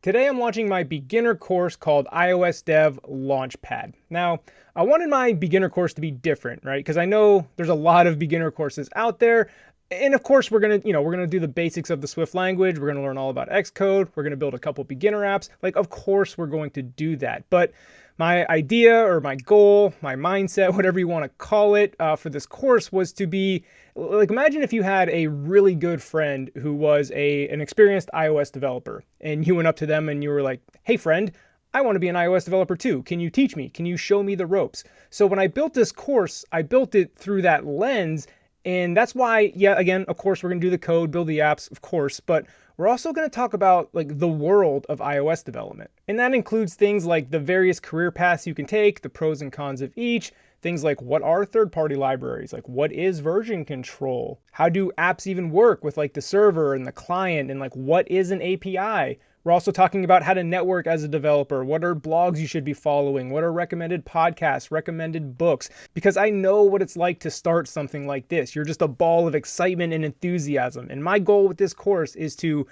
Today I'm launching my beginner course called iOS Dev Launchpad. Now, I wanted my beginner course to be different, right? Because I know there's a lot of beginner courses out there. And of course, we're gonna do the basics of the Swift language. We're gonna learn all about Xcode. We're gonna build a couple beginner apps. Like, of course, we're going to do that. But my idea or my goal, my mindset, whatever you want to call it, for this course was to be like, imagine if you had a really good friend who was an experienced iOS developer, and you went up to them and you were like, "Hey, friend, I want to be an iOS developer too. Can you teach me? Can you show me the ropes?" So when I built this course, I built it through that lens. And that's why, yeah, again, of course, we're going to do the code, build the apps, of course, but we're also going to talk about like the world of iOS development. And that includes things like the various career paths you can take, the pros and cons of each, things like what are third-party libraries, like what is version control, how do apps even work with like the server and the client, and like what is an API. We're also talking about how to network as a developer. What are blogs you should be following? What are recommended podcasts, recommended books? Because I know what it's like to start something like this. You're just a ball of excitement and enthusiasm. And my goal with this course is to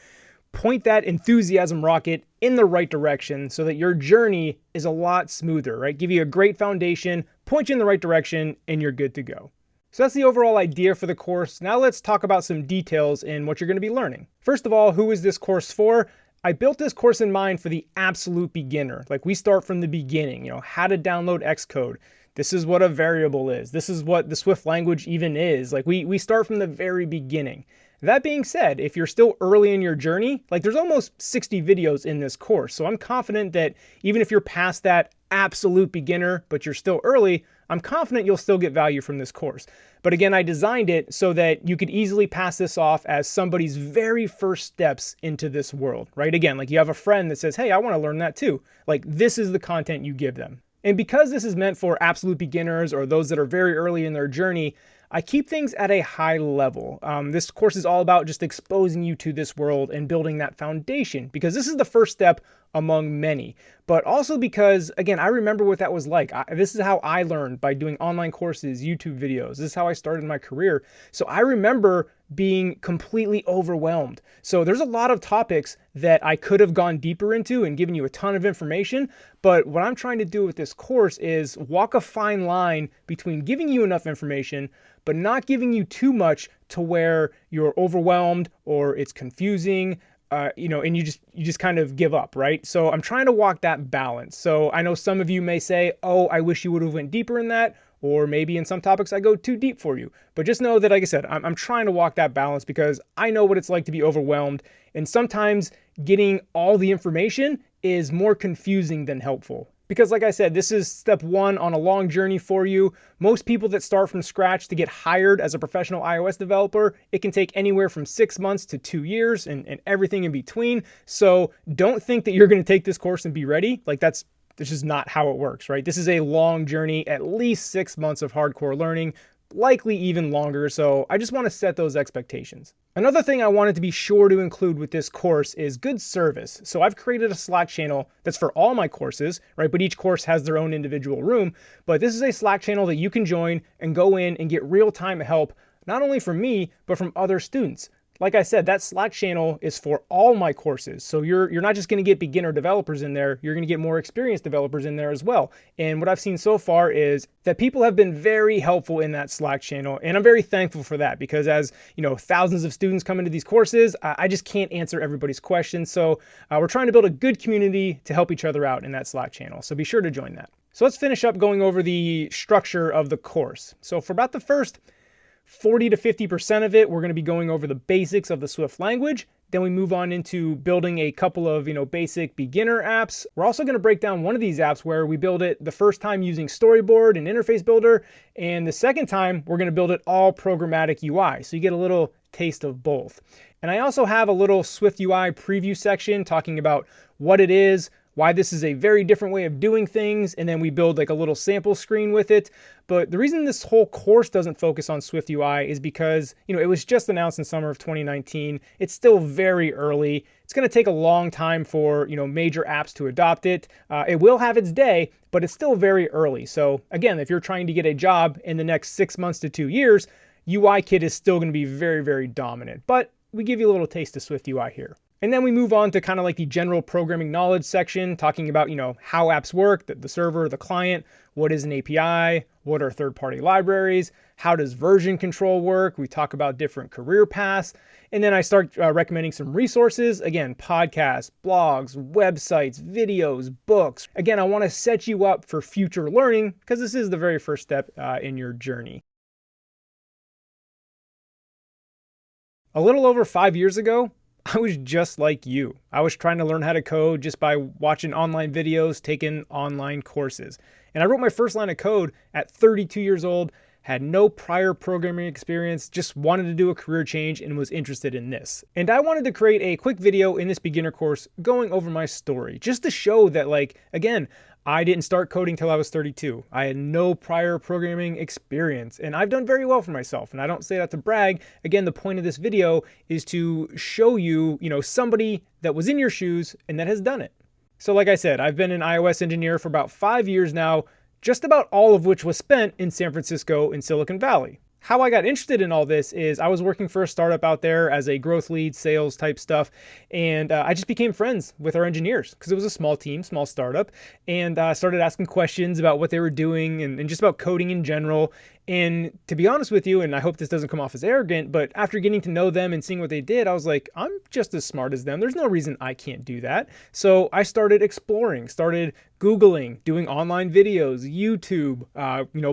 point that enthusiasm rocket in the right direction so that your journey is a lot smoother, right? Give you a great foundation, point you in the right direction, and you're good to go. So that's the overall idea for the course. Now let's talk about some details in what you're going to be learning. First of all, who is this course for? I built this course in mind for the absolute beginner. Like, we start from the beginning, how to download Xcode. This is what a variable is. This is what the Swift language even is. Like, we start from the very beginning. That being said, if you're still early in your journey, like, there's almost 60 videos in this course. So I'm confident that even if you're past that absolute beginner, but you're still early, I'm confident you'll still get value from this course. But again, I designed it so that you could easily pass this off as somebody's very first steps into this world, right? Again, like, you have a friend that says, "Hey, I want to learn that too." Like, this is the content you give them. And because this is meant for absolute beginners or those that are very early in their journey, I keep things at a high level. This course is all about just exposing you to this world and building that foundation, because this is the first step among many. But also because, again, I remember what that was like. This is how I learned, by doing online courses, YouTube videos. This is how I started my career. So I remember being completely overwhelmed. So there's a lot of topics that I could have gone deeper into and given you a ton of information. But what I'm trying to do with this course is walk a fine line between giving you enough information, but not giving you too much to where you're overwhelmed or it's confusing, and you just kind of give up, right? So I'm trying to walk that balance. So I know some of you may say, "Oh, I wish you would have went deeper in that," or maybe in some topics I go too deep for you. But just know that, like I said, I'm trying to walk that balance, because I know what it's like to be overwhelmed. And sometimes getting all the information is more confusing than helpful. Because like I said, this is step one on a long journey for you. Most people that start from scratch to get hired as a professional iOS developer, it can take anywhere from 6 months to 2 years and everything in between. So don't think that you're going to take this course and be ready. Like, this is not how it works, right? This is a long journey, at least 6 months of hardcore learning, likely even longer. So I just want to set those expectations. Another thing I wanted to be sure to include with this course is good service. So I've created a Slack channel that's for all my courses, right? But each course has their own individual room. But this is a Slack channel that you can join and go in and get real-time help, not only from me, but from other students. Like I said, that Slack channel is for all my courses. So you're not just going to get beginner developers in there, you're going to get more experienced developers in there as well. And what I've seen so far is that people have been very helpful in that Slack channel. And I'm very thankful for that, because as thousands of students come into these courses, I just can't answer everybody's questions. So we're trying to build a good community to help each other out in that Slack channel. So be sure to join that. So let's finish up going over the structure of the course. So for about the first 40 to 50% of it, we're going to be going over the basics of the Swift language. Then we move on into building a couple of, basic beginner apps. We're also going to break down one of these apps where we build it the first time using Storyboard and Interface Builder. And the second time, we're going to build it all Programmatic UI. So you get a little taste of both. And I also have a little SwiftUI preview section talking about what it is, why this is a very different way of doing things, and then we build like a little sample screen with it. But the reason this whole course doesn't focus on SwiftUI is because, it was just announced in summer of 2019. It's still very early. It's going to take a long time for, major apps to adopt it. It will have its day, but it's still very early. So again, if you're trying to get a job in the next 6 months to 2 years, UIKit is still going to be very, very dominant. But we give you a little taste of SwiftUI here. And then we move on to kind of like the general programming knowledge section, talking about, how apps work, the server, the client, what is an API, what are third-party libraries, how does version control work. We talk about different career paths. And then I start recommending some resources. Again, podcasts, blogs, websites, videos, books. Again, I want to set you up for future learning because this is the very first step in your journey. A little over 5 years ago, I was just like you. I was trying to learn how to code just by watching online videos, taking online courses. And I wrote my first line of code at 32 years old, had no prior programming experience, just wanted to do a career change and was interested in this. And I wanted to create a quick video in this beginner course going over my story, just to show that, again, I didn't start coding till I was 32. I had no prior programming experience, and I've done very well for myself. And I don't say that to brag. Again, the point of this video is to show you, somebody that was in your shoes and that has done it. So like I said, I've been an iOS engineer for about 5 years now, just about all of which was spent in San Francisco and Silicon Valley. How I got interested in all this is I was working for a startup out there as a growth lead, sales type stuff. And I just became friends with our engineers because it was a small team, small startup. And started asking questions about what they were doing and just about coding in general. And to be honest with you, and I hope this doesn't come off as arrogant, but after getting to know them and seeing what they did, I was like, I'm just as smart as them. There's no reason I can't do that. So I started exploring, started Googling, doing online videos, YouTube,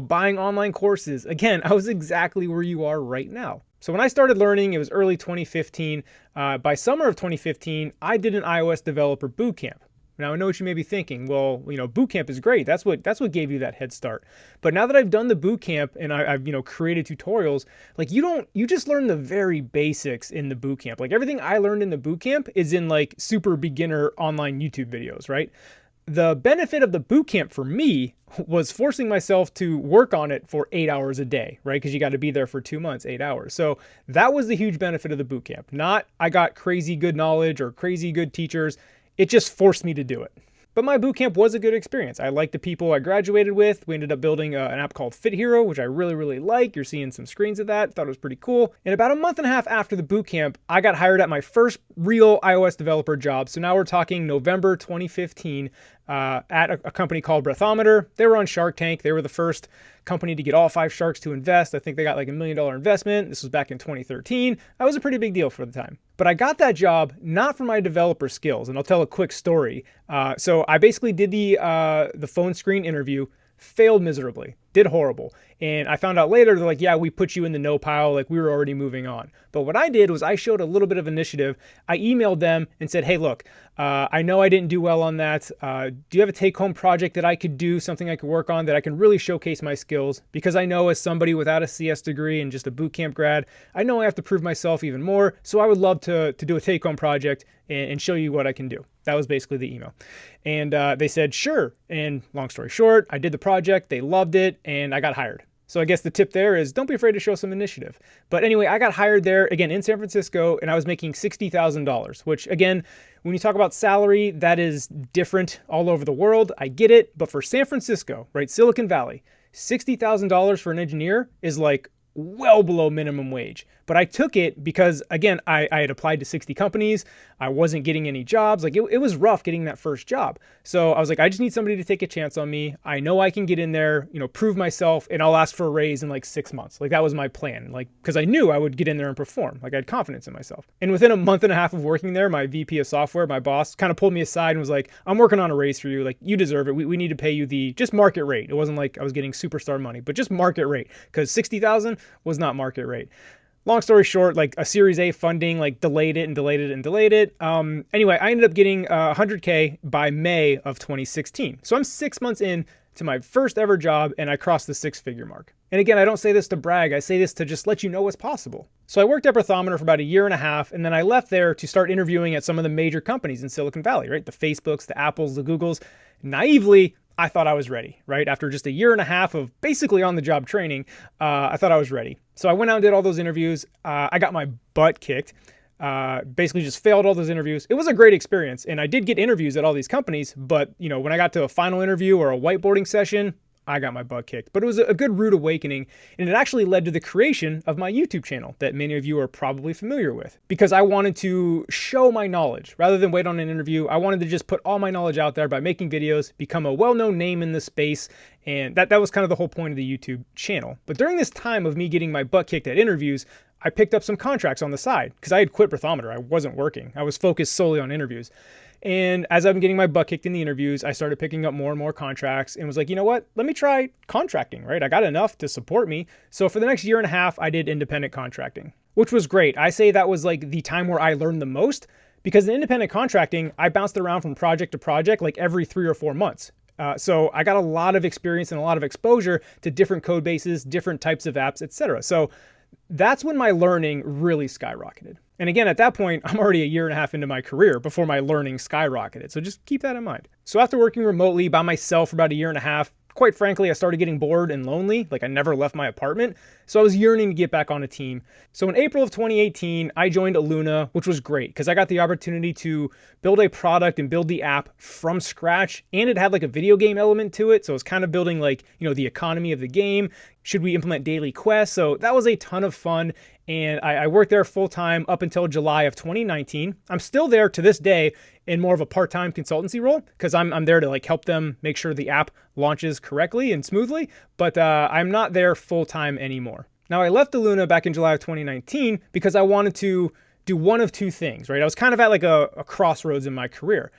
buying online courses. Again, I was exactly where you are right now. So when I started learning, it was early 2015. By summer of 2015, I did an iOS developer bootcamp. Now I know what you may be thinking. Well, bootcamp is great. That's what gave you that head start. But now that I've done the bootcamp and I've created tutorials, you just learn the very basics in the bootcamp. Everything I learned in the bootcamp is in super beginner online YouTube videos, right? The benefit of the bootcamp for me was forcing myself to work on it for 8 hours a day, right? Because you got to be there for 2 months, 8 hours. So that was the huge benefit of the bootcamp. Not I got crazy good knowledge or crazy good teachers. It just forced me to do it. But my bootcamp was a good experience. I liked the people I graduated with. We ended up building an app called Fit Hero, which I really, really like. You're seeing some screens of that. Thought it was pretty cool. And about a month and a half after the bootcamp, I got hired at my first real iOS developer job. So now we're talking November 2015 at a company called Breathometer. They were on Shark Tank. They were the first company to get all 5 sharks to invest. I think they got $1 million investment. This was back in 2013. That was a pretty big deal for the time. But I got that job not for my developer skills, and I'll tell a quick story. So I basically did the phone screen interview, failed miserably, did horrible. And I found out later, they're like, yeah, we put you in the no pile, we were already moving on. But what I did was I showed a little bit of initiative. I emailed them and said, hey, look, I know I didn't do well on that. Do you have a take-home project that I could do, something I could work on that I can really showcase my skills? Because I know as somebody without a CS degree and just a bootcamp grad, I know I have to prove myself even more. So I would love to do a take-home project and show you what I can do. That was basically the email. And they said, sure. And long story short, I did the project, they loved it, and I got hired. So I guess the tip there is don't be afraid to show some initiative. But anyway, I got hired there, again, in San Francisco, and I was making $60,000, which again, when you talk about salary, that is different all over the world. I get it. But for San Francisco, right, Silicon Valley, $60,000 for an engineer is well below minimum wage. But I took it because, again, I had applied to 60 companies. I wasn't getting any jobs. It was rough getting that first job. So I was like, I just need somebody to take a chance on me. I know I can get in there, prove myself, and I'll ask for a raise in 6 months. That was my plan. Because I knew I would get in there and perform. I had confidence in myself. And within a month and a half of working there, my VP of software, my boss, kind of pulled me aside and was like, I'm working on a raise for you. You deserve it. We need to pay you the just market rate. It wasn't like I was getting superstar money, but just market rate, because 60,000 was not market rate. Long story short, a Series A funding, delayed it and delayed it and delayed it. Anyway, I ended up getting $100K by May of 2016. So I'm 6 months in to my first ever job, and I crossed the 6-figure mark. And again, I don't say this to brag. I say this to just let you know what's possible. So I worked at Breathometer for about 1.5 years, and then I left there to start interviewing at some of the major companies in Silicon Valley, right? The Facebooks, the Apples, the Googles. Naively, I thought I was ready, right? After just 1.5 years of basically on-the-job training, I thought I was ready. So I went out and did all those interviews. I got my butt kicked, basically just failed all those interviews. It was a great experience, and I did get interviews at all these companies, but when I got to a final interview or a whiteboarding session, I got my butt kicked. But it was a good rude awakening, and it actually led to the creation of my YouTube channel that many of you are probably familiar with, because I wanted to show my knowledge. Rather than wait on an interview, I wanted to just put all my knowledge out there by making videos, become a well-known name in the space, and that was kind of the whole point of the YouTube channel. But during this time of me getting my butt kicked at interviews, I picked up some contracts on the side because I had quit Bathometer. I wasn't working. I was focused solely on interviews. And as I'm getting my butt kicked in the interviews, I started picking up more and more contracts and was like, you know what? Let me try contracting, right? I got enough to support me. So for the next year and a half, I did independent contracting, which was great. I say that was like the time where I learned the most, because in independent contracting, I bounced around from project to project like every 3 or 4 months. So I got a lot of experience and a lot of exposure to different code bases, different types of apps, etc. So that's when my learning really skyrocketed. And again, at that point, I'm already a year and a half into my career before my learning skyrocketed. So just keep that in mind. So after working remotely by myself for about a year and a half, quite frankly, I started getting bored and lonely. Like I never left my apartment. So I was yearning to get back on a team. So in April of 2018, I joined Luna, which was great because I got the opportunity to build a product and build the app from scratch. And it had like a video game element to it. So it was kind of building like, the economy of the game. Should we implement daily quests? So that was a ton of fun. And I worked there full time up until July of 2019. I'm still there to this day in more of a part-time consultancy role because I'm there to like help them make sure the app launches correctly and smoothly, but I'm not there full time anymore. Now I left Luna back in July of 2019 because I wanted to do one of two things, right? I was kind of at like a crossroads in my career.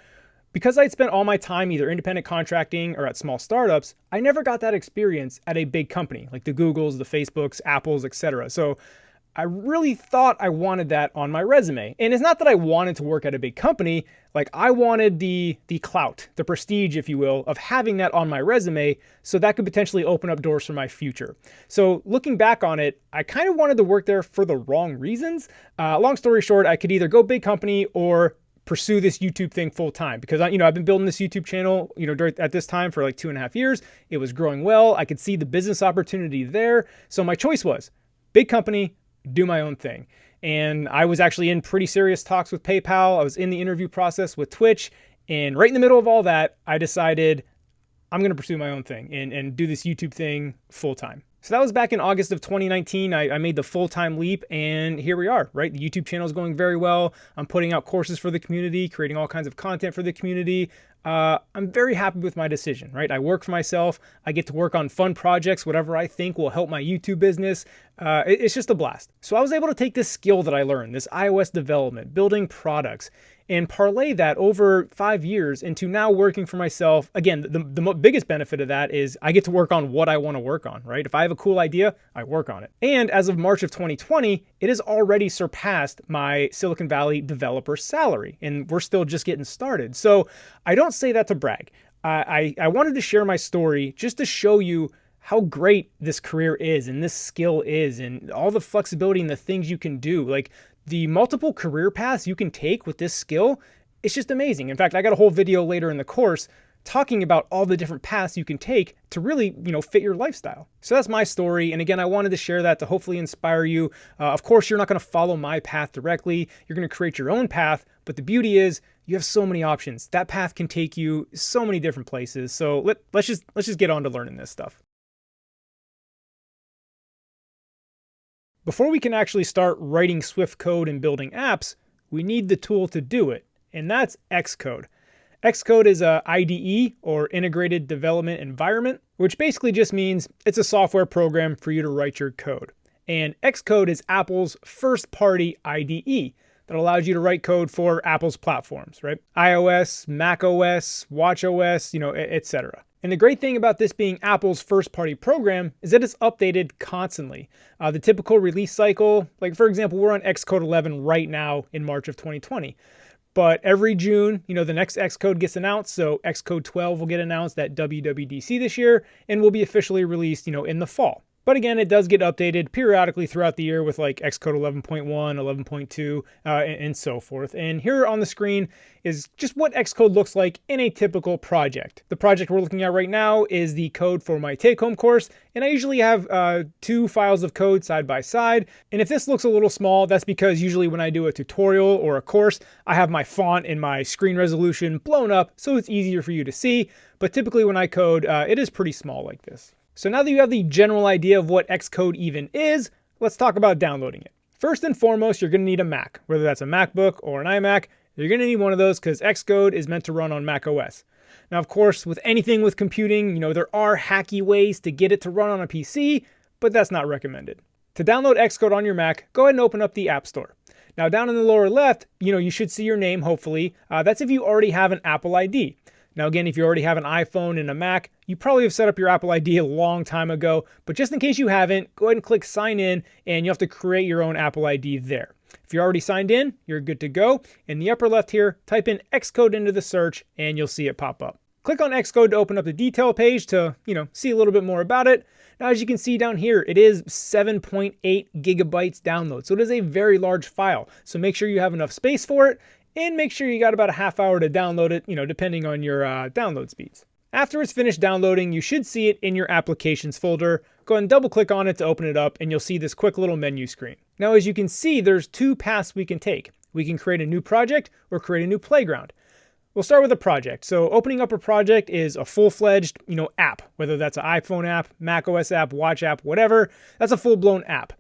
Because I'd spent all my time either independent contracting or at small startups, I never got that experience at a big company like the Googles, the Facebooks, Apples, etc. So I really thought I wanted that on my resume. And it's not that I wanted to work at a big company, like I wanted the clout, the prestige, if you will, of having that on my resume so that could potentially open up doors for my future. So looking back on it, I kind of wanted to work there for the wrong reasons. Long story short, I could either go big company or pursue this YouTube thing full time because I've been building this YouTube channel, at this time for like 2.5 years. It was growing well. I could see the business opportunity there. So my choice was big company, do my own thing. And I was actually in pretty serious talks with PayPal. I was in the interview process with Twitch. And right in the middle of all that, I decided I'm going to pursue my own thing and do this YouTube thing full time. So that was back in August of 2019. I made the full-time leap and here we are, right? The YouTube channel is going very well. I'm putting out courses for the community, creating all kinds of content for the community. I'm very happy with my decision, right? I work for myself. I get to work on fun projects, whatever I think will help my YouTube business. It's just a blast. So I was able to take this skill that I learned, this iOS development, building products, and parlay that over 5 years into now working for myself. Again, the biggest benefit of that is I get to work on what I want to work on, right? If I have a cool idea, I work on it. And as of March of 2020, it has already surpassed my Silicon Valley developer salary, and we're still just getting started. So I don't say that to brag. I wanted to share my story just to show you how great this career is and this skill is and all the flexibility and the things you can do. Like the multiple career paths you can take with this skill, it's just amazing. In fact, I got a whole video later in the course talking about all the different paths you can take to really, fit your lifestyle. So that's my story. And again, I wanted to share that to hopefully inspire you. Of course, you're not going to follow my path directly. You're going to create your own path. But the beauty is you have so many options. That path can take you so many different places. So let's just get on to learning this stuff. Before we can actually start writing Swift code and building apps, we need the tool to do it, and that's Xcode. Xcode is a IDE, or Integrated Development Environment, which basically just means it's a software program for you to write your code. And Xcode is Apple's first-party IDE that allows you to write code for Apple's platforms, right? iOS, macOS, watchOS, etc. And the great thing about this being Apple's first-party program is that it's updated constantly. The typical release cycle, like for example, we're on Xcode 11 right now in March of 2020. But every June, the next Xcode gets announced. So Xcode 12 will get announced at WWDC this year and will be officially released, in the fall. But again, it does get updated periodically throughout the year with like Xcode 11.1, 11.2, and so forth. And here on the screen is just what Xcode looks like in a typical project. The project we're looking at right now is the code for my take-home course, and I usually have 2 files of code side by side. And if this looks a little small, that's because usually when I do a tutorial or a course, I have my font and my screen resolution blown up so it's easier for you to see. But typically when I code, it is pretty small like this. So now that you have the general idea of what Xcode even is, let's talk about downloading it. First and foremost, you're going to need a Mac, whether that's a MacBook or an iMac. You're going to need one of those because Xcode is meant to run on Mac OS. Now, of course, with anything with computing, there are hacky ways to get it to run on a PC, but that's not recommended. To download Xcode on your Mac, go ahead and open up the App Store. Now, down in the lower left, you should see your name, hopefully. That's if you already have an Apple ID. Now, again, if you already have an iPhone and a Mac, you probably have set up your Apple ID a long time ago, but just in case you haven't, go ahead and click sign in, and you have to create your own Apple ID there. If you're already signed in, you're good to go. In the upper left here, type in Xcode into the search, and you'll see it pop up. Click on Xcode to open up the detail page to, see a little bit more about it. Now, as you can see down here, it is 7.8 gigabytes download, so it is a very large file. So make sure you have enough space for it, and make sure you got about a half hour to download it, depending on your download speeds. After it's finished downloading, you should see it in your applications folder. Go ahead and double click on it to open it up, and you'll see this quick little menu screen. Now, as you can see, there's 2 paths we can take. We can create a new project or create a new playground. We'll start with a project. So opening up a project is a full-fledged, app, whether that's an iPhone app, Mac OS app, watch app, whatever. That's a full-blown app.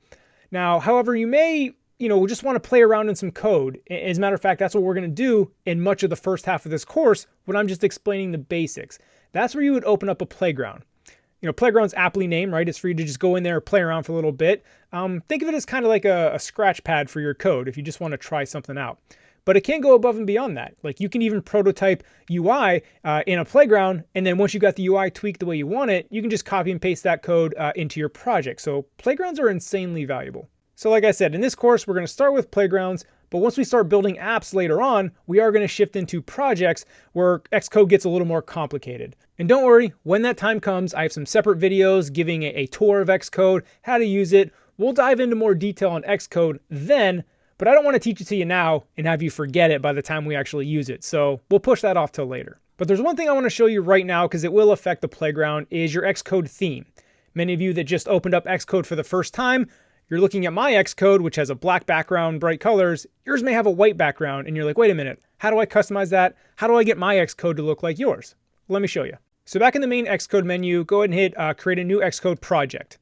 Now, however, you may we just want to play around in some code. As a matter of fact, that's what we're going to do in much of the first half of this course when I'm just explaining the basics. That's where you would open up a playground. Playground's aptly named, right? It's for you to just go in there, play around for a little bit. Think of it as kind of like a scratch pad for your code if you just want to try something out. But it can go above and beyond that. Like you can even prototype UI in a playground, and then once you got the UI tweaked the way you want it, you can just copy and paste that code into your project. So playgrounds are insanely valuable. So like I said, in this course, we're going to start with playgrounds, but once we start building apps later on, we are going to shift into projects where Xcode gets a little more complicated. And don't worry, when that time comes, I have some separate videos giving a tour of Xcode, how to use it. We'll dive into more detail on Xcode then, but I don't want to teach it to you now and have you forget it by the time we actually use it. So we'll push that off till later. But there's one thing I want to show you right now because it will affect the playground is your Xcode theme. Many of you that just opened up Xcode for the first time, you're looking at my Xcode, which has a black background, bright colors. Yours may have a white background, and you're like, wait a minute, how do I customize that? How do I get my Xcode to look like yours? Let me show you. So back in the main Xcode menu, go ahead and hit create a new Xcode project.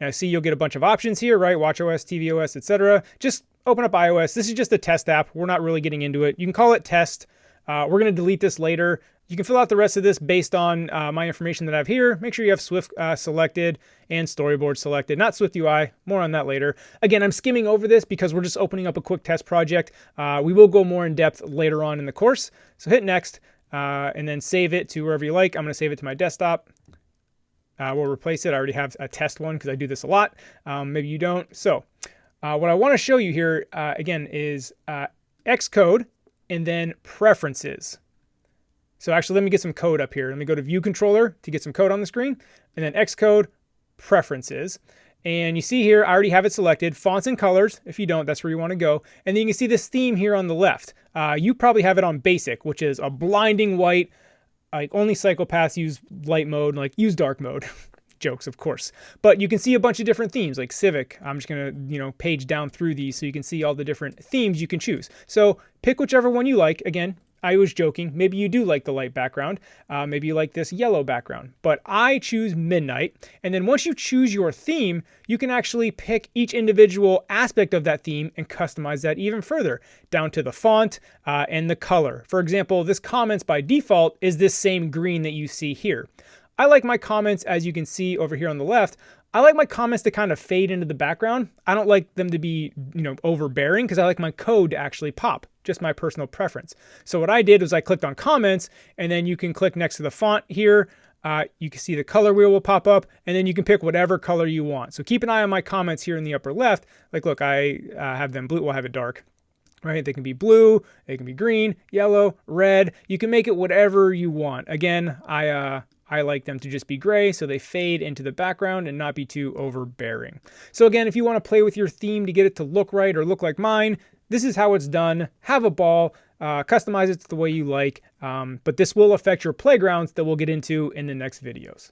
Now see, you'll get a bunch of options here, right? WatchOS, tvOS, etc. Just open up iOS. This is just a test app. We're not really getting into it. You can call it test. We're going to delete this later. You can fill out the rest of this based on my information that I have here. Make sure you have Swift selected and Storyboard selected, not SwiftUI. More on that later. Again, I'm skimming over this because we're just opening up a quick test project. We will go more in depth later on in the course. So hit next and then save it to wherever you like. I'm going to save it to my desktop. We'll replace it. I already have a test one because I do this a lot. Maybe you don't. So what I want to show you here, again, is Xcode and then preferences. So actually, let me get some code up here. Let me go to View Controller to get some code on the screen, and then Xcode, Preferences. And you see here, I already have it selected. Fonts and colors. If you don't, that's where you want to go. And then you can see this theme here on the left. You probably have it on Basic, which is a blinding white. Like only psychopaths use light mode, like use dark mode. Jokes, of course. But you can see a bunch of different themes, like Civic. I'm just going to, page down through these so you can see all the different themes you can choose. So pick whichever one you like. Again, I was joking. Maybe you do like the light background. Maybe you like this yellow background. But I choose midnight. And then once you choose your theme, you can actually pick each individual aspect of that theme and customize that even further, down to the font and the color. For example, this comments by default is this same green that you see here. I like my comments, as you can see over here on the left, I like my comments to kind of fade into the background. I don't like them to be, overbearing because I like my code to actually pop. Just my personal preference. So what I did was I clicked on comments, and then you can click next to the font here. You can see the color wheel will pop up, and then you can pick whatever color you want. So keep an eye on my comments here in the upper left. Like, look, I have them blue. We'll have it dark. Right? They can be blue, they can be green, yellow, red. You can make it whatever you want. Again, I I like them to just be gray so they fade into the background and not be too overbearing. So again, if you want to play with your theme to get it to look right or look like mine, this is how it's done. Have a ball, customize it the way you like, but this will affect your playgrounds that we'll get into in the next videos.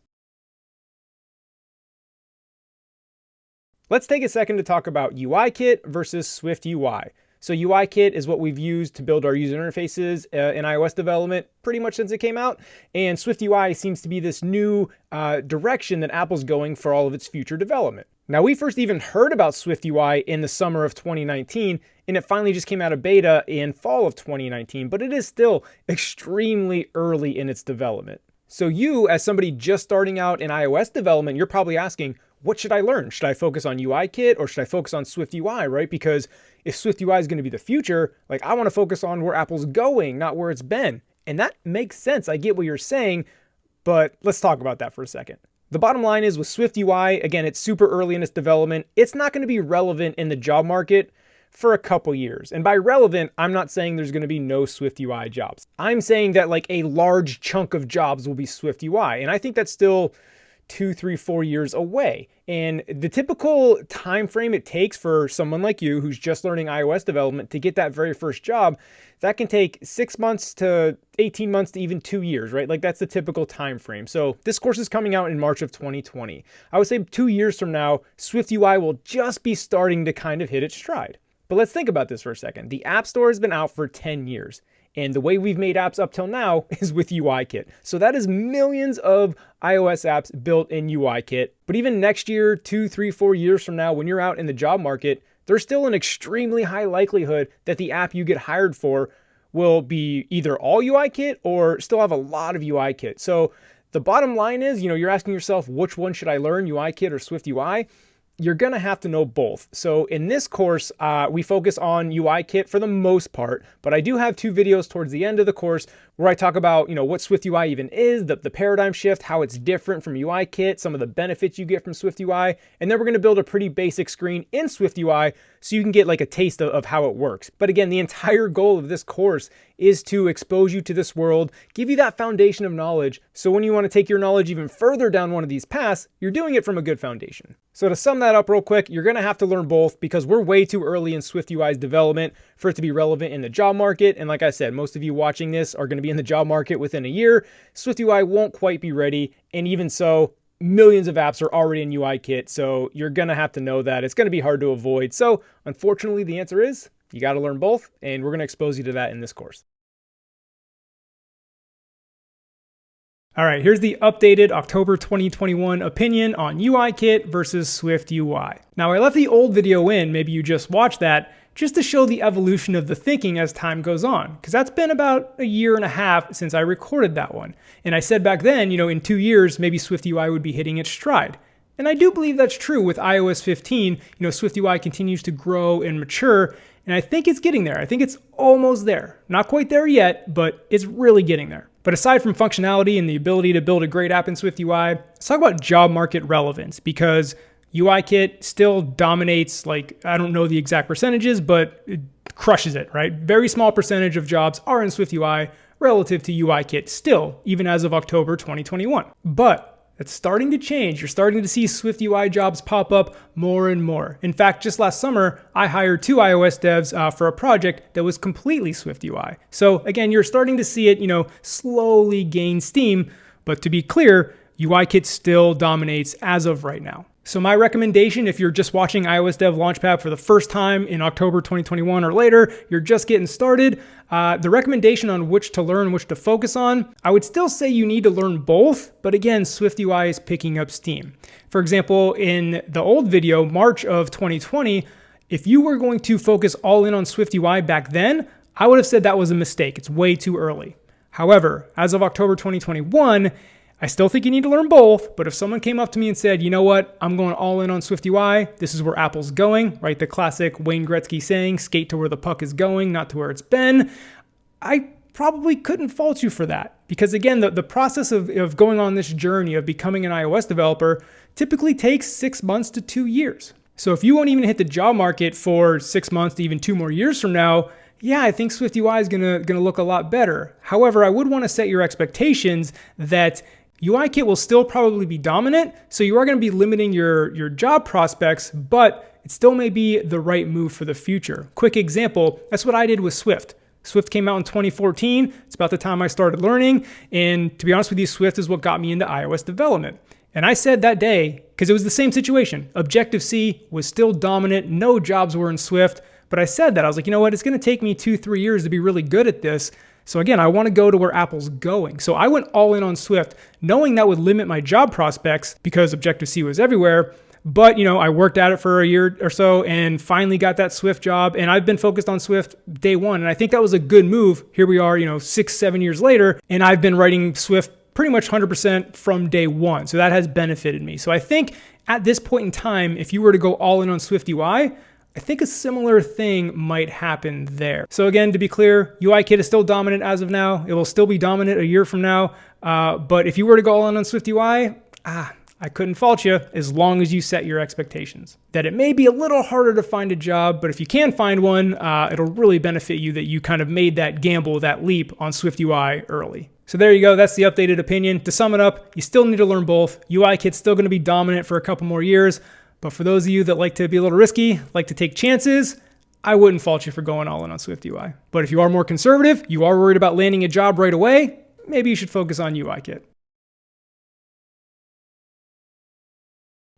Let's take a second to talk about UIKit versus SwiftUI. So UIKit is what we've used to build our user interfaces in iOS development pretty much since it came out. And SwiftUI seems to be this new direction that Apple's going for all of its future development. Now, we first even heard about SwiftUI in the summer of 2019, and it finally just came out of beta in fall of 2019, but it is still extremely early in its development. So you, as somebody just starting out in iOS development, you're probably asking, what should I learn? Should I focus on UIKit or should I focus on SwiftUI, right? Because if SwiftUI is going to be the future, like I want to focus on where Apple's going, not where it's been. And that makes sense. I get what you're saying, but let's talk about that for a second. The bottom line is with SwiftUI, again, it's super early in its development. It's not going to be relevant in the job market for a couple years. And by relevant, I'm not saying there's going to be no SwiftUI jobs. I'm saying that like a large chunk of jobs will be SwiftUI. And I think that's still 2, 3, 4 years away. And the typical time frame it takes for someone like you who's just learning iOS development to get that very first job, that can take 6 months to 18 months to even 2 years, right? Like that's the typical time frame. So this course is coming out in March of 2020. I would say 2 years from now, SwiftUI will just be starting to kind of hit its stride. But let's think about this for a second. The App Store has been out for 10 years. And the way we've made apps up till now is with UIKit. So that is millions of iOS apps built in UIKit. But even next year, 2, 3, 4 years from now, when you're out in the job market, there's still an extremely high likelihood that the app you get hired for will be either all UIKit or still have a lot of UIKit. So the bottom line is, you're asking yourself, which one should I learn, UIKit or SwiftUI? You're going to have to know both. So in this course, we focus on UIKit for the most part, but I do have 2 videos towards the end of the course where I talk about, what SwiftUI even is, the paradigm shift, how it's different from UIKit, some of the benefits you get from SwiftUI, and then we're going to build a pretty basic screen in SwiftUI so you can get like a taste of how it works. But again, the entire goal of this course is to expose you to this world, give you that foundation of knowledge, so when you want to take your knowledge even further down one of these paths, you're doing it from a good foundation. So to sum that up real quick, you're going to have to learn both because we're way too early in SwiftUI's development for it to be relevant in the job market. And like I said, most of you watching this are going to be in the job market within a year. SwiftUI won't quite be ready. And even so, millions of apps are already in UIKit. So you're going to have to know that. It's going to be hard to avoid. So unfortunately, the answer is you got to learn both. And we're going to expose you to that in this course. All right, here's the updated October 2021 opinion on UIKit versus SwiftUI. Now, I left the old video in, maybe you just watched that, just to show the evolution of the thinking as time goes on, because that's been about a year and a half since I recorded that one. And I said back then, in 2 years, maybe SwiftUI would be hitting its stride. And I do believe that's true with iOS 15. SwiftUI continues to grow and mature, and I think it's getting there. I think it's almost there. Not quite there yet, but it's really getting there. But aside from functionality and the ability to build a great app in SwiftUI, let's talk about job market relevance, because UIKit still dominates, I don't know the exact percentages, but it crushes it, right? Very small percentage of jobs are in SwiftUI relative to UIKit still, even as of October 2021. But it's starting to change. You're starting to see SwiftUI jobs pop up more and more. In fact, just last summer, I hired 2 iOS devs for a project that was completely SwiftUI. So again, you're starting to see it, slowly gain steam. But to be clear, UIKit still dominates as of right now. So my recommendation, if you're just watching iOS Dev Launchpad for the first time in October 2021 or later, you're just getting started, the recommendation on which to learn, which to focus on, I would still say you need to learn both, but again, SwiftUI is picking up steam. For example, in the old video, March of 2020, if you were going to focus all in on SwiftUI back then, I would have said that was a mistake. It's way too early. However, as of October 2021, I still think you need to learn both, but if someone came up to me and said, you know what, I'm going all in on SwiftUI, this is where Apple's going, right? The classic Wayne Gretzky saying, skate to where the puck is going, not to where it's been. I probably couldn't fault you for that. Because again, the process of going on this journey of becoming an iOS developer typically takes 6 months to 2 years. So if you won't even hit the job market for 6 months to even 2 more years from now, yeah, I think SwiftUI is gonna look a lot better. However, I would want to set your expectations that UIKit will still probably be dominant, so you are going to be limiting your job prospects, but it still may be the right move for the future. Quick example, that's what I did with Swift. Swift came out in 2014. It's about the time I started learning. And to be honest with you, Swift is what got me into iOS development. And I said that day, because it was the same situation, Objective-C was still dominant. No jobs were in Swift. But I said that. I was like, you know what? It's going to take me 2-3 years to be really good at this. So again, I want to go to where Apple's going. So I went all in on Swift, knowing that would limit my job prospects because Objective-C was everywhere. But, I worked at it for a year or so and finally got that Swift job. And I've been focused on Swift day one. And I think that was a good move. Here we are, 6-7 years later, and I've been writing Swift pretty much 100% from day one. So that has benefited me. So I think at this point in time, if you were to go all in on SwiftUI, I think a similar thing might happen there. So again, to be clear, UIKit is still dominant as of now. It will still be dominant a year from now. But if you were to go all in on SwiftUI, I couldn't fault you as long as you set your expectations. That it may be a little harder to find a job, but if you can find one, it'll really benefit you that you kind of made that gamble, that leap on SwiftUI early. So there you go, that's the updated opinion. To sum it up, you still need to learn both. UIKit's still gonna be dominant for a couple more years, but for those of you that like to be a little risky, like to take chances, I wouldn't fault you for going all in on SwiftUI. But if you are more conservative, you are worried about landing a job right away, maybe you should focus on UIKit.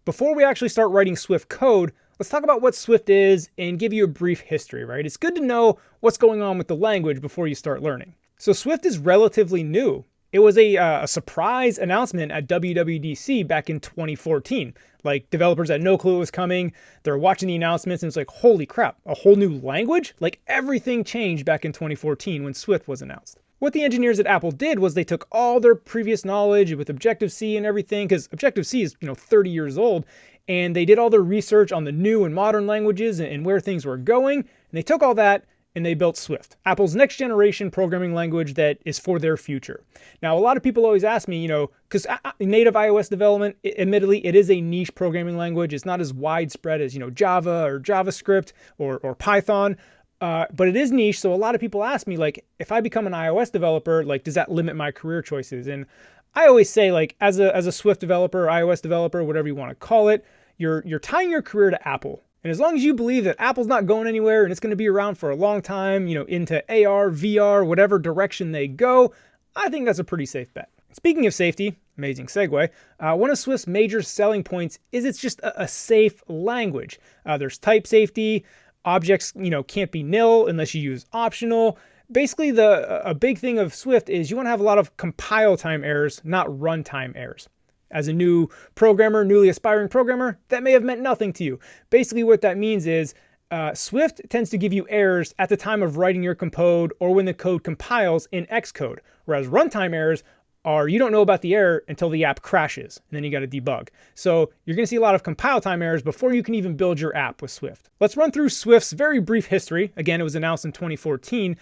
Before we actually start writing Swift code, let's talk about what Swift is and give you a brief history, right? It's good to know what's going on with the language before you start learning. So Swift is relatively new. It was a surprise announcement at WWDC back in 2014. Like, developers had no clue it was coming. They're watching the announcements and it's like, holy crap, a whole new language? Like, everything changed back in 2014 when Swift was announced. What the engineers at Apple did was they took all their previous knowledge with Objective-C and everything, because Objective-C is 30 years old, and they did all their research on the new and modern languages and where things were going, and they took all that and they built Swift, Apple's next generation programming language that is for their future. Now, a lot of people always ask me, because native iOS development, admittedly, it is a niche programming language. It's not as widespread as, Java or JavaScript or Python. But it is niche, so a lot of people ask me, like, if I become an iOS developer, like, does that limit my career choices? And I always say, like, as a Swift developer, iOS developer, whatever you want to call it, you're tying your career to Apple. And as long as you believe that Apple's not going anywhere and it's going to be around for a long time, into AR, VR, whatever direction they go, I think that's a pretty safe bet. Speaking of safety, amazing segue, one of Swift's major selling points is it's just a safe language. There's type safety. Objects, can't be nil unless you use optional. Basically, a big thing of Swift is you want to have a lot of compile time errors, not runtime errors. As a new programmer, newly aspiring programmer, that may have meant nothing to you. Basically, what that means is Swift tends to give you errors at the time of writing your code or when the code compiles in Xcode, whereas runtime errors are you don't know about the error until the app crashes, and then you got to debug. So you're going to see a lot of compile time errors before you can even build your app with Swift. Let's run through Swift's very brief history. Again, it was announced in 2014,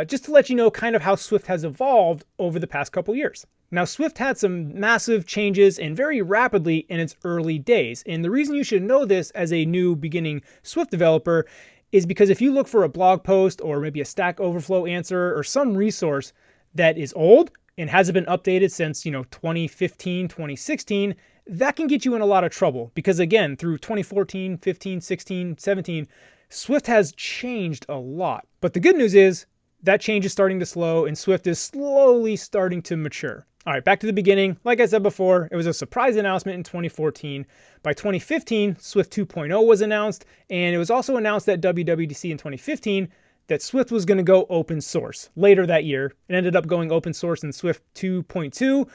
just to let you know kind of how Swift has evolved over the past couple years. Now, Swift had some massive changes and very rapidly in its early days. And the reason you should know this as a new beginning Swift developer is because if you look for a blog post or maybe a Stack Overflow answer or some resource that is old and hasn't been updated since, 2015, 2016, that can get you in a lot of trouble. Because again, through 2014, 15, 16, 17, Swift has changed a lot. But the good news is that change is starting to slow and Swift is slowly starting to mature. All right, back to the beginning. Like I said before, it was a surprise announcement in 2014. By 2015, Swift 2.0 was announced, and it was also announced at WWDC in 2015 that Swift was going to go open source later that year. It ended up going open source in Swift 2.2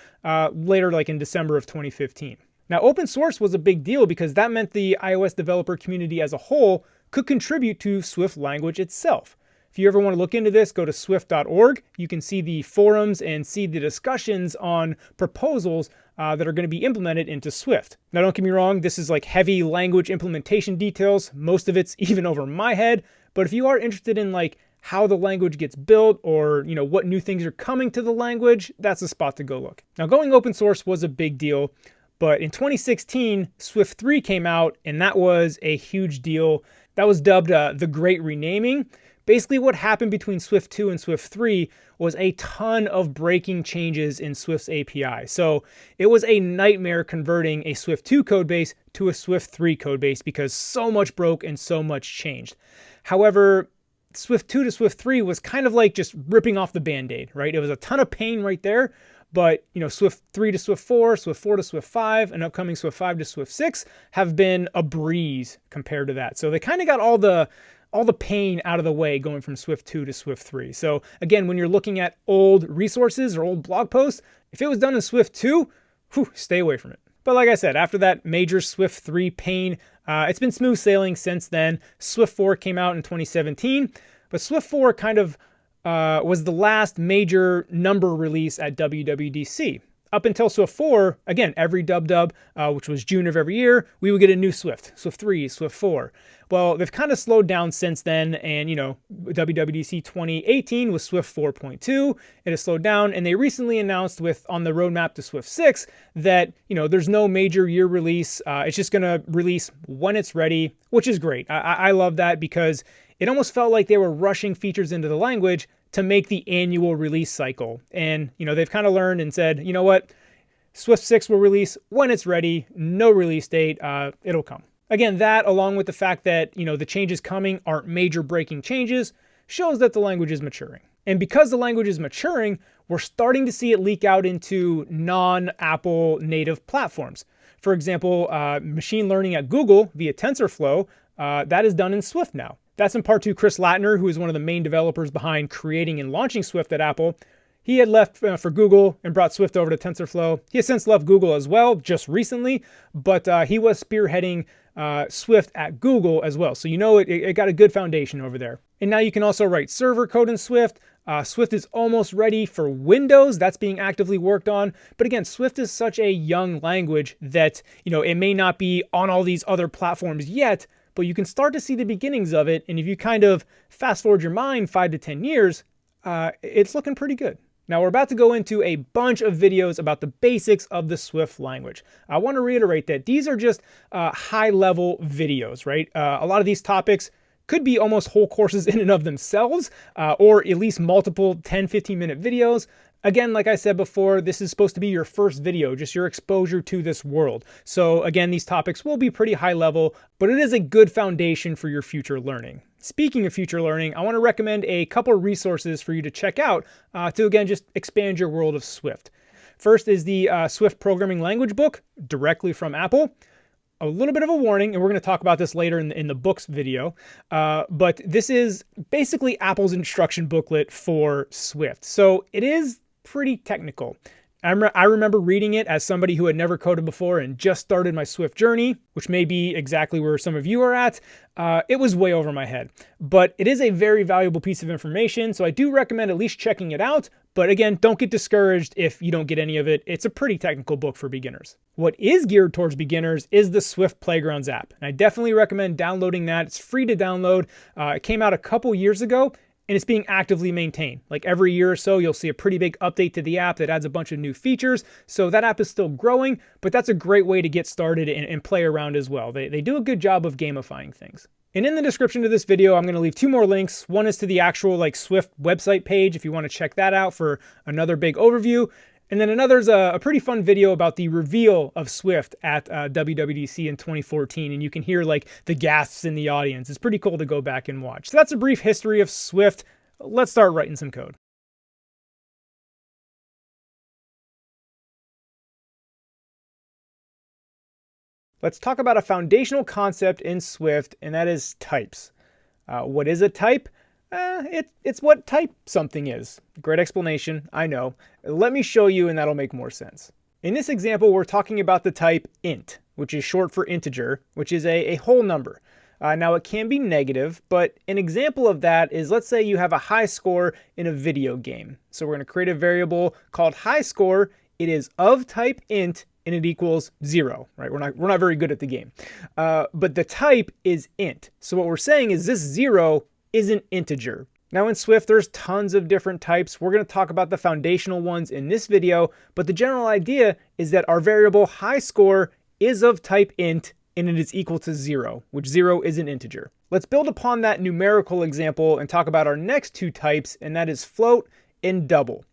later, like in December of 2015. Now, open source was a big deal because that meant the iOS developer community as a whole could contribute to Swift language itself. If you ever want to look into this, go to swift.org. You can see the forums and see the discussions on proposals that are going to be implemented into Swift. Now, don't get me wrong, this is like heavy language implementation details. Most of it's even over my head. But if you are interested in like how the language gets built or, what new things are coming to the language, that's the spot to go look. Now, going open source was a big deal. But in 2016, Swift 3 came out, and that was a huge deal. That was dubbed the Great Renaming. Basically what happened between Swift 2 and Swift 3 was a ton of breaking changes in Swift's API. So it was a nightmare converting a Swift 2 codebase to a Swift 3 codebase because so much broke and so much changed. However, Swift 2 to Swift 3 was kind of like just ripping off the Band-Aid, right? It was a ton of pain right there, but Swift 3 to Swift 4, Swift 4 to Swift 5, and upcoming Swift 5 to Swift 6 have been a breeze compared to that. So they kind of got all the pain out of the way going from Swift 2 to Swift 3. So again, when you're looking at old resources or old blog posts, if it was done in Swift 2, stay away from it. But like I said, after that major Swift 3 pain, it's been smooth sailing since then. Swift 4 came out in 2017, but Swift 4 kind of was the last major number release at WWDC. Up until Swift 4, again, every dub, which was June of every year, we would get a new Swift 3, Swift 4. Well, they've kind of slowed down since then, and WWDC 2018 was Swift 4.2. It has slowed down, and they recently announced on the roadmap to Swift 6 that there's no major year release. It's just going to release when it's ready, which is great. I love that because it almost felt like they were rushing features into the language to make the annual release cycle. And, they've kind of learned and said, you know what, Swift 6 will release when it's ready, no release date, it'll come. Again, that along with the fact that, the changes coming aren't major breaking changes shows that the language is maturing. And because the language is maturing, we're starting to see it leak out into non-Apple native platforms. For example, machine learning at Google via TensorFlow, that is done in Swift now. That's in part to Chris Latner, who is one of the main developers behind creating and launching Swift at Apple. He had left for Google and brought Swift over to TensorFlow. He has since left Google as well, just recently, but he was spearheading Swift at Google as well. So it got a good foundation over there. And now you can also write server code in Swift. Swift is almost ready for Windows. That's being actively worked on. But again, Swift is such a young language that, it may not be on all these other platforms yet, but you can start to see the beginnings of it. And if you kind of fast forward your mind 5 to 10 years, it's looking pretty good. Now we're about to go into a bunch of videos about the basics of the Swift language. I want to reiterate that these are just high-level videos, right? A lot of these topics could be almost whole courses in and of themselves, or at least multiple 10, 15-minute videos. Again, like I said before, this is supposed to be your first video, just your exposure to this world. So again, these topics will be pretty high level, but it is a good foundation for your future learning. Speaking of future learning, I want to recommend a couple of resources for you to check out to, again, just expand your world of Swift. First is the Swift Programming Language book directly from Apple. A little bit of a warning, and we're going to talk about this later in the books video, but this is basically Apple's instruction booklet for Swift. So it is pretty technical. I remember reading it as somebody who had never coded before and just started my Swift journey, which may be exactly where some of you are at. It was way over my head, but it is a very valuable piece of information. So I do recommend at least checking it out. But again, don't get discouraged if you don't get any of it. It's a pretty technical book for beginners. What is geared towards beginners is the Swift Playgrounds app. And I definitely recommend downloading that. It's free to download. It came out a couple years ago, and it's being actively maintained. Like every year or so, you'll see a pretty big update to the app that adds a bunch of new features. So that app is still growing, but that's a great way to get started and play around as well. They do a good job of gamifying things. And in the description of this video, I'm going to leave 2 more links. One is to the actual Swift website page if you want to check that out for another big overview. And then another is a pretty fun video about the reveal of Swift at WWDC in 2014. And you can hear the gasps in the audience. It's pretty cool to go back and watch. So that's a brief history of Swift. Let's start writing some code. Let's talk about a foundational concept in Swift, and that is types. What is a type? It's what type something is. Great explanation, I know. Let me show you and that'll make more sense. In this example, we're talking about the type int, which is short for integer, which is a whole number. Now it can be negative, but an example of that is, let's say you have a high score in a video game. So we're going to create a variable called high score. It is of type int and it equals 0, right? We're not very good at the game. But the type is int. So what we're saying is this 0 is an integer. Now in Swift, there's tons of different types. We're going to talk about the foundational ones in this video, but the general idea is that our variable high score is of type int and it is equal to 0, which 0 is an integer. Let's build upon that numerical example and talk about our next two types, and that is float and double.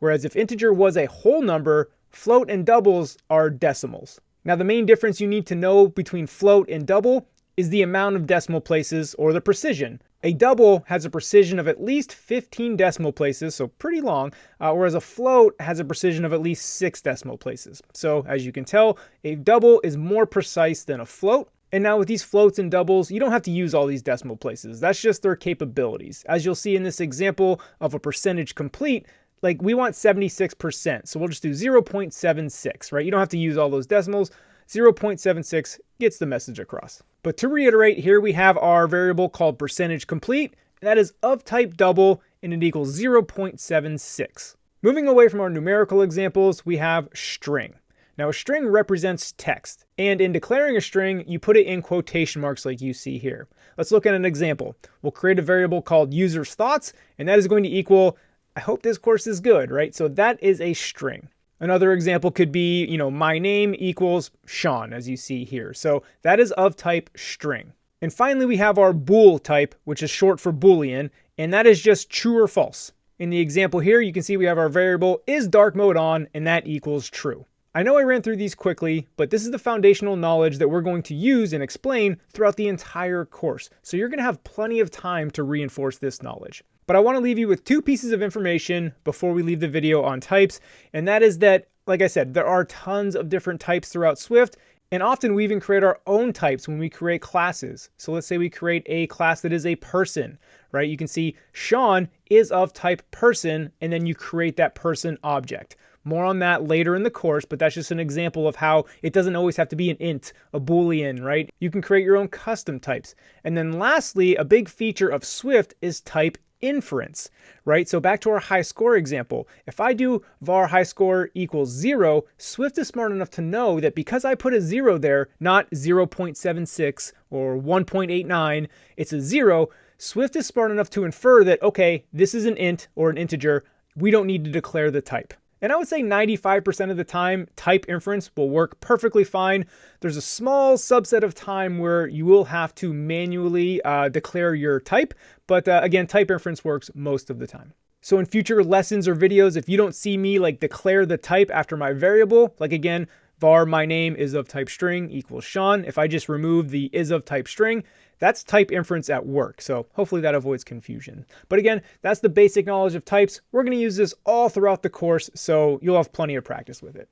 Whereas if integer was a whole number, float and doubles are decimals. Now the main difference you need to know between float and double is the amount of decimal places, or the precision. A double has a precision of at least 15 decimal places, so pretty long, whereas a float has a precision of at least 6 decimal places. So as you can tell, a double is more precise than a float. And now with these floats and doubles, you don't have to use all these decimal places. That's just their capabilities. As you'll see in this example of a percentage complete, like we want 76%, so we'll just do 0.76, right? You don't have to use all those decimals. 0.76 gets the message across. But to reiterate, here we have our variable called percentage complete, and that is of type double, and it equals 0.76. Moving away from our numerical examples, we have string. Now a string represents text, and in declaring a string, you put it in quotation marks like you see here. Let's look at an example. We'll create a variable called user's thoughts, and that is going to equal, I hope this course is good, right? So that is a string. Another example could be, my name equals Sean, as you see here. So that is of type string. And finally, we have our bool type, which is short for Boolean, and that is just true or false. In the example here, you can see we have our variable is dark mode on, and that equals true. I know I ran through these quickly, but this is the foundational knowledge that we're going to use and explain throughout the entire course. So you're going to have plenty of time to reinforce this knowledge. But I want to leave you with two pieces of information before we leave the video on types, and that is that, like I said, there are tons of different types throughout Swift, and often we even create our own types when we create classes. So let's say we create a class that is a person, right? You can see Sean is of type person, and then you create that person object. More on that later in the course, but that's just an example of how it doesn't always have to be an int, a Boolean, right? You can create your own custom types. And then lastly, a big feature of Swift is type inference, right? So back to our high score example. If I do var high score equals 0, Swift is smart enough to know that because I put a 0 there, not 0.76 or 1.89, it's a 0, Swift is smart enough to infer that, okay, this is an int or an integer. We don't need to declare the type. And I would say 95% of the time, type inference will work perfectly fine. There's a small subset of time where you will have to manually declare your type. But again, type inference works most of the time. So in future lessons or videos, if you don't see me declare the type after my variable, again, var my name is of type string equals Sean. If I just remove the is of type string, that's type inference at work. So hopefully that avoids confusion. But again, that's the basic knowledge of types. We're going to use this all throughout the course, so you'll have plenty of practice with it.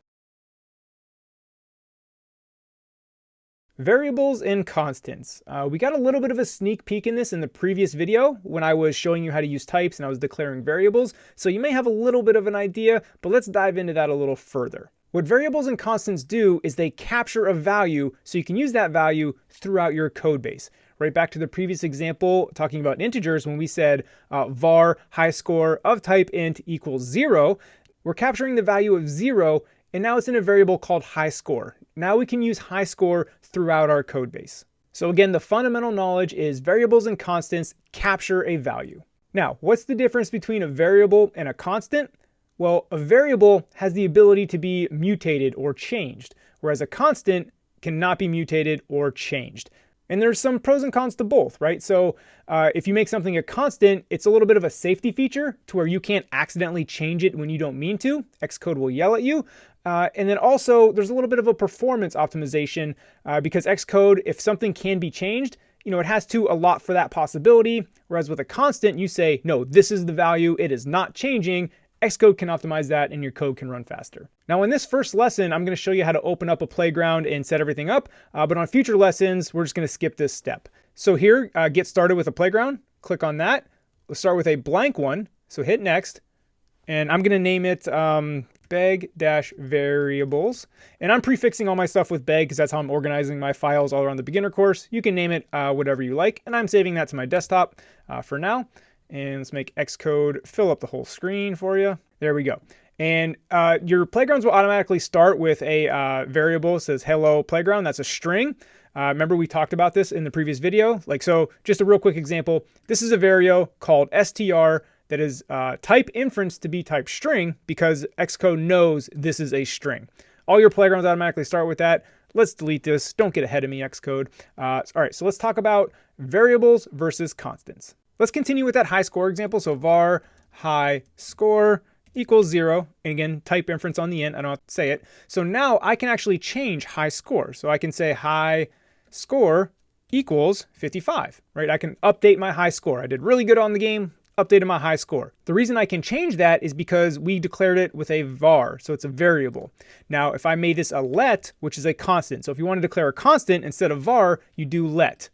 Variables and constants. We got a little bit of a sneak peek in this in the previous video when I was showing you how to use types and I was declaring variables. So you may have a little bit of an idea, but let's dive into that a little further. What variables and constants do is they capture a value so you can use that value throughout your code base. Right back to the previous example talking about integers when we said var high score of type int equals 0, we're capturing the value of 0 and now it's in a variable called high score. Now we can use high score throughout our code base. So again, the fundamental knowledge is variables and constants capture a value. Now, what's the difference between a variable and a constant? Well, a variable has the ability to be mutated or changed, whereas a constant cannot be mutated or changed. And there's some pros and cons to both, right? So if you make something a constant, it's a little bit of a safety feature to where you can't accidentally change it when you don't mean to. Xcode will yell at you. And then also there's a little bit of a performance optimization because Xcode, if something can be changed, it has to allot for that possibility. Whereas with a constant, you say, no, this is the value. It is not changing. Xcode can optimize that and your code can run faster. Now in this first lesson, I'm going to show you how to open up a playground and set everything up. But on future lessons, we're just going to skip this step. So here, get started with a playground. Click on that. Let's start with a blank one. So hit next. And I'm going to name it beg-variables. And I'm prefixing all my stuff with beg because that's how I'm organizing my files all around the beginner course. You can name it whatever you like. And I'm saving that to my desktop for now. And let's make Xcode fill up the whole screen for you. There we go. And your playgrounds will automatically start with a variable that says hello playground. That's a string. Remember we talked about this in the previous video. So just a real quick example. This is a variable called str that is type inference to be type string because Xcode knows this is a string. All your playgrounds automatically start with that. Let's delete this. Don't get ahead of me, Xcode. All right, so let's talk about variables versus constants. Let's continue with that high score example. So var high score equals 0. And again, type inference on the end. I don't have to say it. So now I can actually change high score. So I can say high score equals 55, right? I can update my high score. I did really good on the game, updated my high score. The reason I can change that is because we declared it with a var, so it's a variable. Now, if I made this a let, which is a constant, so if you want to declare a constant instead of var, you do let.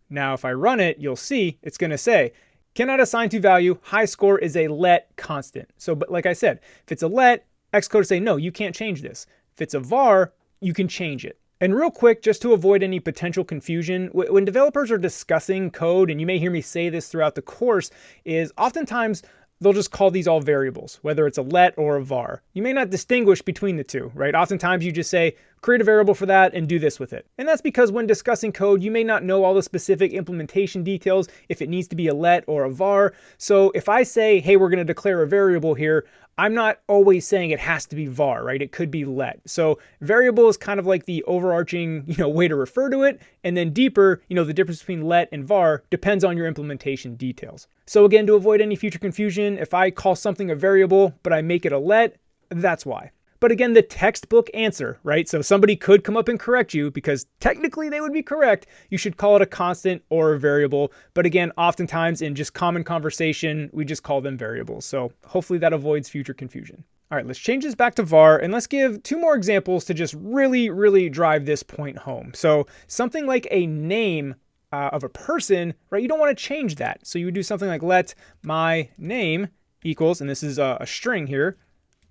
Now, if I run it, you'll see it's going to say, cannot assign to value, high score is a let constant. So, but like I said, if it's a let, Xcode will say, no, you can't change this. If it's a var, you can change it. And real quick, just to avoid any potential confusion, when developers are discussing code, and you may hear me say this throughout the course, is oftentimes they'll just call these all variables, whether it's a let or a var. You may not distinguish between the two, right? Oftentimes you just say, create a variable for that and do this with it. And that's because when discussing code, you may not know all the specific implementation details, if it needs to be a let or a var. So if I say, hey, we're going to declare a variable here, I'm not always saying it has to be var, right? It could be let. So variable is kind of like the overarching, way to refer to it. And then deeper, the difference between let and var depends on your implementation details. So again, to avoid any future confusion, if I call something a variable, but I make it a let, that's why. But again, the textbook answer, right? So somebody could come up and correct you because technically they would be correct. You should call it a constant or a variable. But again, oftentimes in just common conversation, we just call them variables. So hopefully that avoids future confusion. All right, let's change this back to var and let's give 2 more examples to just really drive this point home. So something like a name of a person, right? You don't want to change that. So you would do something like let my name equals, and this is a string here,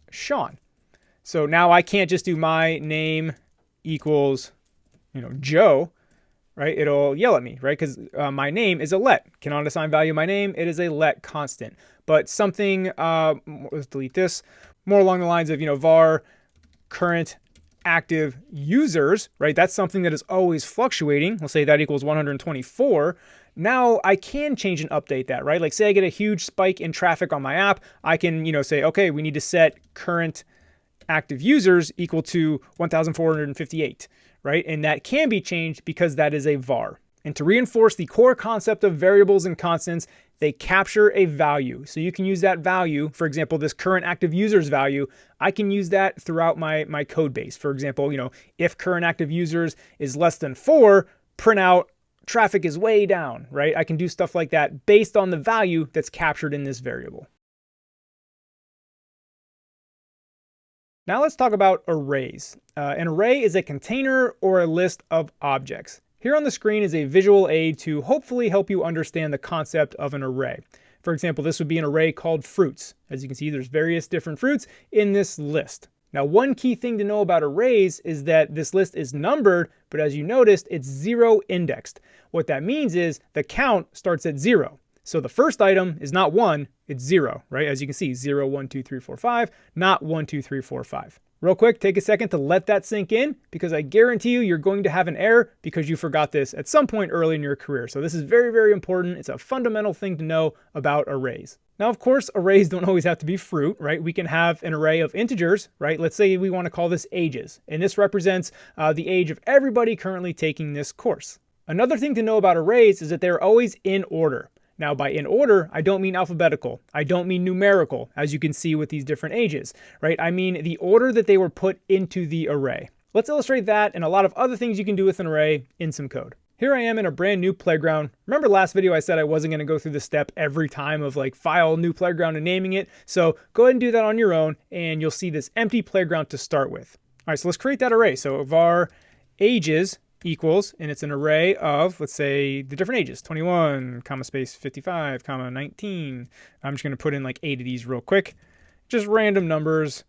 Sean. So now I can't just do my name equals, Joe, right? It'll yell at me, right? Because my name is a let. Cannot assign value my name. It is a let constant. But something, let's delete this, more along the lines of, var current active users, right? That's something that is always fluctuating. We'll say that equals 124. Now I can change and update that, right? Like say I get a huge spike in traffic on my app. I can, say, okay, we need to set current active users equal to 1,458, right? And that can be changed because that is a var. And to reinforce the core concept of variables and constants, they capture a value. So you can use that value, for example, this current active users value, I can use that throughout my code base. For example, if current active users is less than 4, print out traffic is way down, right? I can do stuff like that based on the value that's captured in this variable. Now let's talk about arrays. An array is a container or a list of objects. Here on the screen is a visual aid to hopefully help you understand the concept of an array. For example, this would be an array called fruits. As you can see, there's various different fruits in this list. Now, one key thing to know about arrays is that this list is numbered, but as you noticed, it's 0 indexed. What that means is the count starts at 0. So the first item is not 1, it's 0, right? As you can see, 0, 1, 2, 3, 4, 5, not 1, 2, 3, 4, 5. Real quick, take a second to let that sink in because I guarantee you're going to have an error because you forgot this at some point early in your career. So this is very important. It's a fundamental thing to know about arrays. Now, of course, arrays don't always have to be fruit, right? We can have an array of integers, right? Let's say we want to call this ages, and this represents the age of everybody currently taking this course. Another thing to know about arrays is that they're always in order. Now, by in order, I don't mean alphabetical. I don't mean numerical, as you can see with these different ages, right? I mean the order that they were put into the array. Let's illustrate that and a lot of other things you can do with an array in some code. Here I am in a brand new playground. Remember last video I said I wasn't going to go through the step every time of like file new playground and naming it. So go ahead and do that on your own and you'll see this empty playground to start with. All right, so let's create that array. So var ages equals, and it's an array of, let's say, the different ages, 21, comma space 55, comma 19. I'm just going to put in like 8 of these real quick, just random numbers,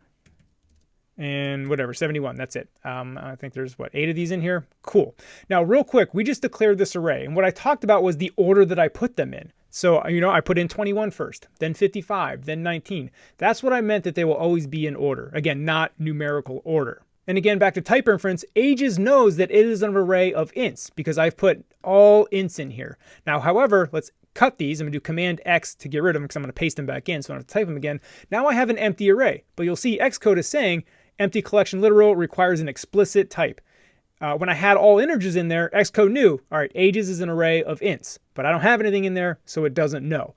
and whatever, 71, that's it. I think there's, 8 of these in here? Cool. Now, real quick, we just declared this array, and what I talked about was the order that I put them in. So, I put in 21 first, then 55, then 19. That's what I meant, that they will always be in order. Again, not numerical order. And again, back to type inference, ages knows that it is an array of ints because I've put all ints in here. Now, however, let's cut these. I'm going to do Command X to get rid of them because I'm going to paste them back in, so I don't have to type them again. Now I have an empty array, but you'll see Xcode is saying empty collection literal requires an explicit type. when I had all integers in there, Xcode knew, all right, ages is an array of ints, but I don't have anything in there, so it doesn't know.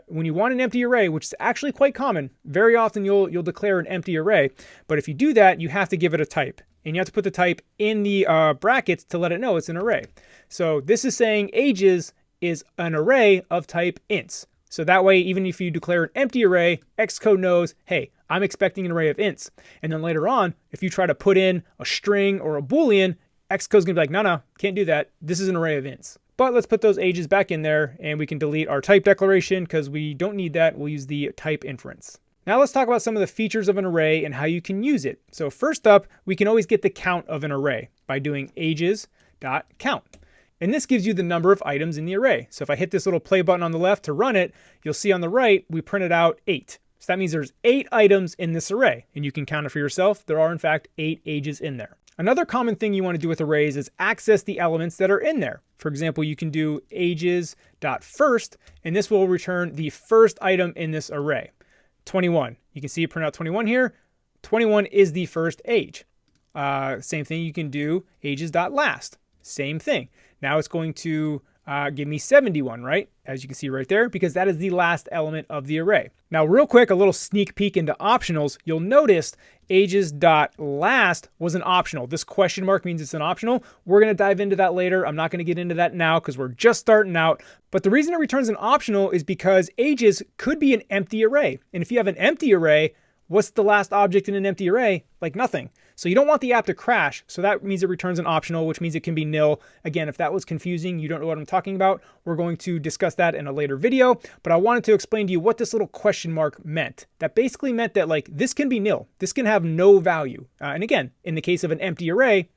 When you want an empty array, which is actually quite common, very often you'll declare an empty array, but if you do that, you have to give it a type, and you have to put the type in the brackets to let it know it's an array. So this is saying ages is an array of type ints. So that way, even if you declare an empty array, Xcode knows, hey, I'm expecting an array of ints. And then later on, if you try to put in a string or a Boolean, Xcode's gonna be like, no, can't do that. This is an array of ints. But let's put those ages back in there, and we can delete our type declaration because we don't need that. We'll use the type inference. Now let's talk about some of the features of an array and how you can use it. So first up, we can always get the count of an array by doing ages.count. And this gives you the number of items in the array. So if I hit this little play button on the left to run it, you'll see on the right, we printed out 8. So that means there's 8 items in this array, and you can count it for yourself. There are in fact 8 ages in there. Another common thing you want to do with arrays is access the elements that are in there. For example, you can do ages.first, and this will return the first item in this array, 21. You can see it print out 21 here. 21 is the first age. Same thing, you can do ages.last. Same thing. Now it's going to give me 71, right? As you can see right there, because that is the last element of the array. Now, real quick, a little sneak peek into optionals. You'll notice ages.last was an optional. This question mark means it's an optional. We're going to dive into that later. I'm not going to get into that now because we're just starting out. But the reason it returns an optional is because ages could be an empty array. And if you have an empty array, what's the last object in an empty array? Like nothing. So you don't want the app to crash. So that means it returns an optional, which means it can be nil. Again, if that was confusing, you don't know what I'm talking about, we're going to discuss that in a later video. But I wanted to explain to you what this little question mark meant. That basically meant that like this can be nil. This can have no value. And again, in the case of an empty array,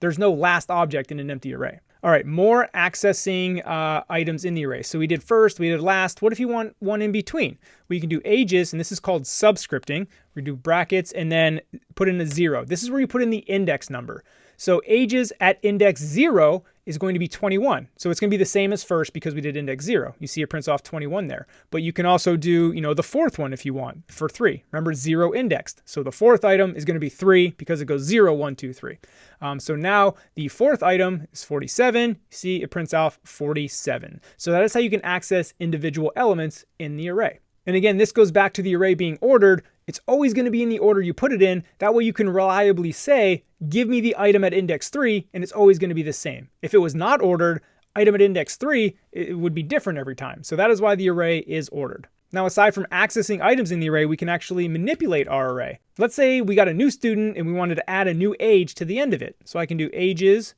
there's no last object in an empty array. All right, more accessing items in the array. So we did first, we did last. What if you want one in between? Well, you can do ages, and this is called subscripting. We do brackets and then put in a 0. This is where you put in the index number. So ages at index 0 is going to be 21. So it's going to be the same as first because we did index 0. You see it prints off 21 there. But you can also do, the fourth one if you want for 3. Remember, 0 indexed. So the fourth item is going to be 3 because it goes 0, 1, 2, 3. So now the fourth item is 47. See, it prints off 47. So that is how you can access individual elements in the array. And again, this goes back to the array being ordered. It's always going to be in the order you put it in. That way you can reliably say, give me the item at index 3, and it's always going to be the same. If it was not ordered, item at index 3, it would be different every time. So that is why the array is ordered. Now, aside from accessing items in the array, we can actually manipulate our array. Let's say we got a new student and we wanted to add a new age to the end of it. So I can do ages.append,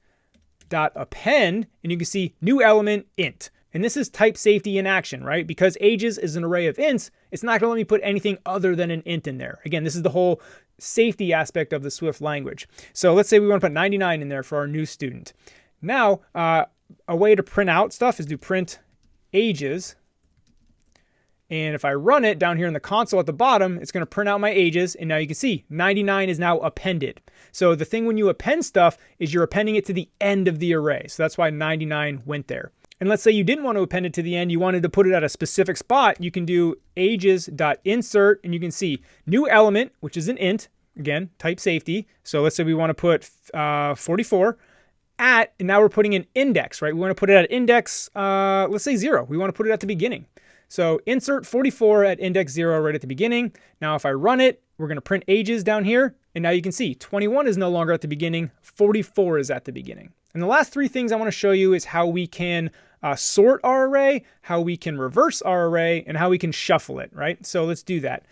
and you can see new element int. And this is type safety in action, right? Because ages is an array of ints, it's not going to let me put anything other than an int in there. Again, this is the whole safety aspect of the Swift language. So let's say we want to put 99 in there for our new student. Now, a way to print out stuff is to print ages. And if I run it down here in the console at the bottom, it's going to print out my ages. And now you can see 99 is now appended. So the thing when you append stuff is you're appending it to the end of the array. So that's why 99 went there. And let's say you didn't want to append it to the end, you wanted to put it at a specific spot, you can do ages.insert, and you can see new element, which is an int, again, type safety. So let's say we want to put 44 at, and now we're putting an index, right? We want to put it at index, let's say 0. We want to put it at the beginning. So insert 44 at index 0 right at the beginning. Now if I run it, we're going to print ages down here. And now you can see 21 is no longer at the beginning, 44 is at the beginning. And the last 3 things I want to show you is how we can sort our array, how we can reverse our array, and how we can shuffle it, right? So let's do that.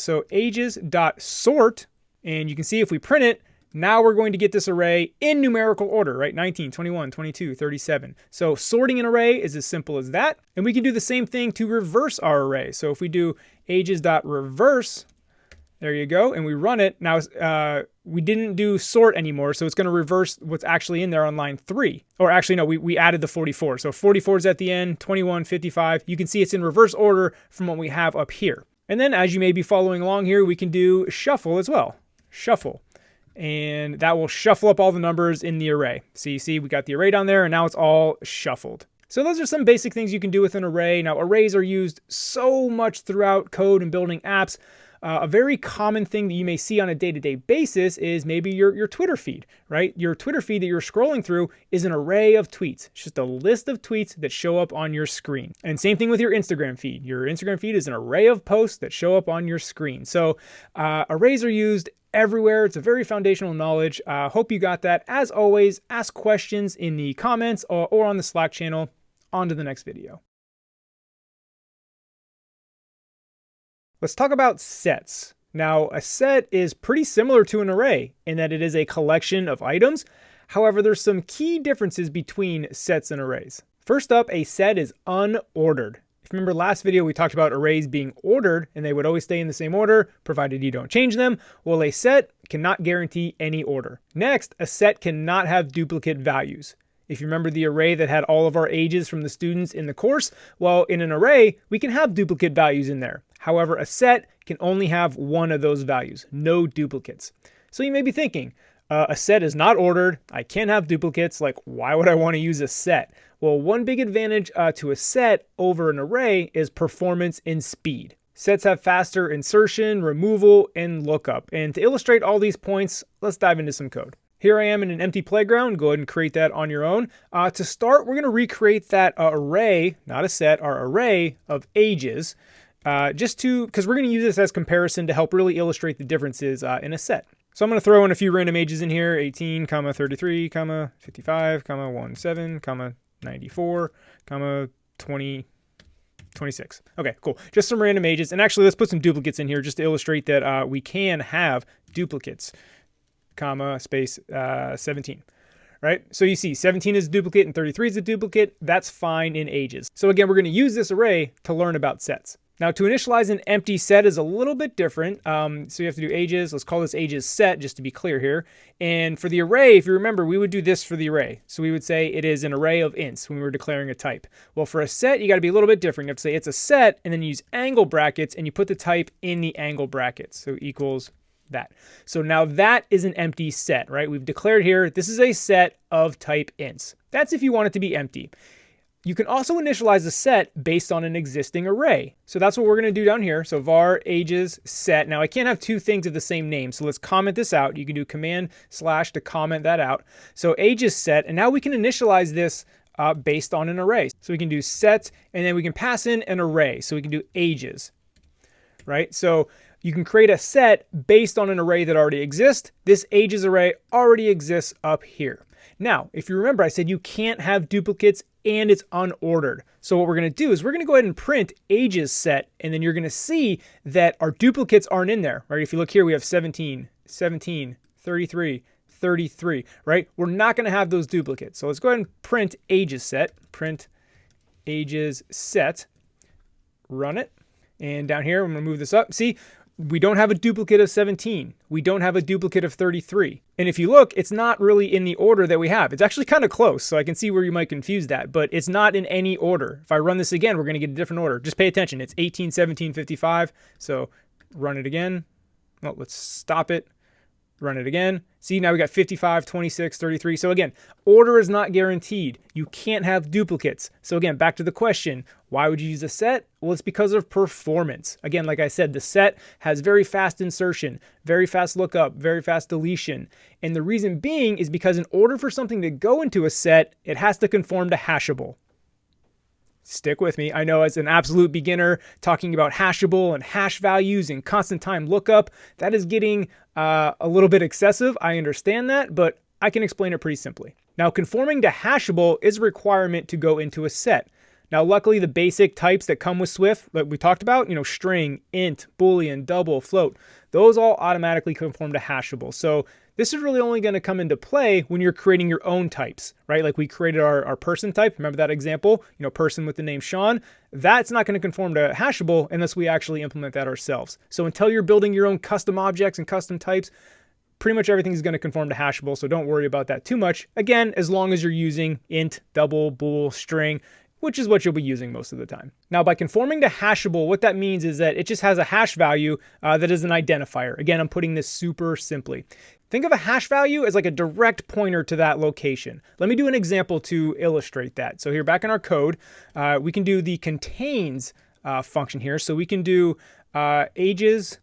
So ages.sort, and you can see if we print it, now we're going to get this array in numerical order, right? 19, 21, 22, 37. So sorting an array is as simple as that. And we can do the same thing to reverse our array. So if we do ages.reverse, there you go, and we run it. Now, we didn't do sort anymore, so it's going to reverse what's actually in there on line 3. Or actually, no, we added the 44. So 44 is at the end, 21, 55. You can see it's in reverse order from what we have up here. And then as you may be following along here, we can do shuffle as well. Shuffle. And that will shuffle up all the numbers in the array. So you see we got the array down there, and now it's all shuffled. So those are some basic things you can do with an array. Now, arrays are used so much throughout code and building apps. A very common thing that you may see on a day-to-day basis is maybe your Twitter feed, right? Your Twitter feed that you're scrolling through is an array of tweets. It's just a list of tweets that show up on your screen. And same thing with your Instagram feed. Your Instagram feed is an array of posts that show up on your screen. So arrays are used everywhere. It's a very foundational knowledge. Hope you got that. As always, ask questions in the comments or on the Slack channel. On to the next video. Let's talk about sets. Now, a set is pretty similar to an array in that it is a collection of items. However, there's some key differences between sets and arrays. First up, a set is unordered. If you remember last video, we talked about arrays being ordered and they would always stay in the same order, provided you don't change them. Well, a set cannot guarantee any order. Next, a set cannot have duplicate values. If you remember the array that had all of our ages from the students in the course, well, in an array, we can have duplicate values in there. However, a set can only have one of those values, no duplicates. So you may be thinking, a set is not ordered, I can't have duplicates, like why would I want to use a set? Well, one big advantage to a set over an array is performance and speed. Sets have faster insertion, removal, and lookup. And to illustrate all these points, let's dive into some code. Here I am in an empty playground. Go ahead and create that on your own. To start, we're going to recreate that array, not a set, our array of ages, because we're going to use this as comparison to help really illustrate the differences in a set. So I'm going to throw in a few random ages in here, 18, 33, 55, 17, 94, 20, 26. Okay, cool. Just some random ages. And actually, let's put some duplicates in here just to illustrate that we can have duplicates, space 17. Right? So you see 17 is a duplicate and 33 is a duplicate. That's fine in ages. So again, we're going to use this array to learn about sets. Now to initialize an empty set is a little bit different. So you have to do ages. Let's call this ages set just to be clear here. And for the array, if you remember, we would do this for the array. So we would say it is an array of ints when we were declaring a type. Well, for a set, you got to be a little bit different. You have to say it's a set and then you use angle brackets and you put the type in the angle brackets. So equals that. So now that is an empty set, right? We've declared here, this is a set of type ints. That's if you want it to be empty. You can also initialize a set based on an existing array. So that's what we're going to do down here. So var ages set. Now I can't have two things of the same name. So let's comment this out. You can do command / to comment that out. So ages set. And now we can initialize this based on an array. So we can do set and then we can pass in an array. So we can do ages, right? So you can create a set based on an array that already exists. This ages array already exists up here. Now, if you remember, I said you can't have duplicates and it's unordered. So what we're going to do is we're going to go ahead and print ages set, and then you're going to see that our duplicates aren't in there, right? If you look here, we have 17, 17, 33, 33, right? We're not going to have those duplicates. So let's go ahead and print ages set, print ages set, run it. And down here, I'm going to move this up. See, we don't have a duplicate of 17. We don't have a duplicate of 33. And if you look, it's not really in the order that we have. It's actually kind of close, so I can see where you might confuse that, but it's not in any order. If I run this again, we're going to get a different order. Just pay attention. It's 18, 17, 55. So run it again. Well, let's stop it. Run it again. See, now we got 55, 26, 33. So again, order is not guaranteed. You can't have duplicates. So again, back to the question, why would you use a set? Well, it's because of performance. Again, like I said, the set has very fast insertion, very fast lookup, very fast deletion. And the reason being is because in order for something to go into a set, it has to conform to hashable. Stick with me. I know as an absolute beginner talking about hashable and hash values and constant time lookup, that is getting a little bit excessive. I understand that, but I can explain it pretty simply. Now, conforming to hashable is a requirement to go into a set. Now, luckily, the basic types that come with Swift that we talked about, string, int, boolean, double, float, those all automatically conform to hashable. So this is really only going to come into play when you're creating your own types, right? Like we created our person type. Remember that example? Person with the name Sean. That's not going to conform to hashable unless we actually implement that ourselves. So until you're building your own custom objects and custom types, pretty much everything is going to conform to hashable. So don't worry about that too much. Again, as long as you're using int, double, bool, string, which is what you'll be using most of the time. Now, by conforming to hashable, what that means is that it just has a hash value that is an identifier. Again, I'm putting this super simply. Think of a hash value as like a direct pointer to that location. Let me do an example to illustrate that. So here, back in our code, we can do the contains function here. So we can do ages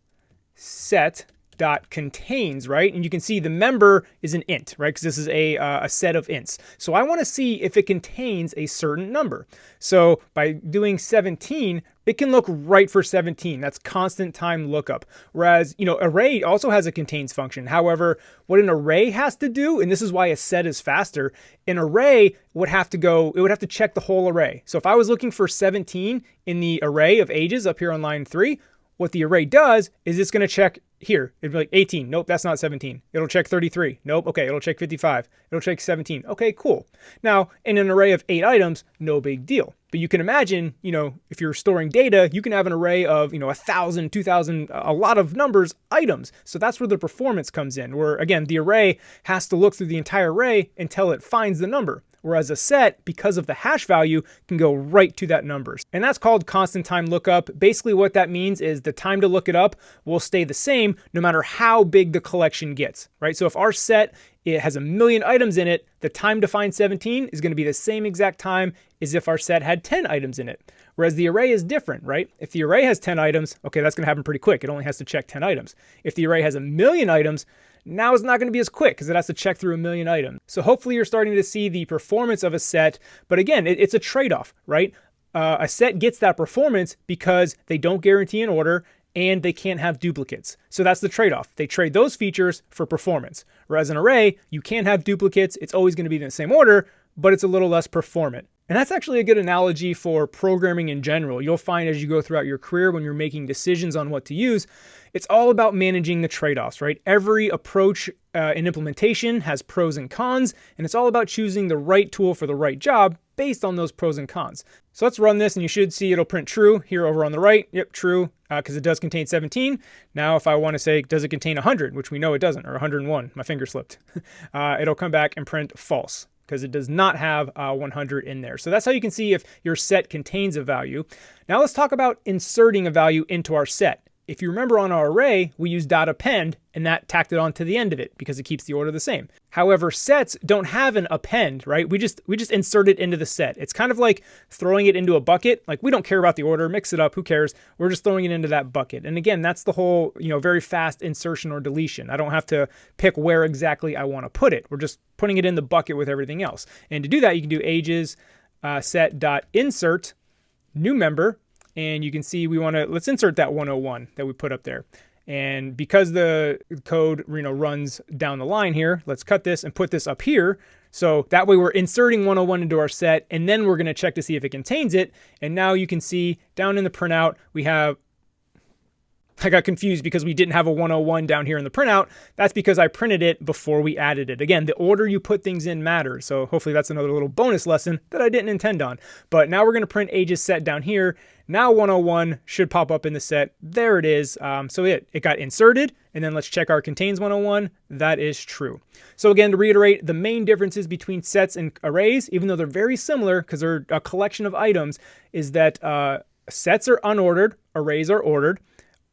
set dot contains, right? And you can see the member is an int, right? Because this is a set of ints. So I want to see if it contains a certain number. So by doing 17, it can look right for 17. That's constant time lookup. Whereas, array also has a contains function. However, what an array has to do, and this is why a set is faster, an array would have to check the whole array. So if I was looking for 17 in the array of ages up here on line 3, what the array does is it's going to check here. It'd be like 18. Nope, that's not 17. It'll check 33. Nope. Okay, it'll check 55. It'll check 17. Okay, cool. Now, in an array of 8 items, no big deal. But you can imagine, if you're storing data, you can have an array of, 1,000, 2,000, a lot of numbers, items. So that's where the performance comes in, where, again, the array has to look through the entire array until it finds the number. Whereas a set, because of the hash value, can go right to that number. And that's called constant time lookup. Basically what that means is the time to look it up will stay the same no matter how big the collection gets, right? So if our set, it has 1 million items in it, the time to find 17 is going to be the same exact time as if our set had 10 items in it. Whereas the array is different, right? If the array has 10 items, okay, that's going to happen pretty quick. It only has to check 10 items. If the array has 1 million items, now it's not going to be as quick because it has to check through 1 million items. So hopefully you're starting to see the performance of a set. But again, it's a trade-off, right? A set gets that performance because they don't guarantee an order and they can't have duplicates. So that's the trade-off. They trade those features for performance. Whereas an array, you can't have duplicates. It's always going to be in the same order, but it's a little less performant. And that's actually a good analogy for programming in general. You'll find as you go throughout your career when you're making decisions on what to use, it's all about managing the trade-offs, right? Every approach in implementation has pros and cons, and it's all about choosing the right tool for the right job based on those pros and cons. So let's run this, and you should see it'll print true here over on the right. Yep, true, because it does contain 17. Now, if I want to say, does it contain 100, which we know it doesn't, or 101, my finger slipped, it'll come back and print false, because it does not have 100 in there. So that's how you can see if your set contains a value. Now let's talk about inserting a value into our set. If you remember on our array, we use .append, and that tacked it onto the end of it because it keeps the order the same. However, sets don't have an append, right? We just insert it into the set. It's kind of like throwing it into a bucket. Like, we don't care about the order, mix it up, who cares? We're just throwing it into that bucket. And again, that's the whole, very fast insertion or deletion. I don't have to pick where exactly I want to put it. We're just putting it in the bucket with everything else. And to do that, you can do ages set.insert new member. And you can see let's insert that 101 that we put up there. And because the code runs down the line here, let's cut this and put this up here. So that way we're inserting 101 into our set, and then we're going to check to see if it contains it. And now you can see down in the printout, I got confused because we didn't have a 101 down here in the printout. That's because I printed it before we added it. Again, the order you put things in matters. So hopefully that's another little bonus lesson that I didn't intend on. But now we're going to print ages set down here. Now 101 should pop up in the set. There it is. So it got inserted. And then let's check our contains 101. That is true. So again, to reiterate, the main differences between sets and arrays, even though they're very similar because they're a collection of items, is that sets are unordered, arrays are ordered.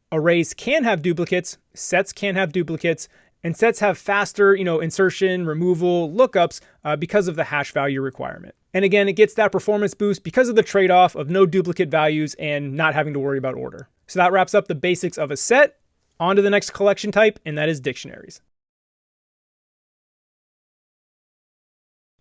Arrays can have duplicates, sets can't have duplicates, and sets have faster, insertion, removal, lookups because of the hash value requirement. And again, it gets that performance boost because of the trade-off of no duplicate values and not having to worry about order. So that wraps up the basics of a set. On to the next collection type, and that is dictionaries.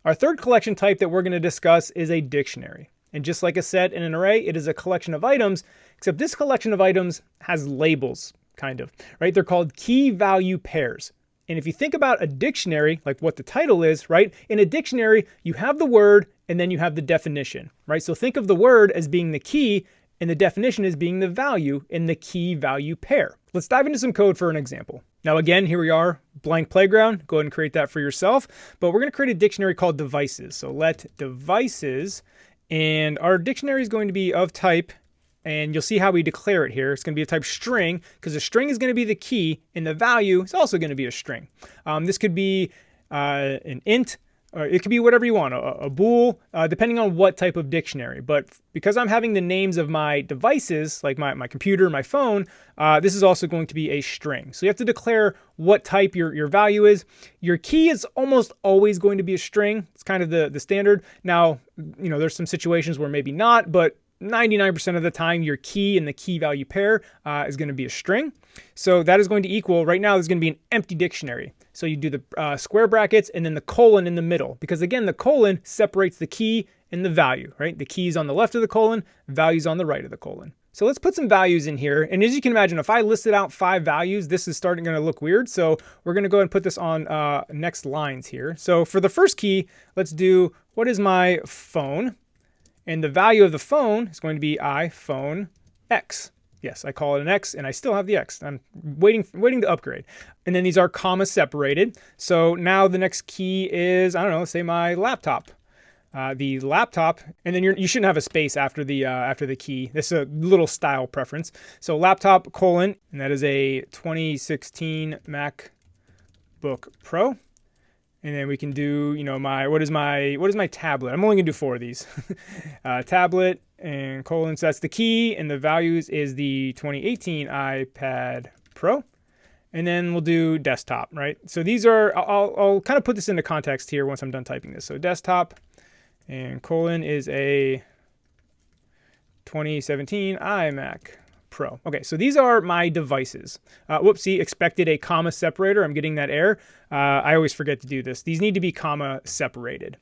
Our third collection type that we're going to discuss is a dictionary. And just like a set and an array, it is a collection of items, except this collection of items has labels, kind of, right? They're called key value pairs. And if you think about a dictionary, like what the title is, right? In a dictionary, you have the word and then you have the definition, right? So think of the word as being the key and the definition as being the value in the key value pair. Let's dive into some code for an example. Now again, here we are, blank playground. Go ahead and create that for yourself. But we're going to create a dictionary called devices. So let devices. And our dictionary is going to be of type, and you'll see how we declare it here. It's going to be a type string, because the string is going to be the key, and the value is also going to be a string. This could be an int, or it could be whatever you want, a bool, depending on what type of dictionary. But because I'm having the names of my devices, like my computer, my phone, this is also going to be a string. So you have to declare what type your value is. Your key is almost always going to be a string. It's kind of the standard. Now, there's some situations where maybe not, but 99% of the time, your key and the key value pair is going to be a string. So that is going to equal, right now, there's going to be an empty dictionary. So you do the square brackets and then the colon in the middle, because again, the colon separates the key and the value, right? The key is on the left of the colon, values on the right of the colon. So let's put some values in here. And as you can imagine, if I listed out 5 values, this is starting to look weird. So we're going to go ahead and put this on next lines here. So for the first key, let's do, what is my phone? And the value of the phone is going to be iPhone X. Yes, I call it an X, and I still have the X. I'm waiting to upgrade. And then these are comma separated. So now the next key is, I don't know, say my laptop. The laptop, and then you shouldn't have a space after the key. This is a little style preference. So laptop colon, and that is a 2016 MacBook Pro. And then we can do, you know, what is my tablet? I'm only gonna do 4 of these. Tablet and colon, so that's the key, and the values is the 2018 iPad Pro. And then we'll do desktop, right? So these are, I'll kind of put this into context here once I'm done typing this. So desktop and colon is a 2017 iMac Pro. Okay, so these are my devices. Whoopsie, expected a comma separator. I'm getting that error. I always forget to do this. These need to be comma separated.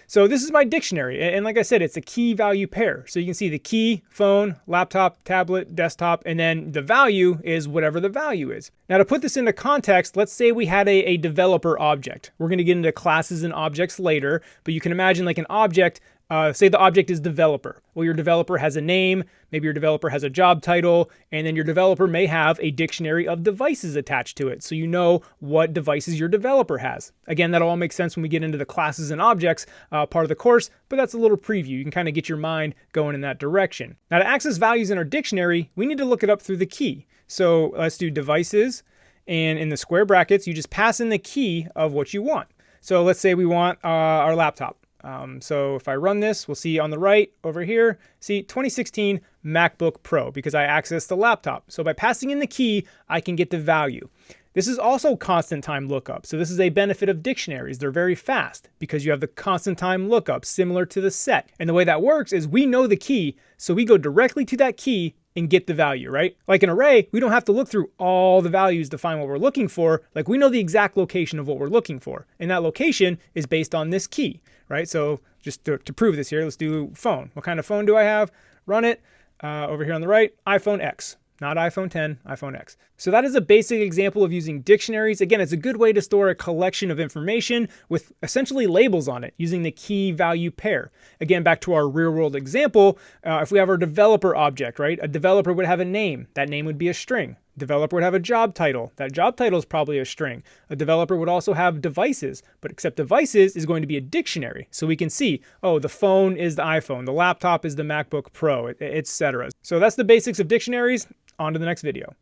So this is my dictionary. And like I said, it's a key value pair. So you can see the key, phone, laptop, tablet, desktop, and then the value is whatever the value is. Now to put this into context, let's say we had a developer object. We're going to get into classes and objects later, but you can imagine like an object. Say the object is developer. Well, your developer has a name, maybe your developer has a job title, and then your developer may have a dictionary of devices attached to it. So you know what devices your developer has. Again, that'll all make sense when we get into the classes and objects part of the course, but that's a little preview. You can kind of get your mind going in that direction. Now to access values in our dictionary, we need to look it up through the key. So let's do devices, and in the square brackets, you just pass in the key of what you want. So let's say we want our laptop. So if I run this, we'll see on the right over here, see 2016 MacBook Pro, because I accessed the laptop. So by passing in the key, I can get the value. This is also constant time lookup. So this is a benefit of dictionaries. They're very fast because you have the constant time lookup similar to the set. And the way that works is we know the key, so we go directly to that key and get the value, right? Like an array, we don't have to look through all the values to find what we're looking for. Like we know the exact location of what we're looking for. And that location is based on this key, right? So just to prove this here, let's do phone. What kind of phone do I have? Run it. Over here on the right, iPhone X. Not iPhone 10, iPhone X. So that is a basic example of using dictionaries. Again, it's a good way to store a collection of information with essentially labels on it using the key value pair. Again, back to our real world example, if we have our developer object, right? A developer would have a name. That name would be a string. Developer would have a job title. That job title is probably a string. A developer would also have devices, but except devices is going to be a dictionary. So we can see, oh, the phone is the iPhone, the laptop is the MacBook Pro, etc. So that's the basics of dictionaries. On to the next video.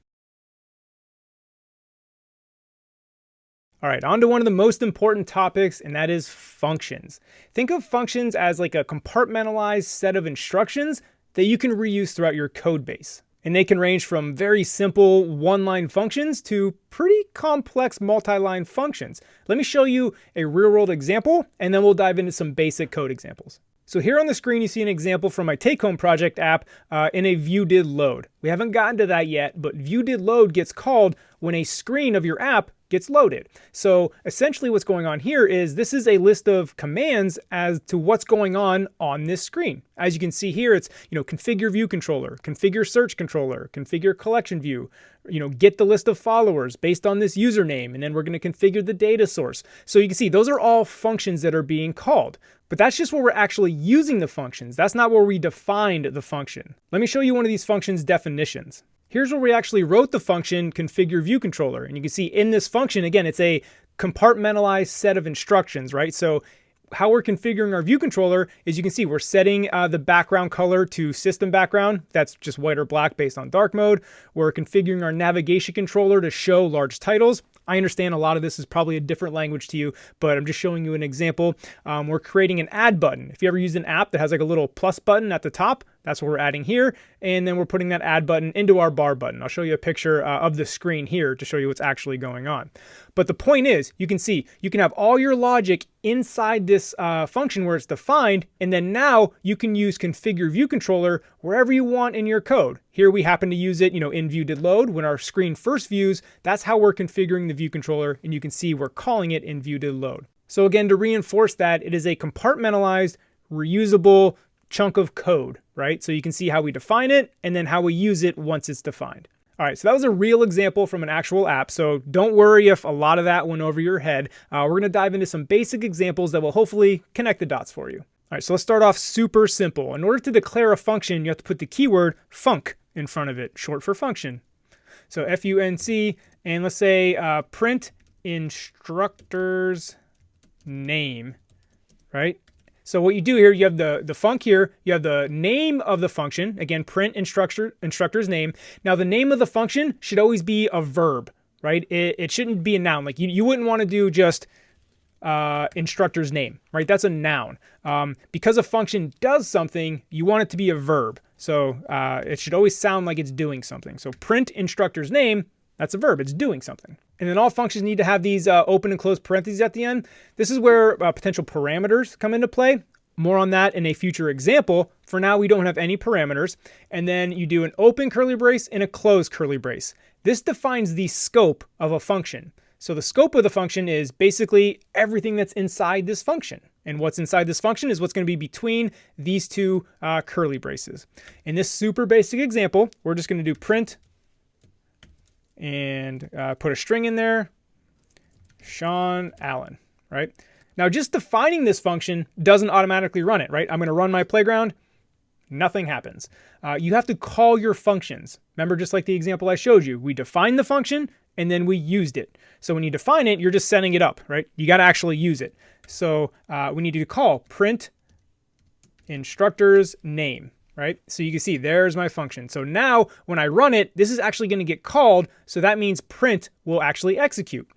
All right, on to one of the most important topics, and that is functions. Think of functions as like a compartmentalized set of instructions that you can reuse throughout your code base. And they can range from very simple one-line functions to pretty complex multi-line functions. Let me show you a real-world example, and then we'll dive into some basic code examples. So here on the screen, you see an example from my take-home project app in a viewDidLoad. We haven't gotten to that yet, but viewDidLoad gets called when a screen of your app gets loaded. So essentially what's going on here is this is a list of commands as to what's going on this screen. As you can see here, it's, configure view controller, configure search controller, configure collection view, get the list of followers based on this username, and then we're going to configure the data source. So you can see those are all functions that are being called. But that's just where we're actually using the functions. That's not where we defined the function. Let me show you one of these functions definitions. Here's where we actually wrote the function configure view controller. And you can see in this function, again, it's a compartmentalized set of instructions, right? So how we're configuring our view controller is you can see we're setting the background color to system background. That's just white or black based on dark mode. We're configuring our navigation controller to show large titles. I understand a lot of this is probably a different language to you, but I'm just showing you an example. We're creating an add button. If you ever used an app that has like a little plus button at the top, That's what we're adding here. And then we're putting that add button into our bar button. I'll show you a picture of the screen here to show you what's actually going on. But the point is, you can see, you can have all your logic inside this function where it's defined, and then now you can use configure view controller wherever you want in your code. Here we happen to use it, in view.did_load. When our screen first views, that's how we're configuring the view controller, and you can see we're calling it in view.did_load. So again, to reinforce that, it is a compartmentalized, reusable chunk of code, right? So you can see how we define it and then how we use it once it's defined. All right, so that was a real example from an actual app, so don't worry if a lot of that went over your head. We're going to dive into some basic examples that will hopefully connect the dots for you. All right, so let's start off super simple. In order to declare a function, you have to put the keyword func in front of it, short for function. So func, and let's say print instructor's name, right? So what you do here, you have the func here, you have the name of the function, again, print instructor's name. Now the name of the function should always be a verb, right? It shouldn't be a noun. Like you wouldn't want to do just instructor's name, right? That's a noun. Because a function does something, you want it to be a verb. So it should always sound like it's doing something. So print instructor's name, that's a verb, it's doing something. And then all functions need to have these open and closed parentheses at the end. This is where potential parameters come into play. More on that in a future example. For now, we don't have any parameters. And then you do an open curly brace and a closed curly brace. This defines the scope of a function. So the scope of the function is basically everything that's inside this function. And what's inside this function is what's going to be between these two curly braces. In this super basic example, we're just going to do print and put a string in there, Sean Allen, right? Now just defining this function doesn't automatically run it, right? I'm going to run my playground, nothing happens. You have to call your functions. Remember, just like the example I showed you, we defined the function and then we used it. So when you define it, you're just setting it up, right? You got to actually use it. So we need to call print instructor's name. Right? So you can see there's my function. So now when I run it, this is actually going to get called. So that means print will actually execute,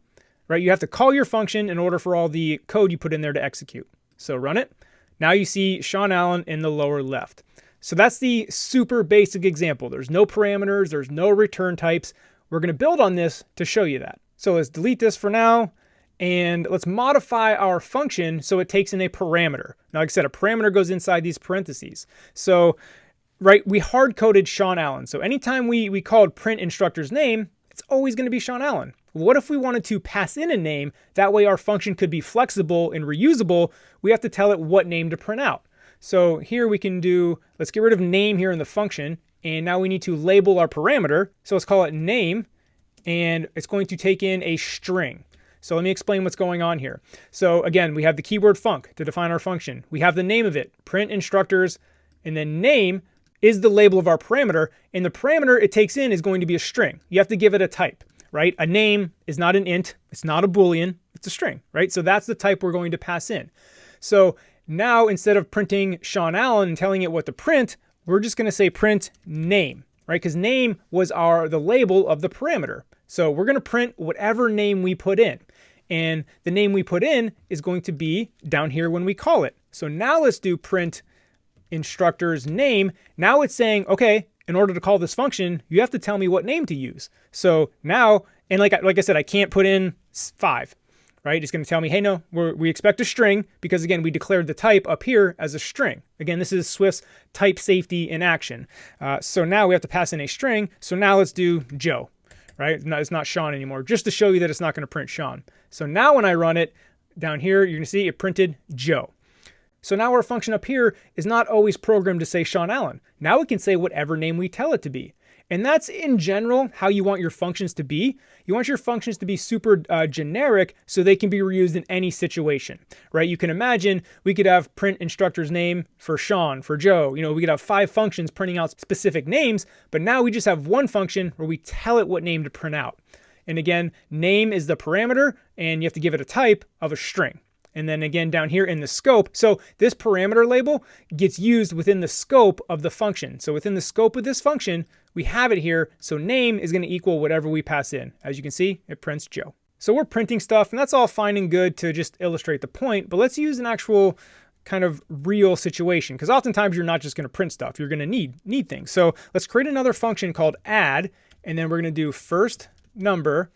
right? You have to call your function in order for all the code you put in there to execute. So run it. Now you see Sean Allen in the lower left. So that's the super basic example. There's no parameters. There's no return types. We're going to build on this to show you that. So let's delete this for now. And let's modify our function so it takes in a parameter. Now, like I said, a parameter goes inside these parentheses. So, right, we hard-coded Sean Allen. So anytime we called print instructor's name, it's always going to be Sean Allen. What if we wanted to pass in a name? That way our function could be flexible and reusable. We have to tell it what name to print out. So here we can do, let's get rid of name here in the function. And now we need to label our parameter. So let's call it name. And it's going to take in a string. So let me explain what's going on here. So again, we have the keyword func to define our function. We have the name of it, print instructors, and then name is the label of our parameter. And the parameter it takes in is going to be a string. You have to give it a type, right? A name is not an int. It's not a Boolean. It's a string, right? So that's the type we're going to pass in. So now instead of printing Sean Allen and telling it what to print, we're just going to say print name, right? Because name was the label of the parameter. So we're going to print whatever name we put in. And the name we put in is going to be down here when we call it. So now let's do print instructor's name. Now it's saying, okay, in order to call this function, you have to tell me what name to use. So now, and like I said, I can't put in 5, right? It's going to tell me, hey, no, we expect a string because, again, we declared the type up here as a string. Again, this is Swift's type safety in action. So now we have to pass in a string. So now let's do Joe. Right? It's not Sean anymore, just to show you that it's not going to print Sean. So now when I run it down here, you're going to see it printed Joe. So now our function up here is not always programmed to say Sean Allen. Now it can say whatever name we tell it to be. And that's in general how you want your functions to be. You want your functions to be super generic so they can be reused in any situation, right? You can imagine we could have print instructor's name for Sean, for Joe. We could have 5 functions printing out specific names, but now we just have one function where we tell it what name to print out. And again, name is the parameter, and you have to give it a type of a string. And then again, down here in the scope, so this parameter label gets used within the scope of the function. So within the scope of this function, we have it here. So name is going to equal whatever we pass in. As you can see, it prints Joe. So we're printing stuff, and that's all fine and good to just illustrate the point. But let's use an actual kind of real situation, because oftentimes you're not just going to print stuff. You're going to need things. So let's create another function called add, and then we're going to do first number,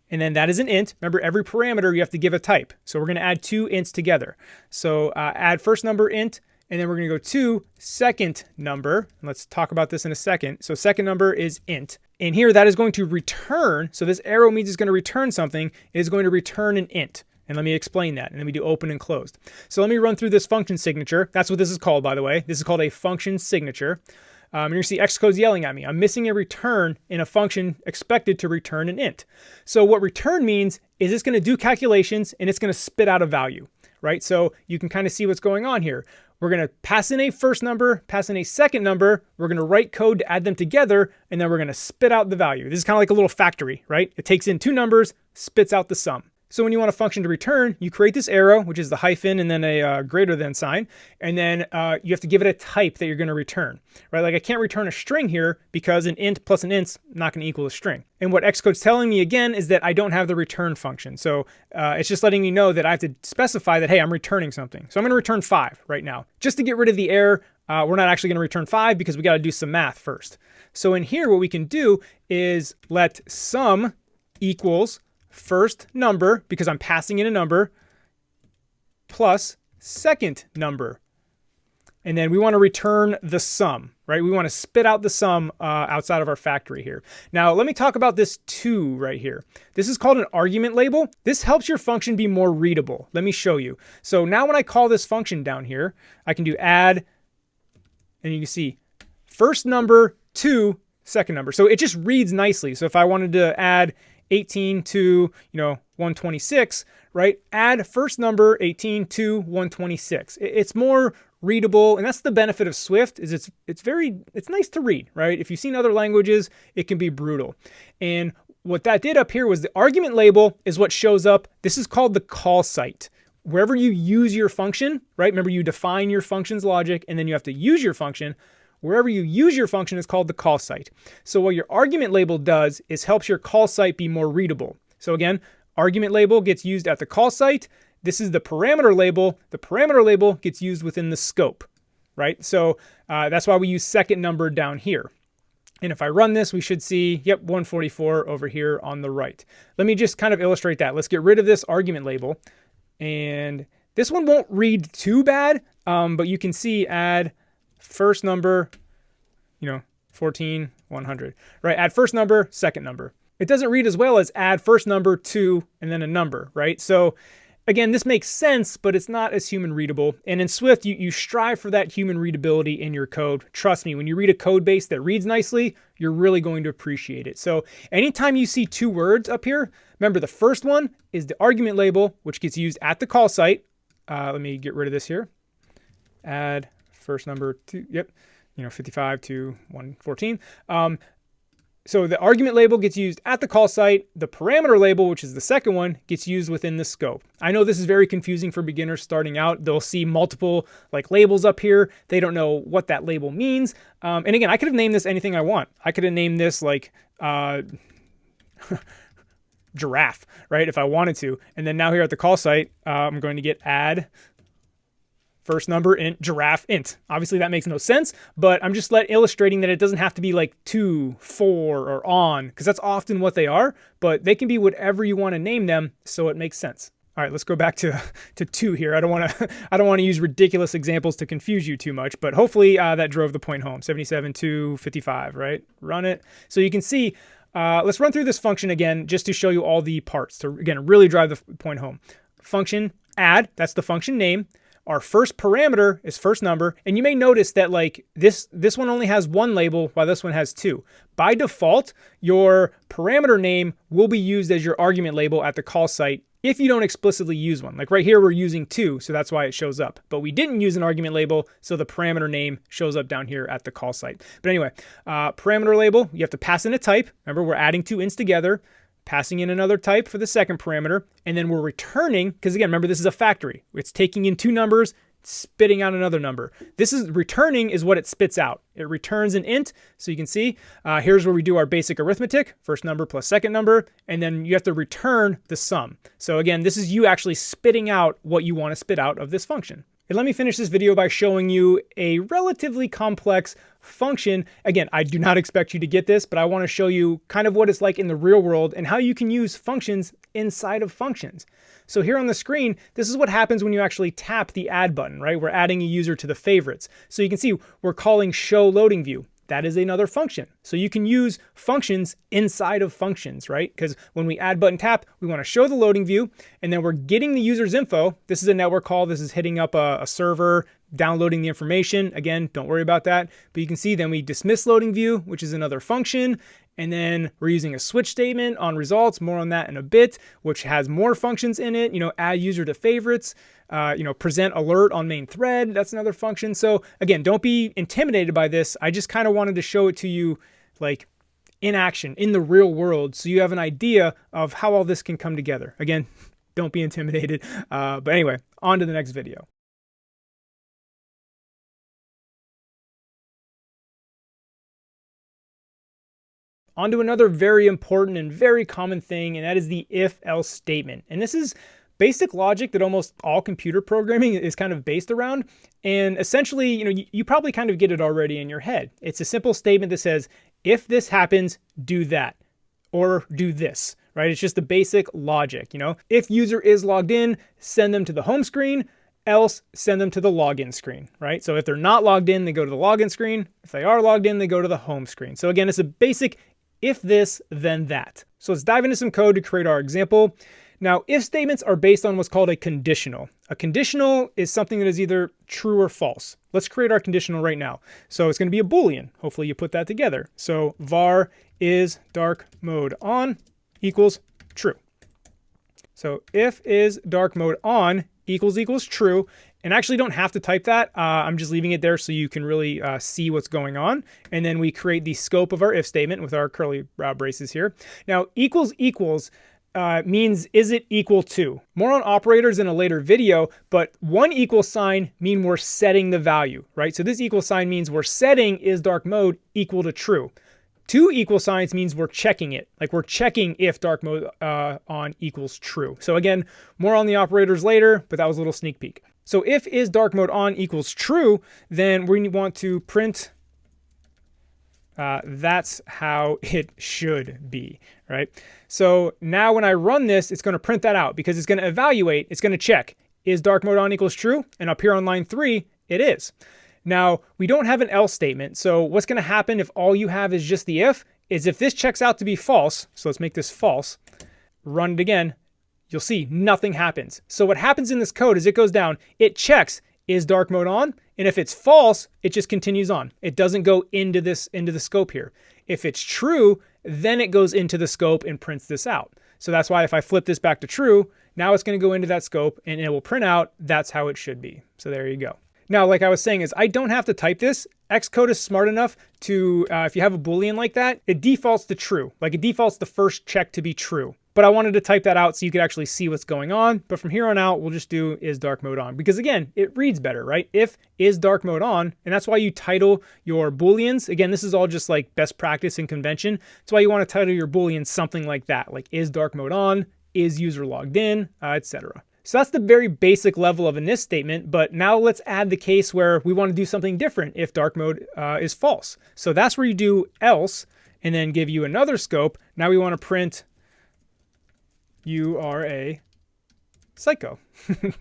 and then that is an int. Remember, every parameter you have to give a type. So we're going to add two ints together. So add first number int, and then we're going to go to second number. Let's talk about this in a second. So second number is int. And here that is going to return. So this arrow means it's going to return something. It is going to return an int. And let me explain that. And then we do open and closed. So let me run through this function signature. That's what this is called, by the way. This is called a function signature. And you see Xcode's yelling at me. I'm missing a return in a function expected to return an int. So what return means is it's going to do calculations and it's going to spit out a value, right? So you can kind of see what's going on here. We're going to pass in a first number, pass in a second number. We're going to write code to add them together, and then we're going to spit out the value. This is kind of like a little factory, right? It takes in two numbers, spits out the sum. So when you want a function to return, you create this arrow, which is the hyphen and then a greater than sign. And then you have to give it a type that you're going to return, right? Like I can't return a string here because an int plus an int's not going to equal a string. And what Xcode's telling me again is that I don't have the return function. So it's just letting me know that I have to specify that, hey, I'm returning something. So I'm going to return 5 right now. Just to get rid of the error, we're not actually going to return 5 because we got to do some math first. So in here, what we can do is let sum equals first number, because I'm passing in a number, plus second number. And then we want to return the sum, right? We want to spit out the sum outside of our factory here. Now, let me talk about this to right here. This is called an argument label. This helps your function be more readable. Let me show you. So now when I call this function down here, I can do add, and you can see first number to second number. So it just reads nicely. So if I wanted to add 18 to 126, right? Add first number 18 to 126. It's more readable, and that's the benefit of Swift. Is it's nice to read, right? If you've seen other languages, it can be brutal. And what that did up here was the argument label is what shows up. This is called the call site. Wherever you use your function, right? Remember, you define your function's logic, and then you have to use your function. Wherever you use your function is called the call site. So what your argument label does is helps your call site be more readable. So again, argument label gets used at the call site. This is the parameter label. The parameter label gets used within the scope, right? So that's why we use second number down here. And if I run this, we should see, yep, 144 over here on the right. Let me just kind of illustrate that. Let's get rid of this argument label. And this one won't read too bad, but you can see add first number, 14, 100, right? Add first number, second number. It doesn't read as well as add first number to, and then a number, right? So again, this makes sense, but it's not as human readable. And in Swift, you strive for that human readability in your code. Trust me, when you read a code base that reads nicely, you're really going to appreciate it. So anytime you see two words up here, remember the first one is the argument label, which gets used at the call site. Let me get rid of this here. Add first number to, 55 to 114. So the argument label gets used at the call site. The parameter label, which is the second one, gets used within the scope. I know this is very confusing for beginners starting out. They'll see multiple labels up here. They don't know what that label means. And again, I could have named this anything I want. I could have named this giraffe, right? If I wanted to. And then now here at the call site, I'm going to get add first number int giraffe int. Obviously that makes no sense, but I'm just illustrating that it doesn't have to be like to, for, or on, because that's often what they are, but they can be whatever you want to name them, so it makes sense. All right, let's go back to to here. I don't want to use ridiculous examples to confuse you too much, but hopefully that drove the point home. 77 to 55, right? Run it. So you can see, let's run through this function again just to show you all the parts to, again, really drive the point home. Function add, that's the function name. Our first parameter is first number, and you may notice that this one only has one label while this one has two. By default, your parameter name will be used as your argument label at the call site if you don't explicitly use one. Like right here, we're using two, so that's why it shows up. But we didn't use an argument label, so the parameter name shows up down here at the call site. But anyway, parameter label, you have to pass in a type. Remember, we're adding two ints together, passing in another type for the second parameter, and then we're returning, because again, remember, this is a factory. It's taking in two numbers, spitting out another number. This is returning is what it spits out. It returns an int, so you can see, here's where we do our basic arithmetic, first number plus second number, and then you have to return the sum. So again, this is you actually spitting out what you want to spit out of this function. And let me finish this video by showing you a relatively complex function. Again, I do not expect you to get this, but I want to show you kind of what it's like in the real world and how you can use functions inside of functions. So here on the screen, this is what happens when you actually tap the add button, right? We're adding a user to the favorites. So you can see we're calling show loading view. That is another function. So you can use functions inside of functions, right? Because when we add button tap, we want to show the loading view, and then we're getting the user's info. This is a network call. This is hitting up a server, downloading the information. Again, don't worry about that. But you can see then we dismiss loading view, which is another function. And then we're using a switch statement on results, more on that in a bit, which has more functions in it, add user to favorites, present alert on main thread. That's another function. So again, don't be intimidated by this. I just kind of wanted to show it to you like in action, in the real world, so you have an idea of how all this can come together. Again, don't be intimidated. But anyway, on to the next video. On to another very important and very common thing, and that is the if-else statement. And this is basic logic that almost all computer programming is kind of based around. And essentially, you probably kind of get it already in your head. It's a simple statement that says, if this happens, do that, or do this, right? It's just the basic logic, If user is logged in, send them to the home screen, else send them to the login screen, right? So if they're not logged in, they go to the login screen. If they are logged in, they go to the home screen. So again, it's a basic if this, then that. So let's dive into some code to create our example. Now, if statements are based on what's called a conditional. A conditional is something that is either true or false. Let's create our conditional right now. So it's going to be a Boolean. Hopefully you put that together. So var is dark mode on equals true. So if is dark mode on equals true. And actually don't have to type that. I'm just leaving it there so you can really see what's going on. And then we create the scope of our if statement with our curly braces here. Now equals means is it equal to? More on operators in a later video, but one equal sign means we're setting the value, right? So this equal sign means we're setting is dark mode equal to true. Two equal signs means we're checking it. Like we're checking if dark mode on equals true. So again, more on the operators later, but that was a little sneak peek. So if is dark mode on equals true, then we want to print that's how it should be, right? So now when I run this, it's going to print that out because it's going to evaluate, it's going to check, is dark mode on equals true? And up here on line 3, it is. Now, we don't have an else statement. So what's going to happen if all you have is just the if, is if this checks out to be false, so let's make this false, run it again, you'll see nothing happens. So what happens in this code is it goes down, it checks, is dark mode on? And if it's false, it just continues on. It doesn't go into the scope here. If it's true, then it goes into the scope and prints this out. So that's why if I flip this back to true, now it's going to go into that scope and it will print out, that's how it should be. So there you go. Now, like I was saying, is I don't have to type this. Xcode is smart enough to, if you have a Boolean like that, it defaults to true. Like it defaults the first check to be true. But I wanted to type that out so you could actually see what's going on. But from here on out, we'll just do is dark mode on. Because again, it reads better, right? If is dark mode on, and that's why you title your Booleans. Again, this is all just like best practice and convention. That's why you want to title your Booleans something like that, like is dark mode on, is user logged in, etc. So that's the very basic level of an if statement, but now let's add the case where we want to do something different if dark mode is false. So that's where you do else and then give you another scope. Now we want to print you are a psycho.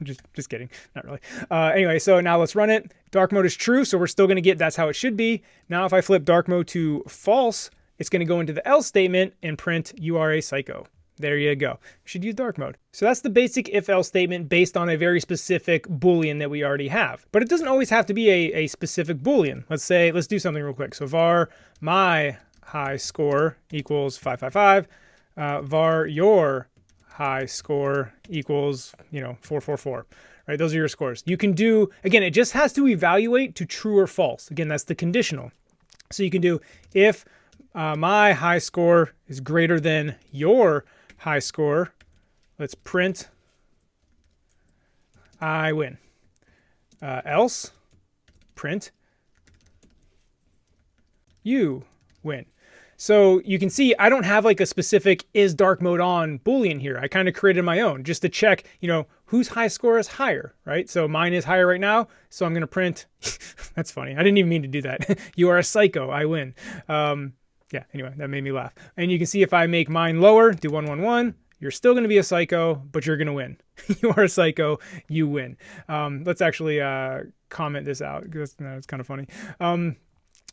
just kidding, not really. Anyway, so now let's run it. Dark mode is true, so we're still going to get that's how it should be. Now if I flip dark mode to false, it's going to go into the else statement and print you are a psycho. There you go. You should use dark mode. So that's the basic if-else statement based on a very specific Boolean that we already have. But it doesn't always have to be a specific Boolean. Let's do something real quick. So var my high score equals 555. Var your high score equals 444. Right? Those are your scores. You can do, again, it just has to evaluate to true or false. Again, that's the conditional. So you can do if my high score is greater than your high score, let's print I win. Else print you win. So you can see I don't have like a specific is dark mode on Boolean here. I kind of created my own just to check, whose high score is higher, right? So mine is higher right now, so I'm going to print, that's funny, I didn't even mean to do that. You are a psycho, I win. Yeah, anyway, that made me laugh. And you can see if I make mine lower, do 1, 1, 1, you're still going to be a psycho, but you're going to win. You are a psycho, you win. Let's actually comment this out because it's kind of funny.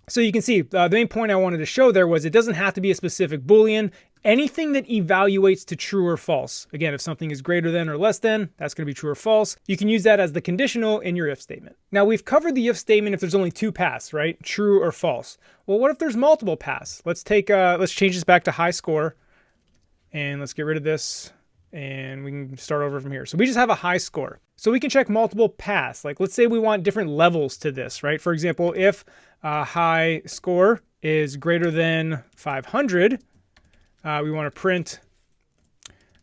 So you can see the main point I wanted to show there was it doesn't have to be a specific Boolean. Anything that evaluates to true or false. Again, if something is greater than or less than, that's going to be true or false. You can use that as the conditional in your if statement. Now we've covered the if statement if there's only two paths, right? True or false. Well, what if there's multiple paths? Let's change this back to high score and let's get rid of this and we can start over from here. So we just have a high score. So we can check multiple paths. Like let's say we want different levels to this, right? For example, if high score is greater than 500, we want to print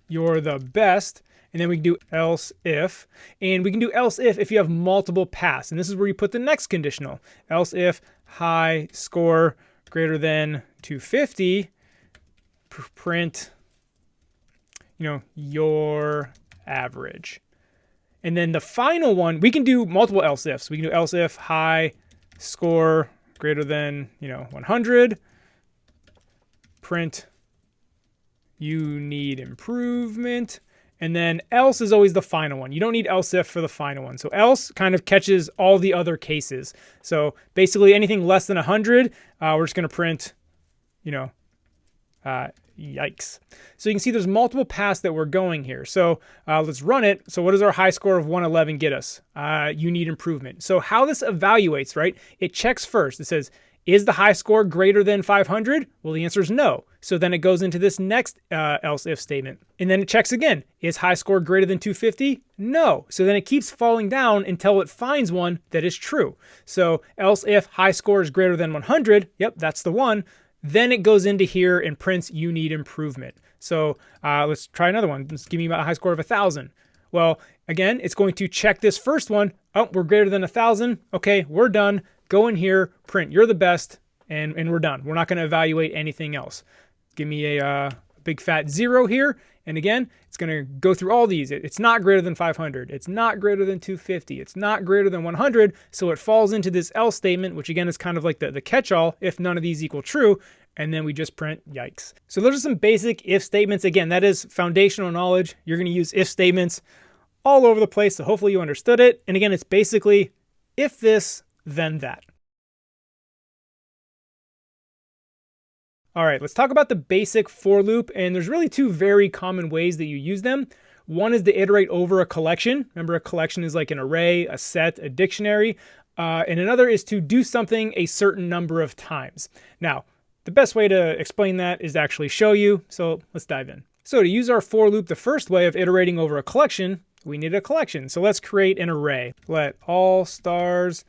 you're the best, and then we can do else if, and we can do else if you have multiple paths, and this is where you put the next conditional. Else if high score greater than 250, print, your average. And then the final one, we can do multiple else ifs. We can do else if high score greater than 100, print you need improvement. And then else is always the final one. You don't need else if for the final one. So else kind of catches all the other cases. So basically anything less than 100, we're just going to print, yikes. So you can see there's multiple paths that we're going here. So let's run it. So what does our high score of 111 get us? You need improvement. So how this evaluates, right? It checks first. It says, is the high score greater than 500? Well, the answer is no. So then it goes into this next else if statement. And then it checks again. Is high score greater than 250? No. So then it keeps falling down until it finds one that is true. So else if high score is greater than 100, yep, that's the one. Then it goes into here and prints you need improvement. So let's try another one. Let's give me a high score of 1,000. Well, again, it's going to check this first one. Oh, we're greater than 1,000. Okay, we're done. Go in here, print you're the best, and we're done. We're not going to evaluate anything else. Give me a big fat 0 here. And again, it's going to go through all these. It's not greater than 500. It's not greater than 250. It's not greater than 100. So it falls into this else statement, which again is kind of like the catch-all if none of these equal true. And then we just print yikes. So those are some basic if statements. Again, that is foundational knowledge. You're going to use if statements all over the place. So hopefully you understood it. And again, it's basically if this, then that. All right, let's talk about the basic for loop. And there's really two very common ways that you use them. One is to iterate over a collection. Remember, a collection is like an array, a set, a dictionary. And another is to do something a certain number of times. Now, the best way to explain that is to actually show you. So let's dive in. So to use our for loop, the first way of iterating over a collection, we need a collection. So let's create an array. Let all stars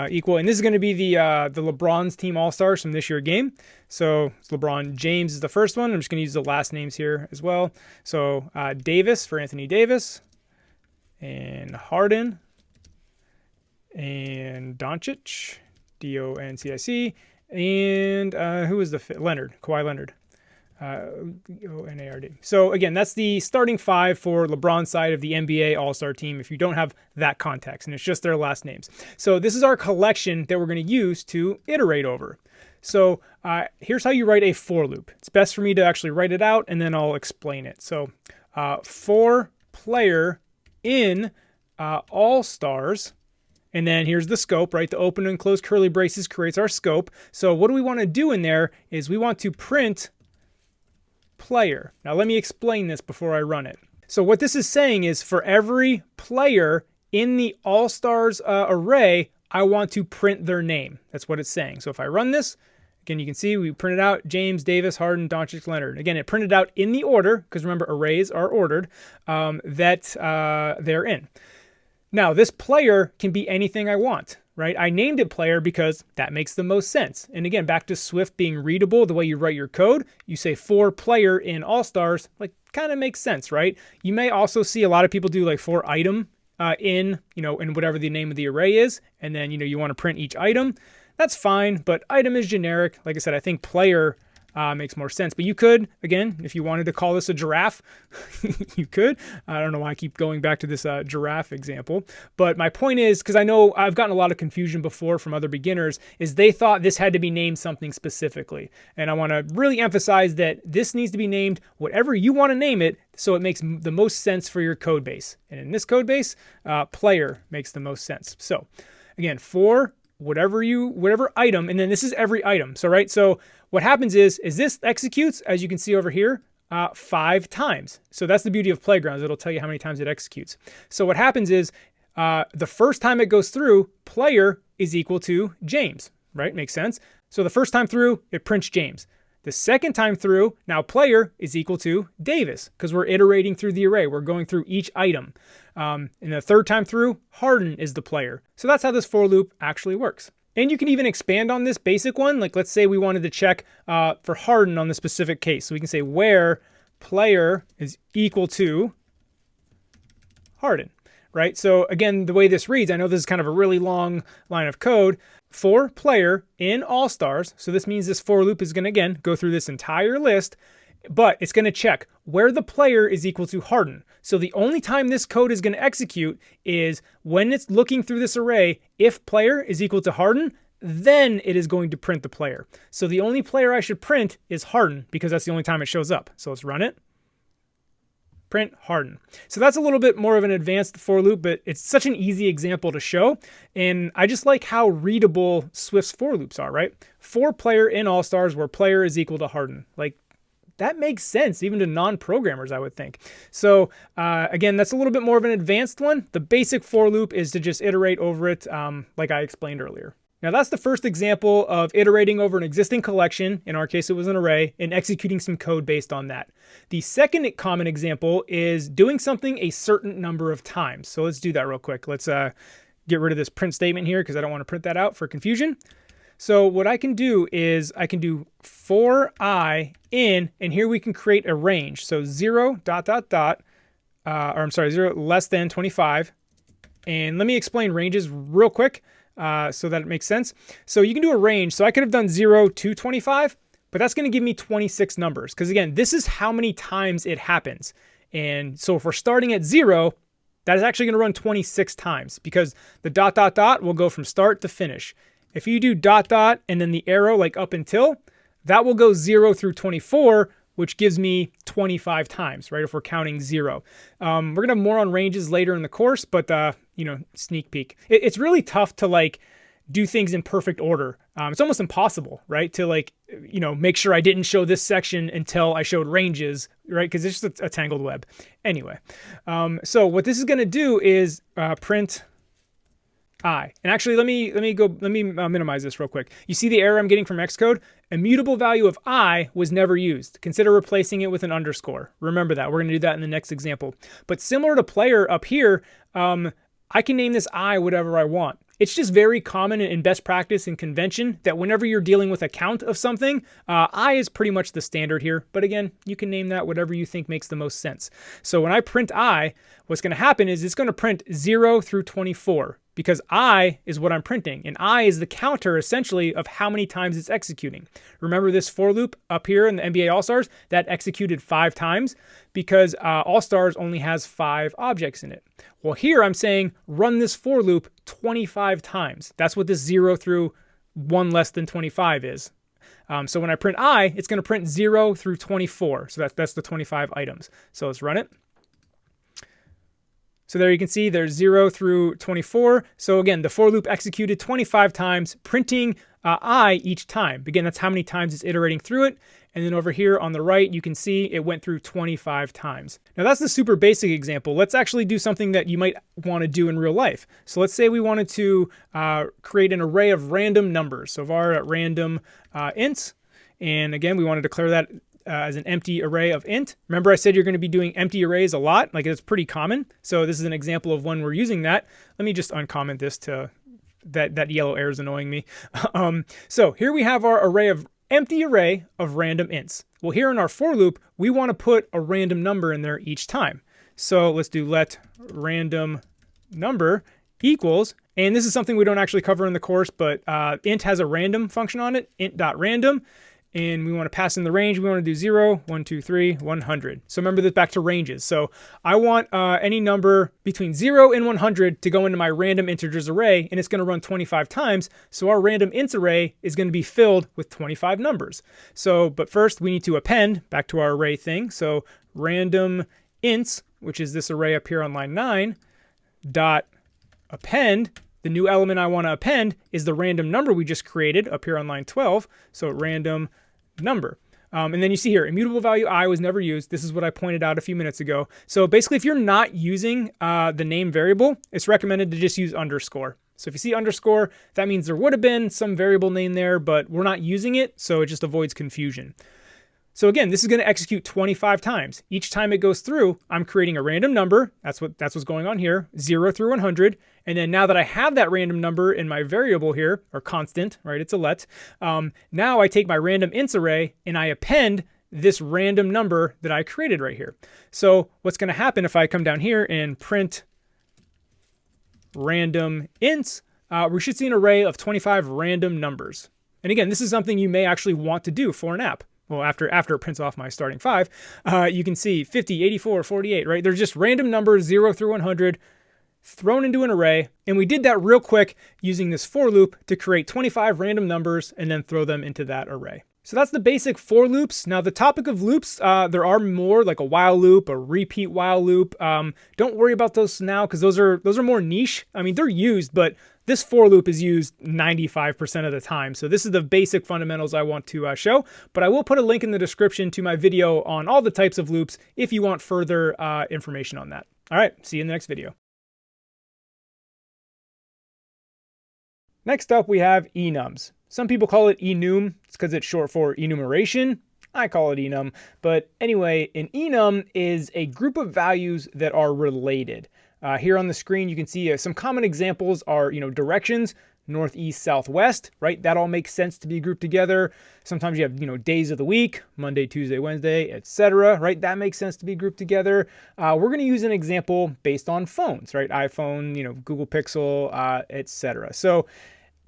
equal, and this is going to be the LeBron's team all-stars from this year's game. So LeBron James is the first one. I'm just going to use the last names here as well. So Davis for Anthony Davis, and Harden, and Doncic, D-O-N-C-I-C, and who is the Leonard, Kawhi Leonard. O-N-A-R-D. So again, that's the starting five for LeBron's side of the NBA All-Star team if you don't have that context, and it's just their last names. So this is our collection that we're going to use to iterate over. So here's how you write a for loop. It's best for me to actually write it out, and then I'll explain it. So for player in All-Stars, and then here's the scope, right? The open and close curly braces creates our scope. So what do we want to do in there is we want to print player. Now let me explain this before I run it. So what this is saying is for every player in the all-stars array, I want to print their name. That's what it's saying. So if I run this, again, you can see we printed out James, Davis, Harden, Doncic, Leonard. Again, it printed out in the order, because remember arrays are ordered, that they're in. Now this player can be anything I want. Right? I named it player because that makes the most sense. And again, back to Swift being readable, the way you write your code, you say for player in all-stars, like kind of makes sense, right? You may also see a lot of people do like for item in whatever the name of the array is. And then, you want to print each item. That's fine, but item is generic. Like I said, I think player makes more sense. But you could, again, if you wanted to call this a giraffe, you could. I don't know why I keep going back to this giraffe example. But my point is, because I know I've gotten a lot of confusion before from other beginners, is they thought this had to be named something specifically. And I want to really emphasize that this needs to be named whatever you want to name it, so it makes the most sense for your code base. And in this code base, player makes the most sense. So again, for whatever item, and then this is every item. So right, so what happens is this executes, as you can see over here, 5 times. So that's the beauty of Playgrounds. It'll tell you how many times it executes. So what happens is the first time it goes through, player is equal to James, right? Makes sense. So the first time through, it prints James. The second time through, now player is equal to Davis, because we're iterating through the array. We're going through each item. And the third time through, Harden is the player. So that's how this for loop actually works. And you can even expand on this basic one. Like let's say we wanted to check for Harden on the specific case. So we can say where player is equal to Harden, right? So again, the way this reads, I know this is kind of a really long line of code. For player in all stars, so this means this for loop is going to, again, go through this entire list, but it's going to check where the player is equal to Harden. So the only time this code is going to execute is when it's looking through this array. If player is equal to Harden, then it is going to print the player. So the only player I should print is Harden, because that's the only time it shows up. So let's run it. Print Harden. So that's a little bit more of an advanced for loop, but it's such an easy example to show. And I just like how readable Swift's for loops are, right? For player in all stars where player is equal to Harden. Like that makes sense even to non-programmers, I would think. So again, that's a little bit more of an advanced one. The basic for loop is to just iterate over it like I explained earlier. Now that's the first example of iterating over an existing collection, in our case it was an array, and executing some code based on that. The second common example is doing something a certain number of times. So let's do that real quick. Let's get rid of this print statement here because I don't want to print that out for confusion. So what I can do is I can do for I in, and here we can create a range. So 0 less than 25. And let me explain ranges real quick. So that it makes sense. So you can do a range. So I could have done 0 to 25, but that's going to give me 26 numbers. Because again, this is how many times it happens. And so if we're starting at 0, that is actually going to run 26 times because the ... will go from start to finish. If you do ... and then the arrow like up until, that will go 0 through 24, which gives me 25 times, right? If we're counting 0. We're gonna have more on ranges later in the course, but sneak peek. It's really tough to like do things in perfect order. It's almost impossible, right? To like, make sure I didn't show this section until I showed ranges, right? Because it's just a tangled web. Anyway, so what this is gonna do is print I. And actually, let me minimize this real quick. You see the error I'm getting from Xcode? Immutable value of I was never used. Consider replacing it with an underscore. Remember that. We're going to do that in the next example. But similar to player up here, I can name this I whatever I want. It's just very common in best practice and convention that whenever you're dealing with a count of something, I is pretty much the standard here. But again, you can name that whatever you think makes the most sense. So when I print I, what's going to happen is it's going to print 0 through 24 because I is what I'm printing. And I is the counter essentially of how many times it's executing. Remember this for loop up here in the NBA All-Stars that executed 5 times because All-Stars only has 5 objects in it. Well, here I'm saying run this for loop 25 times. That's what this 0 through 1 less than 25 is. So when I print I, it's going to print 0 through 24. So that's the 25 items. So let's run it. So there you can see there's 0 through 24. So again, the for loop executed 25 times, printing I each time. Again, that's how many times it's iterating through it. And then over here on the right, you can see it went through 25 times. Now that's the super basic example. Let's actually do something that you might want to do in real life. So let's say we wanted to create an array of random numbers. So var random ints. And again, we want to declare that as an empty array of int. Remember I said you're going to be doing empty arrays a lot, like it's pretty common. So this is an example of when we're using that. Let me just uncomment this to that yellow error is annoying me. So here we have our empty array of random ints. Well, here in our for loop, we want to put a random number in there each time. So let's do let random number equals, and this is something we don't actually cover in the course, but int has a random function on it, int.random. and we want to pass in the range. We want to do 0, 1, 2, 3, 100. So remember this back to ranges. So I want any number between 0 and 100 to go into my random integers array, and it's going to run 25 times. So our random int array is going to be filled with 25 numbers. So, but first we need to append back to our array thing. So random ints, which is this array up here on line 9, dot append. The new element I want to append is the random number we just created up here on line 12. So random number. And then you see here, immutable value I was never used. This is what I pointed out a few minutes ago. So basically, if you're not using the name variable, it's recommended to just use underscore. So if you see underscore, that means there would have been some variable name there, but we're not using it, so it just avoids confusion. So again, this is going to execute 25 times. Each time it goes through, I'm creating a random number. That's what's going on here, 0 through 100. And then now that I have that random number in my variable here, or constant, right? It's a let. Now I take my random ints array and I append this random number that I created right here. So what's going to happen if I come down here and print random ints, we should see an array of 25 random numbers. And again, this is something you may actually want to do for an app. Well, after it prints off my starting 5, you can see 50, 84, 48, right? They're just random numbers, 0 through 100, thrown into an array. And we did that real quick using this for loop to create 25 random numbers and then throw them into that array. So that's the basic for loops. Now, the topic of loops, there are more, like a while loop, a repeat while loop. Don't worry about those now because those are more niche. I mean, they're used, but this for loop is used 95% of the time. So this is the basic fundamentals I want to show, but I will put a link in the description to my video on all the types of loops if you want further information on that. All right, see you in the next video. Next up, we have enums. Some people call it enum. It's because it's short for enumeration. I call it enum. But anyway, an enum is a group of values that are related. Here on the screen, you can see some common examples are, directions, north, east, south, west, right? That all makes sense to be grouped together. Sometimes you have, days of the week, Monday, Tuesday, Wednesday, etc., right? That makes sense to be grouped together. We're going to use an example based on phones, right? iPhone, Google Pixel, etc. So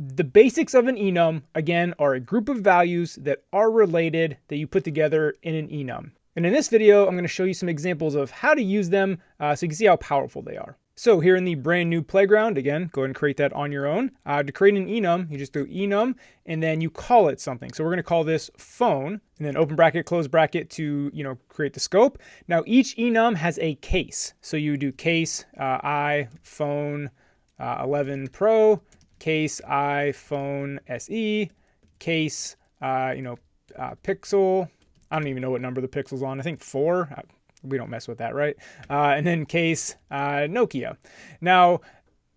the basics of an enum, again, are a group of values that are related that you put together in an enum. And in this video, I'm going to show you some examples of how to use them so you can see how powerful they are. So here in the brand new playground, again, go ahead and create that on your own. To create an enum, you just do enum, and then you call it something. So we're going to call this phone, and then open bracket, close bracket to create the scope. Now each enum has a case. So you do case iPhone 11 Pro, case iPhone SE, case Pixel. I don't even know what number the Pixel's on. I think 4. We don't mess with that, right? And then case Nokia. Now,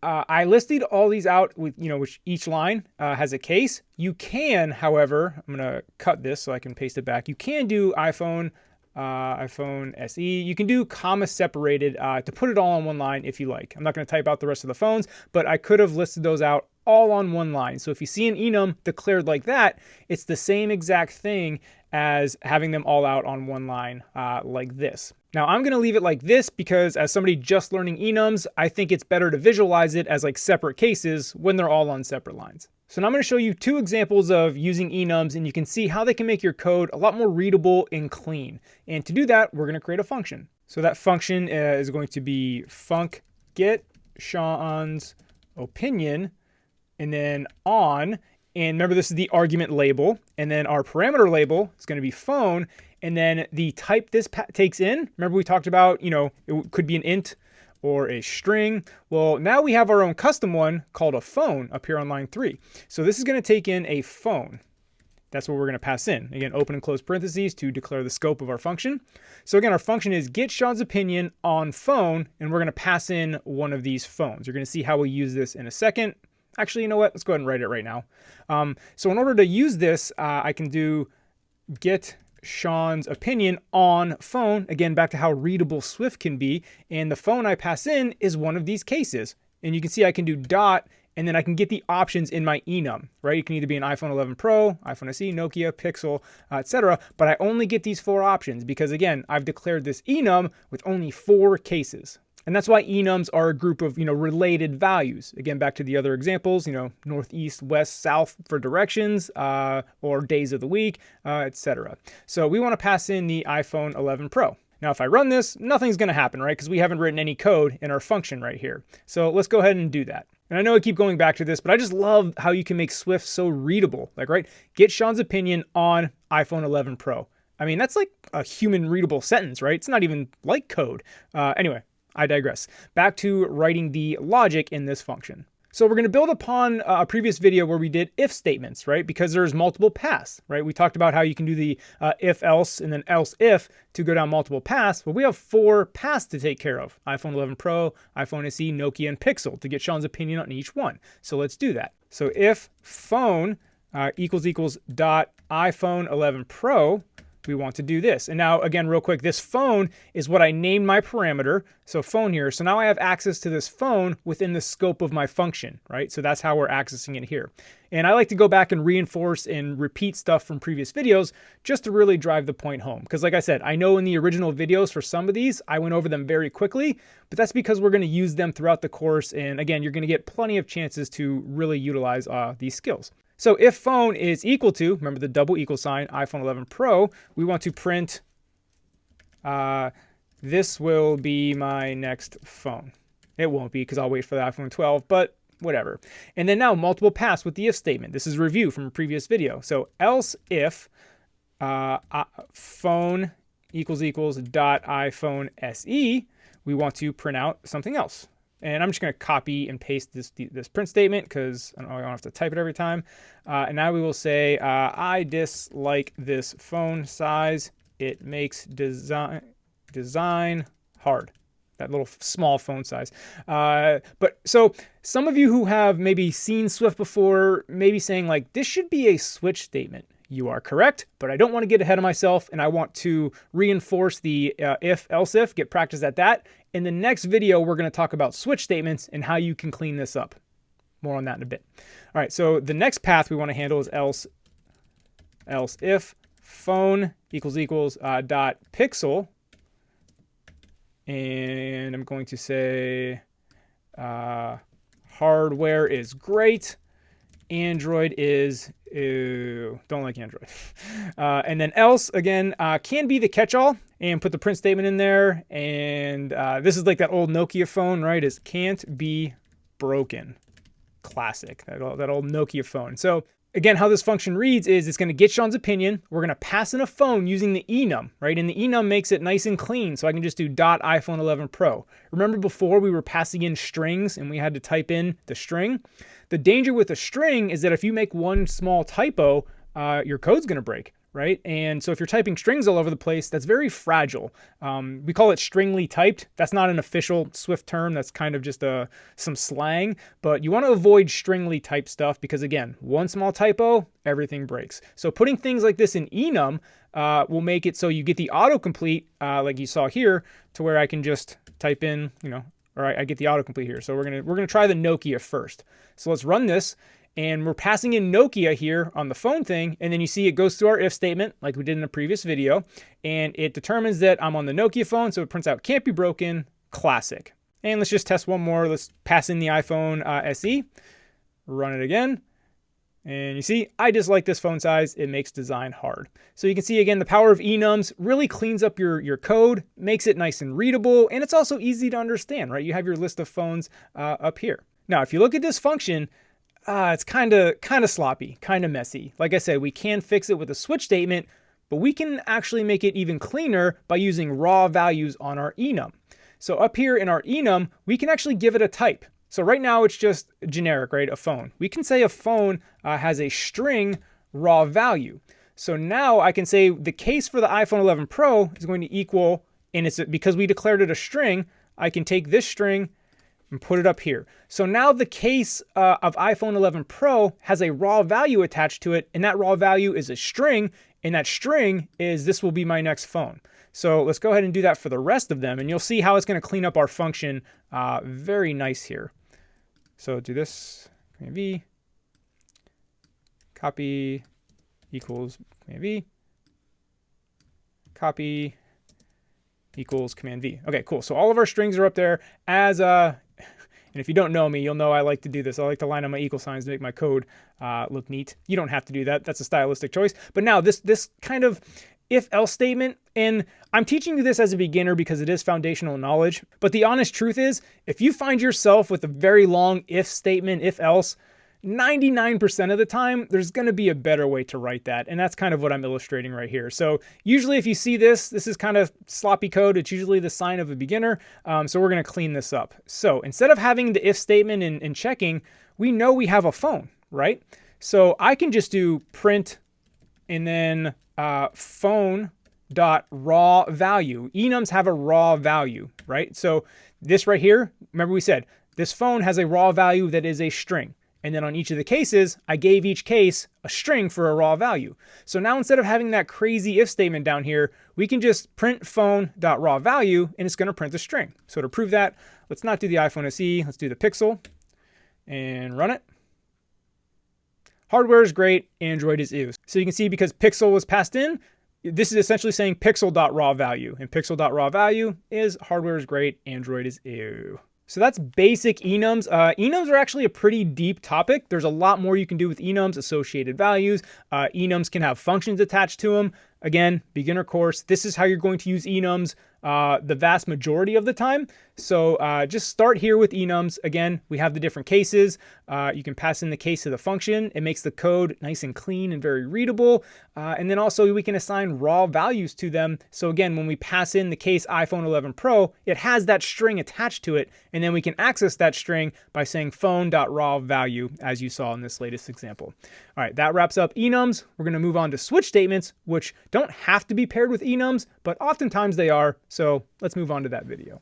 I listed all these out with, which each line has a case. You can, however, I'm going to cut this so I can paste it back. You can do iPhone SE. You can do comma separated to put it all on one line if you like. I'm not going to type out the rest of the phones, but I could have listed those out all on one line. So if you see an enum declared like that, it's the same exact thing as having them all out on one line like this. Now I'm going to leave it like this because as somebody just learning enums, I think it's better to visualize it as like separate cases when they're all on separate lines. So now I'm going to show you 2 examples of using enums, and you can see how they can make your code a lot more readable and clean. And to do that, we're going to create a function. So that function is going to be func get Sean's opinion, and then on. And remember, this is the argument label. And then our parameter label is going to be phone. And then the type this takes in, remember we talked about, it could be an int or a string. Well, now we have our own custom one called a phone up here on line 3. So this is going to take in a phone. That's what we're going to pass in. Again, open and close parentheses to declare the scope of our function. So again, our function is get Sean's opinion on phone, and we're going to pass in one of these phones. You're going to see how we use this in a second. Actually, you know what? Let's go ahead and write it right now. So in order to use this, I can do get Sean's opinion on phone. Again, back to how readable Swift can be. And the phone I pass in is one of these cases. And you can see I can do dot, and then I can get the options in my enum, right? It can either be an iPhone 11 Pro, iPhone SE, Nokia, Pixel, etc. But I only get these 4 options because, again, I've declared this enum with only 4 cases. And that's why enums are a group of, related values. Again, back to the other examples, north, east, west, south for directions, or days of the week, etc. So we want to pass in the iPhone 11 Pro. Now, if I run this, nothing's going to happen, right? Because we haven't written any code in our function right here. So let's go ahead and do that. And I know I keep going back to this, but I just love how you can make Swift so readable. Like, right, get Sean's opinion on iPhone 11 Pro. I mean, that's like a human readable sentence, right? It's not even like code. Anyway, I digress. Back to writing the logic in this function. So we're going to build upon a previous video where we did if statements, right? Because there's multiple paths, right? We talked about how you can do the if else and then else if to go down multiple paths. But we have 4 paths to take care of: iPhone 11 Pro, iPhone SE, Nokia, and Pixel, to get Sean's opinion on each one. So let's do that. So if phone equals dot iPhone 11 Pro, we want to do this. And now, again, real quick, this phone is what I named my parameter. So phone here. So now I have access to this phone within the scope of my function, right? So that's how we're accessing it here. And I like to go back and reinforce and repeat stuff from previous videos just to really drive the point home. Because like I said, I know in the original videos for some of these, I went over them very quickly, but that's because we're going to use them throughout the course. And again, you're going to get plenty of chances to really utilize these skills. So if phone is equal to, remember the double equal sign, iPhone 11 Pro, we want to print, this will be my next phone. It won't be because I'll wait for the iPhone 12, but whatever. And then now multiple paths with the if statement. This is a review from a previous video. So else if phone equals dot iPhone SE, we want to print out something else. And I'm just going to copy and paste this print statement because I don't have to type it every time. And now we will say, I dislike this phone size. It makes design hard. That little small phone size. But so some of you who have maybe seen Swift before may be saying like, this should be a switch statement. You are correct, but I don't want to get ahead of myself, and I want to reinforce the if, else if, get practice at that. In the next video, we're going to talk about switch statements and how you can clean this up. More on that in a bit. All right, so the next path we want to handle is else if phone equals dot pixel, and I'm going to say hardware is great. Android is, ew, don't like Android. And then else, again, can be the catch-all, and put the print statement in there. And this is like that old Nokia phone, right? Is can't be broken. Classic, that old Nokia phone. So again, how this function reads is it's going to get Sean's opinion. We're going to pass in a phone using the enum, right? And the enum makes it nice and clean. So I can just do dot iPhone 11 Pro. Remember before we were passing in strings and we had to type in the string? The danger with a string is that if you make one small typo, your code's going to break, right? And so if you're typing strings all over the place, that's very fragile. We call it stringly typed. That's not an official Swift term. That's kind of just some slang. But you want to avoid stringly typed stuff because, again, one small typo, everything breaks. So putting things like this in enum will make it so you get the autocomplete, like you saw here, to where I can just type in, or I get the autocomplete here. So we're gonna try the Nokia first. So let's run this. And we're passing in Nokia here on the phone thing. And then you see it goes through our if statement like we did in the previous video. And it determines that I'm on the Nokia phone. So it prints out can't be broken, classic. And let's just test one more. Let's pass in the iPhone SE, run it again. And you see, I dislike this phone size. It makes design hard. So you can see, again, the power of enums really cleans up your code, makes it nice and readable. And it's also easy to understand, right? You have your list of phones up here. Now, if you look at this function, it's kind of sloppy, kind of messy. Like I said, we can fix it with a switch statement, but we can actually make it even cleaner by using raw values on our enum. So up here in our enum, we can actually give it a type. So right now it's just generic, right? A phone. We can say a phone has a string raw value. So now I can say the case for the iPhone 11 Pro is going to equal, and it's because we declared it a string, I can take this string and put it up here. So now the case of iPhone 11 Pro has a raw value attached to it, and that raw value is a string, and that string is this will be my next phone. So let's go ahead and do that for the rest of them, and you'll see how it's going to clean up our function very nice here. So do this, v, copy equals v, copy equals Command V. Okay, cool. So all of our strings are up there as and if you don't know me, you'll know I like to do this. I like to line up my equal signs to make my code look neat. You don't have to do that. That's a stylistic choice. But now this kind of if-else statement, and I'm teaching you this as a beginner because it is foundational knowledge. But the honest truth is, if you find yourself with a very long if statement, if-else, 99% of the time, there's going to be a better way to write that. And that's kind of what I'm illustrating right here. So usually if you see this is kind of sloppy code. It's usually the sign of a beginner. So we're going to clean this up. So instead of having the if statement and checking, we know we have a phone, right? So I can just do print and then phone dot raw value. Enums have a raw value, right? So this right here, remember we said this phone has a raw value that is a string. And then on each of the cases, I gave each case a string for a raw value. So now instead of having that crazy if statement down here, we can just print phone.raw value and it's going to print the string. So to prove that, let's not do the iPhone SE, let's do the Pixel and run it. Hardware is great, Android is ew. So you can see because Pixel was passed in, this is essentially saying pixel.raw value, and pixel.raw value is hardware is great, Android is ew. So that's basic enums. Enums are actually a pretty deep topic. There's a lot more you can do with enums, associated values. Enums can have functions attached to them. Again, beginner course. This is how you're going to use enums the vast majority of the time. So just start here with enums. Again, we have the different cases. You can pass in the case of the function. It makes the code nice and clean and very readable. And then also we can assign raw values to them. So again, when we pass in the case iPhone 11 Pro, it has that string attached to it. And then we can access that string by saying phone.raw value, as you saw in this latest example. All right, that wraps up enums. We're going to move on to switch statements, which don't have to be paired with enums, but oftentimes they are. So let's move on to that video.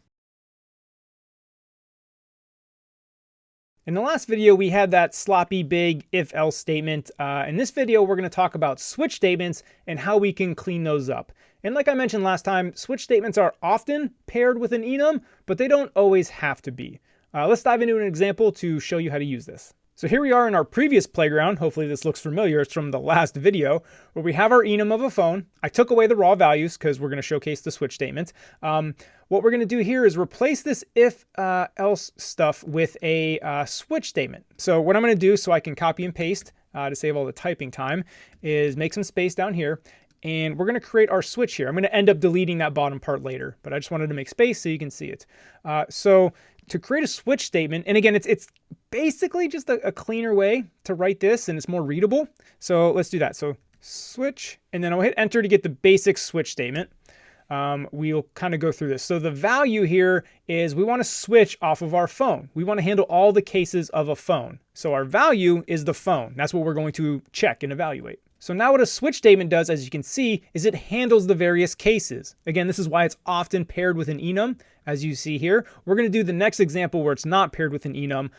In the last video, we had that sloppy big if-else statement. In this video, we're going to talk about switch statements and how we can clean those up. And like I mentioned last time, switch statements are often paired with an enum, but they don't always have to be. Let's dive into an example to show you how to use this. So here we are in our previous playground. Hopefully this looks familiar. It's from the last video where we have our enum of a phone. I took away the raw values because we're going to showcase the switch statements. What we're going to do here is replace this if else stuff with a switch statement. So what I'm going to do so I can copy and paste to save all the typing time is make some space down here. And we're going to create our switch here. I'm going to end up deleting that bottom part later, but I just wanted to make space so you can see it. So to create a switch statement, and again, it's basically just a cleaner way to write this and it's more readable. So let's do that. So switch, and then I'll hit enter to get the basic switch statement. We'll kind of go through this. So the value here is we want to switch off of our phone. We want to handle all the cases of a phone. So our value is the phone. That's what we're going to check and evaluate. So now what a switch statement does, as you can see, is it handles the various cases. Again, this is why it's often paired with an enum, as you see here. We're going to do the next example where it's not paired with an enum,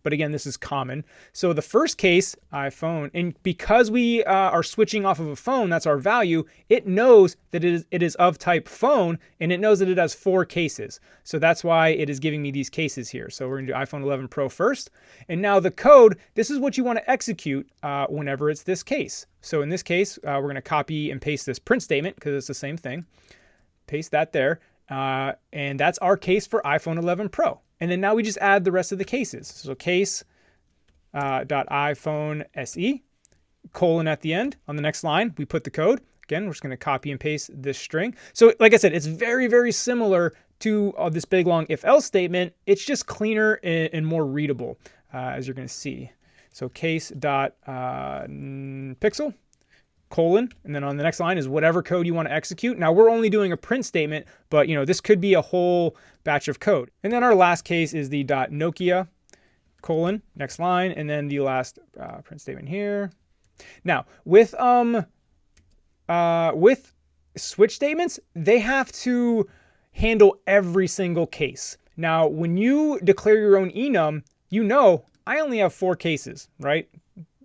but again, this is common. So the first case, iPhone, and because we are switching off of a phone, that's our value, it knows that it is of type phone, and it knows that it has 4 cases. So that's why it is giving me these cases here. So we're going to do iPhone 11 Pro first. And now the code, this is what you want to execute whenever it's this case. So in this case, we're going to copy and paste this print statement because it's the same thing. Paste that there. And that's our case for iPhone 11 Pro. And then now we just add the rest of the cases. So case .iPhone SE, colon at the end. On the next line, we put the code. Again, we're just going to copy and paste this string. So like I said, it's very, very similar to this big long if-else statement. It's just cleaner and more readable, as you're going to see. So case.pixel, colon, and then on the next line is whatever code you want to execute. Now we're only doing a print statement, but this could be a whole batch of code. And then our last case is the .Nokia, colon, next line, and then the last print statement here. Now with switch statements, they have to handle every single case. Now when you declare your own enum, I only have 4 cases, right?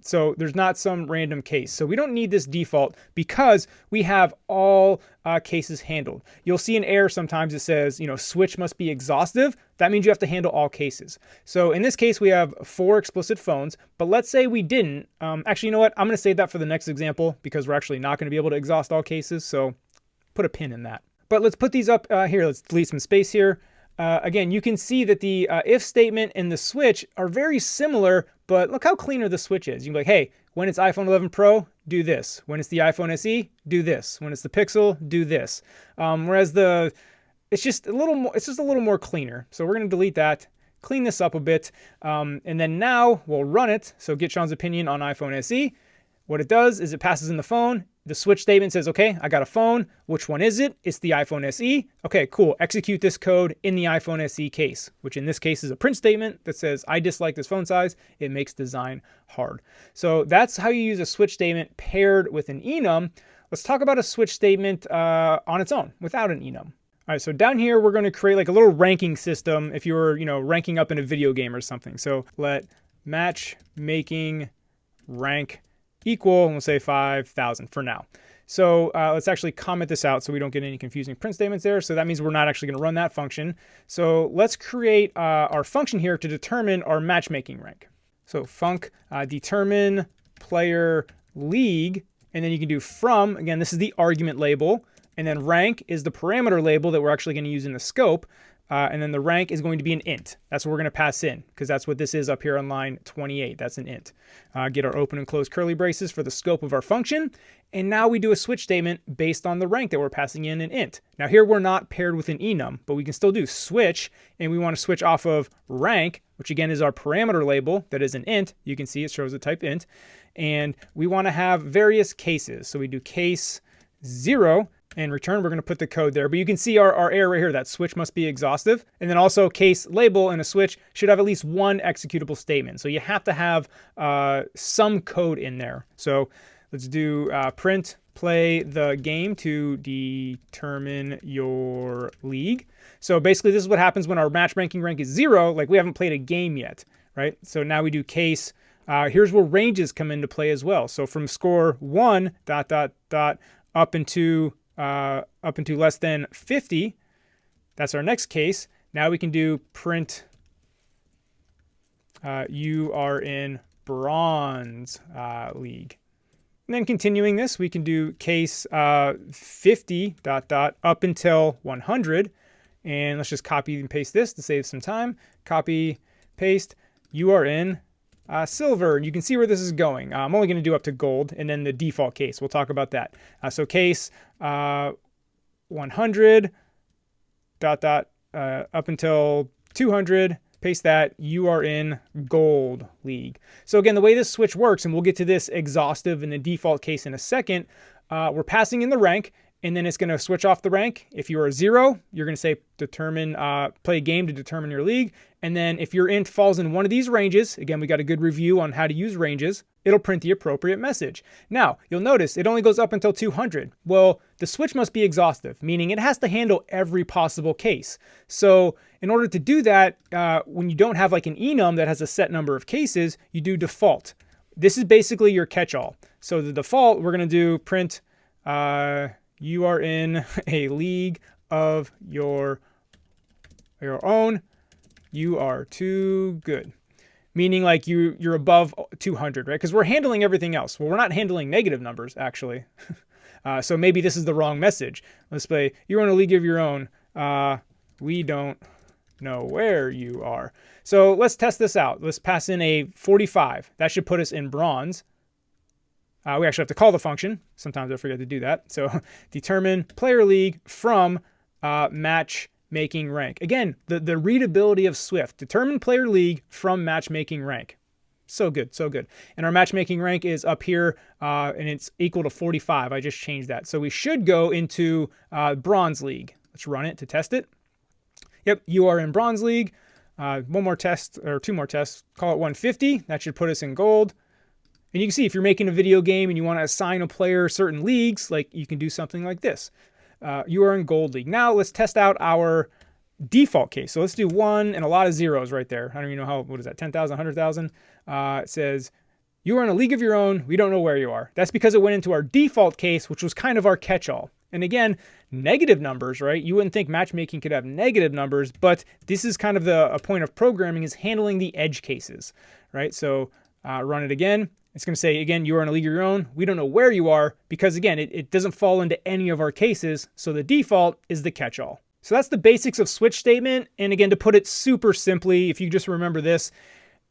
So there's not some random case. So we don't need this default because we have all cases handled. You'll see an error sometimes that says, switch must be exhaustive. That means you have to handle all cases. So in this case, we have 4 explicit phones, but let's say we didn't. Actually, you know what? I'm going to save that for the next example because we're actually not going to be able to exhaust all cases. So put a pin in that. But let's put these up here. Let's delete some space here. Again, you can see that the if statement and the switch are very similar, but look how cleaner the switch is. You can be like, hey, when it's iPhone 11 Pro, do this. When it's the iPhone SE, do this. When it's the Pixel, do this. Whereas it's just a little more cleaner. So we're going to delete that, clean this up a bit, and then now we'll run it. So get Sean's opinion on iPhone SE. What it does is it passes in the phone. The switch statement says, okay, I got a phone. Which one is it? It's the iPhone SE. Okay, cool. Execute this code in the iPhone SE case, which in this case is a print statement that says, I dislike this phone size. It makes design hard. So that's how you use a switch statement paired with an enum. Let's talk about a switch statement on its own without an enum. All right, so down here, we're going to create like a little ranking system if you were, ranking up in a video game or something. So let matchmaking rank equal, and we'll say 5,000 for now. So let's actually comment this out so we don't get any confusing print statements there. So that means we're not actually going to run that function. So let's create our function here to determine our matchmaking rank. So func determine player league, and then you can do from, again, this is the argument label, and then rank is the parameter label that we're actually going to use in the scope. And then the rank is going to be an int. That's what we're going to pass in, because that's what this is up here on line 28. That's an int. Get our open and close curly braces for the scope of our function. And now we do a switch statement based on the rank that we're passing in an int. Now here we're not paired with an enum, but we can still do switch. And we want to switch off of rank, which again is our parameter label that is an int. You can see it shows the type int. And we want to have various cases. So we do case 0. And return, we're going to put the code there. But you can see our error right here, that switch must be exhaustive. And then also case label and a switch should have at least one executable statement. So you have to have some code in there. So let's do print play the game to determine your league. So basically this is what happens when our matchmaking rank is 0, like we haven't played a game yet, right? So now we do case. Here's where ranges come into play as well. So from score 1 ... up into less than 50, that's our next case. Now we can do print you are in bronze league. And then continuing this, we can do case 50 ... up until 100. And let's just copy and paste this to save some time. Copy, paste, you are in silver, and you can see where this is going. I'm only going to do up to gold, and then the default case. We'll talk about that. So case 100 ... up until 200. Paste that. You are in gold league. So again, the way this switch works, and we'll get to this exhaustive in the default case in a second. We're passing in the rank, and then it's going to switch off the rank. If you are 0, you're going to say determine, play a game to determine your league. And then if your int falls in one of these ranges, again, we got a good review on how to use ranges, it'll print the appropriate message. Now, you'll notice it only goes up until 200. Well, the switch must be exhaustive, meaning it has to handle every possible case. So in order to do that, when you don't have like an enum that has a set number of cases, you do default. This is basically your catch-all. So the default, we're going to do print you are in a league of your own. You are too good. Meaning like you're above 200, right? Because we're handling everything else. Well, we're not handling negative numbers, actually. So maybe this is the wrong message. Let's play, you're in a league of your own. We don't know where you are. So let's test this out. Let's pass in a 45. That should put us in bronze. We actually have to call the function. Sometimes I forget to do that. So determine player league from matchmaking rank. Again, the readability of Swift. Determine player league from matchmaking rank. So good, so good. And our matchmaking rank is up here, and it's equal to 45. I just changed that. So we should go into bronze league. Let's run it to test it. Yep, you are in bronze league. One more test, or two more tests. Call it 150. That should put us in gold. And you can see if you're making a video game and you want to assign a player certain leagues, like you can do something like this. You are in gold league. Now let's test out our default case. So let's do 1 and a lot of zeros right there. I don't even know how, what is that, 10,000, 100,000? It says, you are in a league of your own. We don't know where you are. That's because it went into our default case, which was kind of our catch-all. And again, negative numbers, right? You wouldn't think matchmaking could have negative numbers, but this is kind of a point of programming is handling the edge cases, right? So run it again. It's going to say, again, you are in a league of your own. We don't know where you are because, again, it doesn't fall into any of our cases. So the default is the catch-all. So that's the basics of switch statement. And again, to put it super simply, if you just remember this,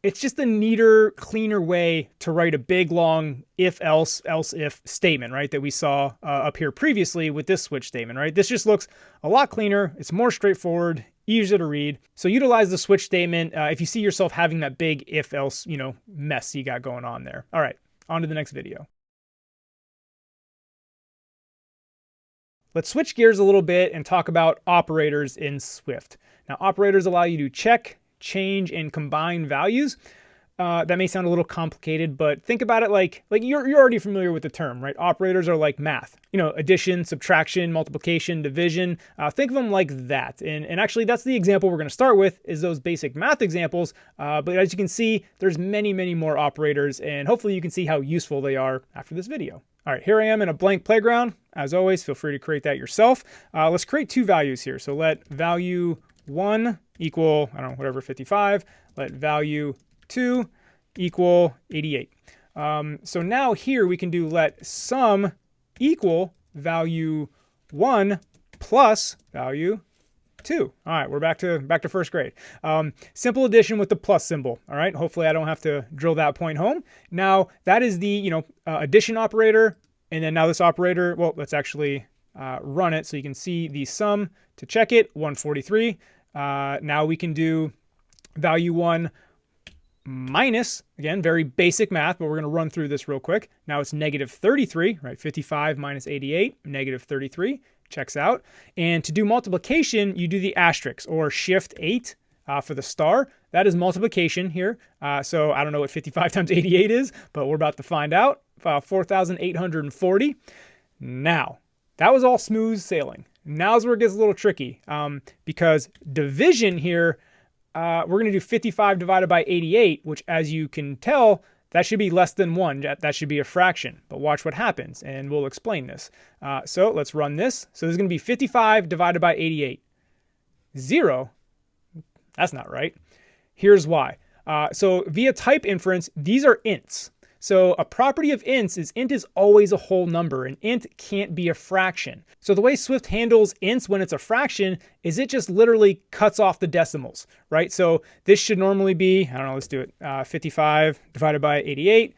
it's just a neater, cleaner way to write a big, long if, else, if statement, right? That we saw up here previously with this switch statement, right? This just looks a lot cleaner. It's more straightforward, easier to read. So utilize the switch statement if you see yourself having that big if, else, mess you got going on there. All right, on to the next video. Let's switch gears a little bit and talk about operators in Swift. Now, operators allow you to check, change, and combine values. That may sound a little complicated, but think about it like you're already familiar with the term, right? Operators are like math, addition, subtraction, multiplication, division. Think of them like that. And actually, that's the example we're going to start with is those basic math examples. But as you can see, there's many, many more operators, and hopefully you can see how useful they are after this video. All right, here I am in a blank playground. As always, feel free to create that yourself. Let's create two values here. So let value 1 equal, 55. Let value 2 equal 88. So now here we can do let sum equal value 1 plus value 2. All right, we're back to first grade. Simple addition with the plus symbol. All right, hopefully I don't have to drill that point home. Now that is the addition operator, and then now this operator. Well, let's actually run it so you can see the sum to check it. 143. Now we can do value 1 minus, again, very basic math, but we're going to run through this real quick. Now it's negative 33, right? 55 minus 88, negative 33, checks out. And to do multiplication, you do the asterisk or shift 8 for the star. That is multiplication here. So I don't know what 55 times 88 is, but we're about to find out. 4,840. Now, that was all smooth sailing. Now's where it gets a little tricky because division here, we're going to do 55 divided by 88, which as you can tell, that should be less than 1. That should be a fraction. But watch what happens, and we'll explain this. So let's run this. So this is going to be 55 divided by 88. 0. That's not right. Here's why. So via type inference, these are ints. So a property of ints is int is always a whole number, and int can't be a fraction. So the way Swift handles ints when it's a fraction is it just literally cuts off the decimals, right? So this should normally be, let's do it, 55 divided by 88.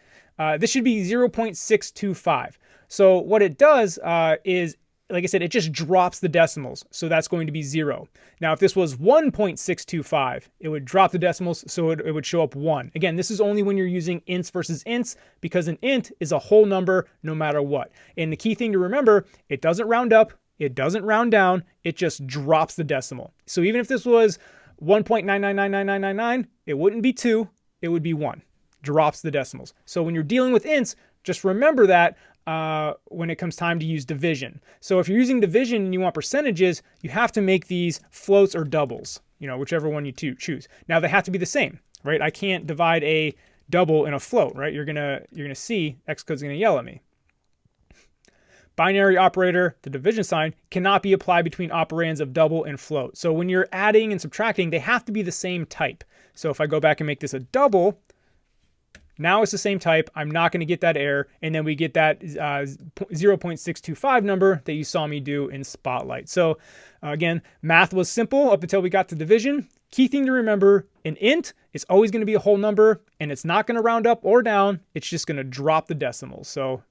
This should be 0.625. So what it does is, like I said, it just drops the decimals. So that's going to be 0. Now, if this was 1.625, it would drop the decimals, so it would show up 1. Again, this is only when you're using ints versus ints, because an int is a whole number no matter what. And the key thing to remember, it doesn't round up, it doesn't round down, it just drops the decimal. So even if this was 1.9999999, it wouldn't be 2, it would be 1. Drops the decimals. So when you're dealing with ints, just remember that when it comes time to use division. So if you're using division and you want percentages, you have to make these floats or doubles, whichever one you choose. Now they have to be the same, right? I can't divide a double in a float, right? You're gonna see Xcode's gonna yell at me. Binary operator, the division sign, cannot be applied between operands of double and float. So when you're adding and subtracting, they have to be the same type. So if I go back and make this a double, now it's the same type. I'm not going to get that error. And then we get that 0.625 number that you saw me do in Spotlight. So again, math was simple up until we got to division. Key thing to remember, an int is always going to be a whole number, and it's not going to round up or down. It's just going to drop the decimals. So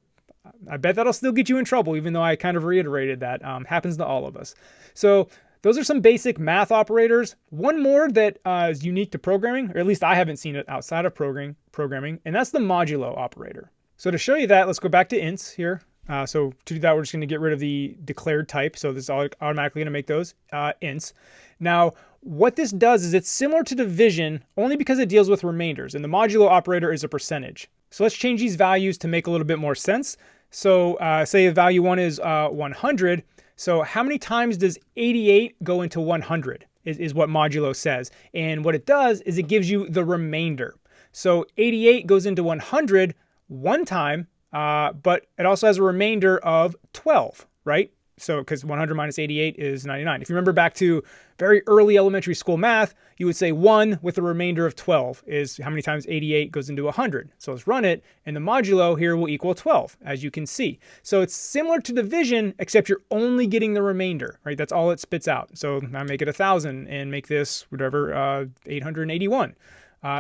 I bet that'll still get you in trouble, even though I kind of reiterated that. Happens to all of us. So those are some basic math operators. One more that is unique to programming, or at least I haven't seen it outside of programming, and that's the modulo operator. So to show you that, let's go back to ints here. So to do that, we're just going to get rid of the declared type. So this is automatically going to make those ints. Now, what this does is it's similar to division only because it deals with remainders, and the modulo operator is a percentage. So let's change these values to make a little bit more sense. So say value 1 is 100. So how many times does 88 go into 100 is what modulo says. And what it does is it gives you the remainder. So 88 goes into 100 one time, but it also has a remainder of 12, right? So because 100 minus 88 is 99. If you remember back to very early elementary school math, you would say 1 with a remainder of 12 is how many times 88 goes into 100. So let's run it, and the modulo here will equal 12, as you can see. So it's similar to division, except you're only getting the remainder, right? That's all it spits out. So I make it 1,000 and make this whatever 881.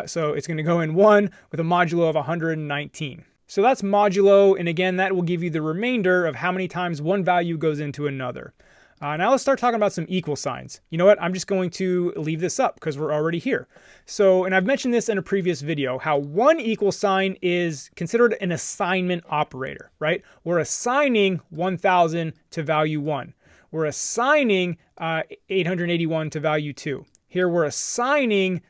So it's going to go in 1 with a modulo of 119. So that's modulo, and again, that will give you the remainder of how many times one value goes into another. Now let's start talking about some equal signs. You know what? I'm just going to leave this up because we're already here. So, and I've mentioned this in a previous video, how one equal sign is considered an assignment operator, right? We're assigning 1,000 to value 1. We're assigning 881 to value 2. Here we're assigning,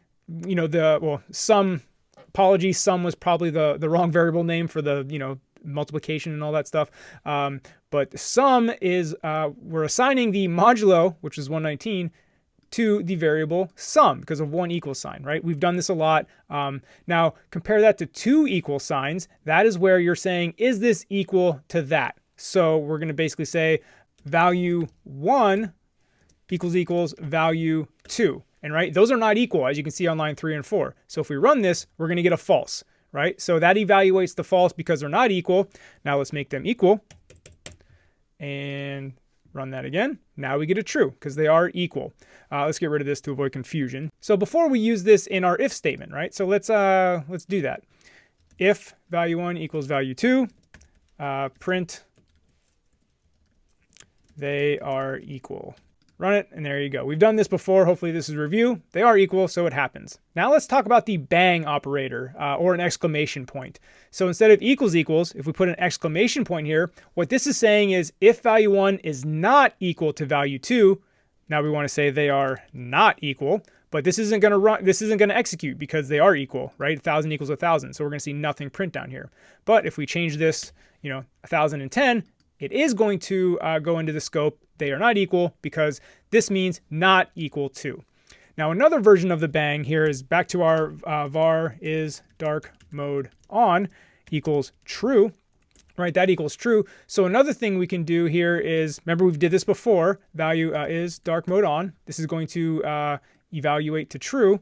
you know, sum. Apologies, sum was probably the wrong variable name for the, you know, multiplication and all that stuff. But sum is, we're assigning the modulo, which is 119, to the variable sum because of one equal sign, right? We've done this a lot. Now, compare that to two equal signs. That is where you're saying, is this equal to that? So we're going to basically say value 1 equals value 2. And right, those are not equal, as you can see on line 3 and 4. So if we run this, we're going to get a false, right? So that evaluates the false because they're not equal. Now let's make them equal and run that again. Now we get a true because they are equal. Let's get rid of this to avoid confusion. So before we use this in our if statement, right? So let's do that. If value 1 equals value 2, print they are equal. Run it, and there you go. We've done this before. Hopefully this is review. They are equal, so it happens. Now let's talk about the bang operator or an exclamation point. So instead of equals, if we put an exclamation point here, what this is saying is if value 1 is not equal to value 2, now we want to say they are not equal, but this isn't going to run. This isn't going to execute because they are equal, right? 1,000 equals 1,000, so we're going to see nothing print down here. But if we change this, you know, 1,010, it is going to go into the scope. They are not equal because this means not equal to. Now another version of the bang here is back to our var is dark mode on equals true, right? That equals true. So another thing we can do here is, remember we did this before, value is dark mode on. This is going to evaluate to true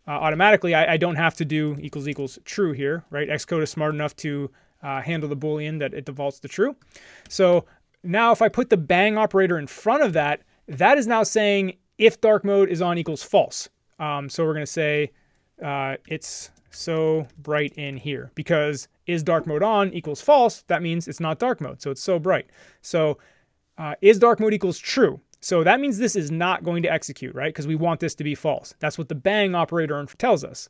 automatically. I don't have to do equals true here, right? Xcode is smart enough to handle the Boolean that it defaults to true. So now if I put the bang operator in front of that, that is now saying if dark mode is on equals false. So we're going to say it's so bright in here because is dark mode on equals false. That means it's not dark mode. So it's so bright. So is dark mode equals true. So that means this is not going to execute, right? Because we want this to be false. That's what the bang operator tells us.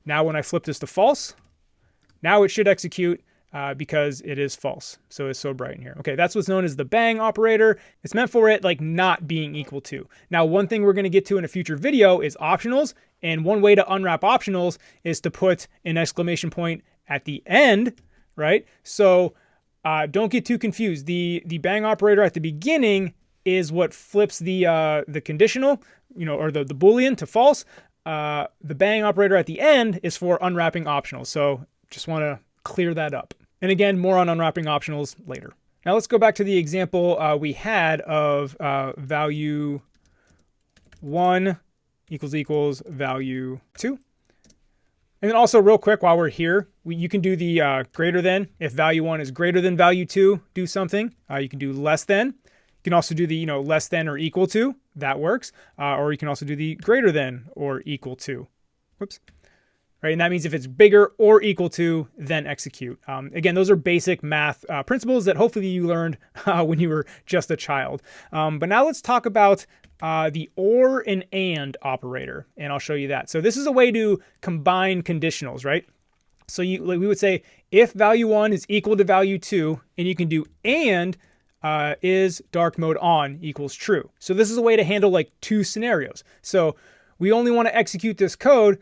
Now when I flip this to false, now it should execute because it is false. So it's so bright in here. Okay, that's what's known as the bang operator. It's meant for it like not being equal to. Now, one thing we're going to get to in a future video is optionals. And one way to unwrap optionals is to put an exclamation point at the end, right? So don't get too confused. The bang operator at the beginning is what flips the conditional, you know, or the Boolean to false. The bang operator at the end is for unwrapping optionals. So just want to clear that up. And again, more on unwrapping optionals later. Now let's go back to the example we had of value 1 equals value 2. And then also real quick while we're here, you can do the greater than. If value 1 is greater than value 2, do something. You can do less than. You can also do the less than or equal to. That works. Or you can also do the greater than or equal to. Whoops. Right, and that means if it's bigger or equal to, then execute. Again, those are basic math principles that hopefully you learned when you were just a child. But now let's talk about the or and operator, and I'll show you that. So this is a way to combine conditionals, right? So we would say if value 1 is equal to value 2, and you can do and is dark mode on equals true. So this is a way to handle like two scenarios. So we only want to execute this code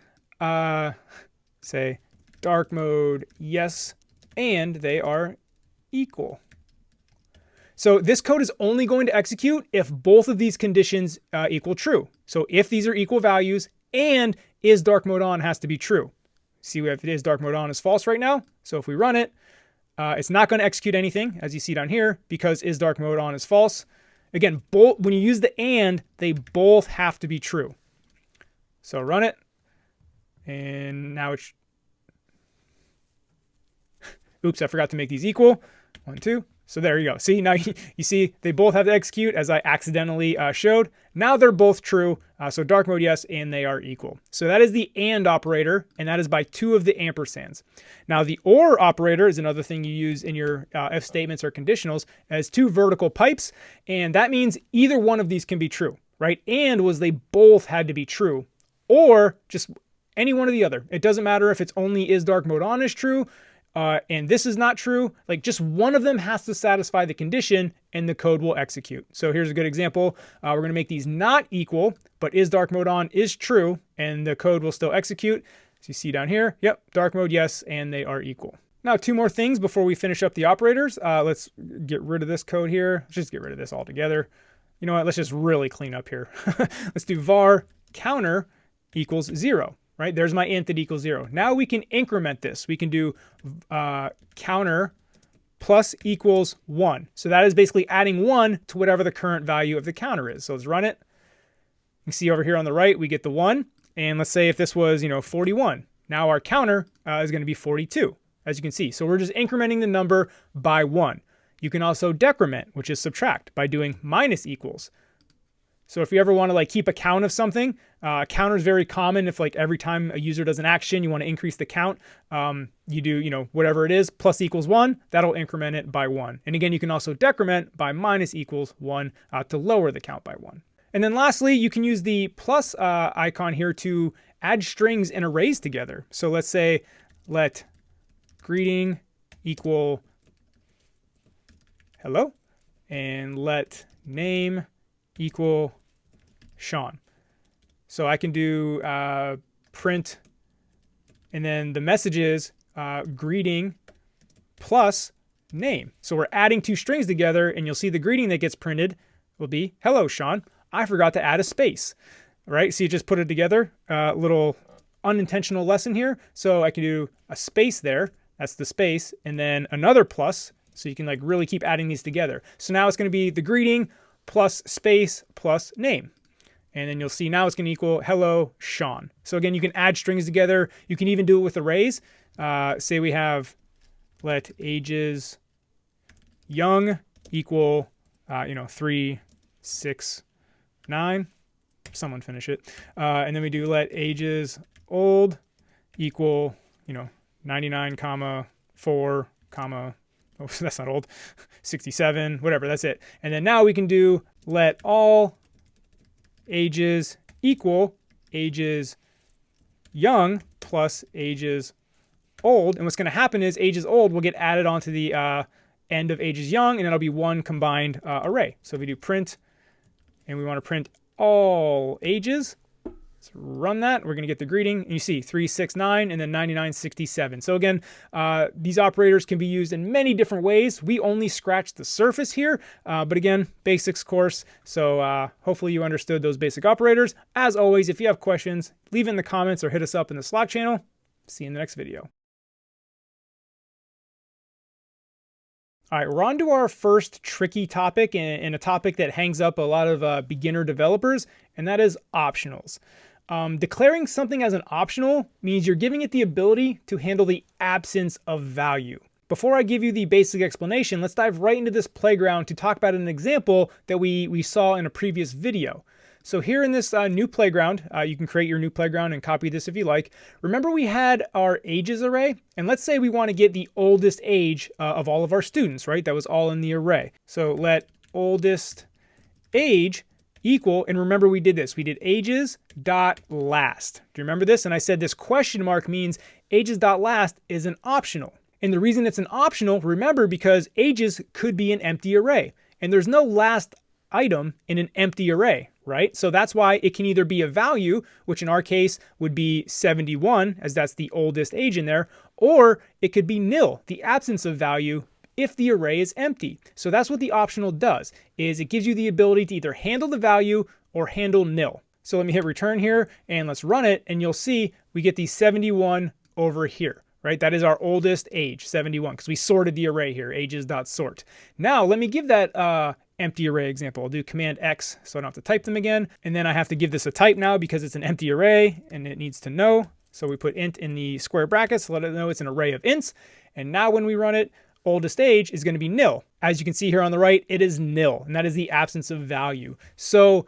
say dark mode yes and they are equal. So this code is only going to execute if both of these conditions equal true. So if these are equal values and is dark mode on has to be true. See, we have is dark mode on is false right now. So if we run it, it's not going to execute anything as you see down here because is dark mode on is false. Again, both, when you use the and, they both have to be true. So run it. And now it's, oops, I forgot to make these equal. 1, 2. So there you go. See, now you see they both have to execute as I accidentally showed. Now they're both true. So dark mode, yes, and they are equal. So that is the and operator, and that is by 2 of the ampersands. Now the or operator is another thing you use in your if statements or conditionals as 2 vertical pipes, and that means either one of these can be true, right? And was they both had to be true, or just any one or the other. It doesn't matter if it's only is dark mode on is true, and this is not true. Like just one of them has to satisfy the condition and the code will execute. So here's a good example. We're going to make these not equal, but is dark mode on is true and the code will still execute. So you see down here, yep, dark mode, yes, and they are equal. Now 2 more things before we finish up the operators. Let's get rid of this code here. Let's just get rid of this altogether. You know what? Let's just really clean up here. Let's do var counter equals 0. Right, there's my int that equals 0. Now we can increment this. We can do counter plus equals 1. So that is basically adding 1 to whatever the current value of the counter is. So let's run it. You can see over here on the right, we get the 1. And let's say if this was, 41. Now our counter is going to be 42, as you can see. So we're just incrementing the number by 1. You can also decrement, which is subtract, by doing minus equals. So if you ever want to keep a count of something, counter is very common. If every time a user does an action, you want to increase the count, you do, whatever it is, plus equals 1, that'll increment it by 1. And again, you can also decrement by minus equals 1 to lower the count by 1. And then lastly, you can use the plus icon here to add strings and arrays together. So let's say let greeting equal hello, and let name equal Sean. So I can do print, and then the message is greeting plus name. So we're adding 2 strings together, and you'll see the greeting that gets printed will be hello, Sean. I forgot to add a space, right? So you just put it together. Little unintentional lesson here. So I can do a space there. That's the space, and then another plus. So you can really keep adding these together. So now it's going to be the greeting plus space plus name. And then you'll see now it's going to equal hello, Sean. So again, you can add strings together. You can even do it with arrays. Say we have let ages young equal, 3, 6, 9. Someone finish it. And then we do let ages old equal, 99, 4, oh, that's not old, 67, whatever, that's it. And then now we can do let all ages equal ages young plus ages old. And what's going to happen is ages old will get added onto the end of ages young, and it'll be one combined array. So if we do print, and we want to print all ages, let's run that. We're going to get the greeting. And you see 369 and then 9967. So again, these operators can be used in many different ways. We only scratched the surface here, but again, basics course. So hopefully you understood those basic operators. As always, if you have questions, leave it in the comments or hit us up in the Slack channel. See you in the next video. All right, we're on to our first tricky topic, and a topic that hangs up a lot of beginner developers, and that is optionals. Declaring something as an optional means you're giving it the ability to handle the absence of value. Before I give you the basic explanation, let's dive right into this playground to talk about an example that we saw in a previous video. So here in this new playground, you can create your new playground and copy this if you like. Remember we had our ages array? And let's say we want to get the oldest age of all of our students, right? That was all in the array. So let oldest age equal, and remember we did this. We did ages dot last. Do you remember this? And I said this question mark means ages dot last is an optional. And the reason it's an optional, remember, because ages could be an empty array. And there's no last item in an empty array, right? So that's why it can either be a value, which in our case would be 71, as that's the oldest age in there, or it could be nil, the absence of value, if the array is empty. So that's what the optional does, is it gives you the ability to either handle the value or handle nil. So let me hit return here and let's run it, and you'll see we get the 71 over here. Right, that is our oldest age, 71, because we sorted the array here, ages.sort. Now let me give that empty array example. I'll do Command X so I don't have to type them again. And then I have to give this a type now because it's an empty array and it needs to know. So we put int in the square brackets to let it know it's an array of ints. And now when we run it, oldest age is going to be nil. As you can see here on the right, it is nil, and that is the absence of value. So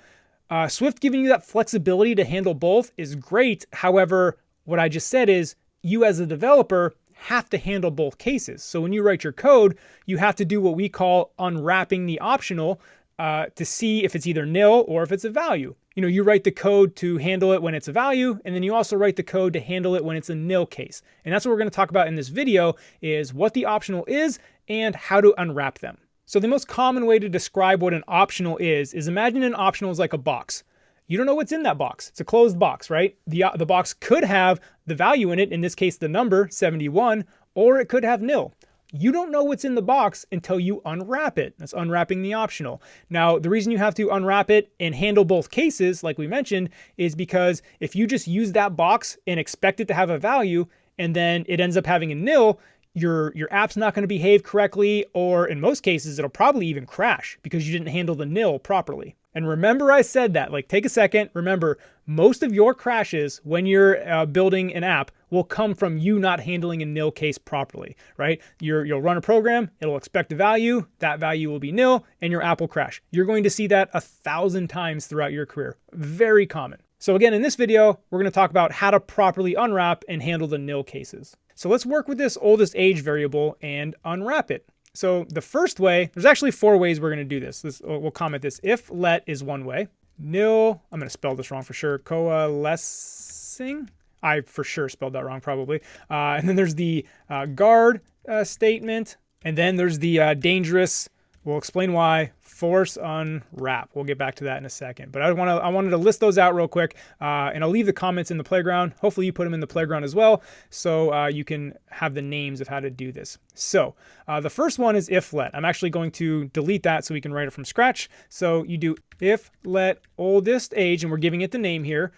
Swift giving you that flexibility to handle both is great. However, what I just said is you as a developer have to handle both cases. So when you write your code, you have to do what we call unwrapping the optional to see if it's either nil or if it's a value. You write the code to handle it when it's a value, and then you also write the code to handle it when it's a nil case. And that's what we're going to talk about in this video, is what the optional is and how to unwrap them. So the most common way to describe what an optional is imagine an optional is like a box. You don't know what's in that box. It's a closed box, right? The box could have the value in it, in this case the number 71, or it could have nil. You don't know what's in the box until you unwrap it. That's unwrapping the optional. Now, the reason you have to unwrap it and handle both cases, like we mentioned, is because if you just use that box and expect it to have a value, and then it ends up having a nil, your app's not going to behave correctly, or in most cases, it'll probably even crash because you didn't handle the nil properly. And remember I said that, take a second, remember, most of your crashes when you're building an app will come from you not handling a nil case properly, right? You'll run a program, it'll expect a value, that value will be nil, and your app will crash. You're going to see that 1,000 times throughout your career. Very common. So again, in this video, we're going to talk about how to properly unwrap and handle the nil cases. So let's work with this oldest age variable and unwrap it. So the first way, there's actually 4 ways we're going to do this. We'll comment this. If let is one way. Nil, I'm going to spell this wrong for sure. Coalescing. I for sure spelled that wrong probably. And then there's the guard statement. And then there's the dangerous, we'll explain why, force unwrap. We'll get back to that in a second. But I wanted to list those out real quick, and I'll leave the comments in the playground. Hopefully you put them in the playground as well, so you can have the names of how to do this. So the first one is if let. I'm actually going to delete that so we can write it from scratch. So you do if let oldest age, and we're giving it the name here,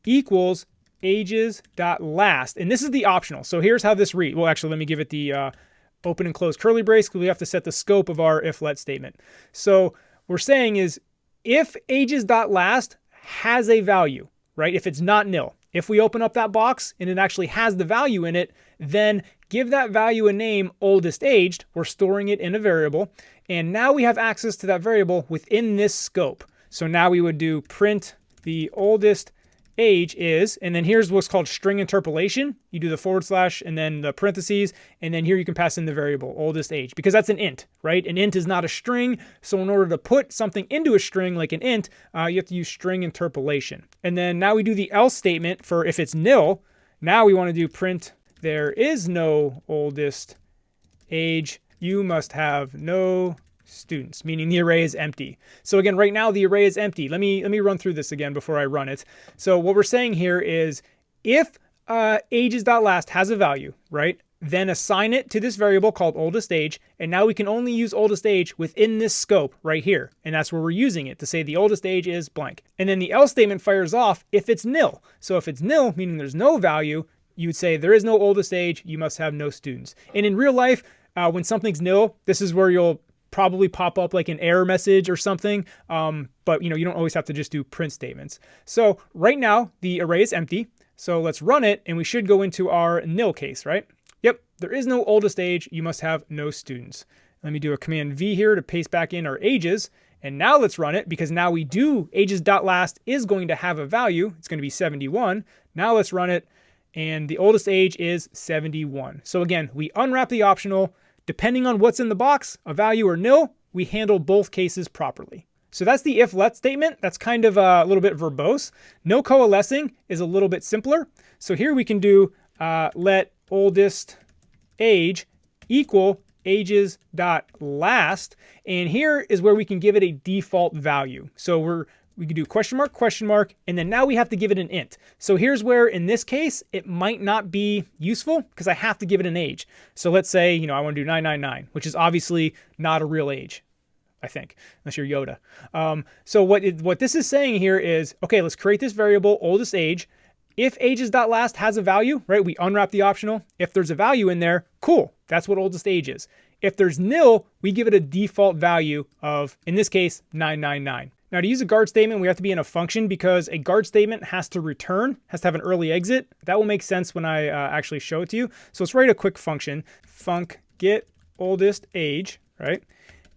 equals ages.last. And this is the optional. So here's how this reads. Well, actually, let me give it the open and close curly brace, because we have to set the scope of our if let statement. So we're saying is if ages.last has a value, right? If it's not nil, if we open up that box and it actually has the value in it, then give that value a name oldest aged. We're storing it in a variable. And now we have access to that variable within this scope. So now we would do print the oldest age is, and then here's what's called string interpolation. You do the / and then the parentheses, and then here you can pass in the variable oldest age, because that's an int, right? An int is not a string, so in order to put something into a string like an int, you have to use string interpolation. And then now we do the else statement for if it's nil. Now we want to do print there is no oldest age, you must have no students, meaning the array is empty. So again, right now the array is empty. Let me run through this again before I run it. So what we're saying here is if ages.last has a value, right? Then assign it to this variable called oldest age. And now we can only use oldest age within this scope right here. And that's where we're using it to say the oldest age is blank. And then the else statement fires off if it's nil. So if it's nil, meaning there's no value, you would say there is no oldest age, you must have no students. And in real life, when something's nil, this is where you'll probably pop up like an error message or something. But you don't always have to just do print statements. So right now the array is empty. So let's run it and we should go into our nil case, right? Yep, there is no oldest age, you must have no students. Let me do a Command V here to paste back in our ages. And now let's run it, because now we do ages.last is going to have a value. It's going to be 71. Now let's run it. And the oldest age is 71. So again, we unwrap the optional. Depending on what's in the box, a value or nil, we handle both cases properly. So that's the if let statement. That's kind of a little bit verbose. No coalescing is a little bit simpler. So here we can do let oldest age equal ages.last. And here is where we can give it a default value. So we can do question mark, and then now we have to give it an int. So here's where, in this case, it might not be useful because I have to give it an age. So let's say, I want to do 999, which is obviously not a real age, I think, unless you're Yoda. So what this is saying here is, okay, let's create this variable, oldest age. If ages.last has a value, right, we unwrap the optional. If there's a value in there, cool, that's what oldest age is. If there's nil, we give it a default value of, in this case, 999. Now to use a guard statement, we have to be in a function because a guard statement has to return, has to have an early exit. That will make sense when I actually show it to you. So let's write a quick function, func get oldest age, right?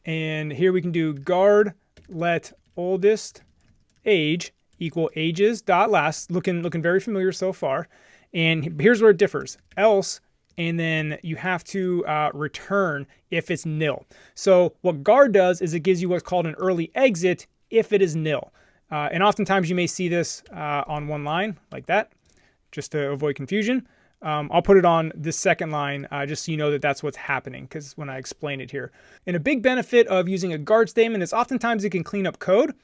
And here we can do guard let oldest age equal ages dot last. Looking very familiar so far. And here's where it differs. Else, and then you have to return if it's nil. So what guard does is it gives you what's called an early exit if it is nil. And oftentimes you may see this on one line like that, just to avoid confusion. I'll put it on this second line just so you know that that's what's happening, because when I explain it here. And a big benefit of using a guard statement is oftentimes it can clean up code.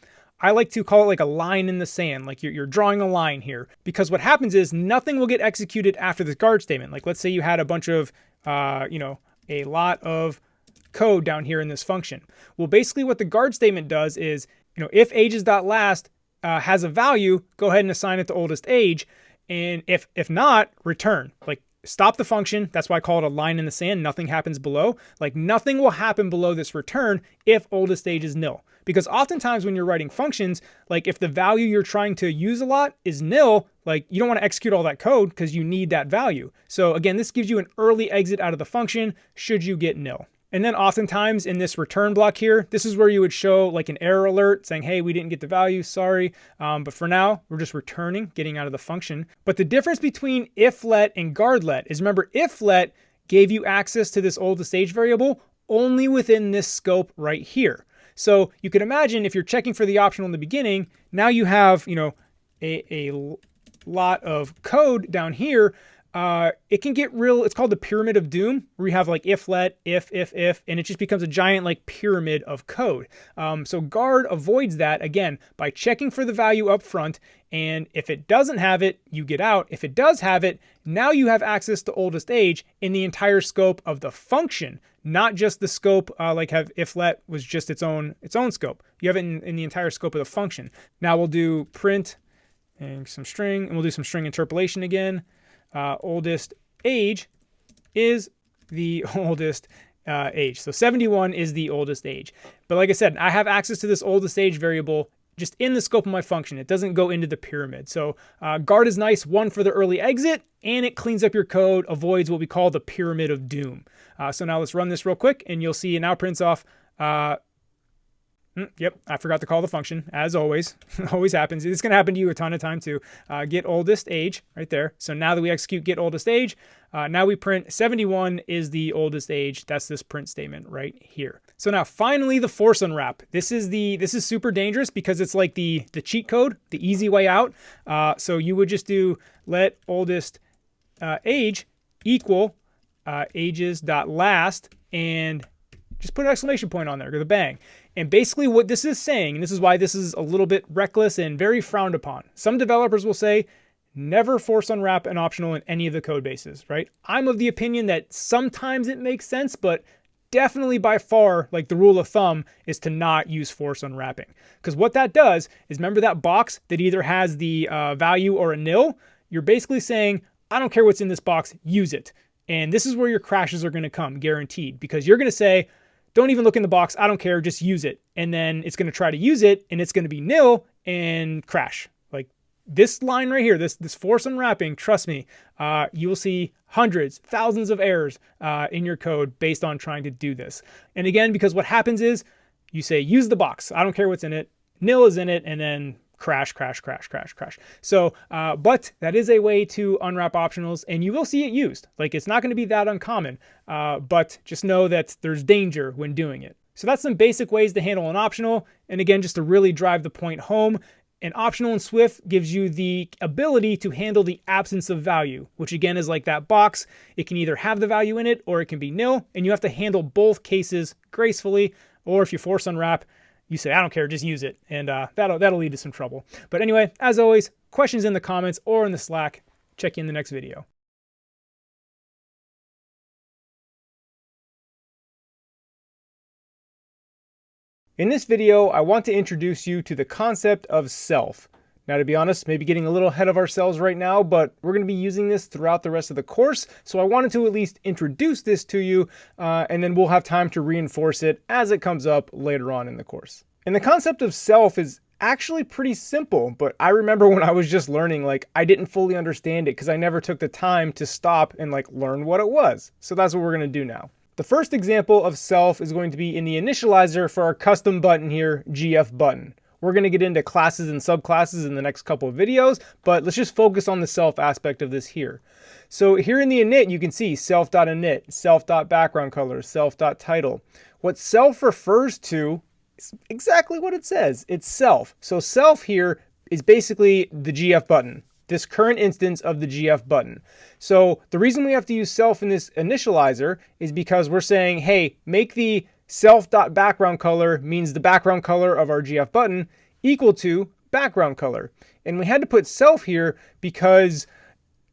I like to call it like a line in the sand, like you're drawing a line here, because what happens is nothing will get executed after this guard statement. Like let's say you had a bunch of, a lot of code down here in this function. Well, basically what the guard statement does is, if ages.last has a value, go ahead and assign it to oldest age. And if not, return. Like stop the function. That's why I call it a line in the sand. Nothing happens below. Like nothing will happen below this return if oldest age is nil. Because oftentimes when you're writing functions, like if the value you're trying to use a lot is nil, like you don't want to execute all that code because you need that value. So again, this gives you an early exit out of the function should you get nil. And then oftentimes in this return block here, this is where you would show like an error alert saying, hey, we didn't get the value, sorry. But for now, we're just returning, getting out of the function. But the difference between if let and guard let is, remember, if let gave you access to this oldest age variable only within this scope right here. So you can imagine if you're checking for the optional in the beginning, now you have, a lot of code down here. It can get real, it's called the pyramid of doom, where you have like if let, if, and it just becomes a giant like pyramid of code. So guard avoids that, again, by checking for the value up front. And if it doesn't have it, you get out. If it does have it, now you have access to oldest age in the entire scope of the function, not just the scope like have if let was just its own scope. You have it in the entire scope of the function. Now we'll do print and some string, and we'll do some string interpolation again. Oldest age is the oldest age. So 71 is the oldest age. But like I said, I have access to this oldest age variable just in the scope of my function. It doesn't go into the pyramid. So guard is nice, one, for the early exit, and it cleans up your code, avoids what we call the pyramid of doom. So now let's run this real quick, and you'll see it now prints off. Yep, I forgot to call the function, as always. Always happens. It's going to happen to you a ton of time too. Get oldest age right there. So now that we execute get oldest age, now we print 71 is the oldest age. That's this print statement right here. So now finally the force unwrap. This is super dangerous because it's like the cheat code, the easy way out. So you would just do let oldest age equal ages.last and just put an exclamation point on there, go the bang. And basically what this is saying, and this is why this is a little bit reckless and very frowned upon. Some developers will say, never force unwrap an optional in any of the code bases, right? I'm of the opinion that sometimes it makes sense, but definitely by far, like the rule of thumb is to not use force unwrapping. Because what that does is, remember that box that either has the value or a nil? You're basically saying, I don't care what's in this box, use it. And this is where your crashes are going to come, guaranteed, because you're going to say, don't even look in the box, I don't care, just use it. And then it's going to try to use it, and it's going to be nil and crash. Like this line right here, this force unwrapping, trust me, you will see hundreds, thousands of errors in your code based on trying to do this. And again, because what happens is you say, use the box, I don't care what's in it, nil is in it, and then crash, crash, crash, crash, crash. So, but that is a way to unwrap optionals, and you will see it used. Like it's not going to be that uncommon, but just know that there's danger when doing it. So that's some basic ways to handle an optional. And again, just to really drive the point home, an optional in Swift gives you the ability to handle the absence of value, which again is like that box. It can either have the value in it or it can be nil, and you have to handle both cases gracefully. Or if you force unwrap, you say, I don't care, just use it. And that'll lead to some trouble. But anyway, as always, questions in the comments or in the Slack. Check you in the next video. In this video, I want to introduce you to the concept of self. Now, to be honest, maybe getting a little ahead of ourselves right now, but we're going to be using this throughout the rest of the course. So I wanted to at least introduce this to you, and then we'll have time to reinforce it as it comes up later on in the course. And the concept of self is actually pretty simple, but I remember when I was just learning, like, I didn't fully understand it because I never took the time to stop and like learn what it was. So that's what we're going to do now. The first example of self is going to be in the initializer for our custom button here, GF button. We're going to get into classes and subclasses in the next couple of videos, but let's just focus on the self aspect of this here. So here in the init, you can see self.init, self.background color, self.title. What self refers to is exactly what it says. It's self. So self here is basically the GF button, this current instance of the GF button. So the reason we have to use self in this initializer is because we're saying, hey, make the self.background color means the background color of our GF button equal to background color. And we had to put self here because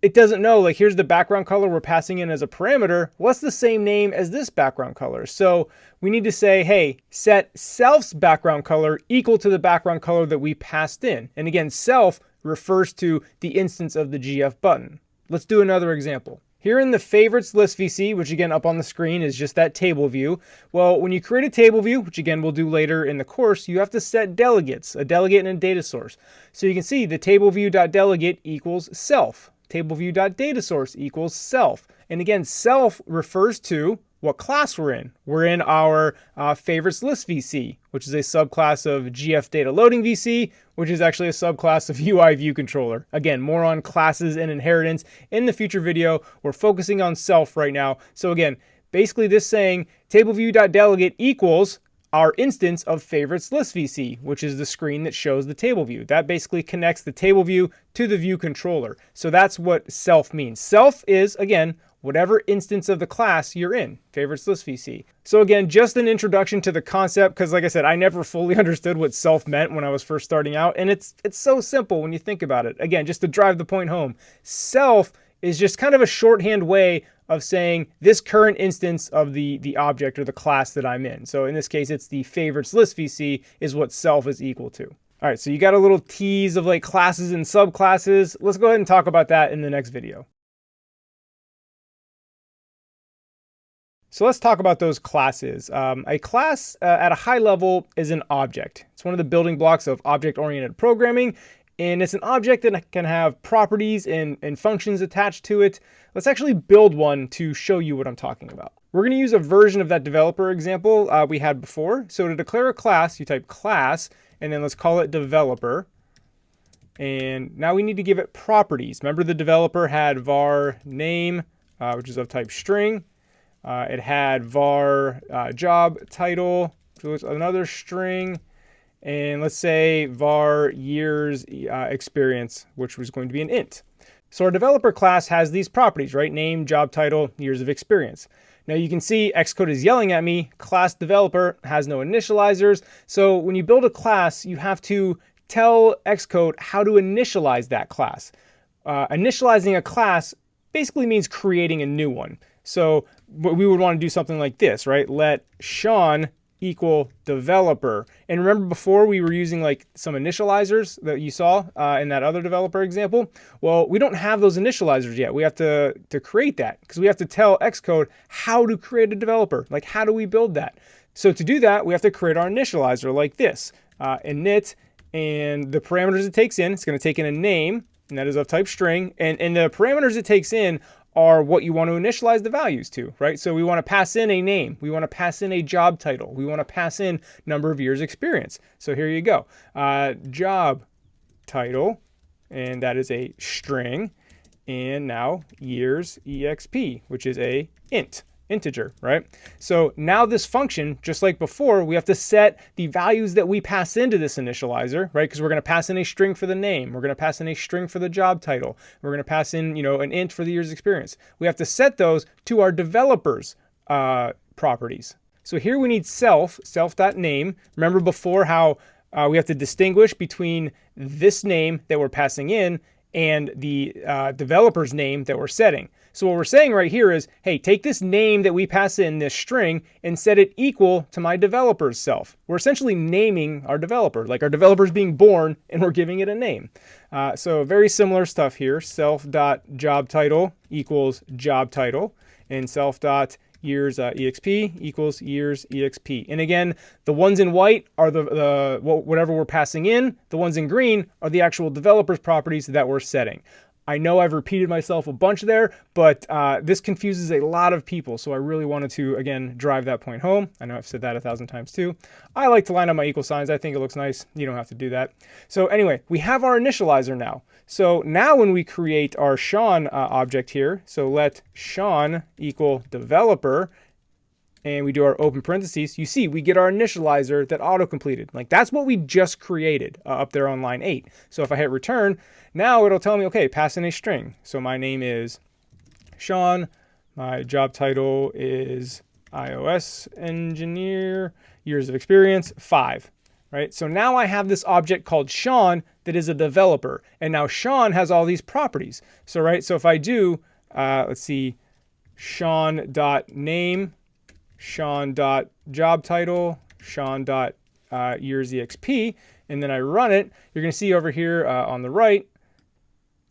it doesn't know, like, here's the background color we're passing in as a parameter. What's the same name as this background color? So we need to say, hey, set self's background color equal to the background color that we passed in. And again, self refers to the instance of the GF button. Let's do another example. Here in the favorites list VC, which again up on the screen is just that table view. Well, when you create a table view, which again we'll do later in the course, you have to set delegates, a delegate and a data source. So you can see the table view.delegate equals self. Table view.dataSource equals self. And again, self refers to what class we're in. We're in our favorites list VC, which is a subclass of GF data loading VC, which is actually a subclass of UI view controller. Again, more on classes and inheritance in the future video. We're focusing on self right now. So again, basically this saying table view.delegate equals our instance of favorites list VC, which is the screen that shows the table view. That basically connects the table view to the view controller. So that's what self means. Self is, again, whatever instance of the class you're in, favorites list VC. So again, just an introduction to the concept, because like I said, I never fully understood what self meant when I was first starting out. And it's so simple when you think about it. Again, just to drive the point home, self is just kind of a shorthand way of saying this current instance of the object or the class that I'm in. So in this case, it's the favorites list VC is what self is equal to. All right, so you got a little tease of like classes and subclasses. Let's go ahead and talk about that in the next video. So let's talk about those classes. A class at a high level is an object. It's one of the building blocks of object-oriented programming. And it's an object that can have properties and functions attached to it. Let's actually build one to show you what I'm talking about. We're going to use a version of that developer example we had before. So to declare a class, you type class, and then let's call it developer. And now we need to give it properties. Remember the developer had var name, which is of type string. It had var job title, so it's another string. And let's say var years experience, which was going to be an int. So our developer class has these properties, right? Name, job title, years of experience. Now you can see Xcode is yelling at me, class developer has no initializers. So when you build a class, you have to tell Xcode how to initialize that class. Initializing a class basically means creating a new one. So we would want to do something like this, right? Let Sean equal developer. And remember before we were using like some initializers that you saw in that other developer example? Well, we don't have those initializers yet. We have to create that because we have to tell Xcode how to create a developer. Like how do we build that? So to do that, we have to create our initializer like this. Init, and the parameters it takes in, it's going to take in a name, and that is of type string. And the parameters it takes in are what you want to initialize the values to, right? So we want to pass in a name. We want to pass in a job title. We want to pass in number of years experience. So here you go. Job title, and that is a string. And now years exp, which is a integer, right? So now this function, just like before, we have to set the values that we pass into this initializer, right? Because we're going to pass in a string for the name. We're going to pass in a string for the job title. We're going to pass in, an int for the year's experience. We have to set those to our developers properties. So here we need self.name. Remember before how we have to distinguish between this name that we're passing in and the developer's name that we're setting. So what we're saying right here is, hey, take this name that we pass in, this string, and set it equal to my developer's self. We're essentially naming our developer, like our developer's being born and we're giving it a name. So very similar stuff here. Self.jobTitle equals job title, and self.years exp equals years exp. And again, the ones in white are the whatever we're passing in. The ones in green are the actual developer's properties that we're setting. I know I've repeated myself a bunch there, but this confuses a lot of people. So I really wanted to, again, drive that point home. I know I've said that 1,000 times too. I like to line up my equal signs. I think it looks nice. You don't have to do that. So anyway, we have our initializer now. So now when we create our Sean object here, so let Sean equal developer, and we do our open parentheses, you see we get our initializer that auto-completed. Like that's what we just created up there on line 8. So if I hit return, now it'll tell me, okay, pass in a string. So my name is Sean, my job title is iOS engineer, years of experience, 5. Right? So now I have this object called Sean that is a developer. And now Sean has all these properties. So, right, so if I do, let's see, Sean.name, Sean.jobtitle, Sean.yearsexp, and then I run it, you're going to see over here on the right,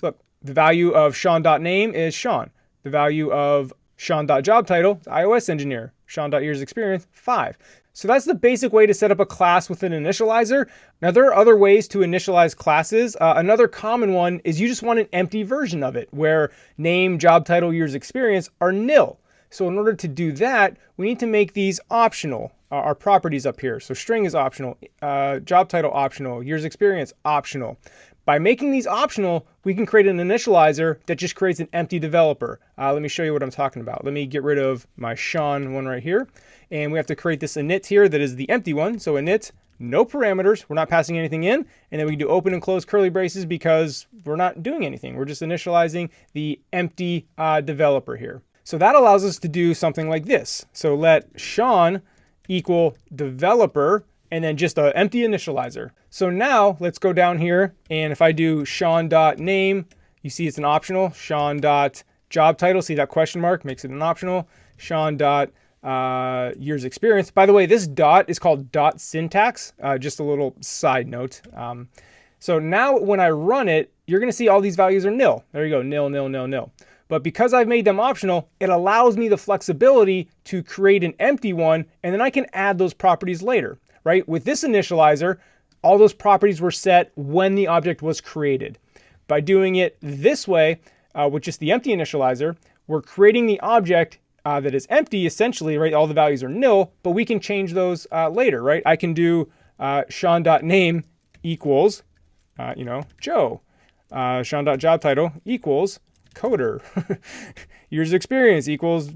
look, the value of Sean.name is Sean. The value of Sean.jobtitle is iOS engineer. Sean.yearsexperience, 5. So that's the basic way to set up a class with an initializer. Now there are other ways to initialize classes. Another common one is you just want an empty version of it where name, job title, years experience are nil. So in order to do that, we need to make these optional, our properties up here. So string is optional, job title optional, years experience optional. By making these optional, we can create an initializer that just creates an empty developer. Let me show you what I'm talking about. Let me get rid of my Sean one right here. And we have to create this init here that is the empty one. So init, no parameters. We're not passing anything in. And then we can do open and close curly braces because we're not doing anything. We're just initializing the empty developer here. So that allows us to do something like this. So let Sean equal developer and then just an empty initializer. So now let's go down here. And if I do Sean.name, you see it's an optional. Sean.jobtitle, see that question mark, makes it an optional. Sean.years experience. By the way, this dot is called dot syntax. Just a little side note. So now when I run it, you're going to see all these values are nil. There you go, nil, nil, nil, nil. But because I've made them optional, it allows me the flexibility to create an empty one, and then I can add those properties later, right? With this initializer, all those properties were set when the object was created. By doing it this way, with just the empty initializer, we're creating the object that is empty, essentially, right? All the values are nil, but we can change those later, right? I can do Sean.name equals, Joe. Sean.jobtitle equals coder. Years experience equals,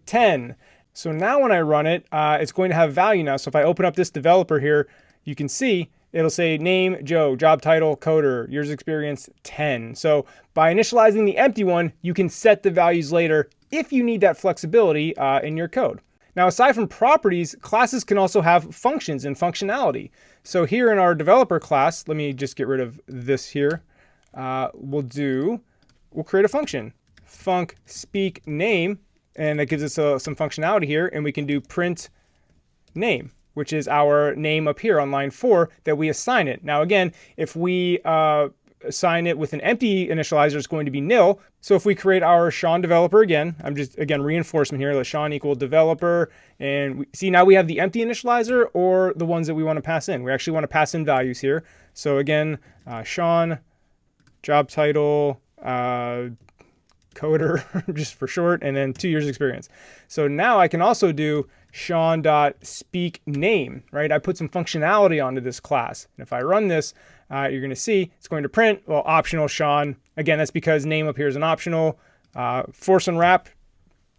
10. So now when I run it, it's going to have value now. So if I open up this developer here, you can see it'll say name, Joe, job title, coder, years experience, 10. So by initializing the empty one, you can set the values later if you need that flexibility in your code. Now, aside from properties, classes can also have functions and functionality. So here in our developer class, let me just get rid of this here. We'll create a function, func speak name, and that gives us some functionality here. And we can do print name, which is our name up here on line 4 that we assign it. Now, again, if we assign it with an empty initializer, it's going to be nil. So if we create our Sean developer again, reinforcement here, let Sean equal developer. And we see now we have the empty initializer or the ones that we want to pass in. We actually want to pass in values here. So again, Sean, job title, coder, just for short, and then 2 years experience. So now I can also do Sean.speakName, right? I put some functionality onto this class. And if I run this, you're going to see it's going to print, well, optional Sean. Again, that's because name up here is an optional. Force unwrap.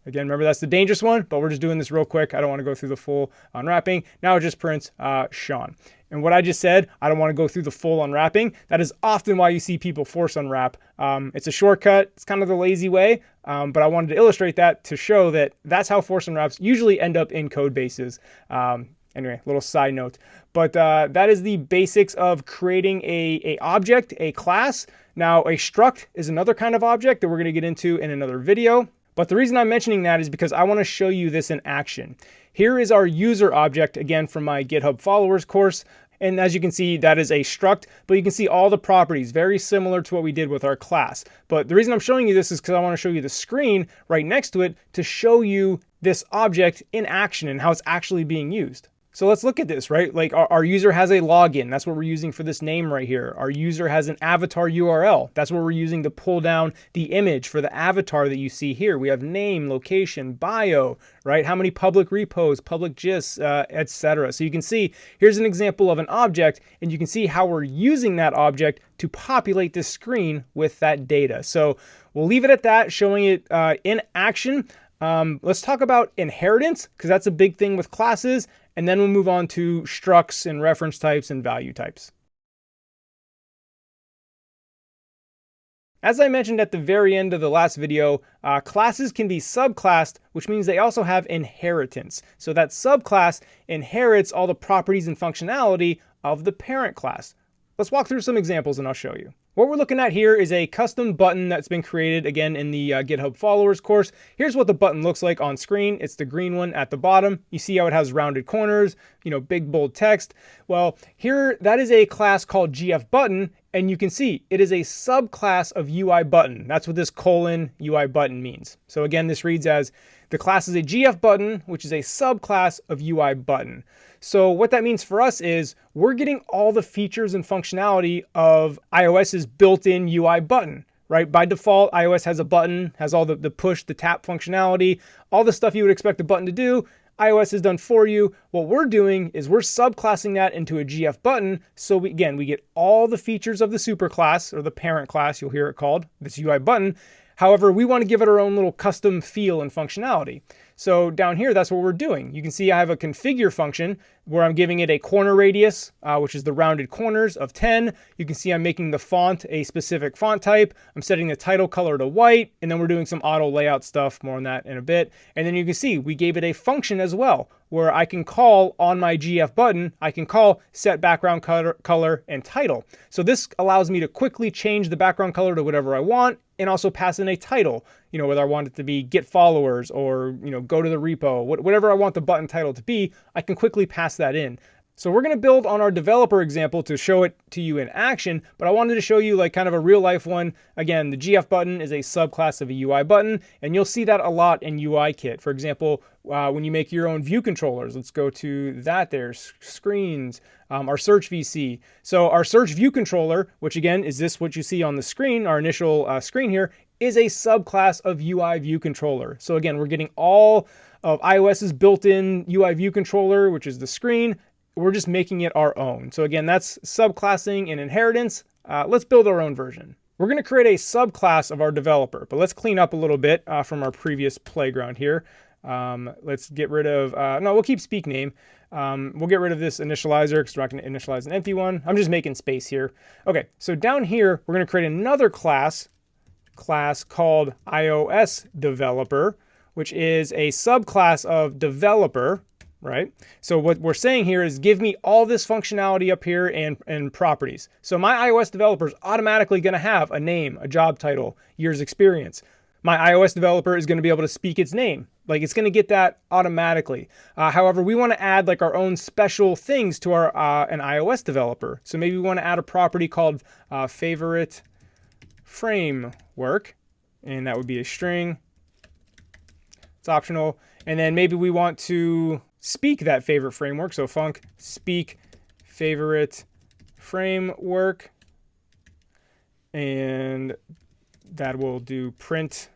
Again, remember that's the dangerous one, but we're just doing this real quick. I don't want to go through the full unwrapping. Now it just prints Sean. And what I just said, I don't want to go through the full unwrapping. That is often why you see people force unwrap. It's a shortcut. It's kind of the lazy way, but I wanted to illustrate that to show that that's how force unwraps usually end up in code bases. Anyway, little side note. But that is the basics of creating a object, a class. Now, a struct is another kind of object that we're going to get into in another video. But the reason I'm mentioning that is because I want to show you this in action. Here is our user object, again, from my GitHub followers course. And as you can see, that is a struct, but you can see all the properties, very similar to what we did with our class. But the reason I'm showing you this is because I want to show you the screen right next to it to show you this object in action and how it's actually being used. So let's look at this, right? Like our user has a login. That's what we're using for this name right here. Our user has an avatar URL. That's what we're using to pull down the image for the avatar that you see here. We have name, location, bio, right? How many public repos, public gists, etc. So you can see, here's an example of an object, and you can see how we're using that object to populate this screen with that data. So we'll leave it at that, showing it in action. Let's talk about inheritance, because that's a big thing with classes. And then we'll move on to structs and reference types and value types. As I mentioned at the very end of the last video, classes can be subclassed, which means they also have inheritance. So that subclass inherits all the properties and functionality of the parent class. Let's walk through some examples and I'll show you. What we're looking at here is a custom button that's been created, again, in the GitHub followers course. Here's what the button looks like on screen. It's the green one at the bottom. You see how it has rounded corners, big bold text. Well, here, that is a class called GFButton, and you can see it is a subclass of UI button. That's what this :UI button means. So again, this reads as the class is a GFButton, which is a subclass of UI button. So what that means for us is we're getting all the features and functionality of iOS's built-in UI button, right? By default, iOS has a button, has all the push, the tap functionality, all the stuff you would expect a button to do. iOS has done for you. What we're doing is we're subclassing that into a GF button. So we get all the features of the superclass, or the parent class, you'll hear it called, this UI button. However, we want to give it our own little custom feel and functionality. So down here, that's what we're doing. You can see I have a configure function where I'm giving it a corner radius, which is the rounded corners of 10. You can see I'm making the font a specific font type. I'm setting the title color to white, and then we're doing some auto layout stuff, more on that in a bit. And then you can see we gave it a function as well, where I can call on my GF button, I can call set background color and title. So this allows me to quickly change the background color to whatever I want, and also pass in a title, whether I want it to be get followers or, go to the repo, whatever I want the button title to be, I can quickly pass that in. So we're going to build on our developer example to show it to you in action, but I wanted to show you like kind of a real life one. Again, the GF button is a subclass of a UI button, and you'll see that a lot in UIKit. For example, when you make your own view controllers, let's go to that there, screens, our search VC. So our search view controller, which again, is this what you see on the screen, our initial screen here, is a subclass of UI view controller. So again, we're getting all of iOS's built-in UI view controller, which is the screen. We're just making it our own. So again, that's subclassing and inheritance. Let's build our own version. We're going to create a subclass of our developer, but let's clean up a little bit from our previous playground here. Let's get rid of, no, we'll keep speak name. We'll get rid of this initializer because we're not going to initialize an empty one. I'm just making space here. Okay, so down here, we're going to create another class called iOS developer, which is a subclass of developer. Right? So what we're saying here is give me all this functionality up here and properties. So my iOS developer is automatically going to have a name, a job title, years experience. My iOS developer is going to be able to speak its name. Like it's going to get that automatically. However, we want to add like our own special things to our an iOS developer. So maybe we want to add a property called favorite framework, and that would be a string. It's optional. And then maybe we want to speak that favorite framework. So func speak favorite framework, and that will do print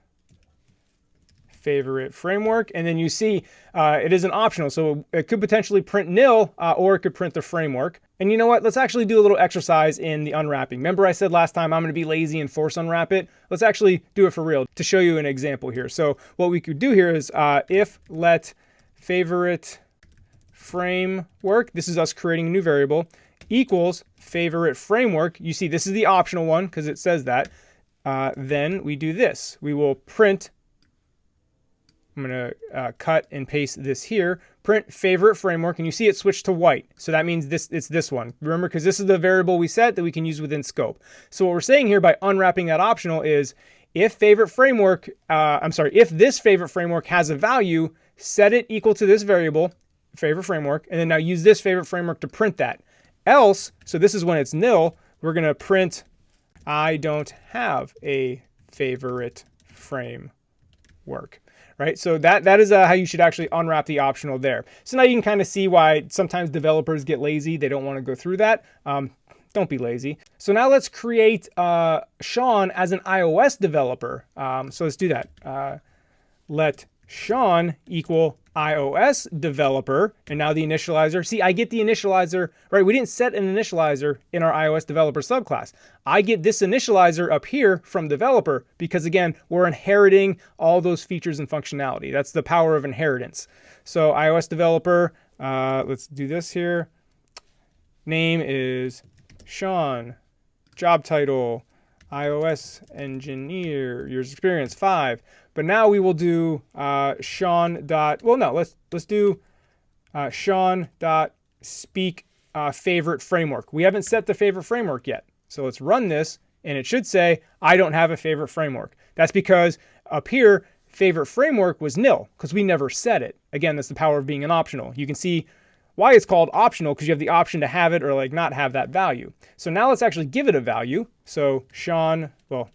favorite framework. And then you see it is an optional. So it could potentially print nil or it could print the framework. And you know what? Let's actually do a little exercise in the unwrapping. Remember I said last time I'm going to be lazy and force unwrap it? Let's actually do it for real to show you an example here. So what we could do here is if let favorite framework, this is us creating a new variable, equals favorite framework. You see this is the optional one because it says that. Then we do this. We will print, I'm going to cut and paste this here, print favorite framework, and you see it switched to white. So that means it's this one. Remember, because this is the variable we set that we can use within scope. So what we're saying here by unwrapping that optional is if favorite framework, if this favorite framework has a value, set it equal to this variable, favorite framework, and then now use this favorite framework to print that. Else, so this is when it's nil, we're going to print I don't have a favorite framework. Right, so that is how you should actually unwrap the optional there. So now you can kind of see why sometimes developers get lazy. They don't want to go through that. Don't be lazy. So now let's create Sean as an iOS developer. So let's do that. Let Sean equal iOS developer, and now the initializer. See, I get the initializer, right? We didn't set an initializer in our iOS developer subclass. I get this initializer up here from developer because, again, we're inheriting all those features and functionality. That's the power of inheritance. So iOS developer, let's do this here. Name is Sean. Job title, iOS engineer. Years experience, 5. But now we will do Sean dot, well, no, let's do Sean dot speak favorite framework. We haven't set the favorite framework yet. So let's run this, and it should say, I don't have a favorite framework. That's because up here, favorite framework was nil, because we never set it. Again, that's the power of being an optional. You can see why it's called optional, because you have the option to have it or like not have that value. So now let's actually give it a value. So Sean, well,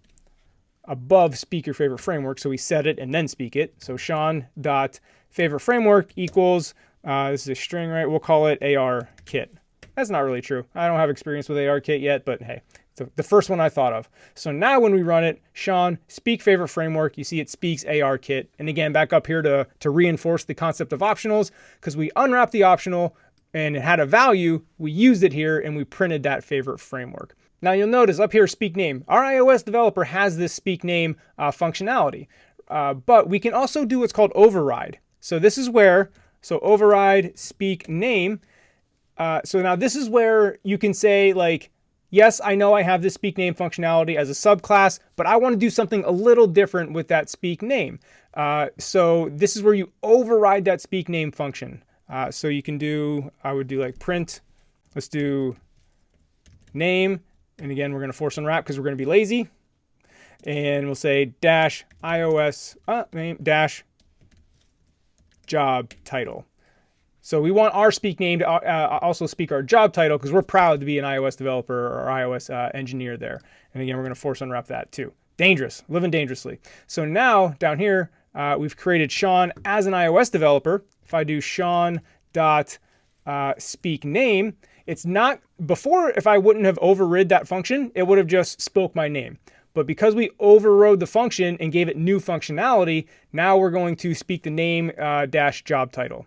above speak your favorite framework, so we set it and then speak it. So Sean dot favorite framework equals, this is a string, right? We'll call it ARKit. That's not really true. I don't have experience with ARKit yet, but hey, it's the first one I thought of. So now when we run it, Sean, speak favorite framework, you see it speaks ARKit. And again, back up here to reinforce the concept of optionals, because we unwrapped the optional and it had a value, we used it here and we printed that favorite framework. Now you'll notice up here, speak name. Our iOS developer has this speak name functionality, but we can also do what's called override. So this is where, so override speak name. So now this is where you can say like, yes, I know I have this speak name functionality as a subclass, but I want to do something a little different with that speak name. So this is where you override that speak name function. So you can do, I would do like print, let's do name. And again, we're going to force unwrap because we're going to be lazy. And we'll say dash iOS name dash job title. So we want our speak name to also speak our job title because we're proud to be an iOS developer or iOS engineer there. And again, we're going to force unwrap that too. Dangerous, living dangerously. So now down here, we've created Sean as an iOS developer. If I do Sean dot speak name, it's not, before if I wouldn't have overrid that function, it would have just spoke my name. But because we overrode the function and gave it new functionality, now we're going to speak the name dash job title.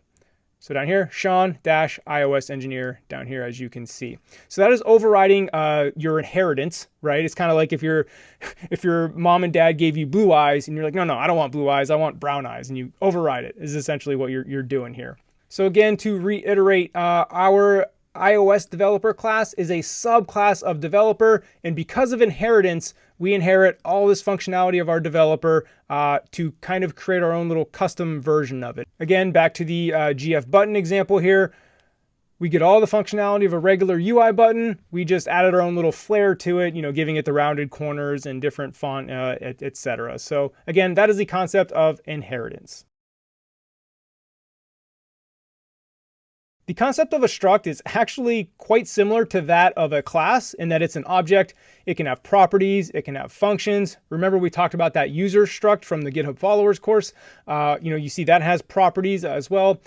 So down here, Sean dash iOS engineer down here, as you can see. So that is overriding your inheritance, right? It's kind of like if your mom and dad gave you blue eyes and you're like, no, I don't want blue eyes, I want brown eyes, and you override it is essentially what you're doing here. So again, to reiterate, our iOS developer class is a subclass of developer, and because of inheritance, we inherit all this functionality of our developer to kind of create our own little custom version of it. Again, back to the GF button example here. We get all the functionality of a regular UI button. We just added our own little flair to it, giving it the rounded corners and different font, etc. So again, that is the concept of inheritance. The concept of a struct is actually quite similar to that of a class in that it's an object. It can have properties, it can have functions. Remember we talked about that user struct from the GitHub followers course. You see that has properties as well.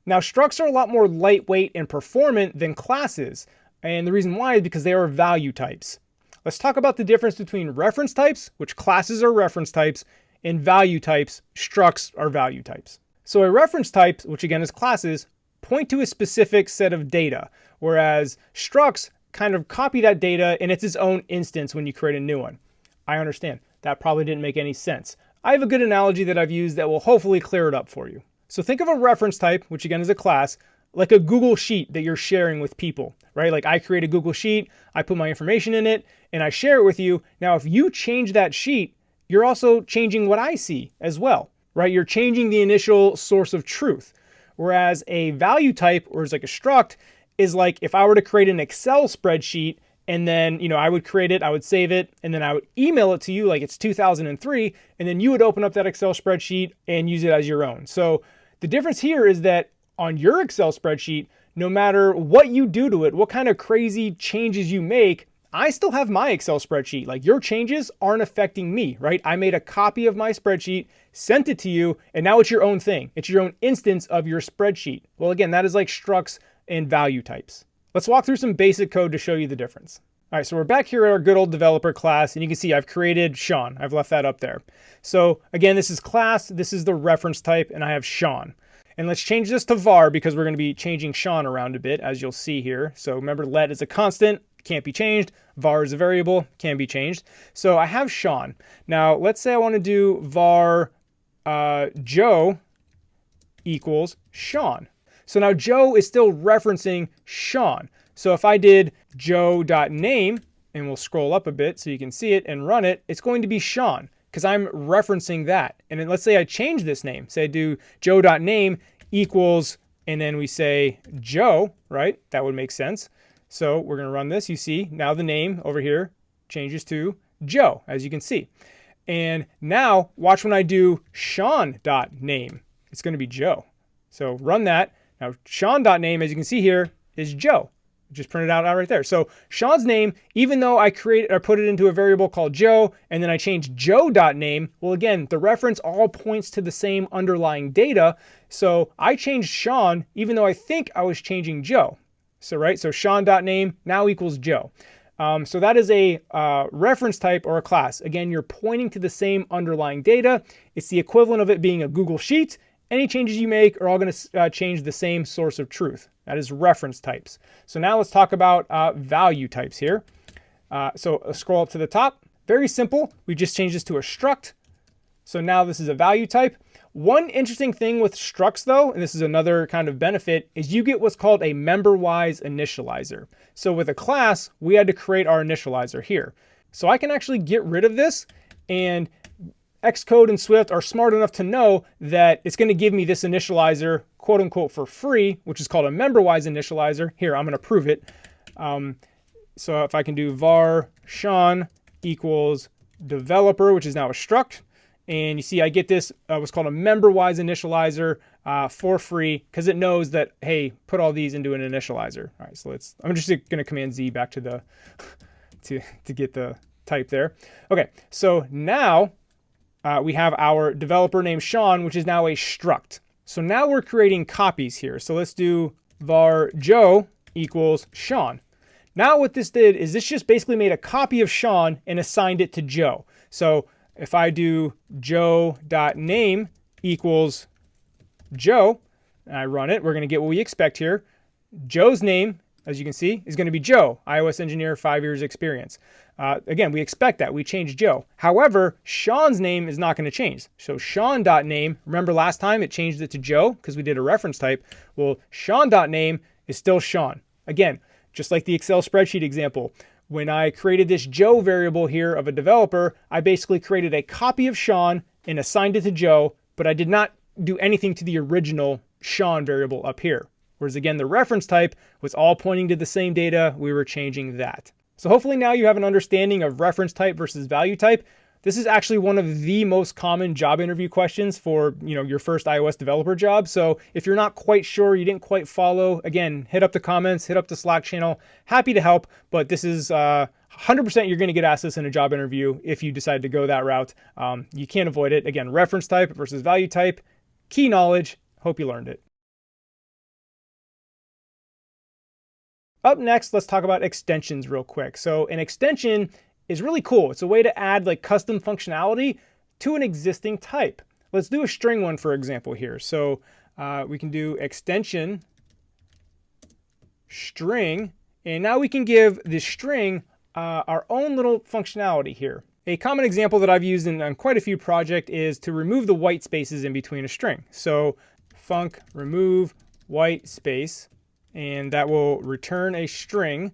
Now structs are a lot more lightweight and performant than classes. And the reason why is because they are value types. Let's talk about the difference between reference types, which classes are reference types, and value types, structs are value types. So a reference type, which again is classes, point to a specific set of data, whereas structs kind of copy that data and it's its own instance when you create a new one. I understand. That probably didn't make any sense. I have a good analogy that I've used that will hopefully clear it up for you. So think of a reference type, which again is a class, like a Google Sheet that you're sharing with people, right? Like I create a Google Sheet, I put my information in it, and I share it with you. Now, if you change that sheet, you're also changing what I see as well, right? You're changing the initial source of truth. Whereas a value type, or is like a struct, is like if I were to create an Excel spreadsheet And then, I would create it, I would save it, and then I would email it to you like it's 2003, and then you would open up that Excel spreadsheet and use it as your own. So the difference here is that on your Excel spreadsheet, no matter what you do to it, what kind of crazy changes you make, I still have my Excel spreadsheet. Like, your changes aren't affecting me, right? I made a copy of my spreadsheet, sent it to you, and now it's your own thing. It's your own instance of your spreadsheet. Well, again, that is like structs and value types. Let's walk through some basic code to show you the difference. All right, so we're back here at our good old developer class, and you can see I've created Sean. I've left that up there. So again, this is class, this is the reference type, and I have Sean. And let's change this to var because we're going to be changing Sean around a bit, as you'll see here. So remember, let is a constant, can't be changed. Var is a variable, can be changed. So I have Sean. Now let's say I want to do var Joe equals Sean. So now Joe is still referencing Sean. So if I did joe.name, and we'll scroll up a bit so you can see it and run it, it's going to be Sean because I'm referencing that. And then let's say I change this name. Say I do joe.name equals, and then we say Joe, right? That would make sense. So we're going to run this. You see now the name over here changes to Joe, as you can see. And now watch when I do Sean.name. It's going to be Joe. So run that. Now Sean.name, as you can see here, is Joe. Just print it out right there. So Sean's name, even though I put it into a variable called Joe, and then I changed Joe.name, well, again, the reference all points to the same underlying data. So I changed Sean, even though I think I was changing Joe. So, right, so Sean.name now equals Joe. So that is a reference type or a class. Again, you're pointing to the same underlying data. It's the equivalent of it being a Google Sheet. Any changes you make are all going to change the same source of truth. That is reference types. So now let's talk about value types here. So scroll up to the top. Very simple. We just changed this to a struct. So now this is a value type. One interesting thing with structs though, and this is another kind of benefit, is you get what's called a member-wise initializer. So with a class, we had to create our initializer here. So I can actually get rid of this, and Xcode and Swift are smart enough to know that it's going to give me this initializer, quote unquote, for free, which is called a member-wise initializer. Here, I'm going to prove it. So if I can do var Sean equals developer, which is now a struct, and you see I get this what's called a member-wise initializer for free because it knows that, hey, put all these into an initializer. All right, so I'm just going to Command Z back to the to get the type there. Okay, so now we have our developer named Sean, which is now a struct. So now we're creating copies here. So let's do var Joe equals Sean. Now what this did is this just basically made a copy of Sean and assigned it to Joe. So if I do joe.name equals Joe, and I run it, we're going to get what we expect here. Joe's name, as you can see, is going to be Joe, iOS engineer, 5 years experience. Again, we expect that. We changed Joe. However, Sean's name is not going to change. So Sean.name, remember last time it changed it to Joe because we did a reference type. Well, Sean.name is still Sean. Again, just like the Excel spreadsheet example, when I created this Joe variable here of a developer, I basically created a copy of Sean and assigned it to Joe, but I did not do anything to the original Sean variable up here. Whereas again, the reference type was all pointing to the same data. We were changing that. So hopefully now you have an understanding of reference type versus value type. This is actually one of the most common job interview questions for your first iOS developer job. So if you're not quite sure, you didn't quite follow, again, hit up the comments, hit up the Slack channel. Happy to help, but this is 100% you're going to get asked this in a job interview if you decide to go that route. You can't avoid it. Again, reference type versus value type, key knowledge. Hope you learned it. Up next, let's talk about extensions real quick. So an extension is really cool. It's a way to add like custom functionality to an existing type. Let's do a string one, for example, here. So we can do extension string, and now we can give this string our own little functionality here. A common example that I've used on quite a few projects is to remove the white spaces in between a string. So func remove white space, and that will return a string,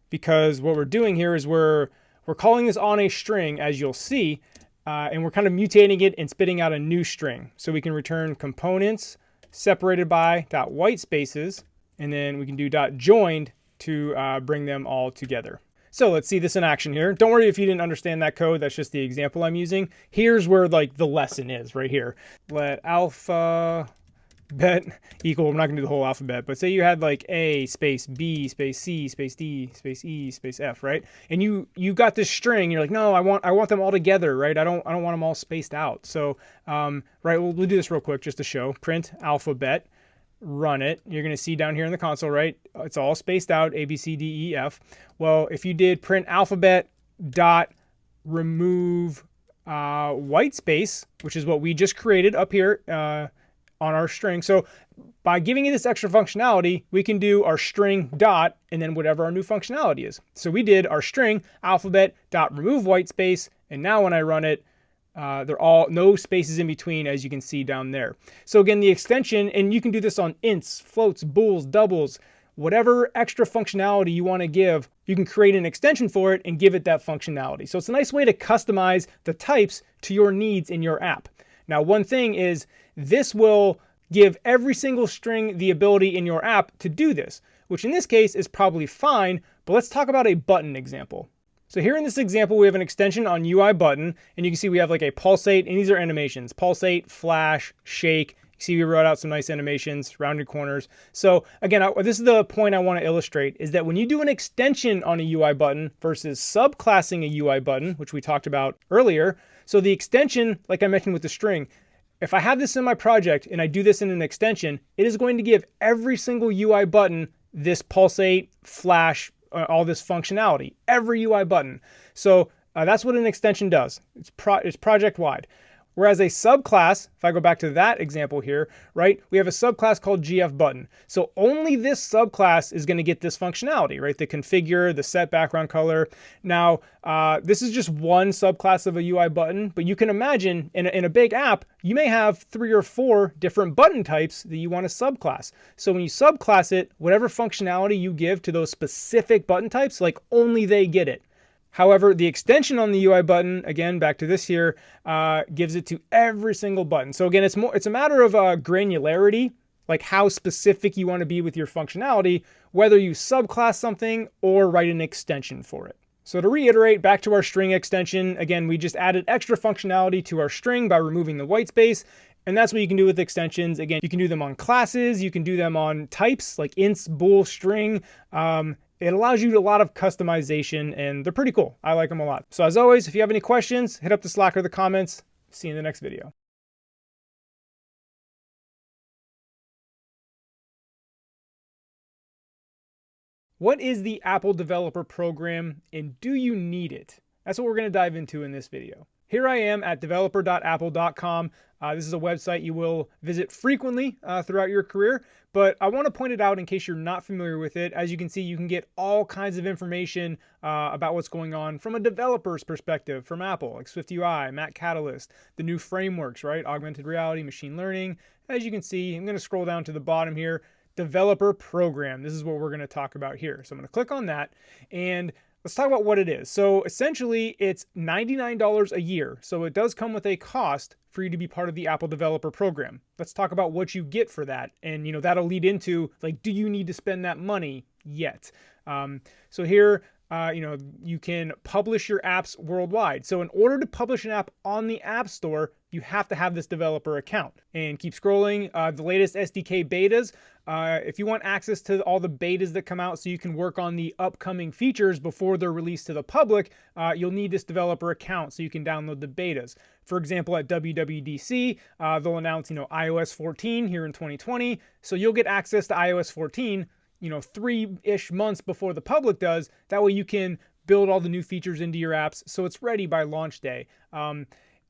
because what we're doing here is we're calling this on a string, as you'll see, and we're kind of mutating it and spitting out a new string. So we can return components separated by .white spaces, and then we can do .joined to bring them all together. So let's see this in action here. Don't worry if you didn't understand that code. That's just the example I'm using. Here's where like the lesson is right here. Let alphabet equal, I'm not gonna do the whole alphabet, but say you had like A space B space C space D space E space F, right? And you got this string, you're like, no, I want them all together, right? I don't want them all spaced out. So right, we'll do this real quick just to show. Print alphabet, run it. You're gonna see down here in the console, right? It's all spaced out, A, B, C, D, E, F. Well, if you did print alphabet dot remove white space, which is what we just created up here on our string. So by giving it this extra functionality, we can do our string dot and then whatever our new functionality is. So we did our string alphabet dot remove white space, and now when I run it, they're all no spaces in between, as you can see down there. So again, the extension, and you can do this on ints, floats, bools, doubles, whatever extra functionality you want to give, you can create an extension for it and give it that functionality. So it's a nice way to customize the types to your needs in your app. Now, one thing is this will give every single string the ability in your app to do this, which in this case is probably fine, but let's talk about a button example. So here in this example, we have an extension on UI button, and you can see we have like a pulsate, and these are animations, pulsate, flash, shake. You see we wrote out some nice animations, rounded corners. So again, this is the point I want to illustrate, is that when you do an extension on a UI button versus subclassing a UI button, which we talked about earlier, so the extension, like I mentioned with the string, if I have this in my project and I do this in an extension, it is going to give every single UI button this pulsate, flash, all this functionality, every UI button. So that's what an extension does. It's project wide. Whereas a subclass, if I go back to that example here, right, we have a subclass called GF button. So only this subclass is going to get this functionality, right? The configure, the set background color. Now, this is just one subclass of a UI button, but you can imagine in a big app, you may have 3 or 4 different button types that you want to subclass. So when you subclass it, whatever functionality you give to those specific button types, like only they get it. However, the extension on the UI button, again, back to this here, gives it to every single button. So again, it's a matter of granularity, like how specific you want to be with your functionality, whether you subclass something or write an extension for it. So to reiterate, back to our string extension, again, we just added extra functionality to our string by removing the white space. And that's what you can do with extensions. Again, you can do them on classes, you can do them on types like ints, bool, string. It allows you a lot of customization, and they're pretty cool. I like them a lot. So as always, if you have any questions, hit up the Slack or the comments. See you in the next video. What is the Apple Developer Program, and do you need it? That's what we're going to dive into in this video. Here I am at developer.apple.com. This is a website you will visit frequently throughout your career, but I want to point it out in case you're not familiar with it. As you can see, you can get all kinds of information about what's going on from a developer's perspective from Apple, like SwiftUI, Mac Catalyst, the new frameworks, right? Augmented reality, machine learning. As you can see, I'm going to scroll down to the bottom here, Developer Program. This is what we're going to talk about here. So I'm going to click on that, and let's talk about what it is. So essentially, it's $99 a year. So it does come with a cost for you to be part of the Apple Developer Program. Let's talk about what you get for that. And that'll lead into, like, do you need to spend that money yet? So here, you can publish your apps worldwide. So in order to publish an app on the App Store, you have to have this developer account. And keep scrolling, the latest SDK betas. If you want access to all the betas that come out so you can work on the upcoming features before they're released to the public, you'll need this developer account so you can download the betas. For example, at WWDC, they'll announce, iOS 14 here in 2020. So you'll get access to iOS 14, 3-ish months before the public does. That way you can build all the new features into your apps so it's ready by launch day.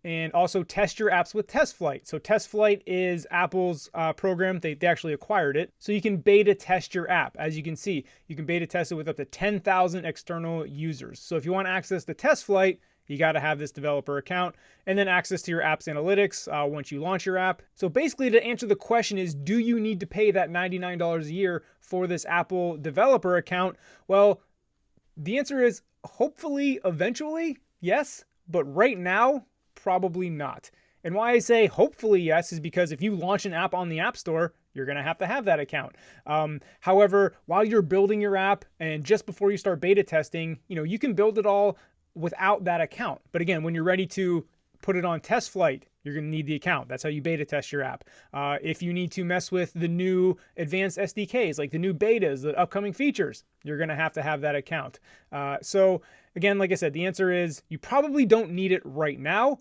And also test your apps with TestFlight. So TestFlight is Apple's program. They actually acquired it. So you can beta test your app. As you can see, you can beta test it with up to 10,000 external users. So if you want access to TestFlight, you got to have this developer account, and then access to your app's analytics once you launch your app. So basically, to answer the question is, do you need to pay that $99 a year for this Apple developer account? Well, the answer is hopefully, eventually, yes, but right now, probably not. And why I say hopefully yes is because if you launch an app on the App Store, you're going to have that account. However, while you're building your app and just before you start beta testing, you can build it all without that account. But again, when you're ready to put it on test flight, you're going to need the account. That's how you beta test your app. If you need to mess with the new advanced SDKs, like the new betas, the upcoming features, you're going to have that account. So again, like I said, the answer is you probably don't need it right now,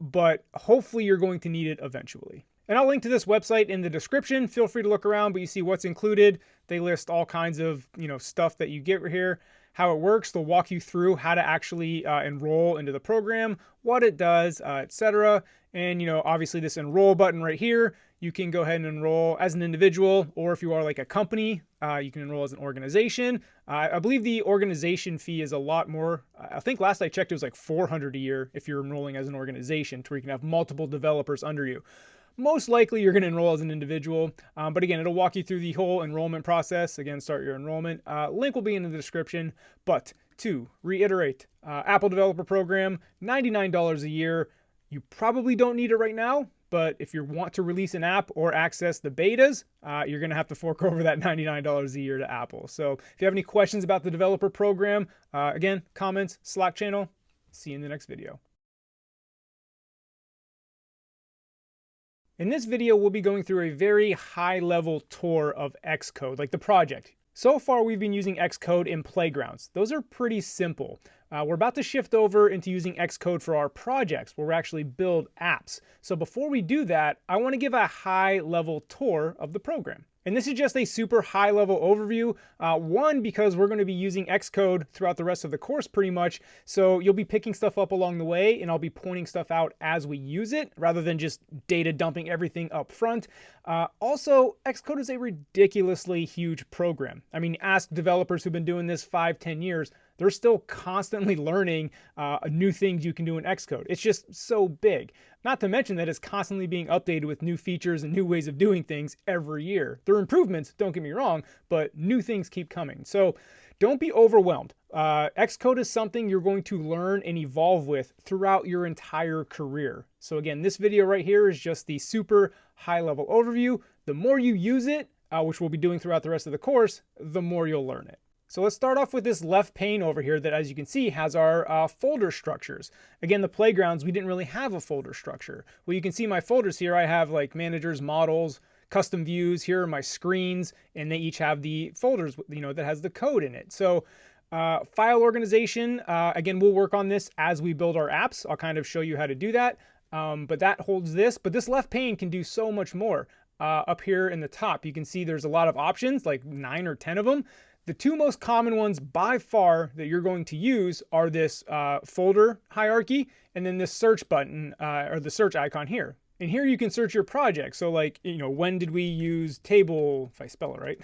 but hopefully you're going to need it eventually. And I'll link to this website in the description. Feel free to look around, but you see what's included. They list all kinds of stuff that you get here, how it works. They'll walk you through how to actually enroll into the program, what it does, etc. And obviously this enroll button right here, you can go ahead and enroll as an individual, or if you are like a company, you can enroll as an organization. I believe the organization fee is a lot more. I think last I checked, it was like $400 a year if you're enrolling as an organization, to where you can have multiple developers under you. Most likely you're going to enroll as an individual, but again, it'll walk you through the whole enrollment process. Again, start your enrollment. Link will be in the description. But to reiterate, Apple Developer Program, $99 a year. You probably don't need it right now, but if you want to release an app or access the betas, you're going to have to fork over that $99 a year to Apple. So if you have any questions about the developer program, again, comments, Slack channel. See you in the next video. In this video, we'll be going through a very high-level tour of Xcode, like the project. So far, we've been using Xcode in playgrounds. Those are pretty simple. We're about to shift over into using Xcode for our projects, where we actually build apps. So before we do that, I want to give a high-level tour of the program. And this is just a super high-level overview. One, because we're going to be using Xcode throughout the rest of the course pretty much, so you'll be picking stuff up along the way, and I'll be pointing stuff out as we use it, rather than just data dumping everything up front. Also, Xcode is a ridiculously huge program. I mean, ask developers who've been doing this 5-10 years. They're still constantly learning new things you can do in Xcode. It's just so big. Not to mention that it's constantly being updated with new features and new ways of doing things every year. There are improvements, don't get me wrong, but new things keep coming. So don't be overwhelmed. Xcode is something you're going to learn and evolve with throughout your entire career. So again, this video right here is just the super high-level overview. The more you use it, which we'll be doing throughout the rest of the course, the more you'll learn it. So let's start off with this left pane over here that, as you can see, has our folder structures. Again, the playgrounds, we didn't really have a folder structure. Well, you can see my folders here. I have like managers, models, custom views. Here are my screens, and they each have the folders, that has the code in it. So file organization, again, we'll work on this as we build our apps. I'll kind of show you how to do that. But that holds this. But this left pane can do so much more. Up here in the top, you can see there's a lot of options, like 9 or 10 of them. The two most common ones by far that you're going to use are this folder hierarchy and then this search button or the search icon here. And here you can search your project. So like, when did we use table, if I spell it right,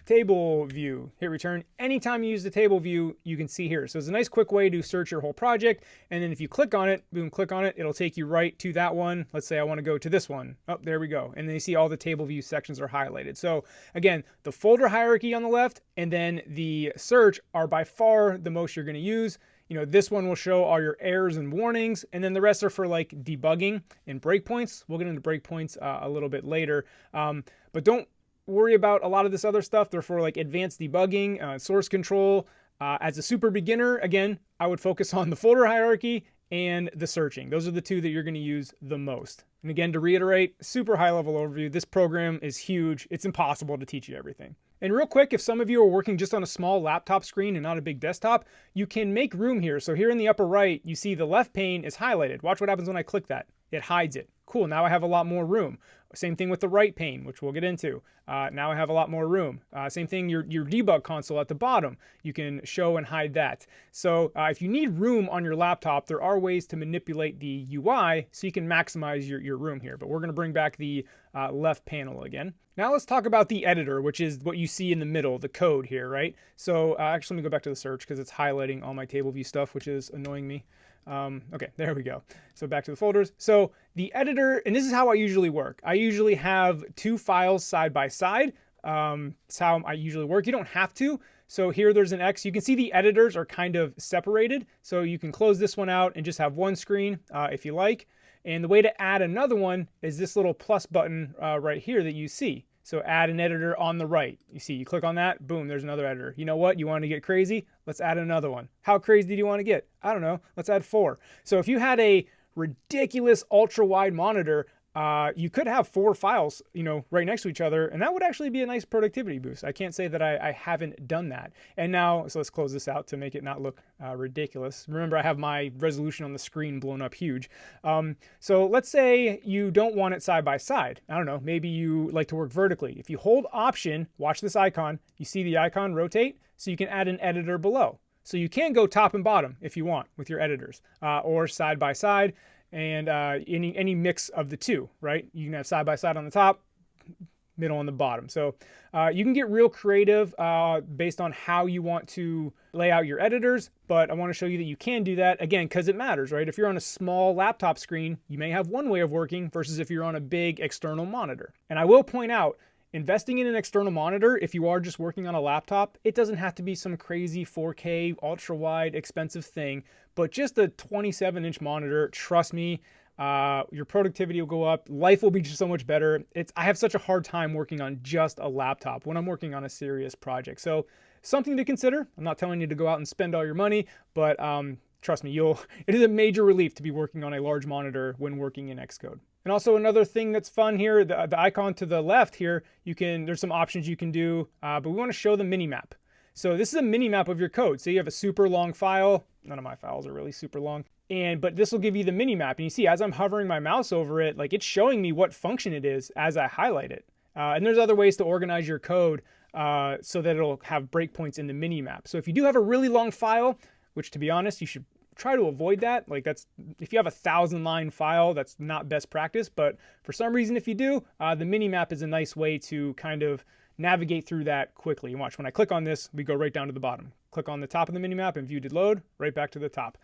table view, hit return. Anytime you use the table view, you can see here. So it's a nice quick way to search your whole project. And then if you click on it, boom, click on it, it'll take you right to that one. Let's say I want to go to this one. Oh, there we go. And then you see all the table view sections are highlighted. So again, the folder hierarchy on the left and then the search are by far the most you're going to use. This one will show all your errors and warnings, and then the rest are for like debugging and breakpoints. We'll get into breakpoints a little bit later, but don't worry about a lot of this other stuff. They're for like advanced debugging, source control. As a super beginner, again, I would focus on the folder hierarchy and the searching. Those are the two that you're going to use the most. And again, to reiterate, super high level overview. This program is huge. It's impossible to teach you everything. And real quick, if some of you are working just on a small laptop screen and not a big desktop, you can make room here. So here in the upper right, you see the left pane is highlighted. Watch what happens when I click that. It hides it. Cool, now I have a lot more room. Same thing with the right pane, which we'll get into. Now I have a lot more room. Same thing, your debug console at the bottom. You can show and hide that. So if you need room on your laptop, there are ways to manipulate the UI so you can maximize your room here. But we're going to bring back the left panel again. Now let's talk about the editor, which is what you see in the middle, the code here, right? So actually, let me go back to the search because it's highlighting all my table view stuff, which is annoying me. Okay, there we go. So back to the folders. So the editor, and this is how I usually work. I usually have two files side by side. It's how I usually work. You don't have to. So here there's an X. You can see the editors are kind of separated. So you can close this one out and just have one screen if you like. And the way to add another one is this little plus button right here that you see. So add an editor on the right. You see, you click on that, boom, there's another editor. You know what? You want to get crazy? Let's add another one. How crazy do you want to get? I don't know. Let's add 4. So if you had a ridiculous ultra wide monitor, you could have 4 files, right next to each other, and that would actually be a nice productivity boost. I can't say that I haven't done that. And now, so let's close this out to make it not look ridiculous. Remember, I have my resolution on the screen blown up huge. So let's say you don't want it side by side. I don't know, maybe you like to work vertically. If you hold Option, watch this icon, you see the icon rotate, so you can add an editor below. So you can go top and bottom if you want with your editors, or side by side. And any mix of the two, right? You can have side by side on the top, middle on the bottom. So you can get real creative based on how you want to lay out your editors, but I want to show you that you can do that, again, because it matters, right? If you're on a small laptop screen, you may have one way of working versus if you're on a big external monitor. And I will point out, investing in an external monitor, if you are just working on a laptop, it doesn't have to be some crazy 4K, ultra-wide, expensive thing, but just a 27-inch monitor, trust me, your productivity will go up, life will be just so much better. I have such a hard time working on just a laptop when I'm working on a serious project. So something to consider. I'm not telling you to go out and spend all your money, but trust me, it is a major relief to be working on a large monitor when working in Xcode. And also another thing that's fun here, the icon to the left here, there's some options you can do, but we want to show the mini map. So this is a mini map of your code. So you have a super long file. None of my files are really super long. But this will give you the mini map. And you see, as I'm hovering my mouse over it, like it's showing me what function it is as I highlight it. And there's other ways to organize your code so that it'll have breakpoints in the mini map. So if you do have a really long file, which to be honest, you should try to avoid that. Like if you have a 1,000-line file, that's not best practice. But for some reason, if you do, the mini map is a nice way to kind of navigate through that quickly. And watch, when I click on this, we go right down to the bottom. Click on the top of the mini map and view did load, right back to the top.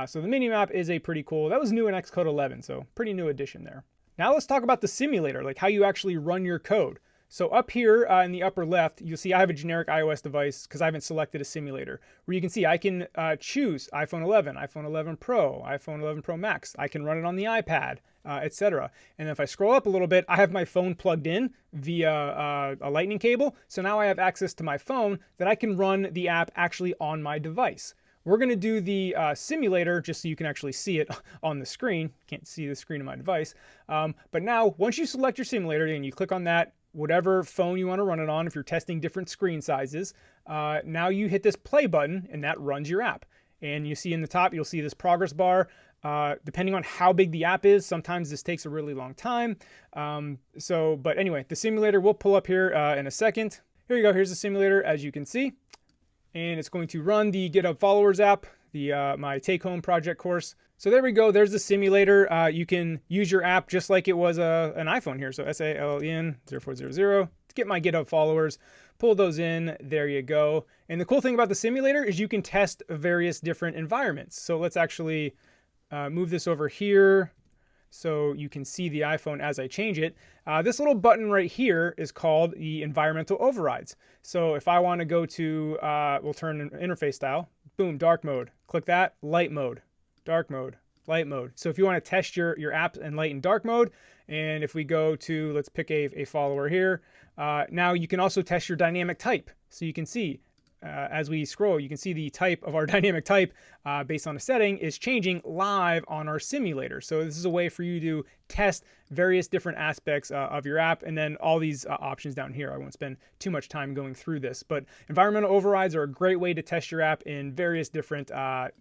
So the mini map is a pretty cool, that was new in Xcode 11, so pretty new addition there. Now let's talk about the simulator, like how you actually run your code. So up here in the upper left, you'll see I have a generic iOS device because I haven't selected a simulator, where you can see I can choose iPhone 11, iPhone 11 Pro, iPhone 11 Pro Max. I can run it on the iPad, etc. And if I scroll up a little bit, I have my phone plugged in via a lightning cable. So now I have access to my phone that I can run the app actually on my device. We're going to do the simulator just so you can actually see it on the screen. Can't see the screen of my device. But now, once you select your simulator and you click on that, whatever phone you want to run it on, if you're testing different screen sizes, now you hit this play button and that runs your app. And you see in the top, you'll see this progress bar. Depending on how big the app is, sometimes this takes a really long time. But anyway, the simulator will pull up here in a second. Here you go, here's the simulator as you can see. And it's going to run the GitHub Followers app, my take-home project course. So there we go, there's the simulator. You can use your app just like it was an iPhone here. So SALEN0400 to get my GitHub followers, pull those in, there you go. And the cool thing about the simulator is you can test various different environments. So let's actually move this over here so you can see the iPhone as I change it. This little button right here is called the environmental overrides. So if I want to go to, we'll turn interface style, boom, dark mode, click that, light mode, dark mode, light mode. So if you want to test your app in light and dark mode, and if we go to, let's pick a follower here, now you can also test your dynamic type. So you can see, as we scroll, you can see the type of our dynamic type based on a setting is changing live on our simulator. So this is a way for you to test various different aspects of your app, and then all these options down here. I won't spend too much time going through this, but environmental overrides are a great way to test your app in various different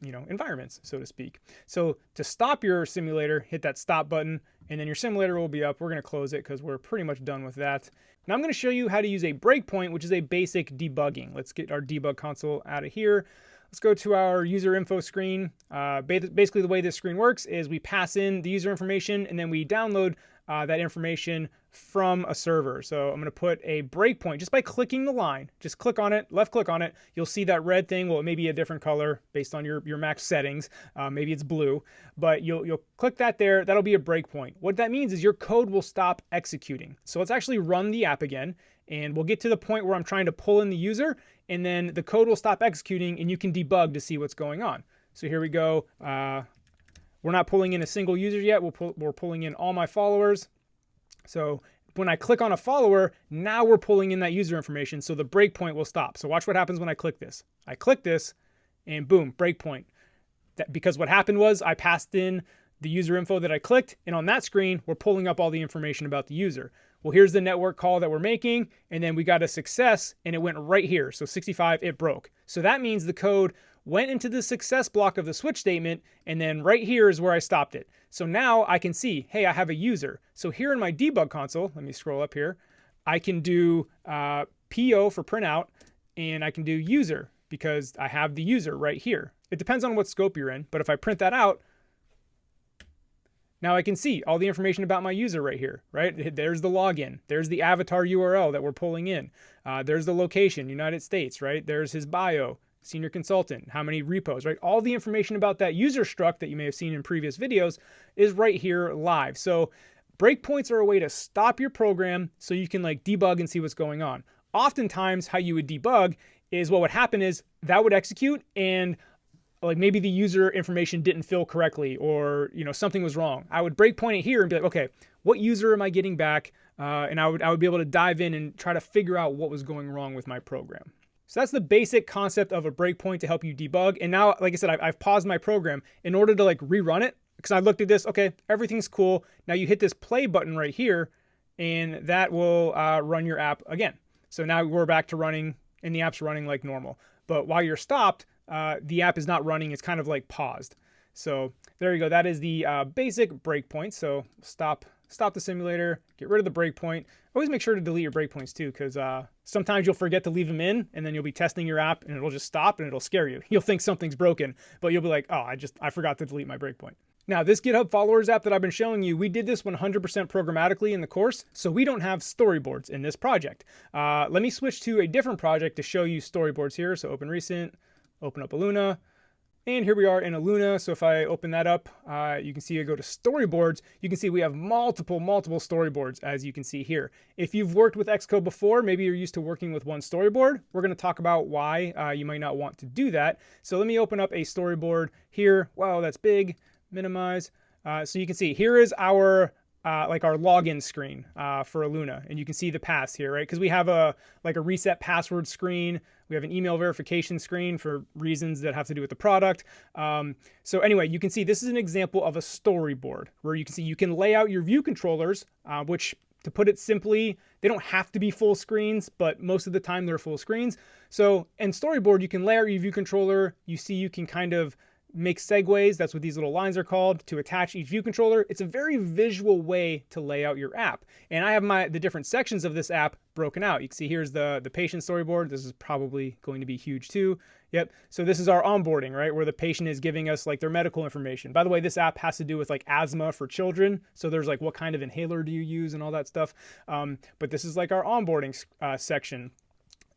environments, so to speak. So to stop your simulator, hit that stop button, and then your simulator will be up. We're going to close it because we're pretty much done with that. Now I'm going to show you how to use a breakpoint, which is a basic debugging. Let's get our debug console out of here. Let's go to our user info screen. Basically the way this screen works is we pass in the user information and then we download that information from a server. So I'm going to put a breakpoint just by clicking the line. Just click on it, left click on it. You'll see that red thing. Well, it may be a different color based on your Mac settings. Maybe it's blue, but you'll click that there. That'll be a breakpoint. What that means is your code will stop executing. So let's actually run the app again, and we'll get to the point where I'm trying to pull in the user, and then the code will stop executing and you can debug to see what's going on. So here we go. We're not pulling in a single user yet. We're pulling in all my followers. So when I click on a follower, now we're pulling in that user information, so the breakpoint will stop. So watch what happens when I click this. I click this, and boom, breakpoint. Because what happened was I passed in the user info that I clicked, and on that screen, we're pulling up all the information about the user. Well, here's the network call that we're making, and then we got a success, and it went right here. So 65, it broke. So that means the code went into the success block of the switch statement, and then right here is where I stopped it. So now I can see, hey, I have a user. So here in my debug console, let me scroll up here, I can do PO for printout, and I can do user because I have the user right here. It depends on what scope you're in, but if I print that out, now I can see all the information about my user right here, right? There's the login. There's the avatar URL that we're pulling in. There's the location, United States, right? There's his bio, senior consultant, how many repos, right? All the information about that user struct that you may have seen in previous videos is right here live. So breakpoints are a way to stop your program so you can like debug and see what's going on. Oftentimes how you would debug is what would happen is that would execute and like maybe the user information didn't fill correctly or something was wrong. I would breakpoint it here and be like, okay, what user am I getting back? And I would be able to dive in and try to figure out what was going wrong with my program. So that's the basic concept of a breakpoint to help you debug. And now, like I said, I've paused my program in order to like rerun it because I looked at this. Okay, everything's cool. Now you hit this play button right here, and that will run your app again. So now we're back to running, and the app's running like normal. But while you're stopped, the app is not running. It's kind of like paused. So there you go. That is the basic breakpoint. So stop the simulator, get rid of the breakpoint. Always make sure to delete your breakpoints too, because sometimes you'll forget to leave them in, and then you'll be testing your app, and it'll just stop, and it'll scare you. You'll think something's broken, but you'll be like, oh, I forgot to delete my breakpoint. Now, this GitHub Followers app that I've been showing you, we did this 100% programmatically in the course, so we don't have storyboards in this project. Let me switch to a different project to show you storyboards here. So open recent, open up Aluna, and here we are in Aluna. So if I open that up, you can see I go to storyboards. You can see we have multiple storyboards, as you can see here. If you've worked with Xcode before, maybe you're used to working with one storyboard. We're going to talk about why you might not want to do that. So let me open up a storyboard here. Wow, that's big. Minimize. So you can see here is our like our login screen for Aluna, and you can see the paths here, right? Because we have a reset password screen. We have an email verification screen for reasons that have to do with the product. So anyway, you can see this is an example of a storyboard where you can see you can lay out your view controllers, which, to put it simply, they don't have to be full screens, but most of the time they're full screens. So in storyboard, you can lay out your view controller. You see you can kind of make segues, that's what these little lines are called, to attach each view controller. It's a very visual way to lay out your app. And I have the different sections of this app broken out. You can see here's the patient storyboard. This is probably going to be huge too. Yep. So this is our onboarding, right? Where the patient is giving us like their medical information. By the way, this app has to do with like asthma for children. So there's like what kind of inhaler do you use and all that stuff. But this is like our onboarding section.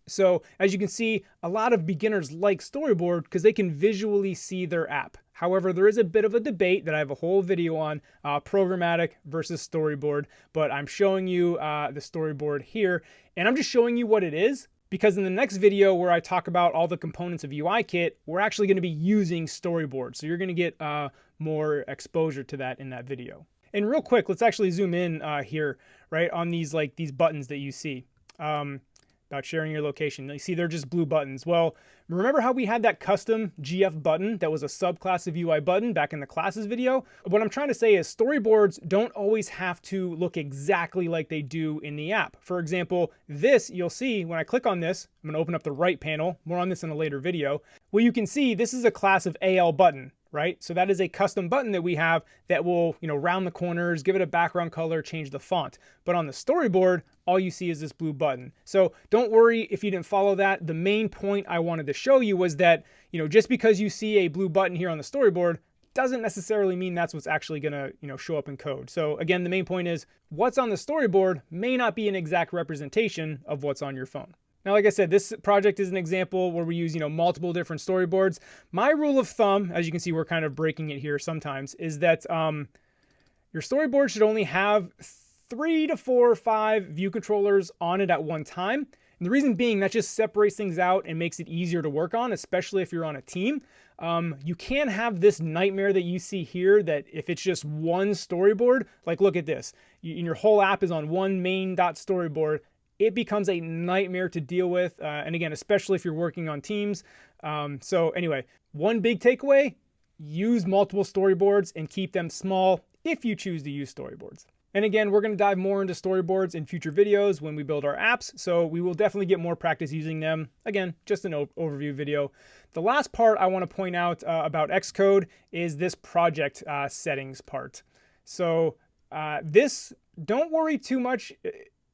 So as you can see, a lot of beginners like storyboard because they can visually see their app. However, there is a bit of a debate that I have a whole video on, programmatic versus storyboard, but I'm showing you the storyboard here, and I'm just showing you what it is, because in the next video where I talk about all the components of UIKit, we're actually going to be using storyboard. So you're going to get more exposure to that in that video. And real quick, let's actually zoom in here, right, on these buttons that you see. About sharing your location. You see they're just blue buttons. Well, remember how we had that custom GF button that was a subclass of UI button back in the classes video? What I'm trying to say is storyboards don't always have to look exactly like they do in the app. For example, this, you'll see when I click on this, I'm going to open up the right panel, more on this in a later video. Well, you can see this is a class of AL button, right? So that is a custom button that we have that will, round the corners, give it a background color, change the font. But on the storyboard, all you see is this blue button. So don't worry if you didn't follow that. The main point I wanted to show you was that, just because you see a blue button here on the storyboard doesn't necessarily mean that's what's actually gonna, show up in code. So again, the main point is what's on the storyboard may not be an exact representation of what's on your phone. Now, like I said, this project is an example where we use, multiple different storyboards. My rule of thumb, as you can see, we're kind of breaking it here sometimes, is that your storyboard should only have 3 to 4 or 5 view controllers on it at one time. And the reason being that just separates things out and makes it easier to work on, especially if you're on a team. You can't have this nightmare that you see here that if it's just one storyboard, like look at this, your whole app is on one main.storyboard, it becomes a nightmare to deal with. And again, especially if you're working on teams. So anyway, one big takeaway, use multiple storyboards and keep them small if you choose to use storyboards. And again, we're going to dive more into storyboards in future videos when we build our apps, so we will definitely get more practice using them. Again, just an overview video. The last part I want to point out about Xcode is this project settings part. So this, don't worry too much.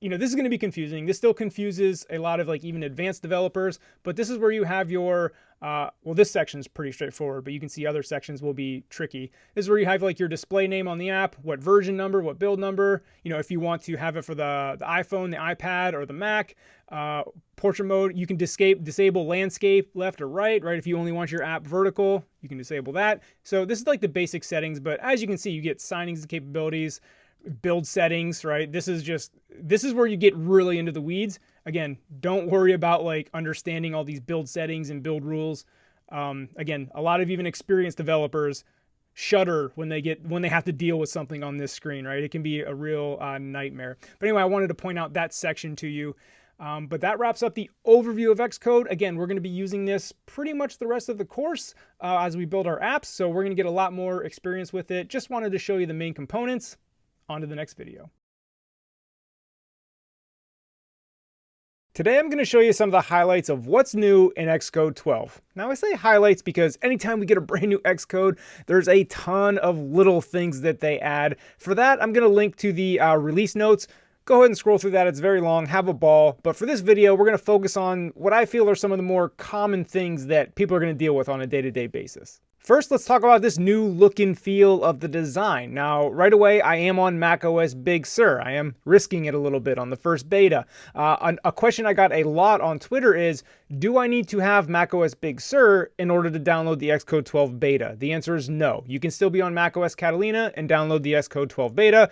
This is going to be confusing. This still confuses a lot of like even advanced developers, but this is where you have your, well, this section is pretty straightforward, but you can see other sections will be tricky. This is where you have like your display name on the app, what version number, what build number, if you want to have it for the iPhone, the iPad, or the Mac, portrait mode, you can disable landscape left or right? If you only want your app vertical, you can disable that. So this is like the basic settings, but as you can see, you get signings and capabilities, build settings, right? This is where you get really into the weeds. Again, don't worry about like understanding all these build settings and build rules. Again, a lot of even experienced developers shudder when they have to deal with something on this screen, right? It can be a real nightmare. But anyway, I wanted to point out that section to you. But that wraps up the overview of Xcode. Again, we're going to be using this pretty much the rest of the course as we build our apps. So we're going to get a lot more experience with it. Just wanted to show you the main components. On to the next video. Today I'm going to show you some of the highlights of what's new in Xcode 12. Now I say highlights because anytime we get a brand new Xcode, there's a ton of little things that they add. For that, I'm going to link to the release notes. Go ahead and scroll through that. It's very long. Have a ball. But for this video, we're going to focus on what I feel are some of the more common things that people are going to deal with on a day-to-day basis. First, let's talk about this new look and feel of the design. Now, right away, I am on macOS Big Sur. I am risking it a little bit on the first beta. A question I got a lot on Twitter is, do I need to have macOS Big Sur in order to download the Xcode 12 beta? The answer is no. You can still be on macOS Catalina and download the Xcode 12 beta.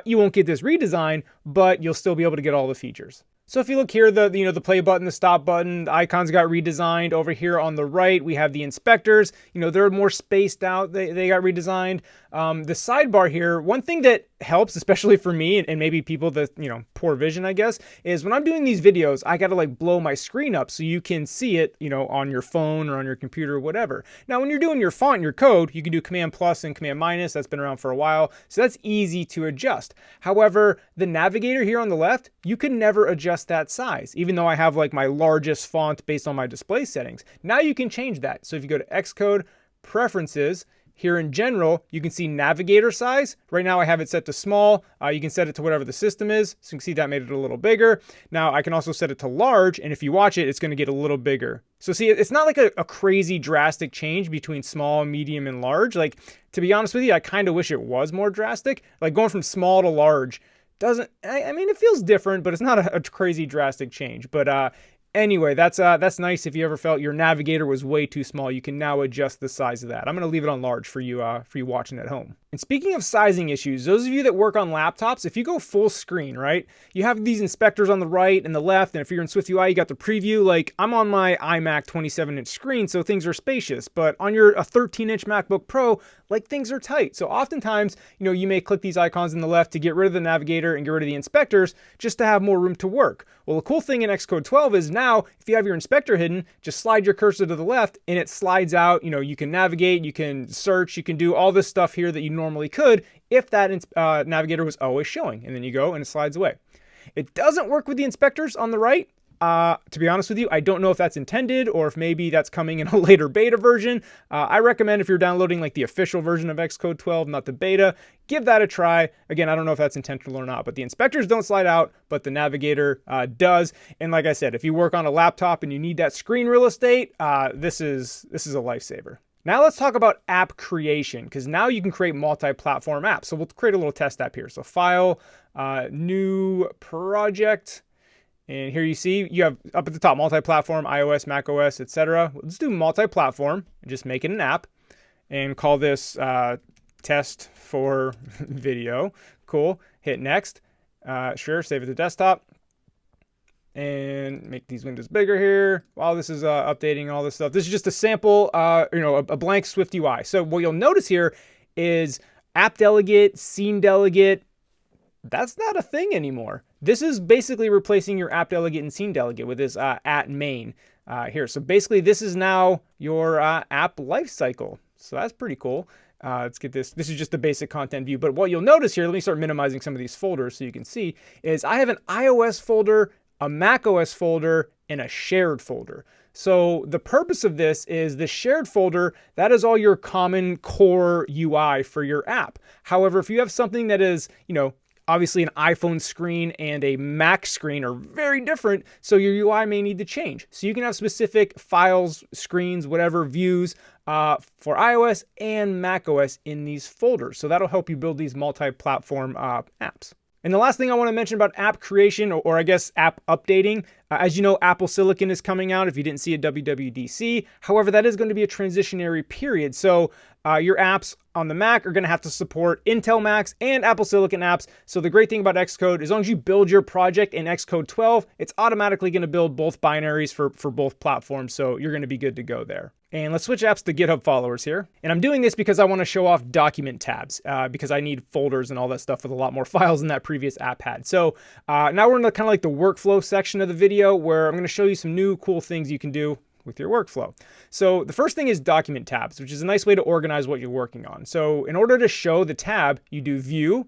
You won't get this redesign, but you'll still be able to get all the features. So if you look here, the play button, the stop button, the icons got redesigned. Over here on the right, we have the inspectors. They're more spaced out. They got redesigned. The sidebar here, one thing that helps, especially for me and maybe people that, poor vision, I guess, is when I'm doing these videos, I got to like blow my screen up so you can see it, on your phone or on your computer or whatever. Now, when you're doing your font and your code, you can do Command plus and Command minus. That's been around for a while. So that's easy to adjust. However, the navigator here on the left, you can never adjust that size, even though I have like my largest font based on my display settings. Now you can change that. So if you go to Xcode, Preferences, here in general, you can see navigator size. Right now I have it set to small. You can set it to whatever the system is. So you can see that made it a little bigger. Now I can also set it to large, and if you watch it, it's going to get a little bigger. So see, it's not like a crazy drastic change between small, medium, and large. Like, to be honest with you, I kind of wish it was more drastic. Like going from small to large doesn't, I mean, it feels different, but it's not a crazy drastic change. But anyway, that's nice. If you ever felt your navigator was way too small, you can now adjust the size of that. I'm going to leave it on large for you watching at home. And speaking of sizing issues, those of you that work on laptops, if you go full screen, right, you have these inspectors on the right and the left, and if you're in SwiftUI, you got the preview. Like, I'm on my iMac 27-inch screen, so things are spacious, but on a 13-inch MacBook Pro, like, things are tight. So oftentimes, you may click these icons on the left to get rid of the navigator and get rid of the inspectors just to have more room to work. Well, the cool thing in Xcode 12 is now, if you have your inspector hidden, just slide your cursor to the left and it slides out. You can navigate, you can search, you can do all this stuff here that you normally could if that navigator was always showing. And then you go and it slides away. It doesn't work with the inspectors on the right. To be honest with you, I don't know if that's intended or if maybe that's coming in a later beta version. I recommend if you're downloading like the official version of Xcode 12, not the beta, give that a try. Again, I don't know if that's intentional or not, but the inspectors don't slide out, but the navigator does. And like I said, if you work on a laptop and you need that screen real estate, this is a lifesaver. Now let's talk about app creation, because now you can create multi-platform apps. So we'll create a little test app here. So File, New Project. And here you see, you have up at the top, multi-platform, iOS, macOS, etc. Let's do multi-platform and just make it an app and call this test for video. Cool. Hit next. Sure, save it to desktop. and make these windows bigger here while this is updating all this stuff. This is just a sample, a blank SwiftUI. So what you'll notice here is app delegate, scene delegate. That's not a thing anymore. This is basically replacing your app delegate and scene delegate with this at main here. So basically this is now your app lifecycle. So that's pretty cool. Let's get this. This is just the basic content view. But what you'll notice here, let me start minimizing some of these folders so you can see, is I have an iOS folder, a macOS folder, and a shared folder. So the purpose of this is the shared folder, that is all your common core UI for your app. However, if you have something that is, obviously an iPhone screen and a Mac screen are very different, so your UI may need to change. So you can have specific files, screens, whatever, views for iOS and macOS in these folders. So that'll help you build these multi-platform apps. And the last thing I want to mention about app creation, or I guess app updating, as you know, Apple Silicon is coming out if you didn't see at WWDC. However, that is going to be a transitionary period. So your apps on the Mac are going to have to support Intel Macs and Apple Silicon apps. So the great thing about Xcode, as long as you build your project in Xcode 12, it's automatically going to build both binaries for both platforms. So you're going to be good to go there. And let's switch apps to GitHub followers here. And I'm doing this because I want to show off document tabs because I need folders and all that stuff with a lot more files than that previous app had. So now we're in the kind of like the workflow section of the video where I'm going to show you some new cool things you can do with your workflow. So the first thing is document tabs, which is a nice way to organize what you're working on. So in order to show the tab, you do View,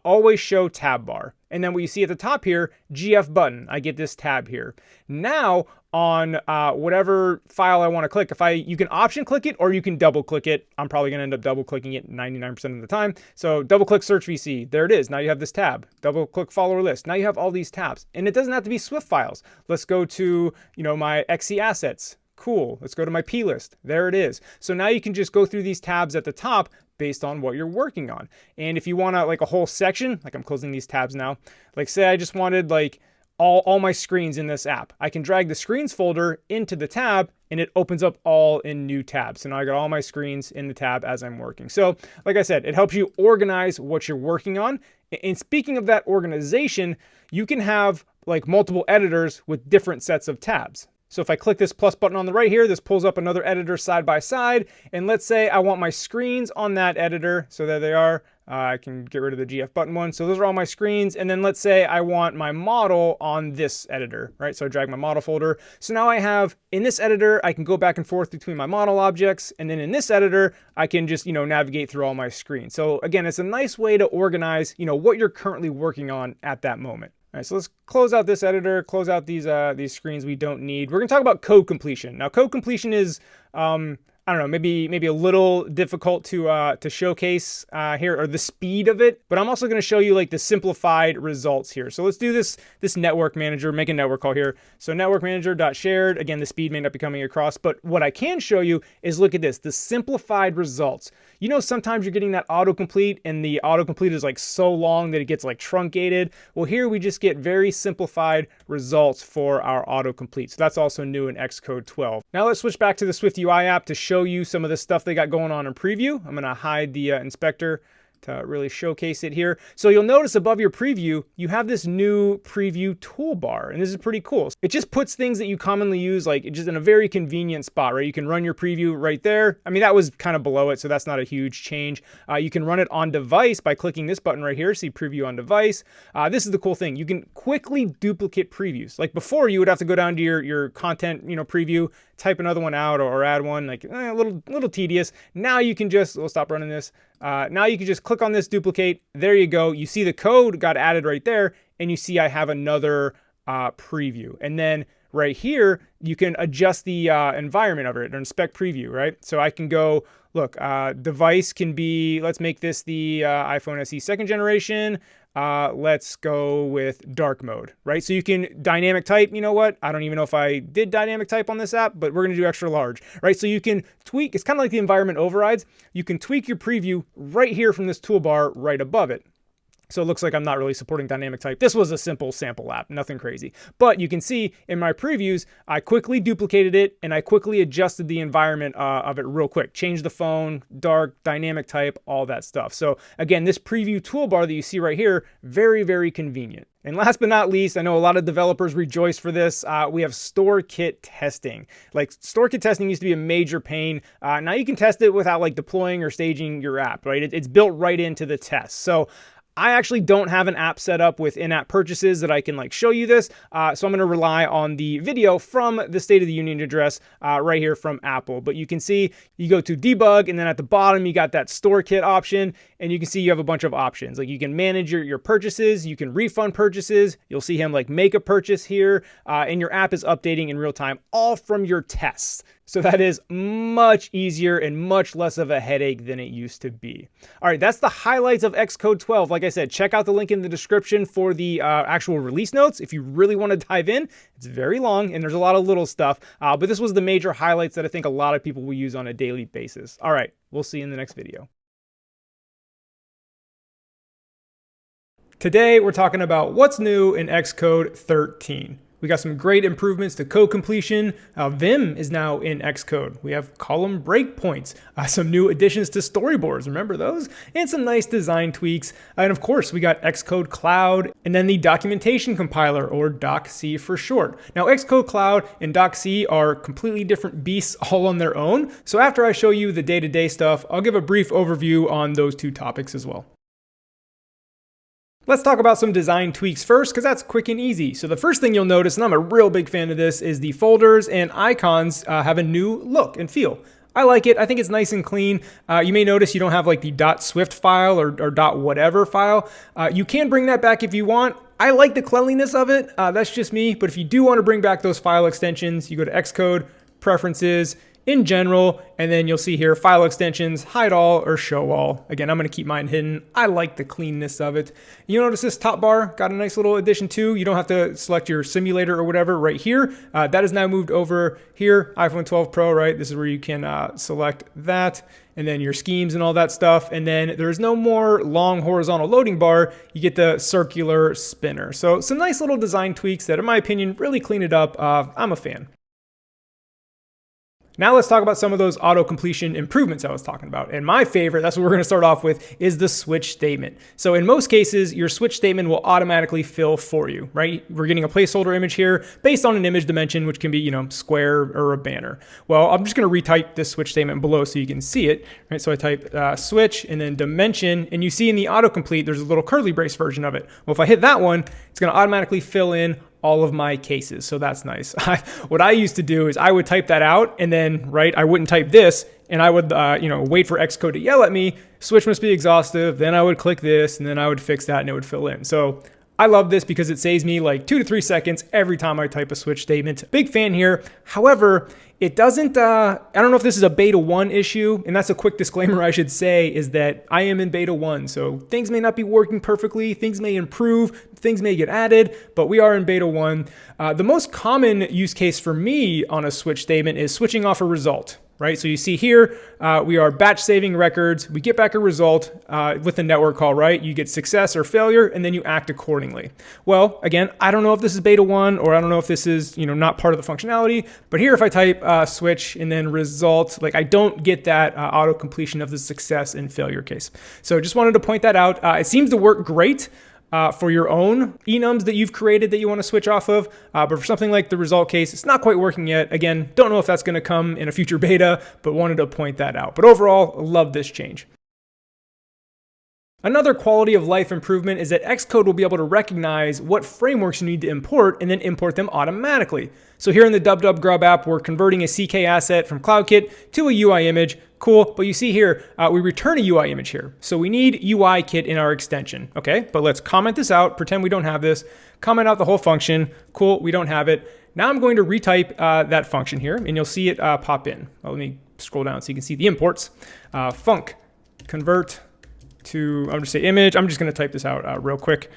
always show tab bar. And then what you see at the top here, GF button, I get this tab here. Now on whatever file I want to click, you can option click it or you can double click it. I'm probably going to end up double clicking it 99% of the time. So double click search VC, there it is. Now you have this tab. Double click follower list. Now you have all these tabs, and it doesn't have to be Swift files. Let's go to my XC assets. Cool. Let's go to my P list. There it is. So now you can just go through these tabs at the top based on what you're working on. And if you want to like a whole section, like I'm closing these tabs now, like say I just wanted like all my screens in this app, I can drag the screens folder into the tab and it opens up all in new tabs. So now I got all my screens in the tab as I'm working. So like I said, it helps you organize what you're working on. And speaking of that organization, you can have like multiple editors with different sets of tabs. So if I click this plus button on the right here, this pulls up another editor side by side. And let's say I want my screens on that editor. So there they are. I can get rid of the GF button one. So those are all my screens. And then let's say I want my model on this editor, right? So I drag my model folder. So now I have in this editor, I can go back and forth between my model objects. And then in this editor, I can just, navigate through all my screens. So again, it's a nice way to organize, what you're currently working on at that moment. All right, so let's close out this editor, close out these screens we don't need. We're going to talk about code completion. Now, code completion is, I don't know, maybe a little difficult to showcase here, or the speed of it. But I'm also going to show you like the simplified results here. So let's do this network manager, make a network call here. So network manager.shared. Again, the speed may not be coming across, but what I can show you is look at this, the simplified results. Sometimes you're getting that autocomplete and the autocomplete is like so long that it gets like truncated. Well, here we just get very simplified results for our autocomplete. So that's also new in Xcode 12. Now let's switch back to the SwiftUI app to show you some of the stuff they got going on in preview. I'm going to hide the inspector to really showcase it here. So you'll notice above your preview, you have this new preview toolbar, and this is pretty cool. It just puts things that you commonly use like just in a very convenient spot, right? You can run your preview right there. I mean, that was kind of below it, so that's not a huge change. You can run it on device by clicking this button right here, see preview on device. This is the cool thing. You can quickly duplicate previews. Like before, you would have to go down to your content, preview, type another one out or add one, like a little tedious. Now you can just, we'll stop running this. Now you can just click on this duplicate. There you go. You see the code got added right there, and you see I have another preview. And then right here, you can adjust the environment of it or inspect preview, right? So I can go, look, device can be, let's make this the iPhone SE 2nd generation. Let's go with dark mode, right? So you can dynamic type, you know what? I don't even know if I did dynamic type on this app, but we're going to do extra large, right? So you can tweak, it's kind of like the environment overrides. You can tweak your preview right here from this toolbar right above it. So it looks like I'm not really supporting dynamic type. This was a simple sample app, nothing crazy. But you can see in my previews, I quickly duplicated it and I quickly adjusted the environment of it real quick. Changed the phone, dark, dynamic type, all that stuff. So again, this preview toolbar that you see right here, very, very convenient. And last but not least, I know a lot of developers rejoice for this. We have StoreKit testing. Like StoreKit testing used to be a major pain. Now you can test it without like deploying or staging your app, right? It's built right into the test. So I actually don't have an app set up with in-app purchases that I can like show you this. So I'm going to rely on the video from the State of the Union address right here from Apple. But you can see you go to debug and then at the bottom you got that StoreKit option and you can see you have a bunch of options. Like you can manage your purchases, you can refund purchases. You'll see him like make a purchase here and your app is updating in real time, all from your tests. So that is much easier and much less of a headache than it used to be. All right, that's the highlights of Xcode 12. Like I said, check out the link in the description for the actual release notes. If you really want to dive in, it's very long and there's a lot of little stuff. But this was the major highlights that I think a lot of people will use on a daily basis. All right, we'll see you in the next video. Today, we're talking about what's new in Xcode 13. We got some great improvements to code completion. Vim is now in Xcode. We have column breakpoints, some new additions to storyboards, remember those? And some nice design tweaks. And of course, we got Xcode Cloud and then the documentation compiler, or DocC for short. Now, Xcode Cloud and DocC are completely different beasts all on their own. So after I show you the day-to-day stuff, I'll give a brief overview on those two topics as well. Let's talk about some design tweaks first, because that's quick and easy. So the first thing you'll notice, and I'm a real big fan of this, is the folders and icons have a new look and feel. I like it. I think it's nice and clean. You may notice you don't have like the .swift file or .whatever file. You can bring that back if you want. I like the cleanliness of it. That's just me. But if you do want to bring back those file extensions, you go to Xcode, Preferences, in general, and then you'll see here file extensions, hide all or show all. Again, I'm going to keep mine hidden. I like the cleanness of it. You notice this top bar got a nice little addition too. You don't have to select your simulator or whatever right here. That is now moved over here, iPhone 12 Pro, right? This is where you can select that and then your schemes and all that stuff. And then there's no more long horizontal loading bar. You get the circular spinner. So some nice little design tweaks that, in my opinion, really clean it up. I'm a fan. Now let's talk about some of those auto-completion improvements I was talking about. And my favorite, that's what we're going to start off with, is the switch statement. So in most cases, your switch statement will automatically fill for you, right? We're getting a placeholder image here based on an image dimension, which can be, square or a banner. Well, I'm just going to retype this switch statement below so you can see it, right? So I type switch and then dimension, and you see in the autocomplete, there's a little curly brace version of it. Well, if I hit that one, it's going to automatically fill in all of my cases. So that's nice. What I used to do is I would type that out and then, right, I wouldn't type this and I would, wait for Xcode to yell at me, switch must be exhaustive. Then I would click this and then I would fix that and it would fill in. So I love this because it saves me like 2 to 3 seconds every time I type a switch statement. Big fan here. However, it doesn't, I don't know if this is a beta 1 issue, and that's a quick disclaimer I should say, is that I am in beta 1, so things may not be working perfectly, things may improve, things may get added, but we are in beta 1. The most common use case for me on a switch statement is switching off a result. Right, so you see here, we are batch saving records. We get back a result with a network call, right? You get success or failure, and then you act accordingly. Well, again, I don't know if this is beta 1, or I don't know if this is, not part of the functionality. But here, if I type switch and then result, like I don't get that auto completion of the success and failure case. So just wanted to point that out. It seems to work great for your own enums that you've created that you want to switch off of. But for something like the result case, it's not quite working yet. Again, don't know if that's going to come in a future beta, but wanted to point that out. But overall, love this change. Another quality of life improvement is that Xcode will be able to recognize what frameworks you need to import and then import them automatically. So here in the DubDubGrub app, we're converting a CK asset from CloudKit to a UI image. Cool, but you see here, we return a UI image here. So we need UIKit in our extension, okay? But let's comment this out, pretend we don't have this, comment out the whole function. Cool, we don't have it. Now I'm going to retype that function here, and you'll see it pop in. Well, let me scroll down so you can see the imports. Func convert to, I'm going to say image. I'm just going to type this out real quick.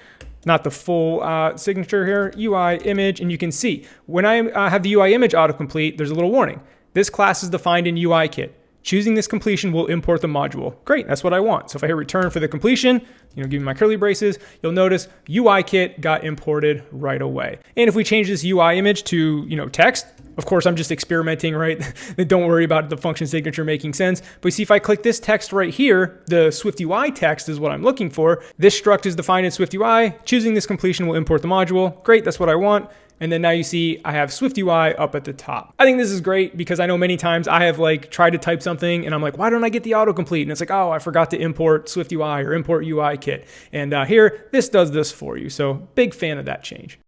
Not the full signature here, UI image. And you can see when I have the UI image autocomplete, there's a little warning. This class is defined in UIKit. choosing this completion will import the module. Great, that's what I want. So if I hit return for the completion, give me my curly braces, you'll notice UIKit got imported right away. And if we change this UI image to, text, of course, I'm just experimenting, right? Don't worry about the function signature making sense. But you see, if I click this text right here, the SwiftUI text is what I'm looking for. This struct is defined in SwiftUI. Choosing this completion will import the module. Great, that's what I want. And then now you see I have SwiftUI up at the top. I think this is great because I know many times I have tried to type something and I'm like, why don't I get the autocomplete? And it's like, oh, I forgot to import SwiftUI or import UIKit. And here, this does this for you. So big fan of that change.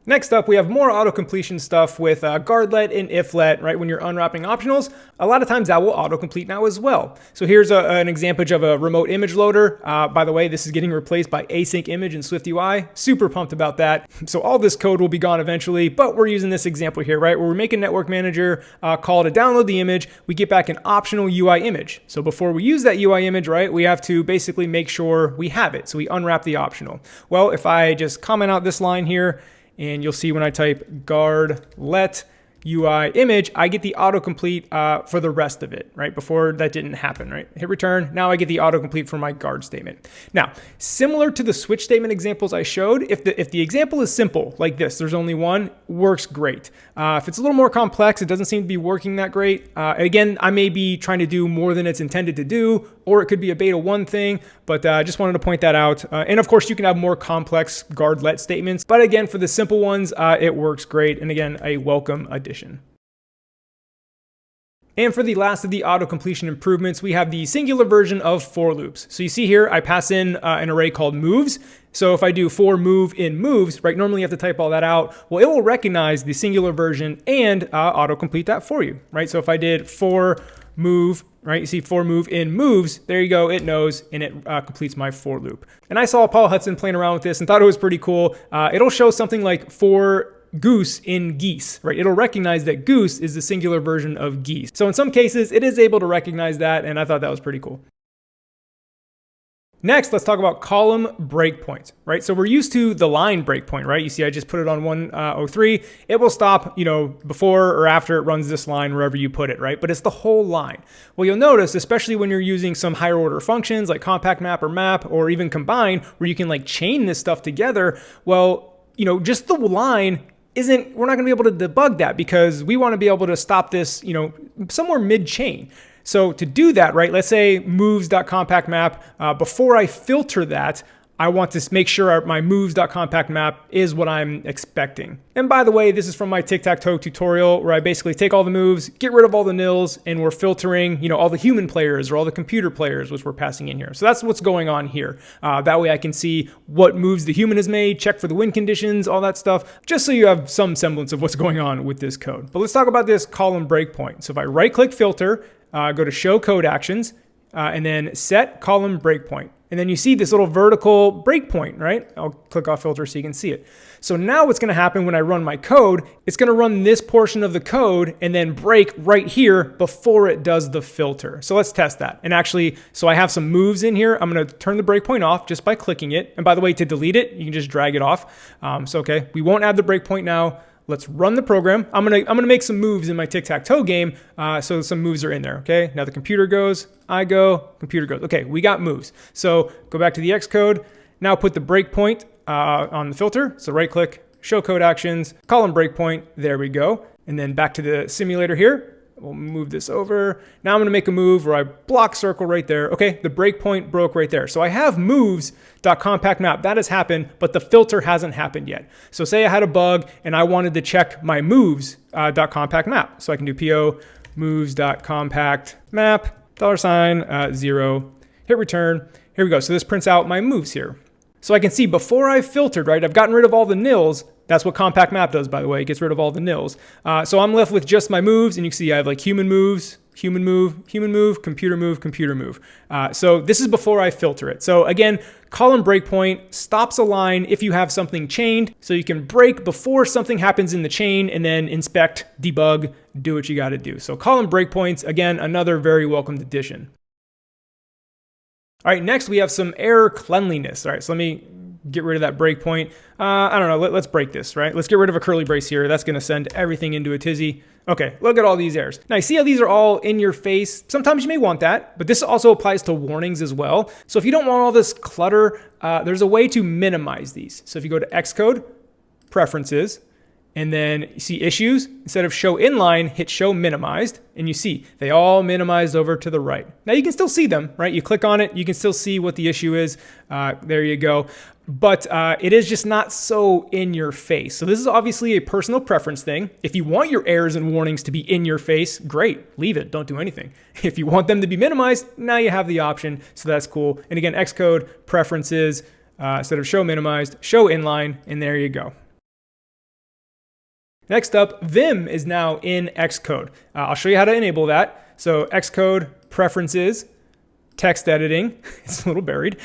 Next up, we have more auto-completion stuff with guardlet and iflet, right? When you're unwrapping optionals, a lot of times that will autocomplete now as well. So here's an example of a remote image loader. By the way, this is getting replaced by async image in SwiftUI. Super pumped about that. So all this code will be gone eventually, but we're using this example here, right? Where we make a network manager call to download the image, we get back an optional UI image. So before we use that UI image, right, we have to basically make sure we have it. So we unwrap the optional. Well, if I just comment out this line here, and you'll see when I type guardlet UI image, I get the autocomplete for the rest of it, right? Before that didn't happen, right? Hit return. Now I get the autocomplete for my guard statement. Now, similar to the switch statement examples I showed, if the example is simple like this, there's only one, works great. If it's a little more complex, it doesn't seem to be working that great. Again, I may be trying to do more than it's intended to do, or it could be a beta 1 thing, but I just wanted to point that out. And of course, you can have more complex guardlet statements, but again, for the simple ones, it works great. And again, a welcome addition. And for the last of the auto-completion improvements, we have the singular version of for loops. So you see here, I pass in an array called moves. So if I do for move in moves, right, normally you have to type all that out. Well, it will recognize the singular version and auto-complete that for you, right? So if I did for move, right, you see for move in moves, there you go, it knows, and it completes my for loop. And I saw Paul Hudson playing around with this and thought it was pretty cool. It'll show something like for goose in geese, right? It'll recognize that goose is the singular version of geese. So in some cases, it is able to recognize that, and I thought that was pretty cool. Next, let's talk about column breakpoints, right? So we're used to the line breakpoint, right? You see, I just put it on 103. It will stop, before or after it runs this line, wherever you put it, right? But it's the whole line. Well, you'll notice, especially when you're using some higher order functions like compact map or map, or even combine, where you can chain this stuff together. Well, just the line we're not gonna be able to debug that because we wanna be able to stop this, somewhere mid-chain. So to do that, right, let's say moves.compactMap, before I filter that, I want to make sure my moves.compactMap is what I'm expecting. And by the way, this is from my tic-tac-toe tutorial where I basically take all the moves, get rid of all the nils, and we're filtering, all the human players or all the computer players, which we're passing in here. So that's what's going on here. That way I can see what moves the human has made, check for the win conditions, all that stuff, just so you have some semblance of what's going on with this code. But let's talk about this column breakpoint. So if I right-click filter, go to show code actions, and then set column breakpoint. And then you see this little vertical breakpoint, right? I'll click off filter so you can see it. So now what's gonna happen when I run my code, it's gonna run this portion of the code and then break right here before it does the filter. So let's test that. And actually, so I have some moves in here. I'm gonna turn the breakpoint off just by clicking it. And by the way, to delete it, you can just drag it off. Okay, we won't add the breakpoint now. Let's run the program. I'm gonna make some moves in my tic-tac-toe game, so some moves are in there, okay? Now the computer goes, I go, computer goes. Okay, we got moves. So go back to the Xcode. Now put the breakpoint on the filter. So right-click, show code actions, column breakpoint, there we go. And then back to the simulator here. We'll move this over. Now I'm gonna make a move where I block circle right there. Okay, the breakpoint broke right there. So I have moves.compactMap, that has happened, but the filter hasn't happened yet. So say I had a bug and I wanted to check my moves.compactMap. So I can do PO moves.compactMap, $0, hit return. Here we go, so this prints out my moves here. So I can see before I filtered, right, I've gotten rid of all the nils. That's what compact map does, by the way. It gets rid of all the nils. So I'm left with just my moves, and you can see I have human moves, human move, computer move, computer move. So this is before I filter it. So again, column breakpoint stops a line if you have something chained, so you can break before something happens in the chain and then inspect, debug, do what you gotta do. So column breakpoints, again, another very welcomed addition. All right, next we have some error cleanliness. All right, so let me get rid of that breakpoint. I don't know, let's break this, right? Let's get rid of a curly brace here. That's gonna send everything into a tizzy. Okay, look at all these errors. Now you see how these are all in your face? Sometimes you may want that, but this also applies to warnings as well. So if you don't want all this clutter, there's a way to minimize these. So if you go to Xcode, Preferences, and then you see issues, instead of show inline, hit show minimized, and you see they all minimized over to the right. Now you can still see them, right? You click on it, you can still see what the issue is. There you go. But it is just not so in your face. So this is obviously a personal preference thing. If you want your errors and warnings to be in your face, great, leave it, don't do anything. If you want them to be minimized, now you have the option, so that's cool. And again, Xcode, Preferences, instead of show minimized, show inline, and there you go. Next up, Vim is now in Xcode. I'll show you how to enable that. So Xcode, Preferences, Text Editing, it's a little buried,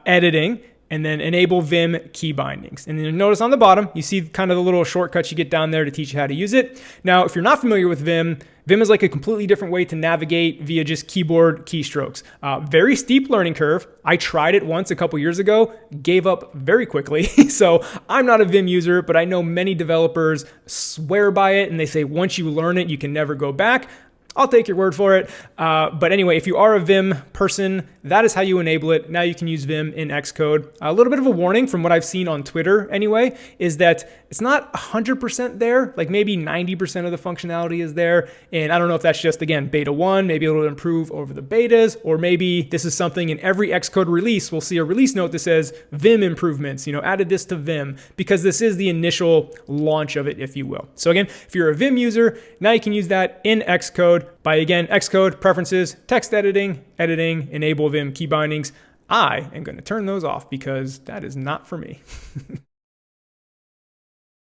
Editing, and then enable Vim key bindings. And then you'll notice on the bottom, you see kind of the little shortcuts you get down there to teach you how to use it. Now, if you're not familiar with Vim, Vim is like a completely different way to navigate via just keyboard keystrokes. Very steep learning curve. I tried it once a couple years ago, gave up very quickly. So I'm not a Vim user, but I know many developers swear by it and they say once you learn it, you can never go back. I'll take your word for it. But anyway, if you are a Vim person, that is how you enable it. Now you can use Vim in Xcode. A little bit of a warning from what I've seen on Twitter anyway, is that it's not 100% there, like maybe 90% of the functionality is there. And I don't know if that's just, again, beta 1, maybe it'll improve over the betas, or maybe this is something in every Xcode release, we'll see a release note that says Vim improvements, added this to Vim, because this is the initial launch of it, if you will. So again, if you're a Vim user, now you can use that in Xcode by, again, Xcode, Preferences, Text Editing, Enable Vim key bindings. I am going to turn those off because that is not for me.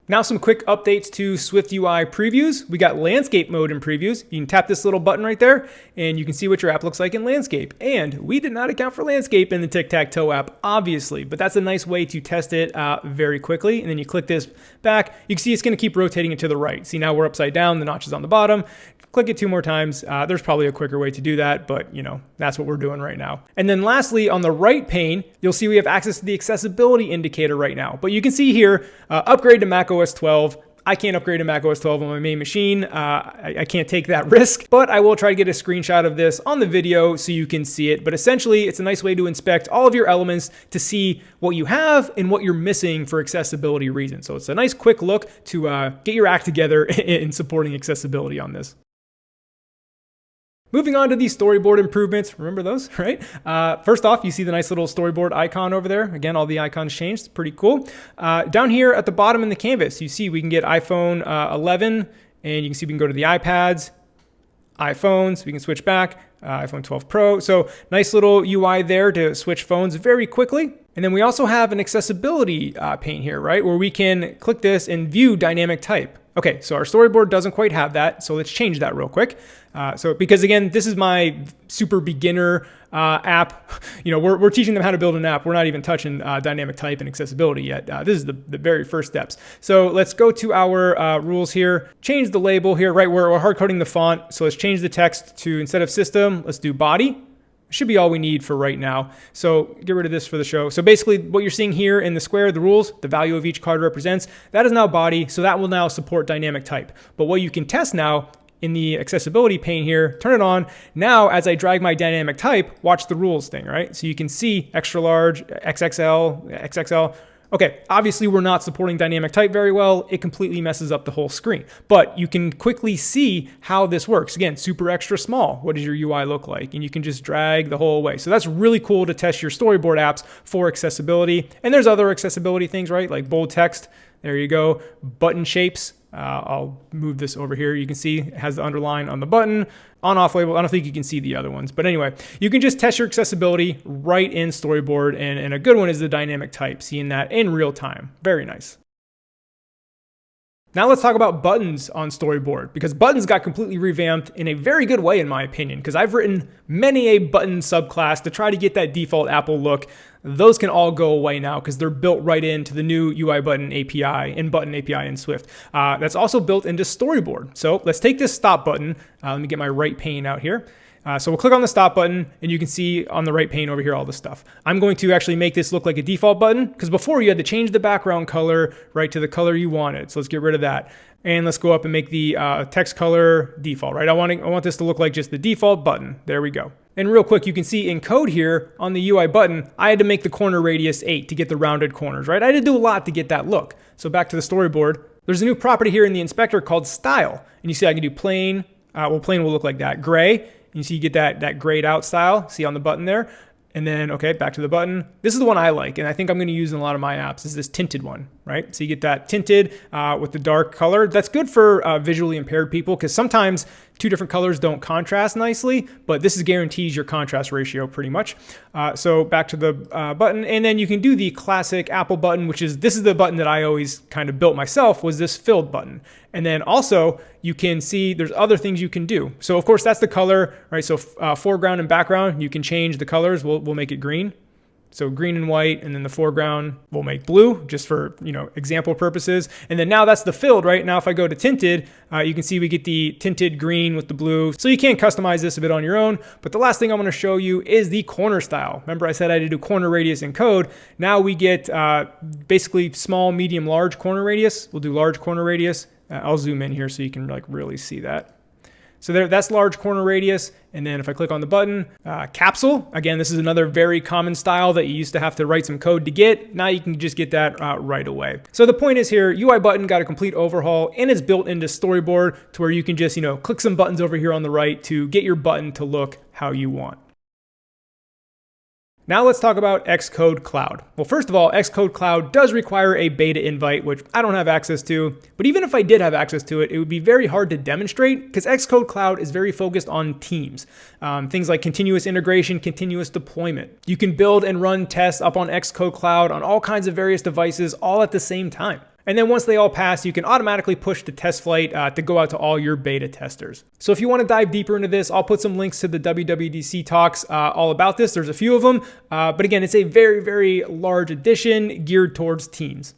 Now some quick updates to SwiftUI previews. We got landscape mode in previews. You can tap this little button right there and you can see what your app looks like in landscape. And we did not account for landscape in the tic-tac-toe app, obviously, but that's a nice way to test it very quickly. And then you click this back, you can see it's gonna keep rotating it to the right. See, now we're upside down, the notch is on the bottom. Click it 2 more times. There's probably a quicker way to do that, but that's what we're doing right now. And then lastly, on the right pane, you'll see we have access to the accessibility indicator right now. But you can see here, upgrade to macOS 12. I can't upgrade to macOS 12 on my main machine. I can't take that risk, but I will try to get a screenshot of this on the video so you can see it. But essentially, it's a nice way to inspect all of your elements to see what you have and what you're missing for accessibility reasons. So it's a nice quick look to get your act together in supporting accessibility on this. Moving on to these storyboard improvements, remember those, right? First off, you see the nice little storyboard icon over there. Again, all the icons changed, it's pretty cool. Down here at the bottom in the canvas, you see we can get iPhone 11, and you can see we can go to the iPads, iPhones, we can switch back, iPhone 12 Pro. So nice little UI there to switch phones very quickly. And then we also have an accessibility pane here, right? Where we can click this and view dynamic type. Okay, so our storyboard doesn't quite have that, so let's change that real quick. Because again, this is my super beginner app. We're teaching them how to build an app. We're not even touching dynamic type and accessibility yet. This is the very first steps. So let's go to our rules here. Change the label here, right? We're hard coding the font. So let's change the text to, instead of system, let's do body. Should be all we need for right now. So get rid of this for the show. So basically what you're seeing here in the square, the rules, the value of each card represents, that is now body. So that will now support dynamic type. But what you can test now in the accessibility pane here, turn it on. Now, as I drag my dynamic type, watch the rules thing, right? So you can see extra large, XXL, XXL. Okay, obviously we're not supporting dynamic type very well. It completely messes up the whole screen. But you can quickly see how this works. Again, super extra small. What does your UI look like? And you can just drag the whole way. So that's really cool to test your storyboard apps for accessibility. And there's other accessibility things, right? Like bold text. There you go. Button shapes. I'll move this over here. You can see it has the underline on the button, on-off label. I don't think you can see the other ones. But anyway, you can just test your accessibility right in Storyboard. And a good one is the dynamic type, seeing that in real time. Very nice. Now let's talk about buttons on Storyboard, because buttons got completely revamped in a very good way, in my opinion, because I've written many a button subclass to try to get that default Apple look. Those can all go away now because they're built right into the new UI button API and button API in Swift. That's also built into Storyboard. So let's take this stop button. Let me get my right pane out here. So we'll click on the stop button, and you can see on the right pane over here all the stuff. I'm going to actually make this look like a default button, because before you had to change the background color right to the color you wanted. So let's get rid of that. And let's go up and make the text color default, right? I want this to look like just the default button. There we go. And real quick, you can see in code here on the UI button, I had to make the corner radius 8 to get the rounded corners, right? I had to do a lot to get that look. So back to the storyboard, there's a new property here in the inspector called style. And you see I can do plain, plain will look like that, gray. And you see you get that grayed out style, see on the button there. And then, okay, back to the button. This is the one I like, and I think I'm going to use in a lot of my apps, is this tinted one, right? So you get that tinted with the dark color. That's good for visually impaired people, because sometimes two different colors don't contrast nicely, but this guarantees your contrast ratio pretty much. So back to the button, and then you can do the classic Apple button, this is the button that I always kind of built myself, was this filled button. And then also you can see there's other things you can do. So of course that's the color, right? So foreground and background, you can change the colors. We'll make it green. So green and white, and then the foreground we'll make blue, just for example purposes. And then now that's the filled, right? Now if I go to tinted, you can see we get the tinted green with the blue. So you can customize this a bit on your own. But the last thing I'm going to show you is the corner style. Remember I said I had to do corner radius in code. Now we get basically small, medium, large corner radius. We'll do large corner radius. I'll zoom in here so you can really see that. So that's large corner radius. And then if I click on the button, capsule, again, this is another very common style that you used to have to write some code to get. Now you can just get that right away. So the point is here, UI button got a complete overhaul, and it's built into Storyboard to where you can just, click some buttons over here on the right to get your button to look how you want. Now let's talk about Xcode Cloud. Well, first of all, Xcode Cloud does require a beta invite, which I don't have access to. But even if I did have access to it, it would be very hard to demonstrate because Xcode Cloud is very focused on teams. Things like continuous integration, continuous deployment. You can build and run tests up on Xcode Cloud on all kinds of various devices all at the same time. And then once they all pass, you can automatically push the test flight to go out to all your beta testers. So if you want to dive deeper into this, I'll put some links to the WWDC talks all about this. There's a few of them. But again, it's a very, very large edition geared towards teams.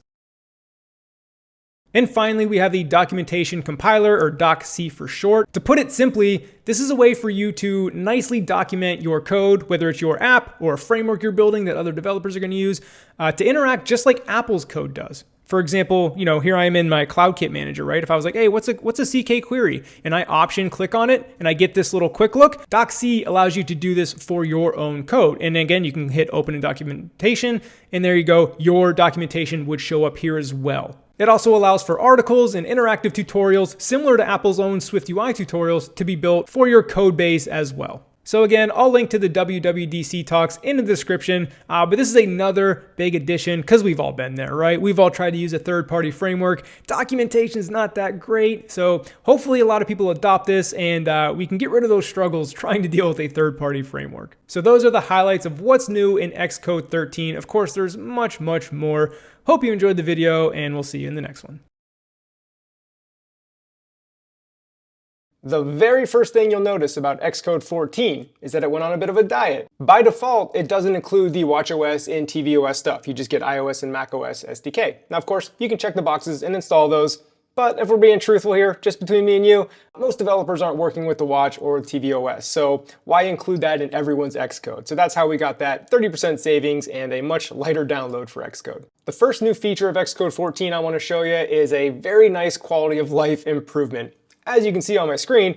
And finally, we have the documentation compiler, or docc for short. To put it simply, this is a way for you to nicely document your code, whether it's your app or a framework you're building that other developers are going to use, to interact just like Apple's code does. For example, here I am in my CloudKit manager, right? If I was like, hey, what's a CK query? And I option click on it and I get this little quick look. Docc allows you to do this for your own code. And again, you can hit open in documentation, and there you go. Your documentation would show up here as well. It also allows for articles and interactive tutorials similar to Apple's own SwiftUI tutorials to be built for your code base as well. So again, I'll link to the WWDC talks in the description, but this is another big addition because we've all been there, right? We've all tried to use a third-party framework. Documentation is not that great, so hopefully a lot of people adopt this and we can get rid of those struggles trying to deal with a third-party framework. So those are the highlights of what's new in Xcode 13. Of course, there's much, much more. Hope you enjoyed the video, and we'll see you in the next one. The very first thing you'll notice about Xcode 14 is that it went on a bit of a diet. By default, it doesn't include the watchOS and tvOS stuff. You just get iOS and macOS SDK. Now, of course, you can check the boxes and install those, but if we're being truthful here, just between me and you, most developers aren't working with the watch or tvOS, so why include that in everyone's Xcode? So that's how we got that 30% savings and a much lighter download for Xcode. The first new feature of Xcode 14 I want to show you is a very nice quality of life improvement. As you can see on my screen,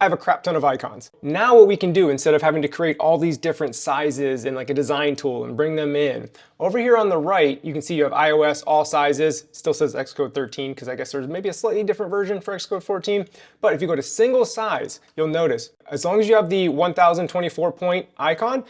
I have a crap ton of icons. Now what we can do, instead of having to create all these different sizes in like a design tool and bring them in, over here on the right, you can see you have iOS, all sizes, still says Xcode 13 because I guess there's maybe a slightly different version for Xcode 14. But if you go to single size, you'll notice, as long as you have the 1024 point icon,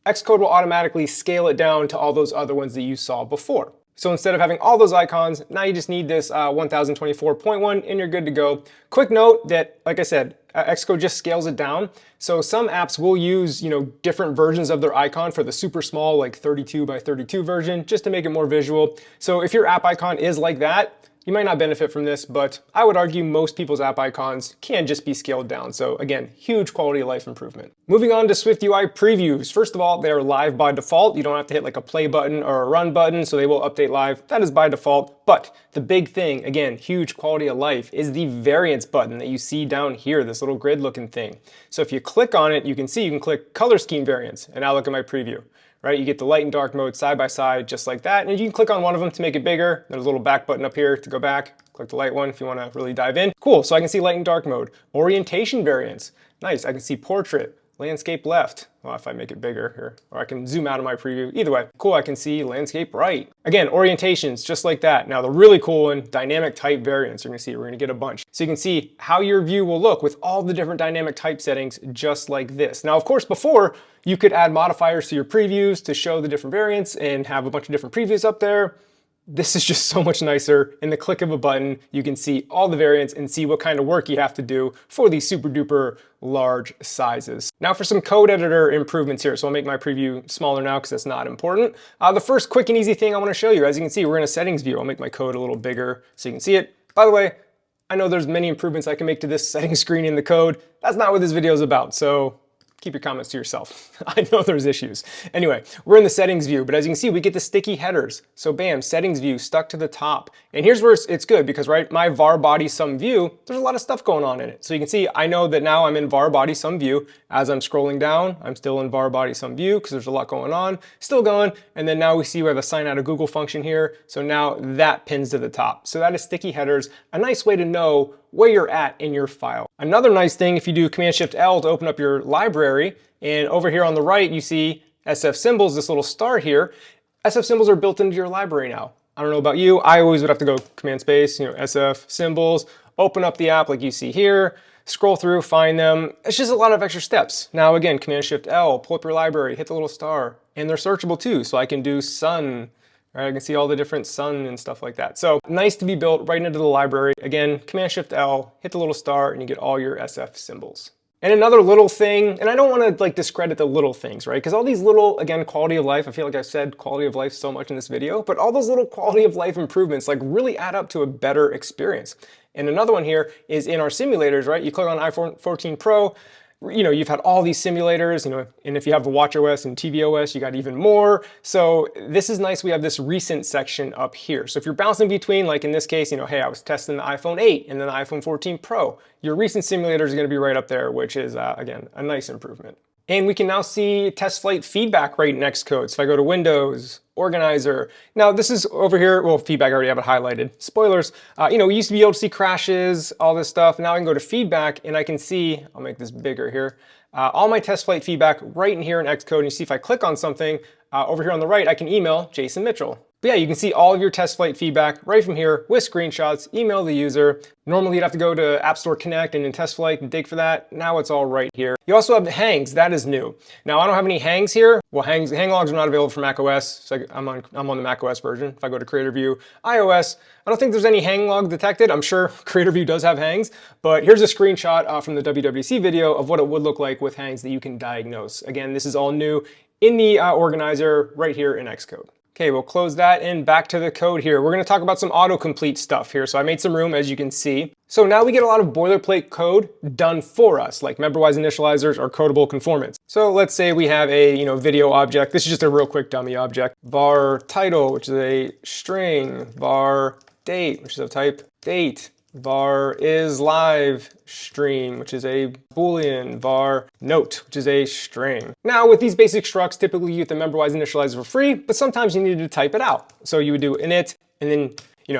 Xcode will automatically scale it down to all those other ones that you saw before. So instead of having all those icons, now you just need this 1024.1 and you're good to go. Quick note that, like I said, Xcode just scales it down. So some apps will use, different versions of their icon for the super small, like 32 by 32 version, just to make it more visual. So if your app icon is like that, You might not benefit from this, but I would argue most people's app icons can just be scaled down. So again, huge quality of life improvement. Moving on to SwiftUI previews. First of all, they are live by default. You don't have to hit like a play button or a run button, so they will update live. That is by default. But the big thing, again, huge quality of life, is the variants button that you see down here, this little grid looking thing. So if you click on it, you can see you can click color scheme variants, and now look at my preview. Right, you get the light and dark mode side by side, just like that. And you can click on one of them to make it bigger. There's a little back button up here to go back. Click the light one if you want to really dive in. Cool, so I can see light and dark mode. Orientation variants. Nice, I can see portrait, landscape left. Well, if I make it bigger here, or I can zoom out of my preview. Either way, cool, I can see landscape right. Again, orientations, just like that. Now the really cool one, dynamic type variants. You're gonna see, we're gonna get a bunch. So you can see how your view will look with all the different dynamic type settings, just like this. Now, of course, before, you could add modifiers to your previews to show the different variants and have a bunch of different previews up there. This is just so much nicer. In the click of a button, you can see all the variants and see what kind of work you have to do for these super duper large sizes. Now for some code editor improvements here. So I'll make my preview smaller now because that's not important. The first quick and easy thing I want to show you, as you can see, we're in a settings view. I'll make my code a little bigger so you can see it. By the way, I know there's many improvements I can make to this settings screen in the code. That's not what this video is about. So keep your comments to yourself. I know there's issues. Anyway, we're in the settings view, but as you can see, we get the sticky headers. So bam, settings view stuck to the top. And here's where it's good because, right, my var body sum view, there's a lot of stuff going on in it. So you can see, I know that now I'm in var body sum view. As I'm scrolling down, I'm still in var body sum view because there's a lot going on. Still going. And then now we see we have a sign out of Google function here. So now that pins to the top. So that is sticky headers, a nice way to know where you're at in your file. Another nice thing, if you do Command-Shift-L to open up your library, and over here on the right, you see SF symbols, this little star here. SF symbols are built into your library now. I don't know about you, I always would have to go Command Space, SF symbols, open up the app like you see here, scroll through, find them. It's just a lot of extra steps. Now again, Command-Shift-L, pull up your library, hit the little star, and they're searchable too. So I can do sun, right? I can see all the different sun and stuff like that. So nice to be built right into the library. Again, Command-Shift-L, hit the little star, and you get all your SF symbols. And another little thing, and I don't want to like discredit the little things, right? Because all these little, again, quality of life, I feel like I've said quality of life so much in this video, but all those little quality of life improvements like really add up to a better experience. And another one here is in our simulators, right? You click on iPhone 14 Pro, you've had all these simulators, and if you have the watchOS and tvOS, you got even more. So this is nice. We have this recent section up here. So if you're bouncing between, like in this case, hey, I was testing the iPhone 8 and then the iPhone 14 Pro, your recent simulators are going to be right up there, which is, again, a nice improvement. And we can now see test flight feedback right in Xcode. So if I go to Windows, Organizer. Now this is over here, well, feedback, I already have it highlighted. Spoilers, we used to be able to see crashes, all this stuff. Now I can go to feedback and I can see, I'll make this bigger here, all my test flight feedback right in here in Xcode. And you see if I click on something over here on the right, I can email Jason Mitchell. But yeah, you can see all of your test flight feedback right from here with screenshots, email the user. Normally you'd have to go to App Store Connect and in test flight and dig for that. Now it's all right here. You also have the hangs, that is new. Now I don't have any hangs here. Well, hang logs are not available for macOS. So I'm on the macOS version. If I go to Creator View, iOS, I don't think there's any hang log detected. I'm sure Creator View does have hangs, but here's a screenshot from the WWDC video of what it would look like with hangs that you can diagnose. Again, this is all new in the organizer right here in Xcode. Okay, we'll close that and back to the code here. We're gonna talk about some autocomplete stuff here. So I made some room, as you can see. So now we get a lot of boilerplate code done for us, like member-wise initializers or codable conformants. So let's say we have a video object. This is just a real quick dummy object. Var title, which is a string. Var date, which is of type date. Var is live stream, which is a boolean. Var note, which is a string. Now with these basic structs, typically you get the member-wise initializer for free, but sometimes you need to type it out. So you would do init, and then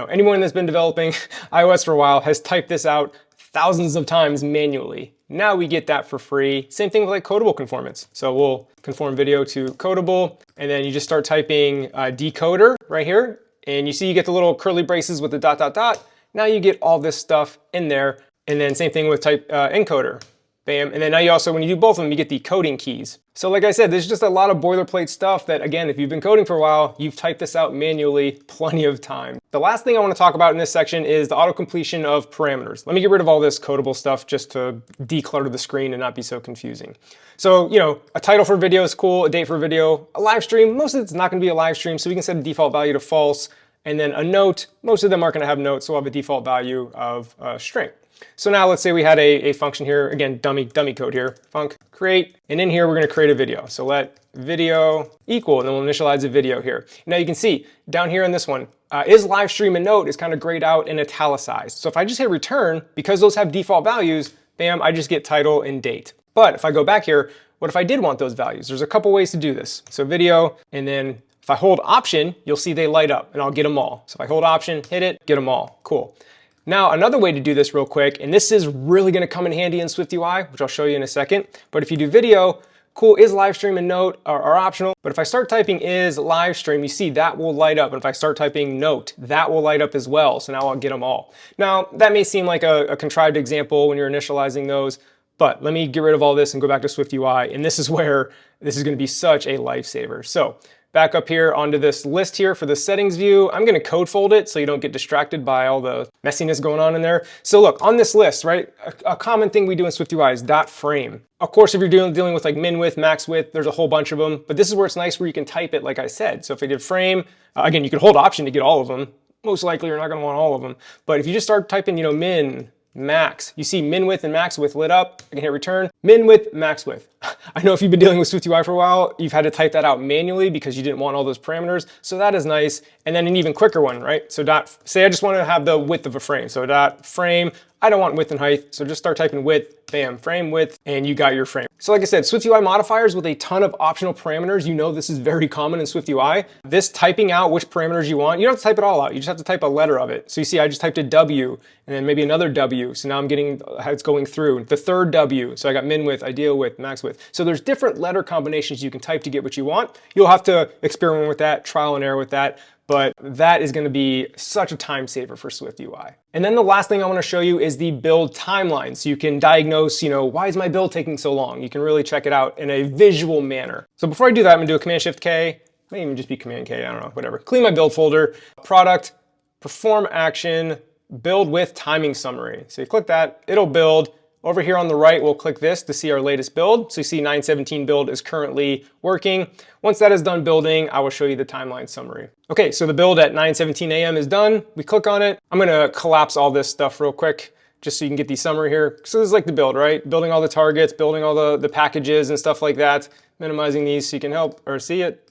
anyone that's been developing iOS for a while has typed this out thousands of times manually. Now we get that for free. Same thing with like codable conformants. So we'll conform video to codable, and then you just start typing decoder right here, and you see you get the little curly braces with the dot, dot, dot. Now you get all this stuff in there. And then same thing with type encoder. Bam. And then now you also, when you do both of them, you get the coding keys. So like I said, there's just a lot of boilerplate stuff that, again, if you've been coding for a while, you've typed this out manually plenty of time. The last thing I want to talk about in this section is the auto-completion of parameters. Let me get rid of all this codable stuff just to declutter the screen and not be so confusing. So, a title for video is cool, a date for video, a live stream. Most of it's not going to be a live stream, so we can set a default value to false. And then a note, most of them aren't going to have notes, so we'll have a default value of a string. So now let's say we had a function here, again, dummy code here, func create, and in here we're going to create a video. So let video equal, and then we'll initialize a video here. Now you can see down here in this one, is live stream and note is kind of grayed out and italicized. So if I just hit return, because those have default values, bam, I just get title and date. But if I go back here, what if I did want those values? There's a couple ways to do this. So video, and then if I hold option, you'll see they light up and I'll get them all. So if I hold option, hit it, get them all, cool. Now, another way to do this real quick, and this is really gonna come in handy in SwiftUI, which I'll show you in a second, but if you do video, cool, is live stream and note are optional, but if I start typing is live stream, you see that will light up, and if I start typing note, that will light up as well, so now I'll get them all. Now, that may seem like a contrived example when you're initializing those, but let me get rid of all this and go back to SwiftUI, and this is where this is gonna be such a lifesaver. So, back up here onto this list here for the settings view. I'm gonna code fold it so you don't get distracted by all the messiness going on in there. So look, on this list, right, a common thing we do in SwiftUI is .frame. Of course, if you're dealing with like min width, max width, there's a whole bunch of them, but this is where it's nice where you can type it like I said. So if I did frame, again, you can hold option to get all of them. Most likely you're not gonna want all of them. But if you just start typing, you know, min, max, you see min width and max width lit up. I can hit return, min width, max width. I know if you've been dealing with SwiftUI for a while, you've had to type that out manually because you didn't want all those parameters. So that is nice. And then an even quicker one, right? So say I just want to have the width of a frame. So frame, I don't want width and height. So just start typing width, bam, frame width, and you got your frame. So like I said, SwiftUI modifiers with a ton of optional parameters. You know this is very common in SwiftUI. This typing out which parameters you want, you don't have to type it all out. You just have to type a letter of it. So you see I just typed a W and then maybe another W. So now I'm getting how it's going through. The third W. So I got min width, ideal width, max width. So there's different letter combinations you can type to get what you want. You'll have to experiment with that, trial and error with that. But that is going to be such a time saver for SwiftUI. And then the last thing I want to show you is the build timeline. So you can diagnose, you know, why is my build taking so long? You can really check it out in a visual manner. So before I do that, I'm going to do a Command-Shift-K. May even just be Command-K, I don't know, whatever. Clean my build folder, product, perform action, build with timing summary. So you click that, it'll build. Over here on the right, we'll click this to see our latest build. So you see 917 build is currently working. Once that is done building, I will show you the timeline summary. Okay, so the build at 9:17 a.m. is done. We click on it. I'm gonna collapse all this stuff real quick just so you can get the summary here. So this is like the build, right? Building all the targets, building all the packages and stuff like that. Minimizing these so you can help or see it.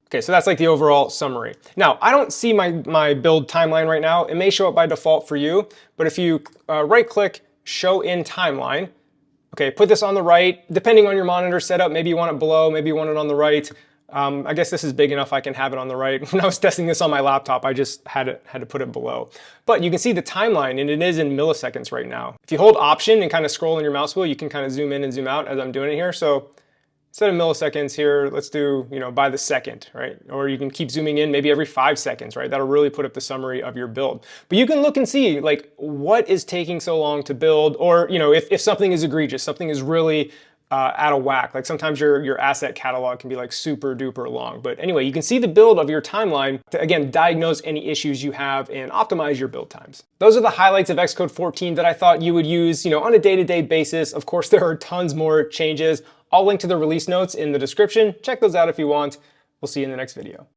Okay, so that's like the overall summary. Now, I don't see my build timeline right now. It may show up by default for you, but if you right click, show in timeline. Okay, put this on the right. Depending on your monitor setup, maybe you want it below, maybe you want it on the right. I guess this is big enough I can have it on the right. When I was testing this on my laptop, I just had to put it below. But you can see the timeline, and it is in milliseconds right now. If you hold option and kind of scroll on your mouse wheel, you can kind of zoom in and zoom out as I'm doing it here. So instead of milliseconds here, let's do, you know, by the second, right? Or you can keep zooming in maybe every 5 seconds, right? That'll really put up the summary of your build. But you can look and see like what is taking so long to build, or, you know, if something is egregious, something is really out of whack. Like sometimes your asset catalog can be like super duper long. But anyway, you can see the build of your timeline to, again, diagnose any issues you have and optimize your build times. Those are the highlights of Xcode 14 that I thought you would use, you know, on a day-to-day basis. Of course, there are tons more changes. I'll link to the release notes in the description. Check those out if you want. We'll see you in the next video.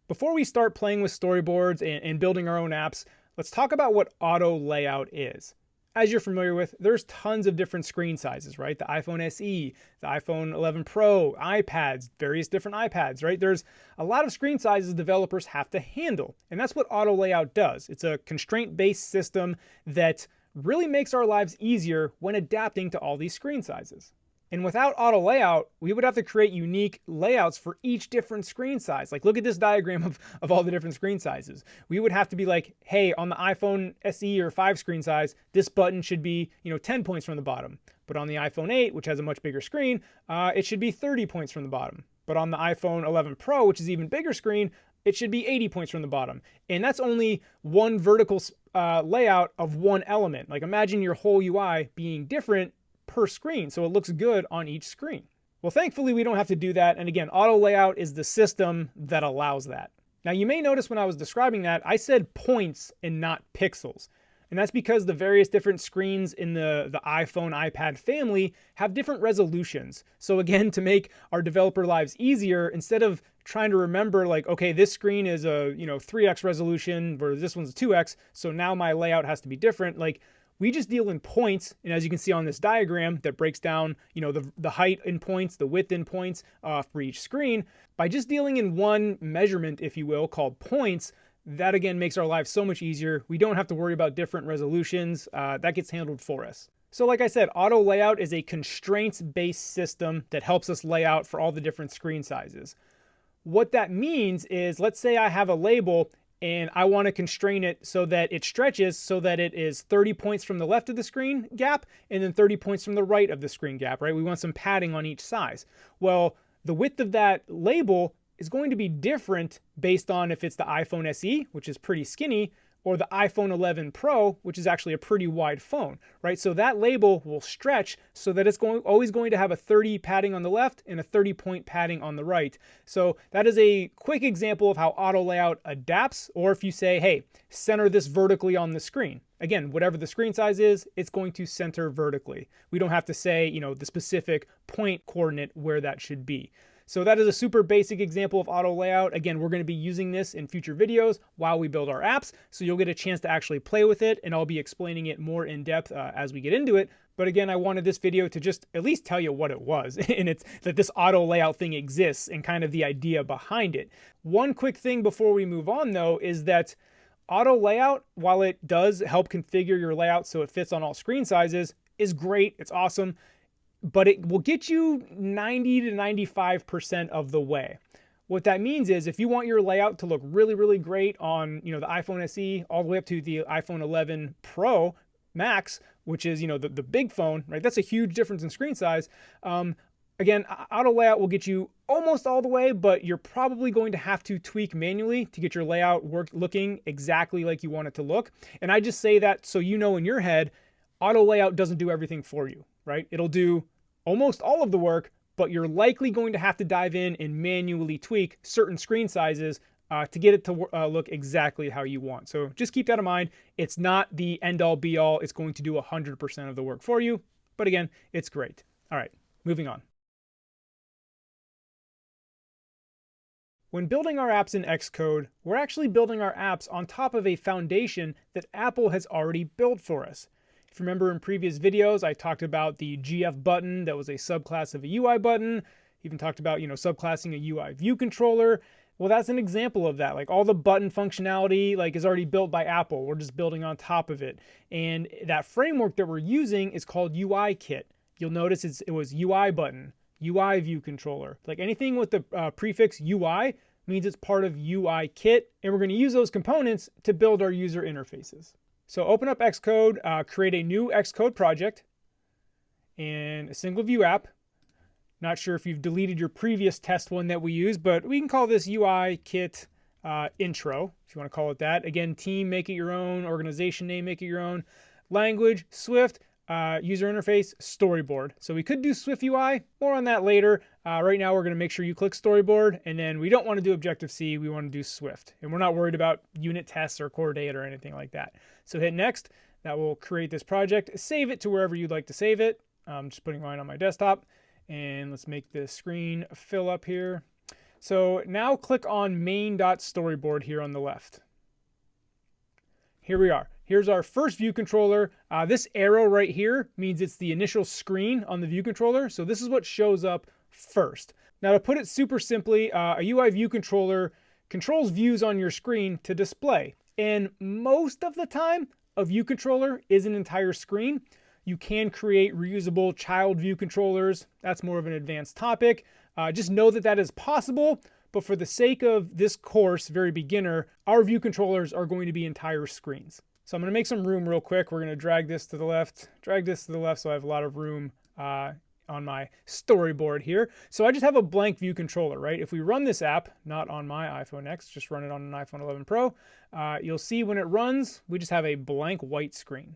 Before we start playing with storyboards and building our own apps, let's talk about what auto layout is. As you're familiar with, there's tons of different screen sizes, right? The iPhone SE, the iPhone 11 Pro, iPads, various different iPads, right? There's a lot of screen sizes developers have to handle, and that's what auto layout does. It's a constraint-based system that really makes our lives easier when adapting to all these screen sizes. And without auto layout, we would have to create unique layouts for each different screen size. Like look at this diagram of all the different screen sizes. We would have to be like, hey, on the iPhone SE or 5 screen size, this button should be, 10 points from the bottom. But on the iPhone 8, which has a much bigger screen, it should be 30 points from the bottom. But on the iPhone 11 Pro, which is even bigger screen, it should be 80 points from the bottom. And that's only one vertical layout of one element. Like imagine your whole UI being different per screen, so it looks good on each screen. Well, thankfully, we don't have to do that. And again, auto layout is the system that allows that. Now, you may notice when I was describing that, I said points and not pixels. And that's because the various different screens in the iPhone, iPad family have different resolutions. So again, to make our developer lives easier, instead of trying to remember like, okay, this screen is a 3x resolution, whereas this one's a 2x, so now my layout has to be different. Like, we just deal in points, and as you can see on this diagram that breaks down, the height in points, the width in points for each screen. By just dealing in one measurement, if you will, called points, that again makes our lives so much easier. We don't have to worry about different resolutions. That gets handled for us. So like I said, auto layout is a constraints-based system that helps us lay out for all the different screen sizes. What that means is, let's say I have a label and I want to constrain it so that it stretches so that it is 30 points from the left of the screen gap and then 30 points from the right of the screen gap, right? We want some padding on each size. Well, the width of that label is going to be different based on if it's the iPhone SE, which is pretty skinny, or the iPhone 11 Pro, which is actually a pretty wide phone, right? So that label will stretch so that it's always going to have a 30 padding on the left and a 30-point padding on the right. So that is a quick example of how auto layout adapts, or if you say, hey, center this vertically on the screen. Again, whatever the screen size is, it's going to center vertically. We don't have to say, the specific point coordinate where that should be. So that is a super basic example of auto layout. Again, we're going to be using this in future videos while we build our apps, so you'll get a chance to actually play with it, and I'll be explaining it more in depth as we get into it. But again, I wanted this video to just at least tell you what it was, and it's that this auto layout thing exists and kind of the idea behind it. One quick thing before we move on though is that auto layout, while it does help configure your layout so it fits on all screen sizes, is great, it's awesome, but it will get you 90 to 95% of the way. What that means is if you want your layout to look really, really great on the iPhone SE all the way up to the iPhone 11 Pro Max, which is the big phone, right? That's a huge difference in screen size. Again, auto layout will get you almost all the way, but you're probably going to have to tweak manually to get your layout looking exactly like you want it to look. And I just say that so you know in your head, auto layout doesn't do everything for you, right? It'll do almost all of the work, but you're likely going to have to dive in and manually tweak certain screen sizes to get it to look exactly how you want. So just keep that in mind. It's not the end all be all. It's going to do 100% of the work for you. But again, it's great. All right, moving on. When building our apps in Xcode, we're actually building our apps on top of a foundation that Apple has already built for us. If you remember in previous videos, I talked about the GF button that was a subclass of a UI button. Even talked about, subclassing a UI view controller. Well, that's an example of that. Like all the button functionality is already built by Apple. We're just building on top of it. And that framework that we're using is called UIKit. You'll notice it was UI button, UI view controller. Like anything with the prefix UI means it's part of UIKit. And we're going to use those components to build our user interfaces. So open up Xcode, create a new Xcode project and a single view app. Not sure if you've deleted your previous test one that we used, but we can call this UIKit intro, if you want to call it that. Again, team, make it your own. Organization name, make it your own. Language, Swift. User interface, Storyboard. So we could do SwiftUI, more on that later. Right now we're going to make sure you click Storyboard, and then we don't want to do Objective-C, we want to do Swift. And we're not worried about unit tests or core data or anything like that. So hit next, that will create this project. Save it to wherever you'd like to save it. I'm just putting mine on my desktop, and let's make this screen fill up here. So now click on main.storyboard here on the left. Here we are. Here's our first view controller. This arrow right here means it's the initial screen on the view controller. So this is what shows up first. Now to put it super simply, a UI view controller controls views on your screen to display. And most of the time, a view controller is an entire screen. You can create reusable child view controllers. That's more of an advanced topic. Just know that that is possible. But for the sake of this course, very beginner, our view controllers are going to be entire screens. So I'm going to make some room real quick. We're going to drag this to the left so I have a lot of room on my storyboard here. So I just have a blank view controller, right? If we run this app, not on my iPhone X, just run it on an iPhone 11 Pro, you'll see when it runs, we just have a blank white screen.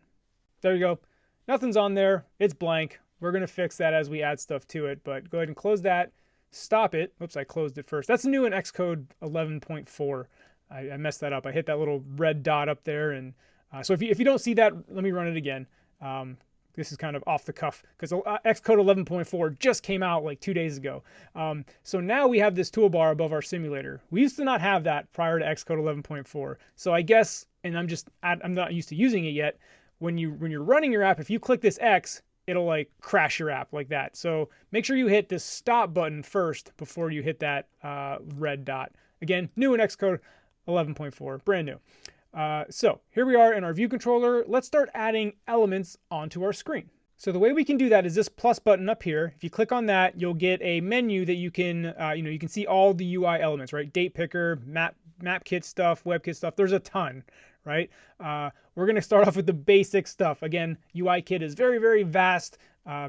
There you go. Nothing's on there. It's blank. We're going to fix that as we add stuff to it, but go ahead and close that. Stop it. Oops, I closed it first. That's new in Xcode 11.4. I messed that up. I hit that little red dot up there and So if you don't see that, let me run it again. This is kind of off the cuff because Xcode 11.4 just came out like 2 days ago. So now we have this toolbar above our simulator. We used to not have that prior to Xcode 11.4. So I guess, and I'm not used to using it yet. When you're running your app, if you click this X, it'll like crash your app like that. So make sure you hit this stop button first before you hit that red dot. Again, new in Xcode 11.4, brand new. So here we are in our view controller. Let's start adding elements onto our screen. So the way we can do that is this plus button up here. If you click on that, you'll get a menu that you can, you can see all the UI elements, right? Date picker, map kit stuff, WebKit stuff. There's a ton, right? We're going to start off with the basic stuff. Again, UIKit is very, very vast.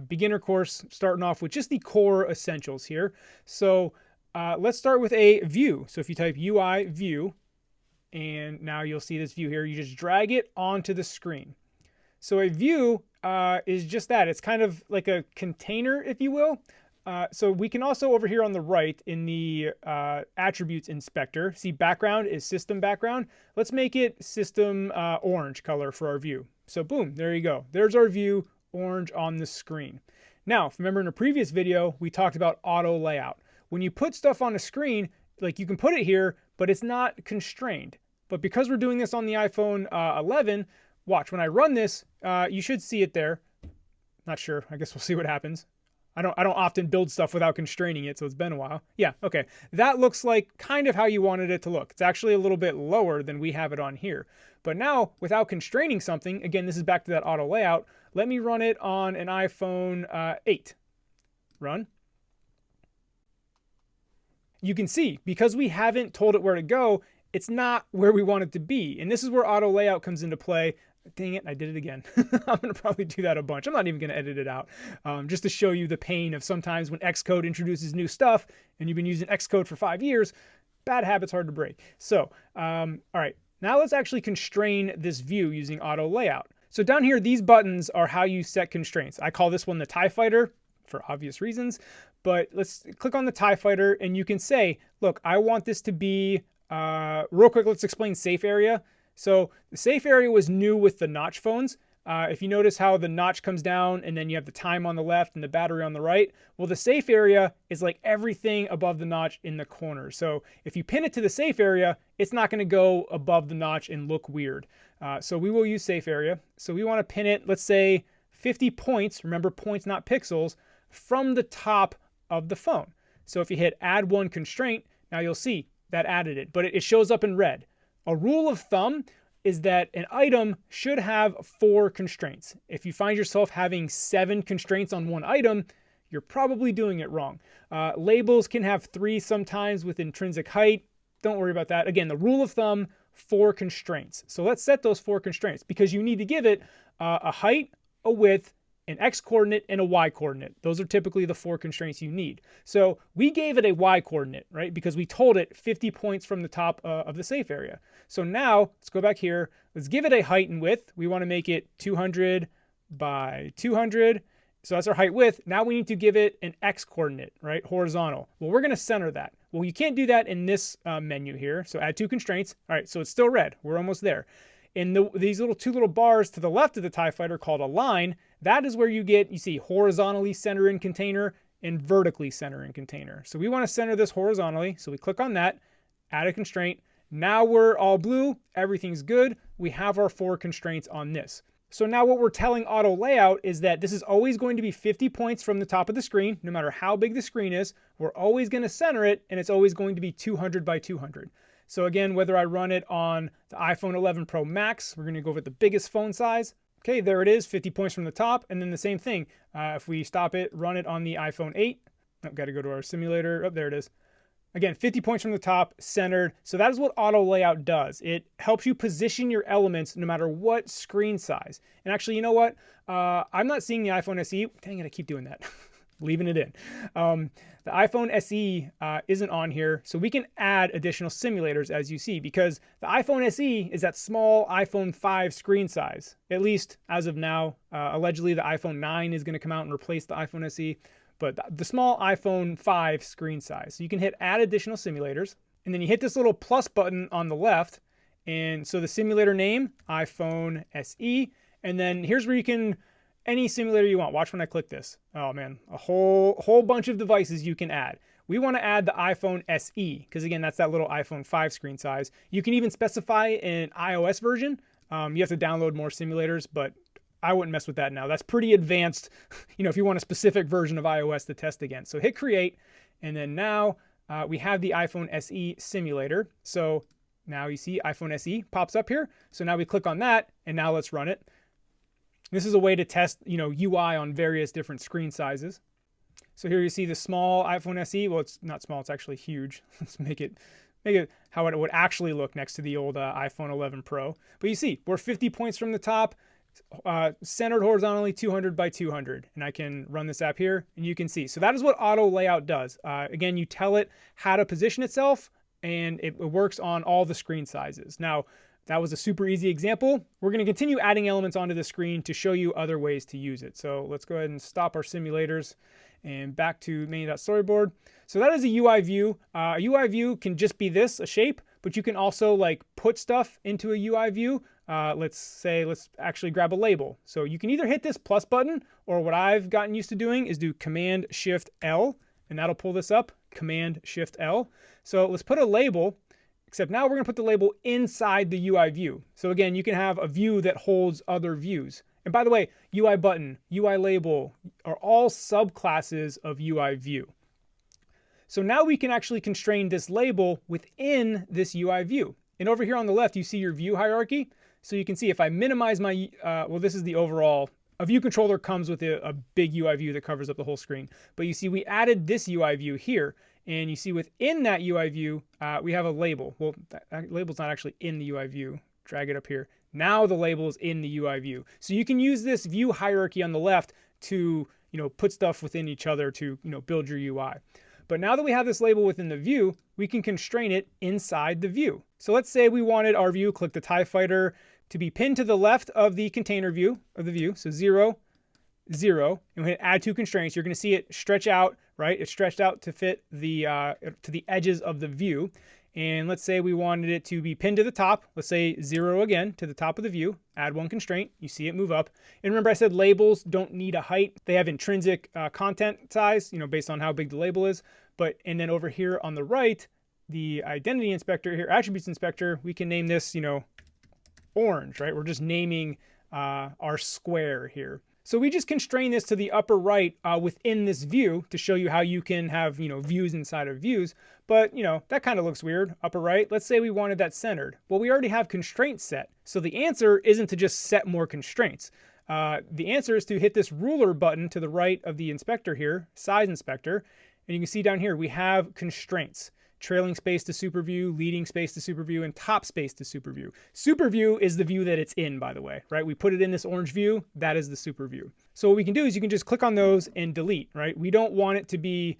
Beginner course, starting off with just the core essentials here. So let's start with a view. So if you type UI view, and now you'll see this view here. You just drag it onto the screen. So a view is just that. It's kind of like a container, if you will. So we can also over here on the right in the attributes inspector, see background is system background. Let's make it system orange color for our view. So boom, there you go. There's our view, orange on the screen. Now, remember in a previous video, we talked about auto layout. When you put stuff on a screen, like you can put it here, but it's not constrained. But because we're doing this on the iPhone 11, watch, when I run this, you should see it there. Not sure, I guess we'll see what happens. I don't often build stuff without constraining it, so it's been a while. Yeah, okay. That looks like kind of how you wanted it to look. It's actually a little bit lower than we have it on here. But now, without constraining something, again, this is back to that auto layout. Let me run it on an iPhone 8. Run. You can see, because we haven't told it where to go, it's not where we want it to be. And this is where auto layout comes into play. Dang it, I did it again. I'm going to probably do that a bunch. I'm not even going to edit it out. Just to show you the pain of sometimes when Xcode introduces new stuff and you've been using Xcode for 5 years, bad habits hard to break. So, all right, now let's actually constrain this view using auto layout. So down here, these buttons are how you set constraints. I call this one the TIE Fighter for obvious reasons, but let's click on the TIE Fighter and you can say, look, I want this to be, real quick, let's explain safe area. So the safe area was new with the notch phones. If you notice how the notch comes down and then you have the time on the left and the battery on the right, well, the safe area is like everything above the notch in the corner. So if you pin it to the safe area, it's not going to go above the notch and look weird. So we will use safe area. So we want to pin it, let's say 50 points, remember points, not pixels, from the top of the phone. So if you hit add one constraint, now you'll see that added it, but it shows up in red. A rule of thumb is that an item should have 4 constraints. If you find yourself having 7 constraints on one item, you're probably doing it wrong. Labels can have 3 sometimes with intrinsic height. Don't worry about that. Again, the rule of thumb, 4 constraints. So let's set those 4 constraints because you need to give it a height, a width, an X coordinate, and a Y coordinate. Those are typically the 4 constraints you need. So we gave it a Y coordinate, right? Because we told it 50 points from the top of the safe area. So now let's go back here. Let's give it a height and width. We want to make it 200 by 200. So that's our height width. Now we need to give it an X coordinate, right? Horizontal. Well, we're going to center that. Well, you can't do that in this menu here. So add 2 constraints. All right, so it's still red. We're almost there. In these two little bars to the left of the TIE Fighter called align, that is where you see horizontally center in container and vertically center in container. So we want to center this horizontally. So we click on that, add a constraint. Now we're all blue. Everything's good. We have our 4 constraints on this. So now what we're telling auto layout is that this is always going to be 50 points from the top of the screen, no matter how big the screen is. We're always going to center it, and it's always going to be 200 by 200. So again, whether I run it on the iPhone 11 Pro Max, we're going to go with the biggest phone size. Okay, there it is, 50 points from the top. And then the same thing, if we stop it, run it on the iPhone 8. I've got to go to our simulator. Oh, there it is. Again, 50 points from the top, centered. So that is what auto layout does. It helps you position your elements no matter what screen size. And actually, you know what? I'm not seeing the iPhone SE. Dang it, I keep doing that. Leaving it in. The iPhone SE isn't on here, so we can add additional simulators as you see, because the iPhone SE is that small iPhone 5 screen size, at least as of now. Allegedly, the iPhone 9 is going to come out and replace the iPhone SE, but the small iPhone 5 screen size. So you can hit add additional simulators, and then you hit this little plus button on the left, And so the simulator name, iPhone SE. And then here's where you can, any simulator you want. Watch when I click this. Oh man, a whole bunch of devices you can add. We want to add the iPhone SE, because again, that's that little iPhone 5 screen size. You can even specify an iOS version. You have to download more simulators, but I wouldn't mess with that now. That's pretty advanced, if you want a specific version of iOS to test against. So hit create, and then now we have the iPhone SE simulator. So now you see iPhone SE pops up here. So now we click on that, and now let's run it. This is a way to test, UI on various different screen sizes. So here you see the small iPhone SE. Well, it's not small, it's actually huge. Let's make it how it would actually look next to the old iPhone 11 Pro. But you see, we're 50 points from the top, centered horizontally 200 by 200. And I can run this app here, and you can see. So that is what auto layout does. Again, you tell it how to position itself, and it works on all the screen sizes. Now, that was a super easy example. We're going to continue adding elements onto the screen to show you other ways to use it. So let's go ahead and stop our simulators and back to main.storyboard. So that is a UI view. A UI view can just be this, a shape, but you can also like put stuff into a UI view. Let's actually grab a label. So you can either hit this plus button, or what I've gotten used to doing is do Command Shift L, and that'll pull this up, Command Shift L. So let's put a label. Except now we're going to put the label inside the UI view. So again, you can have a view that holds other views. And by the way, UI button, UI label are all subclasses of UI view. So now we can actually constrain this label within this UI view. And over here on the left, you see your view hierarchy. So you can see if I minimize my, this is the overall, a view controller comes with a big UI view that covers up the whole screen. But you see we added this UI view here. And you see within that UI view, we have a label. Well, that label's not actually in the UI view. Drag it up here. Now the label is in the UI view. So you can use this view hierarchy on the left to, put stuff within each other to, build your UI. But now that we have this label within the view, we can constrain it inside the view. So let's say we wanted our view, click the TIE Fighter, to be pinned to the left of the container view of the view. So 0, 0, and we hit add two constraints. You're going to see it stretch out, right? It's stretched out to fit the to the edges of the view. And let's say we wanted it to be pinned to the top. Let's say 0 again to the top of the view. Add one constraint. You see it move up. And remember I said labels don't need a height. They have intrinsic content size, based on how big the label is. And then over here on the right, the identity inspector here, attributes inspector, we can name this, orange, right? We're just naming our square here. So we just constrain this to the upper right within this view to show you how you can have, views inside of views. But, that kind of looks weird, upper right. Let's say we wanted that centered. Well, we already have constraints set. So the answer isn't to just set more constraints. The answer is to hit this ruler button to the right of the inspector here, size inspector. And you can see down here, we have constraints. Trailing space to super view, leading space to super view, and top space to super view. Super view is the view that it's in, by the way, right? We put it in this orange view, that is the super view. So what we can do is you can just click on those and delete, right? We don't want it to be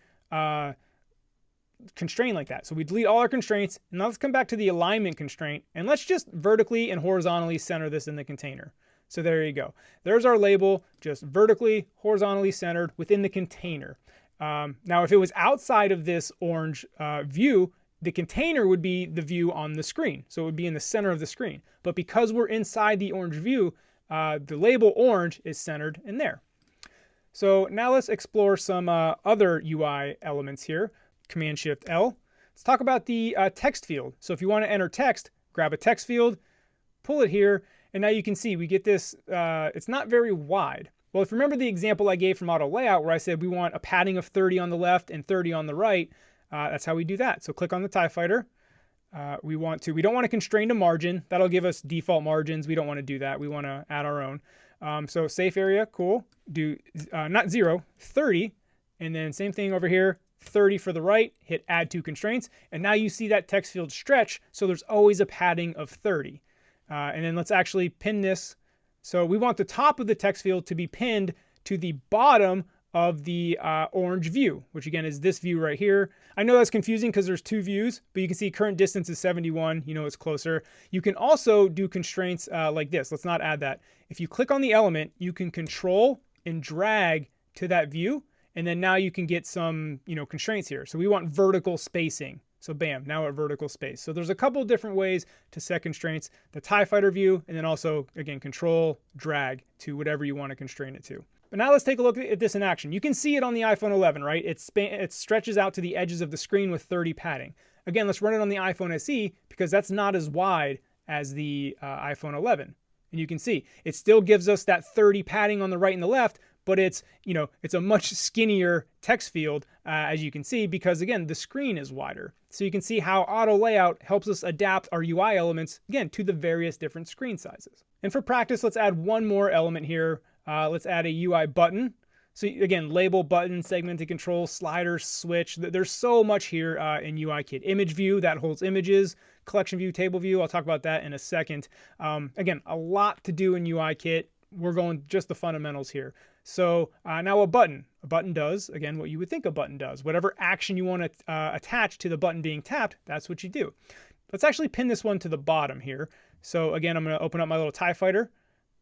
constrained like that. So we delete all our constraints, and now let's come back to the alignment constraint, and let's just vertically and horizontally center this in the container. So there you go. There's our label, just vertically, horizontally centered within the container. Now, if it was outside of this orange view, the container would be the view on the screen. So it would be in the center of the screen. But because we're inside the orange view, the label orange is centered in there. So now let's explore some other UI elements here. Command Shift L. Let's talk about the text field. So if you want to enter text, grab a text field, pull it here, and now you can see we get this, it's not very wide. Well, if you remember the example I gave from auto layout where I said we want a padding of 30 on the left and 30 on the right, that's how we do that. So click on the TIE Fighter. We don't want to constrain a margin. That'll give us default margins. We don't want to do that. We want to add our own. So safe area, cool. Do not 0, 30. And then same thing over here, 30 for the right, hit add two constraints. And now you see that text field stretch. So there's always a padding of 30. And then let's actually pin this. So we want the top of the text field to be pinned to the bottom of the orange view, which again is this view right here. I know that's confusing because there's two views, but you can see current distance is 71. It's closer. You can also do constraints like this. Let's not add that. If you click on the element, you can control and drag to that view. And then now you can get some constraints here. So we want vertical spacing. So bam, now at vertical space. So there's a couple different ways to set constraints, the TIE Fighter view, and then also, again, control, drag to whatever you want to constrain it to. But now let's take a look at this in action. You can see it on the iPhone 11, right? It stretches out to the edges of the screen with 30 padding. Again, let's run it on the iPhone SE because that's not as wide as the iPhone 11. And you can see it still gives us that 30 padding on the right and the left, but it's a much skinnier text field, as you can see, because again, the screen is wider. So you can see how auto layout helps us adapt our UI elements, again, to the various different screen sizes. And for practice, let's add one more element here. Let's add a UI button. So again, label, button, segmented control, slider, switch. There's so much here in UIKit. Image view, that holds images. Collection view, table view, I'll talk about that in a second. Again, a lot to do in UIKit. We're going just the fundamentals here. So now a button. A button does, again, what you would think a button does. Whatever action you want to attach to the button being tapped, that's what you do. Let's actually pin this one to the bottom here. So again, I'm going to open up my little TIE Fighter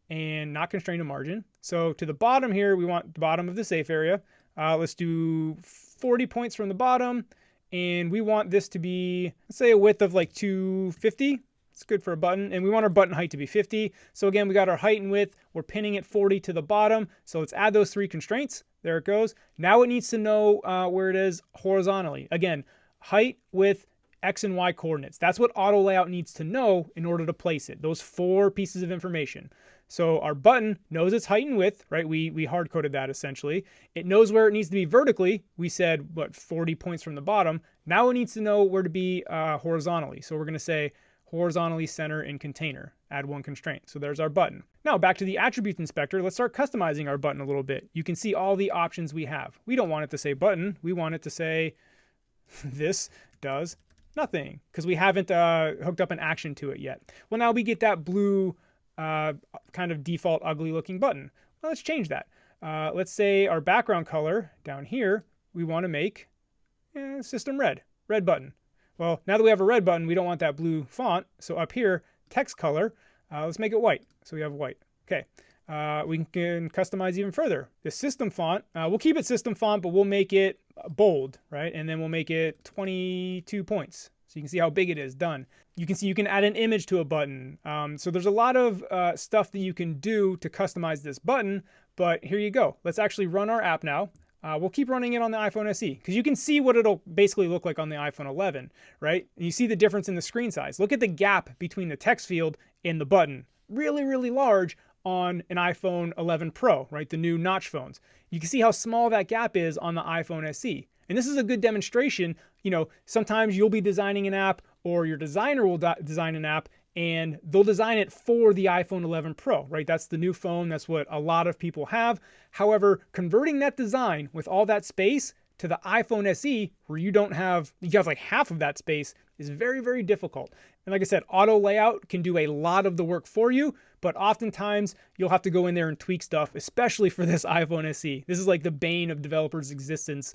and not constrain a margin. So to the bottom here, we want the bottom of the safe area. Let's do 40 points from the bottom. And we want this to be, let's say, a width of like 250. It's good for a button. And we want our button height to be 50. So again, we got our height and width. We're pinning it 40 to the bottom. So let's add those three constraints. There it goes. Now it needs to know where it is horizontally. Again, height, width, X and Y coordinates. That's what auto layout needs to know in order to place it. Those four pieces of information. So our button knows its height and width, right? We hard-coded that essentially. It knows where it needs to be vertically. We said, 40 points from the bottom. Now it needs to know where to be horizontally. So we're going to say horizontally center in container, add one constraint. So there's our button. Now back to the attributes inspector. Let's start customizing our button a little bit. You can see all the options we have. We don't want it to say button. We want it to say this does nothing because we haven't hooked up an action to it yet. Well, now we get that blue kind of default ugly looking button. Well, let's change that. Let's say our background color down here, we want to make system red button. Well, now that we have a red button, we don't want that blue font. So up here, text color, let's make it white. So we have white. Okay. We can customize even further. The system font, we'll keep it system font, but we'll make it bold, right? And then we'll make it 22 points. So you can see how big it is, done. You can see you can add an image to a button. So there's a lot of stuff that you can do to customize this button, but here you go. Let's actually run our app now. We'll keep running it on the iPhone SE because you can see what it'll basically look like on the iPhone 11, right? And you see the difference in the screen size. Look at the gap between the text field and the button. Really, really large on an iPhone 11 Pro, right? The new notch phones. You can see how small that gap is on the iPhone SE. And this is a good demonstration. Sometimes you'll be designing an app or your designer will design an app and they'll design it for the iPhone 11 Pro, right? That's the new phone. That's what a lot of people have. However, converting that design with all that space to the iPhone SE, where you have like half of that space, is very, very difficult. And like I said, auto layout can do a lot of the work for you, but oftentimes you'll have to go in there and tweak stuff, especially for this iPhone SE. This is like the bane of developers' existence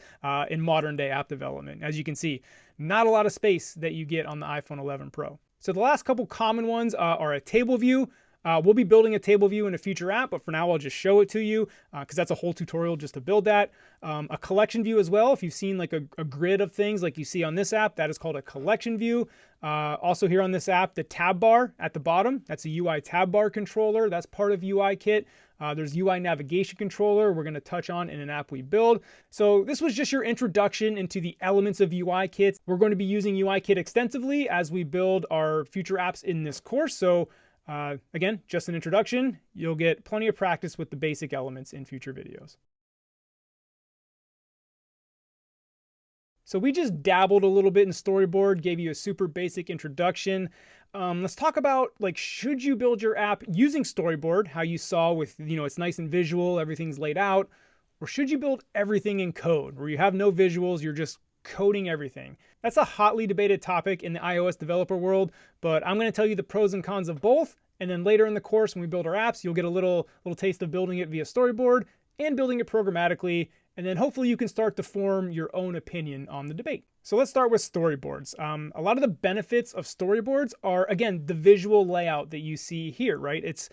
in modern day app development. As you can see, not a lot of space that you get on the iPhone 11 Pro. So the last couple common ones are a table view. We'll be building a table view in a future app, but for now I'll just show it to you because that's a whole tutorial just to build that. A collection view as well. If you've seen like a grid of things like you see on this app, that is called a collection view. Also here on this app, the tab bar at the bottom, that's a UI tab bar controller. That's part of UIKit. There's UI navigation controller we're going to touch on in an app we build. So this was just your introduction into the elements of UIKit. We're going to be using UIKit extensively as we build our future apps in this course. So again, just an introduction. You'll get plenty of practice with the basic elements in future videos. So we just dabbled a little bit in Storyboard, gave you a super basic introduction. Let's talk about should you build your app using Storyboard, how you saw with, it's nice and visual, everything's laid out, or should you build everything in code where you have no visuals, you're just coding everything? That's a hotly debated topic in the iOS developer world, but I'm going to tell you the pros and cons of both. And then later in the course, when we build our apps, you'll get a little taste of building it via Storyboard and building it programmatically. And then hopefully you can start to form your own opinion on the debate. So let's start with storyboards. A lot of the benefits of storyboards are, again, the visual layout that you see here, right? It's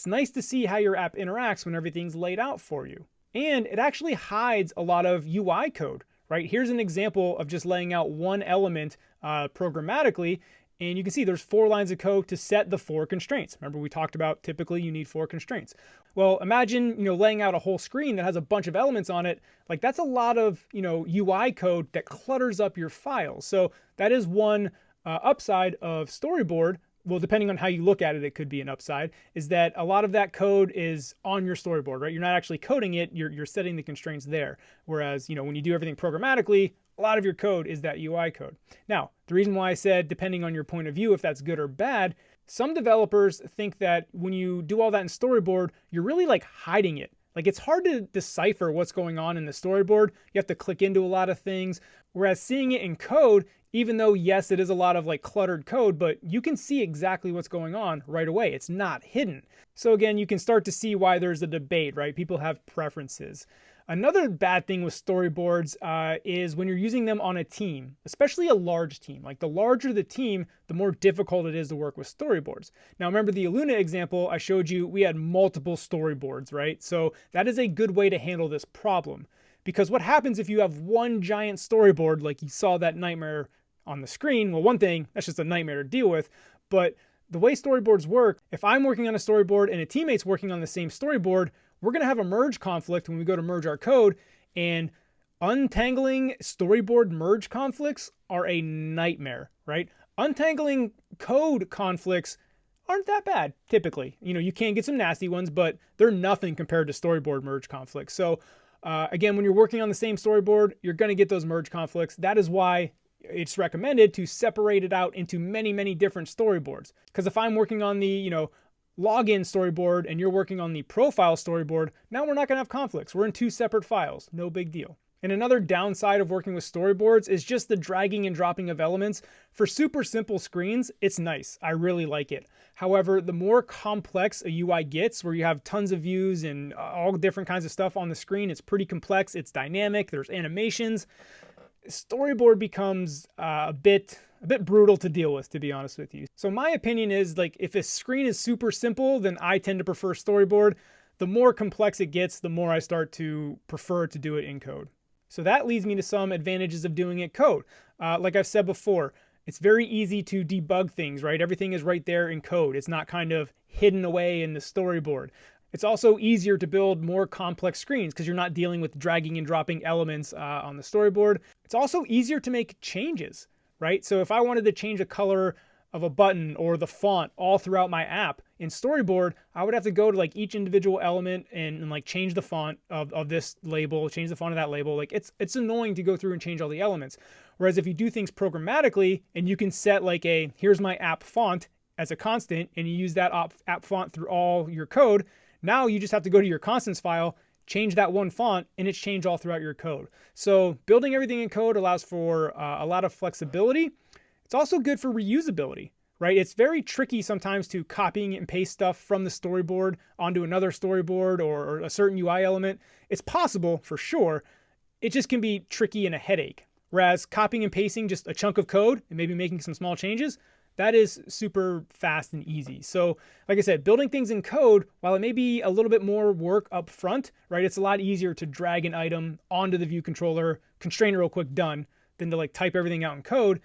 nice to see how your app interacts when everything's laid out for you. And it actually hides a lot of UI code, right? Here's an example of just laying out one element programmatically. And you can see there's 4 lines of code to set the 4 constraints. Remember, we talked about typically you need 4 constraints. Well, imagine, laying out a whole screen that has a bunch of elements on it. Like that's a lot of, UI code that clutters up your files. So that is one upside of Storyboard. Well, depending on how you look at it, it could be an upside, is that a lot of that code is on your storyboard, right? You're not actually coding it, you're setting the constraints there. Whereas, when you do everything programmatically, a lot of your code is that UI code. Now, the reason why I said, depending on your point of view, if that's good or bad, some developers think that when you do all that in Storyboard, you're really like hiding it. Like it's hard to decipher what's going on in the storyboard. You have to click into a lot of things. Whereas seeing it in code, even though yes, it is a lot of like cluttered code, but you can see exactly what's going on right away. It's not hidden. So again, you can start to see why there's a debate, right? People have preferences. Another bad thing with storyboards is when you're using them on a team, especially a large team. Like the larger the team, the more difficult it is to work with storyboards. Now remember the Luna example I showed you, we had multiple storyboards, right? So that is a good way to handle this problem. Because what happens if you have one giant storyboard, like you saw that nightmare on the screen? Well, one thing, that's just a nightmare to deal with. But the way storyboards work, if I'm working on a storyboard and a teammate's working on the same storyboard, we're going to have a merge conflict when we go to merge our code, and untangling storyboard merge conflicts are a nightmare, right? Untangling code conflicts aren't that bad, typically. You can get some nasty ones, but they're nothing compared to storyboard merge conflicts. So again, when you're working on the same storyboard, you're going to get those merge conflicts. That is why it's recommended to separate it out into many, many different storyboards. Because if I'm working on the, login storyboard and you're working on the profile storyboard, now we're not going to have conflicts. We're in 2 separate files. No big deal. And another downside of working with storyboards is just the dragging and dropping of elements. For super simple screens, it's nice. I really like it. However, the more complex a UI gets, where you have tons of views and all different kinds of stuff on the screen, it's pretty complex. It's dynamic. There's animations. Storyboard becomes a bit brutal to deal with, to be honest with you. So my opinion is, like, if a screen is super simple, then I tend to prefer storyboard. The more complex it gets, the more I start to prefer to do it in code. So that leads me to some advantages of doing it code. Like I've said before, it's very easy to debug things, right? Everything is right there in code. It's not kind of hidden away in the storyboard. It's also easier to build more complex screens because you're not dealing with dragging and dropping elements on the storyboard. It's also easier to make changes, right? So if I wanted to change the color of a button or the font all throughout my app in Storyboard, I would have to go to like each individual element and like change the font of this label, change the font of that label. Like it's annoying to go through and change all the elements. Whereas if you do things programmatically and you can set like here's my app font as a constant, and you use that app font through all your code, now you just have to go to your constants file, change that one font, and it's changed all throughout your code. So building everything in code allows for a lot of flexibility. It's also good for reusability, right? It's very tricky sometimes to copying and paste stuff from the storyboard onto another storyboard or a certain UI element. It's possible for sure. It just can be tricky and a headache. Whereas copying and pasting just a chunk of code and maybe making some small changes, that is super fast and easy. So like I said, building things in code, while it may be a little bit more work up front, right? It's a lot easier to drag an item onto the view controller, constrain it real quick, done, than to like type everything out in code.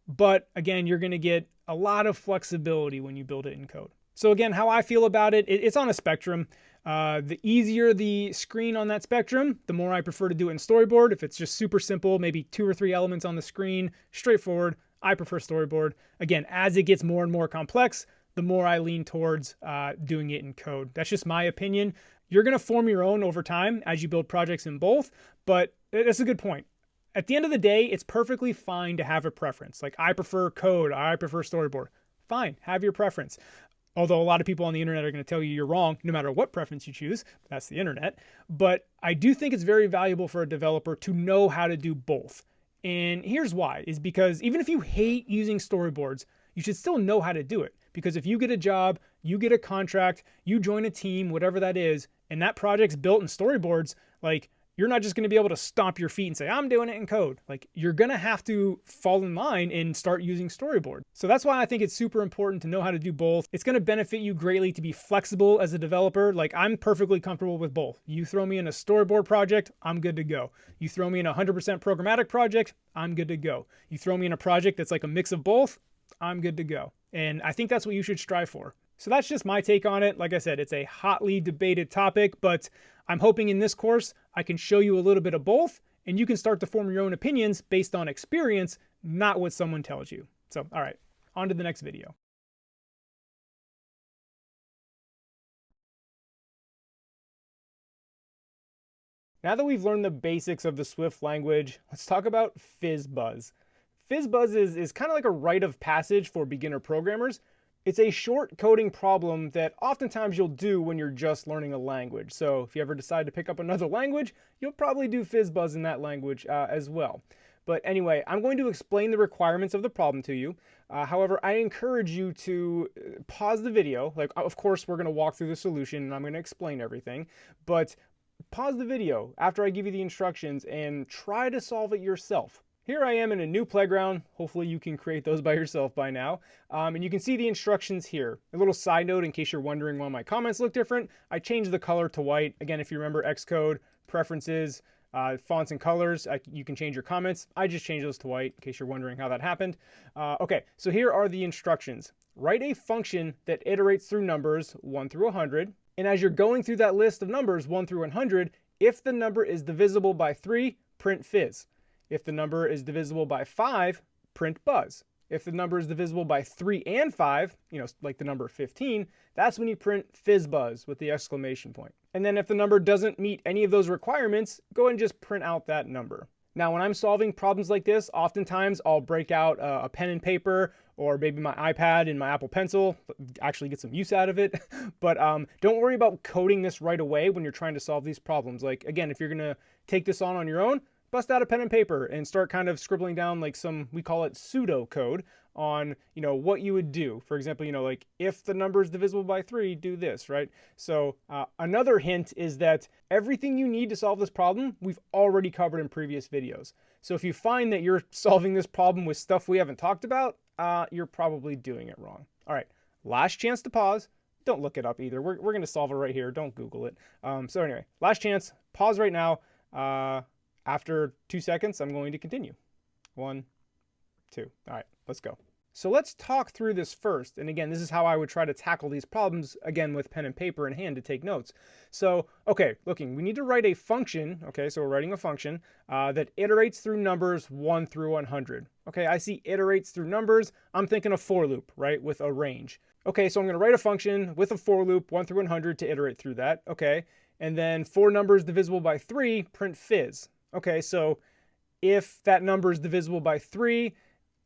But again, you're going to get a lot of flexibility when you build it in code. So again, how I feel about it, it's on a spectrum. The easier the screen on that spectrum, the more I prefer to do it in Storyboard. If it's just super simple, maybe 2 or 3 elements on the screen, straightforward, I prefer Storyboard. Again, as it gets more and more complex, the more I lean towards doing it in code. That's just my opinion. You're going to form your own over time as you build projects in both, but that's a good point. At the end of the day, it's perfectly fine to have a preference. Like I prefer code, I prefer Storyboard. Fine, have your preference. Although a lot of people on the internet are going to tell you you're wrong no matter what preference you choose. That's the internet. But I do think it's very valuable for a developer to know how to do both. And here's why, is because even if you hate using storyboards, you should still know how to do it. Because if you get a job, you get a contract, you join a team, whatever that is, and that project's built in storyboards, like you're not just going to be able to stomp your feet and say, I'm doing it in code. Like, you're going to have to fall in line and start using Storyboard. So that's why I think it's super important to know how to do both. It's going to benefit you greatly to be flexible as a developer. Like, I'm perfectly comfortable with both. You throw me in a Storyboard project, I'm good to go. You throw me in a 100% programmatic project, I'm good to go. You throw me in a project that's like a mix of both, I'm good to go. And I think that's what you should strive for. So that's just my take on it. Like I said, it's a hotly debated topic, but I'm hoping in this course I can show you a little bit of both, and you can start to form your own opinions based on experience, not what someone tells you. So, all right, on to the next video. Now that we've learned the basics of the Swift language, let's talk about FizzBuzz. FizzBuzz is kind of like a rite of passage for beginner programmers. It's a short coding problem that oftentimes you'll do when you're just learning a language. So if you ever decide to pick up another language, you'll probably do FizzBuzz in that language as well. But anyway, I'm going to explain the requirements of the problem to you. However, I encourage you to pause the video. Like, of course, we're going to walk through the solution and I'm going to explain everything. But pause the video after I give you the instructions and try to solve it yourself. Here I am in a new playground. Hopefully you can create those by yourself by now. And you can see the instructions here. A little side note in case you're wondering why my comments look different. I changed the color to white. Again, if you remember Xcode, preferences, fonts and colors, you can change your comments. I just changed those to white in case you're wondering how that happened. Okay, so here are the instructions. Write a function that iterates through numbers 1 through 100. And as you're going through that list of numbers 1 through 100, if the number is divisible by 3, print fizz. If the number is divisible by 5, print buzz. If the number is divisible by 3 and 5, like the number 15, that's when you print FizzBuzz with the exclamation point. And then if the number doesn't meet any of those requirements, go ahead and just print out that number. Now, when I'm solving problems like this, oftentimes I'll break out a pen and paper or maybe my iPad and my Apple Pencil, actually get some use out of it. But don't worry about coding this right away when you're trying to solve these problems. Like, again, if you're going to take this on your own, bust out a pen and paper and start kind of scribbling down like some, we call it pseudo code on, what you would do. For example, like if the number is divisible by 3, do this, right? So another hint is that everything you need to solve this problem, we've already covered in previous videos. So if you find that you're solving this problem with stuff we haven't talked about, you're probably doing it wrong. All right, last chance to pause. Don't look it up either. We're going to solve it right here. Don't Google it. So anyway, last chance, pause right now. After 2 seconds, I'm going to continue. 1, 2. All right, let's go. So let's talk through this first. And again, this is how I would try to tackle these problems, again, with pen and paper in hand to take notes. So, okay, we need to write a function. Okay, so we're writing a function that iterates through numbers 1 through 100. Okay, I see iterates through numbers. I'm thinking a for loop, right, with a range. Okay, so I'm going to write a function with a for loop 1 through 100 to iterate through that. Okay, and then for numbers divisible by 3, print fizz. Okay, so if that number is divisible by 3,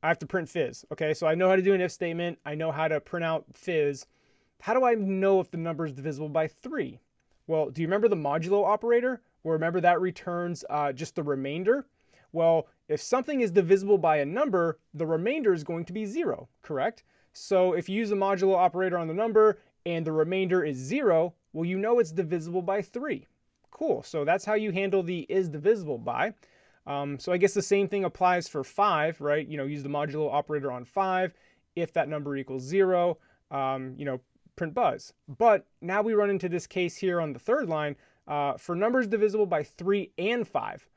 I have to print fizz. Okay, so I know how to do an if statement. I know how to print out fizz. How do I know if the number is divisible by 3? Well, do you remember the modulo operator? Well, remember that returns just the remainder? Well, if something is divisible by a number, the remainder is going to be 0, correct? So if you use the modulo operator on the number and the remainder is 0, well, you know it's divisible by 3. Cool, so that's how you handle the is divisible by. So I guess the same thing applies for 5, right? Use the modulo operator on 5. If that number equals 0, print buzz. But now we run into this case here on the third line for numbers divisible by 3 and 5.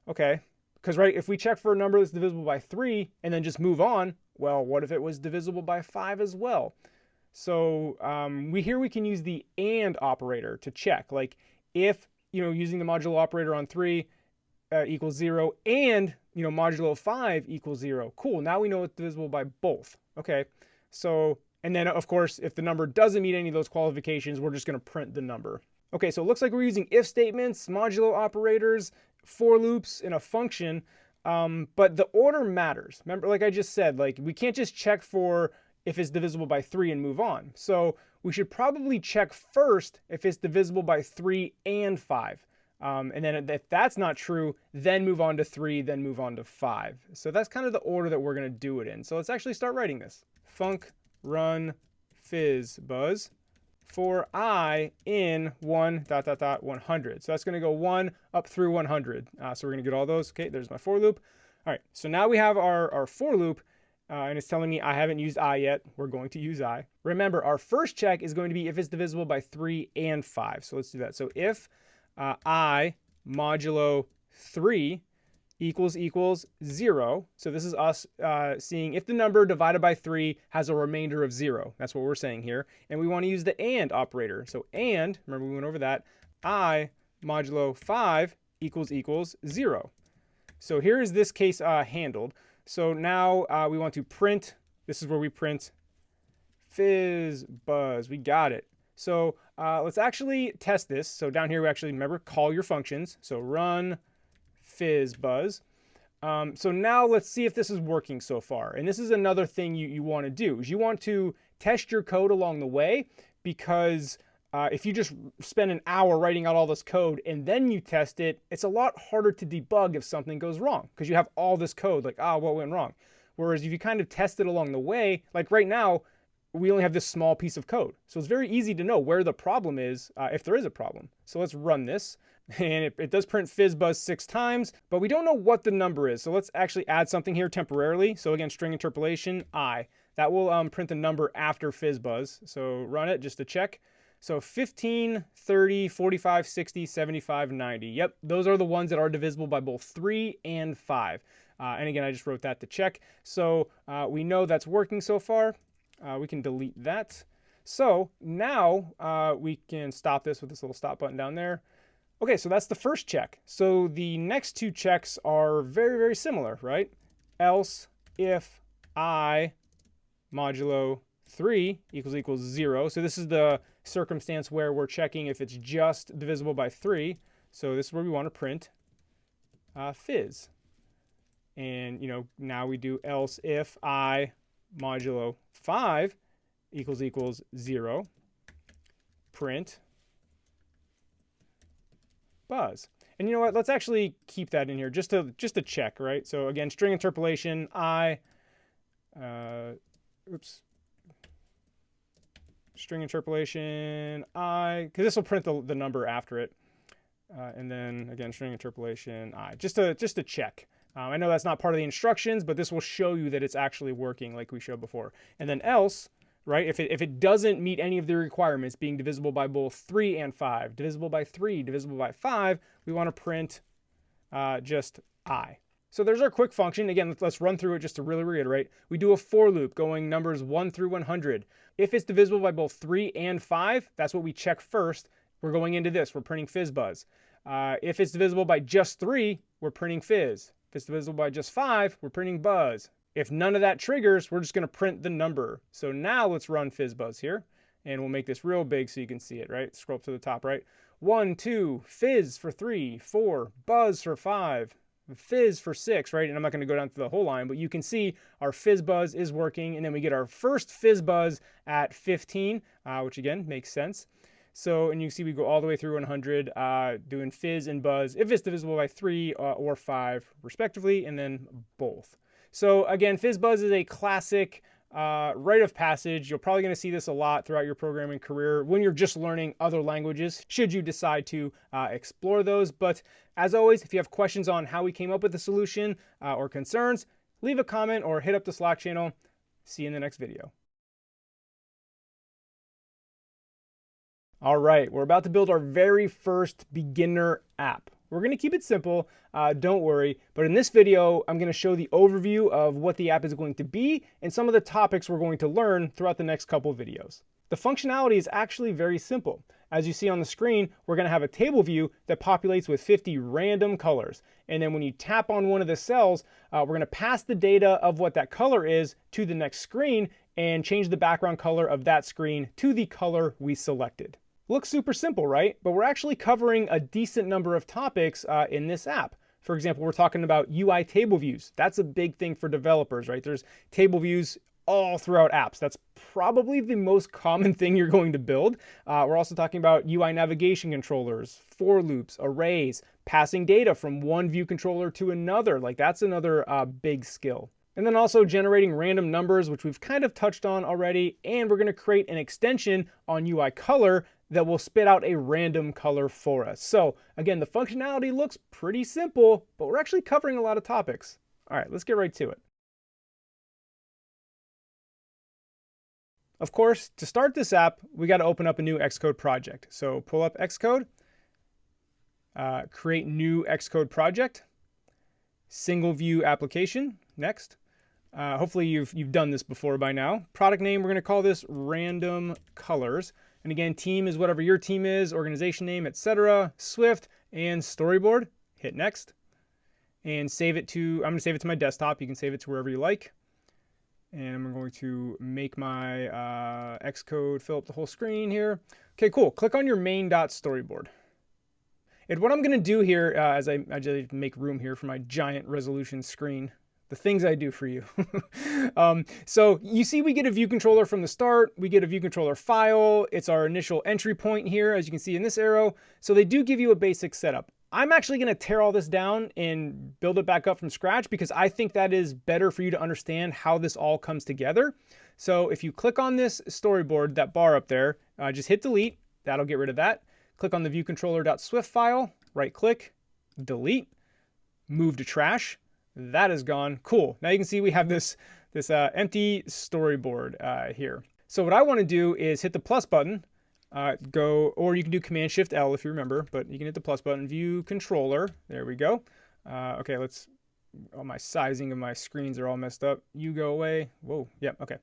Okay, because right, if we check for a number that's divisible by 3 and then just move on, well, what if it was divisible by 5 as well? So we can use the and operator to check. Like if using the modulo operator on 3 equals 0 and modulo 5 equals 0. Cool, now we know it's divisible by both. Okay, so, and then of course, if the number doesn't meet any of those qualifications, we're just going to print the number. Okay, so it looks like we're using if statements, modulo operators, for loops, and a function, but the order matters. Remember, like I just said, like we can't just check for if it's divisible by 3 and move on. So we should probably check first if it's divisible by 3 and 5. And then if that's not true, then move on to 3, then move on to 5. So that's kind of the order that we're going to do it in. So let's actually start writing this. Func run FizzBuzz for I in 1 ... 100. So that's going to go 1 up through 100. So we're going to get all those. Okay, there's my for loop. All right, so now we have our for loop, and it's telling me I haven't used I yet. We're going to use I. Remember, our first check is going to be if it's divisible by 3 and 5. So let's do that. So if I modulo 3 equals 0. So this is us seeing if the number divided by 3 has a remainder of 0. That's what we're saying here. And we want to use the AND operator. So AND, remember we went over that, I modulo 5 equals 0. So here is this case handled. So now we want to print. This is where we print FizzBuzz. We got it. So let's actually test this. So down here we actually, remember, call your functions. So run FizzBuzz. So now let's see if this is working so far. And this is another thing you want to do, is you want to test your code along the way, because if you just spend an hour writing out all this code and then you test it, it's a lot harder to debug if something goes wrong, because you have all this code like, what went wrong? Whereas if you kind of test it along the way, like right now, we only have this small piece of code. So it's very easy to know where the problem is, if there is a problem. So let's run this. And it does print FizzBuzz 6 times, but we don't know what the number is. So let's actually add something here temporarily. So again, string interpolation, I. That will print the number after FizzBuzz. So run it just to check. So 15, 30, 45, 60, 75, 90. Yep, those are the ones that are divisible by both 3 and 5. And again, I just wrote that to check. So we know that's working so far. We can delete that. So now we can stop this with this little stop button down there. Okay, so that's the first check. So the next two checks are very, very similar, right? Else if I modulo 3 equals 0. So this is the circumstance where we're checking if it's just divisible by 3. So this is where we want to print fizz. And now we do else if I modulo 5 equals 0, print buzz. And you know what? Let's actually keep that in here just to check, right? So again, string interpolation, string interpolation, because this will print the number after it. And then again, string interpolation, just to check. I know that's not part of the instructions, but this will show you that it's actually working like we showed before. And then else, right, if it doesn't meet any of the requirements, being divisible by both 3 and 5, divisible by 3, divisible by 5, we want to print just I. So there's our quick function. Again, let's run through it just to really reiterate. We do a for loop going numbers 1 through 100. If it's divisible by both 3 and 5, that's what we check first. We're going into this. We're printing FizzBuzz. If it's divisible by just 3, we're printing fizz. If it's divisible by just 5, we're printing buzz. If none of that triggers, we're just going to print the number. So now let's run FizzBuzz here, and we'll make this real big so you can see it, right? Scroll up to the top right. 1, 2, fizz for 3, 4, buzz for 5, fizz for 6, right? And I'm not going to go down through the whole line, but you can see our FizzBuzz is working, and then we get our first FizzBuzz at 15, which again makes sense. So, and you can see we go all the way through 100, doing fizz and buzz if it's divisible by 3 or 5 respectively, and then both. So again, FizzBuzz is a classic rite of passage. You're probably going to see this a lot throughout your programming career when you're just learning other languages, should you decide to explore those. But as always, if you have questions on how we came up with the solution or concerns, leave a comment or hit up the Slack channel. See you in the next video. All right, we're about to build our very first beginner app. We're going to keep it simple, don't worry, but in this video, I'm going to show the overview of what the app is going to be and some of the topics we're going to learn throughout the next couple of videos. The functionality is actually very simple. As you see on the screen, we're going to have a table view that populates with 50 random colors. And then when you tap on one of the cells, we're going to pass the data of what that color is to the next screen and change the background color of that screen to the color we selected. Looks super simple, right? But we're actually covering a decent number of topics in this app. For example, we're talking about UI table views. That's a big thing for developers, right? There's table views all throughout apps. That's probably the most common thing you're going to build. We're also talking about UI navigation controllers, for loops, arrays, passing data from one view controller to another. Like that's another big skill. And then also generating random numbers, which we've kind of touched on already. And we're going to create an extension on UI color that will spit out a random color for us. So again, the functionality looks pretty simple, but we're actually covering a lot of topics. All right, let's get right to it. Of course, to start this app, we got to open up a new Xcode project. So pull up Xcode, create new Xcode project, single view application, next. Hopefully you've done this before by now. Product name, we're going to call this random colors. And again, team is whatever your team is, organization name, etc. Swift and storyboard, hit next. And save it to, I'm going to save it to my desktop. You can save it to wherever you like. And I'm going to make my Xcode fill up the whole screen here. Okay, cool. Click on your main.storyboard. And what I'm going to do here, as I just make room here for my giant resolution screen, the things I do for you. So you see we get a view controller from the start. We get a view controller file. It's our initial entry point here, as you can see in this arrow. So they do give you a basic setup. I'm actually going to tear all this down and build it back up from scratch because I think that is better for you to understand how this all comes together. So if you click on this storyboard, that bar up there, just hit delete. That'll get rid of that. Click on the viewcontroller.swift file, right click, delete, move to trash. That is gone. Cool. Now you can see we have this empty storyboard here. So what I want to do is hit the plus button. Or you can do Command Shift L if you remember, but you can hit the plus button, view controller. There we go. Okay, all my sizing of my screens are all messed up. You go away. Whoa, yep, okay.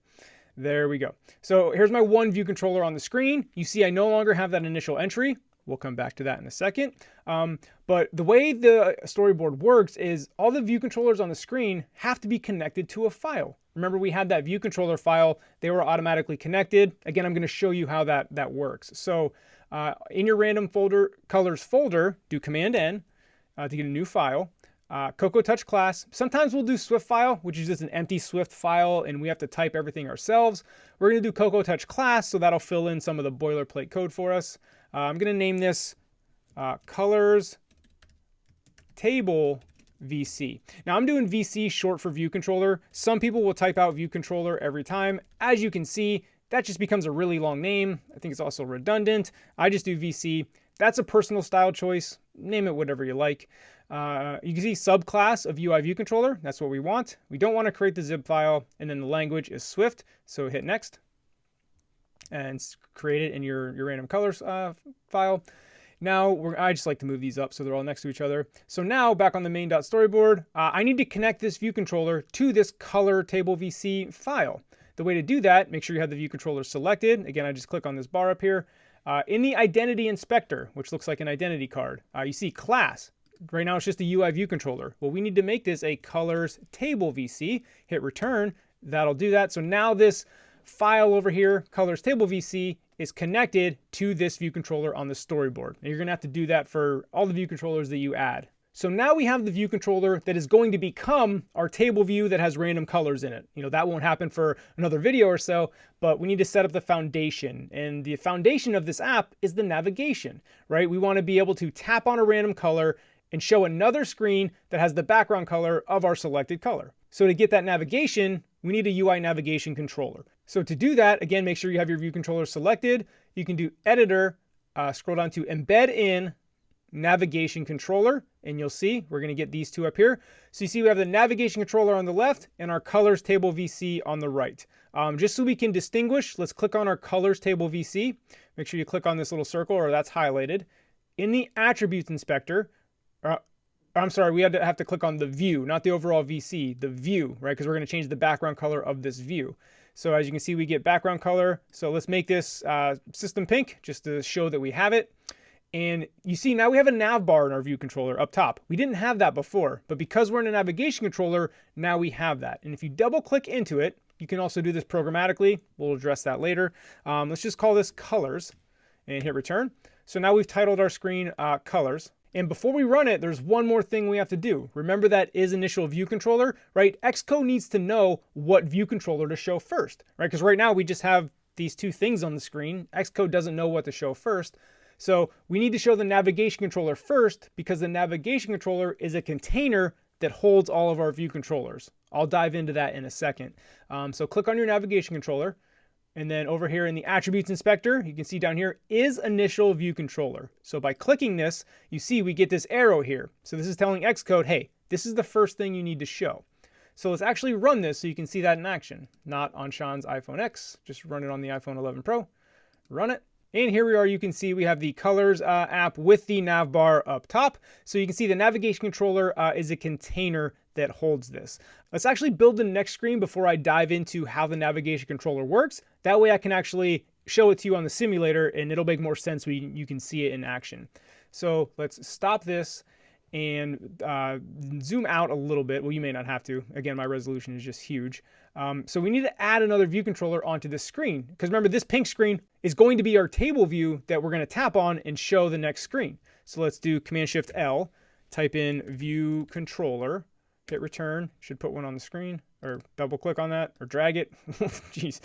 There we go. So here's my one view controller on the screen. You see I no longer have that initial entry. We'll come back to that in a second. But the way the storyboard works is all the view controllers on the screen have to be connected to a file. Remember, we had that view controller file. They were automatically connected. Again, I'm going to show you how that works. So in your random colors folder, do Command N to get a new file. Cocoa Touch class. Sometimes we'll do Swift file, which is just an empty Swift file, and we have to type everything ourselves. We're going to do Cocoa Touch class, so that'll fill in some of the boilerplate code for us. I'm going to name this colors table VC. Now I'm doing VC short for view controller. Some people will type out view controller every time. As you can see, that just becomes a really long name. I think it's also redundant. I just do VC. That's a personal style choice. Name it whatever you like. You can see subclass of UI view controller. That's what we want. We don't want to create the zip file, and then the language is Swift. So hit next and create it in your random colors file. Now, I just like to move these up so they're all next to each other. So now, back on the main.storyboard, I need to connect this view controller to this color table VC file. The way to do that, make sure you have the view controller selected. Again, I just click on this bar up here. In the identity inspector, which looks like an identity card, you see class. Right now, it's just a UI view controller. Well, we need to make this a colors table VC. Hit return. That'll do that. So now this file over here, colors table VC, is connected to this view controller on the storyboard. And you're going to have to do that for all the view controllers that you add. So now we have the view controller that is going to become our table view that has random colors in it. That won't happen for another video or so, but we need to set up the foundation. And the foundation of this app is the navigation, right? We want to be able to tap on a random color and show another screen that has the background color of our selected color. So to get that navigation, we need a UI navigation controller. So to do that, again, make sure you have your view controller selected. You can do editor, scroll down to embed in navigation controller, and you'll see we're going to get these two up here. So you see we have the navigation controller on the left and our colors table VC on the right. Just so we can distinguish, let's click on our colors table VC. Make sure you click on this little circle or that's highlighted. In the attributes inspector, I'm sorry, we have to click on the view, not the overall VC, the view, right? Because we're going to change the background color of this view. So as you can see, we get background color. So let's make this system pink just to show that we have it. And you see now we have a nav bar in our view controller up top. We didn't have that before, but because we're in a navigation controller, now we have that. And if you double click into it, you can also do this programmatically. We'll address that later. Let's just call this colors and hit return. So now we've titled our screen colors. And before we run it, there's one more thing we have to do. Remember that is initial view controller, right? Xcode needs to know what view controller to show first, right? Because right now we just have these two things on the screen. Xcode doesn't know what to show first. So we need to show the navigation controller first because the navigation controller is a container that holds all of our view controllers. I'll dive into that in a second. So click on your navigation controller, and then over here in the attributes inspector, you can see down here is initial view controller. So by clicking this, you see we get this arrow here. So this is telling Xcode, hey, this is the first thing you need to show. So let's actually run this so you can see that in action. Not on Sean's iPhone X, just run it on the iPhone 11 Pro. Run it. And here we are, you can see we have the colors app with the nav bar up top. So you can see the navigation controller is a container that holds this. Let's actually build the next screen before I dive into how the navigation controller works. That way I can actually show it to you on the simulator and it'll make more sense when you can see it in action. So let's stop this and zoom out a little bit. Well, you may not have to. Again, my resolution is just huge. So we need to add another view controller onto this screen. Because remember, this pink screen is going to be our table view that we're going to tap on and show the next screen. So let's do Command-Shift-L, type in view controller, hit return, should put one on the screen, or double click on that, or drag it. Jeez.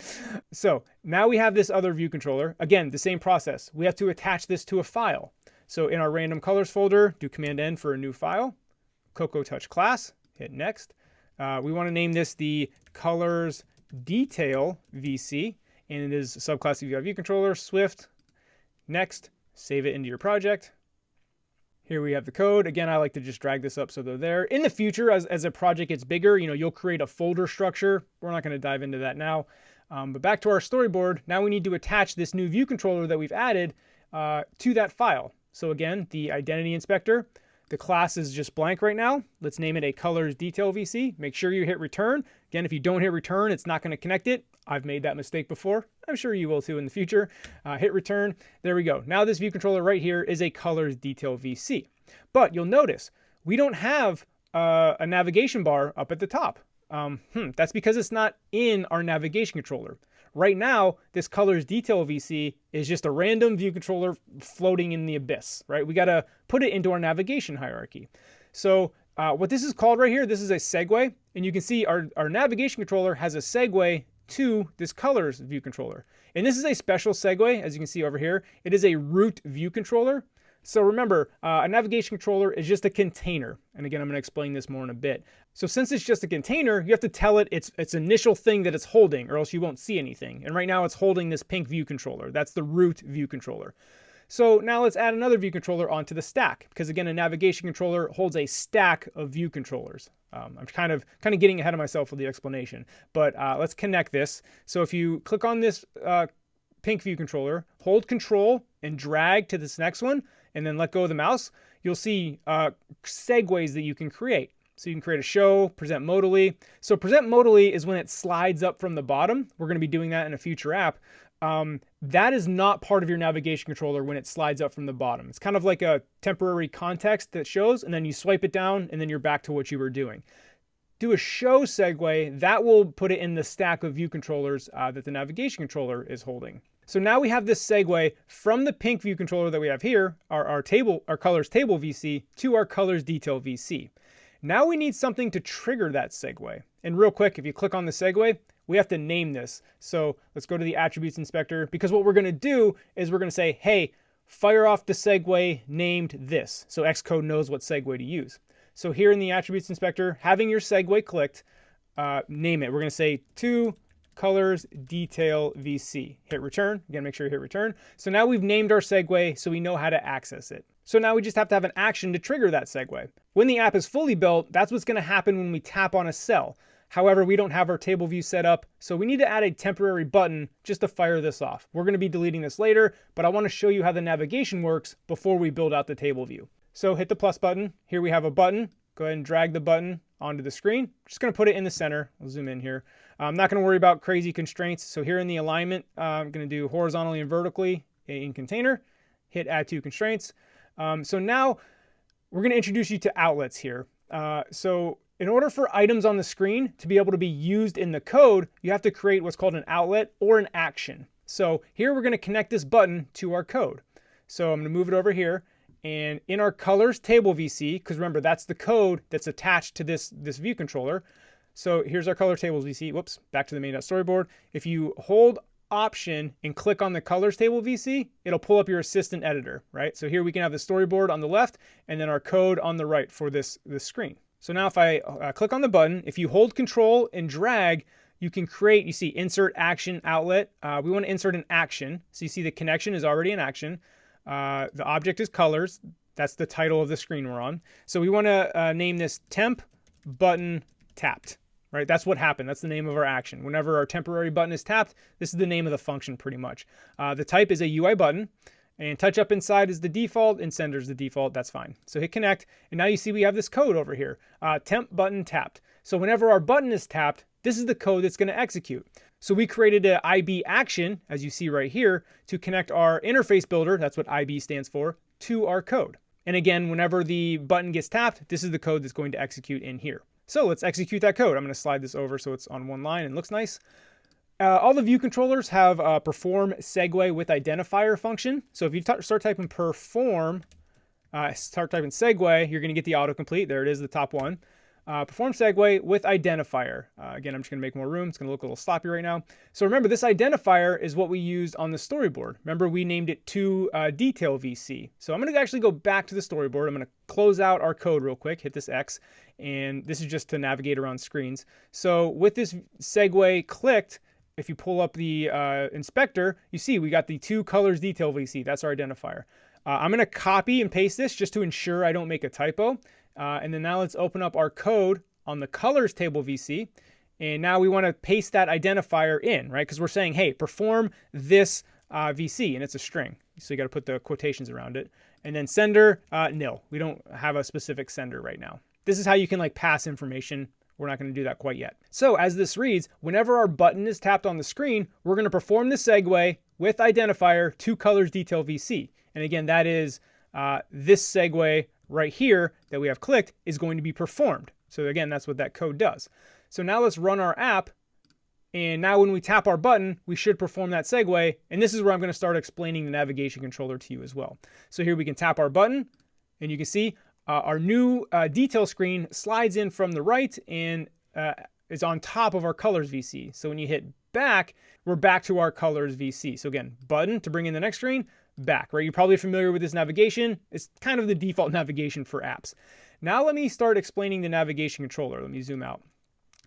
So now we have this other view controller. Again, the same process. We have to attach this to a file. So in our random colors folder, do Command-N for a new file, Cocoa Touch class, hit next. We want to name this the colors detail VC, and it is a subclass of UI view controller, Swift. Next, save it into your project. Here we have the code. Again, I like to just drag this up so they're there. In the future, as a project gets bigger, you'll create a folder structure. We're not going to dive into that now. But back to our storyboard, now we need to attach this new view controller that we've added to that file. So again, the identity inspector, the class is just blank right now. Let's name it a colors detail VC. Make sure you hit return. Again, if you don't hit return, it's not going to connect it. I've made that mistake before. I'm sure you will too in the future. Hit return. There we go. Now this view controller right here is a colors detail VC. But you'll notice we don't have a navigation bar up at the top. That's because it's not in our navigation controller. Right now, this colors detail VC is just a random view controller floating in the abyss, right? We got to put it into our navigation hierarchy. So what this is called right here, this is a segue. And you can see our navigation controller has a segue to this colors view controller. And this is a special segue, as you can see over here. It is a root view controller. So remember, a navigation controller is just a container. And again, I'm going to explain this more in a bit. So since it's just a container, you have to tell it its initial thing that it's holding, or else you won't see anything. And right now it's holding this pink view controller. That's the root view controller. So now let's add another view controller onto the stack, because again, a navigation controller holds a stack of view controllers. I'm kind of getting ahead of myself with the explanation, but let's connect this. So if you click on this pink view controller, hold Control and drag to this next one, and then let go of the mouse, you'll see segues that you can create. So you can create a show, present modally. So present modally is when it slides up from the bottom. We're going to be doing that in a future app. That is not part of your navigation controller when it slides up from the bottom. It's kind of like a temporary context that shows, and then you swipe it down, and then you're back to what you were doing. Do a show segue, that will put it in the stack of view controllers that the navigation controller is holding. So now we have this segue from the pink view controller that we have here, our colors table VC, to our colors detail VC. Now we need something to trigger that segue. And real quick, if you click on the segue, we have to name this. So let's go to the attributes inspector, because what we're going to do is we're going to say, hey, fire off the segue named this. So Xcode knows what segue to use. So here in the attributes inspector, having your segue clicked, name it. We're going to say to colors detail VC. Hit return. Again, make sure you hit return. So now we've named our segue so we know how to access it. So now we just have to have an action to trigger that segue. When the app is fully built, that's what's going to happen when we tap on a cell. However, we don't have our table view set up, so we need to add a temporary button just to fire this off. We're going to be deleting this later, but I want to show you how the navigation works before we build out the table view. So hit the plus button. Here we have a button. Go ahead and drag the button onto the screen. Just going to put it in the center. I'll zoom in here. I'm not going to worry about crazy constraints. So here in the alignment, I'm going to do horizontally and vertically in container. Hit add to constraints. So now we're going to introduce you to outlets here. So in order for items on the screen to be able to be used in the code, you have to create what's called an outlet or an action. So here we're going to connect this button to our code. So I'm going to move it over here. And in our colors table VC, because remember, that's the code that's attached to this view controller. So here's our color tables VC. Whoops, back to the main.storyboard. If you hold Option and click on the colors table VC, it'll pull up your assistant editor, right? So here we can have the storyboard on the left and then our code on the right for this screen. So now if I click on the button, if you hold Control and drag, you can create, you see insert action outlet. We want to insert an action. So you see the connection is already in action. The object is colors. That's the title of the screen we're on. So we want to name this temp button tapped, right? That's what happened. That's the name of our action. Whenever our temporary button is tapped, this is the name of the function pretty much. The type is a UI button, and touch up inside is the default, and sender is the default. That's fine. So hit connect, and now you see we have this code over here, temp button tapped. So whenever our button is tapped, this is the code that's going to execute. So we created an IB action, as you see right here, to connect our interface builder, that's what IB stands for, to our code. And again, whenever the button gets tapped, this is the code that's going to execute in here. So let's execute that code. I'm going to slide this over so it's on one line and looks nice. All the view controllers have a perform segue with identifier function. So if you start typing perform, start typing segue, you're going to get the autocomplete. There it is, the top one. Perform segue with identifier. Again, I'm just going to make more room. It's going to look a little sloppy right now. So remember, this identifier is what we used on the storyboard. Remember, we named it to detail VC. So I'm going to actually go back to the storyboard. I'm going to close out our code real quick, hit this X, and this is just to navigate around screens. So with this segue clicked, if you pull up the inspector, you see we got the two colors detail VC. That's our identifier. I'm going to copy and paste this just to ensure I don't make a typo. And then now let's open up our code on the colors table VC. And now we want to paste that identifier in, right? Because we're saying, hey, perform this VC, and it's a string. So you got to put the quotations around it. And then sender, nil. We don't have a specific sender right now. This is how you can like pass information. We're not going to do that quite yet. So as this reads, whenever our button is tapped on the screen, we're going to perform the segue with identifier to colors detail VC. And again, that is this segue right here that we have clicked is going to be performed. So again, that's what that code does. So now let's run our app. And now when we tap our button, we should perform that segue. And this is where I'm going to start explaining the navigation controller to you as well. So here we can tap our button, and you can see our new detail screen slides in from the right and is on top of our colors VC. So when you hit back, we're back to our colors VC. So again, button to bring in the next screen, back, right? You're probably familiar with this navigation. It's kind of the default navigation for apps. Now let me start explaining the navigation controller. Let me zoom out.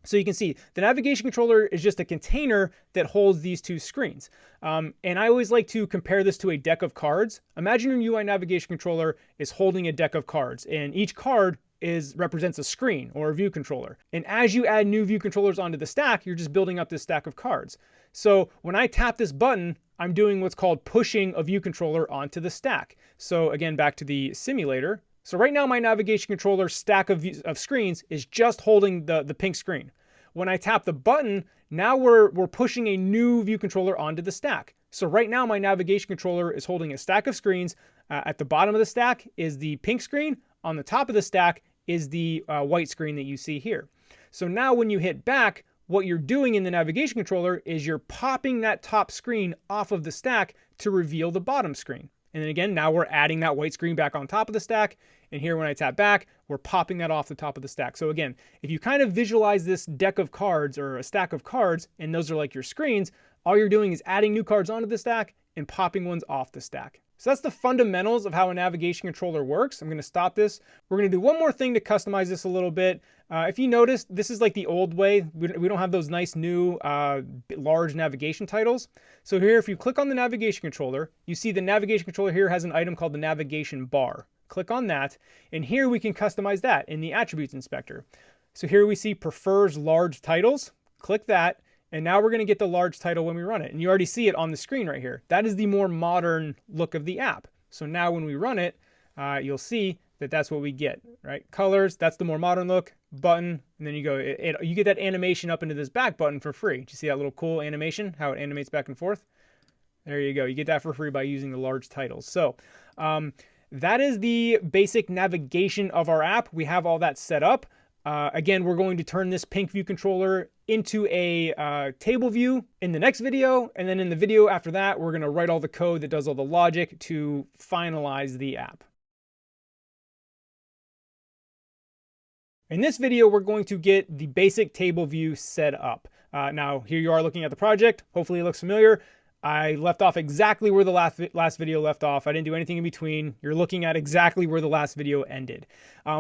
So you can see the navigation controller is just a container that holds these two screens. And I always like to compare this to a deck of cards. Imagine your UI navigation controller is holding a deck of cards, and each card represents a screen or a view controller. And as you add new view controllers onto the stack, you're just building up this stack of cards. So when I tap this button, I'm doing what's called pushing a view controller onto the stack. So again, back to the simulator. So right now my navigation controller stack of screens is just holding the pink screen. When I tap the button, now we're pushing a new view controller onto the stack. So right now my navigation controller is holding a stack of screens. At the bottom of the stack is the pink screen. On the top of the stack is the white screen that you see here. So now when you hit back, what you're doing in the navigation controller is you're popping that top screen off of the stack to reveal the bottom screen. And then again, now we're adding that white screen back on top of the stack. And here when I tap back, we're popping that off the top of the stack. So again, if you kind of visualize this deck of cards or a stack of cards, and those are like your screens, all you're doing is adding new cards onto the stack and popping ones off the stack. So that's the fundamentals of how a navigation controller works. I'm going to stop this. We're going to do one more thing to customize this a little bit. If you notice, this is like the old way. We don't have those nice new large navigation titles. So here, if you click on the navigation controller, you see the navigation controller here has an item called the navigation bar. Click on that, and here we can customize that in the attributes inspector. So here we see prefers large titles. Click that. And now we're going to get the large title when we run it. And you already see it on the screen right here. That is the more modern look of the app. So now when we run it, you'll see that that's what we get, right? Colors, that's the more modern look. Button, and then you go, you get that animation up into this back button for free. Do you see that little cool animation, how it animates back and forth? There you go. You get that for free by using the large titles. So that is the basic navigation of our app. We have all that set up. Again, we're going to turn this pink view controller into a table view in the next video. And then in the video after that, we're going to write all the code that does all the logic to finalize the app. In this video, we're going to get the basic table view set up. Now, here you are looking at the project. Hopefully it looks familiar. I left off exactly where the last video left off. I didn't do anything in between. You're looking at exactly where the last video ended.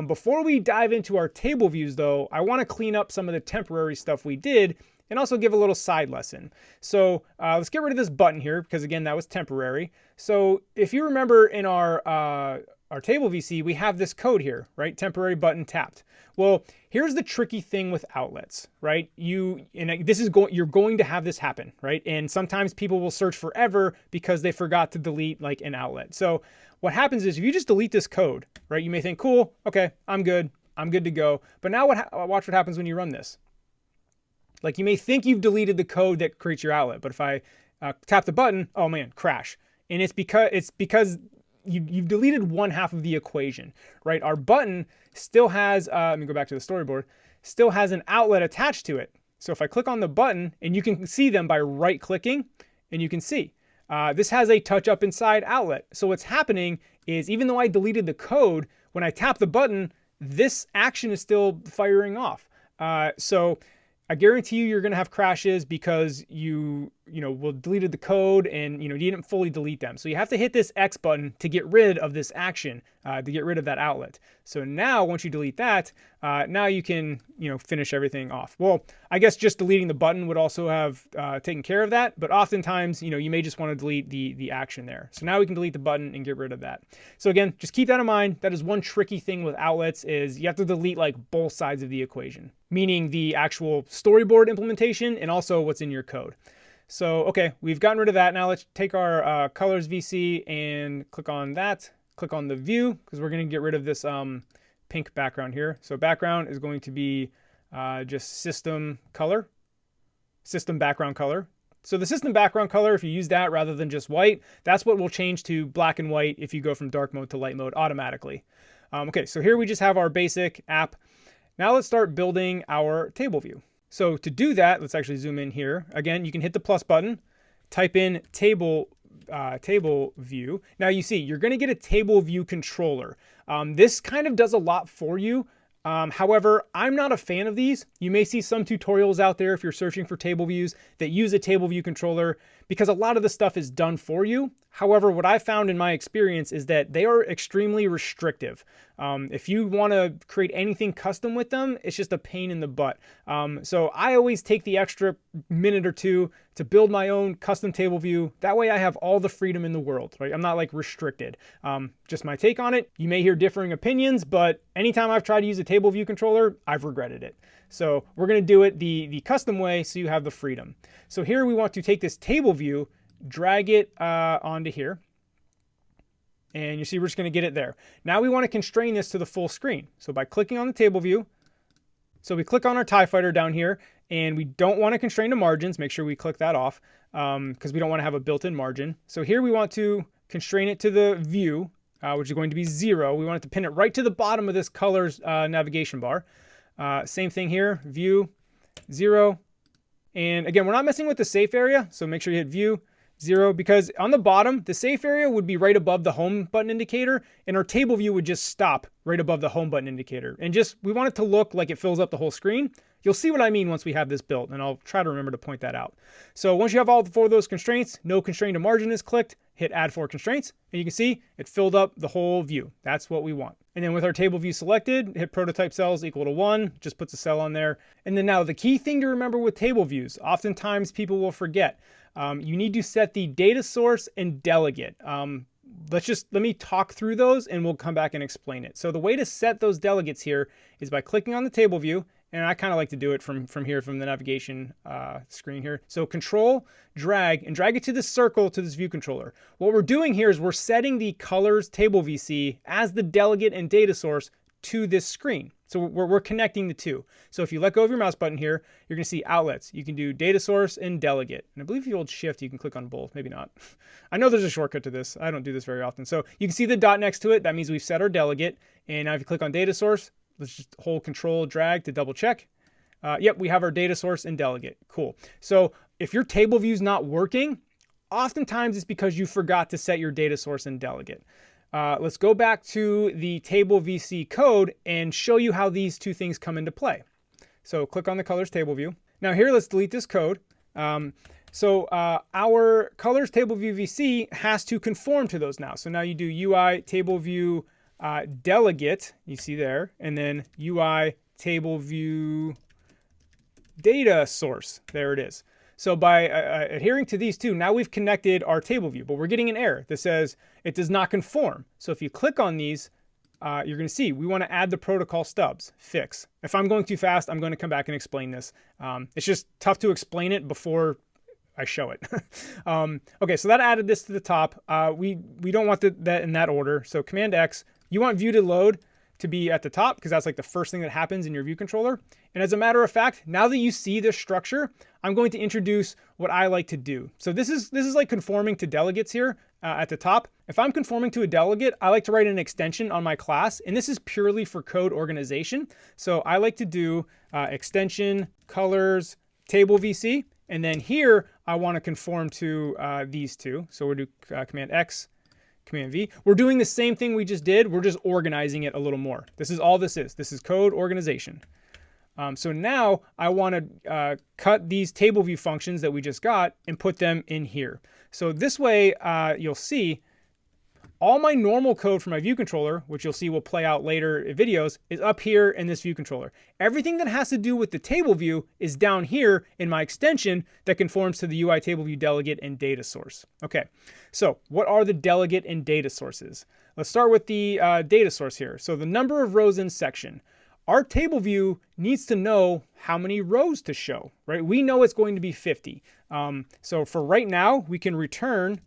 Before we dive into our table views though, I want to clean up some of the temporary stuff we did and also give a little side lesson. So let's get rid of this button here because again, that was temporary. So if you remember in our table VC, we have this code here, right? Temporary button tapped. Well, here's the tricky thing with outlets, right? You're going to have this happen, right? And sometimes people will search forever because they forgot to delete like an outlet. So what happens is if you just delete this code, right? You may think, cool, okay, I'm good to go. But now watch what happens when you run this. Like you may think you've deleted the code that creates your outlet, but if I tap the button, oh man, crash. And it's because you've deleted one half of the equation, right? Our button still has, let me go back to the storyboard, still has an outlet attached to it. So if I click on the button, and you can see them by right clicking, and you can see, this has a touch up inside outlet. So what's happening is even though I deleted the code, when I tap the button, this action is still firing off. So I guarantee you're going to have crashes because you deleted the code and you didn't fully delete them. So you have to hit this X button to get rid of this action, to get rid of that outlet. So now once you delete that, now you can finish everything off. Well, I guess just deleting the button would also have taken care of that, but oftentimes you may just want to delete the action there. So now we can delete the button and get rid of that. So again, just keep that in mind. That is one tricky thing with outlets is you have to delete like both sides of the equation, meaning the actual storyboard implementation and also what's in your code. So, okay, we've gotten rid of that. Now let's take our colors VC and click on that. Click on the view because we're going to get rid of this pink background here. So background is going to be just system background color. So the system background color, if you use that rather than just white, that's what will change to black and white if you go from dark mode to light mode automatically. Okay, so here we just have our basic app. Now let's start building our table view. So to do that, let's actually zoom in here. Again, you can hit the plus button, type in table view. Now you see, you're going to get a table view controller. This kind of does a lot for you. However, I'm not a fan of these. You may see some tutorials out there if you're searching for table views that use a table view controller because a lot of the stuff is done for you. However, what I found in my experience is that they are extremely restrictive. If you want to create anything custom with them, it's just a pain in the butt. So I always take the extra minute or two to build my own custom table view. That way I have all the freedom in the world, right? I'm not like restricted. Just my take on it. You may hear differing opinions, but anytime I've tried to use a table view controller, I've regretted it. So we're going to do it the custom way so you have the freedom. So here we want to take this table view, drag it onto here. And you see we're just going to get it there. Now we want to constrain this to the full screen. So by clicking on the table view, so we click on our TIE fighter down here, and we don't want to constrain to margins. Make sure we click that off because we don't want to have a built-in margin. So here we want to constrain it to the view, which is going to be 0. We want it to pin it right to the bottom of this colors navigation bar. Same thing here, view, 0. And again, we're not messing with the safe area, so make sure you hit view, 0, because on the bottom, the safe area would be right above the home button indicator, and our table view would just stop right above the home button indicator. And we want it to look like it fills up the whole screen. You'll see what I mean once we have this built, and I'll try to remember to point that out. So once you have all 4 of those constraints, no constraint to margin is clicked, hit add 4 constraints, and you can see it filled up the whole view. That's what we want. And then with our table view selected, hit prototype cells equal to 1, just puts a cell on there. And then now the key thing to remember with table views, oftentimes people will forget, you need to set the data source and delegate. Let me talk through those and we'll come back and explain it. So the way to set those delegates here is by clicking on the table view, and I kind of like to do it from here, from the navigation screen here. So control, drag it to this circle to this view controller. What we're doing here is we're setting the colors table VC as the delegate and data source to this screen. So we're connecting the two. So if you let go of your mouse button here, you're going to see outlets. You can do data source and delegate. And I believe if you hold shift, you can click on both. Maybe not. I know there's a shortcut to this. I don't do this very often. So you can see the dot next to it. That means we've set our delegate. And now if you click on data source, let's just hold control, drag to double check. Yep, we have our data source and delegate. Cool. So if your table view is not working, oftentimes it's because you forgot to set your data source and delegate. Let's go back to the table VC code and show you how these two things come into play. So click on the colors table view. Now here, let's delete this code. So our colors table view VC has to conform to those now. So now you do UI table view delegate, you see there, and then UI table view data source. There it is. So by adhering to these two, now we've connected our table view, but we're getting an error that says it does not conform. So if you click on these, you're going to see we want to add the protocol stubs, fix. If I'm going too fast, I'm going to come back and explain this. It's just tough to explain it before I show it. Okay, so that added this to the top. We don't want that in that order. So Command X, you want view to load to be at the top because that's like the first thing that happens in your view controller. And as a matter of fact, now that you see this structure, I'm going to introduce what I like to do. So this is like conforming to delegates here at the top. If I'm conforming to a delegate, I like to write an extension on my class, and this is purely for code organization. So I like to do extension colors table VC, and then here I want to conform to these two. So we'll do Command X, Command V. We're doing the same thing we just did. We're just organizing it a little more. This is all this is. This is code organization. So now I want to cut these table view functions that we just got and put them in here. So this way you'll see all my normal code for my view controller, which you'll see will play out later in videos, is up here in this view controller. Everything that has to do with the table view is down here in my extension that conforms to the UITableView delegate and data source. Okay, so what are the delegate and data sources? Let's start with the data source here. So the number of rows in section. Our table view needs to know how many rows to show, right? We know it's going to be 50. So for right now, we can return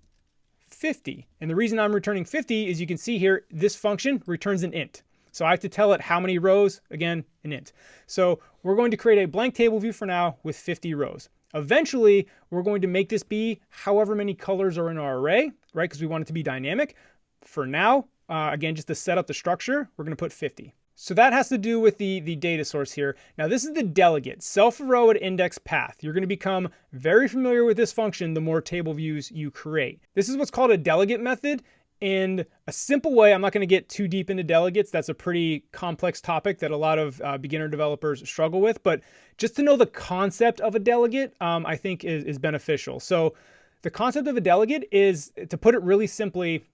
50. And the reason I'm returning 50 is you can see here, this function returns an int. So I have to tell it how many rows, again, an int. So we're going to create a blank table view for now with 50 rows. Eventually, we're going to make this be however many colors are in our array, right? Because we want it to be dynamic. For now, again, just to set up the structure, we're going to put 50. So that has to do with the data source here. Now this is the delegate, self-row at index path. You're going to become very familiar with this function the more table views you create. This is what's called a delegate method. And a simple way, I'm not going to get too deep into delegates. That's a pretty complex topic that a lot of beginner developers struggle with. But just to know the concept of a delegate, I think is beneficial. So the concept of a delegate is, to put it really simply,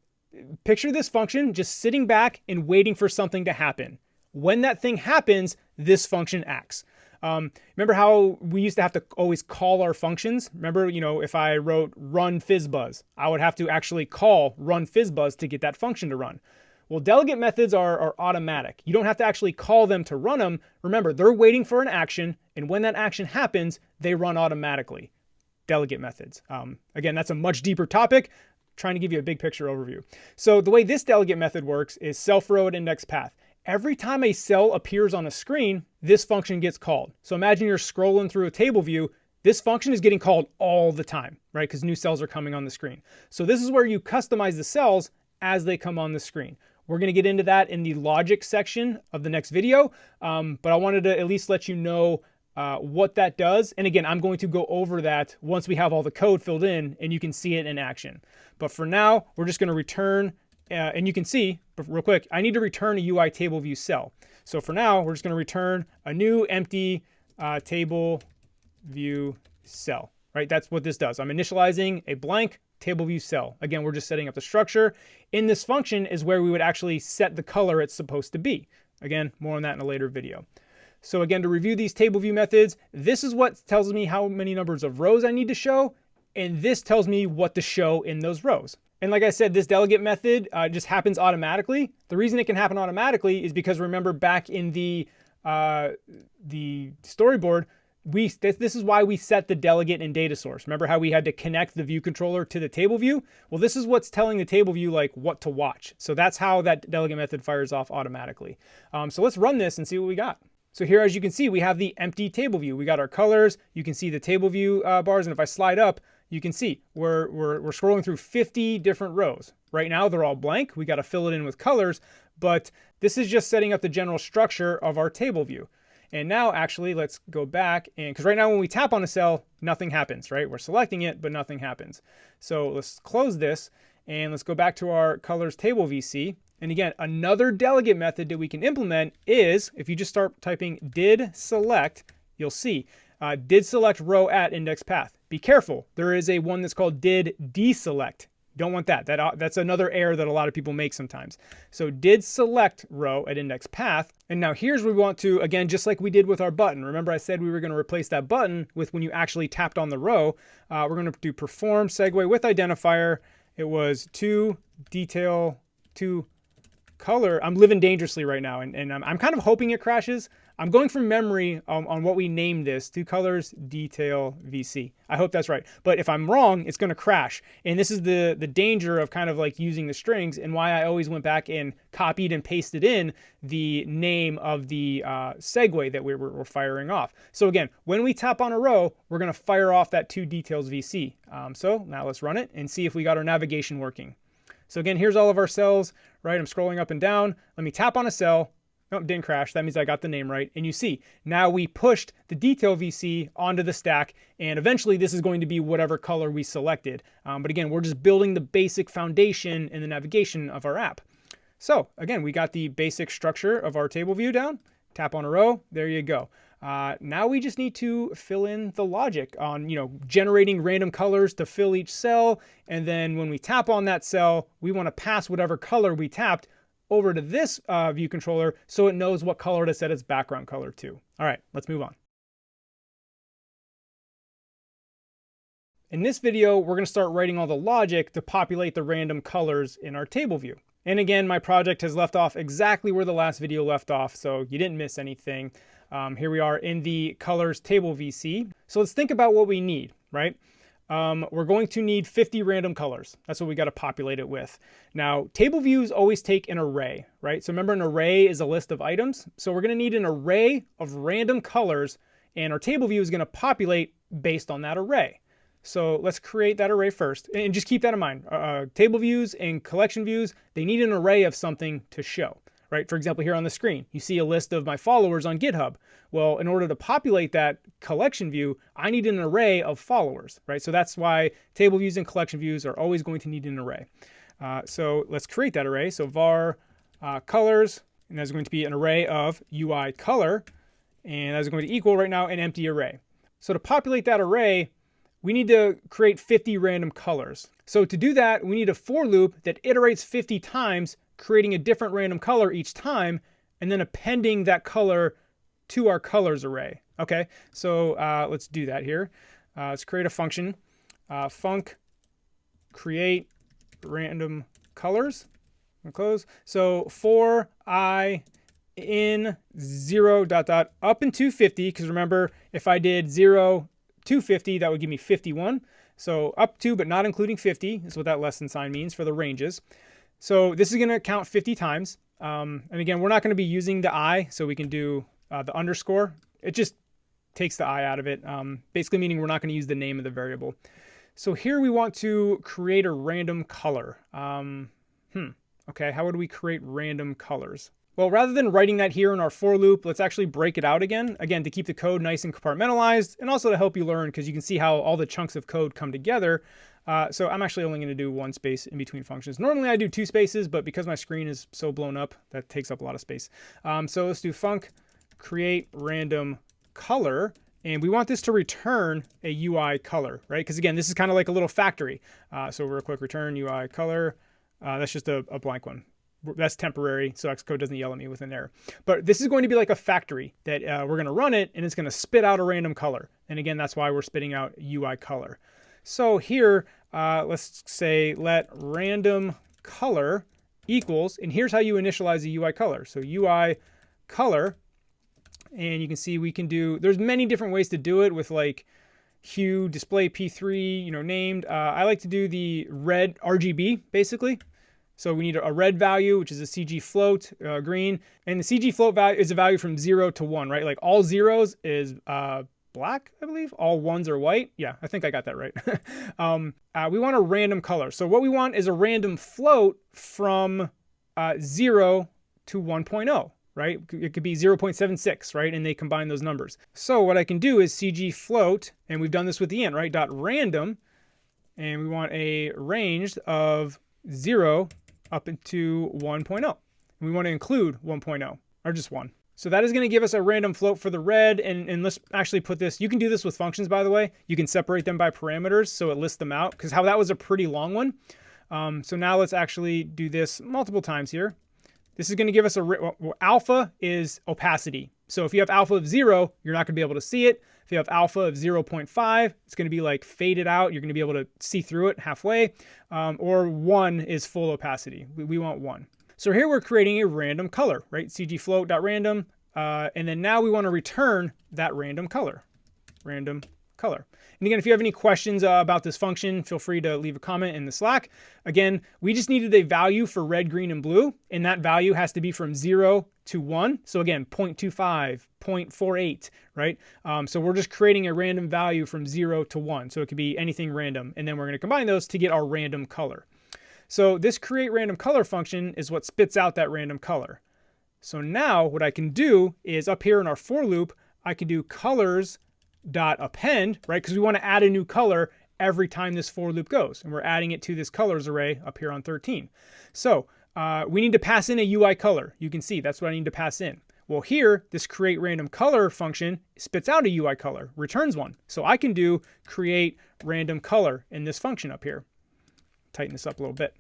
picture this function just sitting back and waiting for something to happen. When that thing happens, this function acts. Remember how we used to have to always call our functions? Remember, if I wrote run FizzBuzz, I would have to actually call run FizzBuzz to get that function to run. Well, delegate methods are automatic. You don't have to actually call them to run them. Remember, they're waiting for an action, and when that action happens, they run automatically. Delegate methods. Again, that's a much deeper topic. Trying to give you a big picture overview. So the way this delegate method works is self-row at index path. Every time a cell appears on a screen, this function gets called. So imagine you're scrolling through a table view. This function is getting called all the time, right? Because new cells are coming on the screen. So this is where you customize the cells as they come on the screen. We're going to get into that in the logic section of the next video, but I wanted to at least let you know what that does. And again, I'm going to go over that once we have all the code filled in and you can see it in action. But for now, we're just going to return, and you can see, but real quick, I need to return a UI table view cell. So for now, we're just going to return a new empty table view cell, right? That's what this does. I'm initializing a blank table view cell. Again, we're just setting up the structure. In this function is where we would actually set the color it's supposed to be. Again, more on that in a later video. So again, to review these table view methods, this is what tells me how many numbers of rows I need to show, and this tells me what to show in those rows. And like I said, this delegate method just happens automatically. The reason it can happen automatically is because, remember, back in the storyboard, this is why we set the delegate and data source. Remember how we had to connect the view controller to the table view? Well, this is what's telling the table view like what to watch. So that's how that delegate method fires off automatically. So let's run this and see what we got. So here, as you can see, we have the empty table view. We got our colors. You can see the table view bars. And if I slide up, you can see we're scrolling through 50 different rows. Right now, they're all blank. We got to fill it in with colors. But this is just setting up the general structure of our table view. And now, actually, let's go back. And because right now, when we tap on a cell, nothing happens, right? We're selecting it, but nothing happens. So let's close this. And let's go back to our colors table VC. And again, another delegate method that we can implement is, if you just start typing did select, you'll see did select row at index path. be careful. There is a one that's called did deselect. Don't want that. That's another error that a lot of people make sometimes. So did select row at index path. And now here's where we want to, again, just like we did with our button. Remember I said we were going to replace that button with when you actually tapped on the row. We're going to do perform segue with identifier. It was to detail to color. I'm living dangerously right now, and I'm kind of hoping it crashes. I'm going from memory on what we named this, to colors detail VC. I hope that's right. But if I'm wrong, it's going to crash. And this is the danger of kind of like using the strings, and why I always went back and copied and pasted in the name of the segue that we're firing off. So again, when we tap on a row, we're going to fire off that to details VC. So now let's run it and see if we got our navigation working. So again, here's all of our cells, right? I'm scrolling up and down. Let me tap on a cell. Nope, didn't crash. That means I got the name right. And you see, now we pushed the detail VC onto the stack, and eventually this is going to be whatever color we selected. But again, we're just building the basic foundation in the navigation of our app. So again, we got the basic structure of our table view down. Tap on a row, there you go. Now we just need to fill in the logic on, generating random colors to fill each cell. And then when we tap on that cell, we want to pass whatever color we tapped over to this view controller so it knows what color to set its background color to. All right, let's move on. In this video, we're going to start writing all the logic to populate the random colors in our table view. And again, my project has left off exactly where the last video left off, so you didn't miss anything. Here we are in the colors table VC. So let's think about what we need, right? We're going to need 50 random colors. That's what we got to populate it with. Now, table views always take an array, right? So remember, an array is a list of items. So we're going to need an array of random colors, and our table view is going to populate based on that array. So let's create that array first. And just keep that in mind. Table views and collection views, they need an array of something to show, right? For example, here on the screen, you see a list of my followers on GitHub. Well, in order to populate that collection view, I need an array of followers, right? So that's why table views and collection views are always going to need an array. So let's create that array. So var colors, and that's going to be an array of UI color, and that's going to equal right now an empty array. So to populate that array, we need to create 50 random colors. So to do that, we need a for loop that iterates 50 times, creating a different random color each time, and then appending that color to our colors array. Okay, so let's do that here. Let's create a function, func create random colors. And close. So for I in 0 dot dot up into 50, because remember, if I did 0 to 50, that would give me 51. So up to, but not including 50 is what that less than sign means for the ranges. So this is going to count 50 times. And again, we're not going to be using the I, so we can do the underscore. It just takes the I out of it, basically meaning we're not going to use the name of the variable. So here we want to create a random color. Okay, how would we create random colors? Well, rather than writing that here in our for loop, let's actually break it out again to keep the code nice and compartmentalized, and also to help you learn, because you can see how all the chunks of code come together. So I'm actually only going to do one space in between functions. Normally I do 2 spaces, but because my screen is so blown up, that takes up a lot of space. So let's do func create random color, and we want this to return a UI color, right? Because again, this is kind of like a little factory. So real quick, return UI color. That's just a blank one. That's temporary, so Xcode doesn't yell at me with an error. But this is going to be like a factory that we're going to run it, and it's going to spit out a random color. And again, that's why we're spitting out UI color. So here, let's say let random color equals, and here's how you initialize a UI color. So UI color, and you can see we can do, there's many different ways to do it with like hue, display P3, named. I like to do the red RGB, basically. So we need a red value, which is a CG float, green. And the CG float value is a value from 0 to 1, right? Like all zeros is black, I believe. All ones are white. Yeah, I think I got that right. We want a random color. So what we want is a random float from 0 to 1.0, right? It could be 0.76, right? And they combine those numbers. So what I can do is CG float, and we've done this with the int, right? Dot random, and we want a range of 0 up into 1.0. We want to include 1.0, or just 1. So that is going to give us a random float for the red. And let's actually put this, you can do this with functions, by the way. You can separate them by parameters so it lists them out, because how that was a pretty long one. So now let's actually do this multiple times here. This is going to give us alpha is opacity. So if you have alpha of 0, you're not going to be able to see it. If you have alpha of 0.5, it's going to be like faded out. You're going to be able to see through it halfway. Or 1 is full opacity. We want 1. So here we're creating a random color, right? cgfloat.random. And then now we want to return that random color. Random color. And again, if you have any questions about this function, feel free to leave a comment in the Slack. Again, we just needed a value for red, green, and blue, and that value has to be from 0 to 1. So again, 0.25, 0.48, right? So we're just creating a random value from 0 to 1. So it could be anything random, and then we're going to combine those to get our random color. So this create random color function is what spits out that random color. So now what I can do is up here in our for loop, I can do colors.append, right? Because we want to add a new color every time this for loop goes. And we're adding it to this colors array up here on 13. So we need to pass in a UI color. You can see that's what I need to pass in. Well, here, this create random color function spits out a UI color, returns one. So I can do create random color in this function up here. Tighten this up a little bit.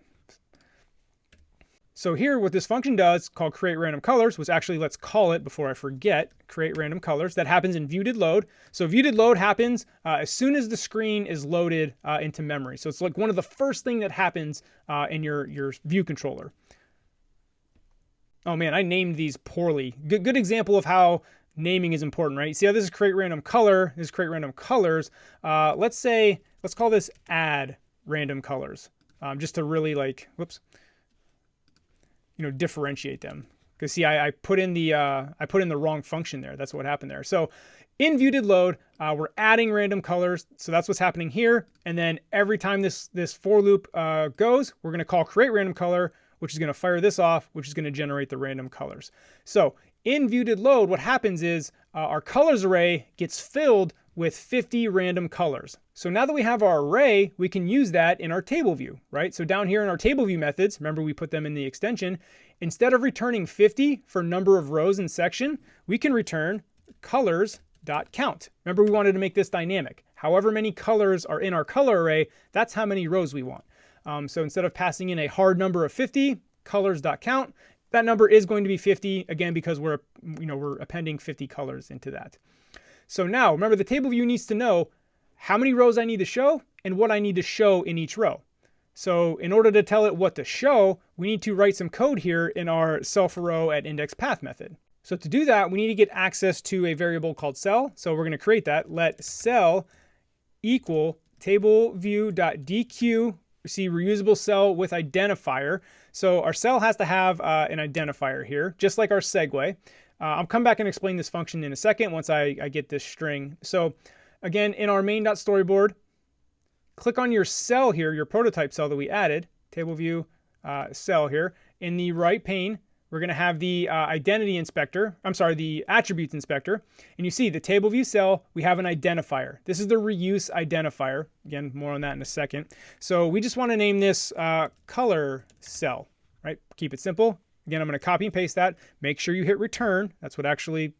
So here, what this function does, called create random colors, was actually, let's call it before I forget, create random colors. That happens in view.did_load. So view.did_load happens as soon as the screen is loaded into memory. So it's like one of the first thing that happens in your view controller. Oh man, I named these poorly. Good example of how naming is important, right? You see how this is create random color, this is create random colors. Let's call this add random colors, just to really like, whoops. Differentiate them. Because see, I put in the wrong function there. That's what happened there. So in view.did_load, we're adding random colors. So that's what's happening here. And then every time this for loop goes, we're going to call create random color, which is going to fire this off, which is going to generate the random colors. So in view.did_load, what happens is our colors array gets filled with 50 random colors. So now that we have our array, we can use that in our table view, right? So down here in our table view methods, remember we put them in the extension, instead of returning 50 for number of rows in section, we can return colors.count. Remember we wanted to make this dynamic. However many colors are in our color array, that's how many rows we want. So instead of passing in a hard number of 50, colors.count, that number is going to be 50, again, because we're appending 50 colors into that. So now, remember, the table view needs to know how many rows I need to show and what I need to show in each row. So in order to tell it what to show, we need to write some code here in our self_row@indexPath method. So to do that, we need to get access to a variable called cell. So we're going to create that. Let cell equal tableview.dequeue, see reusable cell with identifier. So our cell has to have an identifier here, just like our segue. I'll come back and explain this function in a second once I get this string. So again, in our main.storyboard, click on your cell here, your prototype cell that we added, table view cell here. In the right pane, we're going to have the identity inspector, the attributes inspector. And you see the table view cell, we have an identifier. This is the reuse identifier. Again, more on that in a second. So we just want to name this color cell, right? Keep it simple. Again, I'm going to copy and paste that. Make sure you hit return. That's what actually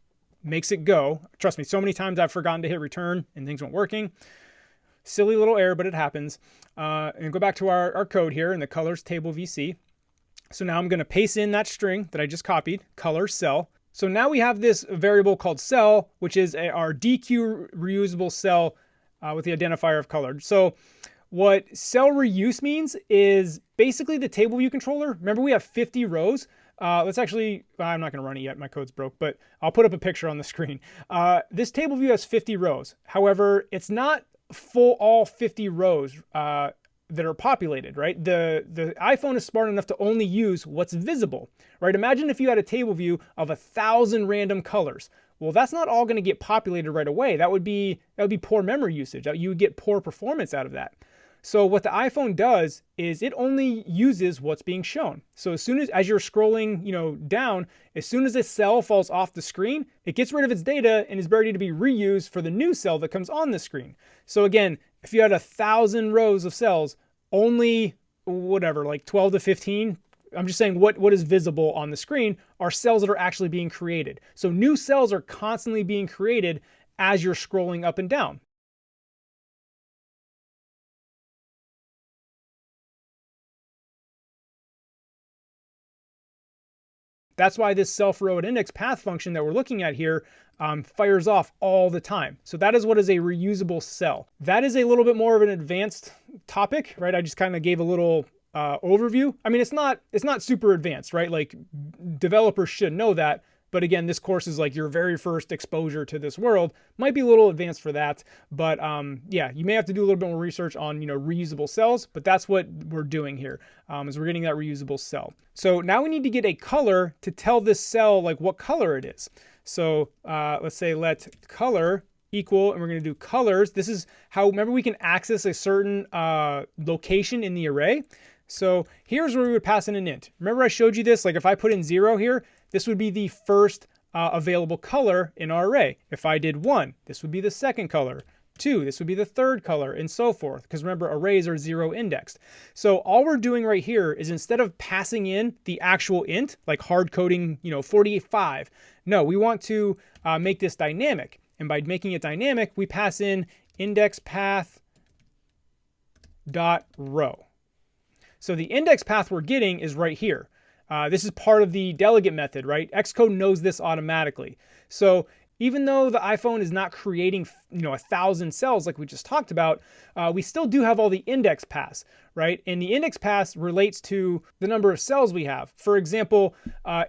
makes it go. Trust me, so many times I've forgotten to hit return and things weren't working. Silly little error, but it happens. And go back to our code here in the colors table VC. So now I'm going to paste in that string that I just copied, color cell. So now we have this variable called cell, which is our dequeue reusable cell with the identifier of colored. So what cell reuse means is basically the table view controller. Remember, we have 50 rows. Let's actually, I'm not going to run it yet. My code's broke, but I'll put up a picture on the screen. This table view has 50 rows. However, it's not all 50 rows that are populated, right? The iPhone is smart enough to only use what's visible, right? Imagine if you had a table view of 1,000 random colors. Well, that's not all going to get populated right away. That would be poor memory usage. You would get poor performance out of that. So what the iPhone does is it only uses what's being shown. So as you're scrolling, down, as soon as a cell falls off the screen, it gets rid of its data and is ready to be reused for the new cell that comes on the screen. So again, if you had 1,000 rows of cells, only like 12 to 15 I'm just saying what is visible on the screen are cells that are actually being created. So new cells are constantly being created as you're scrolling up and down. That's why this self-row at index path function that we're looking at here fires off all the time. So that is what is a reusable cell. That is a little bit more of an advanced topic, right? I just kind of gave a little overview. I mean, it's not super advanced, right? Like developers should know that. But again, this course is like your very first exposure to this world. Might be a little advanced for that, but yeah, you may have to do a little bit more research on reusable cells. But that's what we're doing here, is we're getting that reusable cell. So now we need to get a color to tell this cell like what color it is. So let's say let color equal, and we're going to do colors. This is how, remember, we can access a certain location in the array. So here's where we would pass in an int. Remember I showed you this, like if I put in 0 here, this would be the first available color in our array. If I did 1, this would be the second color. 2, this would be the third color, and so forth. Because remember, arrays are 0 indexed. So all we're doing right here is instead of passing in the actual int, like hard coding 48.5, no, we want to make this dynamic. And by making it dynamic, we pass in index path dot row. So the index path we're getting is right here. This is part of the delegate method, right? Xcode knows this automatically. So even though the iPhone is not creating 1,000 cells like we just talked about, we still do have all the index paths, right? And the index path relates to the number of cells we have. For example,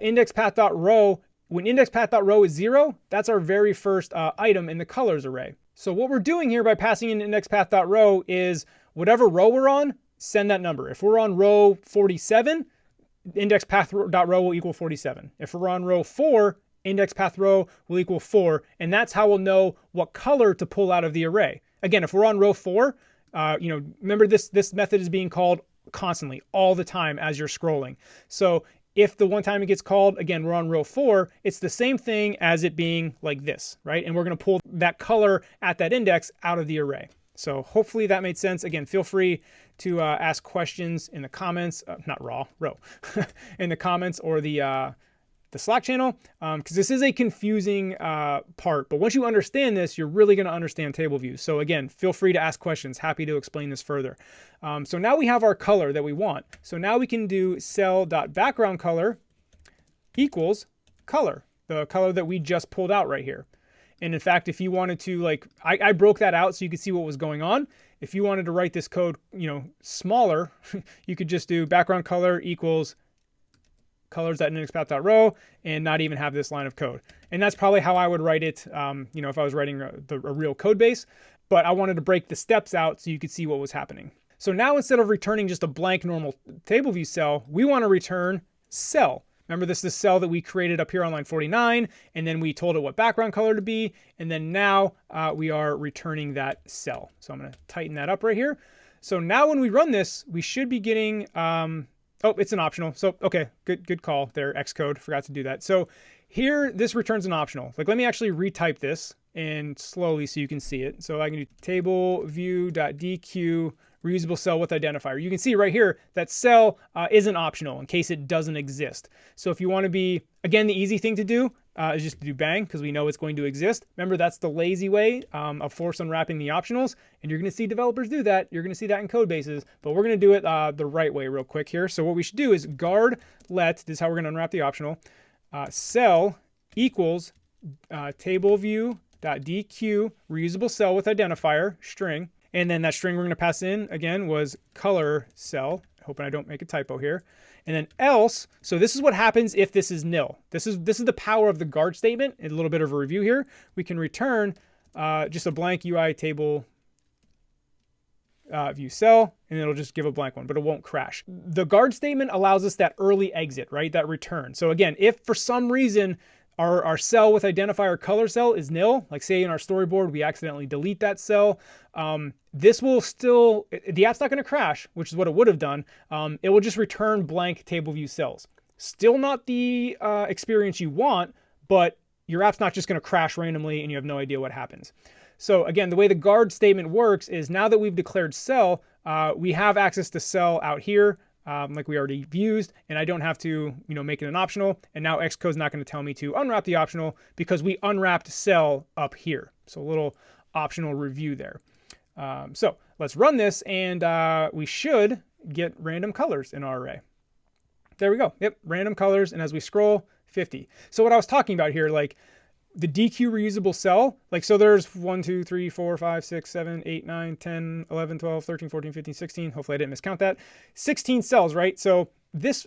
index path.row, when index path.row is 0, that's our very first item in the colors array. So what we're doing here by passing in index path.row is whatever row we're on, send that number. If we're on row 47, index path.row will equal 47. If we're on row 4, index path row will equal 4, and that's how we'll know what color to pull out of the array. Again, if we're on row 4, remember this method is being called constantly, all the time as you're scrolling. So if the one time it gets called, again, we're on row 4, it's the same thing as it being like this, right? And we're going to pull that color at that index out of the array. So hopefully that made sense. Again, feel free to ask questions in the comments, row, in the comments or the Slack channel, because this is a confusing part. But once you understand this, you're really going to understand table views. So again, feel free to ask questions. Happy to explain this further. So now we have our color that we want. So now we can do cell.background color equals color, the color that we just pulled out right here. And in fact, if you wanted to, like, I broke that out so you could see what was going on. If you wanted to write this code, smaller, you could just do background color equals colors.indexpath.row and not even have this line of code. And that's probably how I would write it, if I was writing a real code base. But I wanted to break the steps out so you could see what was happening. So now instead of returning just a blank normal table view cell, we want to return cell. Remember, this is the cell that we created up here on line 49, and then we told it what background color to be, and then now we are returning that cell. So I'm going to tighten that up right here. So now when we run this, we should be getting, oh, it's an optional. So, okay, good call there, Xcode, forgot to do that. So here, this returns an optional. Like, let me actually retype this and slowly so you can see it. So I can do tableview.dq reusable cell with identifier. You can see right here that cell isn't optional in case it doesn't exist. So if you want to be, again, the easy thing to do is just to do bang because we know it's going to exist. Remember, that's the lazy way of force unwrapping the optionals. And you're going to see developers do that. You're going to see that in code bases, but we're going to do it the right way real quick here. So what we should do is guard let, this is how we're going to unwrap the optional, cell equals tableview.dq reusable cell with identifier string. And then that string we're going to pass in, again, was color cell. Hoping I don't make a typo here. And then else, so this is what happens if this is nil. This is the power of the guard statement. A little bit of a review here. We can return just a blank UITableView cell, and it'll just give a blank one, but it won't crash. The guard statement allows us that early exit, right? That return. So again, if for some reason our cell with identifier color cell is nil, like say in our storyboard, we accidentally delete that cell, this will still, the app's not going to crash, which is what it would have done. It will just return blank table view cells. Still not the experience you want, but your app's not just going to crash randomly and you have no idea what happens. So again, the way the guard statement works is now that we've declared cell, we have access to cell out here. like we already used, and I don't have to, make it an optional. And now Xcode's not going to tell me to unwrap the optional because we unwrapped cell up here. So a little optional review there. So let's run this, and we should get random colors in our array. There we go. Yep, random colors. And as we scroll, 50. So what I was talking about here, like the DQ reusable cell, like, so there's 1, 2, 3, 4, 5, 6, 7, 8, 9, 10, 11, 12, 13, 14, 15, 16. Hopefully I didn't miscount that. 16 cells, right? So this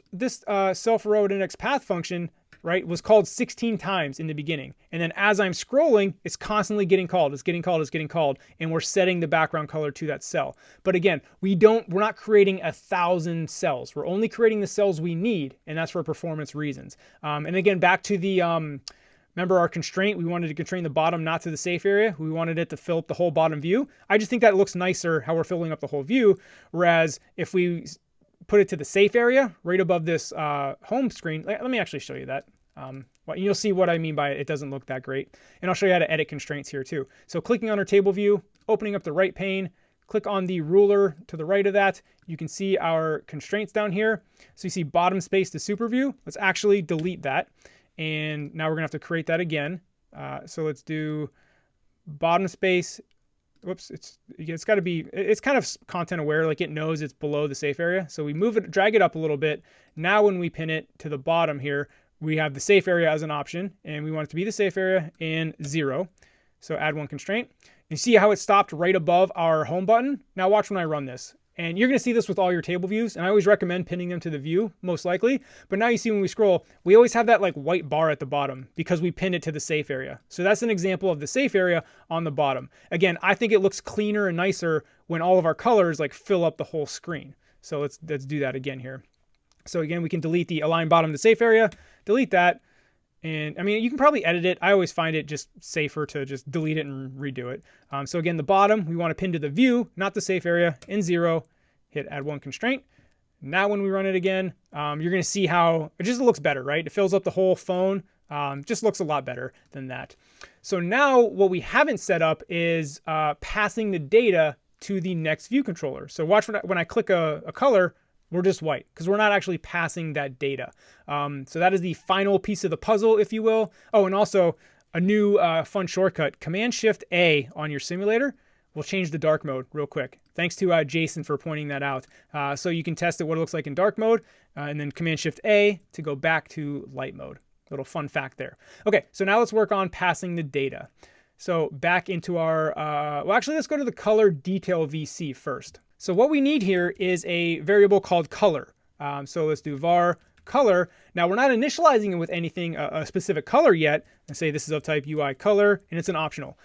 self-row index path function, right, was called 16 times in the beginning. And then as I'm scrolling, it's constantly getting called. It's getting called. It's getting called. And we're setting the background color to that cell. But again, we're not creating 1,000 cells. We're only creating the cells we need. And that's for performance reasons. And again, back to the, remember our constraint, we wanted to constrain the bottom not to the safe area. We wanted it to fill up the whole bottom view. I just think that looks nicer how we're filling up the whole view. Whereas if we put it to the safe area right above this home screen, let me actually show you that. You'll see what I mean by it. It doesn't look that great. And I'll show you how to edit constraints here too. So clicking on our table view, opening up the right pane, click on the ruler to the right of that. You can see our constraints down here. So you see bottom space to super view. Let's actually delete that. And now we're gonna have to create that again. So let's do bottom space. Whoops, it's got to be, it's kind of content aware, like it knows it's below the safe area. So we move it, drag it up a little bit. Now when we pin it to the bottom here, we have the safe area as an option, and we want it to be the safe area and 0. So add one constraint. You see how it stopped right above our home button? Now watch when I run this. And you're going to see this with all your table views, and I always recommend pinning them to the view, most likely. But now you see when we scroll, we always have that like white bar at the bottom because we pinned it to the safe area. So that's an example of the safe area on the bottom. Again, I think it looks cleaner and nicer when all of our colors like fill up the whole screen. So let's do that again here. So again, we can delete the align bottom to safe area, delete that. And I mean, you can probably edit it. I always find it just safer to just delete it and redo it. So again, the bottom, we want to pin to the view, not the safe area, in 0, hit add one constraint. Now when we run it again, you're going to see how it just looks better, right? It fills up the whole phone, just looks a lot better than that. So now what we haven't set up is passing the data to the next view controller. So watch when I click a color, we're just white because we're not actually passing that data. So that is the final piece of the puzzle, if you will. Oh, and also a new fun shortcut, Command-Shift-A on your simulator will change the dark mode real quick. Thanks to Jason for pointing that out. So you can test it what it looks like in dark mode, and then Command-Shift-A to go back to light mode. Little fun fact there. Okay, so now let's work on passing the data. So back into our, well, actually, let's go to the color detail VC first. So what we need here is a variable called color. So let's do var color. Now we're not initializing it with anything, a specific color yet, and say this is of type UI color, and it's an optional.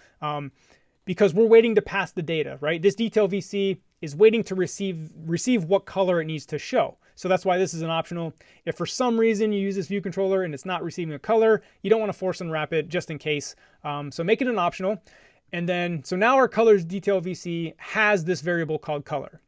Because we're waiting to pass the data, right? This detail VC is waiting to receive what color it needs to show. So that's why this is an optional. If for some reason you use this view controller and it's not receiving a color, you don't want to force unwrap it just in case. So make it an optional. And then, so now our colors detail VC has this variable called color.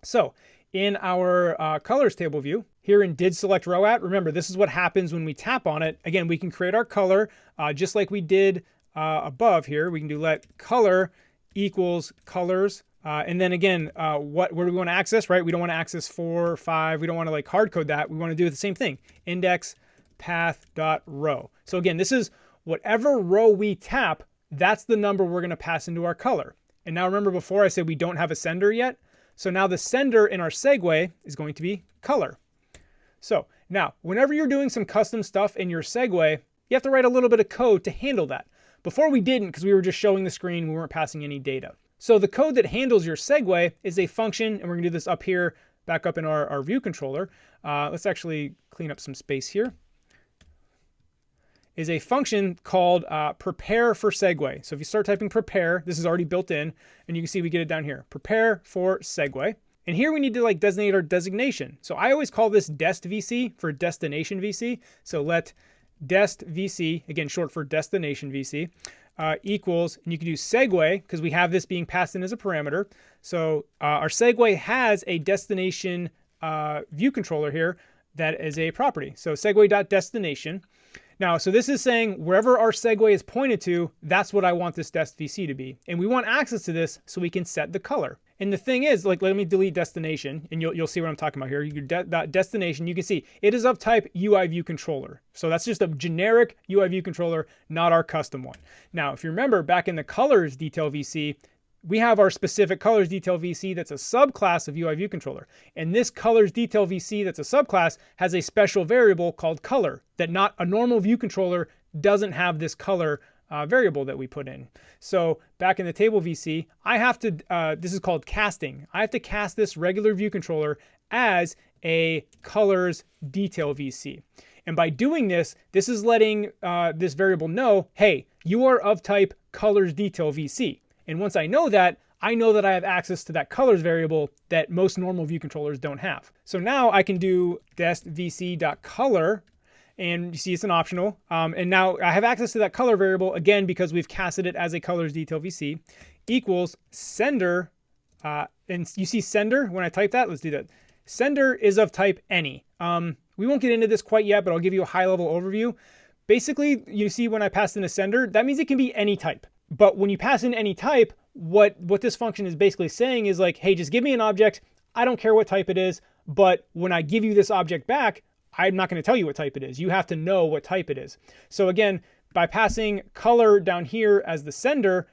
So in our colors table view, here in did select row at, remember this is what happens when we tap on it. Again, we can create our color just like we did above here. We can do let color equals colors. And then again, where do we want to access, right? We don't want to access 4, 5. We don't want to like hard code that. We want to do the same thing, index path.row. So again, this is whatever row we tap, that's the number we're going to pass into our color. And now remember before I said we don't have a sender yet. So now the sender in our segue is going to be color. So now whenever you're doing some custom stuff in your segue, you have to write a little bit of code to handle that. Before we didn't because we were just showing the screen, we weren't passing any data. So the code that handles your segue is a function, and we're going to do this up here, back up in our view controller. Let's actually clean up some space here. Is a function called prepare for segue. So if you start typing prepare, this is already built in, and you can see we get it down here, prepare for segue. And here we need to like designate our designation. So I always call this dest VC for destination VC. So let dest VC, again, short for destination VC, equals, and you can do segue because we have this being passed in as a parameter. So our segue has a destination view controller here that is a property. So segue.destination. Now, so this is saying wherever our segue is pointed to, that's what I want this dest VC to be. And we want access to this so we can set the color. And the thing is, like, let me delete destination, and you'll see what I'm talking about here. Your destination, you can see it is of type UI view controller. So that's just a generic UI view controller, not our custom one. Now, if you remember back in the colors detail VC, we have our specific colors detail VC that's a subclass of UI view controller. And this colors detail VC that's a subclass has a special variable called color that not a normal view controller doesn't have this color variable that we put in. So back in the table VC, I have to, this is called casting. I have to cast this regular view controller as a colors detail VC. And by doing this, this is letting this variable know, hey, you are of type colors detail VC. And once I know that I have access to that colors variable that most normal view controllers don't have. So now I can do dest vc.color, and you see it's an optional. And now I have access to that color variable, again, because we've casted it as a colors detail VC, equals sender. And you see sender when I type that. Let's do that. Sender is of type any. We won't get into this quite yet, but I'll give you a high level overview. Basically, you see when I pass in a sender, that means it can be any type. But when you pass in any type, what this function is basically saying is like, hey, just give me an object. I don't care what type it is, but when I give you this object back, I'm not going to tell you what type it is. You have to know what type it is. So again, by passing color down here as the sender,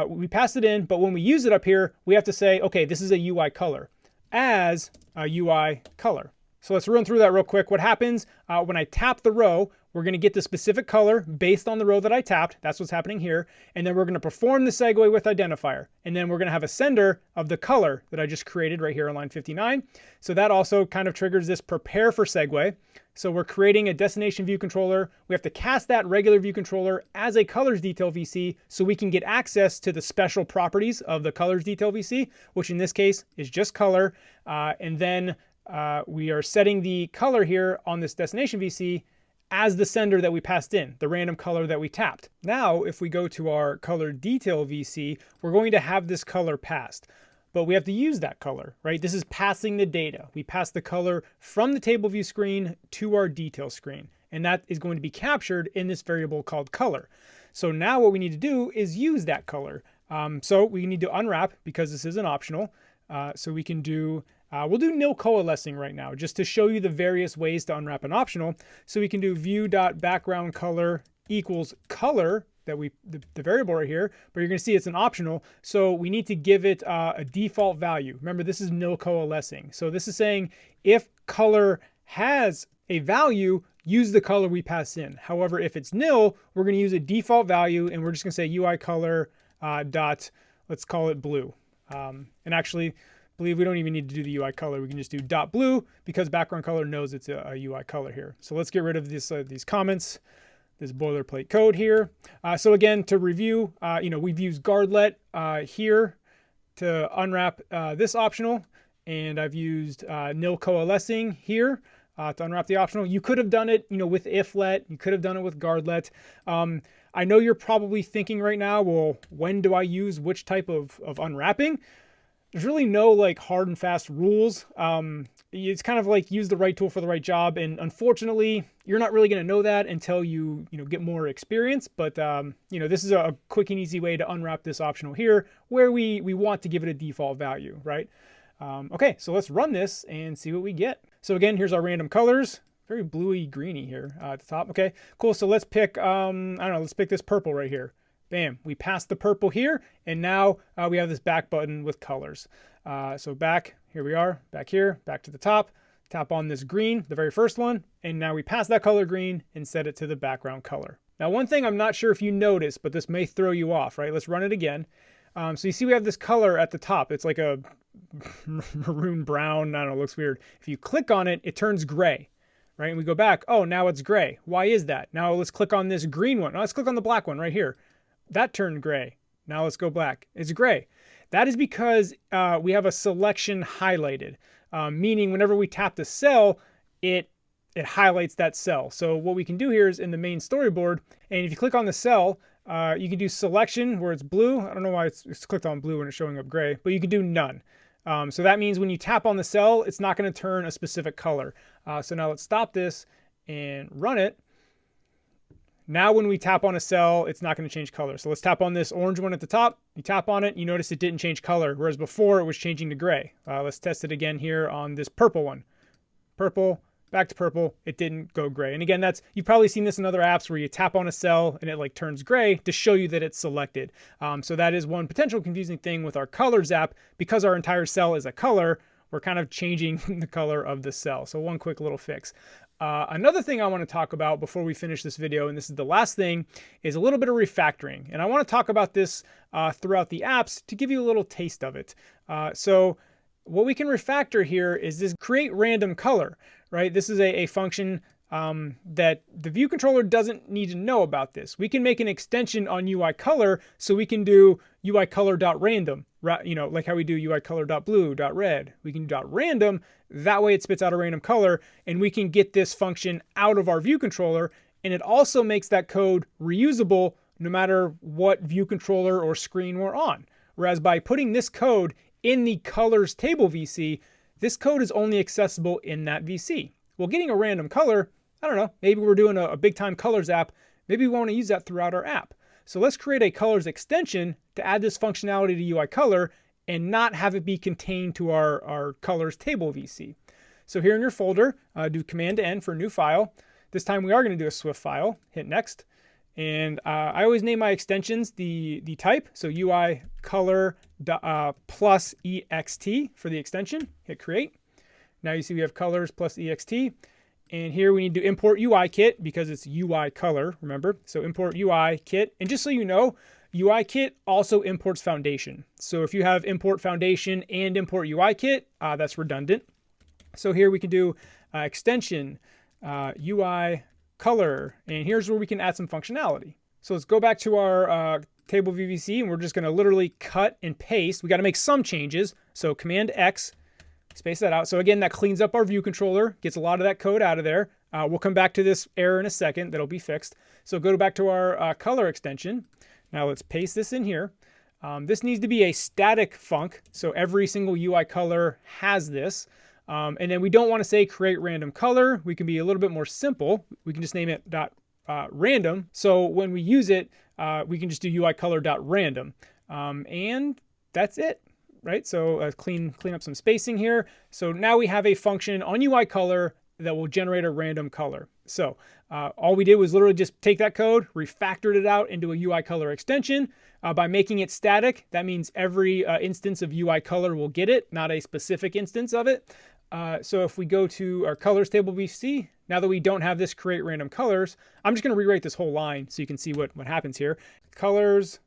we pass it in, but when we use it up here, we have to say, okay, this is a UI color as a UI color. So let's run through that real quick. What happens when I tap the row, we're going to get the specific color based on the row that I tapped. That's what's happening here. And then we're going to perform the segue with identifier. And then we're going to have a sender of the color that I just created right here on line 59. So that also kind of triggers this prepare for segue. So we're creating a destination view controller. We have to cast that regular view controller as a colors detail VC so we can get access to the special properties of the colors detail VC, which in this case is just color. And then we are setting the color here on this destination VC as the sender that we passed in, the random color that we tapped. Now, if we go to our color detail VC, we're going to have this color passed, but we have to use that color, right? This is passing the data. We pass the color from the table view screen to our detail screen, and that is going to be captured in this variable called color. So now what we need to do is use that color. So we need to unwrap because this is an optional. So we can do we'll do nil coalescing right now just to show you the various ways to unwrap an optional. So we can do view.background color equals color, that the variable right here, but you're going to see it's an optional. So we need to give it a default value. Remember, this is nil coalescing. So this is saying if color has a value, use the color we pass in. However, if it's nil, we're going to use a default value, and we're just going to say UI color dot, let's call it blue. And actually, believe we don't even need to do the UI color. We can just do dot blue because background color knows it's a UI color here. So let's get rid of this, these comments, this boilerplate code here. So again, to review, we've used guardlet here to unwrap this optional, and I've used nil coalescing here to unwrap the optional. You could have done it, with iflet. You could have done it with guardlet. I know you're probably thinking right now, well, when do I use which type of unwrapping? There's really no like hard and fast rules. It's kind of like use the right tool for the right job. And unfortunately, you're not really going to know that until you get more experience. But this is a quick and easy way to unwrap this optional here where we want to give it a default value, right? Okay, so let's run this and see what we get. So again, here's our random colors. Very bluey greeny here at the top. Okay, cool. So let's pick, let's pick this purple right here. Bam, we passed the purple here, and now we have this back button with colors. So back, here we are, back here, back to the top, tap on this green, the very first one, and now we pass that color green and set it to the background color. Now, one thing I'm not sure if you noticed, but this may throw you off, right? Let's run it again. So you see we have this color at the top. It's like a maroon brown, I don't know, it looks weird. If you click on it, it turns gray, right? And we go back, oh, now it's gray. Why is that? Now let's click on this green one. Now let's click on the black one right here. That turned gray. Now let's go black. It's gray. That is because we have a selection highlighted, meaning whenever we tap the cell, it highlights that cell. So what we can do here is in the main storyboard, and if you click on the cell, you can do selection where it's blue. I don't know why it's clicked on blue when it's showing up gray, but you can do none. So that means when you tap on the cell, it's not going to turn a specific color. So now let's stop this and run it. Now when we tap on a cell, it's not going to change color. So let's tap on this orange one at the top. You tap on it, you notice it didn't change color, whereas before it was changing to gray. Let's test it again here on this purple one. Purple, back to purple, it didn't go gray. And again, you've probably seen this in other apps where you tap on a cell and it like turns gray to show you that it's selected. So that is one potential confusing thing with our colors app. Because our entire cell is a color, we're kind of changing the color of the cell. So one quick little fix. Another thing I want to talk about before we finish this video, and this is the last thing, is a little bit of refactoring. And I want to talk about this throughout the apps to give you a little taste of it. So what we can refactor here is this create random color, right? This is a function that the view controller doesn't need to know about this. We can make an extension on UI color, so we can do UI color.random, you know, like how we do UI color.blue.red. We can do .random. That way it spits out a random color, and we can get this function out of our view controller. And it also makes that code reusable no matter what view controller or screen we're on. Whereas by putting this code in the colors table VC, this code is only accessible in that VC. Well, getting a random color, I don't know, maybe we're doing a big time colors app. Maybe we want to use that throughout our app. So let's create a colors extension to add this functionality to UI color and not have it be contained to our colors table VC. So here in your folder, do Command N for new file. This time we are going to do a Swift file. Hit next. And I always name my extensions the type. So UI color plus ext for the extension. Hit create. Now you see we have colors plus ext. And here we need to import UIKit because it's UI color, remember? So import UIKit. And just so you know, UIKit also imports foundation. So if you have import foundation and import UIKit, that's redundant. So here we can do extension UI color, and here's where we can add some functionality. So let's go back to our table VVC, and we're just going to literally cut and paste. We got to make some changes. So Command X, space that out. So again, that cleans up our view controller, gets a lot of that code out of there. We'll come back to this error in a second. That'll be fixed. So go back to our color extension. Now let's paste this in here. This needs to be a static func, so every single UI color has this. And then we don't want to say create random color. We can be a little bit more simple. We can just name it .random. So when we use it, we can just do UI color.random. And that's it, right? So clean up some spacing here. So now we have a function on UI color that will generate a random color. So all we did was literally just take that code, refactored it out into a UI color extension. By making it static, that means every instance of UI color will get it, not a specific instance of it. So if we go to our colors table VC, now that we don't have this create random colors, I'm just going to rewrite this whole line so you can see what happens here. Colors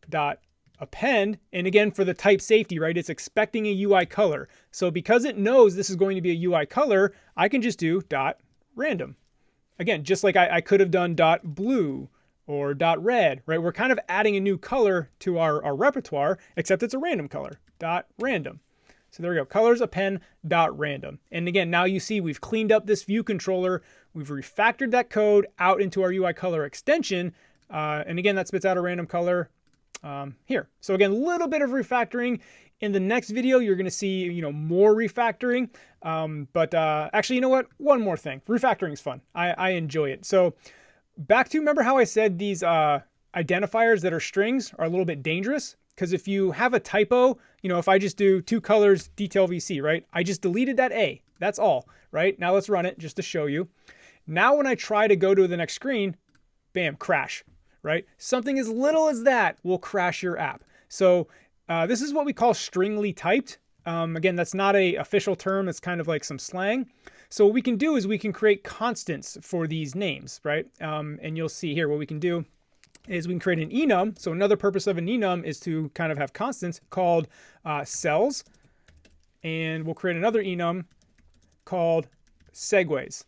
dot append, and again for the type safety, right? It's expecting a UI color. So because it knows this is going to be a UI color, I can just do .random. Again, just like I could have done .blue or .red, right? We're kind of adding a new color to our repertoire, except it's a random color, .random. So there we go, colors append .random. And again, now you see we've cleaned up this view controller. We've refactored that code out into our UI color extension. And again, that spits out a random color here. So again, a little bit of refactoring. In the next video, you're going to see, more refactoring. But actually, you know what? One more thing. Refactoring is fun. I enjoy it. So back to, remember how I said these identifiers that are strings are a little bit dangerous? Because if you have a typo, if I just do two colors detail VC, right? I just deleted that A. That's all, right? Now let's run it just to show you. Now when I try to go to the next screen, bam, crash, right? Something as little as that will crash your app. So this is what we call stringly typed. Again, that's not an official term. It's kind of like some slang. So what we can do is we can create constants for these names, right? And you'll see here what we can do is we can create an enum. So another purpose of an enum is to kind of have constants called cells. And we'll create another enum called segues.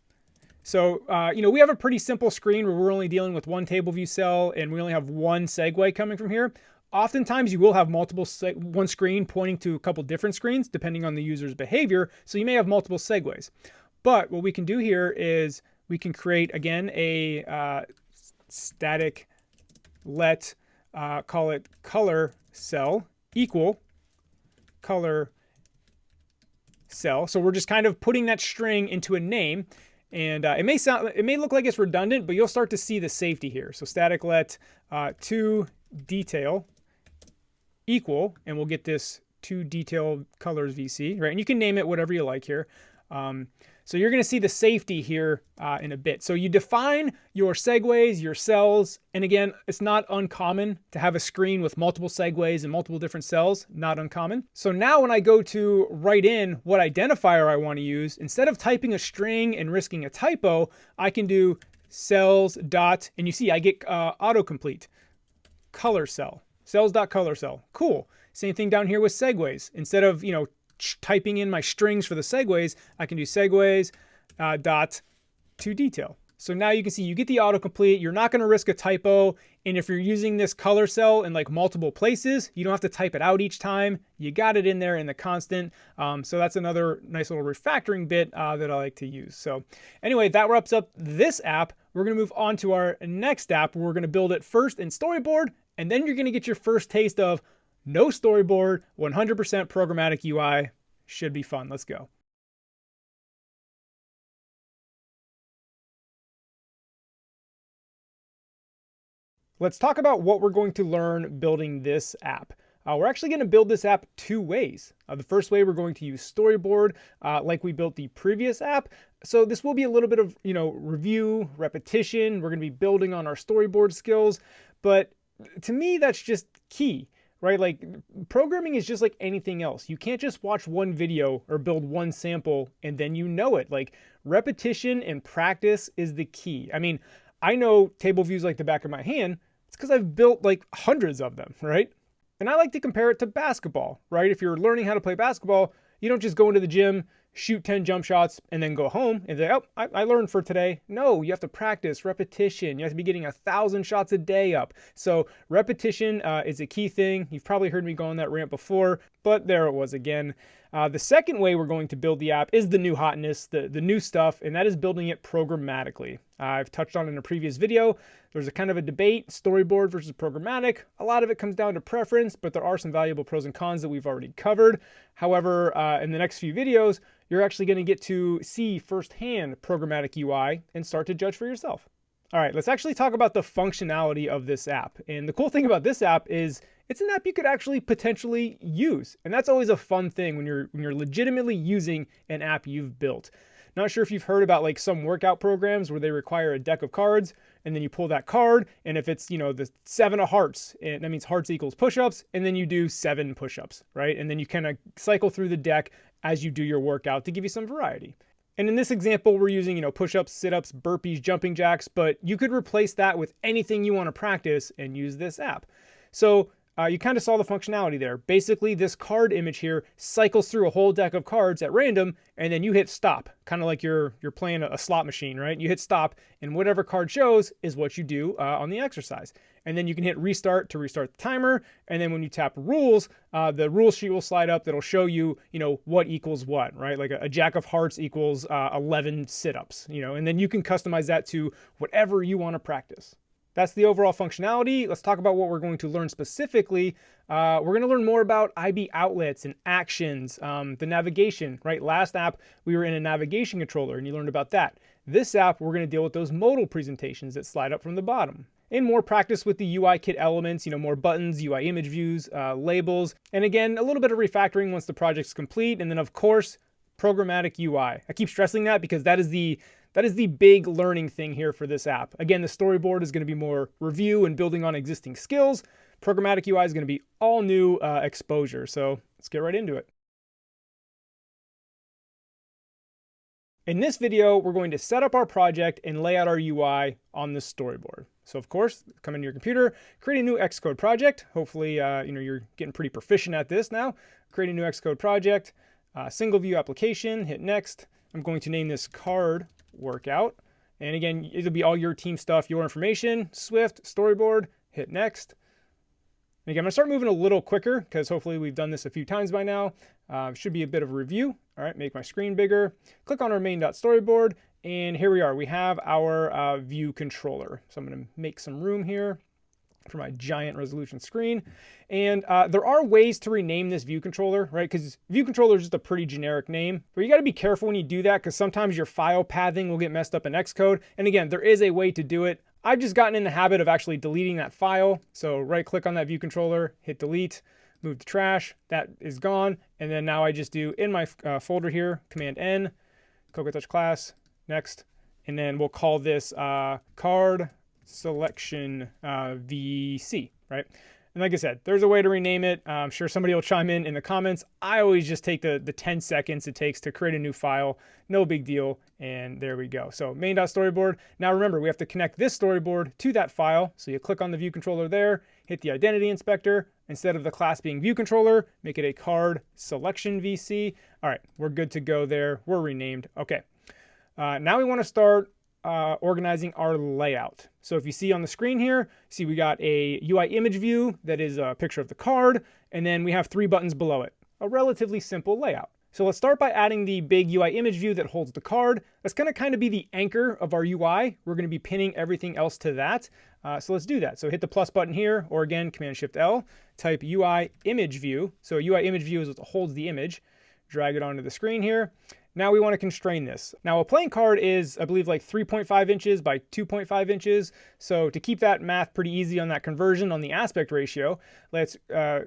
So, we have a pretty simple screen where we're only dealing with one table view cell and we only have one segue coming from here. Oftentimes you will have one screen pointing to a couple different screens depending on the user's behavior. So you may have multiple segues. But what we can do here is we can create, again, a static let, call it color cell equal color cell. So we're just kind of putting that string into a name. And it may look like it's redundant, but you'll start to see the safety here. So static let to detail equal, and we'll get this to detail colors VC, right? And you can name it whatever you like here. So you're going to see the safety here in a bit. So you define your segues, your cells, and again, it's not uncommon to have a screen with multiple segues and multiple different cells, not uncommon. So now when I go to write in what identifier I want to use, instead of typing a string and risking a typo, I can do cells dot, and you see I get autocomplete, color cell, cells.color cell. Cool. Same thing down here with segues. Instead of, typing in my strings for the segues, I can do segues dot to detail. So now you can see you get the autocomplete. You're not going to risk a typo. And if you're using this color cell in like multiple places, you don't have to type it out each time. You got it in there in the constant. So that's another nice little refactoring bit that I like to use. So anyway, that wraps up this app. We're going to move on to our next app. We're going to build it first in Storyboard, and then you're going to get your first taste of no storyboard, 100% programmatic UI. Should be fun. Let's go. Let's talk about what we're going to learn building this app. We're actually going to build this app two ways. The first way, we're going to use Storyboard like we built the previous app. So this will be a little bit of review, repetition. We're going to be building on our storyboard skills. But to me, that's just key. Right? Like programming is just like anything else. You can't just watch one video or build one sample and then you know it. Like repetition and practice is the key. I mean, I know table views like the back of my hand. It's because I've built like hundreds of them, right? And I like to compare it to basketball, right? If you're learning how to play basketball, you don't just go into the gym, shoot 10 jump shots, and then go home and say, oh, I learned for today. No, you have to practice, repetition. You have to be getting 1,000 shots a day up. So repetition is a key thing. You've probably heard me go on that rant before, but there it was again. The second way we're going to build the app is the new hotness, the new stuff, and that is building it programmatically. I've touched on in a previous video. There's a kind of a debate, storyboard versus programmatic. A lot of it comes down to preference, but there are some valuable pros and cons that we've already covered. However, in the next few videos, you're actually going to get to see firsthand programmatic UI and start to judge for yourself. All right, let's actually talk about the functionality of this app. And the cool thing about this app is it's an app you could actually potentially use. And that's always a fun thing when you're legitimately using an app you've built. Not sure if you've heard about like some workout programs where they require a deck of cards and then you pull that card, and if it's, the 7 of hearts, and that means hearts equals push-ups, and then you do 7 push-ups, right? And then you kind of cycle through the deck as you do your workout to give you some variety. And in this example, we're using, push-ups, sit-ups, burpees, jumping jacks, but you could replace that with anything you want to practice and use this app. So you kind of saw the functionality there. Basically, this card image here cycles through a whole deck of cards at random, and then you hit stop, kind of like you're playing a slot machine, right? You hit stop, and whatever card shows is what you do on the exercise. And then you can hit restart to restart the timer, and then when you tap rules, the rule sheet will slide up that'll show you, what equals what, right? Like a jack of hearts equals 11 sit-ups, and then you can customize that to whatever you want to practice. That's the overall functionality. Let's talk about what we're going to learn specifically. We're going to learn more about IBOutlets and actions, the navigation, right? Last app, we were in a navigation controller and you learned about that. This app, we're going to deal with those modal presentations that slide up from the bottom. And more practice with the UIKit elements, more buttons, UI image views, labels, and again, a little bit of refactoring once the project's complete. And then of course, programmatic UI. I keep stressing that because that is the big learning thing here for this app. Again, the storyboard is going to be more review and building on existing skills. Programmatic UI is going to be all new exposure. So let's get right into it. In this video, we're going to set up our project and lay out our UI on the storyboard. So of course, come into your computer, create a new Xcode project. Hopefully, you're getting pretty proficient at this now. Create a new Xcode project, single view application, hit next. I'm going to name this card workout. And again, it'll be all your team stuff, your information, Swift, storyboard, hit next. And again, I'm gonna start moving a little quicker because hopefully we've done this a few times by now. Should be a bit of a review. All right, make my screen bigger. Click on our main.storyboard, and here we are. We have our view controller. So I'm gonna make some room here. for my giant resolution screen. And there are ways to rename this view controller, right? Because view controller is just a pretty generic name, but you got to be careful when you do that because sometimes your file pathing will get messed up in Xcode. And again, there is a way to do it. I've just gotten in the habit of actually deleting that file. So right click on that view controller, hit delete, move to trash, that is gone. And then now I just do in my folder here, Command N, Cocoa Touch class, next. And then we'll call this card selection VC, right? And like I said, there's a way to rename it. I'm sure somebody will chime in the comments. I always just take the 10 seconds it takes to create a new file. No big deal. And there we go. So main.storyboard. Now remember, we have to connect this storyboard to that file. So you click on the view controller there, hit the identity inspector. Instead of the class being view controller, make it a card selection VC. All right, we're good to go there. We're renamed. Okay. Now we want to start organizing our layout. So if you see on the screen here, see we got a UI image view that is a picture of the card, and then we have 3 buttons below it. A relatively simple layout. So let's start by adding the big UI image view that holds the card. That's going to kind of be the anchor of our UI. We're going to be pinning everything else to that. So let's do that. So hit the plus button here, or again, Command-Shift-L, type UI image view. So UI image view is what holds the image. Drag it onto the screen here. Now we want to constrain this. Now a playing card is, I believe, like 3.5 inches by 2.5 inches. So to keep that math pretty easy on that conversion on the aspect ratio, let's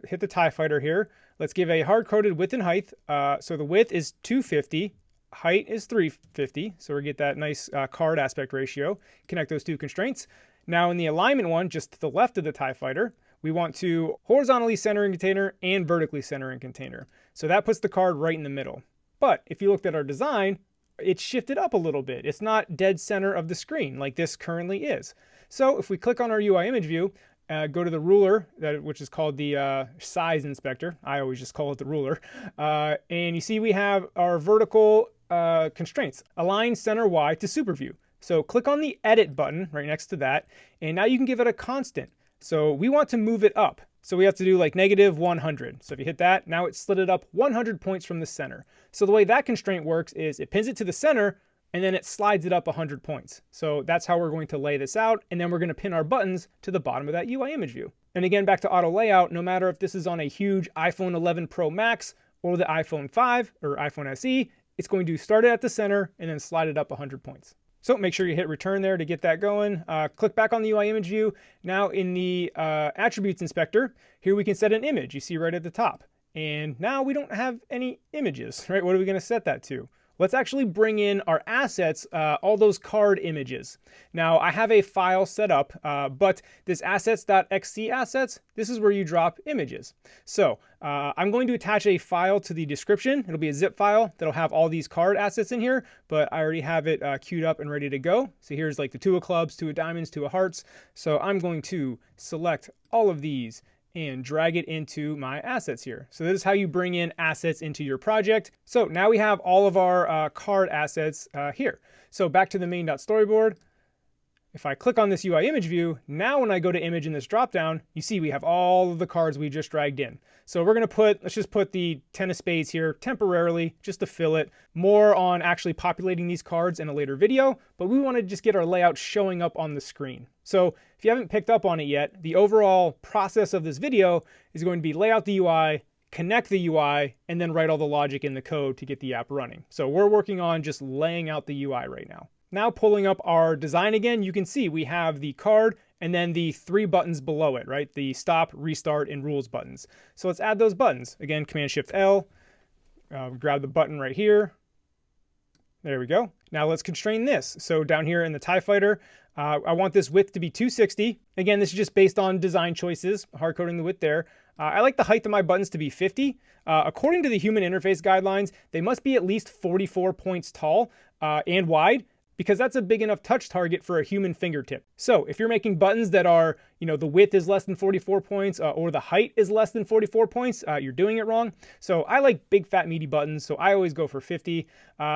hit the TIE fighter here. Let's give a hard-coded width and height. So the width is 250, height is 350. So we get that nice card aspect ratio. Connect those two constraints. Now in the alignment one, just to the left of the TIE fighter, we want to horizontally center in container and vertically center in container. So that puts the card right in the middle. But if you looked at our design, it's shifted up a little bit. It's not dead center of the screen like this currently is. So if we click on our UI image view, go to the ruler, which is called the size inspector. I always just call it the ruler. And you see we have our vertical constraints. Align center Y to super view. So click on the edit button right next to that. And now you can give it a constant. So we want to move it up. So we have to do like -100. So if you hit that, now it slid it up 100 points from the center. So the way that constraint works is it pins it to the center and then it slides it up 100 points. So that's how we're going to lay this out. And then we're going to pin our buttons to the bottom of that UI image view. And again, back to auto layout, no matter if this is on a huge iPhone 11 Pro Max or the iPhone 5 or iPhone SE, it's going to start it at the center and then slide it up 100 points. So make sure you hit return there to get that going. Click back on the UI image view. Now in the attributes inspector, here we can set an image. You see right at the top. And now we don't have any images, right? What are we going to set that to? Let's actually bring in our assets, all those card images. Now I have a file set up, but this assets.xc assets, this is where you drop images. So I'm going to attach a file to the description. It'll be a zip file that'll have all these card assets in here, but I already have it queued up and ready to go. So here's like the 2 of clubs, 2 of diamonds, 2 of hearts. So I'm going to select all of these and drag it into my assets here. So this is how you bring in assets into your project. So now we have all of our card assets here. So back to the main.storyboard. If I click on this UI image view, now when I go to image in this dropdown, you see we have all of the cards we just dragged in. So we're going to let's just put the 10 of spades here temporarily just to fill it. More on actually populating these cards in a later video, but we want to just get our layout showing up on the screen. So if you haven't picked up on it yet, the overall process of this video is going to be lay out the UI, connect the UI, and then write all the logic in the code to get the app running. So we're working on just laying out the UI right now. Now pulling up our design again, you can see we have the card and then the 3 buttons below it, right? The stop, restart, and rules buttons. So let's add those buttons. Again, Command-Shift-L, grab the button right here. There we go. Now let's constrain this. So down here in the TIE Fighter, I want this width to be 260. Again, this is just based on design choices, hard coding the width there. I like the height of my buttons to be 50. According to the human interface guidelines, they must be at least 44 points tall and wide, because that's a big enough touch target for a human fingertip. So if you're making buttons that are, the width is less than 44 points or the height is less than 44 points, you're doing it wrong. So I like big, fat, meaty buttons, so I always go for 50.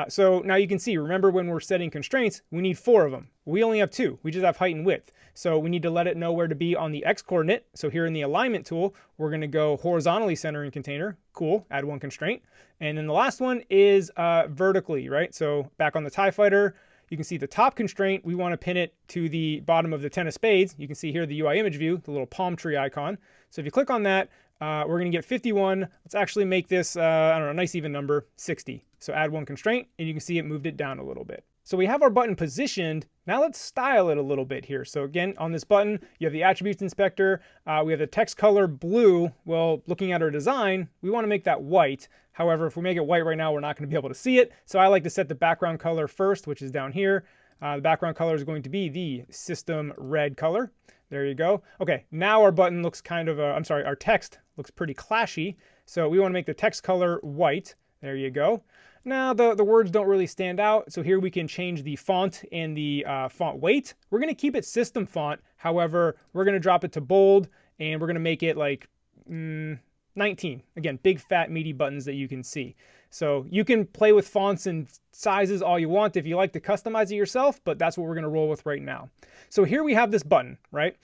So now you can see, remember when we're setting constraints, we need 4 of them. We only have 2. We just have height and width. So we need to let it know where to be on the X coordinate. So here in the alignment tool, we're going to go horizontally center in container. Cool, add 1 constraint. And then the last one is vertically, right? So back on the TIE Fighter, you can see the top constraint, we want to pin it to the bottom of the 10 of spades. You can see here the UI image view, the little palm tree icon. So if you click on that, we're going to get 51. Let's actually make this, I don't know, a nice even number, 60. So add one constraint, and you can see it moved it down a little bit. So we have our button positioned. Now let's style it a little bit here. So again, on this button, you have the attributes inspector. We have the text color blue. Well, looking at our design, we want to make that white. However, if we make it white right now, we're not going to be able to see it. So I like to set the background color first, which is down here. The background color is going to be the system red color. There you go. Okay, now our button looks kind of, our text looks pretty clashy. So we want to make the text color white. There you go. Now the words don't really stand out, so here we can change the font and the font weight. We're going to keep it system font. However, we're going to drop it to bold, and we're going to make it like 19. Again, big, fat, meaty buttons that you can see. So you can play with fonts and sizes all you want if you like to customize it yourself, but that's what we're going to roll with right now. So here we have this button, right?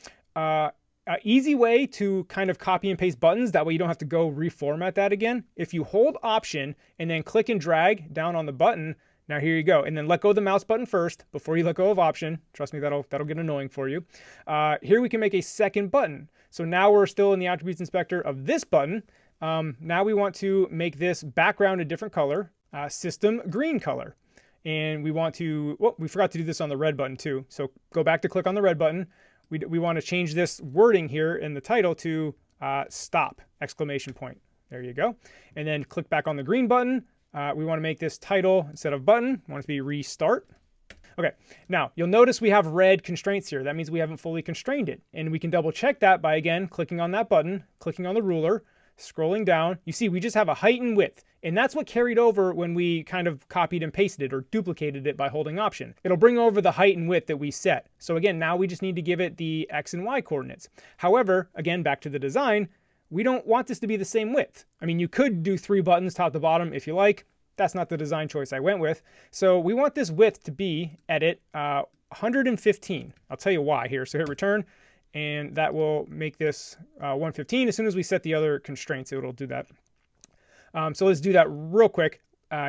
An easy way to kind of copy and paste buttons, that way you don't have to go reformat that again. If you hold Option and then click and drag down on the button, now here you go, and then let go of the mouse button first before you let go of Option. Trust me, that'll get annoying for you. Here we can make a second button. So now we're still in the attributes inspector of this button. Now we want to make this background a different color, system green color. And we want to, well, we forgot to do this on the red button too. So go back to click on the red button. We want to change this wording here in the title to stop, exclamation point. There you go. And then click back on the green button. We want to make this title instead of button. We want it to be restart. Okay, now you'll notice we have red constraints here. That means we haven't fully constrained it. And we can double check that by, again, clicking on that button, clicking on the ruler, scrolling down. You see we just have a height and width. And that's what carried over when we kind of copied and pasted it or duplicated it by holding Option. It'll bring over the height and width that we set. So again, now we just need to give it the X and Y coordinates. However, again, back to the design, we don't want this to be the same width. I mean, you could do 3 buttons top to bottom if you like. That's not the design choice I went with. So we want this width to be, edit, 115. I'll tell you why here. So hit return, and that will make this 115. As soon as we set the other constraints, it'll do that. So let's do that real quick.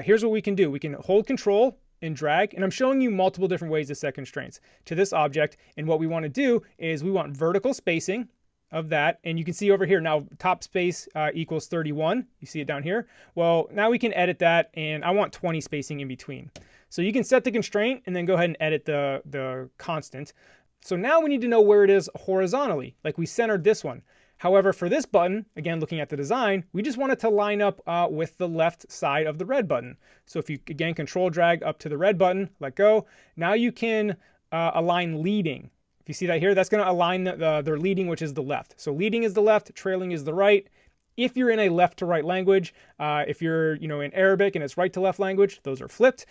Here's what we can do. We can hold Control and drag, and I'm showing you multiple different ways to set constraints to this object. And what we want to do is we want vertical spacing of that. And you can see over here now, top space equals 31. You see it down here. Well, now we can edit that, and I want 20 spacing in between. So you can set the constraint and then go ahead and edit the constant. So now we need to know where it is horizontally, like we centered this one. However, for this button, again, looking at the design, we just want it to line up with the left side of the red button. So if you, again, control drag up to the red button, let go. Now you can align leading. If you see that here, that's going to align their leading, which is the left. So leading is the left, trailing is the right. If you're in a left to right language, if you're in Arabic and it's right to left language, those are flipped,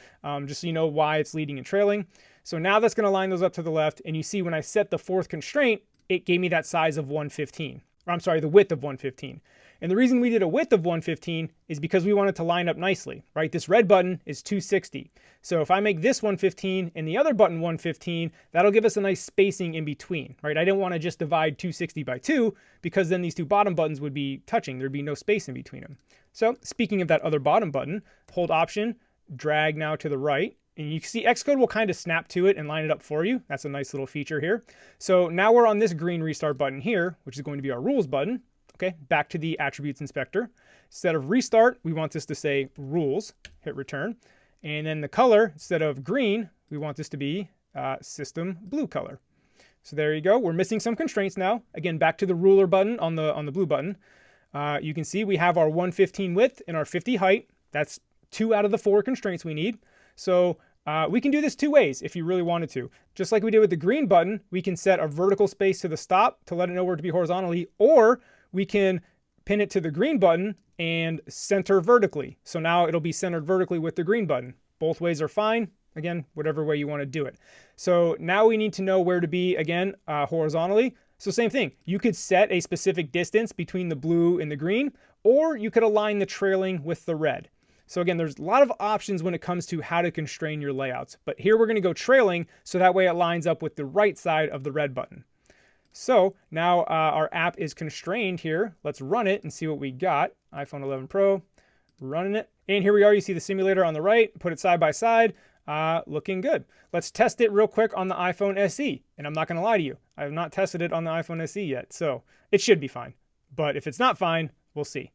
just so you know why it's leading and trailing. So now that's going to line those up to the left. And you see when I set the fourth constraint, it gave me that size of 115. Or I'm sorry, the width of 115. And the reason we did a width of 115 is because we want it to line up nicely, right? This red button is 260. So if I make this 115 and the other button 115, that'll give us a nice spacing in between, right? I didn't want to just divide 260 by 2 because then these two bottom buttons would be touching. There'd be no space in between them. So speaking of that other bottom button, hold Option, drag now to the right, and you can see Xcode will kind of snap to it and line it up for you. That's a nice little feature here. So now we're on this green restart button here, which is going to be our rules button. Okay, back to the attributes inspector. Instead of restart, we want this to say rules, hit return. And then the color, instead of green, we want this to be system blue color. So there you go. We're missing some constraints now. Again, back to the ruler button on the blue button. You can see we have our 115 width and our 50 height. That's 2 out of the 4 constraints we need. So we can do this 2 ways if you really wanted to. Just like we did with the green button, we can set a vertical space to the stop to let it know where to be horizontally, or we can pin it to the green button and center vertically. So now it'll be centered vertically with the green button. Both ways are fine. Again, whatever way you want to do it. So now we need to know where to be, again, horizontally. So same thing. You could set a specific distance between the blue and the green, or you could align the trailing with the red. So again, there's a lot of options when it comes to how to constrain your layouts. But here we're going to go trailing, so that way it lines up with the right side of the red button. So now our app is constrained here. Let's run it and see what we got. iPhone 11 Pro, running it. And here we are. You see the simulator on the right. Put it side by side. Looking good. Let's test it real quick on the iPhone SE. And I'm not going to lie to you, I have not tested it on the iPhone SE yet, so it should be fine. But if it's not fine, we'll see.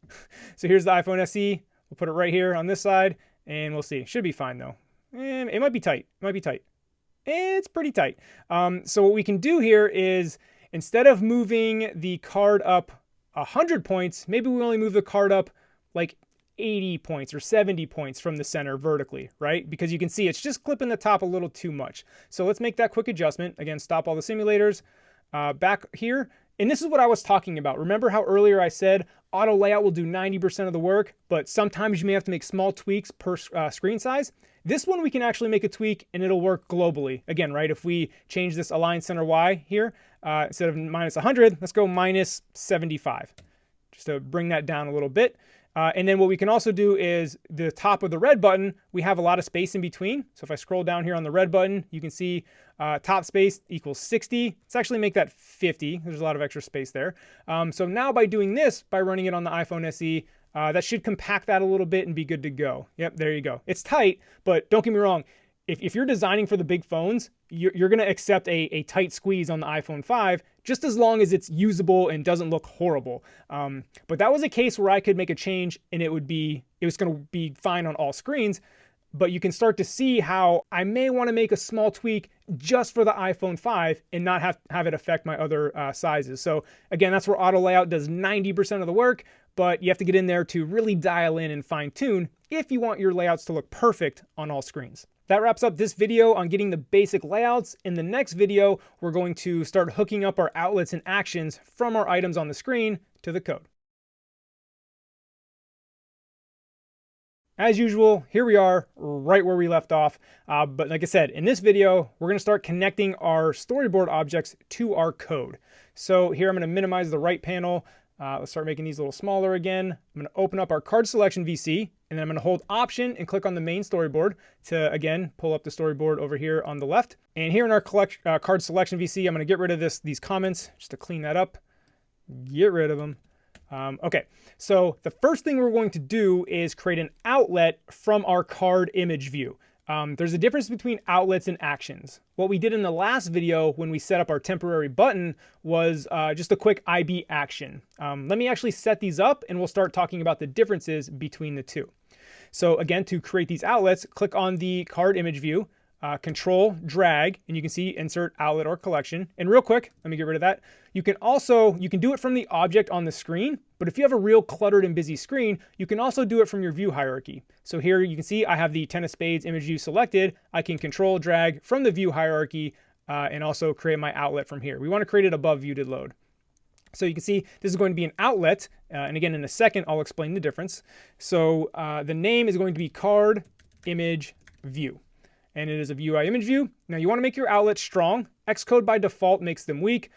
So here's the iPhone SE. We'll put it right here on this side, and we'll see. Should be fine though. And it might be tight. It might be tight. It's pretty tight. So what we can do here is, instead of moving the card up 100 points, maybe we only move the card up like 80 points or 70 points from the center vertically, right? Because you can see it's just clipping the top a little too much. So let's make that quick adjustment. Again, stop all the simulators. Back here, and this is what I was talking about. Remember how earlier I said auto layout will do 90% of the work, but sometimes you may have to make small tweaks per screen size? This one we can actually make a tweak and it'll work globally. Again, right, if we change this align center Y here, instead of minus 100, let's go minus 75, just to bring that down a little bit. And then what we can also do is the top of the red button, we have a lot of space in between. So if I scroll down here on the red button, you can see top space equals 60. Let's actually make that 50. There's a lot of extra space there. So now by doing this, by running it on the iPhone SE, that should compact that a little bit and be good to go. Yep, there you go. It's tight, but don't get me wrong. If you're designing for the big phones, you're going to accept a tight squeeze on the iPhone 5, just as long as it's usable and doesn't look horrible. But that was a case where I could make a change and it was going to be fine on all screens. But you can start to see how I may want to make a small tweak just for the iPhone 5 and not have it affect my other sizes. So again, that's where auto layout does 90% of the work, but you have to get in there to really dial in and fine tune if you want your layouts to look perfect on all screens. That wraps up this video on getting the basic layouts. In the next video, we're going to start hooking up our outlets and actions from our items on the screen to the code. As usual, here we are right where we left off. But like I said, in this video, we're going to start connecting our storyboard objects to our code. So here I'm going to minimize the right panel. Let's start making these a little smaller again. I'm going to open up our card selection VC, and then I'm going to hold Option and click on the main storyboard to, again, pull up the storyboard over here on the left. And here in our card selection VC, I'm going to get rid of these comments just to clean that up. Get rid of them. Okay, so the first thing we're going to do is create an outlet from our card image view. There's a difference between outlets and actions. What we did in the last video when we set up our temporary button was just a quick IB action. Let me actually set these up and we'll start talking about the differences between the two. So again, to create these outlets, click on the card image view, control, drag, and you can see insert outlet or collection. And real quick, let me get rid of that. You can do it from the object on the screen, but if you have a real cluttered and busy screen, you can also do it from your view hierarchy. So here you can see I have the 10 of spades image view selected. I can control drag from the view hierarchy and also create my outlet from here. We want to create it above view did load. So you can see this is going to be an outlet. And again, in a second, I'll explain the difference. So the name is going to be card image view. And it is a UI image view. Now you want to make your outlets strong. Xcode by default makes them weak.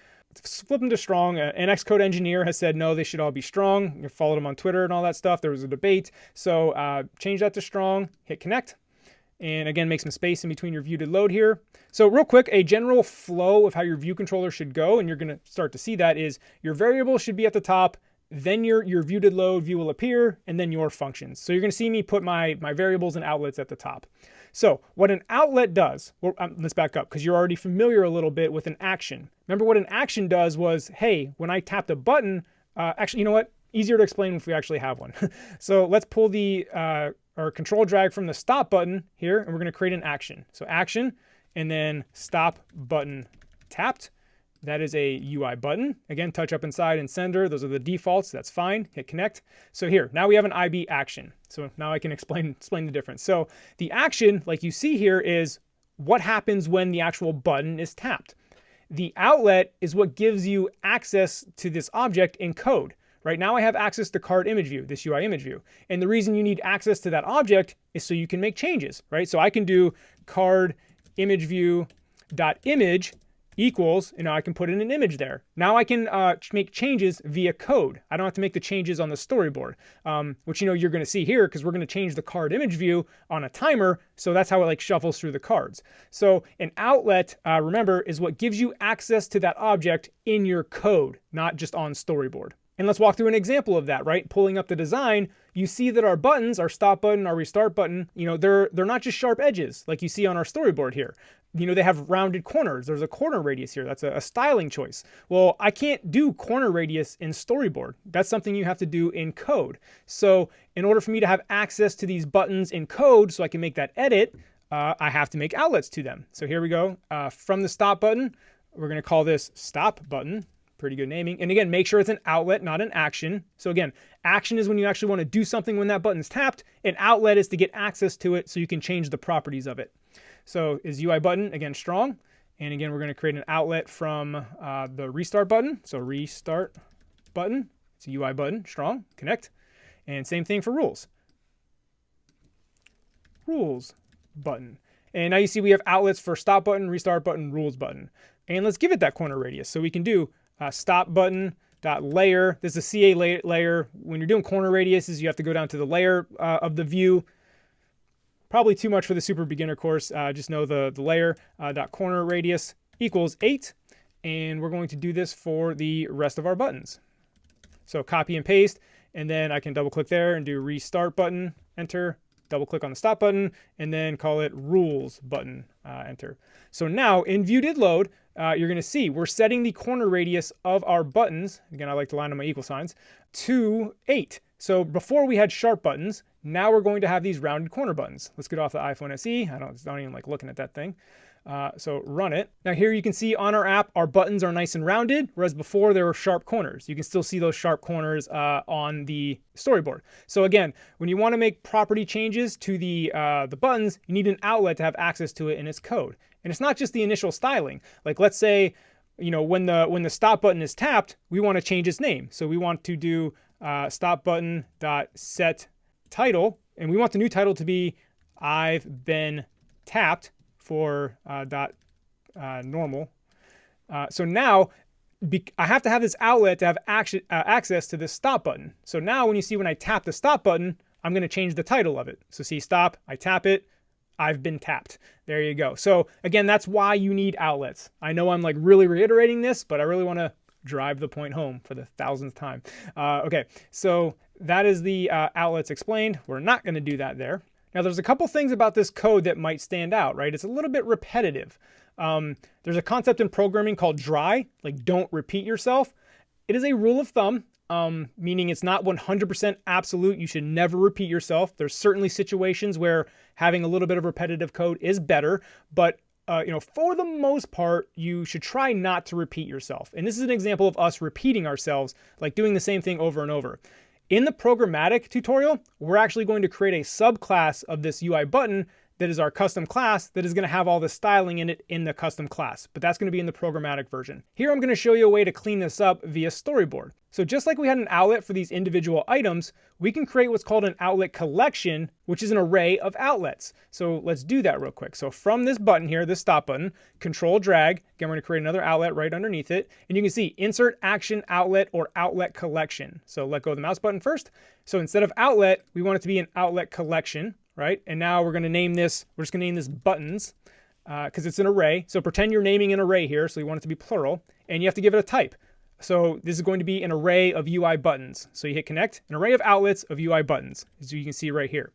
Flip them to strong. An Xcode engineer has said, no, they should all be strong. You followed him on Twitter and all that stuff. There was a debate. So change that to strong, hit connect. And again, make some space in between your view to load here. So real quick, a general flow of how your view controller should go, and you're going to start to see that, is your variable should be at the top, then your view to load view will appear, and then your functions. So you're going to see me put my variables and outlets at the top. So what an outlet does, well, let's back up because you're already familiar a little bit with an action. Remember what an action does was, hey, when I tapped a button, actually, you know what? Easier to explain if we actually have one. So let's pull our control drag from the stop button here, and we're going to create an action. So action, and then stop button tapped. That is a UI button. Again, touch up inside and sender. Those are the defaults. That's fine. Hit connect. So here, now we have an IB action. So now I can explain the difference. So the action, like you see here, is what happens when the actual button is tapped. The outlet is what gives you access to this object in code. Right now I have access to card image view, this UI image view. And the reason you need access to that object is so you can make changes, right? So I can do card image view dot image equals, I can put in an image there. Now I can make changes via code. I don't have to make the changes on the storyboard, which you're going to see here because we're going to change the card image view on a timer. So that's how it shuffles through the cards. So an outlet, remember, is what gives you access to that object in your code, not just on storyboard. And let's walk through an example of that, right? Pulling up the design, you see that our buttons, our stop button, our restart button, they're not just sharp edges like you see on our storyboard here. They have rounded corners. There's a corner radius here. That's a styling choice. Well, I can't do corner radius in Storyboard. That's something you have to do in code. So in order for me to have access to these buttons in code so I can make that edit, I have to make outlets to them. So here we go. From the stop button, we're going to call this stop button. Pretty good naming. And again, make sure it's an outlet, not an action. So again, action is when you actually want to do something when that button's tapped. An outlet is to get access to it so you can change the properties of it. So is UI button, again, strong. And again, we're going to create an outlet from the restart button. So restart button, it's a UI button, strong, connect. And same thing for rules. Rules button. And now you see we have outlets for stop button, restart button, rules button. And let's give it that corner radius. So we can do stop button dot layer. This is a CA layer. When you're doing corner radiuses, you have to go down to the layer of the view. Probably too much for the super beginner course. Just know the layer dot corner radius equals 8. And we're going to do this for the rest of our buttons. So copy and paste. And then I can double click there and do restart button, enter. Double click on the stop button, and then call it rules button, enter. So now in view did load, you're going to see we're setting the corner radius of our buttons. Again, I like to line up my equal signs to 8. So before we had sharp buttons, now we're going to have these rounded corner buttons. Let's get off the iPhone SE. I don't even like looking at that thing. So run it. Now here you can see on our app, our buttons are nice and rounded, whereas before there were sharp corners. You can still see those sharp corners on the storyboard. So again, when you want to make property changes to the buttons, you need an outlet to have access to it in its code. And it's not just the initial styling. Like let's say, when the stop button is tapped, we want to change its name. So we want to do stop button dot set title, and we want the new title to be I've been tapped for normal. So now I have to have this outlet to have access to this stop button. So now when I tap the stop button, I'm going to change the title of it. So see stop, I tap it, I've been tapped. There you go. So again, that's why you need outlets. I know I'm like really reiterating this, but I really want to drive the point home for the 1000th time. Okay, so that is the outlets explained. We're not going to do that there. Now, there's a couple things about this code that might stand out, right? It's a little bit repetitive. There's a concept in programming called dry, like don't repeat yourself. It is a rule of thumb, meaning it's not 100% absolute. You should never repeat yourself. There's certainly situations where having a little bit of repetitive code is better, but for the most part, you should try not to repeat yourself. And this is an example of us repeating ourselves, like doing the same thing over and over. In the programmatic tutorial, we're actually going to create a subclass of this UI button that is our custom class that is going to have all the styling in it in the custom class, but that's going to be in the programmatic version. Here I'm going to show you a way to clean this up via Storyboard. So just like we had an outlet for these individual items, we can create what's called an outlet collection, which is an array of outlets. So let's do that real quick. So from this button here, this stop button, control drag, again, we're going to create another outlet right underneath it. And you can see insert action outlet or outlet collection. So let go of the mouse button first. So instead of outlet, we want it to be an outlet collection, right? And now we're just going to name this buttons because it's an array. So pretend you're naming an array here. So you want it to be plural and you have to give it a type. So this is going to be an array of UI buttons. So you hit connect, an array of outlets of UI buttons, as you can see right here.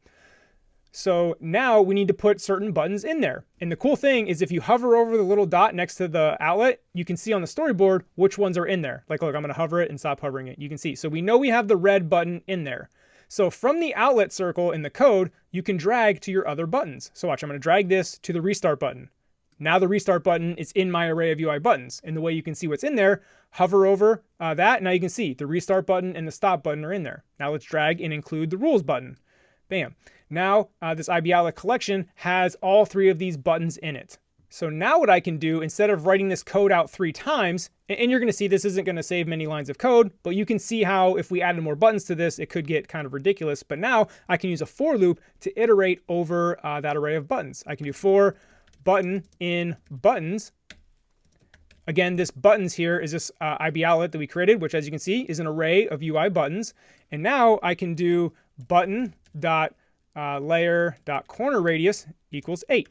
So now we need to put certain buttons in there. And the cool thing is if you hover over the little dot next to the outlet, you can see on the storyboard which ones are in there. Like, look, I'm going to hover it and stop hovering it. You can see. So we know we have the red button in there. So from the outlet circle in the code, you can drag to your other buttons. So watch, I'm going to drag this to the restart button. Now the restart button is in my array of UI buttons. And the way you can see what's in there, hover over that. Now you can see the restart button and the stop button are in there. Now let's drag and include the rules button. Bam. Now this IBOutlet collection has all 3 of these buttons in it. So now what I can do, instead of writing this code out 3 times, and you're going to see this isn't going to save many lines of code, but you can see how if we added more buttons to this, it could get kind of ridiculous. But now I can use a for loop to iterate over that array of buttons. I can do for button in buttons. Again, this buttons here is this IBOutlet that we created, which as you can see is an array of UI buttons. And now I can do button dot layer dot corner radius equals 8.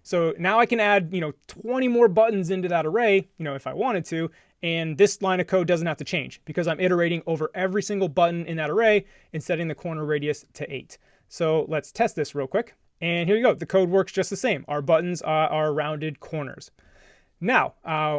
So now I can add 20 more buttons into that array, if I wanted to, And this line of code doesn't have to change because I'm iterating over every single button in that array and setting the corner radius to 8. So let's test this real quick. And here you go. The code works just the same. Our buttons are rounded corners. Now,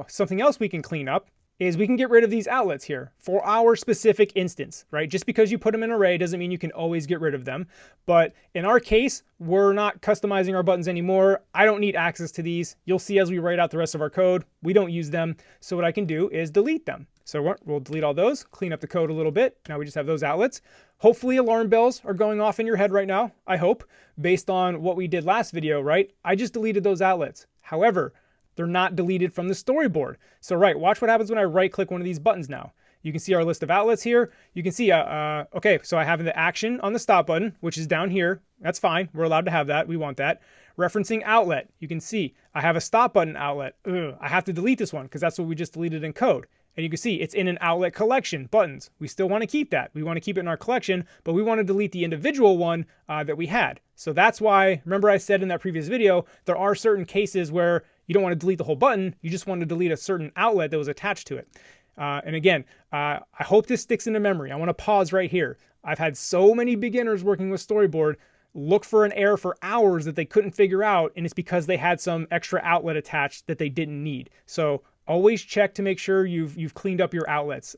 something else we can clean up is we can get rid of these outlets here for our specific instance, right? Just because you put them in an array doesn't mean you can always get rid of them. But in our case, we're not customizing our buttons anymore. I don't need access to these. You'll see as we write out the rest of our code, we don't use them. So what I can do is delete them. So we'll delete all those, clean up the code a little bit. Now we just have those outlets. Hopefully alarm bells are going off in your head right now, I hope, based on what we did last video, right? I just deleted those outlets. However, they're not deleted from the storyboard. So watch what happens when I right click one of these buttons now. You can see our list of outlets here. You can see, okay, so I have the action on the stop button, which is down here. That's fine. We're allowed to have that. We want that. Referencing outlet. You can see I have a stop button outlet. I have to delete this one because that's what we just deleted in code. And you can see it's in an outlet collection, buttons. We still want to keep that. We want to keep it in our collection, but we want to delete the individual one that we had. So that's why, remember I said in that previous video, there are certain cases where you don't want to delete the whole button. You just want to delete a certain outlet that was attached to it. And again, I hope this sticks into memory. I want to pause right here. I've had so many beginners working with Storyboard look for an error for hours that they couldn't figure out, and it's because they had some extra outlet attached that they didn't need. So always check to make sure you've cleaned up your outlets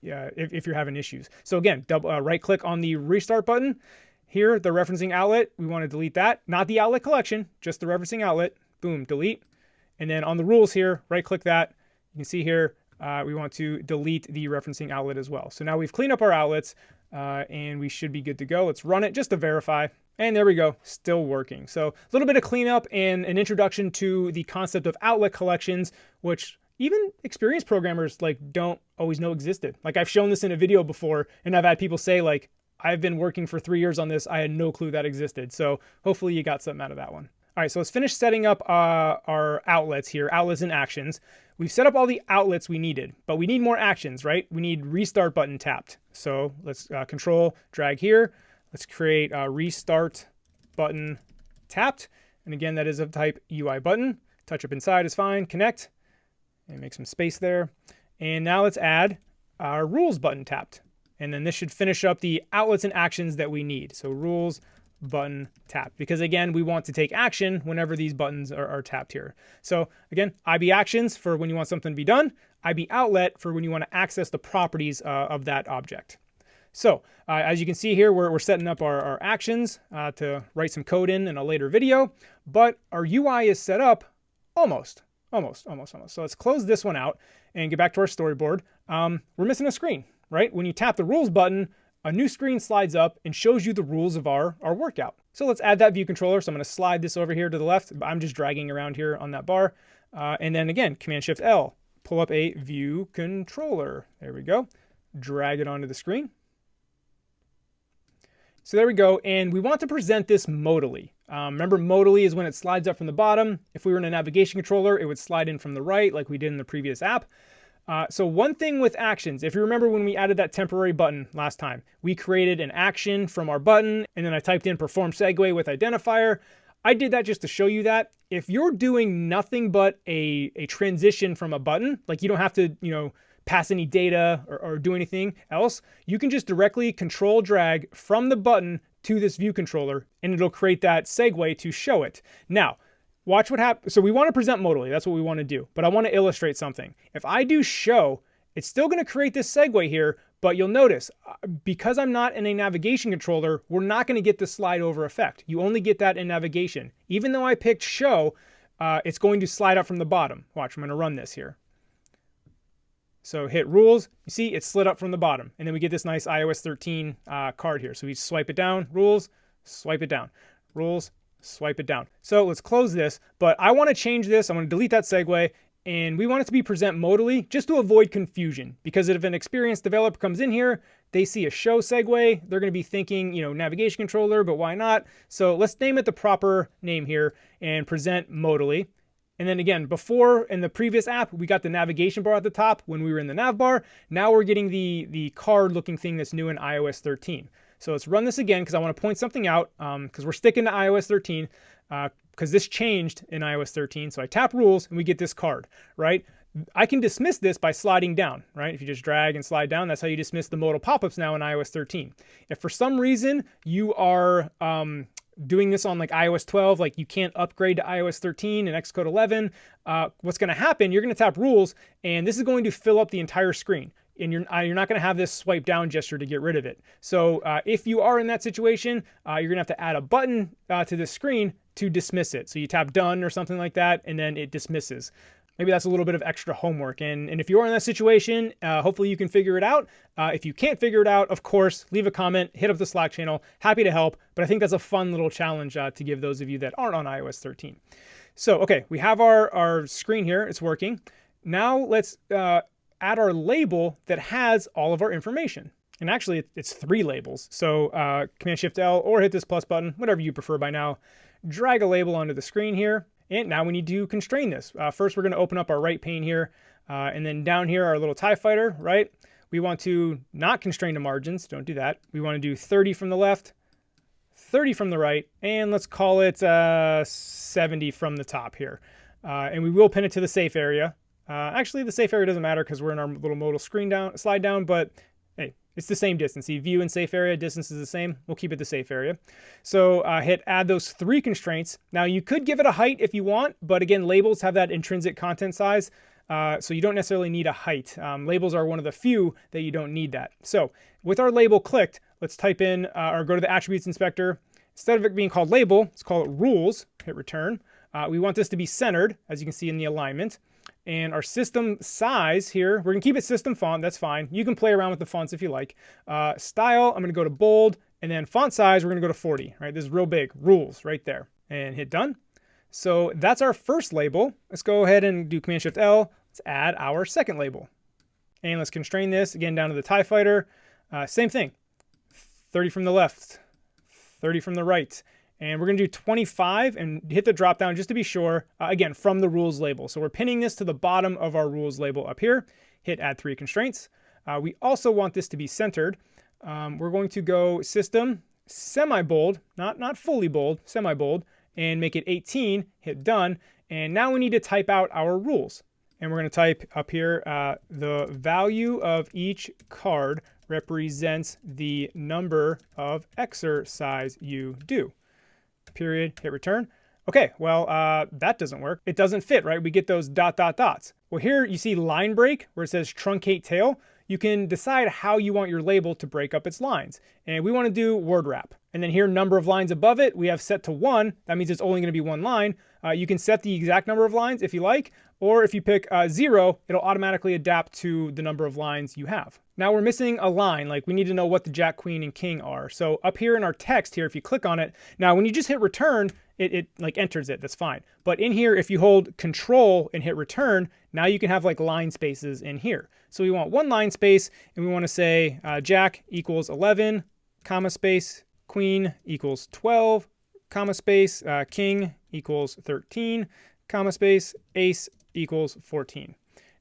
if you're having issues. So again, right click on the restart button. Here, the referencing outlet, we want to delete that. Not the outlet collection, just the referencing outlet. Boom, delete. And then on the rules here, right click that. You can see here, we want to delete the referencing outlet as well. So now we've cleaned up our outlets and we should be good to go. Let's run it just to verify. And there we go, still working. So a little bit of cleanup and an introduction to the concept of outlet collections, which even experienced programmers don't always know existed. I've shown this in a video before, and I've had people say I've been working for 3 years on this. I had no clue that existed. So hopefully you got something out of that one. All right, so let's finish setting up our outlets here, outlets and actions. We've set up all the outlets we needed, but we need more actions, right? We need restart button tapped. So let's control drag here. Let's create a restart button tapped. And again, that is of type UI button. Touch up inside is fine. Connect and make some space there. And now let's add our rules button tapped. And then this should finish up the outlets and actions that we need. So rules button tapped, because again, we want to take action whenever these buttons are tapped here. So again, IB actions for when you want something to be done, IB outlet for when you want to access the properties of that object. So as you can see here, we're setting up our actions to write some code in a later video, but our UI is set up almost. So let's close this one out and get back to our storyboard. We're missing a screen, right? When you tap the rules button, a new screen slides up and shows you the rules of our workout. So let's add that view controller. So I'm going to slide this over here to the left. I'm just dragging around here on that bar. And then again, Command-Shift-L, pull up a view controller. There we go. Drag it onto the screen. So there we go. And we want to present this modally. Remember, modally is when it slides up from the bottom. If we were in a navigation controller, it would slide in from the right like we did in the previous app. So one thing with actions, if you remember when we added that temporary button last time, we created an action from our button, and then I typed in perform segue with identifier. I did that just to show you that if you're doing nothing but a transition from a button, like you don't have to, pass any data or do anything else, you can just directly control drag from the button to this view controller, and it'll create that segue to show it. Now, watch what happens. So we want to present modally. That's what we want to do. But I want to illustrate something. If I do show, it's still going to create this segue here, but you'll notice because I'm not in a navigation controller, we're not going to get the slide over effect. You only get that in navigation. Even though I picked show, it's going to slide up from the bottom. Watch, I'm going to run this here. So hit rules, you see it slid up from the bottom. And then we get this nice iOS 13 card here. So we swipe it down, rules, swipe it down, rules, swipe it down. So let's close this, but I want to change this. I want to delete that segue, and we want it to be present modally just to avoid confusion, because if an experienced developer comes in here, they see a show segue, they're going to be thinking, navigation controller, but why not? So let's name it the proper name here and present modally. And then again, before in the previous app, we got the navigation bar at the top when we were in the nav bar. Now we're getting the card looking thing that's new in iOS 13. So let's run this again because I want to point something out because we're sticking to iOS 13 because this changed in iOS 13. So I tap rules and we get this card, right? I can dismiss this by sliding down, right? If you just drag and slide down, that's how you dismiss the modal pop-ups now in iOS 13. If for some reason you are doing this on like iOS 12, like you can't upgrade to iOS 13 and Xcode 11, what's going to happen, you're going to tap rules, and this is going to fill up the entire screen. And you're not going to have this swipe down gesture to get rid of it. So if you are in that situation, you're going to have to add a button to the screen to dismiss it. So you tap done or something like that, and then it dismisses. Maybe that's a little bit of extra homework. And if you are in that situation, hopefully you can figure it out. If you can't figure it out, of course, leave a comment, hit up the Slack channel. Happy to help. But I think that's a fun little challenge to give those of you that aren't on iOS 13. So, okay, we have our screen here. It's working. Now let's add our label that has all of our information. And actually, it's 3 labels. So Command-Shift-L or hit this plus button, whatever you prefer by now. Drag a label onto the screen here. And now we need to constrain this. First, we're going to open up our right pane here. And then down here, our little TIE fighter, right? We want to not constrain the margins. Don't do that. We want to do 30 from the left, 30 from the right, and let's call it 70 from the top here. And we will pin it to the safe area. Actually, the safe area doesn't matter because we're in our little modal slide down, but hey, it's the same distance. See, view and safe area, distance is the same. We'll keep it the safe area. So hit add those 3 constraints. Now you could give it a height if you want, but again, labels have that intrinsic content size. So you don't necessarily need a height. Labels are one of the few that you don't need that. So with our label clicked, let's type in or go to the attributes inspector. Instead of it being called label, let's call it rules, hit return. We want this to be centered, as you can see in the alignment. And our system size here, we're going to keep it system font. That's fine. You can play around with the fonts if you like. Style, I'm going to go to bold. And then font size, we're going to go to 40. Right? This is real big. Rules right there. And hit done. So that's our first label. Let's go ahead and do Command-Shift-L. Let's add our second label. And let's constrain this, again, down to the TIE fighter. Same thing. 30 from the left, 30 from the right. And we're going to do 25 and hit the drop down just to be sure, again, from the rules label. So we're pinning this to the bottom of our rules label up here. Hit add 3 constraints. We also want this to be centered. We're going to go system semi-bold, not fully bold, semi-bold, and make it 18, hit done. And now we need to type out our rules. And we're going to type up here, the value of each card represents the number of exercise you do. Period, hit return. Okay, well, that doesn't work. It doesn't fit, right? We get those ... dots. Well, here you see line break where it says truncate tail. You can decide how you want your label to break up its lines. And we want to do word wrap. And then here, number of lines above it, we have set to 1. That means it's only going to be 1 line. You can set the exact number of lines if you like, or if you pick 0, it'll automatically adapt to the number of lines you have. Now we're missing a line, like we need to know what the Jack, Queen, and King are. So up here in our text here, if you click on it, now when you just hit return, it like enters it, that's fine. But in here, if you hold Control and hit return, now you can have like line spaces in here. So we want 1 line space, and we want to say Jack equals 11, comma space, Queen equals 12, comma space, King equals 13, comma space, Ace equals 14.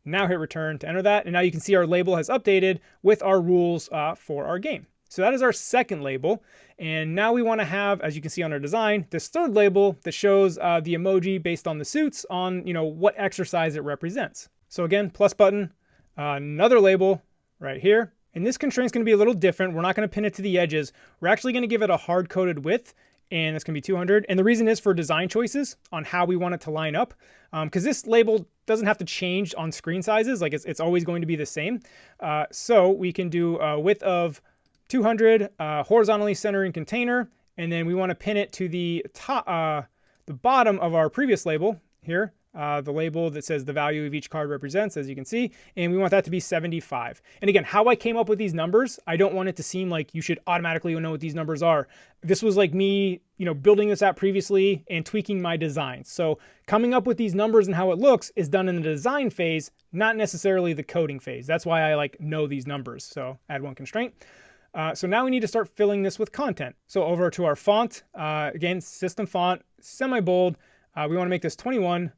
Now hit return to enter that, and now you can see our label has updated with our rules for our game. So that is our second label, and now we want to have, as you can see on our design, this third label that shows the emoji based on the suits on what exercise it represents. So again, plus button, another label right here, and this constraint is going to be a little different. We're not going to pin it to the edges. We're actually going to give it a hard-coded width, and it's going to be 200. And the reason is for design choices on how we want it to line up, because this label doesn't have to change on screen sizes. Like it's always going to be the same. So we can do a width of 200, horizontally centering container, and then we want to pin it to the top, the bottom of our previous label here. The label that says the value of each card represents, as you can see, and we want that to be 75. And again, how I came up with these numbers, I don't want it to seem like you should automatically know what these numbers are. This was like me, building this out previously and tweaking my design. So coming up with these numbers and how it looks is done in the design phase, not necessarily the coding phase. That's why I know these numbers. So add 1 constraint. So now we need to start filling this with content. So over to our font, again, system font, semi-bold. We want to make this 21.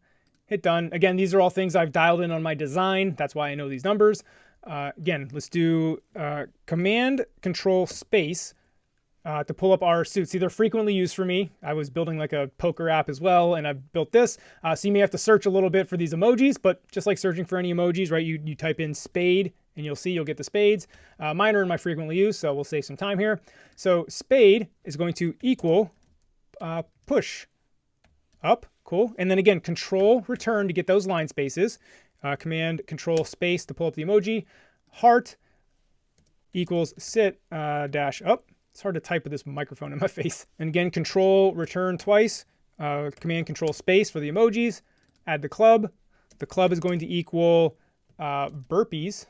Hit done. Again, these are all things I've dialed in on my design. That's why I know these numbers. Again, let's do Command Control Space to pull up our suits. See, they're frequently used for me. I was building like a poker app as well, and I built this. So you may have to search a little bit for these emojis, but just like searching for any emojis, right? You type in spade, and you'll get the spades. Mine are in my frequently used, so we'll save some time here. So spade is going to equal push up, cool. And then again, control return to get those line spaces. Command control space to pull up the emoji. Heart equals sit dash up. It's hard to type with this microphone in my face. And again, control return twice. Command control space for the emojis. Add the club. The club is going to equal burpees.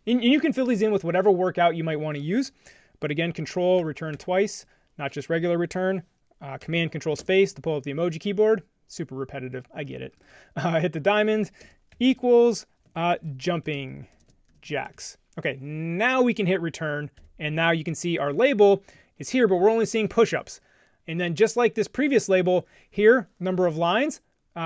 And you can fill these in with whatever workout you might want to use. But again, control return twice, not just regular return. Command control space to pull up the emoji keyboard. Super repetitive, I get it. Hit the diamond equals jumping jacks. Okay, now we can hit return, and now you can see our label is here, but we're only seeing push-ups. And then just like this previous label here, number of lines,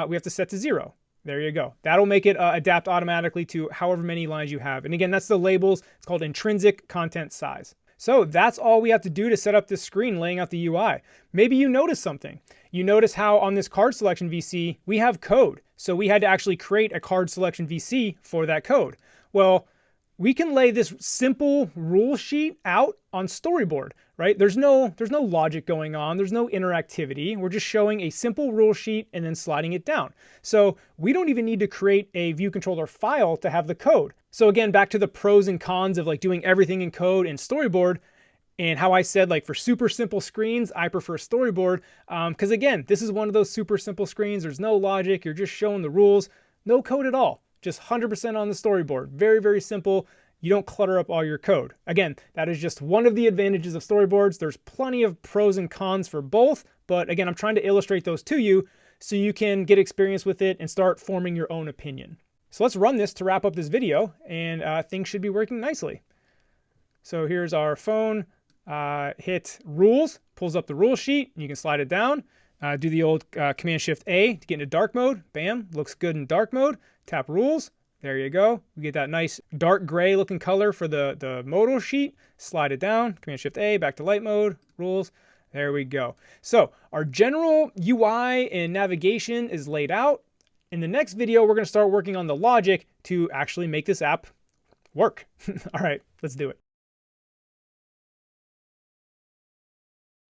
we have to set to 0. There you go. That'll make it adapt automatically to however many lines you have. And again, that's the labels. It's called intrinsic content size. So that's all we have to do to set up this screen laying out the UI. Maybe you notice something. You notice how on this card selection VC, we have code. So we had to actually create a card selection VC for that code. Well, we can lay this simple rule sheet out on Storyboard, right? There's no logic going on. There's no interactivity. We're just showing a simple rule sheet and then sliding it down. So we don't even need to create a view controller file to have the code. So again, back to the pros and cons of like doing everything in code and Storyboard, and how I said like for super simple screens, I prefer Storyboard. Because again, this is one of those super simple screens. There's no logic. You're just showing the rules, no code at all. Just 100% on the Storyboard. Very, very simple. You don't clutter up all your code. Again, that is just one of the advantages of Storyboards. There's plenty of pros and cons for both, but again, I'm trying to illustrate those to you so you can get experience with it and start forming your own opinion. So let's run this to wrap up this video, and things should be working nicely. So here's our phone. Hit rules, pulls up the rule sheet, and you can slide it down. Do the old Command-Shift-A to get into dark mode. Bam, looks good in dark mode. Tap rules. There you go. We get that nice dark gray looking color for the modal sheet. Slide it down. Command-Shift-A, back to light mode. Rules. There we go. So our general UI and navigation is laid out. In the next video, we're going to start working on the logic to actually make this app work. All right, let's do it.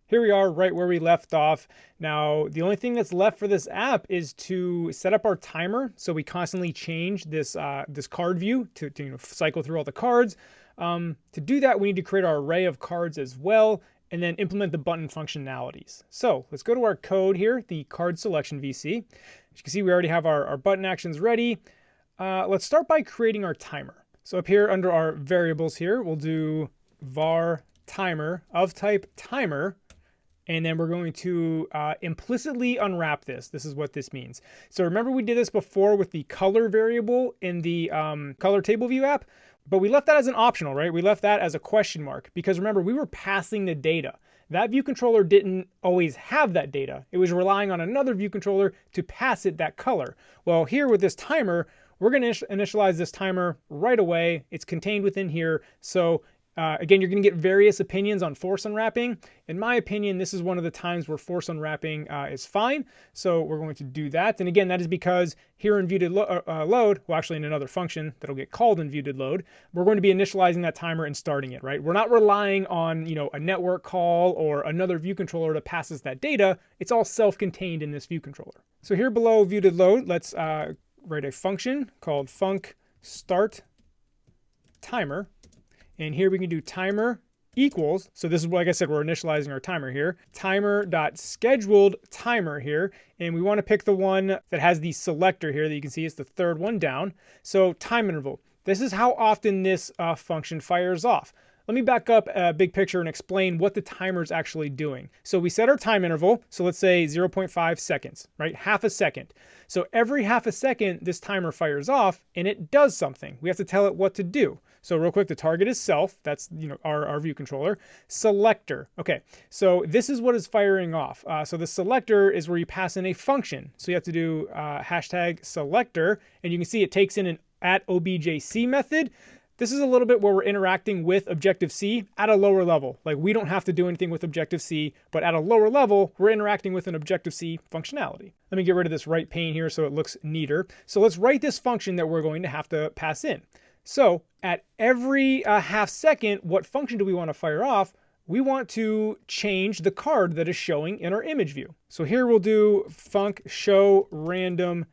Here we are right where we left off. Now, the only thing that's left for this app is to set up our timer. So we constantly change this, this card view to cycle through all the cards. To do that, we need to create our array of cards as well, and then implement the button functionalities. So let's go to our code here, the card selection VC. As you can see, we already have our button actions ready. Let's start by creating our timer. So up here under our variables here, we'll do var timer of type timer. And then we're going to implicitly unwrap this. This is what this means. So remember we did this before with the color variable in the color table view app, but we left that as an optional, right? We left that as a question mark because remember we were passing the data. That view controller didn't always have that data. It was relying on another view controller to pass it that color. Well, here with this timer, we're going to initialize this timer right away. It's contained within here. So again, you're going to get various opinions on force unwrapping. In my opinion, this is one of the times where force unwrapping is fine. So we're going to do that. And again, that is because here in viewDidLoad, well, actually in another function that'll get called in viewDidLoad, we're going to be initializing that timer and starting it, right? We're not relying on, a network call or another view controller to pass us that data. It's all self-contained in this view controller. So here below viewDidLoad, let's write a function called func start timer. And here we can do timer equals, so this is, like I said, we're initializing our timer here, timer.scheduled timer here, and we want to pick the one that has the selector here that you can see is the third one down. So time interval. This is how often this function fires off. Let me back up a big picture and explain what the timer is actually doing. So we set our time interval, so let's say 0.5 seconds, right? Half a second. So every half a second, this timer fires off and it does something. We have to tell it what to do. So real quick, the target is self. That's our view controller. Selector. Okay, so this is what is firing off. So the selector is where you pass in a function. So you have to do hashtag selector, and you can see it takes in an @objc method. This is a little bit where we're interacting with Objective-C at a lower level. Like we don't have to do anything with Objective-C, but at a lower level, we're interacting with an Objective-C functionality. Let me get rid of this right pane here so it looks neater. So let's write this function that we're going to have to pass in. So at every half second, what function do we want to fire off? We want to change the card that is showing in our image view. So here we'll do func show random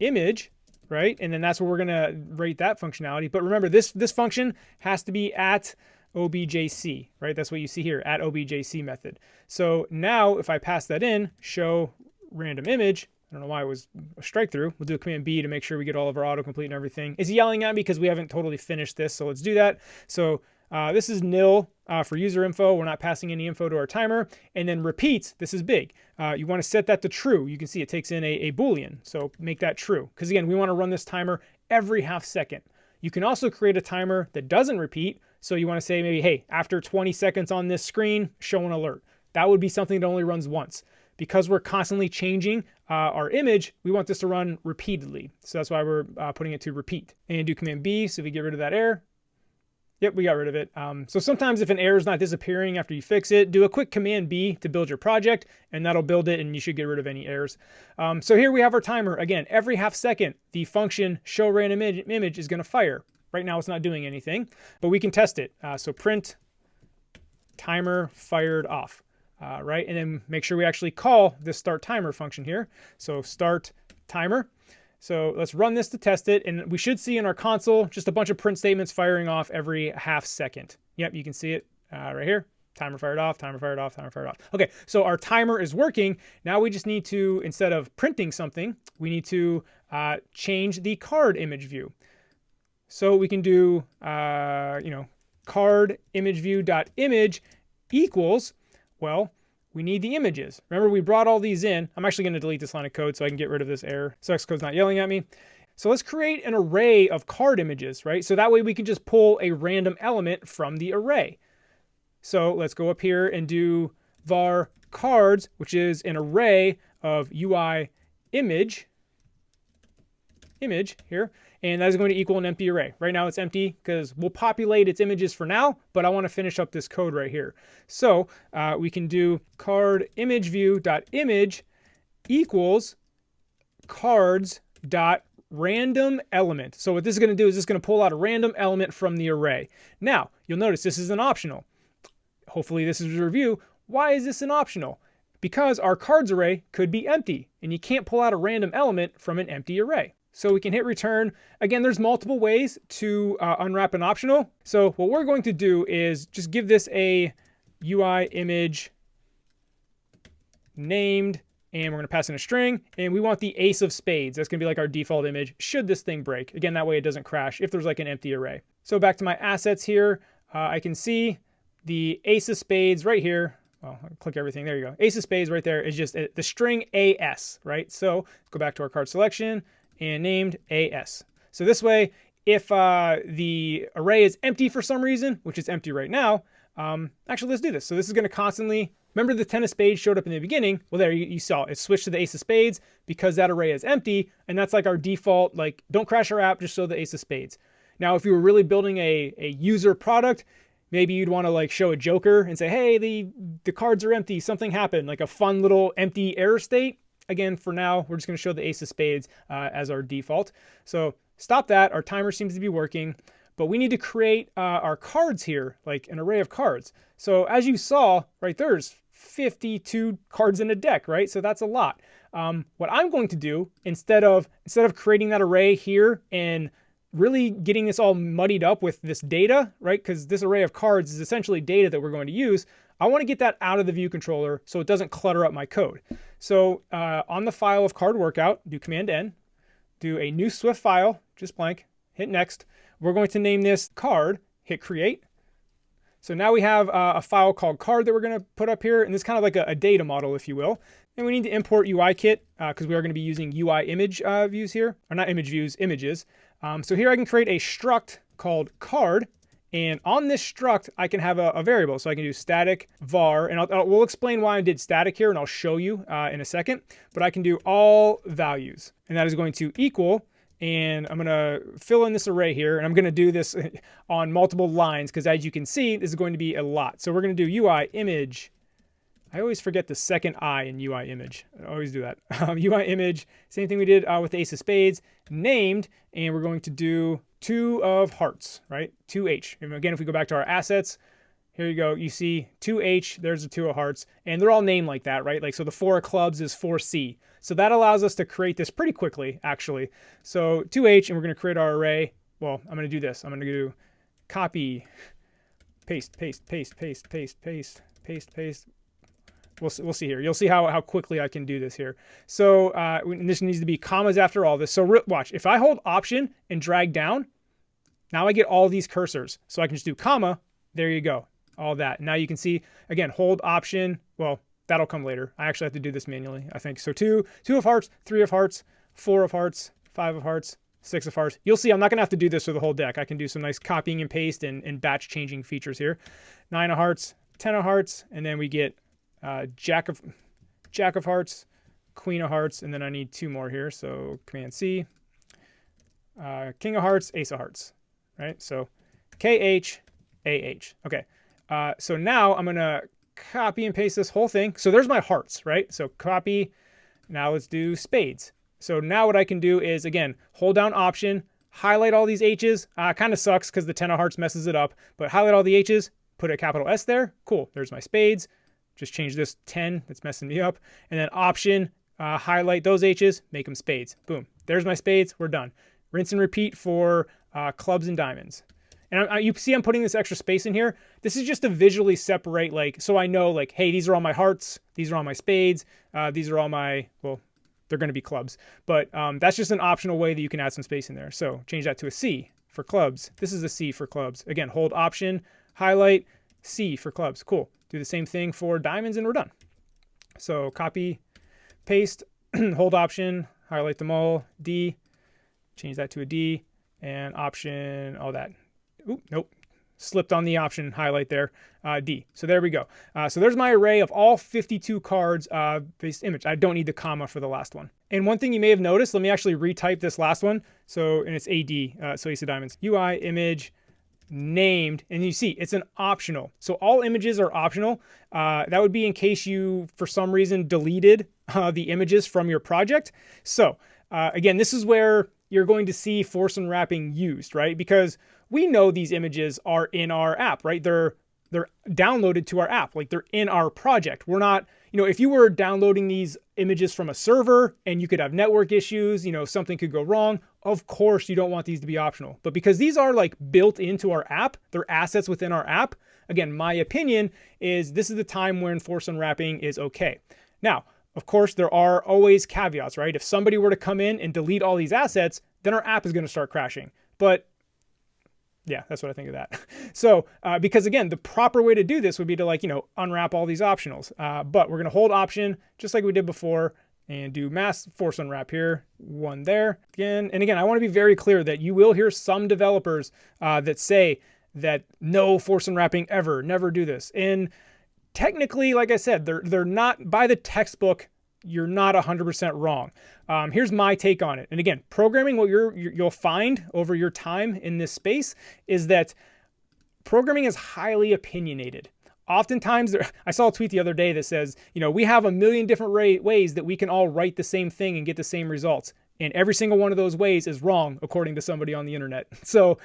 image, right? And then that's where we're going to rate that functionality. But remember, this function has to be at objc, right? That's what you see here, at objc method. So now if I pass that in, show random image, I don't know why it was a strike through. We'll do a Command B to make sure we get all of our autocomplete and everything. It's yelling at me because we haven't totally finished this. So let's do that. So this is nil for user info. We're not passing any info to our timer. And then repeats, this is big. You want to set that to true. You can see it takes in a Boolean. So make that true. Because again, we want to run this timer every half second. You can also create a timer that doesn't repeat. So you want to say maybe, hey, after 20 seconds on this screen, show an alert. That would be something that only runs once. Because we're constantly changing our image, we want this to run repeatedly. So that's why we're putting it to repeat. And do Command B so we get rid of that error. Yep, we got rid of it. So sometimes if an error is not disappearing after you fix it, do a quick Command B to build your project, and that'll build it, and you should get rid of any errors. So here we have our timer. Again, every half second, the function show random image is going to fire. Right now it's not doing anything, but we can test it. So print timer fired off. Right, and then make sure we actually call this start timer function here. So start timer. So let's run this to test it, and we should see in our console just a bunch of print statements firing off every half second. Yep, you can see it right here. Timer fired off, timer fired off, timer fired off. Okay, so our timer is working. Now we just need to, instead of printing something, we need to change the card image view. So we can do, card image view.image equals, well, we need the images. Remember, we brought all these in. I'm actually going to delete this line of code so I can get rid of this error. So Xcode's not yelling at me. So let's create an array of card images, right? So that way we can just pull a random element from the array. So let's go up here and do var cards, which is an array of UI image here. And that is going to equal an empty array. Right now it's empty because we'll populate its images for now, but I want to finish up this code right here. So we can do card image view.image equals cards.random element. So what this is going to do is it's going to pull out a random element from the array. Now, you'll notice this is an optional. Hopefully this is a review. Why is this an optional? Because our cards array could be empty, and you can't pull out a random element from an empty array. So we can hit return. Again, there's multiple ways to unwrap an optional. So what we're going to do is just give this a UI image named, and we're going to pass in a string, and we want the ace of spades. That's going to be like our default image should this thing break. Again, that way it doesn't crash if there's like an empty array. So back to my assets here, I can see the ace of spades right here. Well, I'll click everything. There you go. Ace of spades right there is just the string AS, right? So let's go back to our card selection and named AS. So this way, if the array is empty for some reason, which is empty right now, actually, let's do this. So this is going to constantly, remember the 10 of spades showed up in the beginning? Well, there you saw it switched to the ace of spades because that array is empty. And that's like our default, like don't crash our app, just show the ace of spades. Now, if you were really building a user product, maybe you'd want to like show a joker and say, hey, the cards are empty, something happened, like a fun little empty error state. Again, for now, we're just going to show the ace of spades as our default. So stop that. Our timer seems to be working, but we need to create our cards here, like an array of cards. So as you saw, right, there's 52 cards in a deck, right? So that's a lot. What I'm going to do, instead of creating that array here and really getting this all muddied up with this data, right? Because this array of cards is essentially data that we're going to use. I want to get that out of the view controller so it doesn't clutter up my code. So on the file of card workout, do Command N, do a new Swift file, just blank, hit next. We're going to name this card, hit create. So now we have a file called card that we're going to put up here, and this is kind of like a data model, if you will. And we need to import UIKit because we are going to be using UI image views here, or not image views, images. So here I can create a struct called card. And on this struct, I can have a variable. So I can do static var, and we'll explain why I did static here, and I'll show you in a second. But I can do all values, and that is going to equal, and I'm going to fill in this array here, and I'm going to do this on multiple lines because as you can see, this is going to be a lot. So we're going to do UI image. I always forget the second I in UI image. I always do that. UI image, same thing we did with the ace of spades, named, and we're going to do 2 of hearts, right? 2H. And again, if we go back to our assets, here you go. You see 2H, there's the 2 of hearts, and they're all named like that, right? Like, so the 4 of clubs is 4C. So that allows us to create this pretty quickly, actually. So 2H, and we're going to create our array. Well, I'm going to do this. I'm going to do copy, paste, paste, paste, paste, paste, paste, paste, paste. We'll see here. You'll see how quickly I can do this here. So this needs to be commas after all this. So watch. If I hold Option and drag down, now I get all these cursors. So I can just do comma. There you go. All that. Now you can see, again, hold Option. Well, that'll come later. I actually have to do this manually, I think. So 2 of hearts, 3 of hearts, 4 of hearts, 5 of hearts, 6 of hearts. You'll see I'm not going to have to do this for the whole deck. I can do some nice copying and paste and batch changing features here. 9 of hearts, 10 of hearts, and then we get Jack of hearts, Queen of hearts, and then I need 2 more here. So Command C, King of hearts, Ace of hearts, right? So KH, AH. Okay. So now I'm going to copy and paste this whole thing. So there's my hearts, right? So copy. Now let's do spades. So now what I can do is, again, hold down Option, highlight all these H's. Kind of sucks because the 10 of hearts messes it up, but highlight all the H's, put a capital S there. Cool. There's my spades. Just change this 10, that's messing me up. And then Option, highlight those H's, make them spades. Boom. There's my spades. We're done. Rinse and repeat for clubs and diamonds. And you see I'm putting this extra space in here. This is just to visually separate, like, so I know, like, hey, these are all my hearts. These are all my spades. These are all my, well, they're going to be clubs. But that's just an optional way that you can add some space in there. So change that to a C for clubs. This is a C for clubs. Again, hold Option, highlight, C for clubs. Cool. Do the same thing for diamonds and we're done. So copy, paste, hold Option, highlight them all, D, change that to a D, and Option, all that. Oop, nope, slipped on the Option highlight there, D. So there we go. So there's my array of all 52 cards based image. I don't need the comma for the last one. And one thing you may have noticed, let me actually retype this last one. So, and it's AD, so Ace of Diamonds, UI image, named, and you see it's an optional. So all images are optional. That would be in case you for some reason deleted the images from your project. So again, this is where you're going to see force unwrapping used, right? Because we know these images are in our app, right? They're downloaded to our app, like they're in our project. We're not, if you were downloading these images from a server and you could have network issues, something could go wrong. Of course, you don't want these to be optional. But because these are like built into our app, they're assets within our app. Again, my opinion is this is the time when force unwrapping is okay. Now, of course, there are always caveats, right? If somebody were to come in and delete all these assets, then our app is going to start crashing. But yeah, that's what I think of that. So, because again, the proper way to do this would be to unwrap all these optionals. But we're going to hold Option just like we did before and do mass force unwrap here. One there again. And again, I want to be very clear that you will hear some developers that say that no force unwrapping ever, never do this. And technically, like I said, they're not by the textbook. You're not 100% wrong. Here's my take on it. And again, programming, what you'll find over your time in this space is that programming is highly opinionated. Oftentimes, I saw a tweet the other day that says, we have a million different ways that we can all write the same thing and get the same results. And every single one of those ways is wrong, according to somebody on the internet. So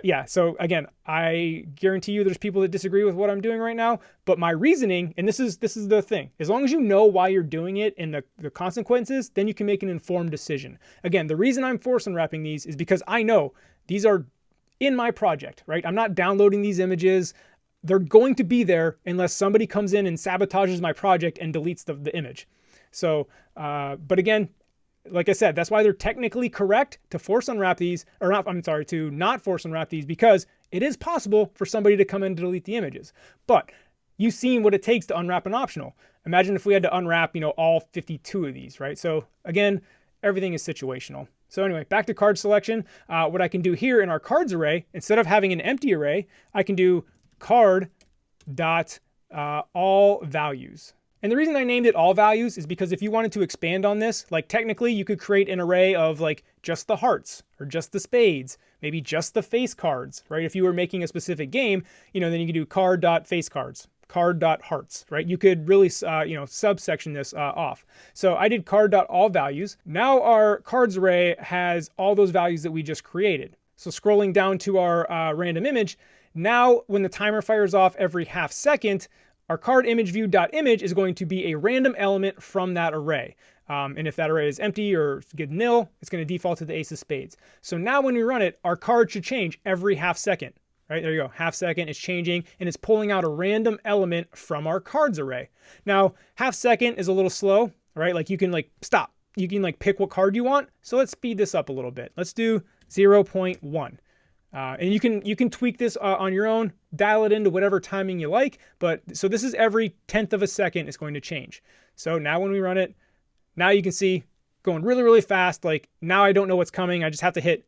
yeah, so again, I guarantee you there's people that disagree with what I'm doing right now, but my reasoning, and this is the thing, as long as you know why you're doing it and the consequences, then you can make an informed decision. Again, the reason I'm force unwrapping these is because I know these are in my project, right? I'm not downloading these images. They're going to be there unless somebody comes in and sabotages my project and deletes the image. So, but again, like I said, that's why they're technically correct to force unwrap these, or not, I'm sorry, to not force unwrap these, because it is possible for somebody to come in and delete the images. But you've seen what it takes to unwrap an optional. Imagine if we had to unwrap, all 52 of these, right? So again, everything is situational. So anyway, back to card selection. What I can do here in our cards array, instead of having an empty array, I can do card dot all values. And the reason I named it all values is because if you wanted to expand on this, like technically you could create an array of like just the hearts or just the spades, maybe just the face cards, right? If you were making a specific game, then you could do card.face cards, card.hearts, right? You could really, subsection this off. So I did card.allValues. Now our cards array has all those values that we just created. So scrolling down to our random image, now when the timer fires off every half second, our card image view.image is going to be a random element from that array. And if that array is empty or get nil, it's going to default to the ace of spades. So now when we run it, our card should change every half second. Right, there you go, half second, it's changing, and it's pulling out a random element from our cards array. Now, half second is a little slow, right? Like you can stop. You can pick what card you want. So let's speed this up a little bit. Let's do 0.1. And you can tweak this on your own, dial it into whatever timing you like. But so this is every 1/10 of a second is going to change. So now when we run it, now you can see going really, really fast. Like now I don't know what's coming. I just have to hit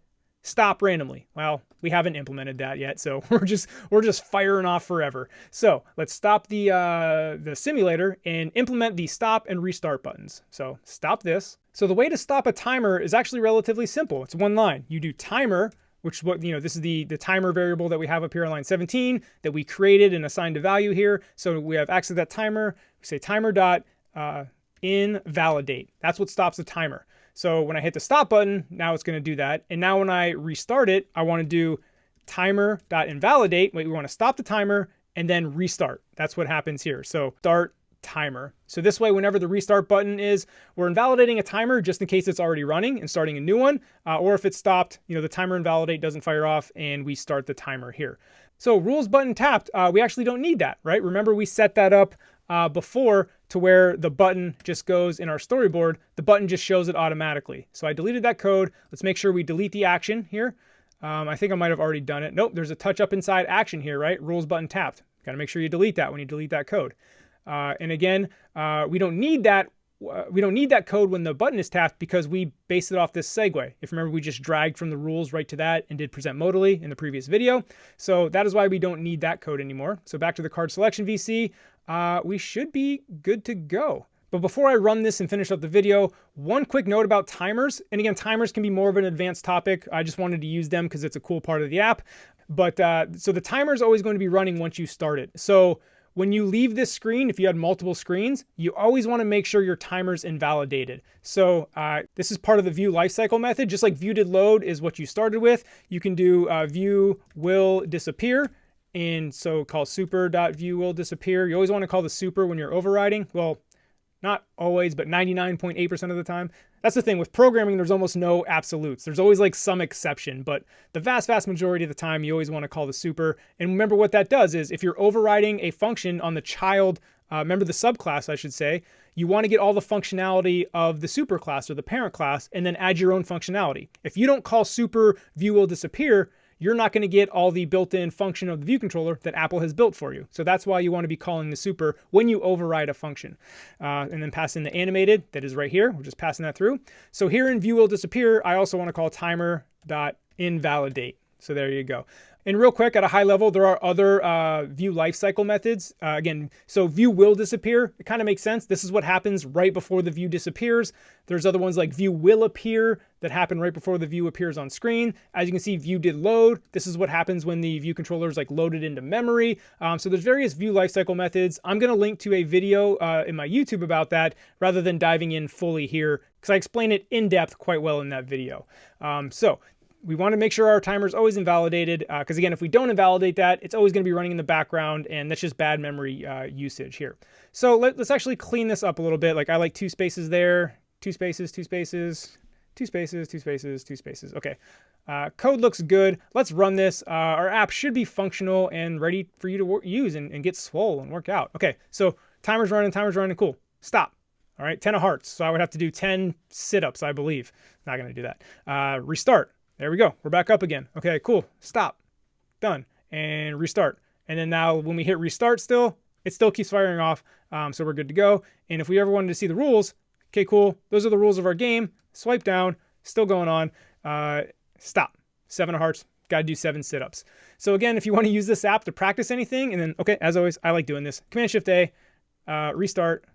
stop randomly. Well, we haven't implemented that yet, so we're just firing off forever. So let's stop the simulator and implement the stop and restart buttons. So stop this. So the way to stop a timer is actually relatively simple. It's one line. You do timer, which is what, this is the timer variable that we have up here on line 17 that we created and assigned a value here. So we have access to that timer. We say timer dot invalidate. That's what stops the timer. So when I hit the stop button, now it's going to do that. And now when I restart it, I want to do timer.invalidate. Wait, we want to stop the timer and then restart. That's what happens here. So start timer. So this way, whenever the restart button is, we're invalidating a timer just in case it's already running and starting a new one. Or if it's stopped, the timer invalidate doesn't fire off and we start the timer here. So rules button tapped, we actually don't need that, right? Remember we set that up before to where the button just goes in our storyboard. The button just shows it automatically. So I deleted that code. Let's make sure we delete the action here. I think I might have already done it. Nope, there's a touch up inside action here, right? Rules button tapped. Got to make sure you delete that when you delete that code. And again, we don't need that. We don't need that code when the button is tapped because we based it off this segue. If you remember, we just dragged from the rules right to that and did present modally in the previous video. So that is why we don't need that code anymore. So back to the card selection VC, we should be good to go. But before I run this and finish up the video, one quick note about timers. And again, timers can be more of an advanced topic. I just wanted to use them because it's a cool part of the app. But so the timer is always going to be running once you start it. So when you leave this screen, if you had multiple screens, you always want to make sure your timer's invalidated. So this is part of the view lifecycle method. Just like view did load is what you started with, you can do view will disappear. And so call super.view will disappear. You always want to call the super when you're overriding. Well, not always, but 99.8% of the time. That's the thing with programming, there's almost no absolutes. There's always some exception, but the vast majority of the time, you always want to call the super. And remember what that does is if you're overriding a function on the child, remember the subclass, I should say, you want to get all the functionality of the super class or the parent class and then add your own functionality. If you don't call super view will disappear, you're not going to get all the built-in function of the view controller that Apple has built for you. So that's why you want to be calling the super when you override a function. And then pass in the animated that is right here. We're just passing that through. So here in view will disappear, I also want to call timer.invalidate. So there you go. And real quick, at a high level, there are other view lifecycle methods. Again, so view will disappear. It kind of makes sense. This is what happens right before the view disappears. There's other ones like view will appear that happen right before the view appears on screen. As you can see, view did load. This is what happens when the view controller is loaded into memory. So there's various view lifecycle methods. I'm going to link to a video in my YouTube about that rather than diving in fully here because I explain it in depth quite well in that video. So we want to make sure our timer is always invalidated because again, if we don't invalidate that, it's always going to be running in the background and that's just bad memory usage here. So let's actually clean this up a little bit. I like 2 spaces there, 2 spaces, 2 spaces, 2 spaces, 2 spaces, 2 spaces. Okay, code looks good. Let's run this. Our app should be functional and ready for you to use and get swole and work out. Okay, so timer's running, cool. Stop. All right, 10 of hearts. So I would have to do 10 sit-ups, I believe. Not going to do that. Restart. There we go. We're back up again. Okay, cool. Stop. Done. And restart. And then now when we hit restart still, it still keeps firing off. So we're good to go. And if we ever wanted to see the rules, okay, cool. Those are the rules of our game. Swipe down. Still going on. Stop. 7 of hearts. Got to do 7 sit-ups. So again, if you want to use this app to practice anything, and then, okay, as always, I like doing this. Command-Shift-A, restart,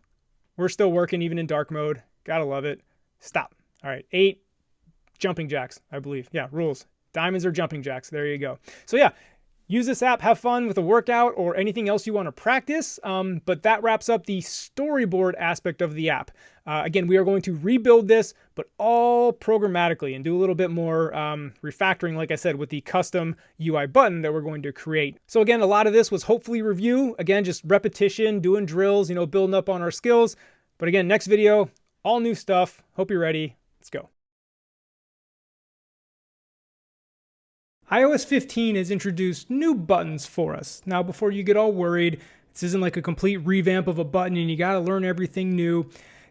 We're still working even in dark mode. Gotta love it. Stop. All right, 8 jumping jacks, I believe. Yeah, rules. Diamonds are jumping jacks. There you go. So yeah, use this app, have fun with a workout or anything else you want to practice. But that wraps up the storyboard aspect of the app. Again, we are going to rebuild this, but all programmatically and do a little bit more refactoring, like I said, with the custom UI button that we're going to create. So again, a lot of this was hopefully review. Again, just repetition, doing drills, building up on our skills. But again, next video, all new stuff. Hope you're ready. Let's go. iOS 15 has introduced new buttons for us. Now, before you get all worried, this isn't like a complete revamp of a button and you got to learn everything new.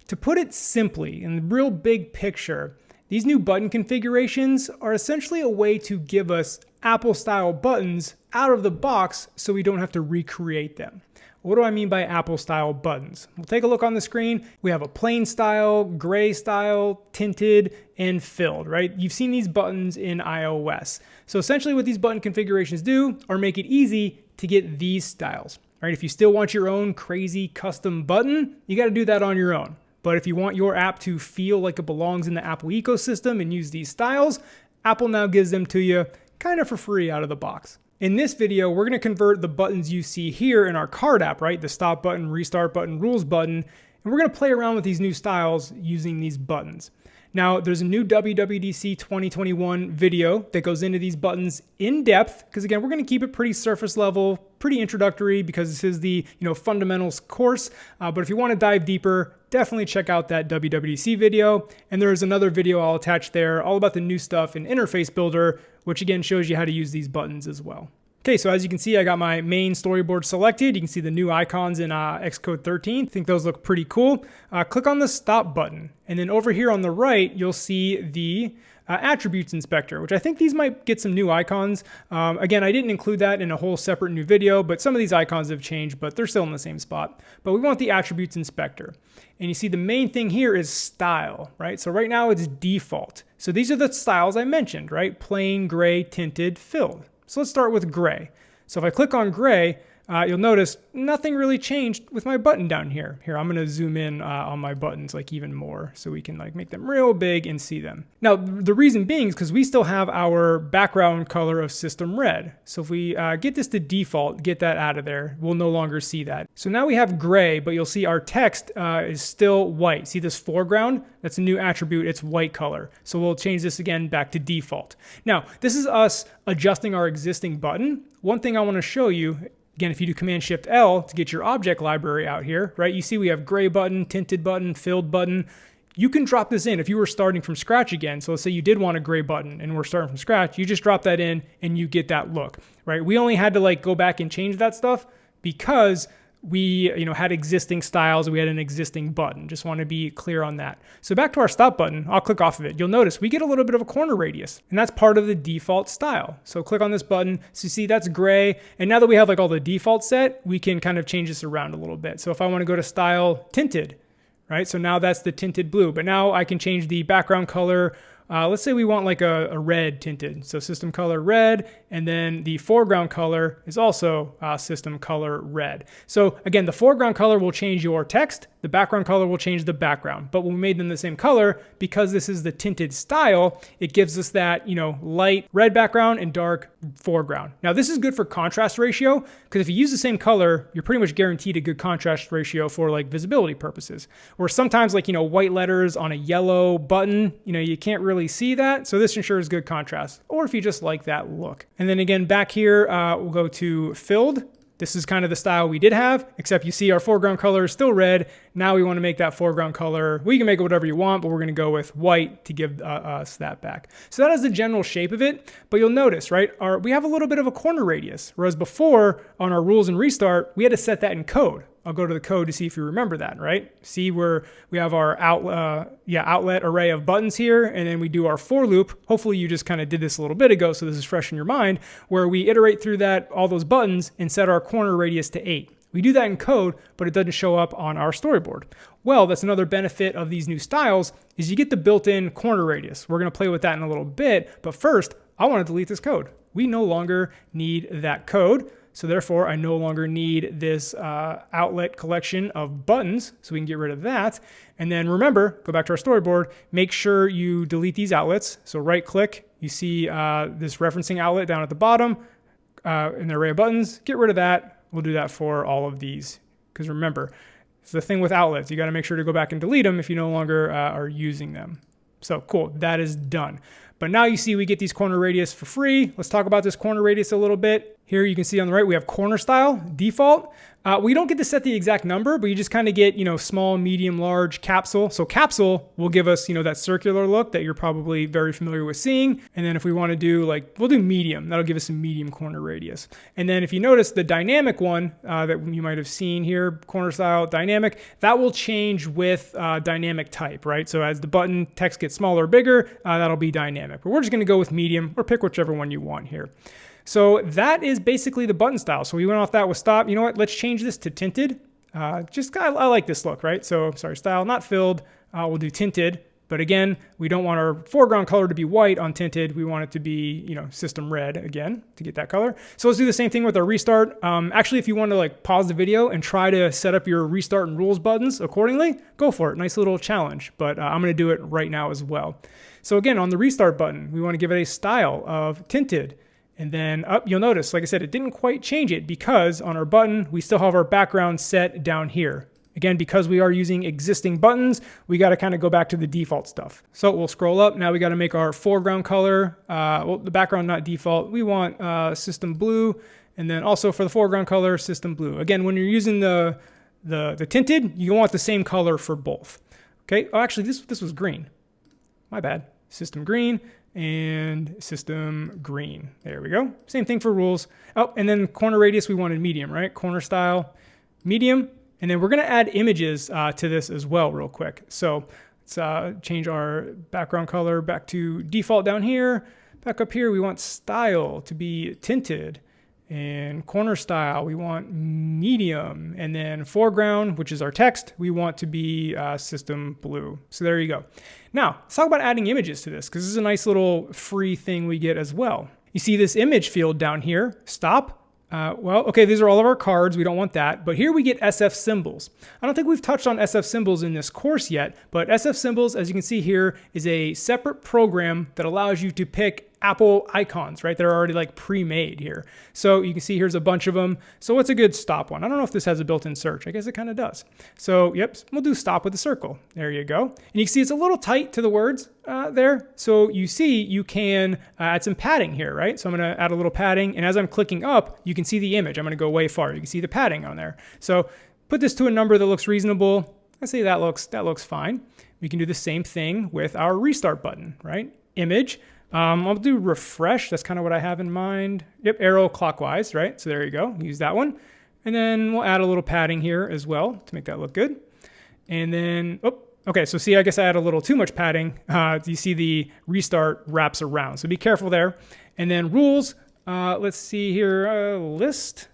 To put it simply, in the real big picture, these new button configurations are essentially a way to give us Apple-style buttons out of the box so we don't have to recreate them. What do I mean by Apple-style buttons? We'll take a look on the screen. We have a plain style, gray style, tinted, and filled, right? You've seen these buttons in iOS. So essentially what these button configurations do are make it easy to get these styles, right? If you still want your own crazy custom button, you got to do that on your own. But if you want your app to feel like it belongs in the Apple ecosystem and use these styles, Apple now gives them to you kind of for free out of the box. In this video, we're going to convert the buttons you see here in our card app, right? The stop button, restart button, rules button, and we're going to play around with these new styles using these buttons. Now, there's a new WWDC 2021 video that goes into these buttons in depth, because again, we're going to keep it pretty surface level, pretty introductory, because this is the fundamentals course. But if you want to dive deeper, definitely check out that WWDC video. And there's another video I'll attach there all about the new stuff in Interface Builder, which again shows you how to use these buttons as well. Okay, so as you can see, I got my main storyboard selected. You can see the new icons in Xcode 13. I think those look pretty cool. Click on the stop button. And then over here on the right, you'll see the attributes inspector, which I think these might get some new icons. Again, I didn't include that in a whole separate new video, but some of these icons have changed, but they're still in the same spot. But we want the attributes inspector. And you see the main thing here is style, right? So right now it's default. So these are the styles I mentioned, right? Plain, gray, tinted, filled. So let's start with gray. So if I click on gray, you'll notice nothing really changed with my button down here. Here, I'm gonna zoom in on my buttons like even more so we can like make them real big and see them. Now, the reason being is because we still have our background color of system red. So if we get this to default, get that out of there, we'll no longer see that. So now we have gray, but you'll see our text is still white. See this foreground? That's a new attribute, it's white color. So we'll change this again back to default. Now, this is us adjusting our existing button. One thing I wanna show you, again, if you do Command-Shift-L to get your object library out here, right? You see we have gray button, tinted button, filled button. You can drop this in if you were starting from scratch again. So let's say you did want a gray button and we're starting from scratch. You just drop that in and you get that look, right? We only had to like go back and change that stuff because we had existing styles, we had an existing button. Just want to be clear on that. So back to our stop button, I'll click off of it. You'll notice we get a little bit of a corner radius, and that's part of the default style. So click on this button. So you see that's gray. And now that we have like all the default set, we can kind of change this around a little bit. So if I want to go to style tinted, right? So now that's the tinted blue, but now I can change the background color. Let's say we want like a red tinted. So system color red, and then the foreground color is also system color red. So again, the foreground color will change your text. The background color will change the background. But when we made them the same color, because this is the tinted style, it gives us that, light red background and dark foreground. Now this is good for contrast ratio, because if you use the same color, you're pretty much guaranteed a good contrast ratio for like visibility purposes. Or sometimes like, white letters on a yellow button, you can't really see that. So this ensures good contrast, or if you just like that look. And then again, back here, we'll go to filled. This is kind of the style we did have, except you see our foreground color is still red. Now we want to make that foreground color, well, you can make it whatever you want, but we're going to go with white to give us that back. So that is the general shape of it, but you'll notice, right, we have a little bit of a corner radius, whereas before on our rules and restart, we had to set that in code. I'll go to the code to see if you remember that, right? See where we have our outlet array of buttons here, and then we do our for loop. Hopefully you just kind of did this a little bit ago, so this is fresh in your mind, where we iterate through all those buttons and set our corner radius to 8. We do that in code, but it doesn't show up on our storyboard. Well, that's another benefit of these new styles is you get the built-in corner radius. We're gonna play with that in a little bit, but first, I wanna delete this code. We no longer need that code. So therefore, I no longer need this outlet collection of buttons. So we can get rid of that. And then remember, go back to our storyboard, make sure you delete these outlets. So right click, you see this referencing outlet down at the bottom in the array of buttons. Get rid of that. We'll do that for all of these. Because remember, it's the thing with outlets. You got to make sure to go back and delete them if you no longer are using them. So cool, that is done. But now you see we get these corner radius for free. Let's talk about this corner radius a little bit. Here you can see on the right, we have corner style, default. We don't get to set the exact number, but you just kind of get, small, medium, large, capsule. So capsule will give us, that circular look that you're probably very familiar with seeing. And then if we want to do we'll do medium, that'll give us a medium corner radius. And then if you notice the dynamic one that you might have seen here, corner style, dynamic, that will change with dynamic type, right? So as the button text gets smaller or bigger, that'll be dynamic. But we're just going to go with medium or pick whichever one you want here. So that is basically the button style. So we went off that with stop. You know what? Let's change this to tinted. I like this look, right? So sorry, style not filled. We'll do tinted. But again, we don't want our foreground color to be white on tinted. We want it to be, system red again to get that color. So let's do the same thing with our restart. Actually, if you want to pause the video and try to set up your restart and rules buttons accordingly, go for it. Nice little challenge. But I'm going to do it right now as well. So again, on the restart button, we want to give it a style of tinted. And then up, you'll notice, like I said, it didn't quite change it because on our button, we still have our background set down here. Again, because we are using existing buttons, we got to kind of go back to the default stuff. So we'll scroll up. Now we got to make our foreground color. The background not default. We want system blue. And then also for the foreground color, system blue. Again, when you're using the tinted, you want the same color for both. Okay. Oh, actually, this was green. My bad. System green. And system green. There we go. Same thing for rules. Oh, and then corner radius, we wanted medium, right? Corner style, medium. And then we're going to add images to this as well real quick. So let's change our background color back to default down here. Back up here, we want style to be tinted. And corner style, we want medium. And then foreground, which is our text, we want to be system blue. So there you go. Now, let's talk about adding images to this, because this is a nice little free thing we get as well. You see this image field down here, stop. Okay, these are all of our cards. We don't want that. But here we get SF symbols. I don't think we've touched on SF symbols in this course yet, but SF symbols, as you can see here, is a separate program that allows you to pick Apple icons, right? They're already pre-made here. So you can see here's a bunch of them. So what's a good stop one? I don't know if this has a built-in search. I guess it kind of does. So yep, we'll do stop with the circle. There you go. And you can see it's a little tight to the words there. So you see you can add some padding here, right? So I'm going to add a little padding. And as I'm clicking up, you can see the image. I'm going to go way far. You can see the padding on there. So put this to a number that looks reasonable. Let's say that looks fine. We can do the same thing with our restart button, right? Image. I'll do refresh. That's kind of what I have in mind. Yep, arrow clockwise, right? So there you go. Use that one. And then we'll add a little padding here as well to make that look good. And then, okay, so see, I guess I add a little too much padding. You see the restart wraps around. So be careful there. And then rules, let's see here, list.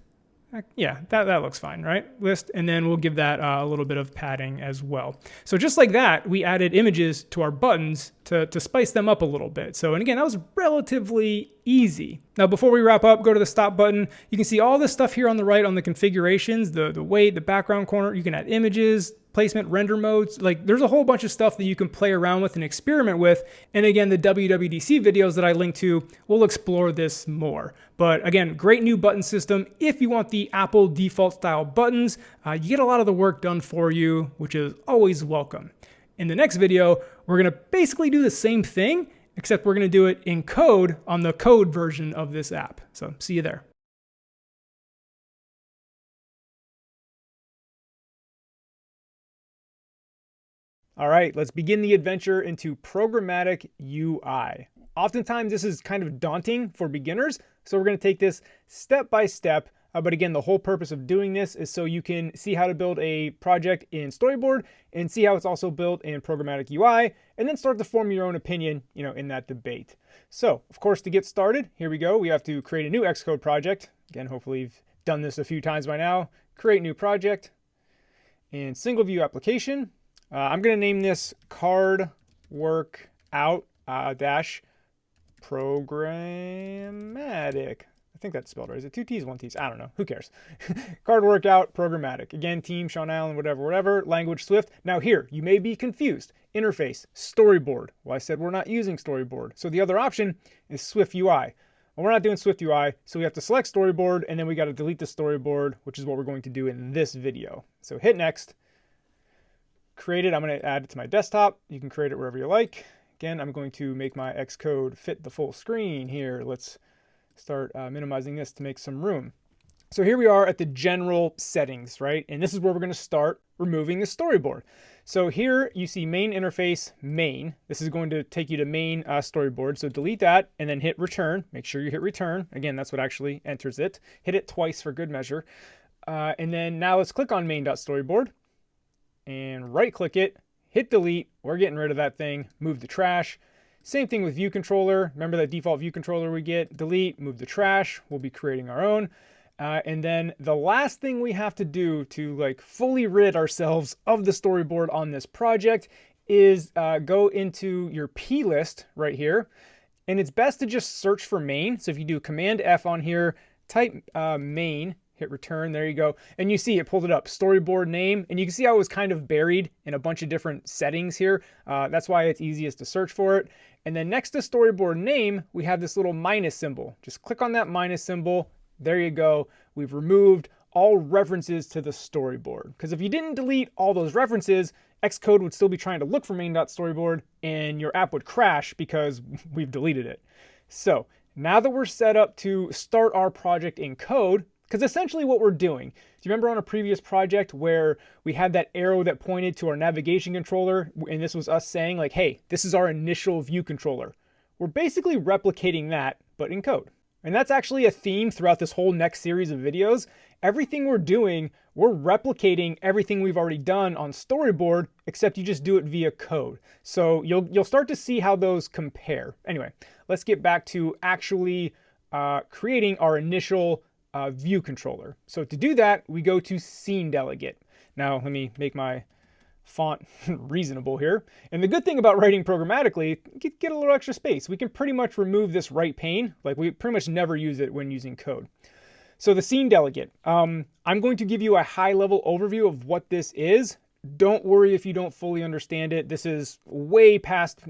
Yeah, that looks fine, right? List, and then we'll give that a little bit of padding as well. So just like that, we added images to our buttons to spice them up a little bit. So, and again, that was relatively easy. Now, before we wrap up, go to the stop button. You can see all this stuff here on the right on the configurations, the weight, the background corner. You can add images, placement, render modes. There's a whole bunch of stuff that you can play around with and experiment with. And again, the WWDC videos that I link to will explore this more. But again, great new button system. If you want the Apple default style buttons, you get a lot of the work done for you, which is always welcome. In the next video, we're going to basically do the same thing, except we're going to do it in code on the code version of this app. So see you there. All right, let's begin the adventure into Programmatic UI. Oftentimes, this is kind of daunting for beginners, so we're going to take this step by step. But again, the whole purpose of doing this is so you can see how to build a project in Storyboard and see how it's also built in Programmatic UI, and then start to form your own opinion, in that debate. So, of course, to get started, here we go. We have to create a new Xcode project. Again, hopefully you've done this a few times by now. Create new project and single view application. I'm going to name this card workout dash programmatic. think that's spelled right. Is it 2 T's, 1 T's? I don't know. Who cares? Card workout, programmatic. Again, team, Sean Allen, whatever. Language, Swift. Now here, you may be confused. Interface, storyboard. Well, I said we're not using storyboard. So the other option is SwiftUI. Well, we're not doing SwiftUI, so we have to select storyboard, and then we got to delete the storyboard, which is what we're going to do in this video. So hit next. Create it. I'm going to add it to my desktop. You can create it wherever you like. Again, I'm going to make my Xcode fit the full screen here. Let's start minimizing this to make some room. So here we are at the general settings, right? And this is where we're going to start removing the storyboard. So here you see main interface, main. This is going to take you to main storyboard. So delete that and then hit return. Make sure you hit return. Again, that's what actually enters it. Hit it twice for good measure. And then now let's click on main.storyboard and right click it, hit delete. We're getting rid of that thing, move the trash. Same thing with view controller. Remember that default view controller we get, delete, move the trash. We'll be creating our own. And then the last thing we have to do to like fully rid ourselves of the storyboard on this project is go into your P list right here. And it's best to just search for main. So if you do Command F on here, type main, hit return, there you go. And you see it pulled it up, storyboard name. And you can see how it was kind of buried in a bunch of different settings here. That's why it's easiest to search for it. And then next to storyboard name, we have this little minus symbol. Just click on that minus symbol. There you go. We've removed all references to the storyboard. Because if you didn't delete all those references, Xcode would still be trying to look for main.storyboard and your app would crash because we've deleted it. So now that we're set up to start our project in code, because essentially what we're doing, do you remember on a previous project where we had that arrow that pointed to our navigation controller, and this was us saying like, hey, this is our initial view controller. We're basically replicating that, but in code. And that's actually a theme throughout this whole next series of videos. Everything we're doing, we're replicating everything we've already done on Storyboard, except you just do it via code. So you'll start to see how those compare. Anyway, let's get back to actually creating our initial view controller. So to do that, we go to Scene Delegate. Now let me make my font reasonable here. And the good thing about writing programmatically, get a little extra space. We can pretty much remove this right pane. Like we pretty much never use it when using code. So the Scene Delegate, I'm going to give you a high level overview of what this is. Don't worry if you don't fully understand it. This is way past,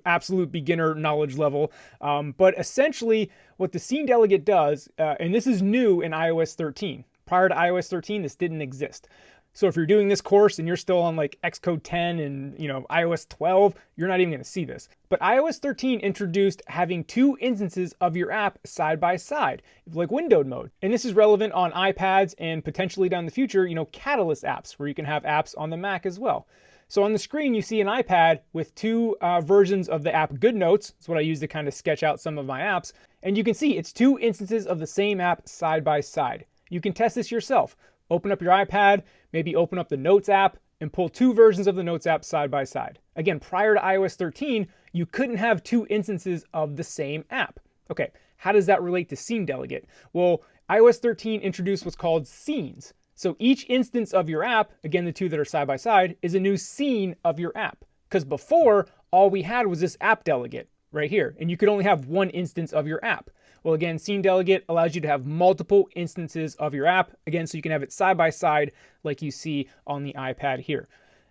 absolute beginner knowledge level. But essentially what the Scene Delegate does, and this is new in iOS 13. Prior to iOS 13, this didn't exist. So if you're doing this course and you're still on like Xcode 10 and iOS 12, you're not even going to see this. But iOS 13 introduced having two instances of your app side by side, like windowed mode. And this is relevant on iPads and potentially down the future, Catalyst apps where you can have apps on the Mac as well. So on the screen, you see an iPad with two versions of the app GoodNotes. That's what I use to kind of sketch out some of my apps. And you can see it's two instances of the same app side by side. You can test this yourself. Open up your iPad, maybe open up the Notes app, and pull two versions of the Notes app side by side. Again, prior to iOS 13, you couldn't have two instances of the same app. Okay, how does that relate to Scene Delegate? Well, iOS 13 introduced what's called scenes. So each instance of your app, again, the two that are side by side, is a new scene of your app. Because before, all we had was this app delegate right here, and you could only have one instance of your app. Well, again, Scene Delegate allows you to have multiple instances of your app, again, so you can have it side by side like you see on the iPad here.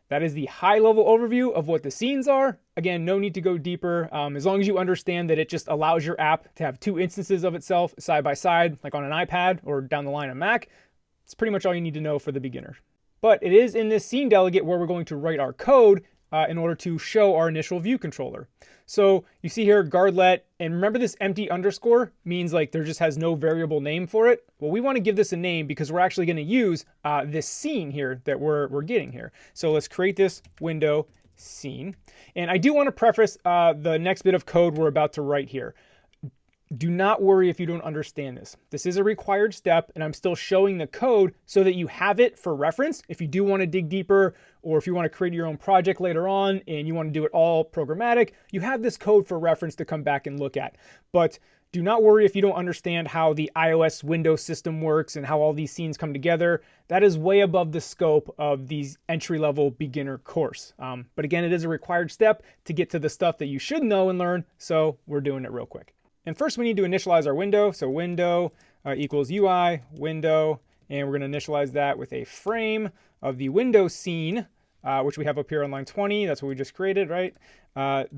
That is the high-level overview of what the scenes are. Again, no need to go deeper. As long as you understand that it just allows your app to have two instances of itself side by side, like on an iPad or down the line on Mac, it's pretty much all you need to know for the beginner. But it is in this Scene Delegate where we're going to write our code in order to show our initial view controller. So you see here guardlet, and remember this empty underscore means like there just has no variable name for it. Well, we want to give this a name because we're actually going to use this scene here that we're getting here. So let's create this window scene. And I do want to preface the next bit of code we're about to write here. Do not worry if you don't understand this. This is a required step, and I'm still showing the code so that you have it for reference. If you do want to dig deeper, or if you want to create your own project later on and you want to do it all programmatic, you have this code for reference to come back and look at. But do not worry if you don't understand how the iOS Windows system works and how all these scenes come together. That is way above the scope of these entry-level beginner course. But again, it is a required step to get to the stuff that you should know and learn, so we're doing it real quick. And first we need to initialize our window. So window equals UI window, and we're going to initialize that with a frame of the window scene, which we have up here on line 20. That's what we just created, right?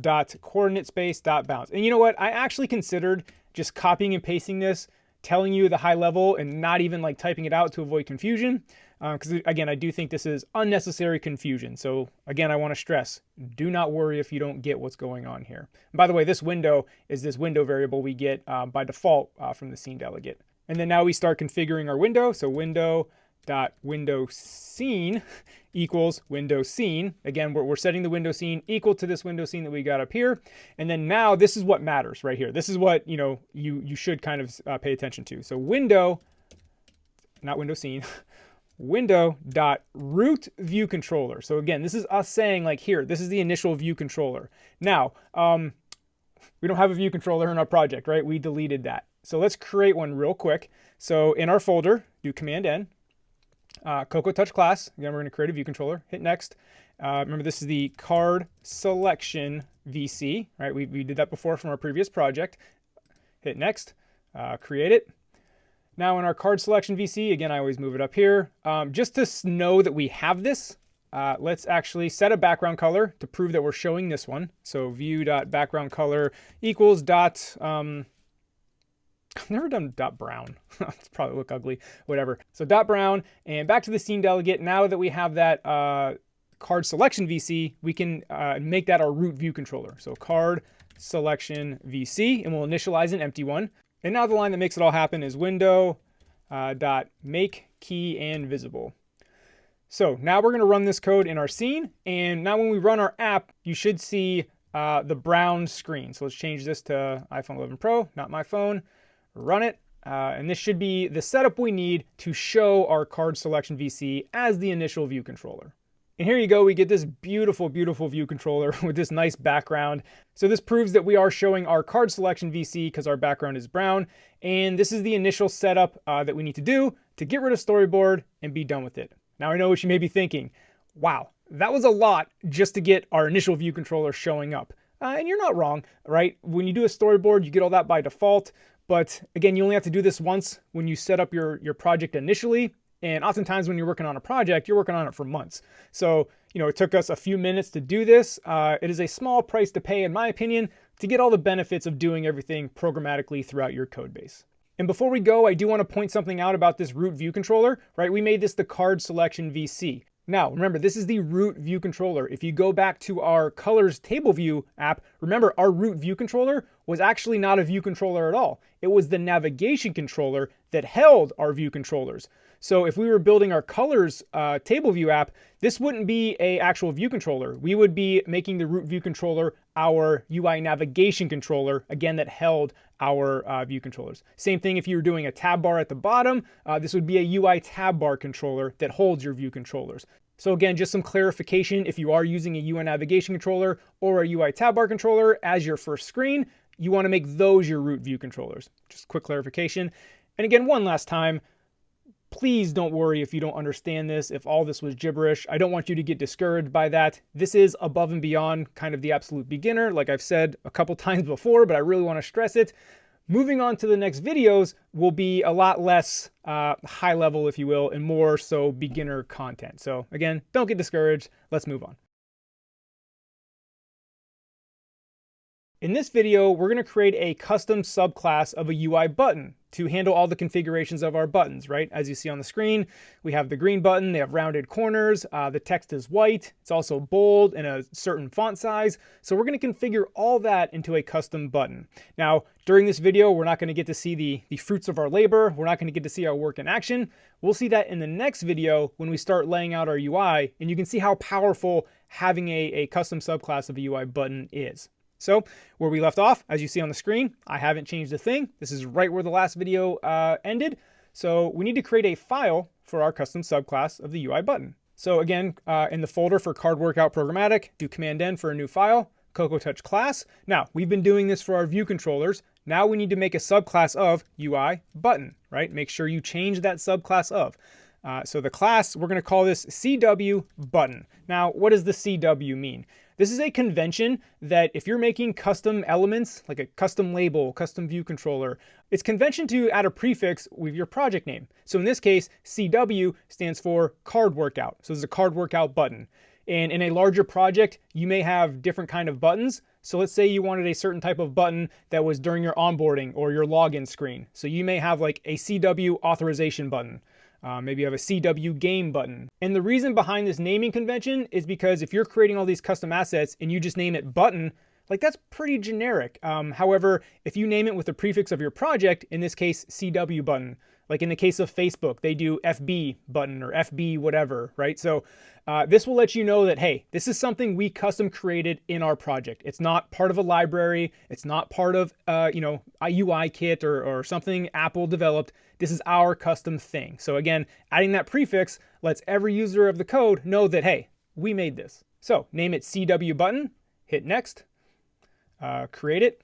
Dot coordinate space dot bounds. And you know what? I actually considered just copying and pasting this, telling you the high level and not even like typing it out to avoid confusion. Because again, I do think this is unnecessary confusion. So again, I want to stress, do not worry if you don't get what's going on here. And by the way, this window is this window variable we get by default from the scene delegate. And then now we start configuring our window. So window.windowScene equals window scene. Again, we're setting the window scene equal to this window scene that we got up here. And then now this is what matters right here. This is what you should kind of pay attention to. So window, not window scene, window.rootViewController. So again, this is us saying like here, this is the initial view controller. Now, we don't have a view controller in our project, right? We deleted that. So let's create one real quick. So in our folder, do Command N, Cocoa Touch class. Again, we're going to create a view controller. Hit next. Remember, this is the card selection VC, right? We did that before from our previous project. Hit next. Create it. Now in our card selection VC, again, I always move it up here. Just to know that we have this, let's actually set a background color to prove that we're showing this one. So view.backgroundColor equals dot. I've never done dot brown. It's probably look ugly, whatever. So dot brown, and back to the scene delegate. Now that we have that card selection VC, we can make that our root view controller. So card selection VC, and we'll initialize an empty one. And now the line that makes it all happen is window dot make key and visible. So now we're going to run this code in our scene, and now when we run our app, you should see the brown screen. So let's change this to iPhone 11 Pro, not my phone. Run it, and this should be the setup we need to show our card selection VC as the initial view controller. And here you go, we get this beautiful, beautiful view controller with this nice background. So this proves that we are showing our card selection VC because our background is brown. And this is the initial setup that we need to do to get rid of Storyboard and be done with it. Now I know what you may be thinking. Wow, that was a lot just to get our initial view controller showing up. And you're not wrong, right? When you do a Storyboard, you get all that by default. But again, you only have to do this once when you set up your project initially. And oftentimes when you're working on a project, you're working on it for months. So, it took us a few minutes to do this. It is a small price to pay, in my opinion, to get all the benefits of doing everything programmatically throughout your code base. And before we go, I do want to point something out about this root view controller, right? We made this the card selection VC. Now, remember, this is the root view controller. If you go back to our colors table view app, remember our root view controller was actually not a view controller at all. It was the navigation controller that held our view controllers. So if we were building our colors table view app, this wouldn't be an actual view controller. We would be making the root view controller our UI navigation controller, again, that held our view controllers. Same thing if you were doing a tab bar at the bottom, this would be a UI tab bar controller that holds your view controllers. So again, just some clarification, if you are using a UI navigation controller or a UI tab bar controller as your first screen, you want to make those your root view controllers. Just quick clarification. And again, one last time, please don't worry if you don't understand this, if all this was gibberish. I don't want you to get discouraged by that. This is above and beyond kind of the absolute beginner, like I've said a couple times before, but I really want to stress it. Moving on to the next videos will be a lot less high level, if you will, and more so beginner content. So again, don't get discouraged. Let's move on. In this video, we're going to create a custom subclass of a UI button to handle all the configurations of our buttons, right? As you see on the screen, we have the green button, they have rounded corners, the text is white, it's also bold and a certain font size. So we're going to configure all that into a custom button. Now, during this video, we're not going to get to see the fruits of our labor. We're not going to get to see our work in action. We'll see that in the next video when we start laying out our UI, and you can see how powerful having a custom subclass of a UI button is. So where we left off, as you see on the screen, I haven't changed a thing. This is right where the last video ended. So we need to create a file for our custom subclass of the UI button. So again, in the folder for card workout programmatic, do Command N for a new file, Cocoa Touch class. Now, we've been doing this for our view controllers. Now we need to make a subclass of UI button, right? Make sure you change that subclass of. So the class, we're going to call this CW button. Now, what does the CW mean? This is a convention that if you're making custom elements, like a custom label, custom view controller, it's convention to add a prefix with your project name. So in this case, CW stands for card workout. So this is a card workout button. And in a larger project, you may have different kind of buttons. So let's say you wanted a certain type of button that was during your onboarding or your login screen. So you may have like a CW authorization button. Maybe you have a CW game button. And the reason behind this naming convention is because if you're creating all these custom assets and you just name it button, like that's pretty generic. However, if you name it with the prefix of your project, in this case, CW button, like in the case of Facebook, they do FB button or FB whatever, right? So this will let you know that, hey, this is something we custom created in our project. It's not part of a library. It's not part of, a UIKit or something Apple developed. This is our custom thing. So again, adding that prefix lets every user of the code know that, hey, we made this. So name it CW button, hit next, create it.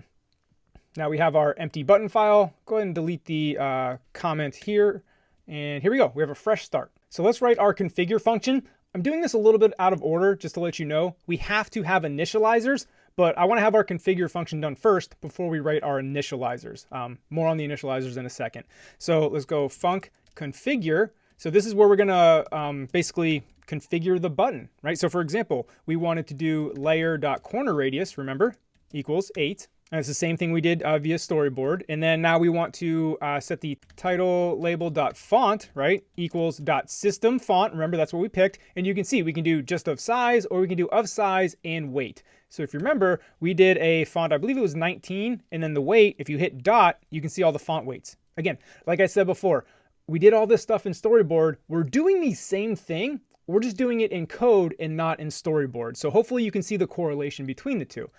Now we have our empty button file. Go ahead and delete the comment here. And here we go. We have a fresh start. So let's write our configure function. I'm doing this a little bit out of order just to let you know. We have to have initializers, but I want to have our configure function done first before we write our initializers. More on the initializers in a second. So let's go func configure. So this is where we're going to basically configure the button, right? So for example, we wanted to do layer.cornerRadius, remember, equals 8. And it's the same thing we did via storyboard. And then now we want to set the title label.font, right, equals .system font. Remember, that's what we picked. And you can see we can do just of size, or we can do of size and weight. So if you remember, we did a font, I believe it was 19, and then the weight, if you hit dot, you can see all the font weights. Again, like I said before, we did all this stuff in storyboard. We're doing the same thing. We're just doing it in code and not in storyboard. So hopefully you can see the correlation between the two.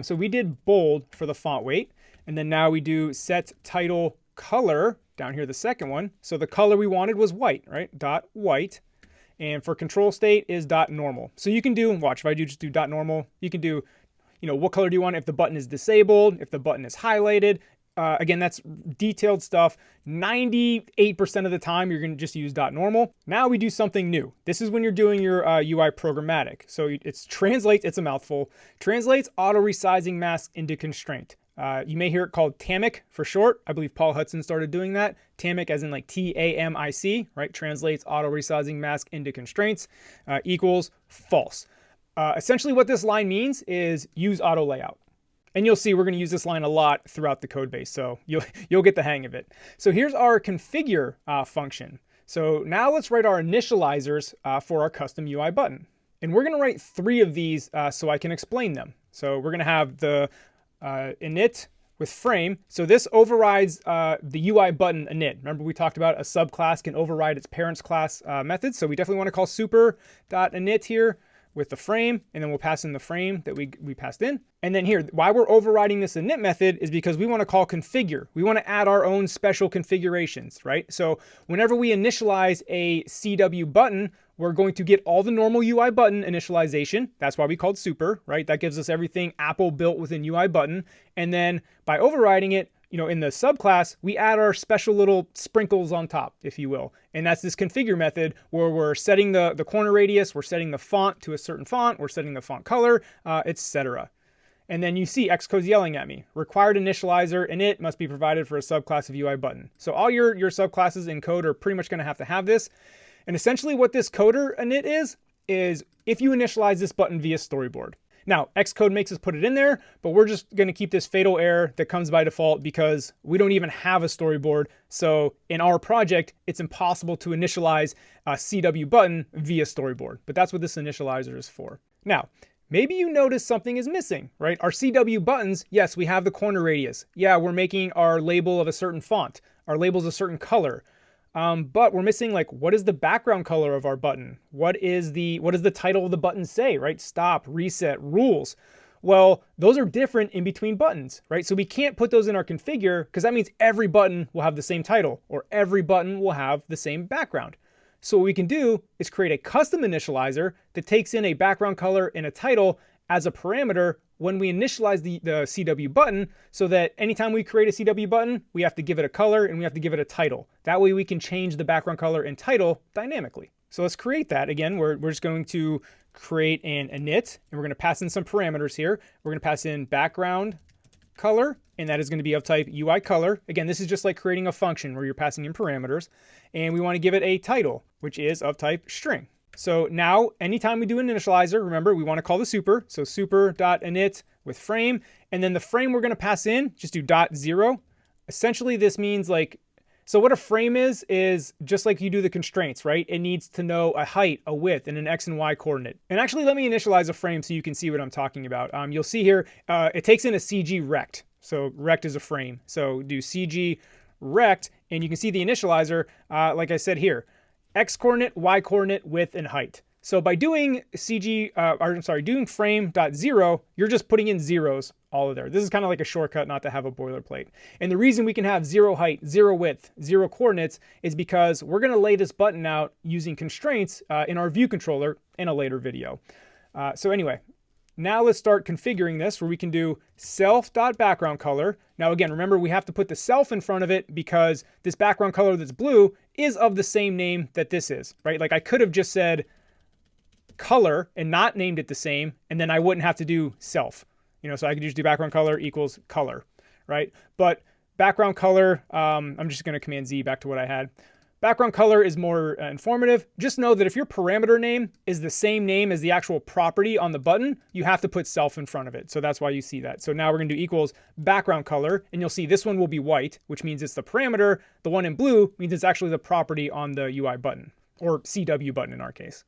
So we did bold for the font weight. And then now we do set title color down here, the second one. So the color we wanted was white, right? Dot white. And for control state is dot normal. So you can do, watch, if I do just do dot normal, you can do, what color do you want if the button is disabled, if the button is highlighted. Again, that's detailed stuff. 98% of the time, you're going to just use .normal. Now we do something new. This is when you're doing your UI programmatic. So it's translates, it's a mouthful, translates auto resizing mask into constraint. You may hear it called TAMIC for short. I believe Paul Hudson started doing that. TAMIC as in like TAMIC, right? Translates auto resizing mask into constraints equals false. Essentially what this line means is use auto layout. And you'll see we're going to use this line a lot throughout the code base, so you'll get the hang of it. So here's our configure function. So now let's write our initializers for our custom UI button. And we're going to write 3 of these so I can explain them. So we're going to have the init with frame. So this overrides the UI button init. Remember we talked about a subclass can override its parent's class method. So we definitely want to call super.init here with the frame, and then we'll pass in the frame that we passed in. And then here, why we're overriding this init method is because we want to call configure. We want to add our own special configurations, right? So whenever we initialize a CW button, we're going to get all the normal UI button initialization. That's why we called super, right? That gives us everything Apple built within UI button. And then by overriding it, in the subclass, we add our special little sprinkles on top, if you will. And that's this configure method where we're setting the corner radius, we're setting the font to a certain font, we're setting the font color, etc. And then you see Xcode's yelling at me. Required initializer init must be provided for a subclass of UI button. So all your subclasses in code are pretty much going to have this. And essentially what this coder init is if you initialize this button via storyboard. Now, Xcode makes us put it in there, but we're just going to keep this fatal error that comes by default because we don't even have a storyboard. So in our project, it's impossible to initialize a CW button via storyboard, but that's what this initializer is for. Now, maybe you notice something is missing, right? Our CW buttons, yes, we have the corner radius. Yeah, we're making our label of a certain font. Our label's a certain color. But we're missing, like, what is the background color of our button? What is the title of the button say, right? Stop, reset, rules. Well, those are different in between buttons, right? So we can't put those in our configure because that means every button will have the same title or every button will have the same background. So what we can do is create a custom initializer that takes in a background color and a title as a parameter when we initialize the CW button so that anytime we create a CW button, we have to give it a color and we have to give it a title. That way we can change the background color and title dynamically. So let's create that. Again, we're just going to create an init, and we're going to pass in some parameters here. We're going to pass in background color, and that is going to be of type UI color. Again, this is just like creating a function where you're passing in parameters. And we want to give it a title, which is of type string. So now, anytime we do an initializer, remember, we want to call the super. So super.init with frame. And then the frame we're going to pass in, just do .0. Essentially, this means like, so what a frame is just like you do the constraints, right? It needs to know a height, a width, and an X and Y coordinate. And actually, let me initialize a frame so you can see what I'm talking about. You'll see here, it takes in a CG rect. So rect is a frame. So do CG rect, and you can see the initializer, like I said here, X coordinate, Y coordinate, width, and height. So by doing doing frame.0, you're just putting in zeros all of there. This is kind of like a shortcut not to have a boilerplate. And the reason we can have 0 height, 0 width, 0 coordinates is because we're going to lay this button out using constraints in our view controller in a later video. So anyway, now let's start configuring this where we can do self.background color. Now again, remember we have to put the self in front of it because this background color that's blue is of the same name that this is, right? Like I could have just said color and not named it the same, and then I wouldn't have to do self. So I could just do background color equals color, right? But background color, I'm just going to Command Z back to what I had. Background color is more informative. Just know that if your parameter name is the same name as the actual property on the button, you have to put self in front of it. So that's why you see that. So now we're going to do equals background color, and you'll see this one will be white, which means it's the parameter. The one in blue means it's actually the property on the UI button, or CW button in our case.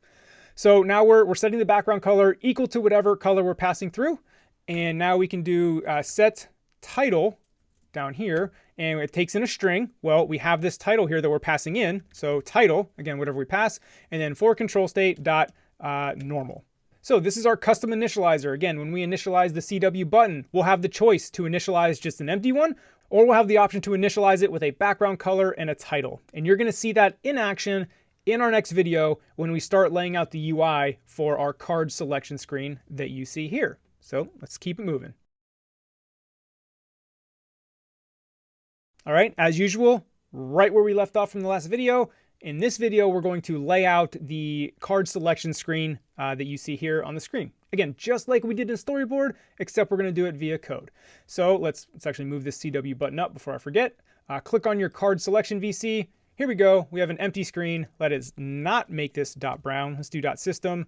So now we're setting the background color equal to whatever color we're passing through. And now we can do set title down here, and it takes in a string. Well, we have this title here that we're passing in. So title, again, whatever we pass, and then for control state dot normal. So this is our custom initializer. Again, when we initialize the CW button, we'll have the choice to initialize just an empty one, or we'll have the option to initialize it with a background color and a title. And you're going to see that in action in our next video when we start laying out the UI for our card selection screen that you see here. So let's keep it moving. All right, as usual, right where we left off from the last video, in this video, we're going to lay out the card selection screen that you see here on the screen. Again, just like we did in Storyboard, except we're going to do it via code. So let's actually move this CW button up before I forget. Click on your card selection VC. Here we go. We have an empty screen. Let us not make this .brown. Let's do .system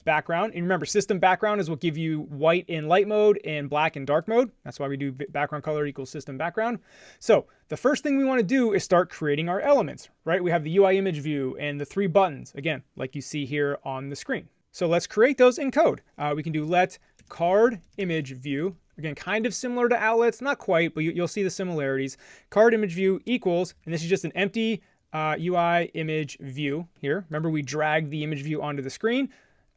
background. And remember, system background is what give you white in light mode and black in dark mode. That's why we do background color equals system background. So the first thing we want to do is start creating our elements, right? We have the UI image view and the 3 buttons, again, like you see here on the screen. So let's create those in code. We can do let card image view. Again, kind of similar to outlets, not quite, but you'll see the similarities. Card image view equals, and this is just an empty UI image view here. Remember, we dragged the image view onto the screen.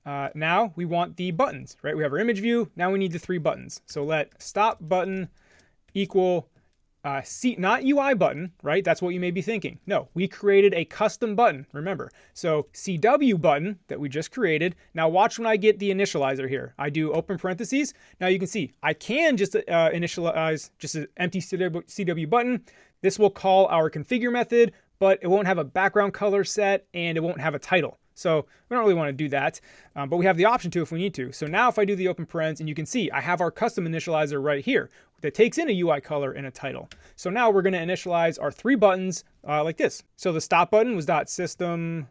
Now we want the buttons, right? We have our image view. Now we need the 3 buttons. So let stop button equal not UI button, right? That's what you may be thinking. No, we created a custom button, remember. So CW button that we just created. Now watch when I get the initializer here. I do open parentheses. Now you can see I can just initialize just an empty CW button. This will call our configure method, but it won't have a background color set and it won't have a title. So we don't really want to do that, but we have the option to if we need to. So now if I do the open parens, and you can see I have our custom initializer right here that takes in a UI color and a title. So now we're going to initialize our 3 buttons like this. So the stop button was .system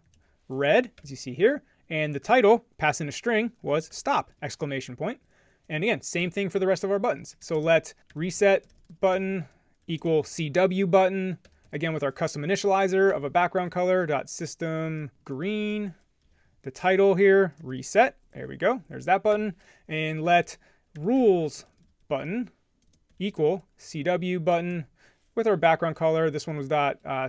red, as you see here, and the title, pass in a string, was stop, exclamation point. And again, same thing for the rest of our buttons. So let reset button equal CW button. Again, with our custom initializer of a background color, .system green, the title here, reset. There we go. There's that button. And let rules button equal CW button with our background color. This one was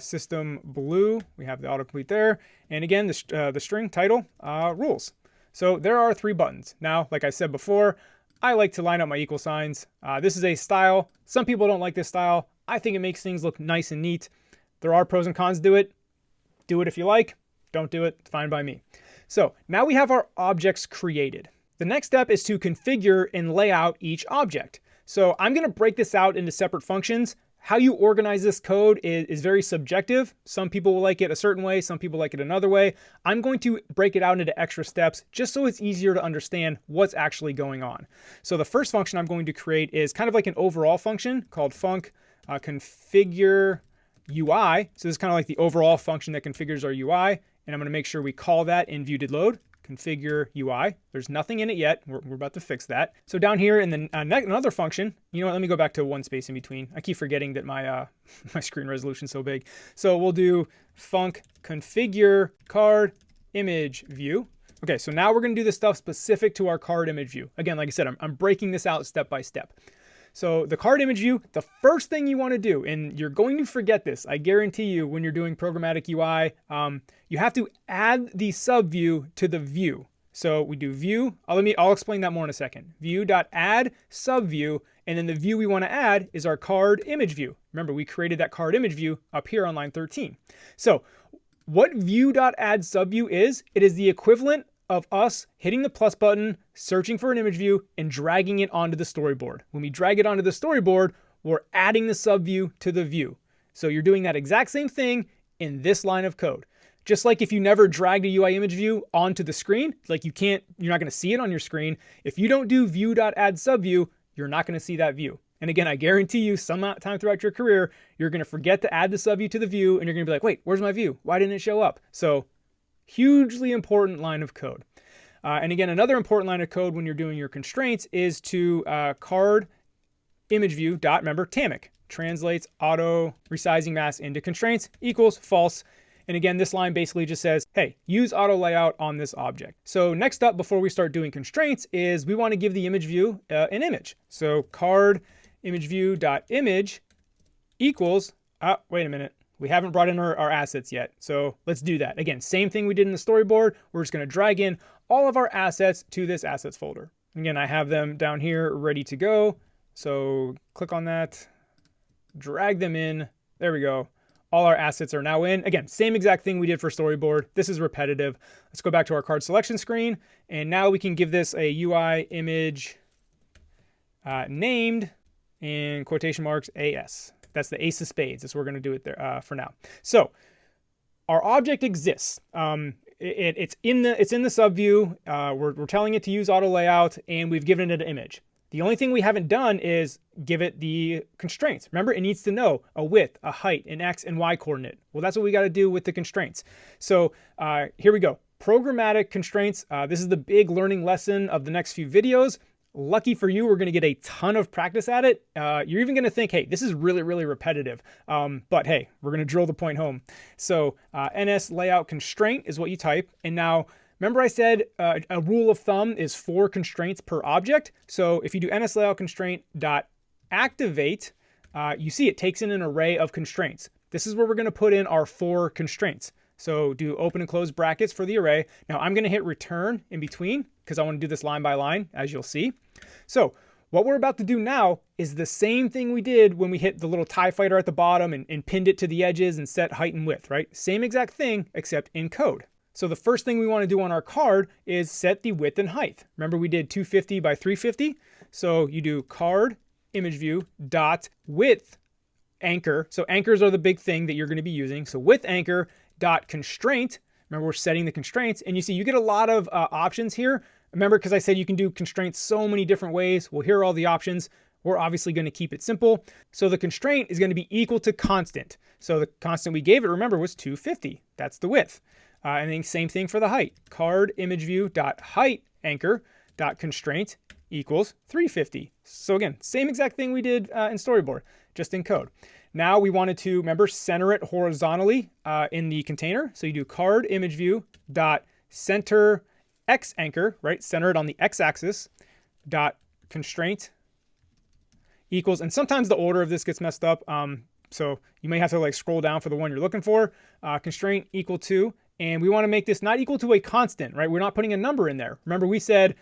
.system blue. We have the autocomplete there. And again, the string title rules. So there are 3 buttons. Now, like I said before, I like to line up my equal signs. This is a style. Some people don't like this style. I think it makes things look nice and neat. There are pros and cons to it. Do it if you like. Don't do it. It's fine by me. So now we have our objects created. The next step is to configure and lay out each object. So I'm going to break this out into separate functions. How you organize this code is very subjective. Some people will like it a certain way, some people like it another way. I'm going to break it out into extra steps just so it's easier to understand what's actually going on. So the first function I'm going to create is kind of like an overall function called func configure UI. So this is kind of like the overall function that configures our UI. And I'm going to make sure we call that in view.did_load. Configure UI. There's nothing in it yet. We're about to fix that. So down here in the another function, you know what, let me go back to one space in between. I keep forgetting that my my screen resolution is so big. So we'll do func configure card image view. Okay, so now we're going to do the stuff specific to our card image view. Again, like I said, I'm breaking this out step by step. So the card image view, the first thing you want to do, and you're going to forget this, I guarantee you, when you're doing programmatic UI, you have to add the subview to the view. So we do view, I'll explain that more in a second. View.add subview, and then the view we want to add is our card image view. Remember, we created that card image view up here on line 13. So what view.add subview is, it is the equivalent of us hitting the plus button, searching for an image view, and dragging it onto the storyboard. When we drag it onto the storyboard, we're adding the subview to the view. So you're doing that exact same thing in this line of code. Just like if you never dragged a UI image view onto the screen, like you're not going to see it on your screen. If you don't do view.add subview, you're not going to see that view. And again, I guarantee you sometime throughout your career, you're going to forget to add the subview to the view, and you're going to be like, wait, where's my view? Why didn't it show up? So hugely important line of code. And again, another important line of code when you're doing your constraints is to card image view dot, remember, tamic translates auto resizing mask into constraints equals false. And again, this line basically just says, hey, use auto layout on this object. So next up, before we start doing constraints, is we want to give the image view an image. So card image view dot image equals, wait a minute. We haven't brought in our assets yet. So let's do that. Again, same thing we did in the storyboard. We're just going to drag in all of our assets to this assets folder. Again, I have them down here ready to go. So click on that, drag them in. There we go. All our assets are now in. Again, same exact thing we did for storyboard. This is repetitive. Let's go back to our card selection screen. And now we can give this a UI image named in quotation marks AS. That's the ace of spades. That's what we're going to do it there for now. So our object exists. It's in the subview. We're telling it to use auto layout, and we've given it an image. The only thing we haven't done is give it the constraints. Remember, it needs to know a width, a height, an X and Y coordinate. Well, that's what we got to do with the constraints. So here we go. Programmatic constraints. This is the big learning lesson of the next few videos. Lucky for you, we're going to get a ton of practice at it. You're even going to think, hey, this is really, really repetitive. But hey, we're going to drill the point home. So ns layout constraint is what you type. And now, remember I said a rule of thumb is 4 constraints per object. So if you do ns layout constraint dot activate, you see it takes in an array of constraints. This is where we're going to put in our 4 constraints. So do open and close brackets for the array. Now I'm going to hit return in between because I want to do this line by line, as you'll see. So what we're about to do now is the same thing we did when we hit the little TIE fighter at the bottom and pinned it to the edges and set height and width, right? Same exact thing, except in code. So the first thing we want to do on our card is set the width and height. Remember we did 250 by 350? So you do card image view dot width anchor. So anchors are the big thing that you're going to be using. So width anchor dot constraint. Remember, we're setting the constraints, and you see you get a lot of options here. Remember, because I said you can do constraints so many different ways. Well, here are all the options. We're obviously going to keep it simple. So the constraint is going to be equal to constant. So the constant we gave it, remember, was 250. That's the width. And then same thing for the height. Card image view dot height anchor dot constraint equals 350. So again, same exact thing we did in storyboard, just in code. Now we wanted to, remember, center it horizontally in the container. So you do card image view dot center x anchor, right? Center it on the x-axis dot constraint equals, and sometimes the order of this gets messed up. So you may have to like scroll down for the one you're looking for. Constraint equal to, and we want to make this not equal to a constant, right? We're not putting a number in there. Remember, we said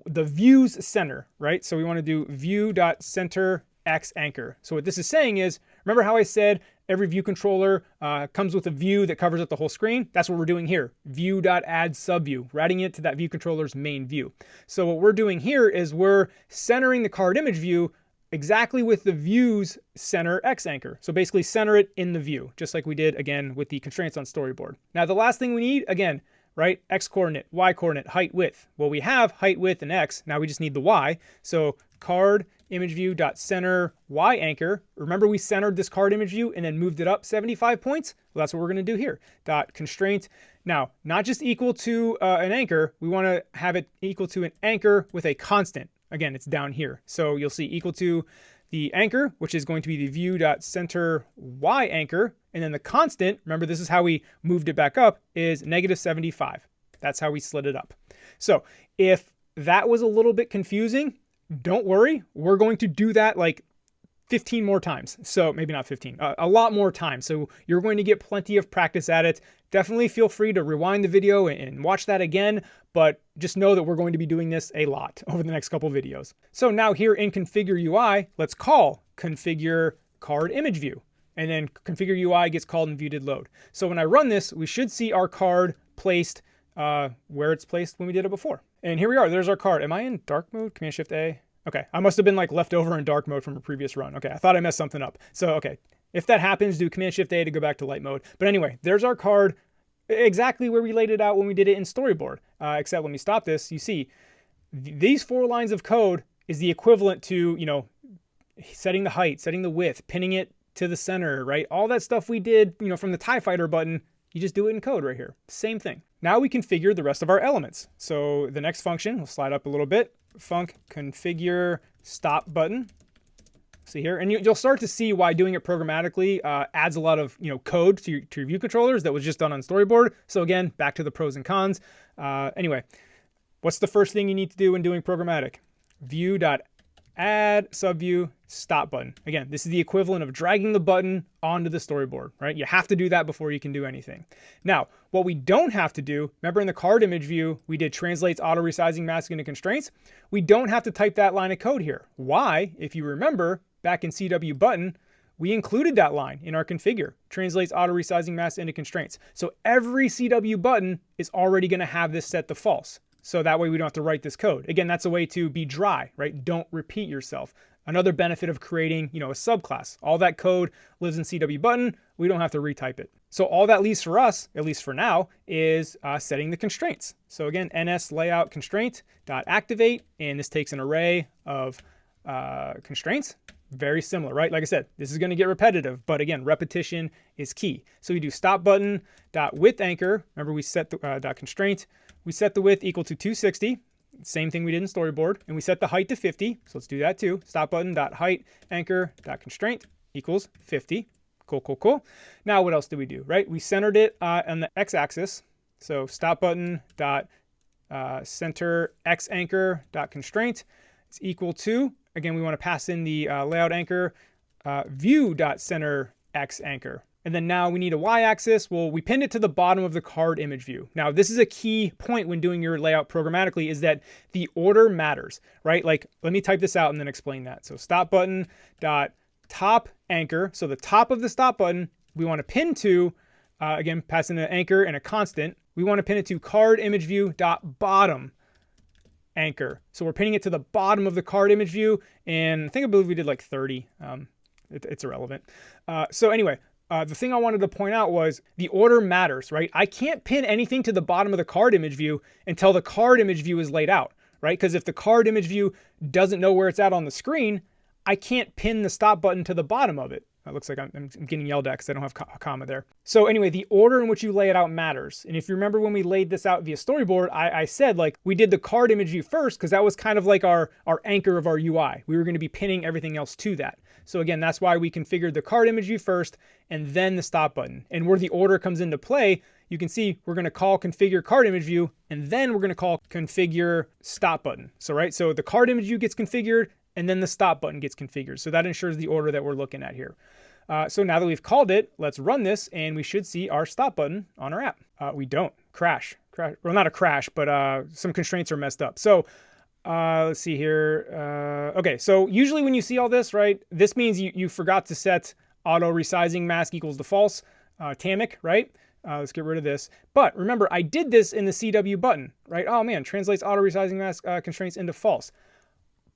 the view's center, right? So we want to do view dot center x anchor. So what this is saying is, remember how I said every view controller comes with a view that covers up the whole screen. That's what we're doing here. View.add subview, routing it to that view controller's main view. So what we're doing here is we're centering the card image view exactly with the view's center X anchor. So basically center it in the view, just like we did again with the constraints on Storyboard. Now the last thing we need, again, right, X coordinate, Y coordinate, height, width. Well, we have height, width, and X. Now we just need the Y. So card image view dot center Y anchor. Remember we centered this card image view and then moved it up 75 points? Well, that's what we're going to do here. Dot constraint. Now, not just equal to an anchor, we want to have it equal to an anchor with a constant. Again, it's down here. So you'll see equal to the anchor, which is going to be the view.center Y anchor. And then the constant, remember this is how we moved it back up, is -75. That's how we slid it up. So if that was a little bit confusing, don't worry. We're going to do that like 15 more times. So maybe not 15, a lot more times. So you're going to get plenty of practice at it. Definitely feel free to rewind the video and watch that again, but just know that we're going to be doing this a lot over the next couple videos. So now here in configure UI, let's call configure card image view. And then configure UI gets called and view did load. So when I run this, we should see our card placed where it's placed when we did it before. And here we are, there's our card. Am I in dark mode? Command Shift A. Okay, I must have been like left over in dark mode from a previous run. Okay, I thought I messed something up. So, okay, if that happens, do Command Shift A to go back to light mode. But anyway, there's our card exactly where we laid it out when we did it in Storyboard. Except when we stop this, you see these 4 lines of code is the equivalent to, you know, setting the height, setting the width, pinning it to the center, right? All that stuff we did, you know, from the TIE Fighter button, you just do it in code right here. Same thing. Now we configure the rest of our elements. So the next function, we'll slide up a little bit, func configure stop button. See here, and you'll start to see why doing it programmatically adds a lot of code to your view controllers that was just done on Storyboard. So again, back to the pros and cons. Anyway, what's the first thing you need to do when doing programmatic? View.add subview stop button. Again, this is the equivalent of dragging the button onto the storyboard, right? You have to do that before you can do anything. Now, what we don't have to do, remember in the card image view, we did translates auto resizing masking into constraints. We don't have to type that line of code here. Why? If you remember, back in CW button, we included that line in our configure, translates auto resizing mask into constraints. So every CW button is already going to have this set to false. So that way we don't have to write this code. Again, that's a way to be dry, right? Don't repeat yourself. Another benefit of creating, a subclass. All that code lives in CW button. We don't have to retype it. So all that leaves for us, at least for now, is setting the constraints. So again, ns layout constraint dot activate, and this takes an array of constraints. Very similar, right? Like I said, this is going to get repetitive, but again, repetition is key. So we do stop button dot width anchor. Remember, we set the dot constraint. We set the width equal to 260. Same thing we did in Storyboard, and we set the height to 50. So let's do that too. Stop button dot height anchor dot constraint equals 50. Cool, cool, cool. Now what else did we do? Right, we centered it on the x-axis. So stop button dot center x anchor dot constraint is equal to. Again, we want to pass in the layout anchor view dot center x anchor. And then now we need a y-axis. Well, we pinned it to the bottom of the card image view. Now, this is a key point when doing your layout programmatically, is that the order matters, right? Like, let me type this out and then explain that. So stop button dot top anchor. So the top of the stop button, we want to pin to, again, passing an anchor and a constant. We want to pin it to card image view dot bottom anchor. So we're pinning it to the bottom of the card image view. And I believe we did like 30. It's irrelevant. So anyway, the thing I wanted to point out was the order matters, right? I can't pin anything to the bottom of the card image view until the card image view is laid out, right? Because if the card image view doesn't know where it's at on the screen, I can't pin the stop button to the bottom of it. It looks like I'm getting yelled at because I don't have a comma there. So anyway, the order in which you lay it out matters. And if you remember when we laid this out via Storyboard, I said like we did the card image view first because that was kind of like our anchor of our UI. We were going to be pinning everything else to that. So again, that's why we configured the card image view first and then the stop button. And where the order comes into play, you can see we're going to call configure card image view and then we're going to call configure stop button. So right, so the card image view gets configured and then the stop button gets configured. So that ensures the order that we're looking at here. So now that we've called it, let's run this and we should see our stop button on our app. We don't. Crash. Well, not a crash, but some constraints are messed up. So let's see here. Okay, so usually when you see all this, right, this means you forgot to set auto resizing mask equals the false, tamic, right? Let's get rid of this. But remember, I did this in the CW button, right? Oh man, translates auto resizing mask constraints into false.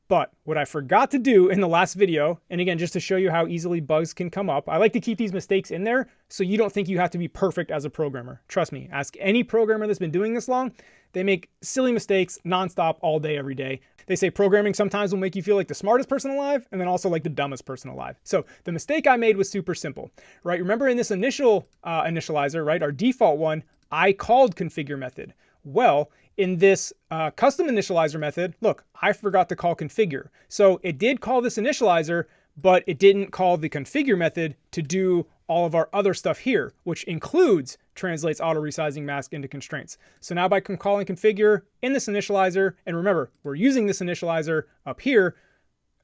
But what I forgot to do in the last video, and again, just to show you how easily bugs can come up, I like to keep these mistakes in there so you don't think you have to be perfect as a programmer. Trust me, ask any programmer that's been doing this long. They make silly mistakes nonstop all day, every day. They say programming sometimes will make you feel like the smartest person alive and then also like the dumbest person alive. So the mistake I made was super simple, right? Remember in this initial initializer, right, our default one, I called configure method. Well, in this custom initializer method, look, I forgot to call configure. So it did call this initializer, but it didn't call the configure method to do all of our other stuff here, which includes translates auto resizing mask into constraints. So now by calling configure in this initializer, and remember, we're using this initializer up here,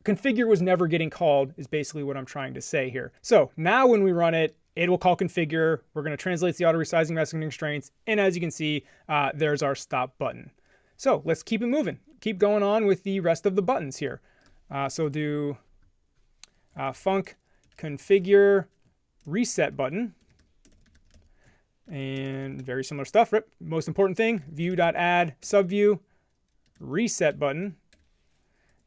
configure was never getting called is basically what I'm trying to say here. So now when we run it, it will call configure. We're going to translate the auto resizing mask into constraints. And as you can see, there's our stop button. So let's keep it moving. Keep going on with the rest of the buttons here. So do func configure reset button. And very similar stuff. Right? Most important thing, view.add subview reset button.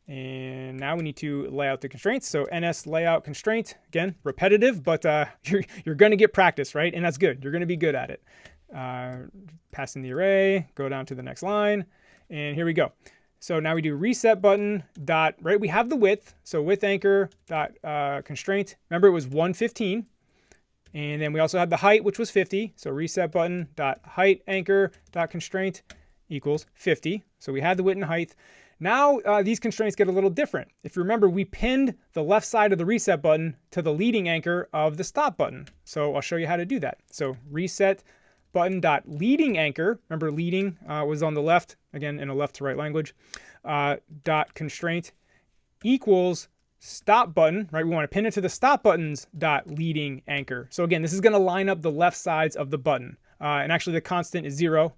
And now we need to lay out the constraints. So ns layout constraint, again, repetitive, but you're going to get practice, right? And that's good. You're going to be good at it. Pass in the array, go down to the next line, and here we go. So now we do reset button dot, right? We have the width. So width anchor dot constraint. Remember it was 115. And then we also had the height, which was 50. So reset button dot height anchor dot constraint equals 50. So we had the width and height. Now these constraints get a little different. If you remember, we pinned the left side of the reset button to the leading anchor of the stop button. So I'll show you how to do that. So reset button dot leading anchor. Remember, leading was on the left, again in a left to right language. Dot constraint equals stop button, right? We want to pin it to the stop button's dot leading anchor. So again, this is going to line up the left sides of the button. And actually the constant is 0.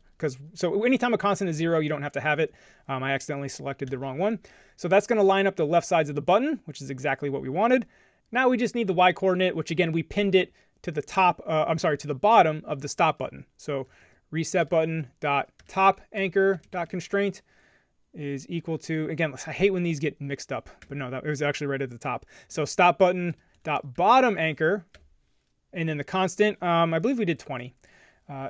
So anytime a constant is 0, you don't have to have it. I accidentally selected the wrong one. So that's going to line up the left sides of the button, which is exactly what we wanted. Now we just need the y coordinate, which again, we pinned it to the top, to the bottom of the stop button. So reset button dot top anchor dot constraint is equal to, again, I hate when these get mixed up, but no, it was actually right at the top. So stop button dot bottom anchor, and then the constant, I believe we did 20.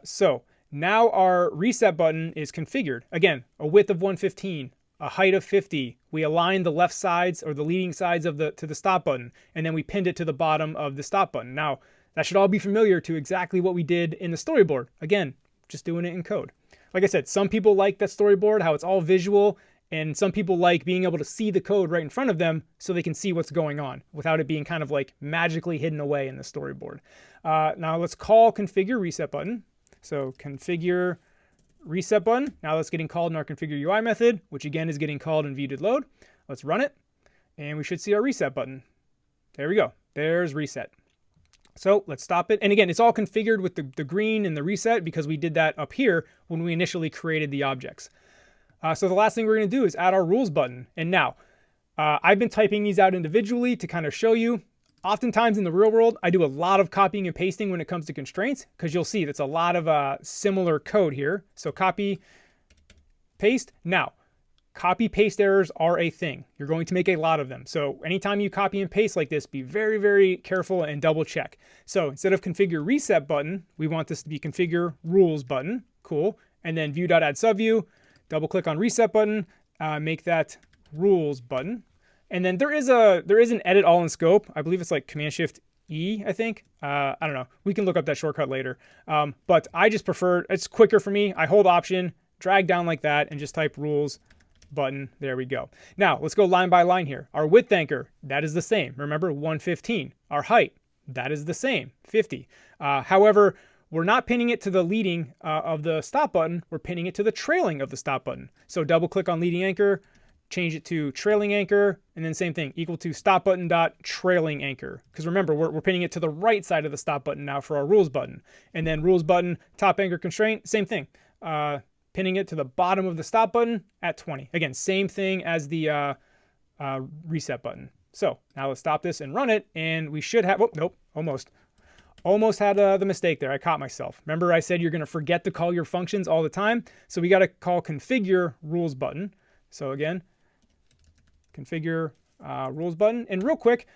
So now our reset button is configured. Again, a width of 115, a height of 50. We aligned the left sides or the leading sides of to the stop button, and then we pinned it to the bottom of the stop button. Now, that should all be familiar to exactly what we did in the storyboard. Again, just doing it in code. Like I said, some people like that storyboard, how it's all visual, and some people like being able to see the code right in front of them so they can see what's going on without it being kind of like magically hidden away in the storyboard. Now let's call configure reset button. So configure reset button. Now that's getting called in our configure UI method, which again is getting called in view.load. Let's run it, and we should see our reset button. There we go. There's reset. So let's stop it. And again, it's all configured with the green and the reset because we did that up here when we initially created the objects. So the last thing we're going to do is add our rules button. And now I've been typing these out individually to kind of show you. Oftentimes in the real world, I do a lot of copying and pasting when it comes to constraints because you'll see that's a lot of similar code here. So copy, paste. Now, copy paste errors are a thing. You're going to make a lot of them. So anytime you copy and paste like this, be very, very careful and double check. So instead of configure reset button, we want this to be configure rules button. Cool. And then view.add subview, double click on reset button, make that rules button. And then there is an edit all in scope. I believe it's like Command Shift E, I think. I don't know. We can look up that shortcut later. But I just prefer, it's quicker for me. I hold Option, drag down like that, and just type rules button. There we go. Now let's go line by line here. Our width anchor, that is the same. Remember, 115. Our height, that is the same, 50. However, we're not pinning it to the leading of the stop button. We're pinning it to the trailing of the stop button. So double click on leading anchor, change it to trailing anchor, and then same thing, equal to stop button dot trailing anchor. Because remember, we're pinning it to the right side of the stop button now for our rules button. And then rules button, top anchor constraint, same thing. Pinning it to the bottom of the stop button at 20. Again, same thing as the reset button. So now let's stop this and run it, and we should have, oh, nope, Almost had the mistake there. I caught myself. Remember I said you're going to forget to call your functions all the time. So we got to call configure rules button. So again, configure rules button. And real quick,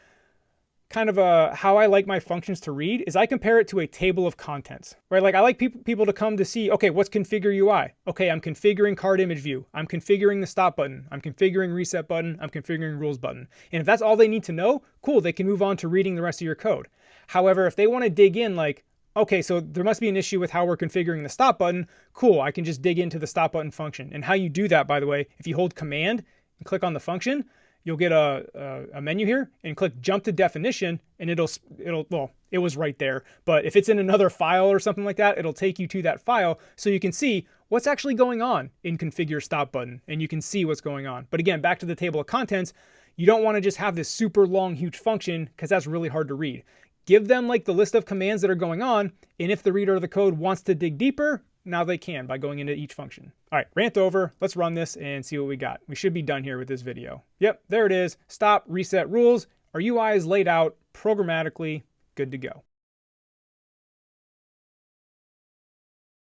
kind of how I like my functions to read is I compare it to a table of contents, right? Like I like people to come to see, okay, what's configure UI? Okay, I'm configuring card image view. I'm configuring the stop button. I'm configuring reset button. I'm configuring rules button. And if that's all they need to know, cool, they can move on to reading the rest of your code. However, if they want to dig in like, okay, so there must be an issue with how we're configuring the stop button, cool, I can just dig into the stop button function. And how you do that, by the way, if you hold command and click on the function, you'll get a menu here and click jump to definition and well, it was right there. But if it's in another file or something like that, it'll take you to that file so you can see what's actually going on in configure stop button and you can see what's going on. But again, back to the table of contents, you don't want to just have this super long, huge function because that's really hard to read. Give them like the list of commands that are going on. And if the reader of the code wants to dig deeper, now they can by going into each function. All right, rant over. Let's run this and see what we got. We should be done here with this video. Yep, there it is. Stop, reset rules. Our UI is laid out programmatically, good to go.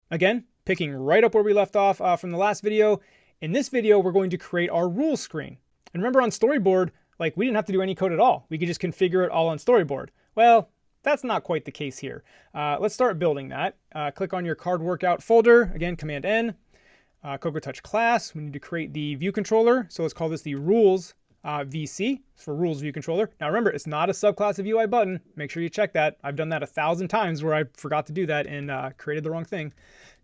Again, picking right up where we left off from the last video. In this video, we're going to create our rules screen. And remember on Storyboard, like we didn't have to do any code at all. We could just configure it all on Storyboard. Well, that's not quite the case here. Let's start building that. Click on your card workout folder. Again, Command N. Cocoa Touch class. We need to create the view controller. So let's call this the rules VC for rules view controller. Now remember, it's not a subclass of UI button. Make sure you check that. I've done that 1,000 times where I forgot to do that and created the wrong thing.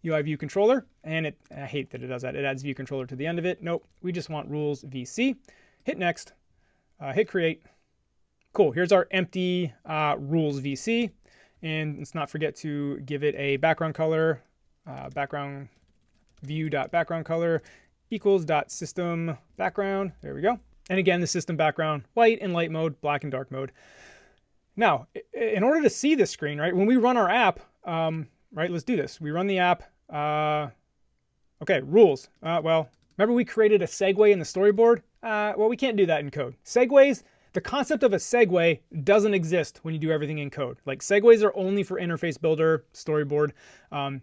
UI view controller. And I hate that it does that. It adds view controller to the end of it. Nope. We just want rules VC. Hit next. Hit create. Cool, here's our empty rules VC. And let's not forget to give it a background color, background view.background color equals .system background. There we go. And again, the system background, white and light mode, black and dark mode. Now, in order to see this screen, right, when we run our app, right, let's do this. We run the app. Okay, rules. Well, remember we created a segue in the storyboard? Well, we can't do that in code. Segues. The concept of a segue doesn't exist when you do everything in code. Like segues are only for interface builder, storyboard.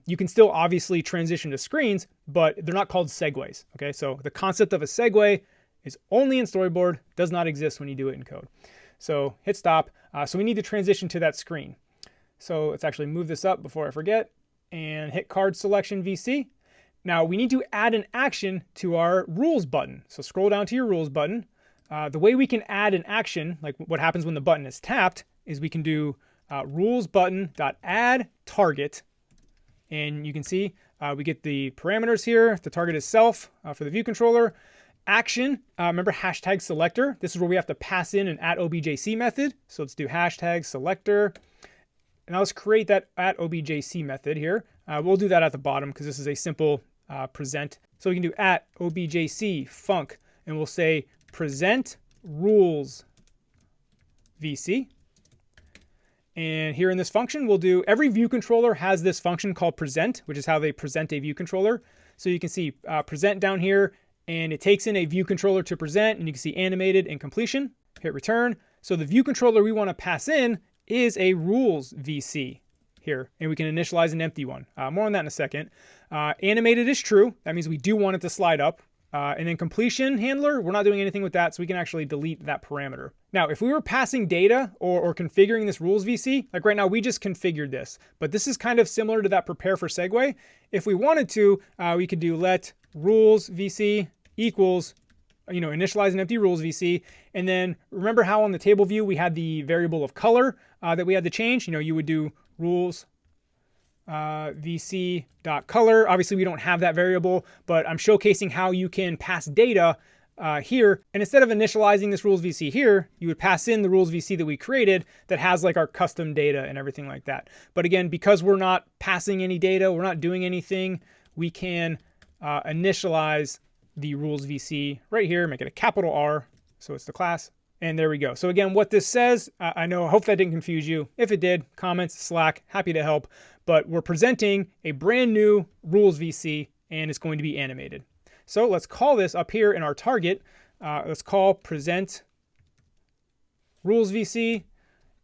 You can still obviously transition to screens, but they're not called segues. Okay, so the concept of a segue is only in storyboard, does not exist when you do it in code. So hit stop. So we need to transition to that screen. So let's actually move this up before I forget and hit card selection VC. Now we need to add an action to our rules button. So scroll down to your rules button. The way we can add an action, like what happens when the button is tapped, is we can do rules button.add target. And you can see we get the parameters here. The target is self for the view controller. Action, remember hashtag selector. This is where we have to pass in an @objc method. So let's do hashtag selector. And now let's create that @objc method here. We'll do that at the bottom because this is a simple present. So we can do @objc func, and we'll say present rules VC. And here in this function, we'll do, every view controller has this function called present, which is how they present a view controller. So you can see present down here, and it takes in a view controller to present, and you can see animated and completion. Hit return. So the view controller we want to pass in is a rules VC here, and we can initialize an empty one. More on that in a second. Animated is true. That means we do want it to slide up. And then completion handler, we're not doing anything with that, so we can actually delete that parameter. Now, if we were passing data or configuring this rules VC, like right now we just configured this, but this is kind of similar to that prepare for segue. If we wanted to, we could do let rules VC equals, initialize an empty rules VC. And then remember how on the table view we had the variable of color that we had to change? You would do rules vc.color. Obviously we don't have that variable, but I'm showcasing how you can pass data here. And instead of initializing this rules VC here, you would pass in the rules VC that we created that has like our custom data and everything like that. But again, because we're not passing any data, we're not doing anything, we can initialize the rules VC right here, make it a capital R. So it's the class. And there we go. So again, what this says, I hope that didn't confuse you. If it did, comments, Slack, happy to help. But we're presenting a brand new rules VC, and it's going to be animated. So let's call this up here in our target. Let's call present rules VC.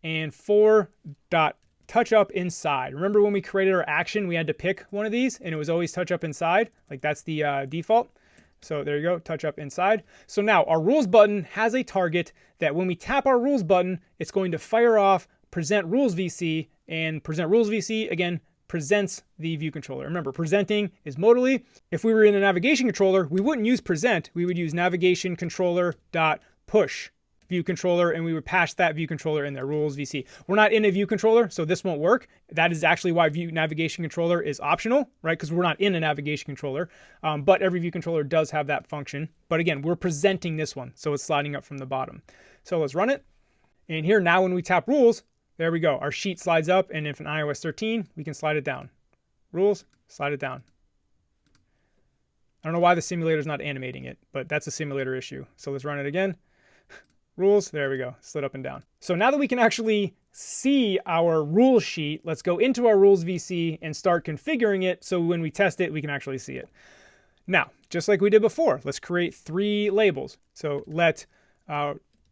and 4.touchUp inside. Remember when we created our action, we had to pick one of these and it was always touchUp inside, like that's the default. So there you go, touchUp inside. So now our rules button has a target that when we tap our rules button, it's going to fire off present rules VC, and present rules VC again presents the view controller. Remember, presenting is modally. If we were in a navigation controller, we wouldn't use present. We would use navigation controller dot push view controller, and we would pass that view controller in there, rules VC. We're not in a view controller, so this won't work. That is actually why view navigation controller is optional, right? Because we're not in a navigation controller, but every view controller does have that function. But again, we're presenting this one, so it's sliding up from the bottom. So let's run it. And here now when we tap rules, there we go. Our sheet slides up, and if in iOS 13, we can slide it down. Rules, slide it down. I don't know why the simulator is not animating it, but that's a simulator issue. So let's run it again. Rules, there we go, slid up and down. So now that we can actually see our rules sheet, let's go into our rules VC and start configuring it so when we test it, we can actually see it. Now, just like we did before, let's create 3 labels. So let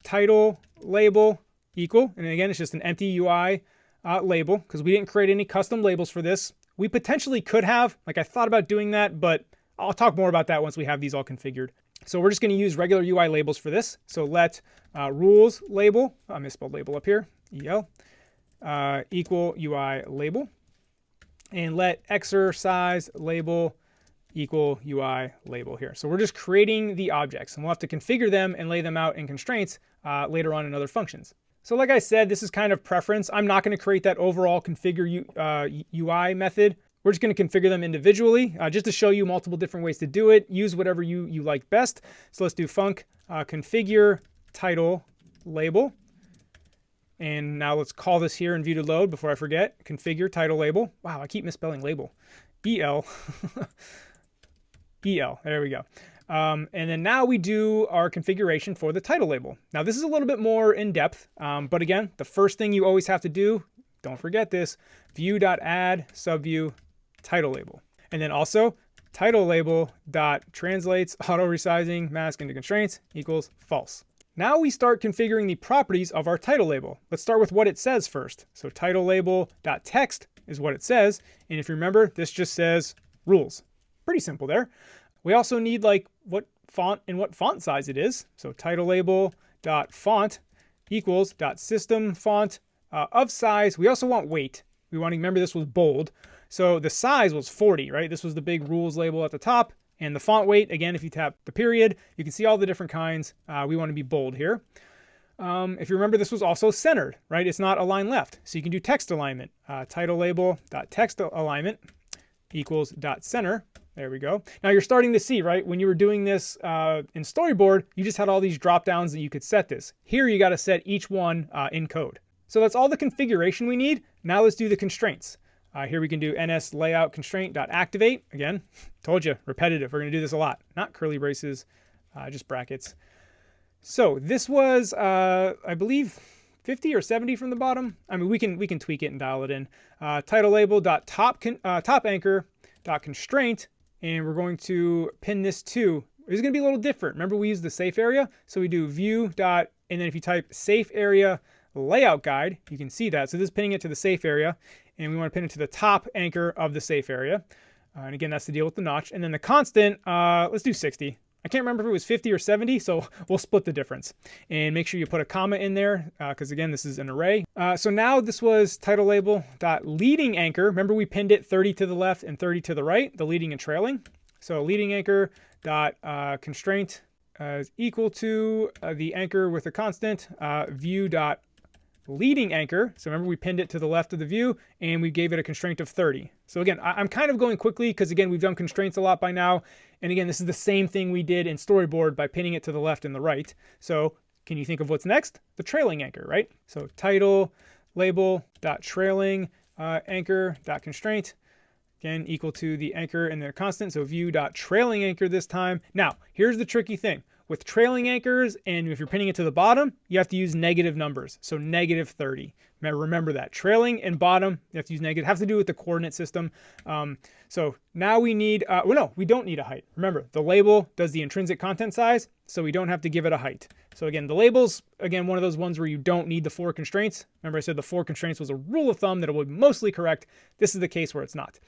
title label equal, and again, it's just an empty UI label because we didn't create any custom labels for this. We potentially could have, like I thought about doing that, but I'll talk more about that once we have these all configured. So we're just going to use regular UI labels for this. So let rules label, I misspelled label up here, EL, equal UI label. And let exercise label equal UI label here. So we're just creating the objects, and we'll have to configure them and lay them out in constraints later on in other functions. So like I said, this is kind of preference. I'm not going to create that overall configure UI method. We're just going to configure them individually just to show you multiple different ways to do it. Use whatever you like best. So let's do func configure title label. And now let's call this here in view to load before I forget. Configure title label. Wow, I keep misspelling label. EL. EL. There we go. And then now we do our configuration for the title label. Now this is a little bit more in depth, but again, the first thing you always have to do, don't forget this, view.add subview title label. And then also title label dot translates auto resizing mask into constraints equals false. Now we start configuring the properties of our title label. Let's start with what it says first. So title label dot text is what it says. And if you remember, this just says rules. Pretty simple there. We also need like what font and what font size it is. So title label dot font equals dot system font of size. We also want weight. We want to remember this was bold. So the size was 40, right? This was the big rules label at the top. And the font weight, again, if you tap the period, you can see all the different kinds. We want to be bold here. If you remember, this was also centered, right? It's not align left. So you can do text alignment. Title label dot text alignment equals dot center. There we go. Now you're starting to see, right? When you were doing this in Storyboard, you just had all these drop downs that you could set this. Here you got to set each one in code. So that's all the configuration we need. Now let's do the constraints. Here we can do ns layout constraint.activate. Again, told you, repetitive. We're going to do this a lot. Not curly braces, just brackets. So this was, I believe, 50 or 70 from the bottom. I mean, we can tweak it and dial it in. Title label top anchor constraint, and we're going to pin this to. It's going to be a little different. Remember, we use the safe area, so we do view dot, and then if you type safe area layout guide, you can see that. So this is pinning it to the safe area, and we want to pin it to the top anchor of the safe area. And again, that's the deal with the notch. And then the constant, let's do 60. I can't remember if it was 50 or 70, so we'll split the difference. And make sure you put a comma in there, because again, this is an array. So now this was title label dot leading anchor. Remember we pinned it 30 to the left and 30 to the right, the leading and trailing. So leading anchor dot constraint is equal to the anchor with a constant, view dot leading anchor. So remember we pinned it to the left of the view and we gave it a constraint of 30. So again, I'm kind of going quickly because again, we've done constraints a lot by now. And again, this is the same thing we did in Storyboard by pinning it to the left and the right. So can you think of what's next? The trailing anchor, right? So title label dot trailing anchor dot constraint, again, equal to the anchor and the constant. So view dot trailing anchor this time. Now, here's the tricky thing. With trailing anchors, and if you're pinning it to the bottom, you have to use negative numbers. So negative 30, Remember that. Trailing and bottom, you have to use negative. It has to do with the coordinate system. So now we need, well, no, we don't need a height. Remember, the label does the intrinsic content size, so we don't have to give it a height. So again, the label's, again, one of those ones where you don't need the 4 constraints. Remember I said the 4 constraints was a rule of thumb that it would be mostly correct. This is the case where it's not.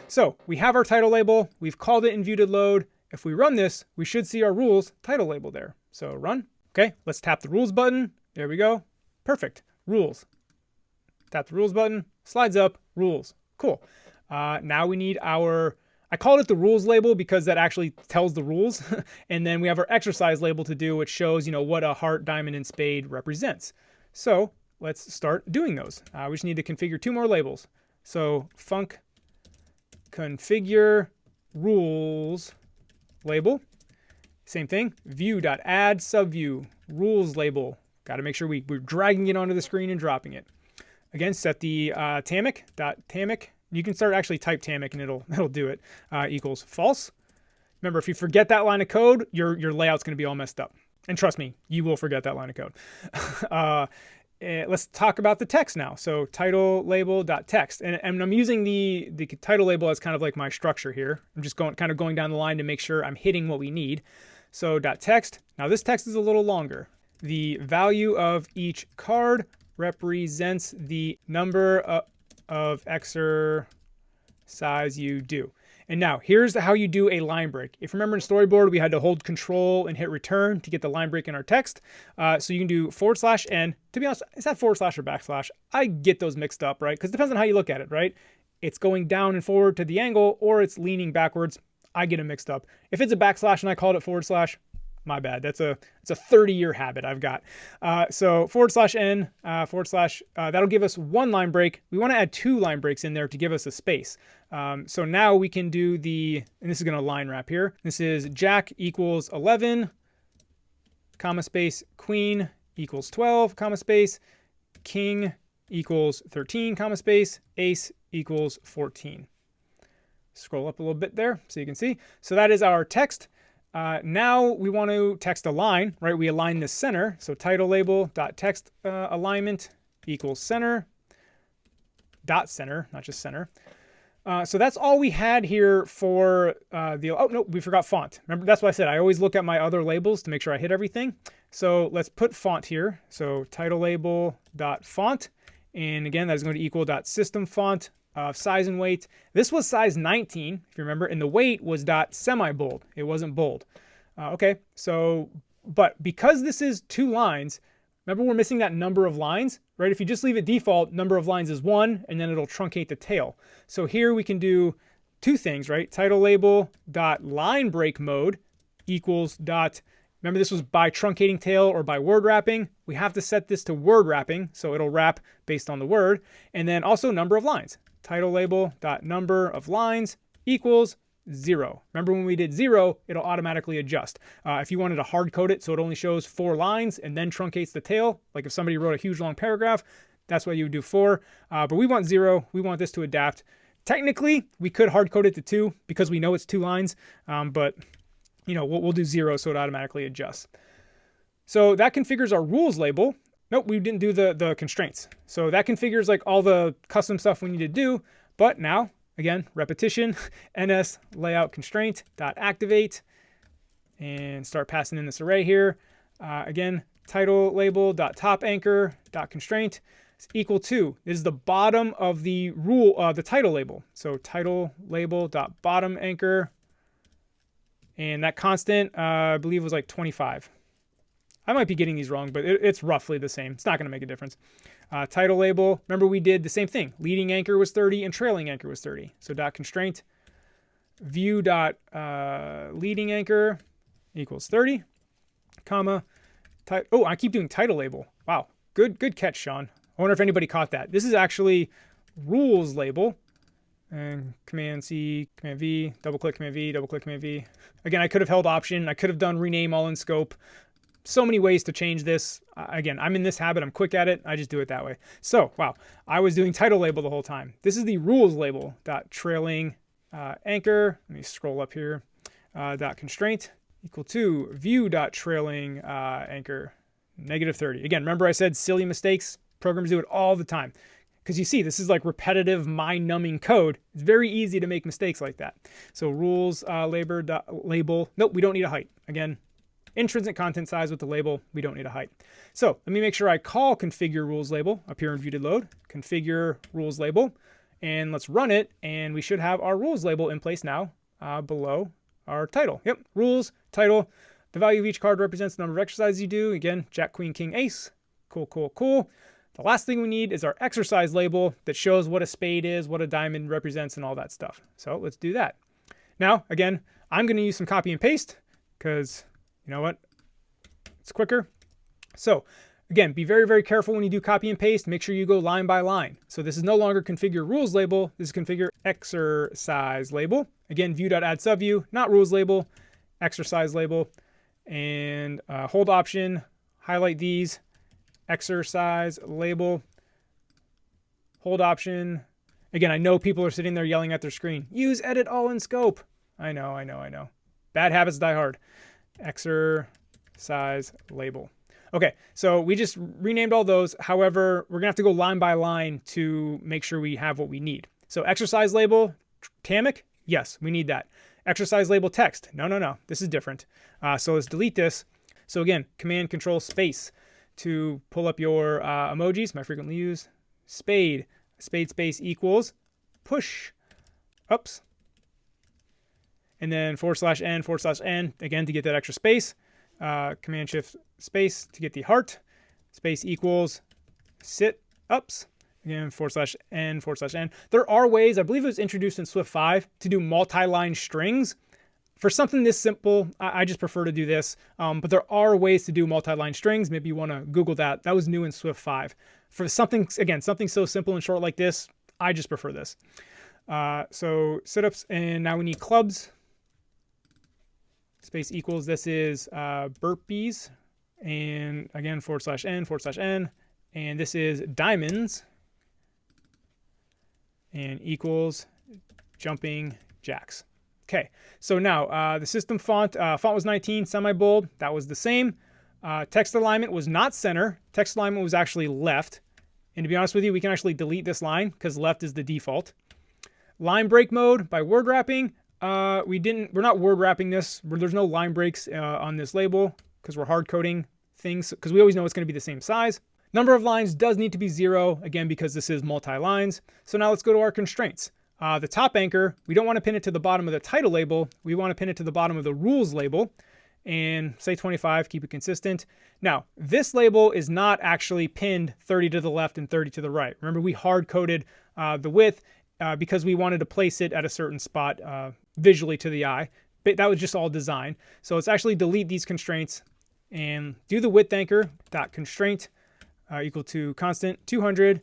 So we have our title label. We've called it in view.load. If we run this, we should see our rules title label there. So run. Okay, let's tap the rules button. There we go. Perfect. Rules. Tap the rules button. Slides up. Rules. Cool. Now we need our, I called it the rules label because that actually tells the rules. And then we have our exercise label to do, which shows, what a heart, diamond, and spade represents. So let's start doing those. We just need to configure 2 more labels. So func configure rules label. Same thing, view.add subview rules label. Got to make sure we're dragging it onto the screen and dropping it. Again, set the tamic. You can start actually type tamic and it'll do it. Equals false. Remember, if you forget that line of code, your layout's going to be all messed up. And trust me, you will forget that line of code. Let's talk about the text now. So title label.text, and I'm using the title label as kind of like my structure here. I'm just going down the line to make sure I'm hitting what we need. So .text. Now this text is a little longer. The value of each card represents the number of exercise you do. And now here's how you do a line break. If you remember in Storyboard, we had to hold Control and hit Return to get the line break in our text. So you can do /n. To be honest, is that / or /? I get those mixed up, right? Because it depends on how you look at it, right? It's going down and forward to the angle, or it's leaning backwards. I get it mixed up. If it's a / and I called it /, my bad. It's a 30-year habit I've got. So /n, that'll give us 1 line break. We want to add 2 line breaks in there to give us a space. So now we can do and this is going to line wrap here. This is Jack equals 11, comma space, Queen equals 12, comma space, King equals 13, comma space, Ace equals 14. Scroll up a little bit there so you can see. So that is our text. Now we want to text a line, right? We align the center. So title label dot text alignment equals center dot center, not just center. So that's all we had here for oh no, we forgot font. Remember, that's what I said. I always look at my other labels to make sure I hit everything. So let's put font here. So title label dot font, and again that is going to equal dot system font of size and weight. This was size 19, if you remember, and the weight was dot semi-bold. It wasn't bold. Okay, so, but because this is 2 lines, remember we're missing that number of lines, right? If you just leave it default, number of lines is 1, and then it'll truncate the tail. So here we can do 2 things, right? Title label dot line break mode equals dot, remember this was by truncating tail or by word wrapping. We have to set this to word wrapping, so it'll wrap based on the word, and then also number of lines. Title label dot number of lines equals 0. Remember when we did 0, it'll automatically adjust. If you wanted to hard code it so it only shows 4 lines and then truncates the tail, like if somebody wrote a huge long paragraph, that's why you would do 4. But we want 0. We want this to adapt. Technically, we could hard code it to 2 because we know it's 2 lines, but we'll do 0 so it automatically adjusts. So that configures our rules label. Nope, we didn't do the constraints. So that configures like all the custom stuff we need to do. But now, again, repetition, ns layout constraint dot activate, and start passing in this array here. Again, title label dot top anchor dot constraint is equal to, this is the bottom of the the title label. So title label dot bottom anchor, and that constant I believe was like 25. I might be getting these wrong, but it's roughly the same. It's not going to make a difference. Title label, remember we did the same thing. Leading anchor was 30 and trailing anchor was 30. So dot constraint view dot leading anchor equals 30, comma. Oh, I keep doing title label. Wow, good catch, Sean. I wonder if anybody caught that. This is actually rules label. And Command C, Command V, double click Command V, double click Command V. Again, I could have held Option. I could have done rename all in scope. So many ways to change this. Again, I'm in this habit. I'm quick at it. I just do it that way. So, wow, I was doing title label the whole time. This is the rules label dot trailing anchor. Let me scroll up here. Dot constraint equal to view dot trailing anchor negative 30. Again, remember I said silly mistakes. Programmers do it all the time. Because you see, this is like repetitive, mind-numbing code. It's very easy to make mistakes like that. So rules label. Nope, we don't need a height. Again, intrinsic content size with the label. We don't need a height. So let me make sure I call configure rules label up here in view.load. Configure rules label. And let's run it. And we should have our rules label in place now below our title. Yep, rules, title. The value of each card represents the number of exercises you do. Again, Jack, Queen, King, Ace. Cool, cool, cool. The last thing we need is our exercise label that shows what a spade is, what a diamond represents, and all that stuff. So let's do that. Now, again, I'm going to use some copy and paste because, you know what, it's quicker. So again, be very, very careful when you do copy and paste. Make sure you go line by line. So this is no longer configure rules label. This is configure exercise label. Again, view.add_subview, not rules label, exercise label. And hold option, highlight these. Exercise label, hold option. Again, I know people are sitting there yelling at their screen. Use edit all in scope. I know. Bad habits die hard. Exercise label. Okay, so we just renamed all those. However, we're gonna have to go line by line to make sure we have what we need. So exercise label, Tamic, yes, we need that. Exercise label text, no, this is different. So let's delete this. So again, Command Control Space to pull up your emojis, my frequently used, spade space equals, push, ups, and then /n, again, to get that extra space, Command Shift space to get the heart, space equals, sit, ups, again, /n. There are ways, I believe it was introduced in Swift 5, to do multi-line strings. For something this simple, I just prefer to do this, but there are ways to do multi-line strings. Maybe you want to Google that. That was new in Swift 5. For something, again, something so simple and short like this, I just prefer this. So sit-ups, and now we need clubs. Space equals, this is burpees, and again, /n, and this is diamonds, and equals jumping jacks. Okay, so now the system font was 19, semi-bold. That was the same. Text alignment was not center. Text alignment was actually left. And to be honest with you, we can actually delete this line because left is the default. Line break mode by word wrapping. We're not word wrapping this. There's no line breaks on this label because we're hard coding things because we always know it's going to be the same size. Number of lines does need to be 0, again, because this is multi-lines. So now let's go to our constraints. The top anchor, we don't want to pin it to the bottom of the title label. We want to pin it to the bottom of the rules label and say 25, keep it consistent. Now, this label is not actually pinned 30 to the left and 30 to the right. Remember, we hard coded the width because we wanted to place it at a certain spot visually to the eye. But that was just all design. So let's actually delete these constraints and do the width anchor dot constraint equal to constant 200.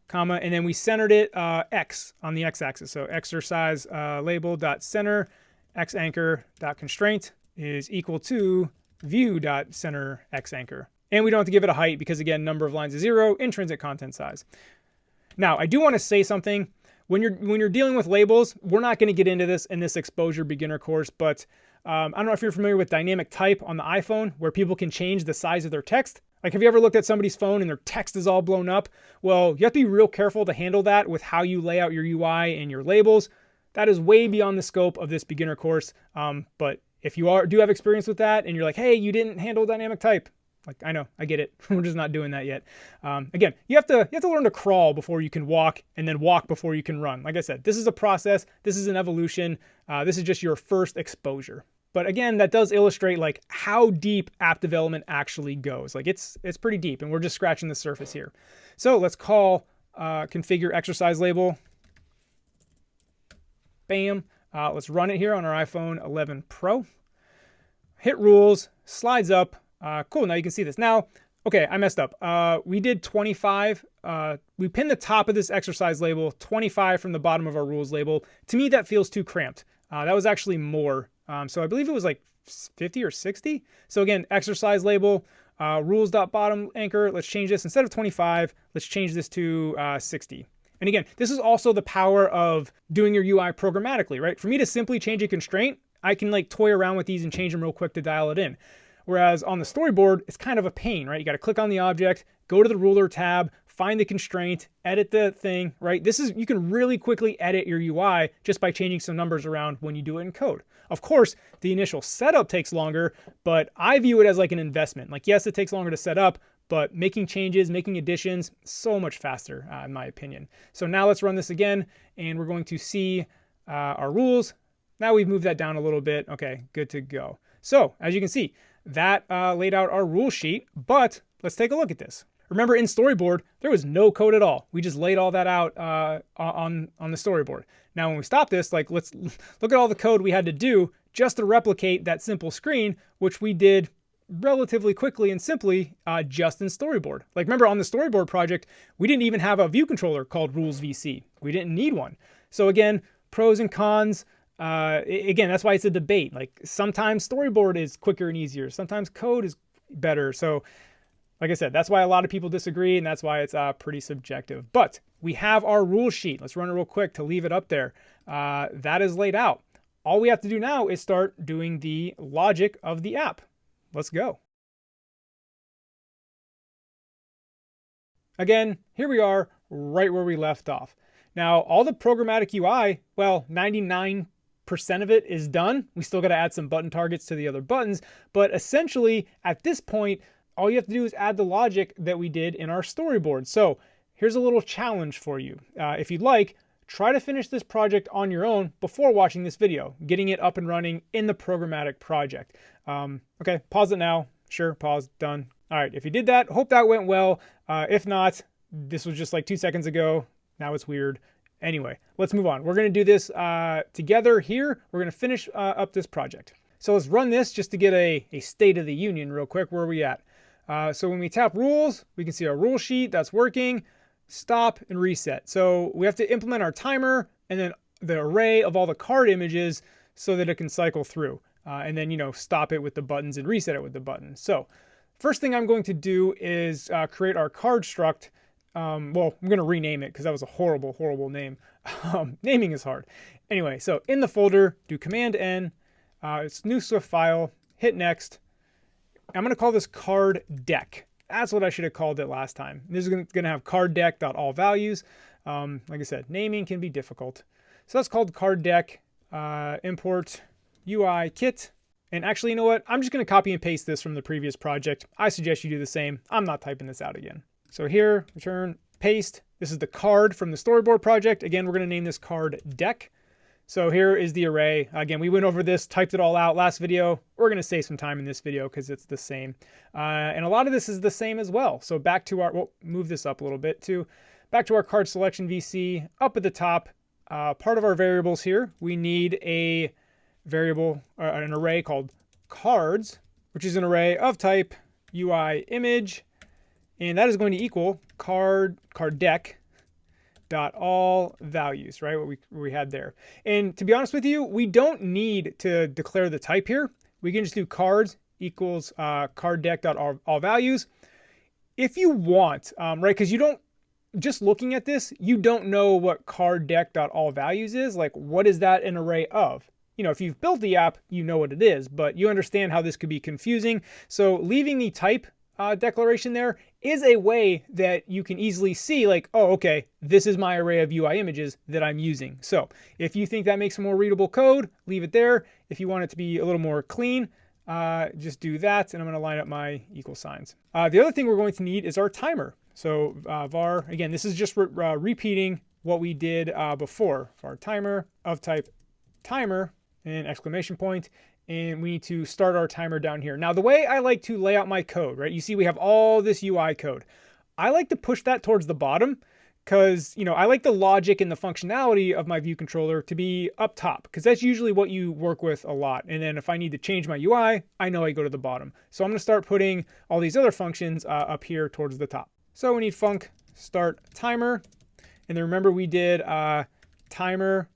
Comma, and then we centered it X on the X-axis. So exercise label dot center X anchor dot constraint is equal to view dot center X anchor. And we don't have to give it a height because, again, number of lines is 0, intrinsic content size. Now, I do want to say something. When you're dealing with labels, we're not going to get into this in this exposure beginner course, but I don't know if you're familiar with dynamic type on the iPhone, where people can change the size of their text. Like, have you ever looked at somebody's phone and their text is all blown up? Well, you have to be real careful to handle that with how you lay out your UI and your labels. That is way beyond the scope of this beginner course. But if you do have experience with that and you're like, hey, you didn't handle dynamic type, like, I know, I get it. We're just not doing that yet. Again, you have to learn to crawl before you can walk, and then walk before you can run. Like I said, this is a process. This is an evolution. This is just your first exposure. But again, that does illustrate like how deep app development actually goes. Like it's pretty deep, and we're just scratching the surface here. So let's call configure exercise label. Bam. Let's run it here on our iPhone 11 Pro. Hit rules, slides up. Cool, now you can see this. Now, okay, I messed up. We did 25. We pinned the top of this exercise label, 25 from the bottom of our rules label. To me, that feels too cramped. That was actually more. So I believe it was like 50 or 60. So again, exercise label, rules.bottom anchor. Let's change this. Instead of 25, let's change this to 60. And again, this is also the power of doing your UI programmatically, right? For me to simply change a constraint, I can like toy around with these and change them real quick to dial it in. Whereas on the storyboard, it's kind of a pain, right? You got to click on the object, go to the ruler tab, find the constraint, edit the thing, right? You can really quickly edit your UI just by changing some numbers around when you do it in code. Of course, the initial setup takes longer, but I view it as like an investment. Like, yes, it takes longer to set up, but making changes, making additions, so much faster, in my opinion. So now let's run this again, and we're going to see our rules. Now we've moved that down a little bit. Okay, good to go. So as you can see, that laid out our rule sheet, but let's take a look at this. Remember, in Storyboard, there was no code at all. We just laid all that out on the storyboard. Now, when we stop this, like, let's look at all the code we had to do just to replicate that simple screen, which we did relatively quickly and simply just in Storyboard. Like, remember, on the Storyboard project, we didn't even have a view controller called Rules VC. We didn't need one. So again, pros and cons. Again, that's why it's a debate. Like, sometimes Storyboard is quicker and easier. Sometimes code is better. So like I said, that's why a lot of people disagree, and that's why it's pretty subjective. But we have our rule sheet. Let's run it real quick to leave it up there. That is laid out. All we have to do now is start doing the logic of the app. Let's go. Again, here we are right where we left off. Now, all the programmatic UI, well, 99% of it is done. We still got to add some button targets to the other buttons, but essentially at this point, all you have to do is add the logic that we did in our storyboard. So here's a little challenge for you. If you'd like, try to finish this project on your own before watching this video, getting it up and running in the programmatic project. Okay, pause it now. Sure, pause, done. All right, if you did that, hope that went well. If not, this was just like 2 seconds ago. Now it's weird. Anyway, let's move on. We're gonna do this together here. We're gonna finish up this project. So let's run this just to get a state of the union real quick. Where are we at? So when we tap rules, we can see our rule sheet that's working, stop and reset. So we have to implement our timer and then the array of all the card images so that it can cycle through. And then, stop it with the buttons and reset it with the buttons. So first thing I'm going to do is create our card struct. Well, I'm going to rename it because that was a horrible, horrible name. Naming is hard. Anyway, so in the folder, do Command N, it's new Swift file, hit next. I'm going to call this card deck. That's what I should have called it last time. This is going to have card deck.allValues. Like I said, naming can be difficult. So that's called card deck. Import UIKit. And actually, you know what? I'm just going to copy and paste this from the previous project. I suggest you do the same. I'm not typing this out again. So here, return, paste. This is the card from the storyboard project. Again, we're going to name this card deck. So here is the array. Again, we went over this, typed it all out last video. We're going to save some time in this video because it's the same. And a lot of this is the same as well. So back to our, we'll move this up a little bit too. Back to our card selection VC, up at the top, part of our variables here, we need a variable, an array called cards, which is an array of type UI image. And that is going to equal card deck dot all values, right? What we had there. And to be honest with you, we don't need to declare the type here. We can just do cards equals card deck dot all values. If you want, right? Because you don't, just looking at this, you don't know what card deck dot all values is. Like, what is that an array of? If you've built the app, you know what it is, but you understand how this could be confusing. So leaving the type declaration there is a way that you can easily see, like, oh, okay, this is my array of UI images that I'm using. So if you think that makes a more readable code, leave it there. If you want it to be a little more clean, just do that. And I'm going to line up my equal signs. The other thing we're going to need is our timer. So var, again, this is just repeating what we did before. Var timer of type timer and exclamation point. And we need to start our timer down here. Now, the way I like to lay out my code, right? You see we have all this UI code. I like to push that towards the bottom because, I like the logic and the functionality of my view controller to be up top because that's usually what you work with a lot. And then if I need to change my UI, I know I go to the bottom. So I'm going to start putting all these other functions up here towards the top. So we need func start timer. And then remember we did timer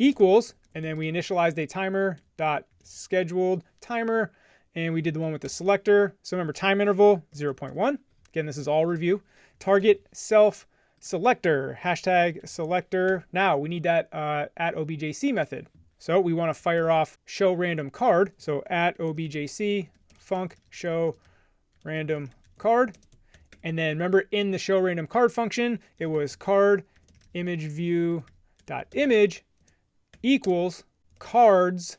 equals, and then we initialized a timer dot scheduled timer, and we did the one with the selector. So remember, time interval 0.1. Again, this is all review. Target self selector, hashtag selector. Now we need that at objc method. So we want to fire off show random card. So at objc func show random card. And then remember in the show random card function, it was card image view dot image equals cards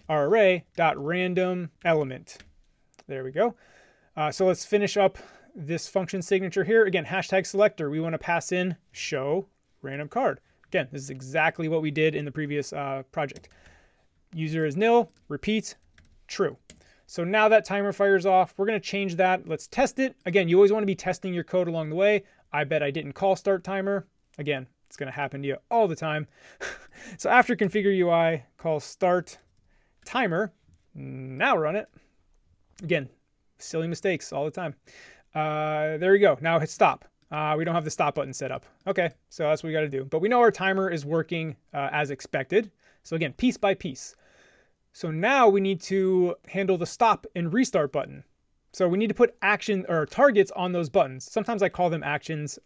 our array dot random element. There we go. So let's finish up this function signature here. Again, hashtag selector. We want to pass in show random card. Again, this is exactly what we did in the previous project. User is nil, repeat, true. So now that timer fires off, we're going to change that. Let's test it. Again, you always want to be testing your code along the way. I bet I didn't call start timer. Again, it's going to happen to you all the time. So after configure UI, call start timer. Now run it. Again, silly mistakes all the time. There we go. Now hit stop. We don't have the stop button set up. Okay, so that's what we got to do. But we know our timer is working as expected. So again, piece by piece. So now we need to handle the stop and restart button. So we need to put action or targets on those buttons. Sometimes I call them actions.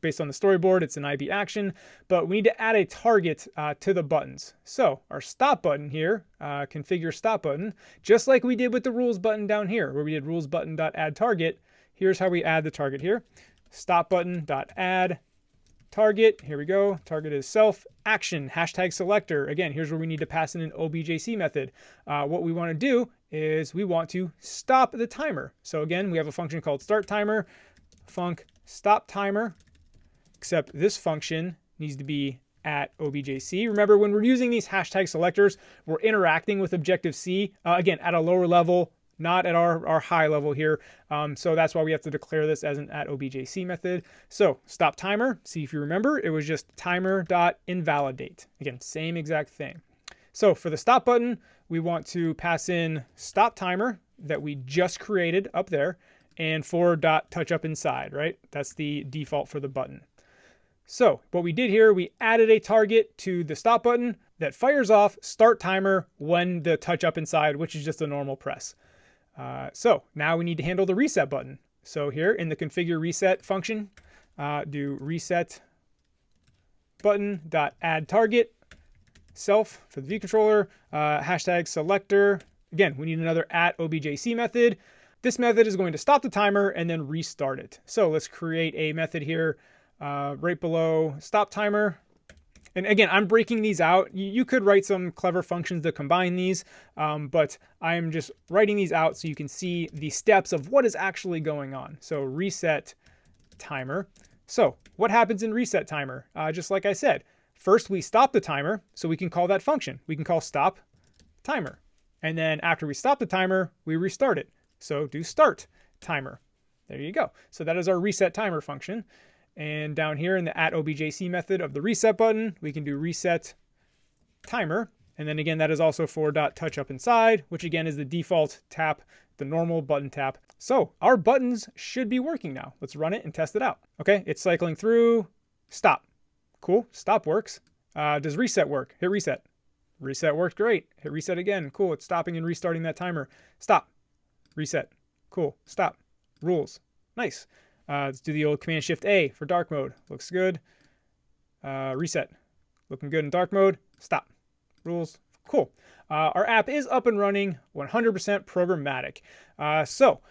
Based on the storyboard, it's an IB action, but we need to add a target to the buttons. So our stop button here, configure stop button, just like we did with the rules button down here, where we did rules button.add target. Here's how we add the target here. Stop button.add target. Here we go. Target is self action hashtag selector. Again, here's where we need to pass in an objc method. What we want to do is we want to stop the timer. So again, we have a function called start timer, func stop timer, except this function needs to be at objc. Remember, when we're using these hashtag selectors, we're interacting with Objective-C, again, at a lower level, not at our high level here. So that's why we have to declare this as an at objc method. So stop timer, see if you remember, it was just timer.invalidate. Again, same exact thing. So for the stop button, we want to pass in stop timer that we just created up there, and for.touchUpInside, right? That's the default for the button. So what we did here, we added a target to the stop button that fires off start timer when the touch up inside, which is just a normal press. So now we need to handle the reset button. So here in the configure reset function, do reset button.add target self for the view controller, hashtag selector. Again, we need another at objc method. This method is going to stop the timer and then restart it. So let's create a method here right below stop timer. And again, I'm breaking these out. You could write some clever functions to combine these, but I'm just writing these out so you can see the steps of what is actually going on. So reset timer. So what happens in reset timer? Just like I said, first we stop the timer, so we can call that function. We can call stop timer. And then after we stop the timer, we restart it. So do start timer. There you go. So that is our reset timer function. And down here in the at objc method of the reset button, we can do reset timer. And then again, that is also for .touchUpInside, which again is the default tap, the normal button tap. So our buttons should be working now. Let's run it and test it out. Okay, it's cycling through. Stop. Cool. Stop works. Does reset work? Hit reset. Reset worked great. Hit reset again. Cool. It's stopping and restarting that timer. Stop. Reset. Cool. Stop. Rules. Nice. Let's do the old Command Shift A for dark mode. Looks good. Reset. Looking good in dark mode. Stop. Rules. Cool. Our app is up and running, 100% programmatic. So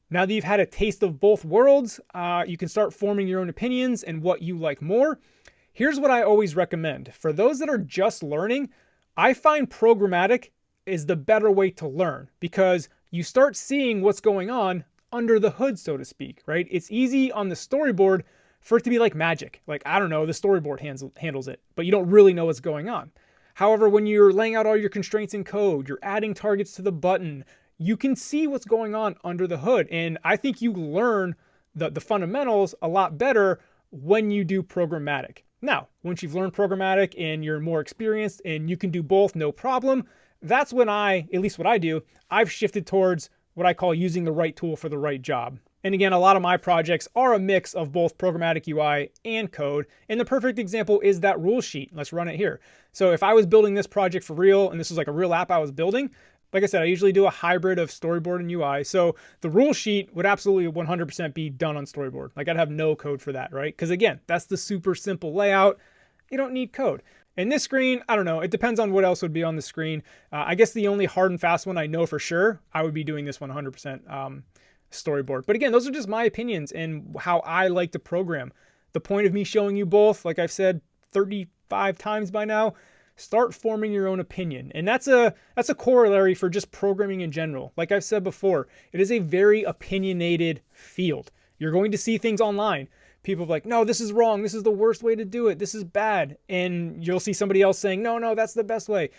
now that you've had a taste of both worlds, you can start forming your own opinions and what you like more. Here's what I always recommend. For those that are just learning, I find programmatic is the better way to learn because you start seeing what's going on under the hood, so to speak, right? It's easy on the storyboard for it to be like magic. Like, I don't know, the storyboard handles it, but you don't really know what's going on. However, when you're laying out all your constraints in code, you're adding targets to the button, you can see what's going on under the hood. And I think you learn the fundamentals a lot better when you do programmatic. Now, once you've learned programmatic and you're more experienced and you can do both, no problem, that's when at least what I do, I've shifted towards what I call using the right tool for the right job. And again, a lot of my projects are a mix of both programmatic UI and code. And the perfect example is that rule sheet. Let's run it here. So if I was building this project for real, and this was like a real app I was building, like I said, I usually do a hybrid of storyboard and UI. So the rule sheet would absolutely 100% be done on storyboard. Like I'd have no code for that, right? Because again, that's the super simple layout. You don't need code. And this screen, I don't know, it depends on what else would be on the screen. I guess the only hard and fast one I know for sure, I would be doing this 100%. Storyboard. But again, those are just my opinions and how I like to program. The point of me showing you both, like I've said 35 times by now, start forming your own opinion. And that's a corollary for just programming in general. Like I've said before, it is a very opinionated field. You're going to see things online. People are like, no, this is wrong. This is the worst way to do it. This is bad. And you'll see somebody else saying, no, that's the best way.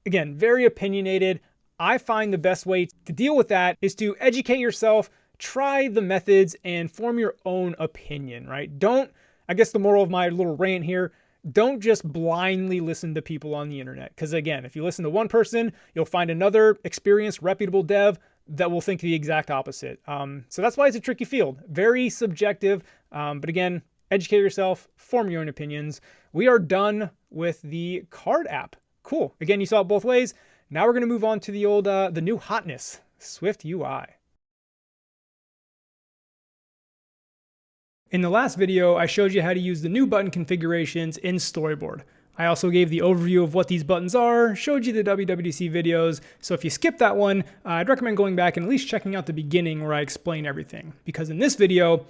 Again, very opinionated. I find the best way to deal with that is to educate yourself, try the methods, and form your own opinion, right? I guess the moral of my little rant here, don't just blindly listen to people on the internet. Because again, if you listen to one person, you'll find another experienced, reputable dev that will think the exact opposite. So that's why it's a tricky field. Very subjective. But again, educate yourself, form your own opinions. We are done with the card app. Cool. Again, you saw it both ways. Now we're going to move on to the new hotness, SwiftUI. In the last video, I showed you how to use the new button configurations in Storyboard. I also gave the overview of what these buttons are, showed you the WWDC videos, so if you skipped that one, I'd recommend going back and at least checking out the beginning where I explain everything. Because in this video,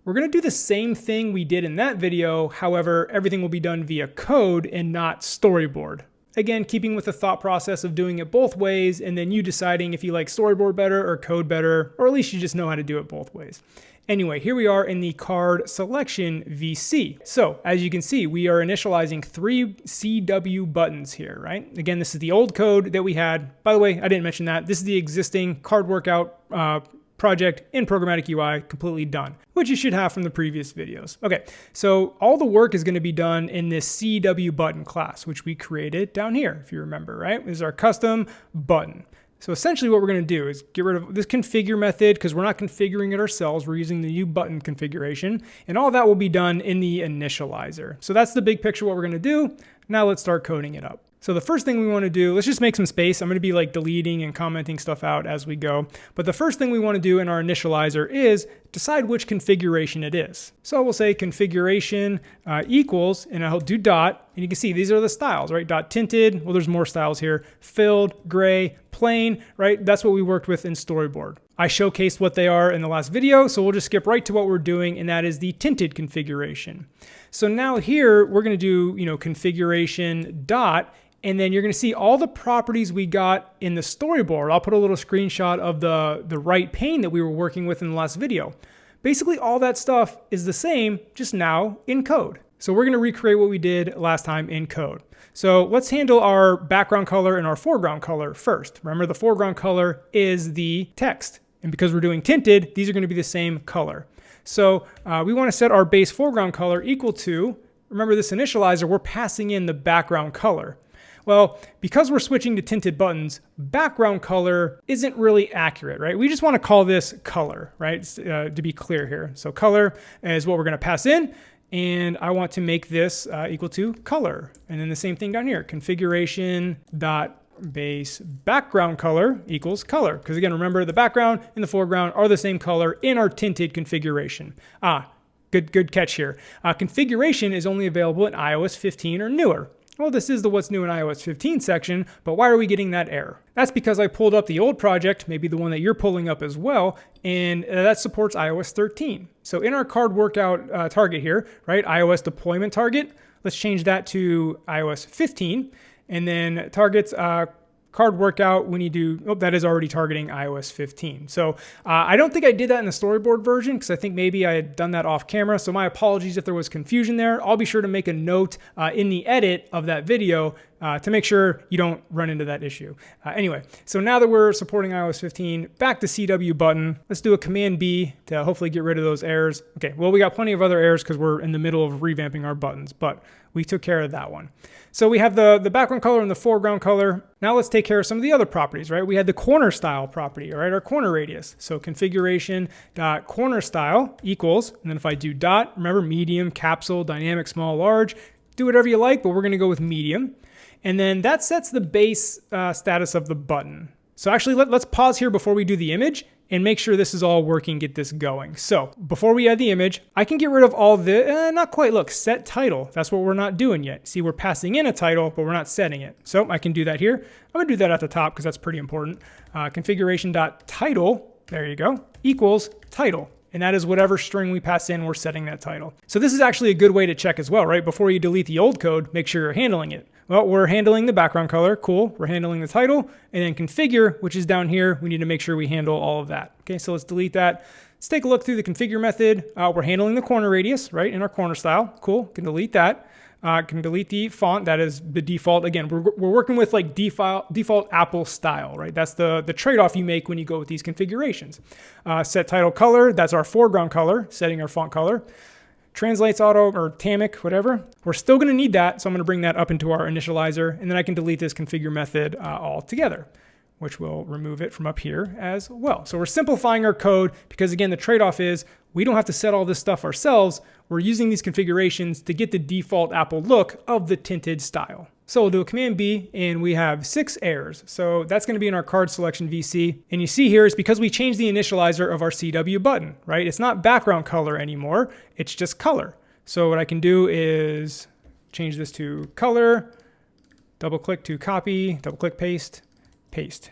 we're going to do the same thing we did in that video, however, everything will be done via code and not Storyboard. Again, keeping with the thought process of doing it both ways, and then you deciding if you like Storyboard better or code better, or at least you just know how to do it both ways. Anyway, here we are in the card selection VC. So as you can see, we are initializing 3 CW buttons here, right? Again, this is the old code that we had. By the way, I didn't mention that. This is the existing card workout project in Programmatic UI, completely done, which you should have from the previous videos. Okay, so all the work is going to be done in this CW button class, which we created down here, if you remember, right? This is our custom button. So essentially what we're going to do is get rid of this configure method because we're not configuring it ourselves. We're using the new button configuration, and all that will be done in the initializer. So that's the big picture what we're going to do. Now let's start coding it up. So the first thing we want to do, let's just make some space. I'm going to be like deleting and commenting stuff out as we go. But the first thing we want to do in our initializer is decide which configuration it is. So we'll say configuration equals, and I'll do dot, and you can see these are the styles, right? Dot tinted, well, there's more styles here. Filled, gray, plain, right? That's what we worked with in Storyboard. I showcased what they are in the last video, so we'll just skip right to what we're doing, and that is the tinted configuration. So now here, we're going to do, configuration dot, and then you're going to see all the properties we got in the storyboard. I'll put a little screenshot of the right pane that we were working with in the last video. Basically, all that stuff is the same, just now in code. So we're going to recreate what we did last time in code. So let's handle our background color and our foreground color first. Remember, the foreground color is the text. And because we're doing tinted, these are going to be the same color. So we want to set our base foreground color equal to, remember this initializer, we're passing in the background color. Well, because we're switching to tinted buttons, background color isn't really accurate, right? We just want to call this color, right? To be clear here. So color is what we're going to pass in, and I want to make this equal to color. And then the same thing down here, configuration dot base background color equals color. Because again, remember the background and the foreground are the same color in our tinted configuration. Good catch here. Configuration is only available in iOS 15 or newer. Well, this is the what's new in iOS 15 section, but why are we getting that error? That's because I pulled up the old project, maybe the one that you're pulling up as well, and that supports iOS 13. So in our card workout target here, right, iOS deployment target, let's change that to iOS 15, and then targets card workout, we need to, that is already targeting iOS 15. So I don't think I did that in the storyboard version because I think maybe I had done that off camera. So my apologies if there was confusion there. I'll be sure to make a note in the edit of that video to make sure you don't run into that issue. Anyway, so now that we're supporting iOS 15, back to CW button. Let's do a Command B to hopefully get rid of those errors. Okay, well, we got plenty of other errors because we're in the middle of revamping our buttons, but we took care of that one. So we have the background color and the foreground color. Now let's take care of some of the other properties, right? We had the corner style property, right? Our corner radius. So configuration dot corner style equals, and then if I do dot, remember medium, capsule, dynamic, small, large, do whatever you like, but we're gonna go with medium. And then that sets the base status of the button. So actually let's pause here before we do the image and make sure this is all working, get this going. So before we add the image, I can get rid of all the, not quite, look, set title. That's what we're not doing yet. See, we're passing in a title, but we're not setting it. So I can do that here. I'm gonna do that at the top because that's pretty important. Configuration.title there you go, equals title. And that is whatever string we pass in, we're setting that title. So this is actually a good way to check as well, right? Before you delete the old code, make sure you're handling it. Well, we're handling the background color, cool. We're handling the title, and then configure, which is down here. We need to make sure we handle all of that. Okay, so let's delete that. Let's take a look through the configure method. We're handling the corner radius, right, in our corner style. Cool, can delete that. Can delete the font, that is the default. Again, we're working with like default Apple style, right? That's the trade-off you make when you go with these configurations. Set title color, that's our foreground color, setting our font color. Translates auto or Tamic, whatever. We're still gonna need that, so I'm gonna bring that up into our initializer, and then I can delete this configure method altogether, which will remove it from up here as well. So we're simplifying our code because again, the trade-off is we don't have to set all this stuff ourselves. We're using these configurations to get the default Apple look of the tinted style. So we'll do a Command B and we have 6 errors. So that's going to be in our card selection VC. And you see here is because we changed the initializer of our CW button, right? It's not background color anymore. It's just color. So what I can do is change this to color, double click to copy, double click paste, paste.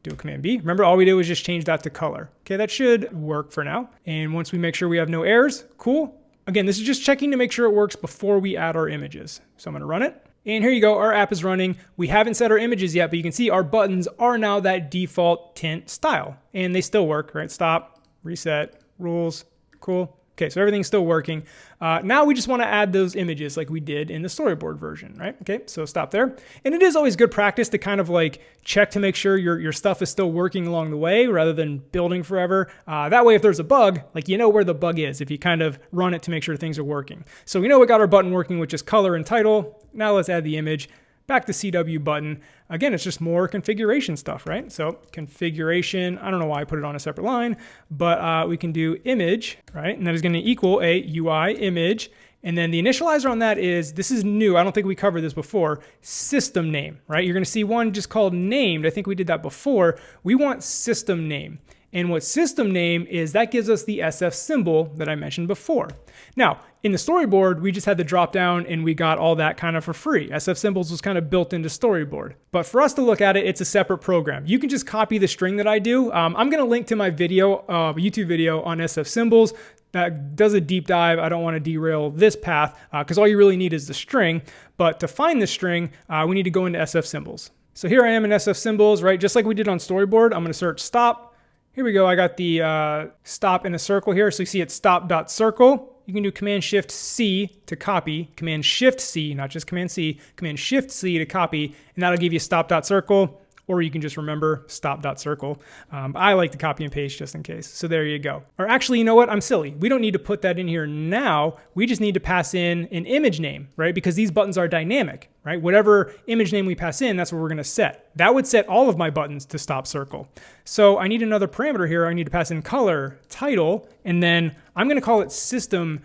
Do a Command B. Remember, all we did was just change that to color. Okay, that should work for now. And once we make sure we have no errors, cool. Again, this is just checking to make sure it works before we add our images. So I'm gonna run it. And here you go, our app is running. We haven't set our images yet, but you can see our buttons are now that default tint style. And they still work, right? Stop, reset, rules, cool. Okay, so everything's still working. Now we just want to add those images like we did in the storyboard version, right? Okay, so stop there. And it is always good practice to kind of like check to make sure your stuff is still working along the way rather than building forever. That way, if there's a bug, like you know where the bug is if you kind of run it to make sure things are working. So we know we got our button working with just color and title. Now let's add the image. Back to CW button. Again, it's just more configuration stuff, right? So configuration, I don't know why I put it on a separate line, but we can do image, right? And that is going to equal a UI image. And then the initializer on that is, this is new, I don't think we covered this before, system name, right? You're going to see one just called named. I think we did that before. We want system name. And what system name is, that gives us the SF symbol that I mentioned before. Now, in the storyboard, we just had the drop down and we got all that kind of for free. SF symbols was kind of built into storyboard. But for us to look at it, it's a separate program. You can just copy the string that I do. I'm going to link to my video, YouTube video on SF symbols that does a deep dive. I don't want to derail this path because all you really need is the string. But to find the string, we need to go into SF symbols. So here I am in SF symbols, right? Just like we did on storyboard, I'm going to search stop. Here we go, I got the stop in a circle here. So you see it's stop.circle. You can do Command-Shift-C to copy, Command-Shift-C, not just Command-C, Command-Shift-C to copy, and that'll give you stop.circle, or you can just remember stop.circle. I like to copy and paste just in case, so there you go. Or actually, you know what, I'm silly. We don't need to put that in here now. We just need to pass in an image name, right? Because these buttons are dynamic, right? Whatever image name we pass in, that's what we're gonna set. That would set all of my buttons to stop circle. So I need another parameter here. I need to pass in color, title, and then I'm gonna call it system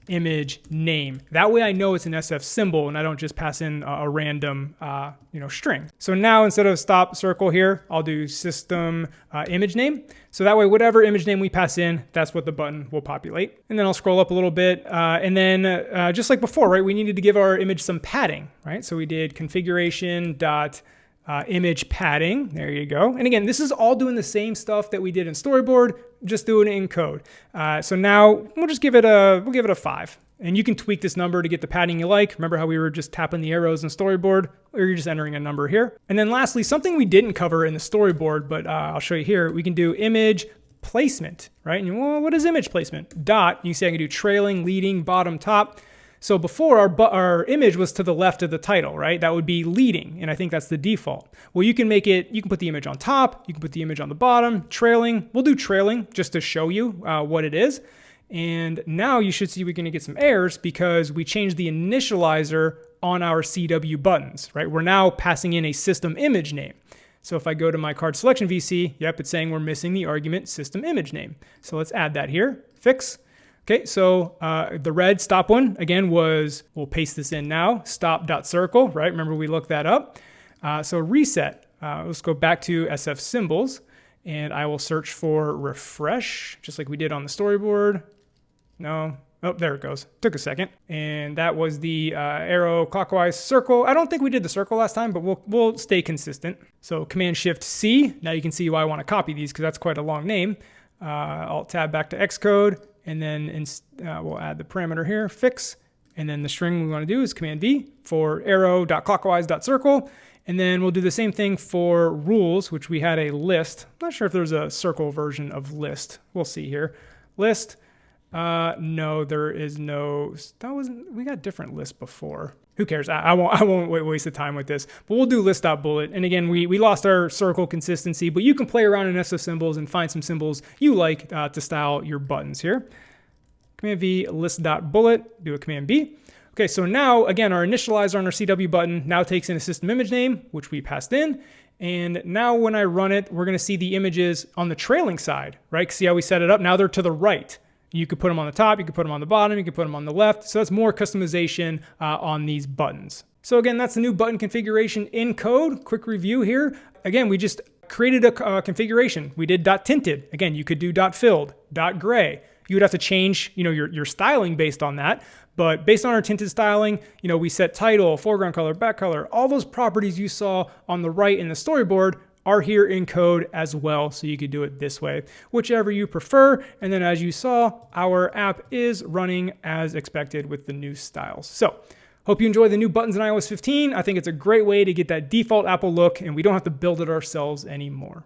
image name. That way I know it's an SF symbol and I don't just pass in a random string. So now instead of stop circle here, I'll do system image name. So that way whatever image name we pass in, that's what the button will populate. And then I'll scroll up a little bit and then just like before, right, we needed to give our image some padding, right? So we did configuration dot image padding. There you go. And again, this is all doing the same stuff that we did in storyboard, just doing it in code. So now we'll just give it a 5. And you can tweak this number to get the padding you like. Remember how we were just tapping the arrows in storyboard, or you're just entering a number here. And then lastly, something we didn't cover in the storyboard, but I'll show you here. We can do image placement, right? And well, what is image placement? Dot, you see I can do trailing, leading, bottom, top. So before our image was to the left of the title, right? That would be leading, and I think that's the default. Well, you can make it, you can put the image on top, you can put the image on the bottom, trailing. We'll do trailing just to show you what it is. And now you should see we're gonna get some errors because we changed the initializer on our CW buttons, right? We're now passing in a system image name. So if I go to my card selection VC, yep, it's saying we're missing the argument system image name. So let's add that here, fix. Okay, so the red stop one, again, we'll paste this in now, stop.circle, right? Remember we looked that up. So reset, let's go back to SF symbols, and I will search for refresh, just like we did on the storyboard. No, Oh, there it goes. Took a second. And that was the arrow clockwise circle. I don't think we did the circle last time, but we'll stay consistent. So Command-Shift-C. Now you can see why I want to copy these because that's quite a long name. Alt-Tab back to Xcode. And then we'll add the parameter here, fix. And then the string we want to do is Command-V for arrow.clockwise.circle. And then we'll do the same thing for rules, which we had a list. I'm not sure if there's a circle version of list. We'll see here. List. No, there is no. We got different lists before. Who cares? I won't waste the time with this. But we'll do list.bullet. And again, we lost our circle consistency, but you can play around in SF symbols and find some symbols you like to style your buttons here. Command-V, list.bullet, do a Command-B. Okay, so now, again, our initializer on our CW button now takes in a system image name, which we passed in. And now when I run it, we're going to see the images on the trailing side, right? See how we set it up? Now they're to the right. You could put them on the top, you could put them on the bottom, you could put them on the left. So that's more customization on these buttons. So again, that's the new button configuration in code. Quick review here. Again, we just created a configuration. We did .tinted. Again, you could do .filled, .gray. You would have to change, your styling based on that. But based on our tinted styling, we set title, foreground color, back color, all those properties you saw on the right in the storyboard are here in code as well. So you could do it this way, whichever you prefer. And then as you saw, our app is running as expected with the new styles. So hope you enjoy the new buttons in iOS 15. I think it's a great way to get that default Apple look and we don't have to build it ourselves anymore.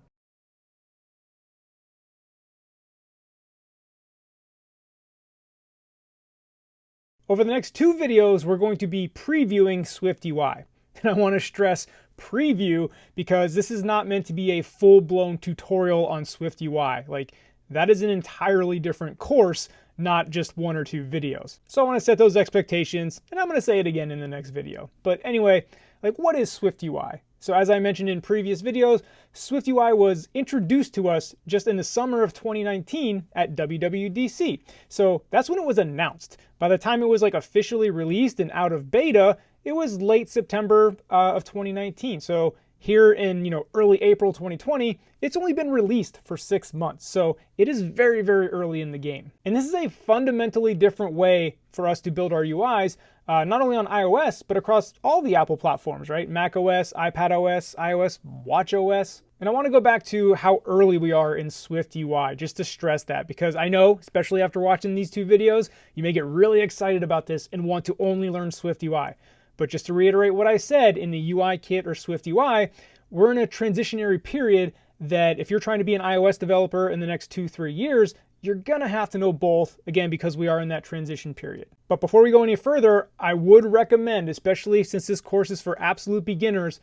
Over the next 2 videos, we're going to be previewing SwiftUI. And I want to stress preview because this is not meant to be a full-blown tutorial on SwiftUI. Like, that is an entirely different course, not just 1 or 2 videos. So I want to set those expectations, and I'm going to say it again in the next video. But anyway, what is SwiftUI? So as I mentioned in previous videos, SwiftUI was introduced to us just in the summer of 2019 at WWDC. So that's when it was announced. By the time it was officially released and out of beta, it was late September of 2019. So here in early April 2020, it's only been released for 6 months. So it is very, very early in the game. And this is a fundamentally different way for us to build our UIs, not only on iOS, but across all the Apple platforms, right? macOS, iPadOS, iOS, watchOS. And I want to go back to how early we are in SwiftUI, just to stress that, because I know, especially after watching these 2 videos, you may get really excited about this and want to only learn SwiftUI. But just to reiterate what I said in the UIKit or SwiftUI, we're in a transitionary period that if you're trying to be an iOS developer in the next 2-3 years, you're gonna have to know both, again, because we are in that transition period. But before we go any further, I would recommend, especially since this course is for absolute beginners,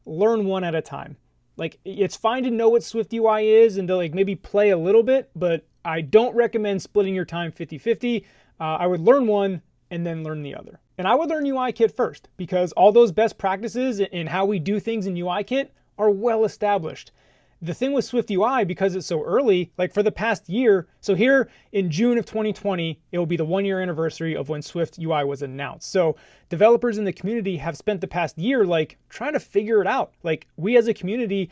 learn one at a time. It's fine to know what SwiftUI is and to maybe play a little bit, but I don't recommend splitting your time 50-50. I would learn one and then learn the other. And I would learn UIKit first because all those best practices in how we do things in UIKit are well established. The thing with SwiftUI, because it's so early, for the past year, so here in June of 2020, it will be the 1-year anniversary of when SwiftUI was announced. So developers in the community have spent the past year trying to figure it out. We as a community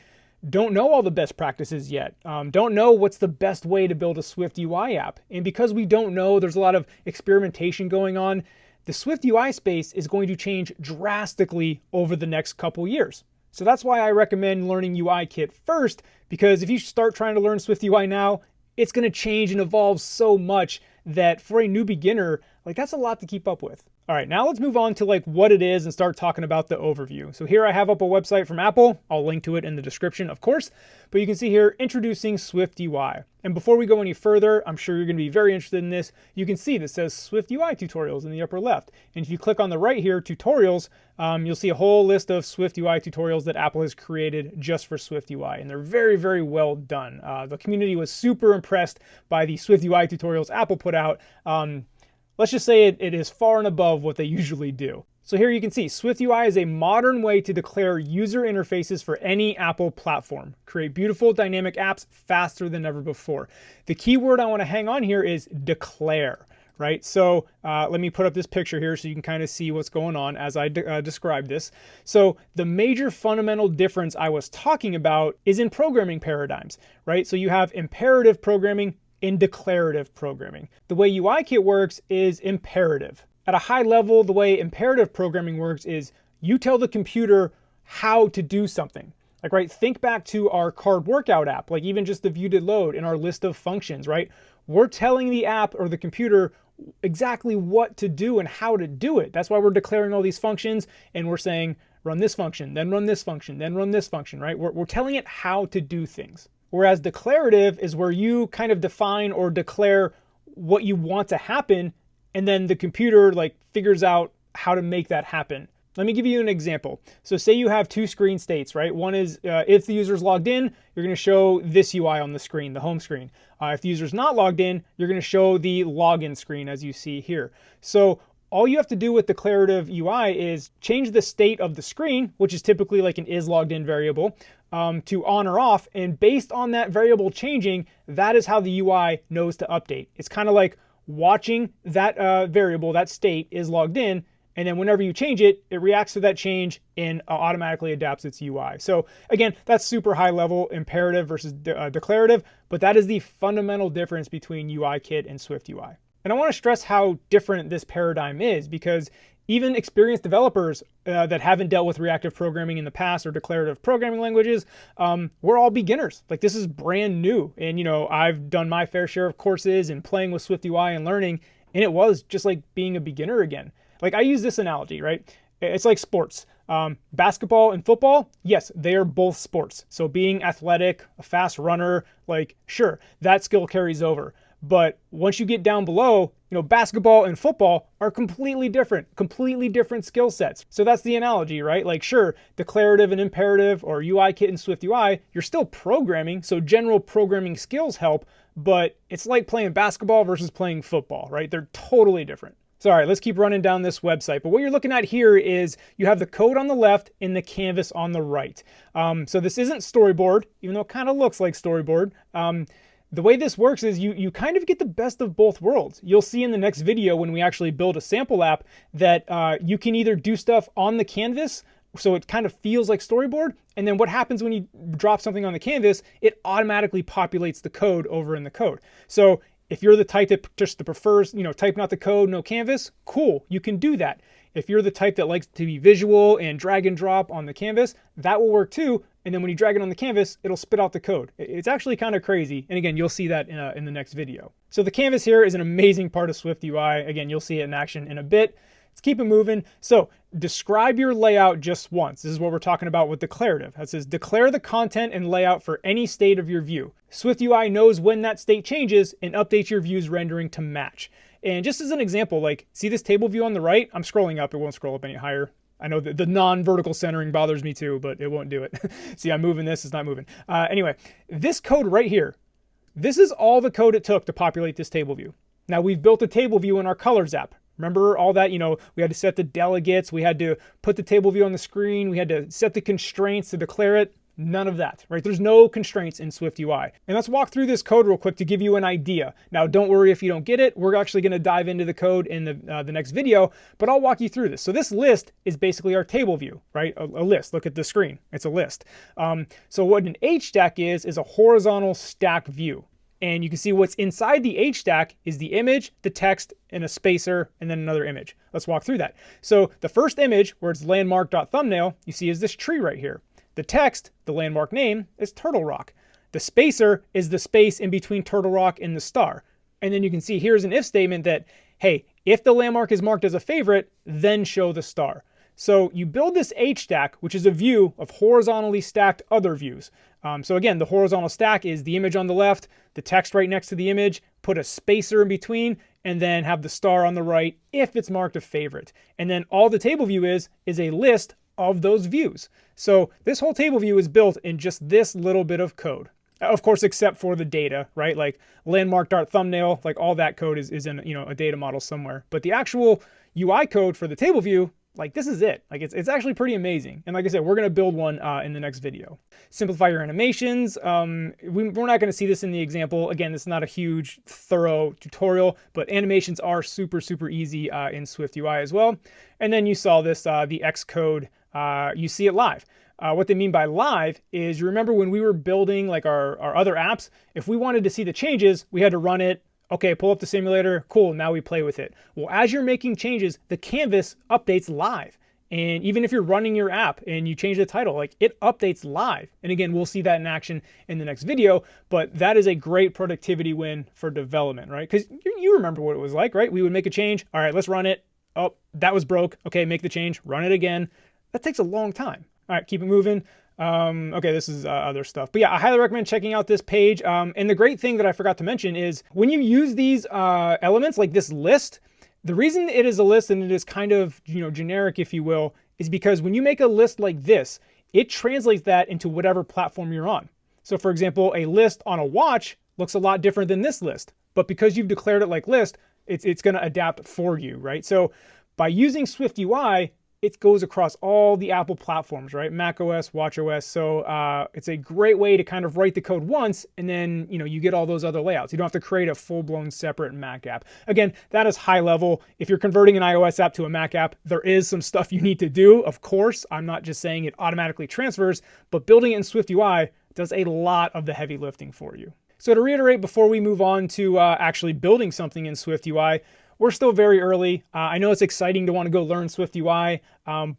don't know all the best practices yet, don't know what's the best way to build a SwiftUI app. And because we don't know, there's a lot of experimentation going on. The SwiftUI space is going to change drastically over the next couple years. So that's why I recommend learning UIKit first, because if you start trying to learn SwiftUI now, it's going to change and evolve so much that for a new beginner, that's a lot to keep up with. All right, now let's move on to what it is and start talking about the overview. So here I have up a website from Apple. I'll link to it in the description, of course, but you can see here introducing SwiftUI. And before we go any further, I'm sure you're going to be very interested in this. You can see this says SwiftUI tutorials in the upper left. And if you click on the right here, tutorials, you'll see a whole list of SwiftUI tutorials that Apple has created just for SwiftUI. And they're very, very well done. The community was super impressed by the SwiftUI tutorials Apple put out. Let's just say it is far and above what they usually do. So here you can see SwiftUI is a modern way to declare user interfaces for any Apple platform. Create beautiful dynamic apps faster than ever before. The key word I want to hang on here is declare, right? So let me put up this picture here so you can kind of see what's going on as I describe this. So the major fundamental difference I was talking about is in programming paradigms, right? So you have imperative programming in declarative programming. The way UIKit works is imperative. At a high level, the way imperative programming works is you tell the computer how to do something. Like, right, think back to our card workout app, like even just the view did load in our list of functions, right? We're telling the app or the computer exactly what to do and how to do it. That's why we're declaring all these functions and we're saying, run this function, then run this function, then run this function, right? We're telling it how to do things. Whereas declarative is where you kind of define or declare what you want to happen, and then the computer like figures out how to make that happen. Let me give you an example. So say you have two screen states, right? One is if the user's logged in, you're going to show this UI on the screen, the home screen. If the user's not logged in, you're going to show the login screen as you see here. So all you have to do with declarative UI is change the state of the screen, which is typically like an isLoggedIn variable, to on or off. And based on that variable changing, that is how the UI knows to update. It's kind of like watching that variable, that state is logged in, and then whenever you change it, it reacts to that change and automatically adapts its UI. So again, that's super high level, imperative versus declarative, but that is the fundamental difference between UIKit and SwiftUI. And I want to stress how different this paradigm is, because even experienced developers that haven't dealt with reactive programming in the past or declarative programming languages, we're all beginners. Like, this is brand new. And I've done my fair share of courses and playing with SwiftUI and learning, and it was just like being a beginner again. Like, I use this analogy, right? It's like sports. Basketball and football, yes, they are both sports. So being athletic, a fast runner, like, sure, that skill carries over. But once you get down below, basketball and football are completely different skill sets. So that's the analogy, right? Like, sure, declarative and imperative or UIKit and SwiftUI, you're still programming, so general programming skills help, but it's like playing basketball versus playing football, right? They're totally different. So, all right, let's keep running down this website. But what you're looking at here is you have the code on the left and the canvas on the right. So this isn't Storyboard, even though it kind of looks like Storyboard. The way this works is you kind of get the best of both worlds. You'll see in the next video when we actually build a sample app that you can either do stuff on the canvas, so it kind of feels like Storyboard, and then what happens when you drop something on the canvas, it automatically populates the code over in the code. So if you're the type that just prefers, typing out the code, no canvas, cool, you can do that. If you're the type that likes to be visual and drag and drop on the canvas, that will work too. And then when you drag it on the canvas, it'll spit out the code. It's actually kind of crazy. And again, you'll see that in the next video. So the canvas here is an amazing part of SwiftUI. Again, you'll see it in action in a bit. Let's keep it moving. So describe your layout just once. This is what we're talking about with declarative. It says declare the content and layout for any state of your view. SwiftUI knows when that state changes and updates your view's rendering to match. And just as an example, like, see this table view on the right? I'm scrolling up. It won't scroll up any higher. I know that the non-vertical centering bothers me too, but it won't do it. See, I'm moving this. It's not moving. Anyway, this code right here, this is all the code it took to populate this table view. Now, we've built a table view in our Colors app. Remember all that? We had to set the delegates. We had to put the table view on the screen. We had to set the constraints to declare it. None of that, right? There's no constraints in SwiftUI. And let's walk through this code real quick to give you an idea. Now, don't worry if you don't get it. We're actually going to dive into the code in the next video, but I'll walk you through this. So this list is basically our table view, right? A list. Look at the screen. It's a list. So what an H stack is a horizontal stack view. And you can see what's inside the H stack is the image, the text, and a spacer, and then another image. Let's walk through that. So the first image, where it's landmark.thumbnail, you see is this tree right here. The text, the landmark name, is Turtle Rock. The spacer is the space in between Turtle Rock and the star. And then you can see here's an if statement that, hey, if the landmark is marked as a favorite, then show the star. So you build this H stack, which is a view of horizontally stacked other views. So again, the horizontal stack is the image on the left, the text right next to the image, put a spacer in between, and then have the star on the right if it's marked a favorite. And then all the table view is a list of those views. So this whole table view is built in just this little bit of code. Of course, except for the data, right? Like landmark.thumbnail, like all that code is in a data model somewhere. But the actual UI code for the table view, like this is it. Like it's actually pretty amazing. And like I said, we're going to build one in the next video. Simplify your animations. We're not going to see this in the example. Again, this is not a huge, thorough tutorial, but animations are super, super easy in SwiftUI as well. And then you saw this, the Xcode. You see it live. What they mean by live is, you remember when we were building like our other apps, if we wanted to see the changes, we had to run it. Okay, pull up the simulator. Cool, now we play with it. Well, as you're making changes, the canvas updates live. And even if you're running your app and you change the title, like it updates live. And again, we'll see that in action in the next video, but that is a great productivity win for development, right? Because you remember what it was like, right? We would make a change. All right, let's run it. Oh, that was broke. Okay, make the change, run it again. That takes a long time. All right, keep it moving. Okay, this is other stuff. But yeah, I highly recommend checking out this page. And the great thing that I forgot to mention is when you use these elements like this list, the reason it is a list and it is kind of, generic, if you will, is because when you make a list like this, it translates that into whatever platform you're on. So for example, a list on a watch looks a lot different than this list, but because you've declared it like list, it's going to adapt for you, right? So by using SwiftUI, it goes across all the Apple platforms, right? macOS, watchOS. So it's a great way to kind of write the code once, and then you get all those other layouts. You don't have to create a full-blown separate Mac app. Again, that is high level. If you're converting an iOS app to a Mac app, there is some stuff you need to do. Of course, I'm not just saying it automatically transfers, but building it in SwiftUI does a lot of the heavy lifting for you. So to reiterate, before we move on to actually building something in SwiftUI, we're still very early. I know it's exciting to want to go learn SwiftUI,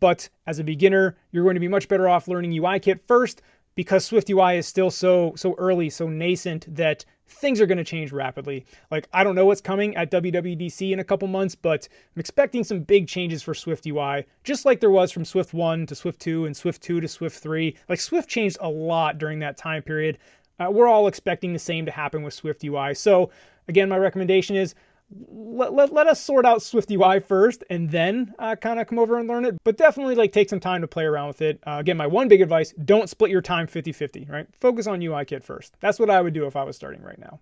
but as a beginner, you're going to be much better off learning UIKit first, because SwiftUI is still so early, so nascent, that things are going to change rapidly. Like, I don't know what's coming at WWDC in a couple months, but I'm expecting some big changes for SwiftUI, just like there was from Swift 1 to Swift 2 and Swift 2 to Swift 3. Like, Swift changed a lot during that time period. We're all expecting the same to happen with SwiftUI. So again, my recommendation is, let us sort out SwiftUI first and then kind of come over and learn it, but definitely take some time to play around with it. Again, my one big advice, don't split your time 50-50, right? Focus on UIKit first. That's what I would do if I was starting right now.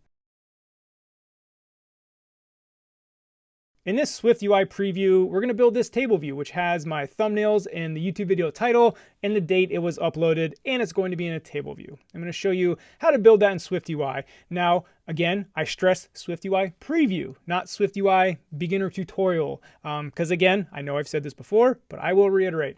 In this SwiftUI preview, we're going to build this table view, which has my thumbnails and the YouTube video title and the date it was uploaded, and it's going to be in a table view. I'm going to show you how to build that in SwiftUI. Now, again, I stress SwiftUI preview, not SwiftUI beginner tutorial, because again, I know I've said this before, but I will reiterate.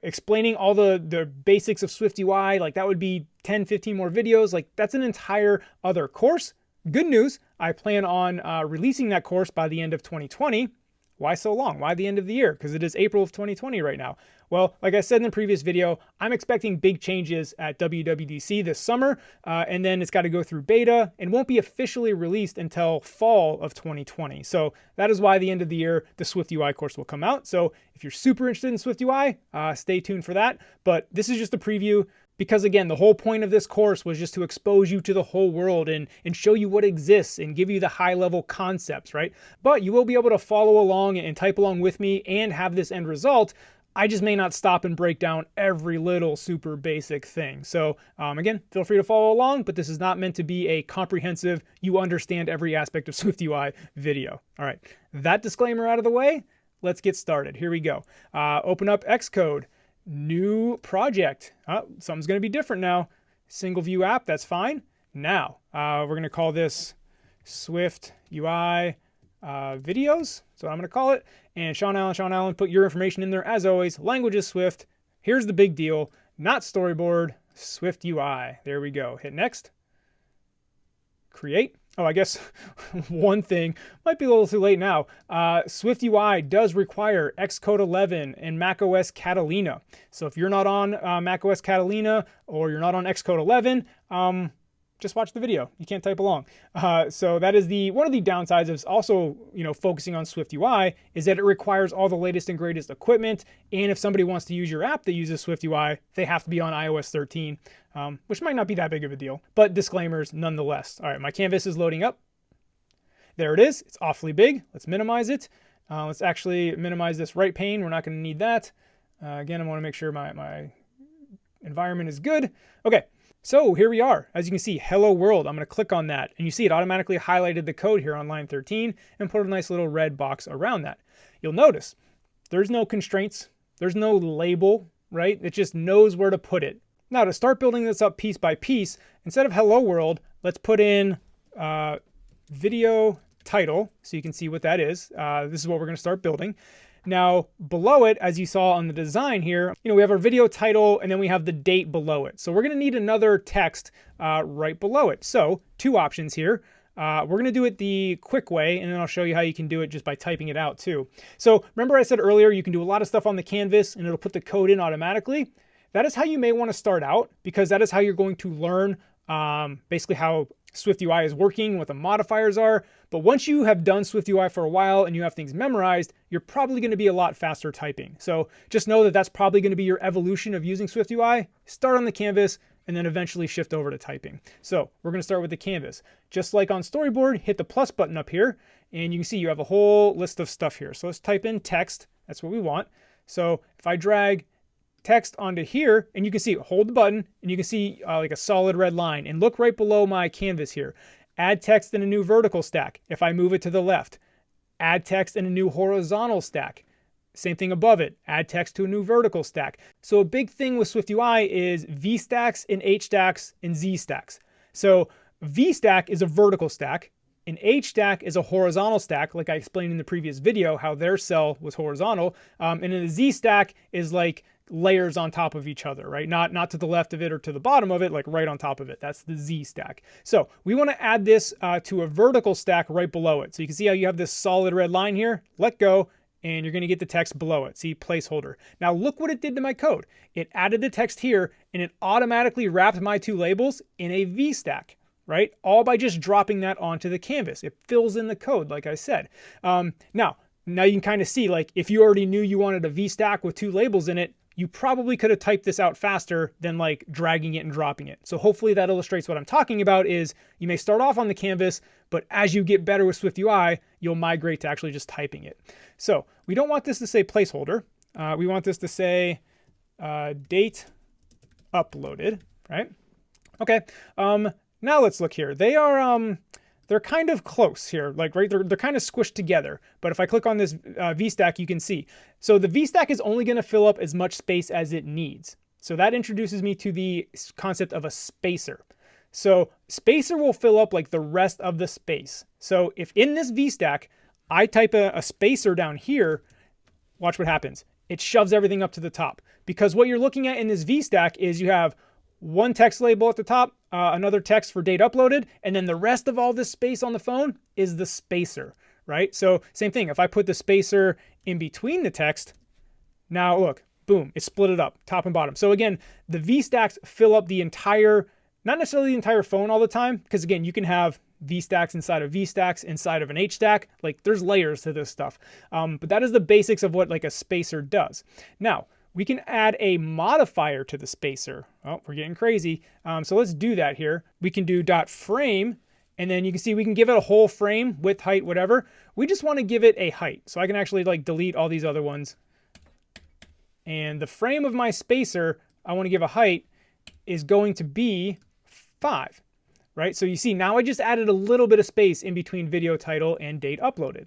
Explaining all the basics of SwiftUI, that would be 10, 15 more videos. That's an entire other course. Good news, I plan on releasing that course by the end of 2020. Why so long? Why the end of the year? Because it is April of 2020 right now. Well, like I said in the previous video, I'm expecting big changes at WWDC this summer, and then it's got to go through beta and won't be officially released until fall of 2020. So that is why the end of the year, the SwiftUI course will come out. So if you're super interested in SwiftUI, stay tuned for that. But this is just a preview, because again, the whole point of this course was just to expose you to the whole world and show you what exists and give you the high level concepts, right? But you will be able to follow along and type along with me and have this end result. I just may not stop and break down every little super basic thing. So again, feel free to follow along, but this is not meant to be a comprehensive, you understand every aspect of SwiftUI video. All right, that disclaimer out of the way, let's get started. Here we go. Open up Xcode. New project. Something's going to be different now. Single view app, that's fine. Now, we're going to call this SwiftUI videos. So I'm going to call it. And Sean Allen, put your information in there as always. Language is Swift. Here's the big deal. Not Storyboard, SwiftUI. There we go. Hit next. Create. Oh, I guess one thing, might be a little too late now. SwiftUI does require Xcode 11 and macOS Catalina. So if you're not on macOS Catalina or you're not on Xcode 11, just watch the video. You can't type along. So that is one of the downsides of also, focusing on SwiftUI, is that it requires all the latest and greatest equipment. And if somebody wants to use your app that uses SwiftUI, they have to be on iOS 13, which might not be that big of a deal, but disclaimers nonetheless. All right, my canvas is loading up. There it is. It's awfully big. Let's minimize it. Let's actually minimize this right pane. We're not going to need that. Again, I want to make sure my environment is good. Okay. So here we are. As you can see, hello world. I'm going to click on that, and you see it automatically highlighted the code here on line 13 and put a nice little red box around that. You'll notice there's no constraints. There's no label, right? It just knows where to put it. Now to start building this up piece by piece, instead of hello world, let's put in video title so you can see what that is. This is what we're going to start building. Now, below it, as you saw on the design here, we have our video title and then we have the date below it. So we're going to need another text right below it. So 2 options here. We're going to do it the quick way, and then I'll show you how you can do it just by typing it out too. So remember I said earlier, you can do a lot of stuff on the canvas and it'll put the code in automatically. That is how you may want to start out, because that is how you're going to learn basically how SwiftUI is working, what the modifiers are. But once you have done SwiftUI for a while and you have things memorized, you're probably going to be a lot faster typing. So just know that that's probably going to be your evolution of using SwiftUI. Start on the canvas and then eventually shift over to typing. So we're going to start with the canvas. Just like on Storyboard, hit the plus button up here, and you can see you have a whole list of stuff here. So let's type in text. That's what we want. So if I drag text onto here, and you can see, hold the button, and you can see like a solid red line. And look right below my canvas here. Add text in a new vertical stack. If I move it to the left, add text in a new horizontal stack. Same thing above it, add text to a new vertical stack. So a big thing with SwiftUI is V stacks and H stacks and Z stacks. So V stack is a vertical stack, an H stack is a horizontal stack, like I explained in the previous video how their cell was horizontal, and then a Z stack is like layers on top of each other, right? Not to the left of it or to the bottom of it, like right on top of it. That's the Z stack. So we want to add this to a vertical stack right below it. So you can see how you have this solid red line here. Let go, and you're going to get the text below it. See, placeholder. Now look what it did to my code. It added the text here, and it automatically wrapped my 2 labels in a V stack, right? All by just dropping that onto the canvas. It fills in the code, like I said. Now you can kind of see, like, if you already knew you wanted a V stack with 2 labels in it, you probably could have typed this out faster than like dragging it and dropping it. So hopefully that illustrates what I'm talking about. Is you may start off on the canvas, but as you get better with SwiftUI, you'll migrate to actually just typing it. So we don't want this to say placeholder. We want this to say date uploaded, right? Okay. Now let's look here. They're kind of close here, like right, they're kind of squished together. But if I click on this VStack, you can see. So the VStack is only going to fill up as much space as it needs. So that introduces me to the concept of a spacer. So spacer will fill up like the rest of the space. So if in this VStack, I type a spacer down here, watch what happens. It shoves everything up to the top. Because what you're looking at in this VStack is you have one text label at the top, another text for date uploaded, and then the rest of all this space on the phone is the spacer, right? So same thing, if I put the spacer in between the text, now look, boom, it split it up, top and bottom. So again, the VStacks fill up the entire, not necessarily the entire phone all the time, because again, you can have VStacks inside of VStacks inside of an H stack. Like there's layers to this stuff. But that is the basics of what like a spacer does. Now, we can add a modifier to the spacer. Oh, we're getting crazy. So let's do that here. We can do .frame, and then you can see we can give it a whole frame, width, height, whatever. We just want to give it a height. So I can actually like delete all these other ones. And the frame of my spacer, I want to give a height, is going to be 5, right? So you see now I just added a little bit of space in between video title and date uploaded.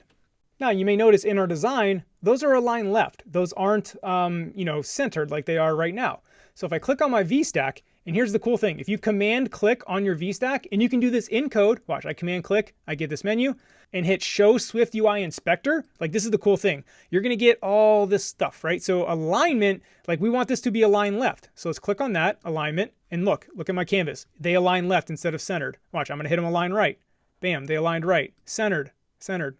Now you may notice in our design, those are aligned left. Those aren't centered like they are right now. So if I click on my VStack, and here's the cool thing, if you command click on your VStack, and you can do this in code, watch, I command click, I get this menu, and hit show SwiftUI inspector, like this is the cool thing. You're gonna get all this stuff, right? So alignment, like we want this to be aligned left. So let's click on that, alignment, and look at my canvas. They align left instead of centered. Watch, I'm gonna hit them align right. Bam, they aligned right, centered,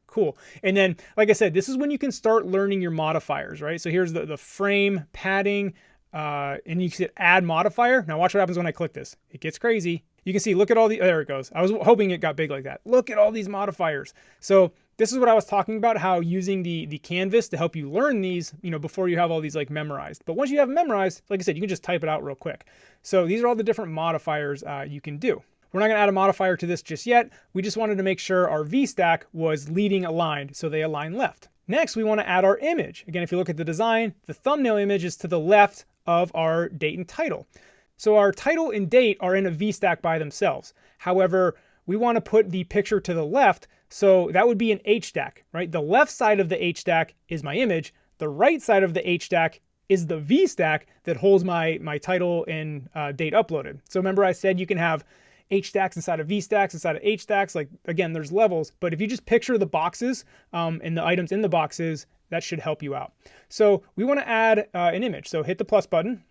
cool. And then, like I said, this is when you can start learning your modifiers, right? So here's the frame, padding, and you can hit add modifier. Now watch what happens when I click this. It gets crazy. You can see, look at all the, there it goes. I was hoping it got big like that. Look at all these modifiers. So this is what I was talking about, how using the canvas to help you learn these, before you have all these like memorized. But once you have them memorized, like I said, you can just type it out real quick. So these are all the different modifiers you can do. We're not going to add a modifier to this just yet. We just wanted to make sure our VStack was leading aligned, so they align left. Next, we want to add our image. Again, if you look at the design, the thumbnail image is to the left of our date and title. So our title and date are in a VStack by themselves. However, we want to put the picture to the left, so that would be an H stack, right? The left side of the H stack is my image. The right side of the H stack is the VStack that holds my title and date uploaded. So remember I said you can have H stacks inside of V stacks, inside of H stacks. Like again, there's levels, but if you just picture the boxes and the items in the boxes That should help you out. So we want to add an image. So hit the plus button,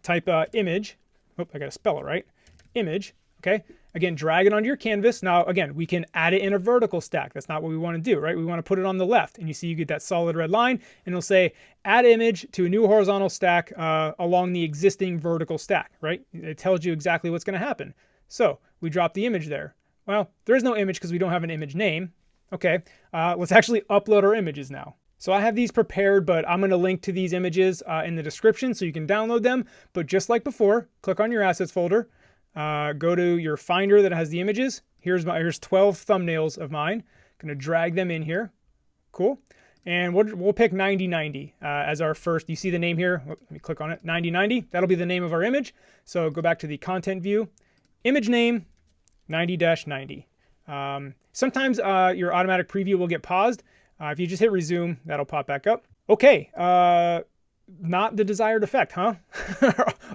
type image. Oh, I got to spell it right. Image. Okay. Again, drag it onto your canvas. Now, again, we can add it in a vertical stack. That's not what we want to do, right? We want to put it on the left. And you see you get that solid red line, and it'll say add image to a new horizontal stack along the existing vertical stack, right? It tells you exactly what's going to happen. So we drop the image there. Well, there is no image because we don't have an image name. Okay, let's actually upload our images now. So I have these prepared, but I'm going to link to these images in the description so you can download them. But just like before, click on your assets folder. Go to your finder that has the images. Here's 12 thumbnails of mine. Going to drag them in here. Cool. And we'll pick 9090 as our first. You see the name here. Let me click on it. 9090. That'll be the name of our image. So go back to the content view. Image name 90-90. Sometimes your automatic preview will get paused. If you just hit resume, that'll pop back up. Okay. Not the desired effect, huh?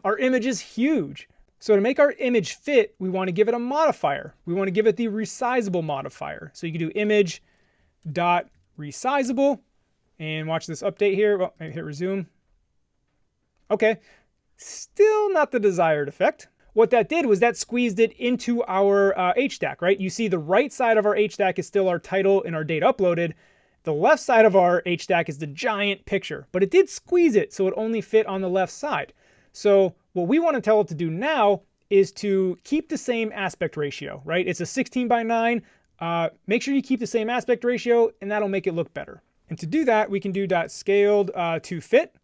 Our image is huge. So to make our image fit, we want to give it a modifier. We want to give it the resizable modifier. So you can do image.resizable, and watch this update here. Well, maybe hit resume. Okay, still not the desired effect. What that did was that squeezed it into our H stack, right? You see the right side of our H stack is still our title and our date uploaded. The left side of our H stack is the giant picture, but it did squeeze it so it only fit on the left side. So what we want to tell it to do now is to keep the same aspect ratio, right? It's a 16:9. Make sure you keep the same aspect ratio, and that'll make it look better. And to do that, we can do .scaled to fit.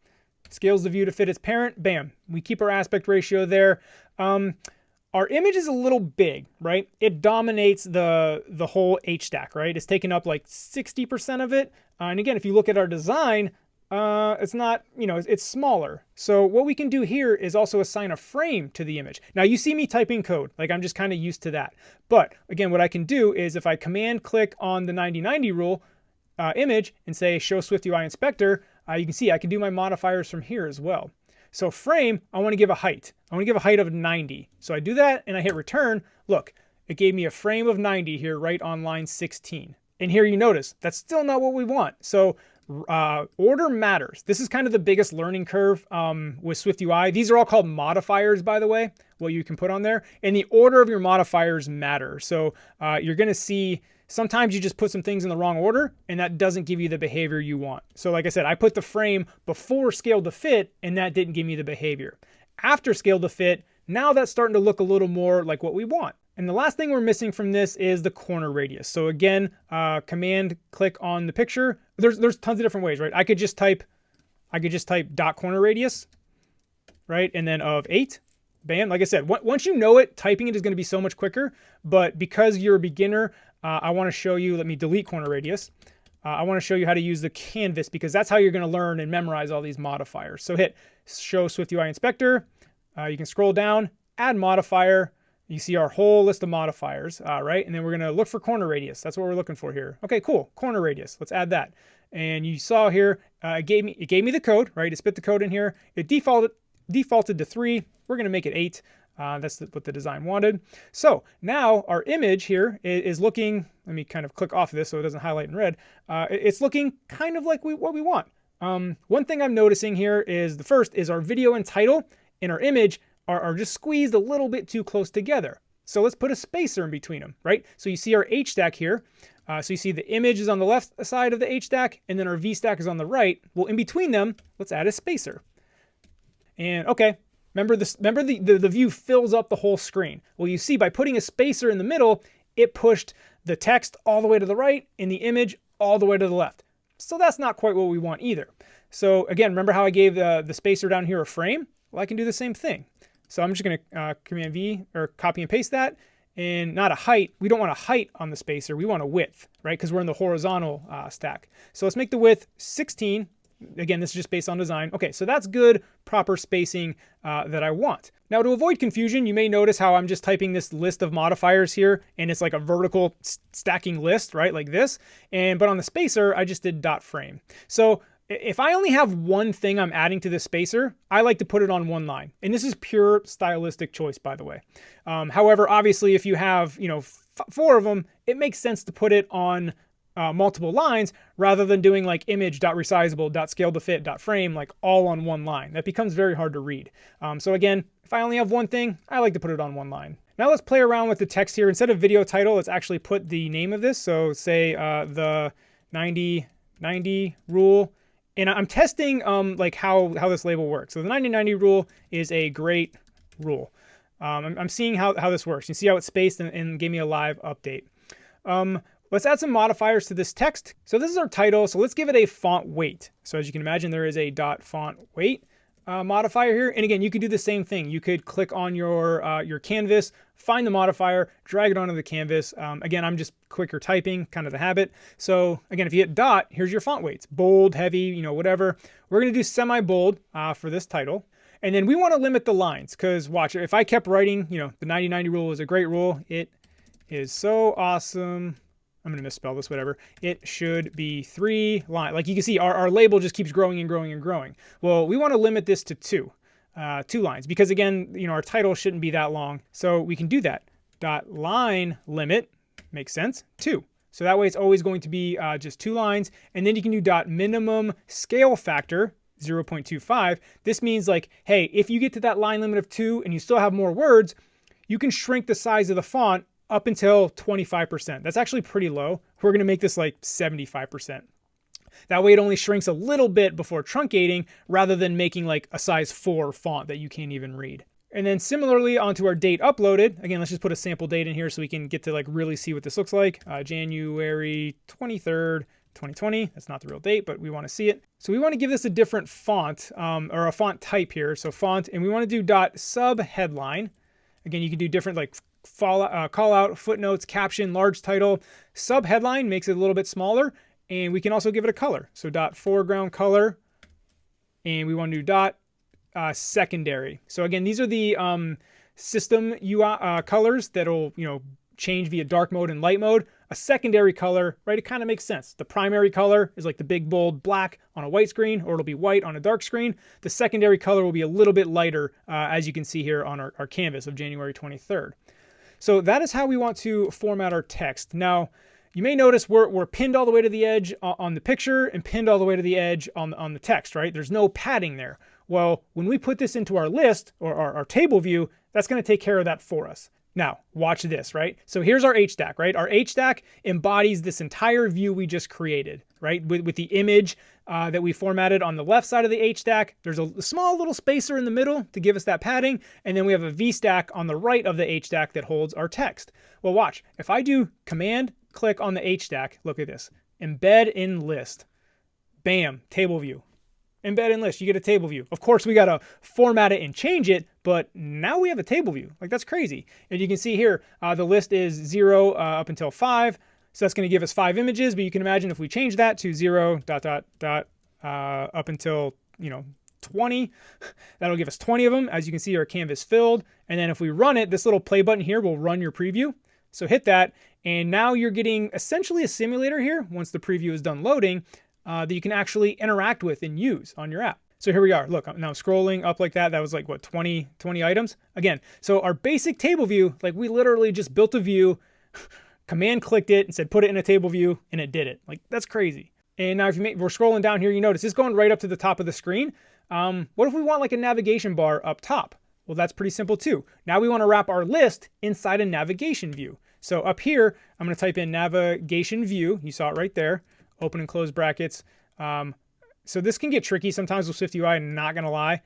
Scales the view to fit its parent. Bam. We keep our aspect ratio there. Our image is a little big, right? It dominates the whole H stack, right? It's taken up like 60% of it. And again, if you look at our design, it's not, it's smaller. So what we can do here is also assign a frame to the image. Now you see me typing code, like I'm just kind of used to that. But again, what I can do is if I command click on the 9090 rule image and say show SwiftUI inspector, you can see I can do my modifiers from here as well. So frame, I want to give a height. I want to give a height of 90. So I do that and I hit return. Look, it gave me a frame of 90 here right on line 16. And here you notice that's still not what we want. So order matters. This is kind of the biggest learning curve with SwiftUI. These are all called modifiers, by the way, what you can put on there. And the order of your modifiers matter. So you're going to see sometimes you just put some things in the wrong order, and that doesn't give you the behavior you want. So like I said, I put the frame before scale to fit, and that didn't give me the behavior. After scale to fit, now that's starting to look a little more like what we want. And the last thing we're missing from this is the corner radius. So again, command click on the picture. There's tons of different ways, right? I could just type dot corner radius, right? And then of 8. Bam. Like I said, once you know it, typing it is going to be so much quicker. But because you're a beginner, I want to show you, let me delete corner radius. I want to show you how to use the canvas because that's how you're going to learn and memorize all these modifiers. So hit show SwiftUI inspector. You can scroll down, add modifier. You see our whole list of modifiers, right? And then we're going to look for corner radius. That's what we're looking for here. Okay, cool. Corner radius. Let's add that. And you saw here, it gave me the code, right? It spit the code in here. It defaulted to 3. We're going to make it 8. That's what the design wanted. So now our image here is looking, let me kind of click off of this so it doesn't highlight in red. It's looking kind of like what we want. One thing I'm noticing here is the first is our video and title and our image are just squeezed a little bit too close together. So let's put a spacer in between them, right? So you see our H stack here. So you see the image is on the left side of the H stack and then our V stack is on the right. Well, in between them, let's add a spacer. And okay, remember the view fills up the whole screen. Well, you see by putting a spacer in the middle, it pushed the text all the way to the right and the image all the way to the left. So that's not quite what we want either. So again, remember how I gave the spacer down here a frame? Well, I can do the same thing. So I'm just going to Command V or copy and paste that, and not a height. We don't want a height on the spacer. We want a width, right? Because we're in the horizontal stack. So let's make the width 16. Again, this is just based on design. Okay, so that's good, proper spacing that I want. Now to avoid confusion, you may notice how I'm just typing this list of modifiers here, and it's like a vertical stacking list, right? Like this. But on the spacer, I just did dot frame. So if I only have one thing I'm adding to this spacer, I like to put it on one line. And this is pure stylistic choice, by the way. However, obviously, if you have 4 of them, it makes sense to put it on multiple lines rather than doing like image.resizable.scale-to-fit.frame like all on one line. That becomes very hard to read. So again, if I only have one thing, I like to put it on one line. Now let's play around with the text here. Instead of video title, let's actually put the name of this. So say the 90-90 rule. And I'm testing like how this label works. So the 90-90 rule is a great rule. I'm seeing how this works. You see how it's spaced and gave me a live update. Let's add some modifiers to this text. So this is our title. So let's give it a font weight. So as you can imagine, there is a .font weight modifier here. And again, you could do the same thing. You could click on your canvas, find the modifier, drag it onto the canvas. Again, I'm just quicker typing, kind of the habit. So again, if you hit dot, here's your font weights, bold, heavy, whatever. We're going to do semi-bold for this title. And then we want to limit the lines because watch, if I kept writing, the 90-90 rule is a great rule. It is so awesome. I'm going to misspell this, whatever. It should be 3 lines. Like you can see, our label just keeps growing and growing and growing. Well, we want to limit this to 2 lines because again, our title shouldn't be that long. So we can do that. .line limit makes sense, 2. So that way it's always going to be just 2 lines. And then you can do .minimum scale factor, 0.25. This means like, hey, if you get to that line limit of 2 and you still have more words, you can shrink the size of the font up until 25%. That's actually pretty low. We're going to make this like 75%. That way it only shrinks a little bit before truncating rather than making like a size 4 font that you can't even read. And then similarly onto our date uploaded, again, let's just put a sample date in here so we can get to like really see what this looks like. January 23rd, 2020. That's not the real date, but we want to see it. So we want to give this a different font or a font type here. So font, and we want to do .sub headline. Again, you can do different like call out, footnotes, caption, large title. Sub headline makes it a little bit smaller, and we can also give it a color. So foreground color, and we want to do secondary. So again, these are the system UI colors that'll change via dark mode and light mode. A secondary color, right? It kind of makes sense. The primary color is like the big bold black on a white screen, or it'll be white on a dark screen. The secondary color will be a little bit lighter, as you can see here on our canvas of January 23rd. So that is how we want to format our text. Now, you may notice we're pinned all the way to the edge on the picture and pinned all the way to the edge on the text, right? There's no padding there. Well, when we put this into our list or our table view, that's going to take care of that for us. Now, watch this, right? So here's our H stack, right? Our H stack embodies this entire view we just created, right? With the image that we formatted on the left side of the H stack. There's a small little spacer in the middle to give us that padding. And then we have a V stack on the right of the H stack that holds our text. Well, watch. If I do Command click on the H stack, look at this. Embed in list. Bam, table view. Embed in list, you get a table view. Of course, we got to format it and change it, but now we have a table view. Like, that's crazy. And you can see here, the list is 0 up until 5. So that's going to give us 5 images, but you can imagine if we change that to 0 ... up until, 20, that'll give us 20 of them. As you can see, our canvas filled. And then if we run it, this little play button here will run your preview. So hit that. And now you're getting essentially a simulator here once the preview is done loading that you can actually interact with and use on your app. So here we are. Look, I'm now scrolling up like that. That was like, what, 20 items? Again, so our basic table view, like we literally just built a view, command clicked it and said, put it in a table view, and it did it. Like, that's crazy. And now if we're scrolling down here, you notice it's going right up to the top of the screen. What if we want like a navigation bar up top? Well, that's pretty simple too. Now we want to wrap our list inside a navigation view. So up here, I'm going to type in navigation view. You saw it right there. Open and close brackets. So this can get tricky sometimes with SwiftUI, I'm not gonna lie,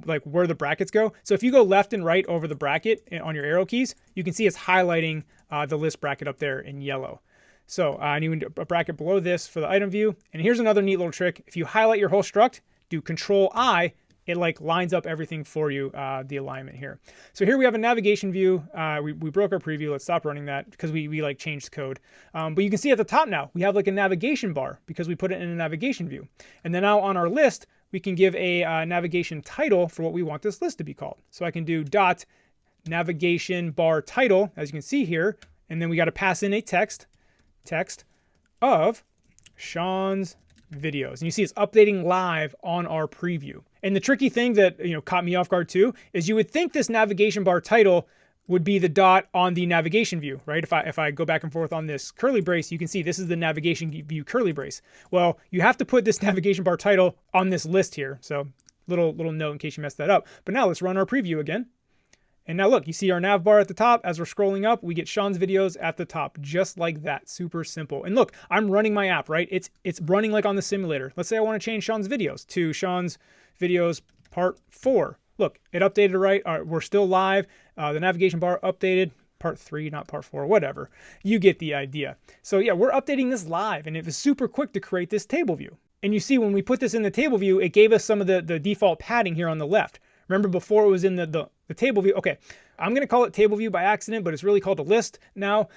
like where the brackets go. So if you go left and right over the bracket on your arrow keys, you can see it's highlighting the list bracket up there in yellow. So I need a bracket below this for the item view. And here's another neat little trick. If you highlight your whole struct, do Control-I, it like lines up everything for you, the alignment here. So here we have a navigation view. We broke our preview. Let's stop running that because we like changed code. But you can see at the top now, we have like a navigation bar because we put it in a navigation view. And then now on our list, we can give a navigation title for what we want this list to be called. So I can do dot navigation bar title, as you can see here. And then we got to pass in a text of Sean's videos. And you see it's updating live on our preview. And the tricky thing that caught me off guard too is you would think this navigation bar title would be the dot on the navigation view, right? If I go back and forth on this curly brace, you can see this is the navigation view curly brace. Well, you have to put this navigation bar title on this list here. So little note in case you messed that up. But now let's run our preview again. And now look, you see our nav bar at the top. As we're scrolling up, we get Sean's videos at the top, just like that. Super simple. And look, I'm running my app, right? It's running like on the simulator. Let's say I want to change Sean's videos to Sean's videos part 4. Look, it updated right. We're still live. The navigation bar updated. Part 3, not part 4, whatever. You get the idea. So yeah, we're updating this live, and it was super quick to create this table view. And you see when we put this in the table view, it gave us some of the default padding here on the left. Remember before it was in the table view? Okay, I'm going to call it table view by accident, but it's really called a list now.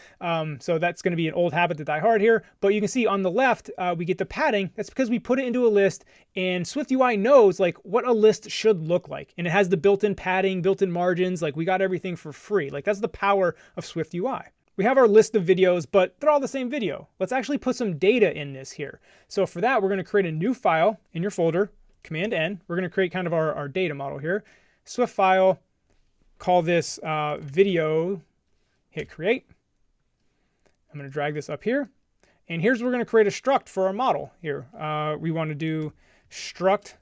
So that's going to be an old habit to die hard here. But you can see on the left, we get the padding. That's because we put it into a list, and SwiftUI knows like what a list should look like. And it has the built-in padding, built-in margins. Like we got everything for free. Like that's the power of SwiftUI. We have our list of videos, but they're all the same video. Let's actually put some data in this here. So for that, we're going to create a new file in your folder. Command N. We're going to create kind of our data model here. Swift file, call this video, hit create. I'm going to drag this up here. And here's where we're going to create a struct for our model here. We want to do struct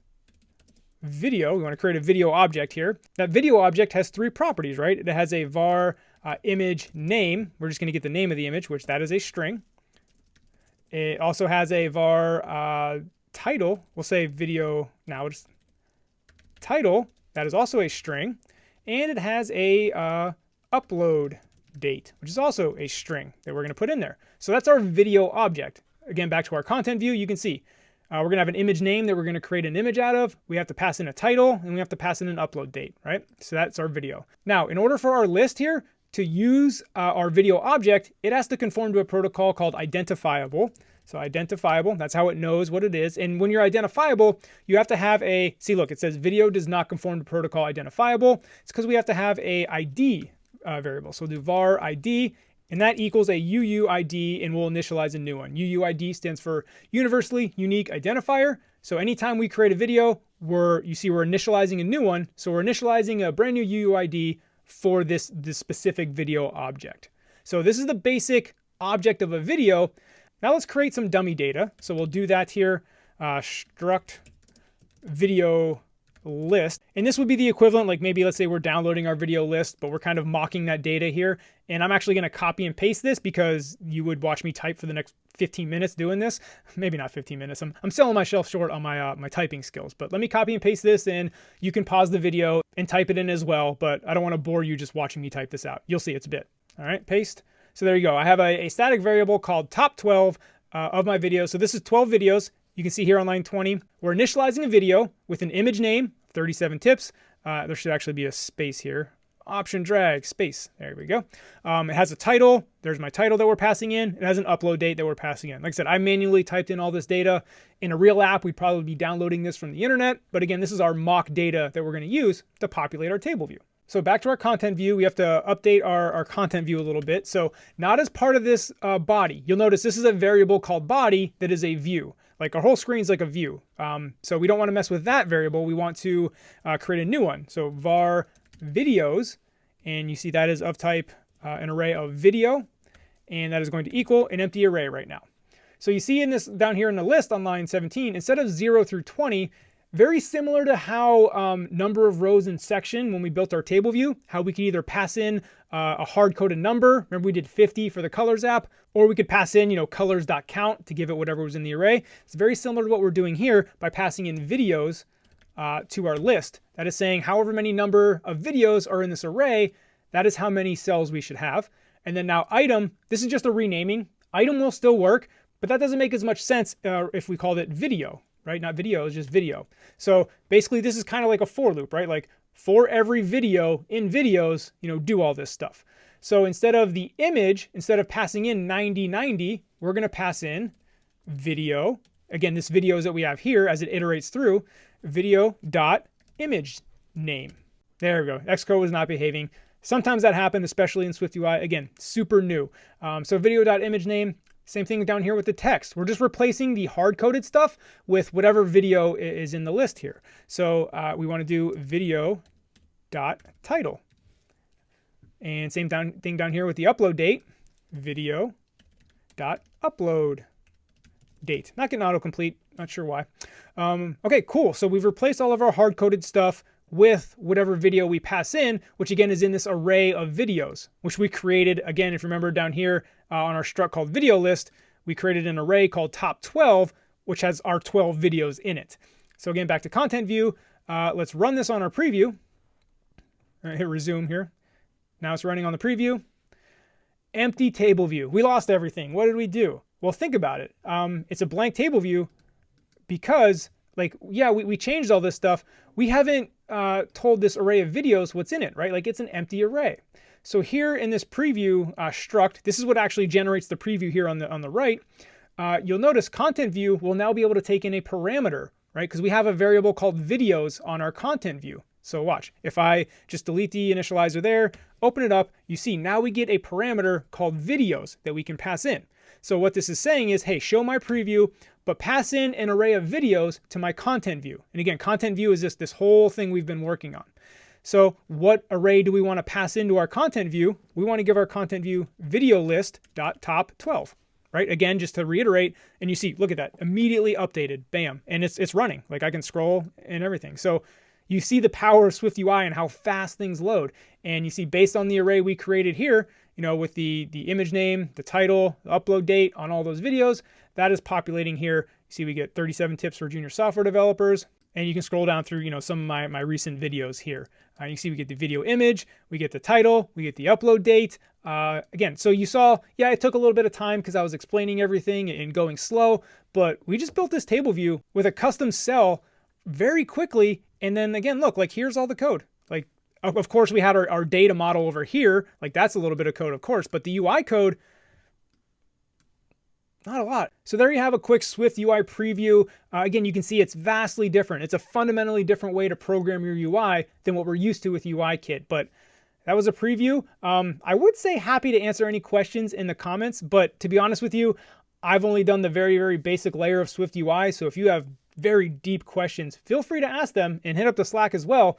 video. We want to create a video object here. That video object has 3 properties, right? It has a var image name. We're just going to get the name of the image, which that is a string. It also has a var title. We'll say video now. Just title. That is also a string. And it has a upload date, which is also a string that we're going to put in there. So that's our video object. Again, back to our content view, you can see we're going to have an image name that we're going to create an image out of. We have to pass in a title, and we have to pass in an upload date, right? So that's our video. Now, in order for our list here to use our video object, it has to conform to a protocol called identifiable. So identifiable, that's how it knows what it is. And when you're identifiable, you have to have a, see, look, it says video does not conform to protocol identifiable. It's because we have to have a ID variable. So we'll do var ID, and that equals a UUID, and we'll initialize a new one. UUID stands for universally unique identifier. So anytime we create a video, you see we're initializing a new one. So we're initializing a brand new UUID for this specific video object. So this is the basic object of a video. Now let's create some dummy data. So we'll do that here, struct video list. And this would be the equivalent, like maybe let's say we're downloading our video list, but we're kind of mocking that data here. And I'm actually going to copy and paste this because you would watch me type for the next 15 minutes doing this. Maybe not 15 minutes. I'm selling myself short on my typing skills, but let me copy and paste this, and you can pause the video and type it in as well. But I don't want to bore you just watching me type this out. You'll see it's a bit. All right, paste. So there you go. I have a static variable called top 12 of my videos. So this is 12 videos. You can see here on line 20, we're initializing a video with an image name, 37 tips. There should actually be a space here. Option drag, space. There we go. It has a title. There's my title that we're passing in. It has an upload date that we're passing in. Like I said, I manually typed in all this data. In a real app, we'd probably be downloading this from the internet. But again, this is our mock data that we're going to use to populate our table view. So back to our content view, we have to update our content view a little bit. So not as part of this body. You'll notice this is a variable called body that is a view. Like our whole screen is like a view. So we don't want to mess with that variable. We want to create a new one. So var videos, and you see that is of type an array of video, and that is going to equal an empty array right now. So you see in this down here in the list on line 17, instead of 0 through 20, very similar to how number of rows in section when we built our table view, how we could either pass in a hard-coded number. Remember we did 50 for the colors app, or we could pass in, colors.count to give it whatever was in the array. It's very similar to what we're doing here by passing in videos to our list. That is saying however many number of videos are in this array, that is how many cells we should have. And then now item, this is just a renaming. Item will still work, but that doesn't make as much sense if we called it video. Right? Not video, it's just video. So basically this is kind of like a for loop, right? Like for every video in videos, do all this stuff. So instead of the image, instead of passing in 9090, we're going to pass in video. Again, this video that we have here as it iterates through video.image name. There we go. Xcode was not behaving. Sometimes that happens, especially in SwiftUI. Again, super new. So video.image name. Same thing down here with the text. We're just replacing the hard-coded stuff with whatever video is in the list here. So we want to do video.title. And same thing down here with the upload date, video.upload date. Not getting autocomplete, not sure why. Okay, cool. So we've replaced all of our hard-coded stuff with whatever video we pass in, which again is in this array of videos, which we created, again, if you remember down here on our struct called video list, we created an array called top 12, which has our 12 videos in it. So again, back to content view. Let's run this on our preview. Hit resume here. Now it's running on the preview. Empty table view. We lost everything. What did we do? Well, think about it. It's a blank table view because, like, yeah, we changed all this stuff. We haven't told this array of videos what's in it, right? Like, it's an empty array. So here in this preview struct, this is what actually generates the preview here on the right. You'll notice content view will now be able to take in a parameter, right? Because we have a variable called videos on our content view. So watch, if I just delete the initializer there, open it up, you see now we get a parameter called videos that we can pass in. So what this is saying is, hey, show my preview, but pass in an array of videos to my content view. And again, content view is this whole thing we've been working on. So what array do we want to pass into our content view? We want to give our content view video list.top12, right? Again, just to reiterate, and you see, look at that, immediately updated, bam, and it's running. Like I can scroll and everything. So you see the power of SwiftUI and how fast things load. And you see, based on the array we created here, you know, with the image name, the title, the upload date on all those videos, that is populating here. You see we get 37 tips for junior software developers. And you can scroll down through, you know, some of my recent videos here. You see we get the video image, we get the title, we get the upload date. Again, so you saw, yeah, it took a little bit of time because I was explaining everything and going slow, but we just built this table view with a custom cell very quickly. And then again, look, like here's all the code. Like, of course, we had our data model over here. Like that's a little bit of code, of course, but the UI code, not a lot. So there you have a quick SwiftUI preview. Again, you can see it's vastly different. It's a fundamentally different way to program your UI than what we're used to with UIKit. But that was a preview. I would say happy to answer any questions in the comments, but to be honest with you, I've only done the very, very basic layer of SwiftUI. So if you have very deep questions, feel free to ask them and hit up the Slack as well.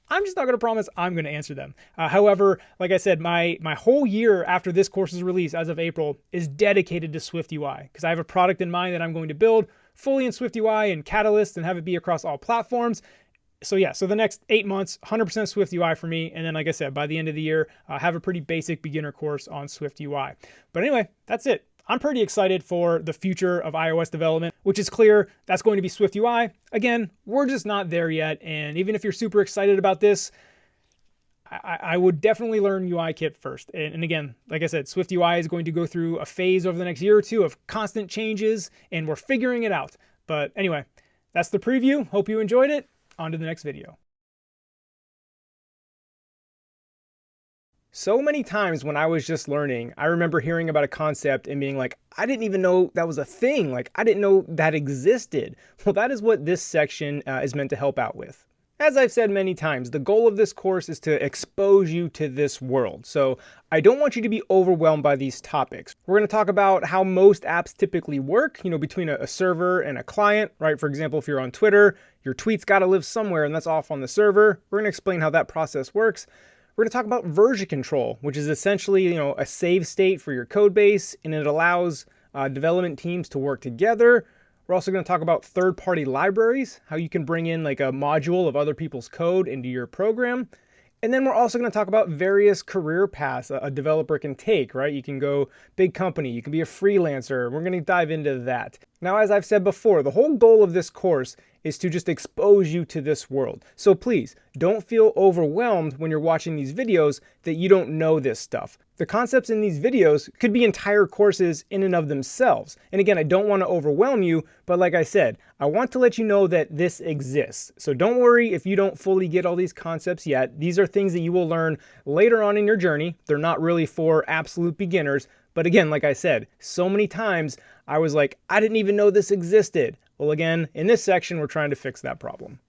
I'm just not going to promise I'm going to answer them. However, like I said, my whole year after this course's release as of April is dedicated to SwiftUI because I have a product in mind that I'm going to build fully in SwiftUI and Catalyst and have it be across all platforms. So yeah, so the next 8 months, 100% SwiftUI for me. And then, like I said, by the end of the year, have a pretty basic beginner course on SwiftUI. But anyway, that's it. I'm pretty excited for the future of iOS development, which is clear that's going to be SwiftUI. Again, we're just not there yet. And even if you're super excited about this, I would definitely learn UIKit first. And again, like I said, SwiftUI is going to go through a phase over the next year or two of constant changes, and we're figuring it out. But anyway, that's the preview. Hope you enjoyed it. On to the next video. So many times when I was just learning, I remember hearing about a concept and being like, I didn't even know that was a thing. Like, I didn't know that existed. Well, that is what this section is meant to help out with. As I've said many times, the goal of this course is to expose you to this world. So I don't want you to be overwhelmed by these topics. We're going to talk about how most apps typically work, you know, between a server and a client, right? For example, if you're on Twitter, your tweets got to live somewhere and that's off on the server. We're going to explain how that process works. We're going to talk about version control, which is essentially, you know, a save state for your code base, and it allows development teams to work together. We're also going to talk about third-party libraries, how you can bring in like a module of other people's code into your program. And then we're also going to talk about various career paths a developer can take, right? You can go big company, you can be a freelancer. We're going to dive into that. Now, as I've said before, the whole goal of this course is to just expose you to this world. So please don't feel overwhelmed when you're watching these videos that you don't know this stuff. The concepts in these videos could be entire courses in and of themselves. And again, I don't want to overwhelm you, but like I said, I want to let you know that this exists. So don't worry if you don't fully get all these concepts yet. These are things that you will learn later on in your journey. They're not really for absolute beginners. But again, like I said, so many times I was like, I didn't even know this existed. Well, again, in this section, we're trying to fix that problem.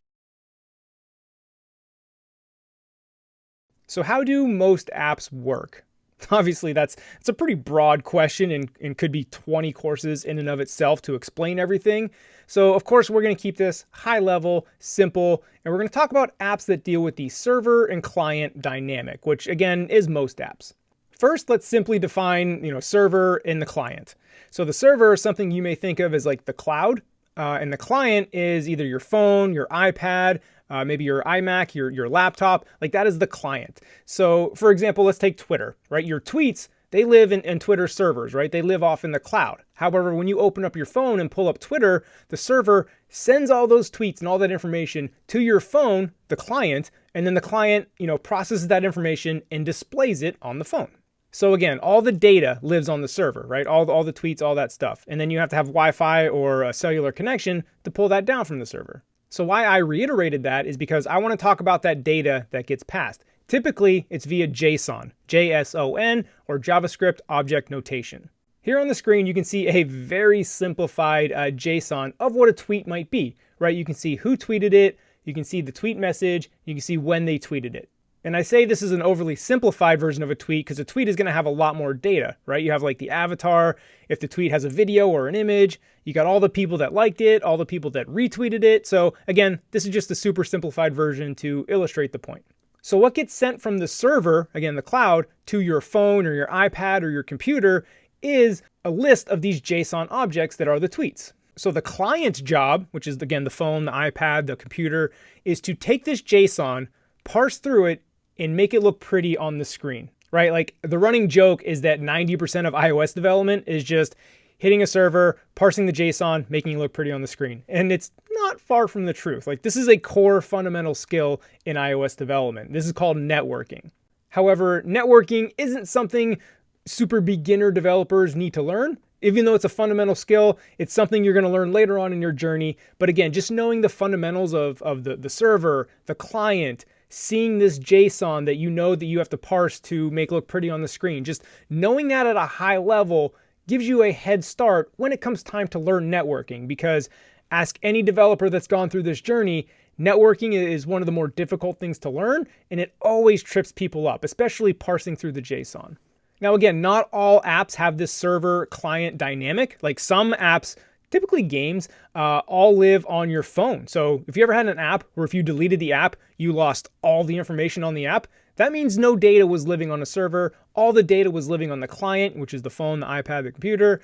So how do most apps work? Obviously, it's a pretty broad question and could be 20 courses in and of itself to explain everything. So of course, we're going to keep this high level, simple, and we're going to talk about apps that deal with the server and client dynamic, which again is most apps. First, let's simply define, server and the client. So the server is something you may think of as like the cloud, and the client is either your phone, your iPad, maybe your iMac, your laptop. Like that is the client. So for example, let's take Twitter, right? Your tweets, they live in Twitter servers, right? They live off in the cloud. However, when you open up your phone and pull up Twitter, the server sends all those tweets and all that information to your phone, the client, and then the client, processes that information and displays it on the phone. So again, all the data lives on the server, right? All the tweets, all that stuff. And then you have to have Wi-Fi or a cellular connection to pull that down from the server. So why I reiterated that is because I want to talk about that data that gets passed. Typically, it's via JSON, JSON, or JavaScript Object Notation. Here on the screen, you can see a very simplified JSON of what a tweet might be, right? You can see who tweeted it, you can see the tweet message, you can see when they tweeted it. And I say this is an overly simplified version of a tweet because a tweet is going to have a lot more data, right? You have like the avatar, if the tweet has a video or an image, you got all the people that liked it, all the people that retweeted it. So again, this is just a super simplified version to illustrate the point. So what gets sent from the server, again, the cloud, to your phone or your iPad or your computer is a list of these JSON objects that are the tweets. So the client's job, which is again the phone, the iPad, the computer, is to take this JSON, parse through it, and make it look pretty on the screen, right? Like the running joke is that 90% of iOS development is just hitting a server, parsing the JSON, making it look pretty on the screen. And it's not far from the truth. Like this is a core fundamental skill in iOS development. This is called networking. However, networking isn't something super beginner developers need to learn. Even though it's a fundamental skill, it's something you're going to learn later on in your journey. But again, just knowing the fundamentals of the server, the client, seeing this JSON that you have to parse to make look pretty on the screen, just knowing that at a high level gives you a head start when it comes time to learn networking. Because ask any developer that's gone through this journey, networking is one of the more difficult things to learn, and it always trips people up, especially parsing through the JSON. Now again, not all apps have this server client dynamic. Like some apps, typically games, all live on your phone. So if you ever had an app where if you deleted the app, you lost all the information on the app, that means no data was living on a server. All the data was living on the client, which is the phone, the iPad, the computer.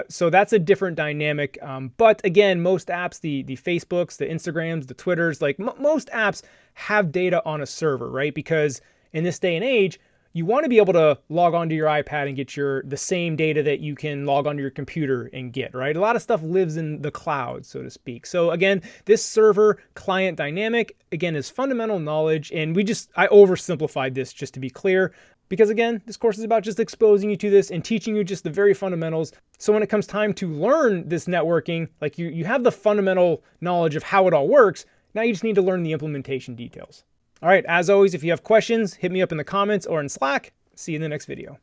So that's a different dynamic. But again, most apps, the Facebooks, the Instagrams, the Twitters, like most apps have data on a server, right? Because in this day and age, you want to be able to log onto your iPad and get the same data that you can log onto your computer and get, right? A lot of stuff lives in the cloud, so to speak. So again, this server client dynamic, again, is fundamental knowledge. And I oversimplified this just to be clear, because again, this course is about just exposing you to this and teaching you just the very fundamentals. So when it comes time to learn this networking, like you have the fundamental knowledge of how it all works. Now you just need to learn the implementation details. All right, as always, if you have questions, hit me up in the comments or in Slack. See you in the next video.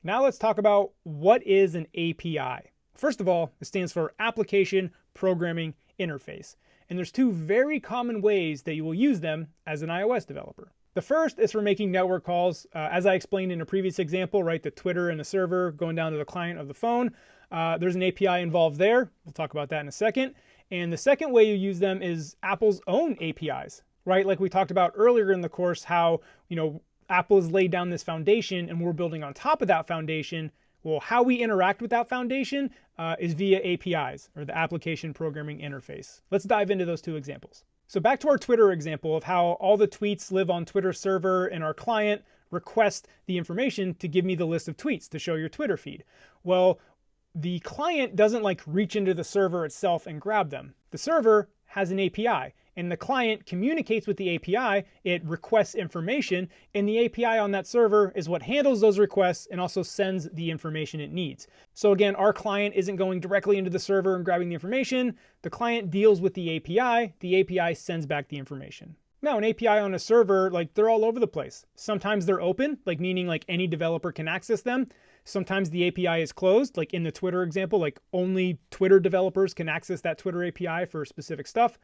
Now let's talk about what is an API. First of all, it stands for Application Programming Interface. And there's two very common ways that you will use them as an iOS developer. The first is for making network calls. As I explained in a previous example, right, the Twitter and the server going down to the client of the phone. There's an API involved there. We'll talk about that in a second. And the second way you use them is Apple's own APIs, right? Like we talked about earlier in the course, how, Apple has laid down this foundation and we're building on top of that foundation. Well, how we interact with that foundation is via APIs, or the Application Programming Interface. Let's dive into those two examples. So back to our Twitter example of how all the tweets live on Twitter server and our client requests the information to give me the list of tweets to show your Twitter feed. Well, the client doesn't reach into the server itself and grab them. The server has an API, and the client communicates with the API. It requests information, and the API on that server is what handles those requests and also sends the information it needs. So again, our client isn't going directly into the server and grabbing the information. The client deals with the API. The API sends back the information. Now, an API on a server, they're all over the place. Sometimes they're open, meaning any developer can access them. Sometimes the API is closed, like in the Twitter example, only Twitter developers can access that Twitter API for specific stuff.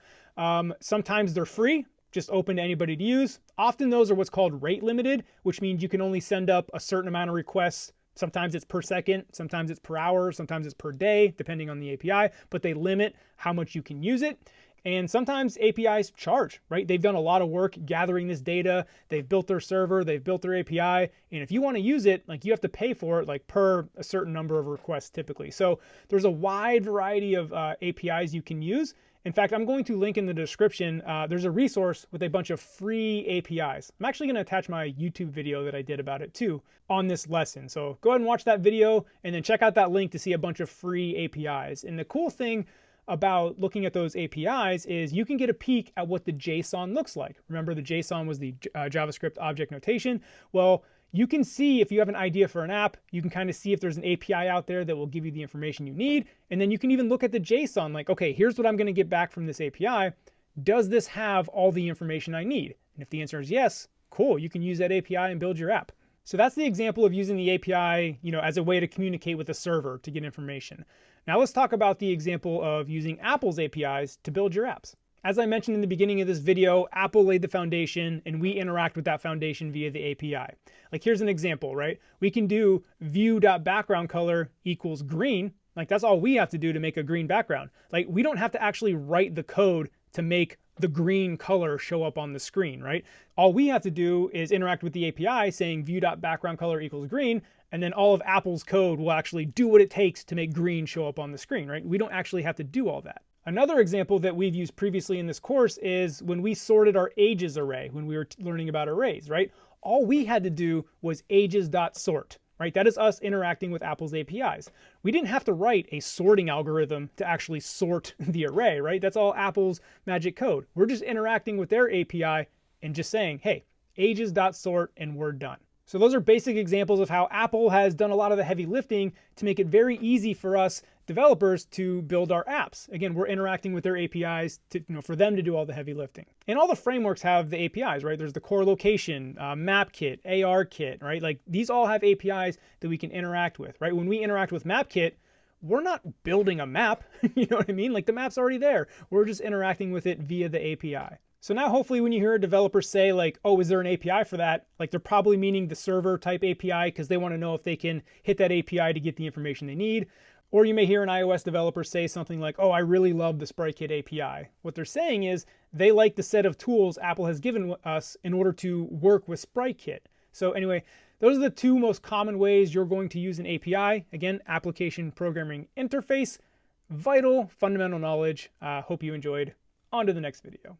Sometimes they're free. just open to anybody to use. Often those are what's called rate limited, which means you can only send up a certain amount of requests. Sometimes it's per second, sometimes it's per hour, sometimes it's per day, depending on the API, but they limit how much you can use it. And sometimes APIs charge, right? They've done a lot of work gathering this data. They've built their server, they've built their API. And if you want to use it, like, you have to pay for it, like, per a certain number of requests typically. So there's a wide variety of APIs you can use. In fact, I'm going to link in the description. There's a resource with a bunch of free APIs. I'm actually going to attach my YouTube video that I did about it too on this lesson. So go ahead and watch that video and then check out that link to see a bunch of free APIs. And the cool thing about looking at those APIs is you can get a peek at what the JSON looks like. Remember, the JSON was the JavaScript object notation. Well, you can see if you have an idea for an app, you can kind of see if there's an API out there that will give you the information you need. And then you can even look at the JSON, like, okay, here's what I'm going to get back from this API. Does this have all the information I need? And if the answer is yes, cool, you can use that API and build your app. So that's the example of using the API, as a way to communicate with a server to get information. Now let's talk about the example of using Apple's APIs to build your apps. As I mentioned in the beginning of this video, Apple laid the foundation and we interact with that foundation via the API. Like, here's an example, right? We can do view.backgroundColor equals green. Like, that's all we have to do to make a green background. Like, we don't have to actually write the code to make the green color show up on the screen, right? All we have to do is interact with the API saying view.backgroundColor equals green, and then all of Apple's code will actually do what it takes to make green show up on the screen, right? We don't actually have to do all that. Another example that we've used previously in this course is when we sorted our ages array, when we were learning about arrays, right? All we had to do was ages.sort, right? That is us interacting with Apple's APIs. We didn't have to write a sorting algorithm to actually sort the array, right? That's all Apple's magic code. We're just interacting with their API and just saying, hey, ages.sort, and we're done. So those are basic examples of how Apple has done a lot of the heavy lifting to make it very easy for us developers to build our apps. Again, we're interacting with their APIs for them to do all the heavy lifting. And all the frameworks have the APIs, right? There's the core location, MapKit, ARKit, right? Like, these all have APIs that we can interact with, right? When we interact with MapKit, we're not building a map, you know what I mean? Like, the map's already there. We're just interacting with it via the API. So now hopefully when you hear a developer say, like, oh, is there an API for that? Like, they're probably meaning the server type API because they want to know if they can hit that API to get the information they need. Or you may hear an iOS developer say something like, oh, I really love the SpriteKit API. What they're saying is they like the set of tools Apple has given us in order to work with SpriteKit. So anyway, those are the two most common ways you're going to use an API. Again, application programming interface, vital fundamental knowledge. Hope you enjoyed. On to the next video.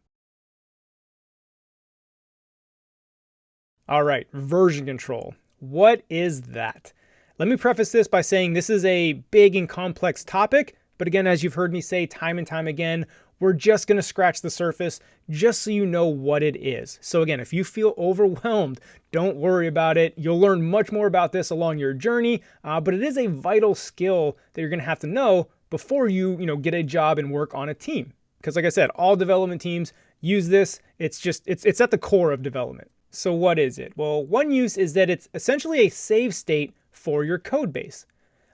All right, version control. What is that? Let me preface this by saying this is a big and complex topic, but again, as you've heard me say time and time again, we're just going to scratch the surface just so you know what it is. So again, if you feel overwhelmed, don't worry about it. You'll learn much more about this along your journey, but it is a vital skill that you're going to have to know before you get a job and work on a team. Because like I said, all development teams use this. It's at the core of development. So what is it? Well, one use is that it's essentially a save state for your code base.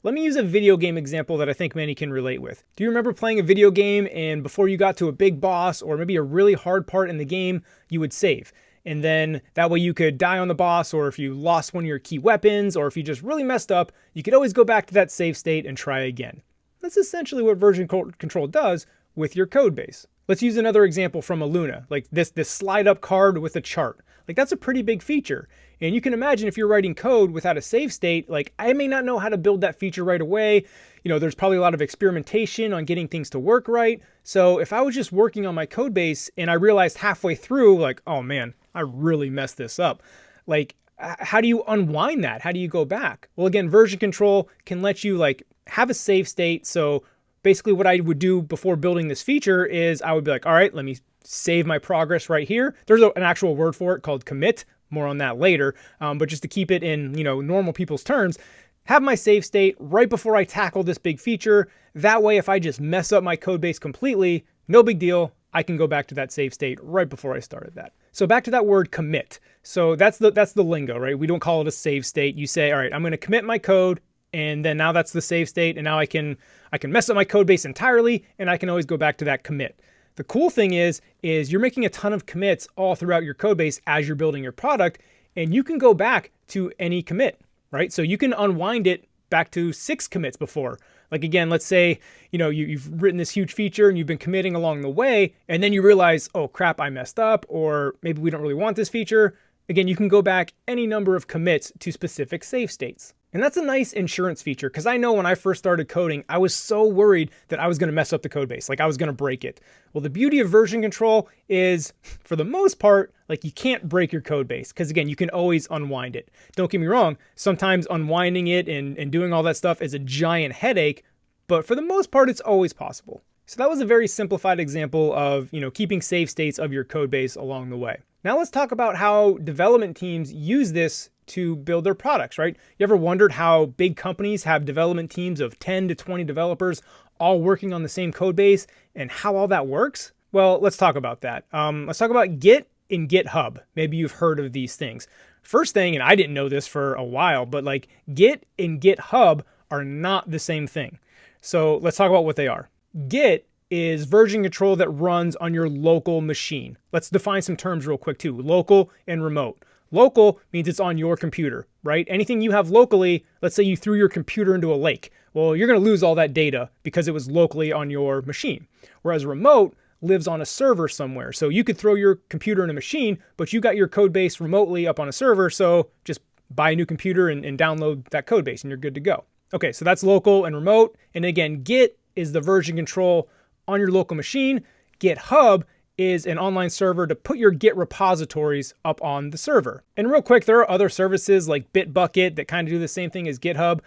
Let me use a video game example that I think many can relate with. Do you remember playing a video game and before you got to a big boss or maybe a really hard part in the game, you would save? And then that way you could die on the boss, or if you lost one of your key weapons, or if you just really messed up, you could always go back to that save state and try again. That's essentially what version control does with your code base. Let's use another example from Luna, like this slide up card with a chart. Like, that's a pretty big feature. And you can imagine if you're writing code without a save state, like, I may not know how to build that feature right away. There's probably a lot of experimentation on getting things to work right. So if I was just working on my code base and I realized halfway through, like, oh man, I really messed this up. Like, how do you unwind that? How do you go back? Well, again, version control can let you have a save state. So basically what I would do before building this feature is I would be like, all right, let me save my progress right here. There's an actual word for it called commit. More on that later. But just to keep it in normal people's terms, have my save state right before I tackle this big feature. That way, if I just mess up my code base completely, no big deal. I can go back to that save state right before I started that. So back to that word commit. So that's the lingo, right? We don't call it a save state. You say, all right, I'm going to commit my code, and then now that's the save state, and now I can mess up my code base entirely, and I can always go back to that commit. The cool thing is you're making a ton of commits all throughout your code base as you're building your product, and you can go back to any commit, right? So you can unwind it back to 6 commits before. Like again, let's say, you've written this huge feature and you've been committing along the way, and then you realize, oh crap, I messed up, or maybe we don't really want this feature. Again, you can go back any number of commits to specific save states. And that's a nice insurance feature, because I know when I first started coding, I was so worried that I was going to mess up the code base, like I was going to break it. Well, the beauty of version control is, for the most part, like you can't break your code base, because again, you can always unwind it. Don't get me wrong, sometimes unwinding it and doing all that stuff is a giant headache, but for the most part, it's always possible. So that was a very simplified example of, keeping save states of your code base along the way. Now let's talk about how development teams use this to build their products, right? You ever wondered how big companies have development teams of 10 to 20 developers all working on the same code base and how all that works? Well, let's talk about that. Let's talk about Git and GitHub. Maybe you've heard of these things. First thing, and I didn't know this for a while, but like Git and GitHub are not the same thing. So let's talk about what they are. Git is version control that runs on your local machine. Let's define some terms real quick too. Local and remote. Local means it's on your computer, right? Anything you have locally, let's say you threw your computer into a lake. Well, you're going to lose all that data because it was locally on your machine. Whereas remote lives on a server somewhere. So you could throw your computer in a machine, but you got your code base remotely up on a server. So just buy a new computer and download that code base and you're good to go. Okay, so that's local and remote. And again, Git is the version control on your local machine. GitHub is an online server to put your Git repositories up on the server. And real quick, there are other services like Bitbucket that kind of do the same thing as GitHub.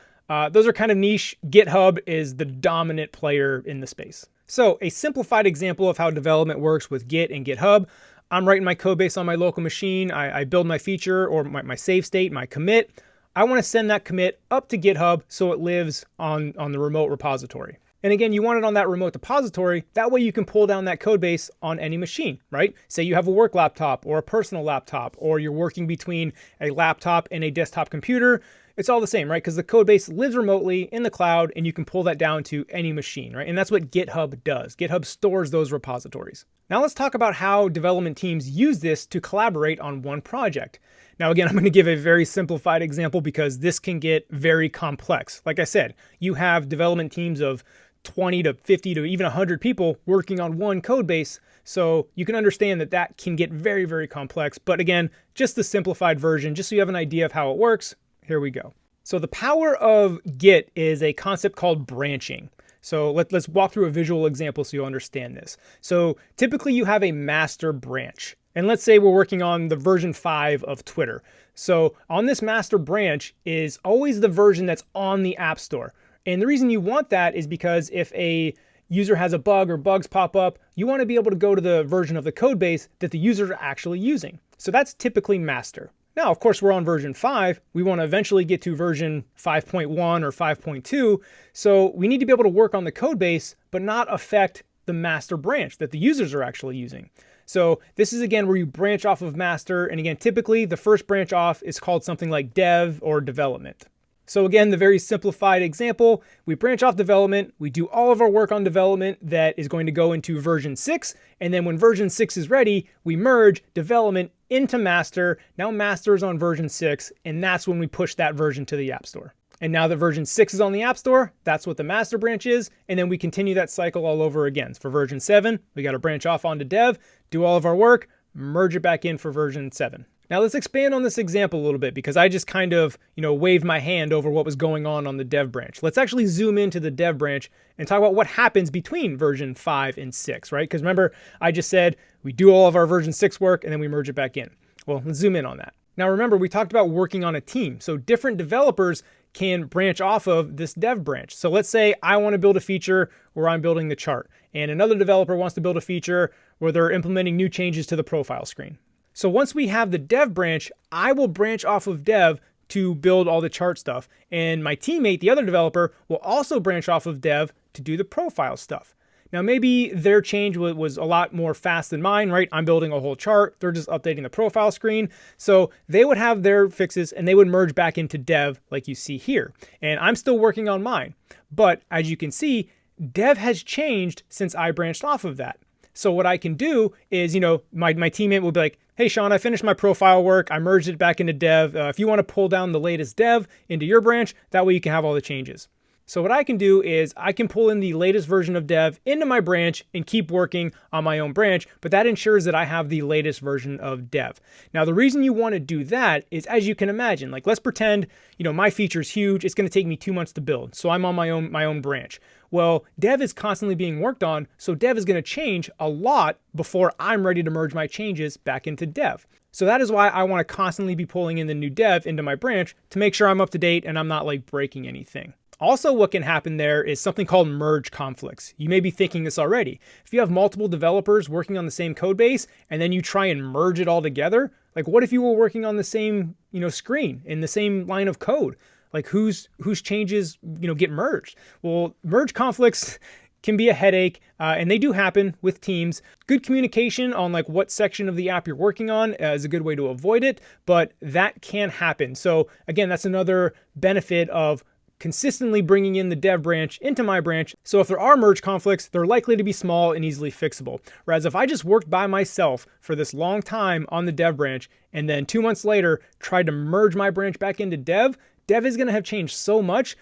Those are kind of niche. GitHub is the dominant player in the space. So a simplified example of how development works with Git and GitHub. I'm writing my code base on my local machine. I build my feature or my save state, my commit. I want to send that commit up to GitHub so it lives on the remote repository. And again, you want it on that remote repository. That way you can pull down that code base on any machine, right? Say you have a work laptop or a personal laptop, or you're working between a laptop and a desktop computer. It's all the same, right? Because the code base lives remotely in the cloud and you can pull that down to any machine, right? And that's what GitHub does. GitHub stores those repositories. Now let's talk about how development teams use this to collaborate on one project. Now, again, I'm going to give a very simplified example because this can get very complex. Like I said, you have development teams of 20 to 50 to even 100 people working on one code base. So you can understand that that can get very, very complex. But again, just the simplified version, just so you have an idea of how it works, here we go. So the power of Git is a concept called branching. So let's walk through a visual example so you'll understand this. So typically you have a master branch. And let's say we're working on the version 5 of Twitter. So on this master branch is always the version that's on the App Store. And the reason you want that is because if a user has a bug or bugs pop up, you want to be able to go to the version of the code base that the users are actually using. So that's typically master. Now, of course, we're on version 5. We want to eventually get to version 5.1 or 5.2. So we need to be able to work on the code base, but not affect the master branch that the users are actually using. So this is, again, where you branch off of master. And again, typically the first branch off is called something like dev or development. So again, the very simplified example, we branch off development, we do all of our work on development that is going to go into version 6, and then when version 6 is ready, we merge development into master. Now master is on version 6, and that's when we push that version to the App Store. And now that version 6 is on the App Store, that's what the master branch is, and then we continue that cycle all over again. For version 7, we got to branch off onto dev, do all of our work, merge it back in for version 7. Now let's expand on this example a little bit because I just kind of, waved my hand over what was going on the dev branch. Let's actually zoom into the dev branch and talk about what happens between version 5 and 6, right? Because remember, I just said we do all of our version 6 work and then we merge it back in. Well, let's zoom in on that. Now remember, we talked about working on a team. So different developers can branch off of this dev branch. So let's say I want to build a feature where I'm building the chart, and another developer wants to build a feature where they're implementing new changes to the profile screen. So once we have the dev branch, I will branch off of dev to build all the chart stuff. And my teammate, the other developer, will also branch off of dev to do the profile stuff. Now, maybe their change was a lot more fast than mine, right? I'm building a whole chart. They're just updating the profile screen. So they would have their fixes and they would merge back into dev like you see here. And I'm still working on mine. But as you can see, dev has changed since I branched off of that. So what I can do is, my teammate will be like, hey, Sean, I finished my profile work. I merged it back into dev. If you want to pull down the latest dev into your branch, that way you can have all the changes. So what I can do is I can pull in the latest version of dev into my branch and keep working on my own branch, but that ensures that I have the latest version of dev. Now, the reason you want to do that is, as you can imagine, like let's pretend, my feature is huge. It's going to take me 2 months to build. So I'm on my own branch. Well, dev is constantly being worked on. So dev is going to change a lot before I'm ready to merge my changes back into dev. So that is why I want to constantly be pulling in the new dev into my branch to make sure I'm up to date and I'm not like breaking anything. Also, what can happen there is something called merge conflicts. You may be thinking this already. If you have multiple developers working on the same code base and then you try and merge it all together, like what if you were working on the same, screen in the same line of code? Like whose changes, get merged? Well, merge conflicts can be a headache, and they do happen with teams. Good communication on like what section of the app you're working on is a good way to avoid it, but that can happen. So again, that's another benefit of consistently bringing in the dev branch into my branch. So if there are merge conflicts, they're likely to be small and easily fixable. Whereas if I just worked by myself for this long time on the dev branch, and then 2 months later tried to merge my branch back into dev is going to have changed so much.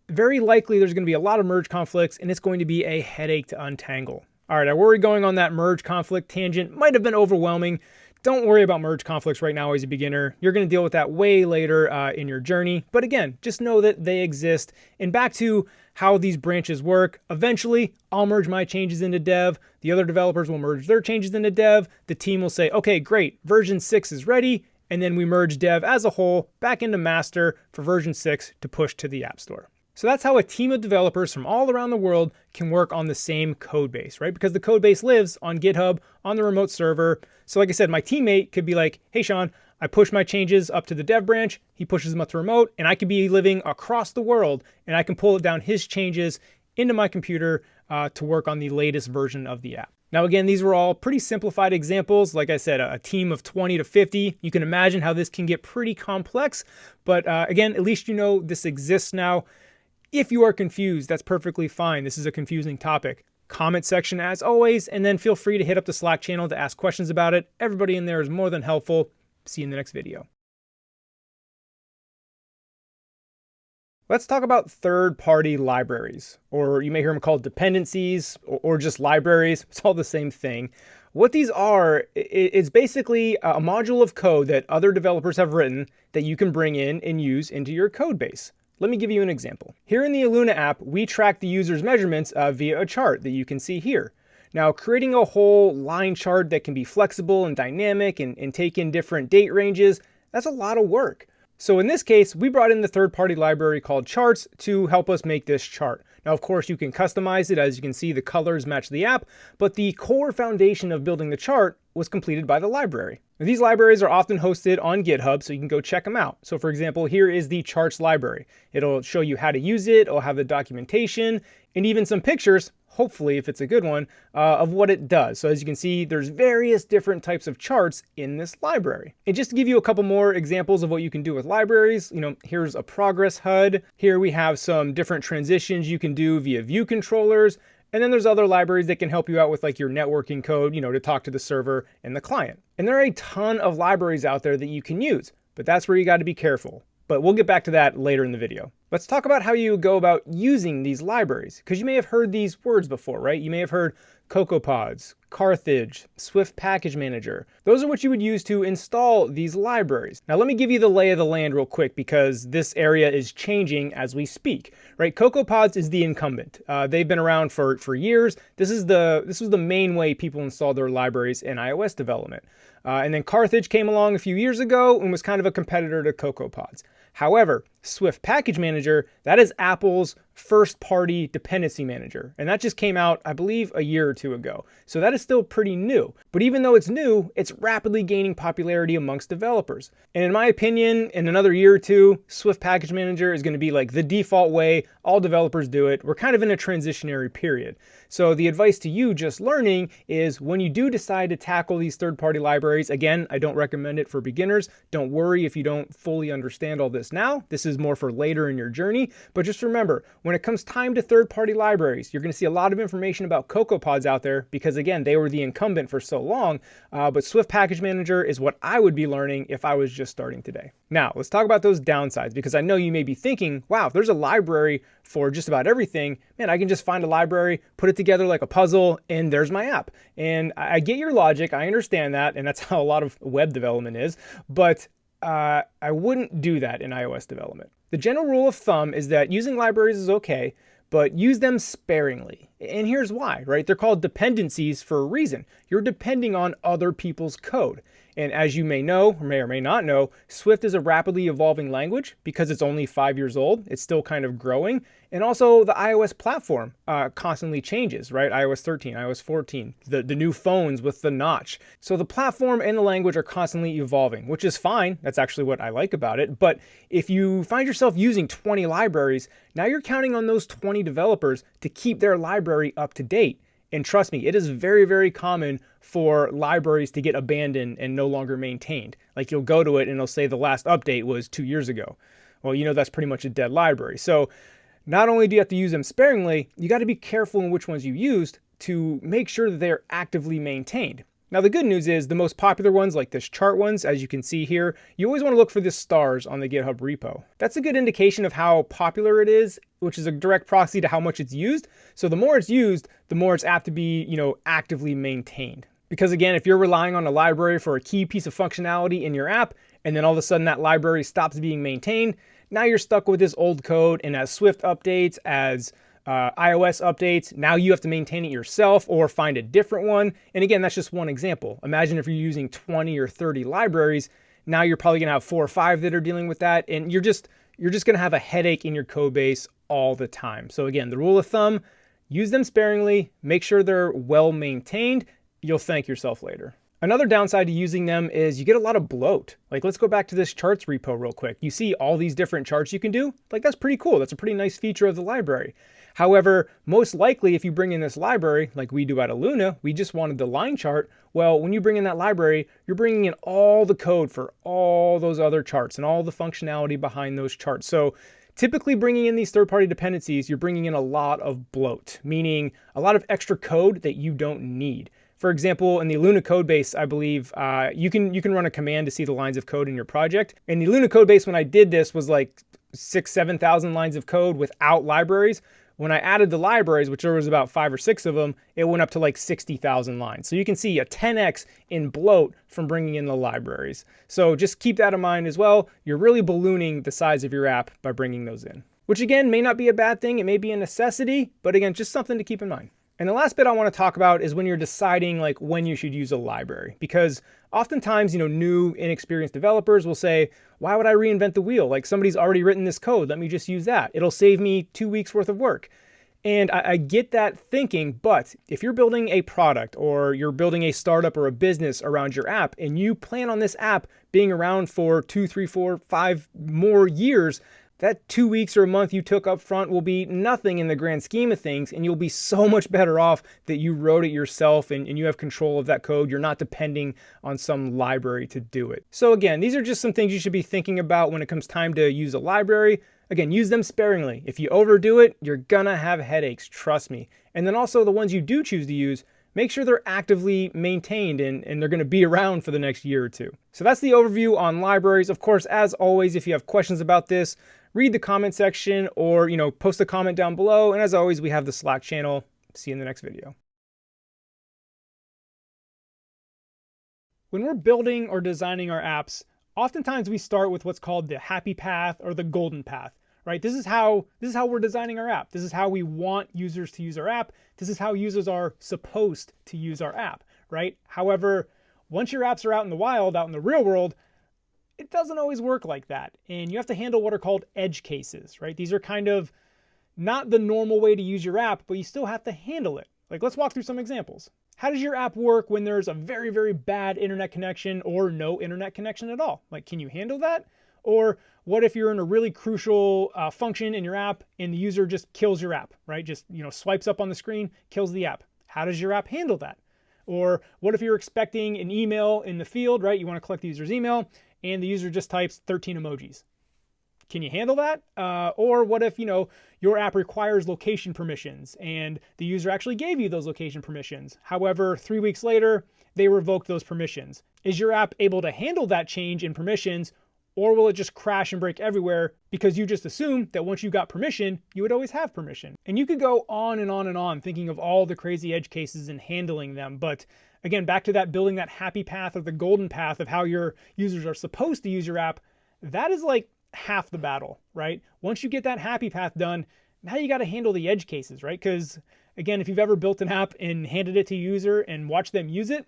Very likely there's going to be a lot of merge conflicts and it's going to be a headache to untangle. All right, I worry going on that merge conflict tangent might have been overwhelming. Don't worry about merge conflicts right now as a beginner. You're going to deal with that way later in your journey. But again, just know that they exist. And back to how these branches work. Eventually, I'll merge my changes into dev. The other developers will merge their changes into dev. The team will say, okay, great, version 6 is ready. And then we merge dev as a whole back into master for version 6 to push to the App Store. So that's how a team of developers from all around the world can work on the same code base, right? Because the code base lives on GitHub on the remote server. So like I said, my teammate could be like, hey, Sean, I push my changes up to the dev branch. He pushes them up to remote, and I could be living across the world, and I can pull down his changes into my computer to work on the latest version of the app. Now, again, these were all pretty simplified examples. Like I said, a team of 20 to 50. You can imagine how this can get pretty complex. But again, at least you know this exists now. If you are confused, that's perfectly fine. This is a confusing topic. Comment section as always, and then feel free to hit up the Slack channel to ask questions about it. Everybody in there is more than helpful. See you in the next video. Let's talk about third-party libraries, or you may hear them called dependencies or just libraries. It's all the same thing. What these are, it's basically a module of code that other developers have written that you can bring in and use into your code base. Let me give you an example. Here in the Illuna app, we track the user's measurements via a chart that you can see here. Now, creating a whole line chart that can be flexible and dynamic and take in different date ranges, that's a lot of work. So in this case, we brought in the third-party library called Charts to help us make this chart. Now, of course, you can customize it. As you can see, the colors match the app, but the core foundation of building the chart was completed by the library. Now, these libraries are often hosted on GitHub, so you can go check them out. So for example, here is the Charts library. It'll show you how to use it, it'll have the documentation, and even some pictures, hopefully if it's a good one, of what it does. So as you can see, there's various different types of charts in this library. And just to give you a couple more examples of what you can do with libraries, here's a progress HUD. Here we have some different transitions you can do via view controllers. And then there's other libraries that can help you out with like your networking code, to talk to the server and the client. And there are a ton of libraries out there that you can use, but that's where you got to be careful. But we'll get back to that later in the video. Let's talk about how you go about using these libraries, because you may have heard these words before, right? You may have heard CocoaPods, Carthage, Swift Package Manager. Those are what you would use to install these libraries. Now let me give you the lay of the land real quick, because this area is changing as we speak, right? CocoaPods is the incumbent. They've been around for years. This was the main way people installed their libraries in iOS development. And then Carthage came along a few years ago and was kind of a competitor to CocoaPods. However, Swift Package Manager, that is Apple's first-party dependency manager. And that just came out, I believe, a year or two ago. So that is still pretty new. But even though it's new, it's rapidly gaining popularity amongst developers. And in my opinion, in another year or two, Swift Package Manager is going to be like the default way all developers do it. We're kind of in a transitionary period. So the advice to you just learning is when you do decide to tackle these third-party libraries, again, I don't recommend it for beginners. Don't worry if you don't fully understand all this now. This is more for later in your journey. But just remember, when it comes time to third-party libraries, you're going to see a lot of information about CocoaPods out there because, again, they were the incumbent for so long, but Swift Package Manager is what I would be learning if I was just starting today. Now, let's talk about those downsides, because I know you may be thinking, wow, if there's a library for just about everything, man, I can just find a library, put it together like a puzzle, and there's my app. And I get your logic, I understand that, and that's how a lot of web development is, but I wouldn't do that in iOS development. The general rule of thumb is that using libraries is okay, but use them sparingly. And here's why, right? They're called dependencies for a reason. You're depending on other people's code. And as you may know, or may not know, Swift is a rapidly evolving language because it's only 5 years old. It's still kind of growing. And also the iOS platform constantly changes, right? iOS 13, iOS 14, the new phones with the notch. So the platform and the language are constantly evolving, which is fine. That's actually what I like about it. But if you find yourself using 20 libraries, now you're counting on those 20 developers to keep their library up to date. And trust me, it is very, very common for libraries to get abandoned and no longer maintained. Like you'll go to it and it'll say the last update was 2 years ago. Well, you know that's pretty much a dead library. So not only do you have to use them sparingly, you got to be careful in which ones you used to make sure that they're actively maintained. Now the good news is the most popular ones, like this chart ones, as you can see here, you always want to look for the stars on the GitHub repo. That's a good indication of how popular it is, which is a direct proxy to how much it's used. So the more it's used, the more it's apt to be, actively maintained. Because again, if you're relying on a library for a key piece of functionality in your app, and then all of a sudden that library stops being maintained, now you're stuck with this old code, and as Swift updates, as iOS updates, now you have to maintain it yourself or find a different one. And again, that's just one example. Imagine if you're using 20 or 30 libraries, now you're probably gonna have 4 or 5 that are dealing with that, and you're just gonna have a headache in your code base all the time. So again, the rule of thumb, use them sparingly, make sure they're well maintained, you'll thank yourself later. Another downside to using them is you get a lot of bloat. Like let's go back to this charts repo real quick. You see all these different charts you can do? Like that's pretty cool. That's a pretty nice feature of the library. However, most likely if you bring in this library, like we do at Luna, we just wanted the line chart. Well, when you bring in that library, you're bringing in all the code for all those other charts and all the functionality behind those charts. So typically bringing in these third-party dependencies, you're bringing in a lot of bloat, meaning a lot of extra code that you don't need. For example, in the Luna code base, I believe you can run a command to see the lines of code in your project. And the Luna code base, when I did this, was like 6,000-7,000 lines of code without libraries. When I added the libraries, which there was about 5 or 6 of them, it went up to like 60,000 lines. So you can see a 10x in bloat from bringing in the libraries. So just keep that in mind as well. You're really ballooning the size of your app by bringing those in, which again may not be a bad thing. It may be a necessity, but again, just something to keep in mind. And the last bit I want to talk about is when you're deciding like when you should use a library, because oftentimes, new inexperienced developers will say, why would I reinvent the wheel? Like somebody's already written this code. Let me just use that. It'll save me 2 weeks worth of work. And I get that thinking, but if you're building a product or you're building a startup or a business around your app and you plan on this app being around for 2, 3, 4, 5 more years, that 2 weeks or a month you took up front will be nothing in the grand scheme of things, and you'll be so much better off that you wrote it yourself and you have control of that code. You're not depending on some library to do it. So again, these are just some things you should be thinking about when it comes time to use a library. Again, use them sparingly. If you overdo it, you're gonna have headaches, trust me. And then also the ones you do choose to use, make sure they're actively maintained and they're gonna be around for the next year or two. So that's the overview on libraries. Of course, as always, if you have questions about this, read the comment section or, post a comment down below. And as always, we have the Slack channel. See you in the next video. When we're building or designing our apps, oftentimes we start with what's called the happy path or the golden path, right? This is how we're designing our app. This is how we want users to use our app. This is how users are supposed to use our app, right? However, once your apps are out in the wild, out in the real world, it doesn't always work like that. And you have to handle what are called edge cases, right? These are kind of not the normal way to use your app, but you still have to handle it. Like, let's walk through some examples. How does your app work when there's a very, very bad internet connection or no internet connection at all? Like, can you handle that? Or what if you're in a really crucial function in your app and the user just kills your app, right? Just, swipes up on the screen, kills the app. How does your app handle that? Or what if you're expecting an email in the field, right? You want to collect the user's email and the user just types 13 emojis. Can you handle that? Or what if, your app requires location permissions and the user actually gave you those location permissions. However, 3 weeks later, they revoked those permissions. Is your app able to handle that change in permissions, or will it just crash and break everywhere because you just assume that once you got permission, you would always have permission? And you could go on and on and on thinking of all the crazy edge cases and handling them. But again, back to that building that happy path or the golden path of how your users are supposed to use your app, that is like half the battle, right? Once you get that happy path done, now you got to handle the edge cases, right? Because again, if you've ever built an app and handed it to a user and watched them use it,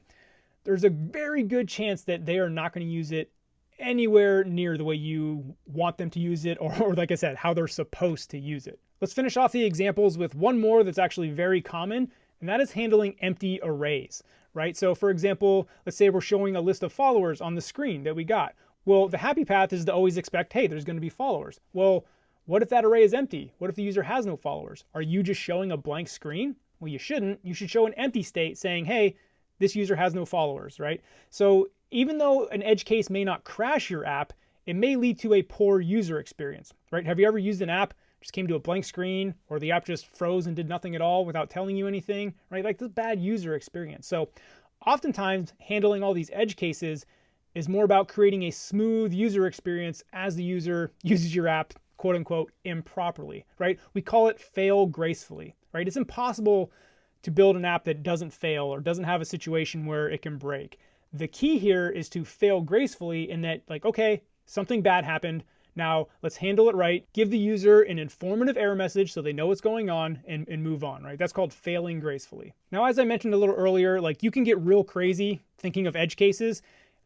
there's a very good chance that they are not going to use it anywhere near the way you want them to use it, or like I said, how they're supposed to use it. Let's finish off the examples with one more that's actually very common, and that is handling empty arrays, right? So for example, let's say we're showing a list of followers on the screen that we got. Well, the happy path is to always expect, hey, there's going to be followers. Well, what if that array is empty? What if the user has no followers? Are you just showing a blank screen? Well, you shouldn't. You should show an empty state saying, hey, this user has no followers, right? So even though an edge case may not crash your app, it may lead to a poor user experience, right? Have you ever used an app, just came to a blank screen, or the app just froze and did nothing at all without telling you anything, right? Like this bad user experience. So oftentimes handling all these edge cases is more about creating a smooth user experience as the user uses your app, quote unquote, improperly, right? We call it fail gracefully, right? It's impossible to build an app that doesn't fail or doesn't have a situation where it can break. The key here is to fail gracefully in that, like, okay, something bad happened. Now let's handle it right. Give the user an informative error message so they know what's going on and move on, right? That's called failing gracefully. Now, as I mentioned a little earlier, like you can get real crazy thinking of edge cases,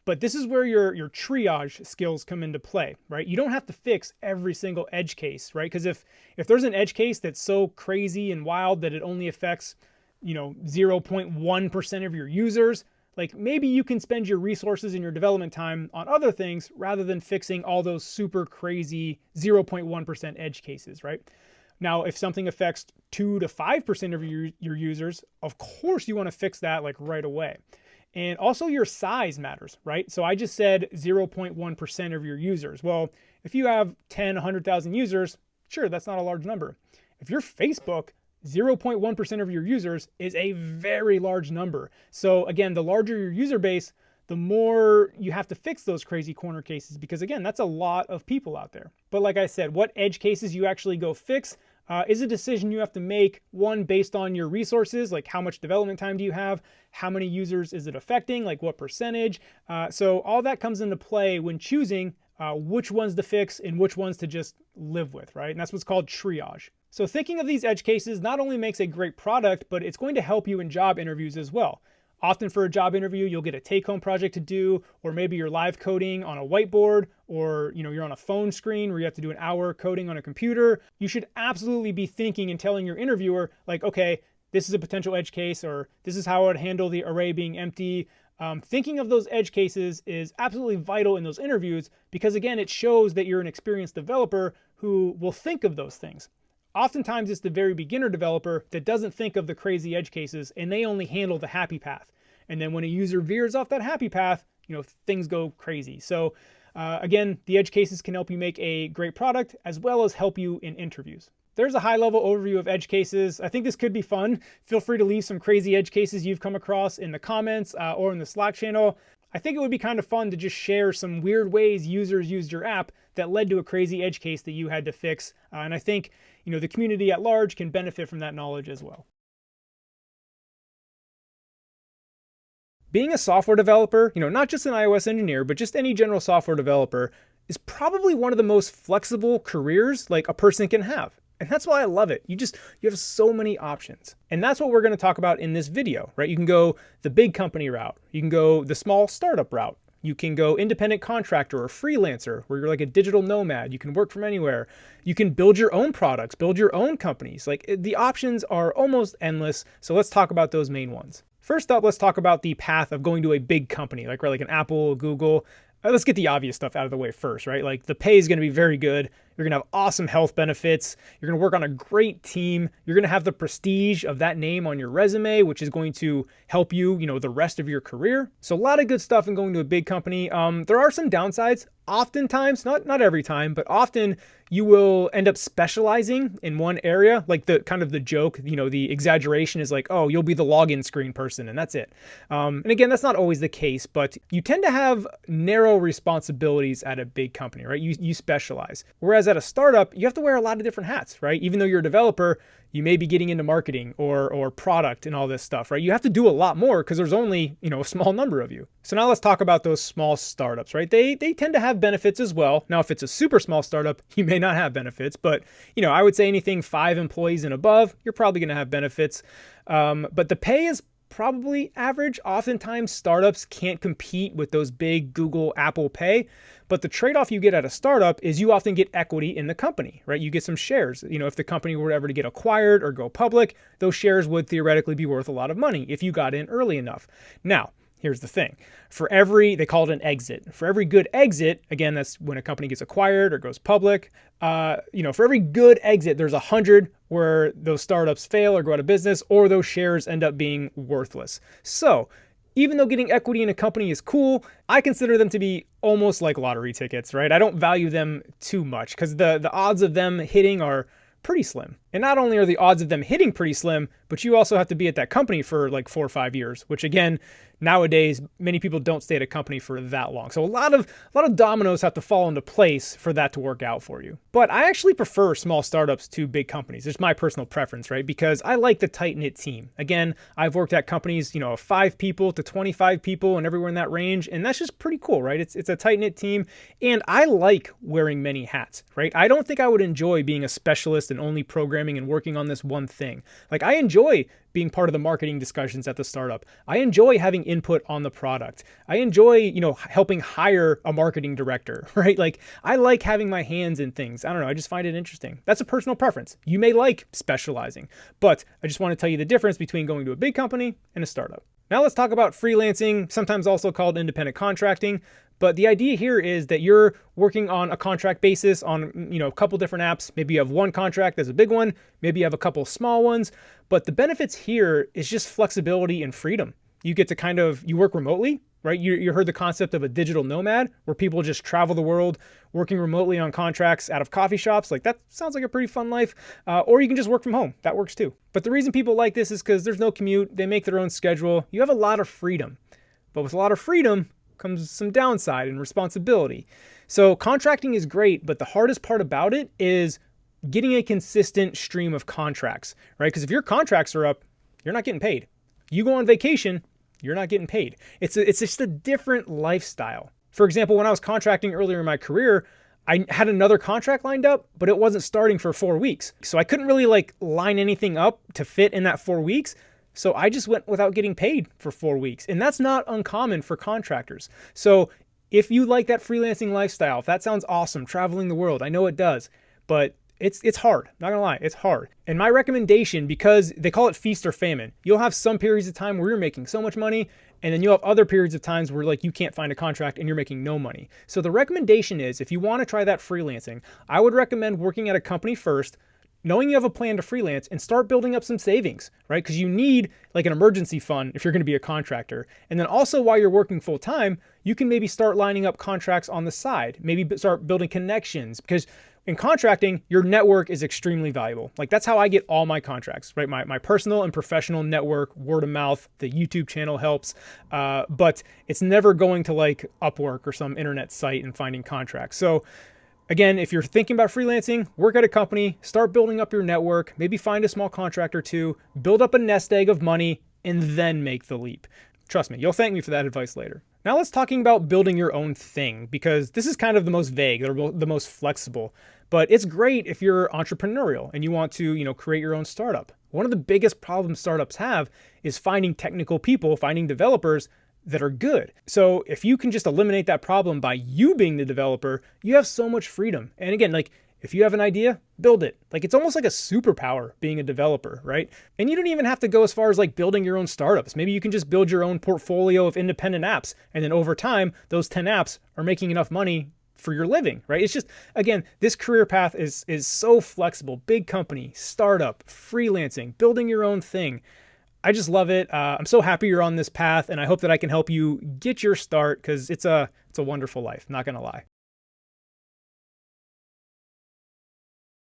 but this is where your triage skills come into play, right? You don't have to fix every single edge case, right? Because if there's an edge case that's so crazy and wild that it only affects 0.1% of your users, like maybe you can spend your resources and your development time on other things rather than fixing all those super crazy 0.1% edge cases, right? Now, if something affects 2 to 5% of your users, of course you want to fix that like right away. And also your size matters, right? So I just said 0.1% of your users. Well, if you have 10, 100,000 users, sure, that's not a large number. If you're Facebook, 0.1% of your users is a very large number. So again, the larger your user base, the more you have to fix those crazy corner cases, because again, that's a lot of people out there. But like I said, what edge cases you actually go fix is a decision you have to make, one, based on your resources, like how much development time do you have, how many users is it affecting, like what percentage. So all that comes into play when choosing which ones to fix and which ones to just live with, right? And that's what's called triage. So thinking of these edge cases not only makes a great product, but it's going to help you in job interviews as well. Often for a job interview, you'll get a take-home project to do, or maybe you're live coding on a whiteboard, or you're on a phone screen where you have to do an hour coding on a computer. You should absolutely be thinking and telling your interviewer, like, okay, this is a potential edge case, or this is how I would handle the array being empty. Thinking of those edge cases is absolutely vital in those interviews because, again, it shows that you're an experienced developer who will think of those things. Oftentimes, it's the very beginner developer that doesn't think of the crazy edge cases, and they only handle the happy path. And then when a user veers off that happy path, things go crazy. So again, the edge cases can help you make a great product as well as help you in interviews. There's a high-level overview of edge cases. I think this could be fun. Feel free to leave some crazy edge cases you've come across in the comments or in the Slack channel. I think it would be kind of fun to just share some weird ways users used your app that led to a crazy edge case that you had to fix. And I think the community at large can benefit from that knowledge as well. Being a software developer, not just an iOS engineer, but just any general software developer, is probably one of the most flexible careers like a person can have. And that's why I love it. You have so many options. And that's what we're going to talk about in this video, right? You can go the big company route. You can go the small startup route. You can go independent contractor or freelancer, where you're like a digital nomad. You can work from anywhere. You can build your own products, build your own companies. Like the options are almost endless. So let's talk about those main ones. First up, let's talk about the path of going to a big company, like an Apple, Google. Let's get the obvious stuff out of the way first, right? Like the pay is going to be very good, You're going to have awesome health benefits. You're going to work on a great team. You're going to have the prestige of that name on your resume, which is going to help you, the rest of your career. So a lot of good stuff in going to a big company. There are some downsides. Oftentimes, not every time, but often you will end up specializing in one area. Like the kind of the joke, the exaggeration is like, oh, you'll be the login screen person and that's it. And again, that's not always the case, but you tend to have narrow responsibilities at a big company, right? You specialize. Whereas at a startup, you have to wear a lot of different hats, right? Even though you're a developer, you may be getting into marketing or product and all this stuff, right? You have to do a lot more because there's only, a small number of you. So now let's talk about those small startups, right? They tend to have benefits as well. Now, if it's a super small startup, you may not have benefits, but I would say anything 5 employees and above, you're probably going to have benefits. But the pay is probably average. Oftentimes startups can't compete with those big Google, Apple pay, but the trade-off you get at a startup is you often get equity in the company, right? You get some shares. If the company were ever to get acquired or go public, those shares would theoretically be worth a lot of money if you got in early enough. Now, here's the thing. They call it an exit. For every good exit, again, that's when a company gets acquired or goes public, for every good exit, there's 100 where those startups fail or go out of business, or those shares end up being worthless. So even though getting equity in a company is cool, I consider them to be almost like lottery tickets, right? I don't value them too much because the odds of them hitting are pretty slim. And not only are the odds of them hitting pretty slim, but you also have to be at that company for like 4 or 5 years, which again, nowadays, many people don't stay at a company for that long. So a lot of dominoes have to fall into place for that to work out for you. But I actually prefer small startups to big companies. It's my personal preference, right? Because I like the tight-knit team. Again, I've worked at companies, of 5 people to 25 people and everywhere in that range. And that's just pretty cool, right? It's a tight-knit team. And I like wearing many hats, right? I don't think I would enjoy being a specialist and only programming and working on this one thing. Like I enjoy being part of the marketing discussions at the startup. I enjoy having input on the product. I enjoy, helping hire a marketing director, right? Like I like having my hands in things. I don't know. I just find it interesting. That's a personal preference. You may like specializing, but I just want to tell you the difference between going to a big company and a startup. Now let's talk about freelancing, sometimes also called independent contracting. But the idea here is that you're working on a contract basis on, a couple different apps. Maybe you have one contract that's a big one. Maybe you have a couple small ones. But the benefits here is just flexibility and freedom. You get to you work remotely, right? You heard the concept of a digital nomad where people just travel the world working remotely on contracts out of coffee shops. Like that sounds like a pretty fun life. Or you can just work from home. That works too. But the reason people like this is because there's no commute. They make their own schedule. You have a lot of freedom. But with a lot of freedom comes some downside and responsibility. So contracting is great, but the hardest part about it is getting a consistent stream of contracts, right? Because if your contracts are up, you're not getting paid. You go on vacation, you're not getting paid. It's just a different lifestyle. For example, when I was contracting earlier in my career, I had another contract lined up, but it wasn't starting for 4 weeks. So I couldn't really line anything up to fit in that 4 weeks. So I just went without getting paid for 4 weeks. And that's not uncommon for contractors. So if you like that freelancing lifestyle, if that sounds awesome, traveling the world, I know it does, but it's hard. Not gonna lie, it's hard. And my recommendation, because they call it feast or famine, you'll have some periods of time where you're making so much money, and then you'll have other periods of times where you can't find a contract and you're making no money. So the recommendation is, if you want to try that freelancing, I would recommend working at a company first, knowing you have a plan to freelance, and start building up some savings, right? Because you need an emergency fund if you're going to be a contractor. And then also while you're working full time, you can maybe start lining up contracts on the side, maybe start building connections, because in contracting, your network is extremely valuable. That's how I get all my contracts, right? My personal and professional network, word of mouth, the YouTube channel helps, but it's never going to Upwork or some internet site and finding contracts. So again, if you're thinking about freelancing, work at a company, start building up your network, maybe find a small contract or two, build up a nest egg of money, and then make the leap. Trust me, you'll thank me for that advice later. Now let's talking about building your own thing, because this is kind of the most vague, or the most flexible, but it's great if you're entrepreneurial and you want to, create your own startup. One of the biggest problems startups have is finding technical people, finding developers that are good. So if you can just eliminate that problem by you being the developer, you have so much freedom. And again, if you have an idea, build it. It's almost like a superpower being a developer, right? And you don't even have to go as far as building your own startups. Maybe you can just build your own portfolio of independent apps. And then over time, those 10 apps are making enough money for your living, right? It's just, again, this career path is so flexible. Big company, startup, freelancing, building your own thing. I just love it. I'm so happy you're on this path, and I hope that I can help you get your start, because it's a wonderful life, not gonna lie.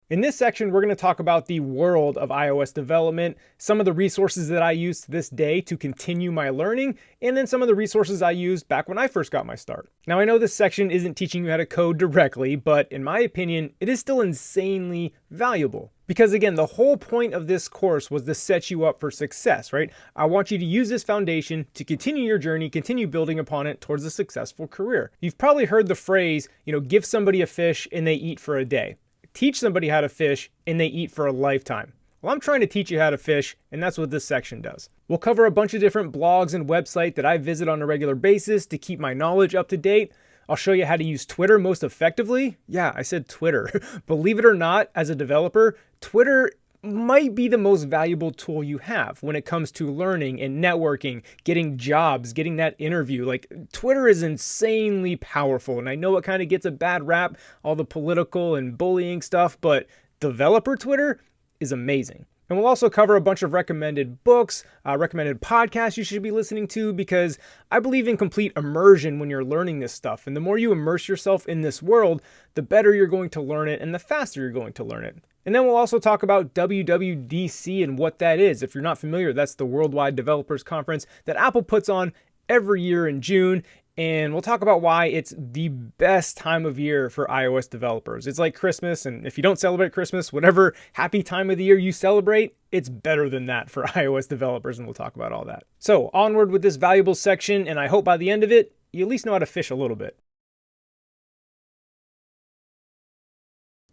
In this section, we're going to talk about the world of iOS development, some of the resources that I use to this day to continue my learning, and then some of the resources I used back when I first got my start. Now, I know this section isn't teaching you how to code directly, but in my opinion, it is still insanely valuable. Because again, the whole point of this course was to set you up for success, right? I want you to use this foundation to continue your journey, continue building upon it towards a successful career. You've probably heard the phrase, give somebody a fish and they eat for a day. Teach somebody how to fish and they eat for a lifetime. Well, I'm trying to teach you how to fish, and that's what this section does. We'll cover a bunch of different blogs and websites that I visit on a regular basis to keep my knowledge up to date. I'll show you how to use Twitter most effectively. Yeah, I said Twitter. Believe it or not, as a developer, Twitter might be the most valuable tool you have when it comes to learning and networking, getting jobs, getting that interview. Like, Twitter is insanely powerful, and I know it kind of gets a bad rap, all the political and bullying stuff, but developer Twitter is amazing. And we'll also cover a bunch of recommended books, recommended podcasts you should be listening to, because I believe in complete immersion when you're learning this stuff. And the more you immerse yourself in this world, the better you're going to learn it and the faster you're going to learn it. And then we'll also talk about WWDC and what that is. If you're not familiar, that's the Worldwide Developers Conference that Apple puts on every year in June. And we'll talk about why it's the best time of year for iOS developers. It's like Christmas, and if you don't celebrate Christmas, whatever happy time of the year you celebrate, it's better than that for iOS developers, and we'll talk about all that. So onward with this valuable section, and I hope by the end of it, you at least know how to fish a little bit.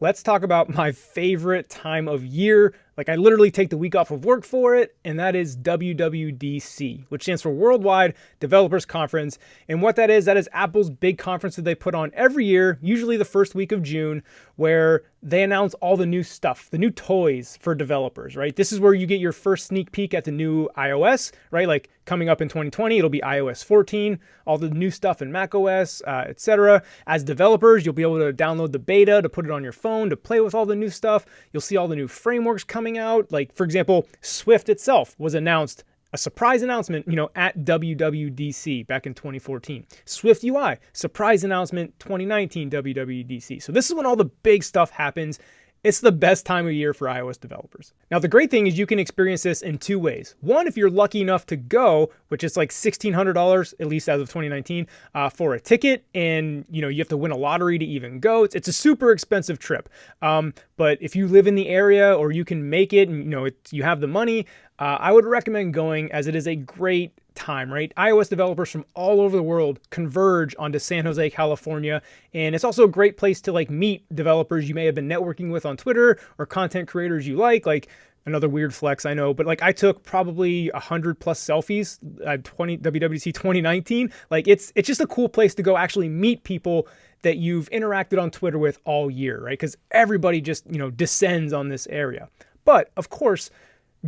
Let's talk about my favorite time of year. Like, I literally take the week off of work for it, and that is WWDC, which stands for Worldwide Developers Conference. And what that is Apple's big conference that they put on every year, usually the first week of June, where they announce all the new stuff, the new toys for developers, right? This is where you get your first sneak peek at the new iOS, right? Like, coming up in 2020, it'll be iOS 14, all the new stuff in macOS, etc. As developers, you'll be able to download the beta to put it on your phone to play with all the new stuff. You'll see all the new frameworks coming out. Like, for example, Swift itself was announced, a surprise announcement, at WWDC back in 2014. SwiftUI, surprise announcement, 2019 WWDC. So this is when all the big stuff happens. It's the best time of year for iOS developers. Now, the great thing is you can experience this in two ways. One, if you're lucky enough to go, which is like $1,600, at least as of 2019, for a ticket, and you have to win a lottery to even go. It's a super expensive trip. But if you live in the area or you can make it, and you have the money, I would recommend going, as it is a great time, right? iOS developers from all over the world converge onto San Jose, California. And it's also a great place to meet developers you may have been networking with on Twitter, or content creators you like another weird flex, I know, but I took probably 100 plus selfies at WWDC 2019. It's just a cool place to go actually meet people that you've interacted on Twitter with all year, right? Because everybody just, descends on this area. But of course,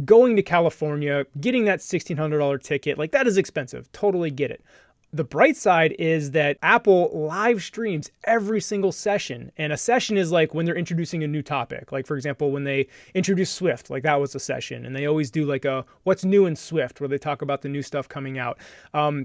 going to California, getting that $1,600 ticket, that is expensive. Totally get it. The bright side is that Apple live streams every single session. And a session is when they're introducing a new topic. For example, when they introduced Swift, that was a session. And they always do a what's new in Swift, where they talk about the new stuff coming out.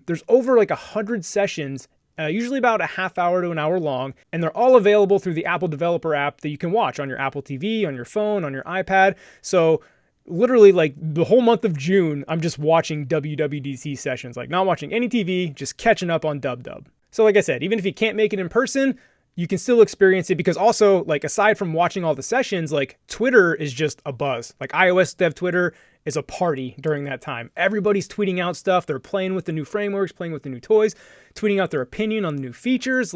There's over 100 sessions, usually about a half hour to an hour long, and they're all available through the Apple Developer app that you can watch on your Apple TV, on your phone, on your iPad. So literally the whole month of June, I'm just watching WWDC sessions, not watching any TV, just catching up on Dub. So like I said, even if you can't make it in person, you can still experience it, because also aside from watching all the sessions, Twitter is just a buzz. iOS dev Twitter is a party during that time. Everybody's tweeting out stuff. They're playing with the new frameworks, playing with the new toys, tweeting out their opinion on the new features.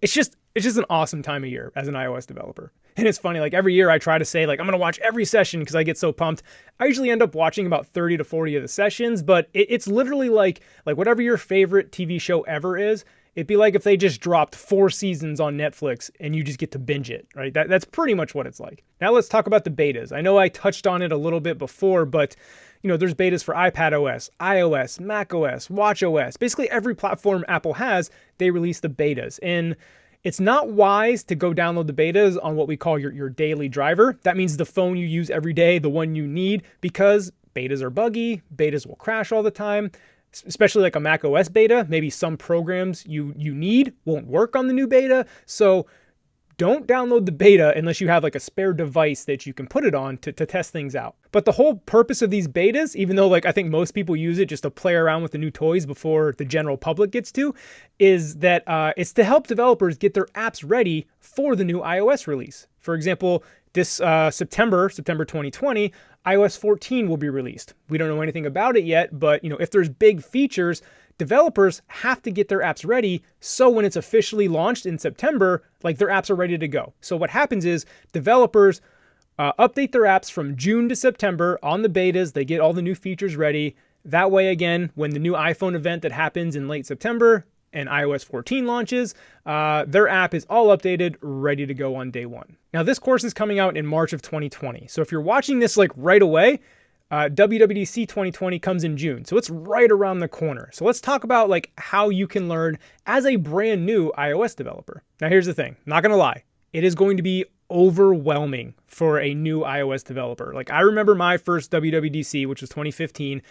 It's just an awesome time of year as an iOS developer. And it's funny, every year I try to say, I'm going to watch every session because I get so pumped. I usually end up watching about 30 to 40 of the sessions, but it's literally like whatever your favorite TV show ever is, it'd be like if they just dropped 4 seasons on Netflix and you just get to binge it, right? That's pretty much what it's like. Now let's talk about the betas. I know I touched on it a little bit before, but there's betas for iPadOS, iOS, macOS, watchOS. Basically every platform Apple has, they release the betas. And It's not wise to go download the betas on what we call your daily driver. That means the phone you use every day, the one you need, because betas are buggy, betas will crash all the time, especially like a Mac OS beta. Maybe some programs you need won't work on the new beta. So don't download the beta unless you have like a spare device that you can put it on to test things out. But the whole purpose of these betas, even though like I think most people use it just to play around with the new toys before the general public gets to, is that it's to help developers get their apps ready for the new iOS release. For example, this September 2020, iOS 14 will be released. We don't know anything about it yet, but if there's big features, developers have to get their apps ready so when it's officially launched in September, like their apps are ready to go. So what happens is developers update their apps from June to September on the betas. They get all the new features ready. That way, again, when the new iPhone event that happens in late September and iOS 14 launches, their app is all updated, ready to go on day one. Now, this course is coming out in March of 2020. So if you're watching this like right away, WWDC 2020 comes in June, so it's right around the corner. So let's talk about like how you can learn as a brand new iOS developer. Now here's the thing, not gonna lie, it is going to be overwhelming for a new iOS developer. Like I remember my first WWDC, which was 2015.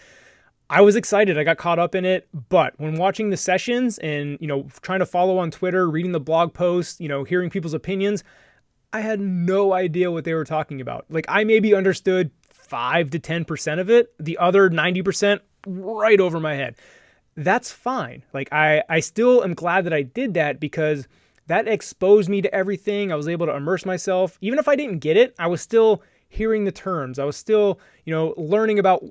I was excited, I got caught up in it, but when watching the sessions and trying to follow on Twitter, reading the blog posts, hearing people's opinions, I had no idea what they were talking about. Like I maybe understood 5 to 10% of it, the other 90% right over my head. That's fine. Like I still am glad that I did that because that exposed me to everything. I was able to immerse myself. Even if I didn't get it, I was still hearing the terms. I was still, learning about,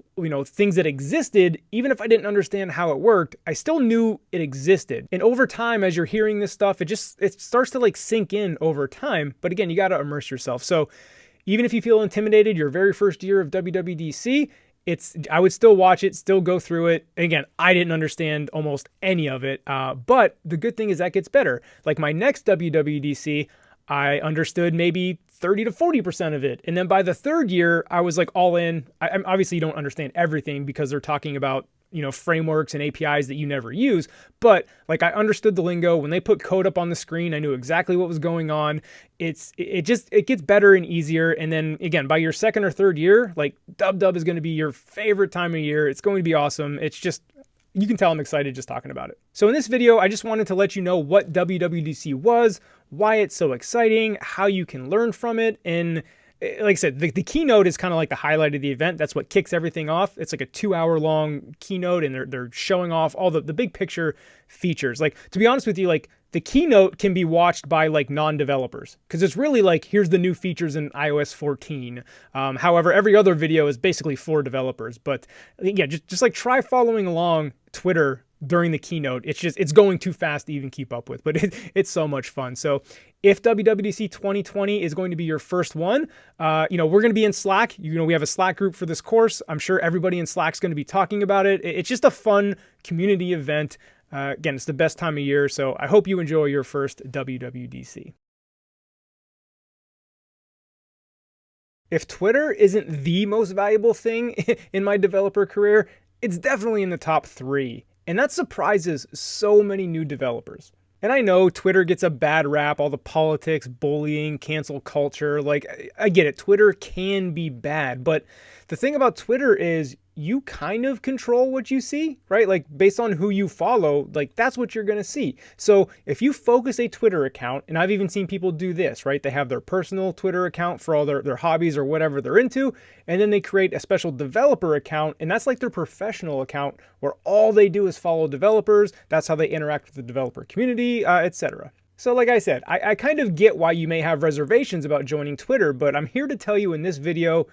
things that existed. Even if I didn't understand how it worked, I still knew it existed. And over time, as you're hearing this stuff, it starts to like sink in over time. But again, you got to immerse yourself. So even if you feel intimidated your very first year of WWDC, I would still watch it, still go through it. And again, I didn't understand almost any of it, but the good thing is that gets better. Like my next WWDC, I understood maybe 30 to 40% of it. And then by the third year, I was like all in. I obviously don't understand everything because they're talking about frameworks and APIs that you never use. But like I understood the lingo. When they put code up on the screen, I knew exactly what was going on. It gets better and easier. And then again, by your second or third year, like Dub is going to be your favorite time of year. It's going to be awesome. It's just, you can tell I'm excited just talking about it. So in this video, I just wanted to let you know what WWDC was, why it's so exciting, how you can learn from it, and like I said, the keynote is kind of like the highlight of the event. That's what kicks everything off. It's like a 2-hour long keynote and they're showing off all the big picture features. Like, to be honest with you, like the keynote can be watched by like non-developers because it's really like, here's the new features in iOS 14. However, every other video is basically for developers. But yeah, just like try following along Twitter during the keynote. It's going too fast to even keep up with, but it's so much fun. So if WWDC 2020 is going to be your first one, we're going to be in Slack. We have a Slack group for this course. I'm sure everybody in Slack is going to be talking about it. It's just a fun community event. Again, it's the best time of year. So I hope you enjoy your first WWDC. If Twitter isn't the most valuable thing in my developer career, it's definitely in the top 3. And that surprises so many new developers. And I know Twitter gets a bad rap, all the politics, bullying, cancel culture. Like, I get it, Twitter can be bad. But the thing about Twitter is you kind of control what you see, right? Like based on who you follow, like that's what you're going to see. So if you focus a Twitter account, and I've even seen people do this, right? They have their personal Twitter account for all their hobbies or whatever they're into. And then they create a special developer account. And that's like their professional account where all they do is follow developers. That's how they interact with the developer community, etc. So like I said, I kind of get why you may have reservations about joining Twitter, but I'm here to tell you in this video,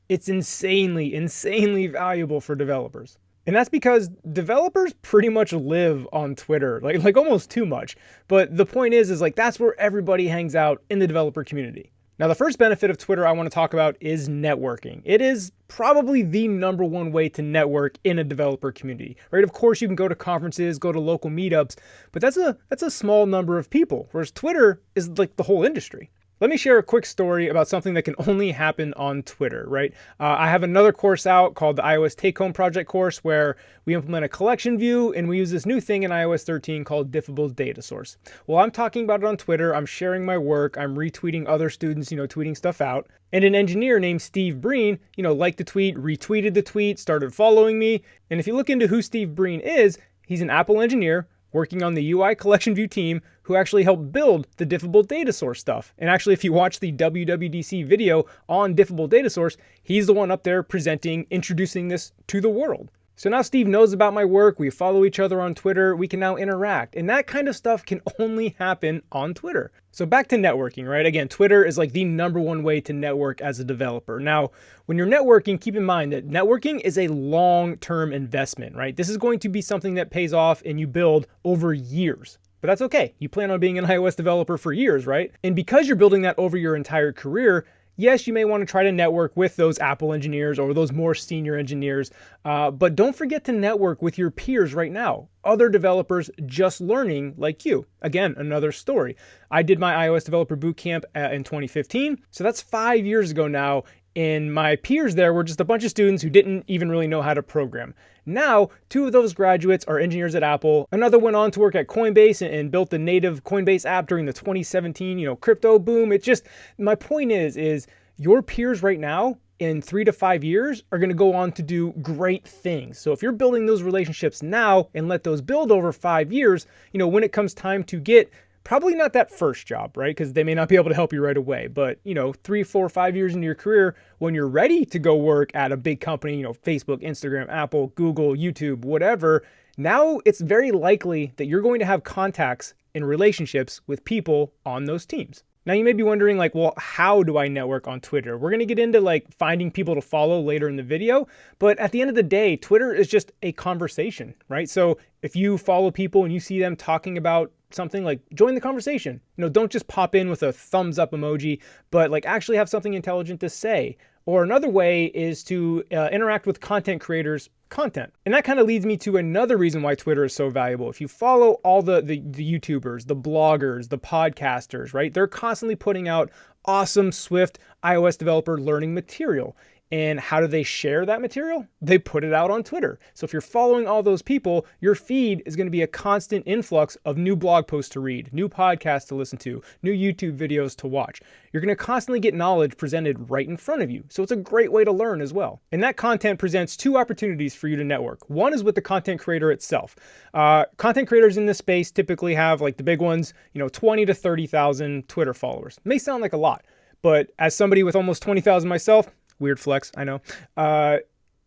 it's insanely, insanely valuable for developers. And that's because developers pretty much live on Twitter, like almost too much. But the point is like that's where everybody hangs out in the developer community. Now, the first benefit of Twitter I want to talk about is networking. It is probably the #1 way to network in a developer community, right? Of course, you can go to conferences, go to local meetups, but that's a small number of people, whereas Twitter is like the whole industry. Let me share a quick story about something that can only happen on Twitter, right? I have another course out called the iOS Take-Home Project course where we implement a collection view and we use this new thing in iOS 13 called Diffable Data Source. Well, I'm talking about it on Twitter. I'm sharing my work. I'm retweeting other students, tweeting stuff out. And an engineer named Steve Breen, liked the tweet, retweeted the tweet, started following me. And if you look into who Steve Breen is, he's an Apple engineer working on the UI collection view team who actually helped build the diffable data source stuff. And actually, if you watch the WWDC video on diffable data source, he's the one up there presenting, introducing this to the world. So now Steve knows about my work, we follow each other on Twitter, we can now interact, and that kind of stuff can only happen on Twitter. So back to networking, right? Again, Twitter is like the #1 way to network as a developer. Now, when you're networking, keep in mind that networking is a long-term investment, right? This is going to be something that pays off and you build over years. But that's okay. You plan on being an iOS developer for years, right? And because you're building that over your entire career, yes, you may want to try to network with those Apple engineers or those more senior engineers, but don't forget to network with your peers right now, other developers just learning like you. Again, another story. I did my iOS Developer Bootcamp in 2015, so that's 5 years ago now, and my peers there were just a bunch of students who didn't even really know how to program. Now, 2 of those graduates are engineers at Apple. Another went on to work at Coinbase and built the native Coinbase app during the 2017, crypto boom. My point is your peers right now in 3 to 5 years are going to go on to do great things. So if you're building those relationships now and let those build over 5 years, when it comes time to get probably not that first job, right? Because they may not be able to help you right away. But, 3, 4, 5 years into your career, when you're ready to go work at a big company, Facebook, Instagram, Apple, Google, YouTube, whatever, now it's very likely that you're going to have contacts and relationships with people on those teams. Now you may be wondering well, how do I network on Twitter? We're going to get into finding people to follow later in the video, but at the end of the day, Twitter is just a conversation, right? So if you follow people and you see them talking about something, join the conversation. Don't just pop in with a thumbs up emoji, but actually have something intelligent to say. Or another way is to interact with content creators' content. And that kind of leads me to another reason why Twitter is so valuable. If you follow all the YouTubers, the bloggers, the podcasters, right? They're constantly putting out awesome Swift iOS developer learning material. And how do they share that material? They put it out on Twitter. So if you're following all those people, your feed is going to be a constant influx of new blog posts to read, new podcasts to listen to, new YouTube videos to watch. You're going to constantly get knowledge presented right in front of you. So it's a great way to learn as well. And that content presents 2 opportunities for you to network. One is with the content creator itself. Content creators in this space typically have the big ones, 20 to 30,000 Twitter followers. May sound like a lot, but as somebody with almost 20,000 myself, weird flex, I know.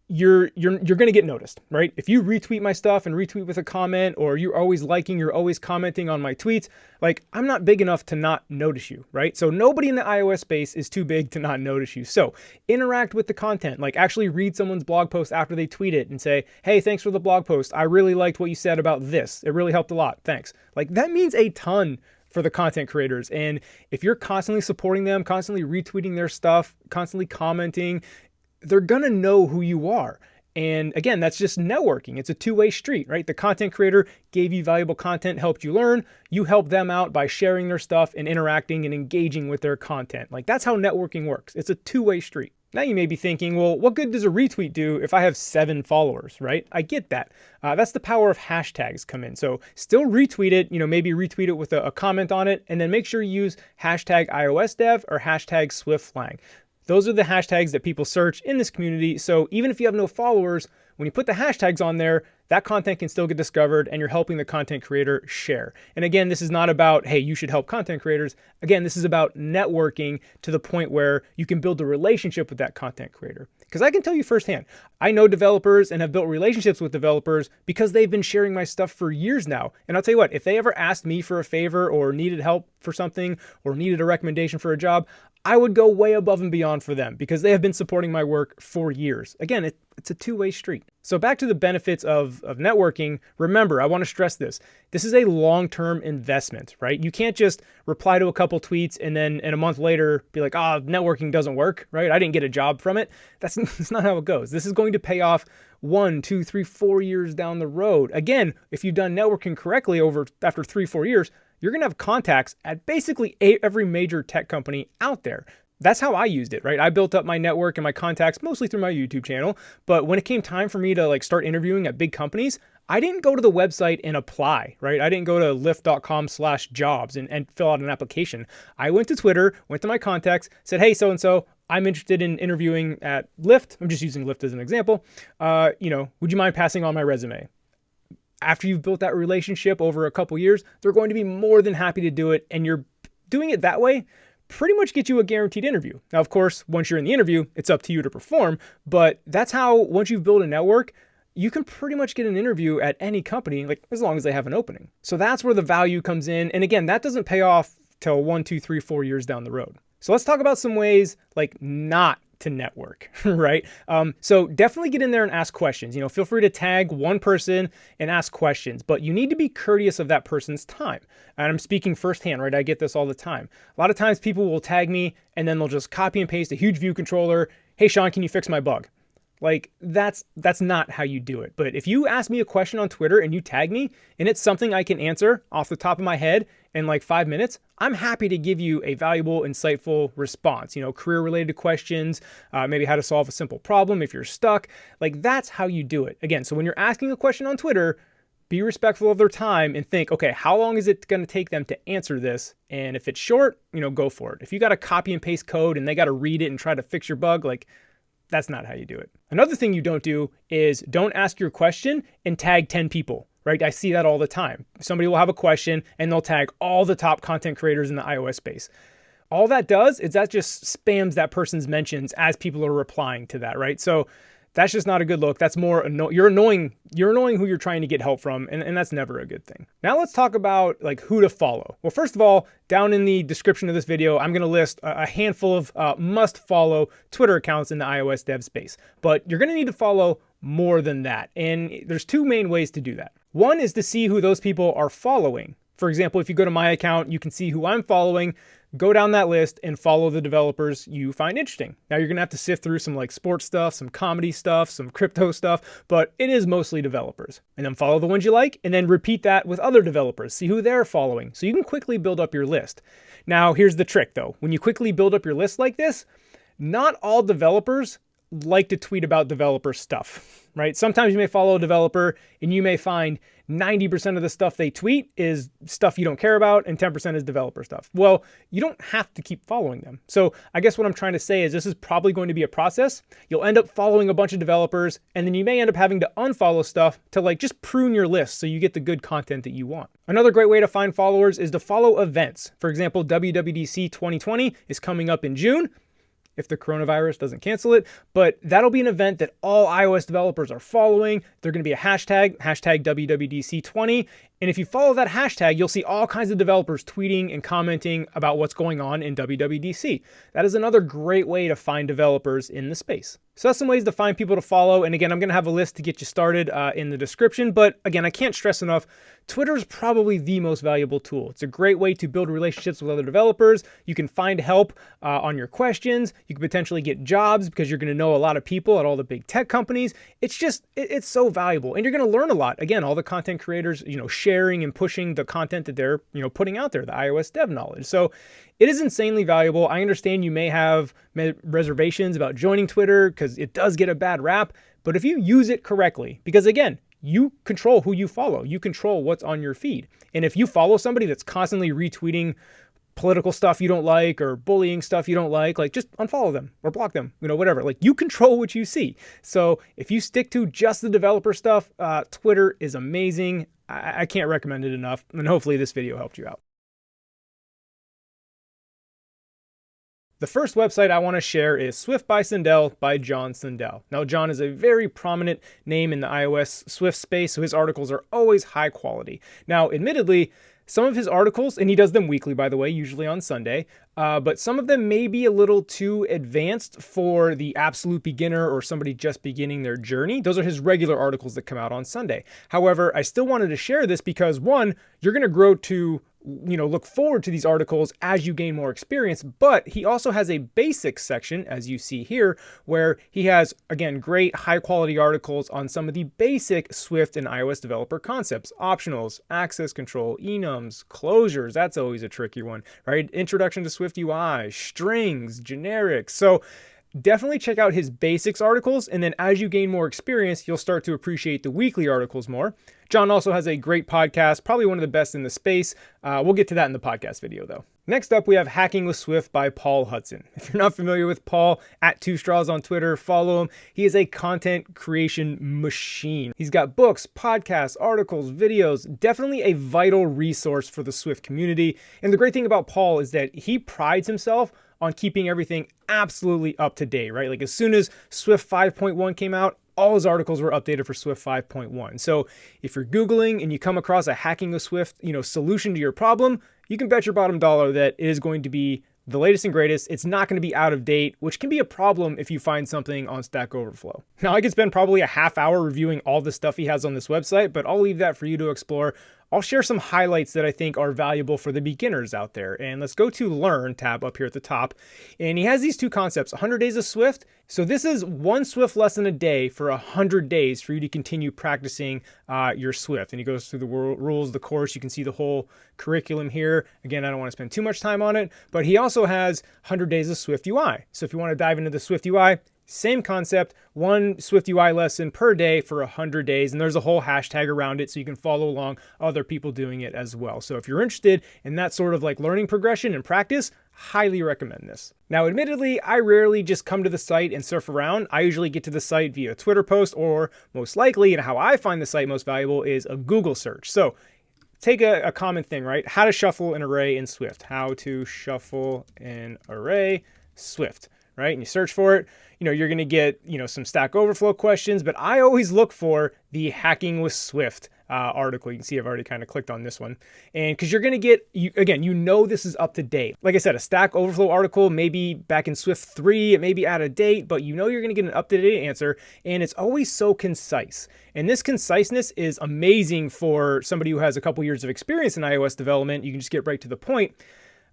You're going to get noticed, right? If you retweet my stuff and retweet with a comment, or you're always liking, you're always commenting on my tweets, I'm not big enough to not notice you, right? So nobody in the iOS space is too big to not notice you. So interact with the content, actually read someone's blog post after they tweet it and say, hey, thanks for the blog post. I really liked what you said about this. It really helped a lot. Thanks. That means a ton for the content creators. And if you're constantly supporting them, constantly retweeting their stuff, constantly commenting, they're gonna know who you are. And again, that's just networking. It's a 2-way street, right? The content creator gave you valuable content, helped you learn. You help them out by sharing their stuff and interacting and engaging with their content. That's how networking works. It's a 2-way street. Now you may be thinking, well, what good does a retweet do if I have 7 followers, right? I get that. That's the power of hashtags come in. So still retweet it, maybe retweet it with a comment on it, and then make sure you use hashtag iOSDev or hashtag SwiftFlang. Those are the hashtags that people search in this community. So even if you have no followers, when you put the hashtags on there, that content can still get discovered and you're helping the content creator share. And again, this is not about, hey, you should help content creators. Again, this is about networking to the point where you can build a relationship with that content creator. Because I can tell you firsthand, I know developers and have built relationships with developers because they've been sharing my stuff for years now. And I'll tell you what, if they ever asked me for a favor or needed help for something or needed a recommendation for a job, I would go way above and beyond for them because they have been supporting my work for years. Again, it's a 2-way street. So back to the benefits of networking. Remember, I want to stress this. This is a long-term investment, right? You can't just reply to a couple tweets and then in a month later be like, networking doesn't work, right? I didn't get a job from it. That's not how it goes. This is going to pay off 1, 2, 3, 4 years down the road. Again, if you've done networking correctly after 3, 4 years, you're going to have contacts at basically every major tech company out there. That's how I used it, right? I built up my network and my contacts mostly through my YouTube channel. But when it came time for me to like start interviewing at big companies, I didn't go to the website and apply, right? I didn't go to lyft.com/jobs and fill out an application. I went to Twitter, went to my contacts, said, hey, so-and-so, I'm interested in interviewing at Lyft. I'm just using Lyft as an example. Would you mind passing on my resume? After you've built that relationship over a couple years, they're going to be more than happy to do it. And you're doing it that way, pretty much get you a guaranteed interview. Now, of course, once you're in the interview, it's up to you to perform, but that's how, once you've built a network, you can pretty much get an interview at any company, like as long as they have an opening. So that's where the value comes in. And again, that doesn't pay off till 1, 2, 3, 4 years down the road. So let's talk about some ways like not to network, right? So definitely get in there and ask questions. Feel free to tag one person and ask questions, but you need to be courteous of that person's time. And I'm speaking firsthand, right? I get this all the time. A lot of times people will tag me and then they'll just copy and paste a huge view controller. Hey, Sean, can you fix my bug? Like that's not how you do it. But if you ask me a question on Twitter and you tag me and it's something I can answer off the top of my head in like 5 minutes, I'm happy to give you a valuable, insightful response. Career related questions, maybe how to solve a simple problem if you're stuck. Like that's how you do it. Again, so when you're asking a question on Twitter, be respectful of their time and think, okay, how long is it going to take them to answer this? And if it's short, go for it. If you got to copy and paste code and they got to read it and try to fix your bug, like that's not how you do it. Another thing you don't do is don't ask your question and tag 10 people, right? I see that all the time. Somebody will have a question and they'll tag all the top content creators in the iOS space. All that does is that just spams that person's mentions as people are replying to that, right? So that's just not a good look. That's more you're annoying who you're trying to get help from, and that's never a good thing. Now let's talk about like who to follow. Well, first of all, down in the description of this video, I'm going to list a handful of must follow Twitter accounts in the iOS dev space, but you're going to need to follow more than that. And there's two main ways to do that. One is to see who those people are following. For example, if you go to my account, you can see who I'm following. Go down that list and follow the developers you find interesting. Now you're gonna have to sift through some like sports stuff, some comedy stuff, some crypto stuff, but it is mostly developers. And then follow the ones you like and then repeat that with other developers. See who they're following so you can quickly build up your list. Now here's the trick though. When you quickly build up your list like this, not all developers like to tweet about developer stuff, right? Sometimes you may follow a developer and you may find 90% of the stuff they tweet is stuff you don't care about and 10% is developer stuff. Well, you don't have to keep following them. So I guess what I'm trying to say is this is probably going to be a process. You'll end up following a bunch of developers and then you may end up having to unfollow stuff to like just prune your list so you get the good content that you want. Another great way to find followers is to follow events. For example, WWDC 2020 is coming up in June, if the coronavirus doesn't cancel it, but that'll be an event that all iOS developers are following. They're going to be a hashtag WWDC20. And if you follow that hashtag, you'll see all kinds of developers tweeting and commenting about what's going on in WWDC. That is another great way to find developers in the space. So that's some ways to find people to follow. And again, I'm going to have a list to get you started in the description. But again, I can't stress enough, Twitter is probably the most valuable tool. It's a great way to build relationships with other developers. You can find help on your questions. You can potentially get jobs because you're going to know a lot of people at all the big tech companies. It's so valuable. And you're going to learn a lot. Again, all the content creators, sharing and pushing the content that they're, putting out there, the iOS dev knowledge. So it is insanely valuable. I understand you may have reservations about joining Twitter because it does get a bad rap, but if you use it correctly, because again, you control who you follow, you control what's on your feed. And if you follow somebody that's constantly retweeting political stuff you don't like or bullying stuff you don't like just unfollow them or block them, whatever. Like you control what you see. So if you stick to just the developer stuff, Twitter is amazing. I can't recommend it enough. And hopefully this video helped you out. The first website I want to share is Swift by Sundell by John Sundell. Now, John is a very prominent name in the iOS Swift space, so his articles are always high quality. Now, admittedly, some of his articles, and he does them weekly, by the way, usually on Sunday, but some of them may be a little too advanced for the absolute beginner or somebody just beginning their journey. Those are his regular articles that come out on Sunday. However, I still wanted to share this because one, you're going to grow to look forward to these articles as you gain more experience. But he also has a basics section, as you see here, where he has, again, great high quality articles on some of the basic Swift and iOS developer concepts: optionals, access control, enums, closures. That's always a tricky one, right? Introduction to SwiftUI, strings, generics. So definitely check out his basics articles, and then as you gain more experience, you'll start to appreciate the weekly articles more. John also has a great podcast, probably one of the best in the space. We'll get to that in the podcast video though. Next up, we have Hacking with Swift by Paul Hudson. If you're not familiar with Paul, at 2straws on Twitter, follow him. He is a content creation machine. He's got books, podcasts, articles, videos, definitely a vital resource for the Swift community. And the great thing about Paul is that he prides himself on keeping everything absolutely up to date, right? Like as soon as Swift 5.1 came out, all his articles were updated for Swift 5.1. So if you're Googling and you come across a Hacking with Swift, solution to your problem, you can bet your bottom dollar that it is going to be the latest and greatest. It's not going to be out of date, which can be a problem if you find something on Stack Overflow. Now, I could spend probably a half hour reviewing all the stuff he has on this website, but I'll leave that for you to explore. I'll share some highlights that I think are valuable for the beginners out there. And let's go to Learn tab up here at the top. And he has these two concepts, 100 days of Swift. So this is one Swift lesson a day for 100 days for you to continue practicing your Swift. And he goes through the rules of the course. You can see the whole curriculum here. Again, I don't want to spend too much time on it, but he also has 100 days of Swift UI. So if you want to dive into the Swift UI, same concept, one SwiftUI lesson per day for 100 days. And there's a whole hashtag around it so you can follow along other people doing it as well. So if you're interested in that sort of like learning progression and practice, highly recommend this. Now, admittedly, I rarely just come to the site and surf around. I usually get to the site via a Twitter post, or most likely, and how I find the site most valuable is a Google search. So take a common thing, right? How to shuffle an array in Swift. How to shuffle an array Swift, right? And you search for it. You're going to get, some Stack Overflow questions, but I always look for the Hacking with Swift article. You can see I've already kind of clicked on this one. And because you're going to get, this is up to date. Like I said, a Stack Overflow article, maybe back in Swift 3, it may be out of date, but you're going to get an up-to-date answer. And it's always so concise. And this conciseness is amazing for somebody who has a couple years of experience in iOS development. You can just get right to the point.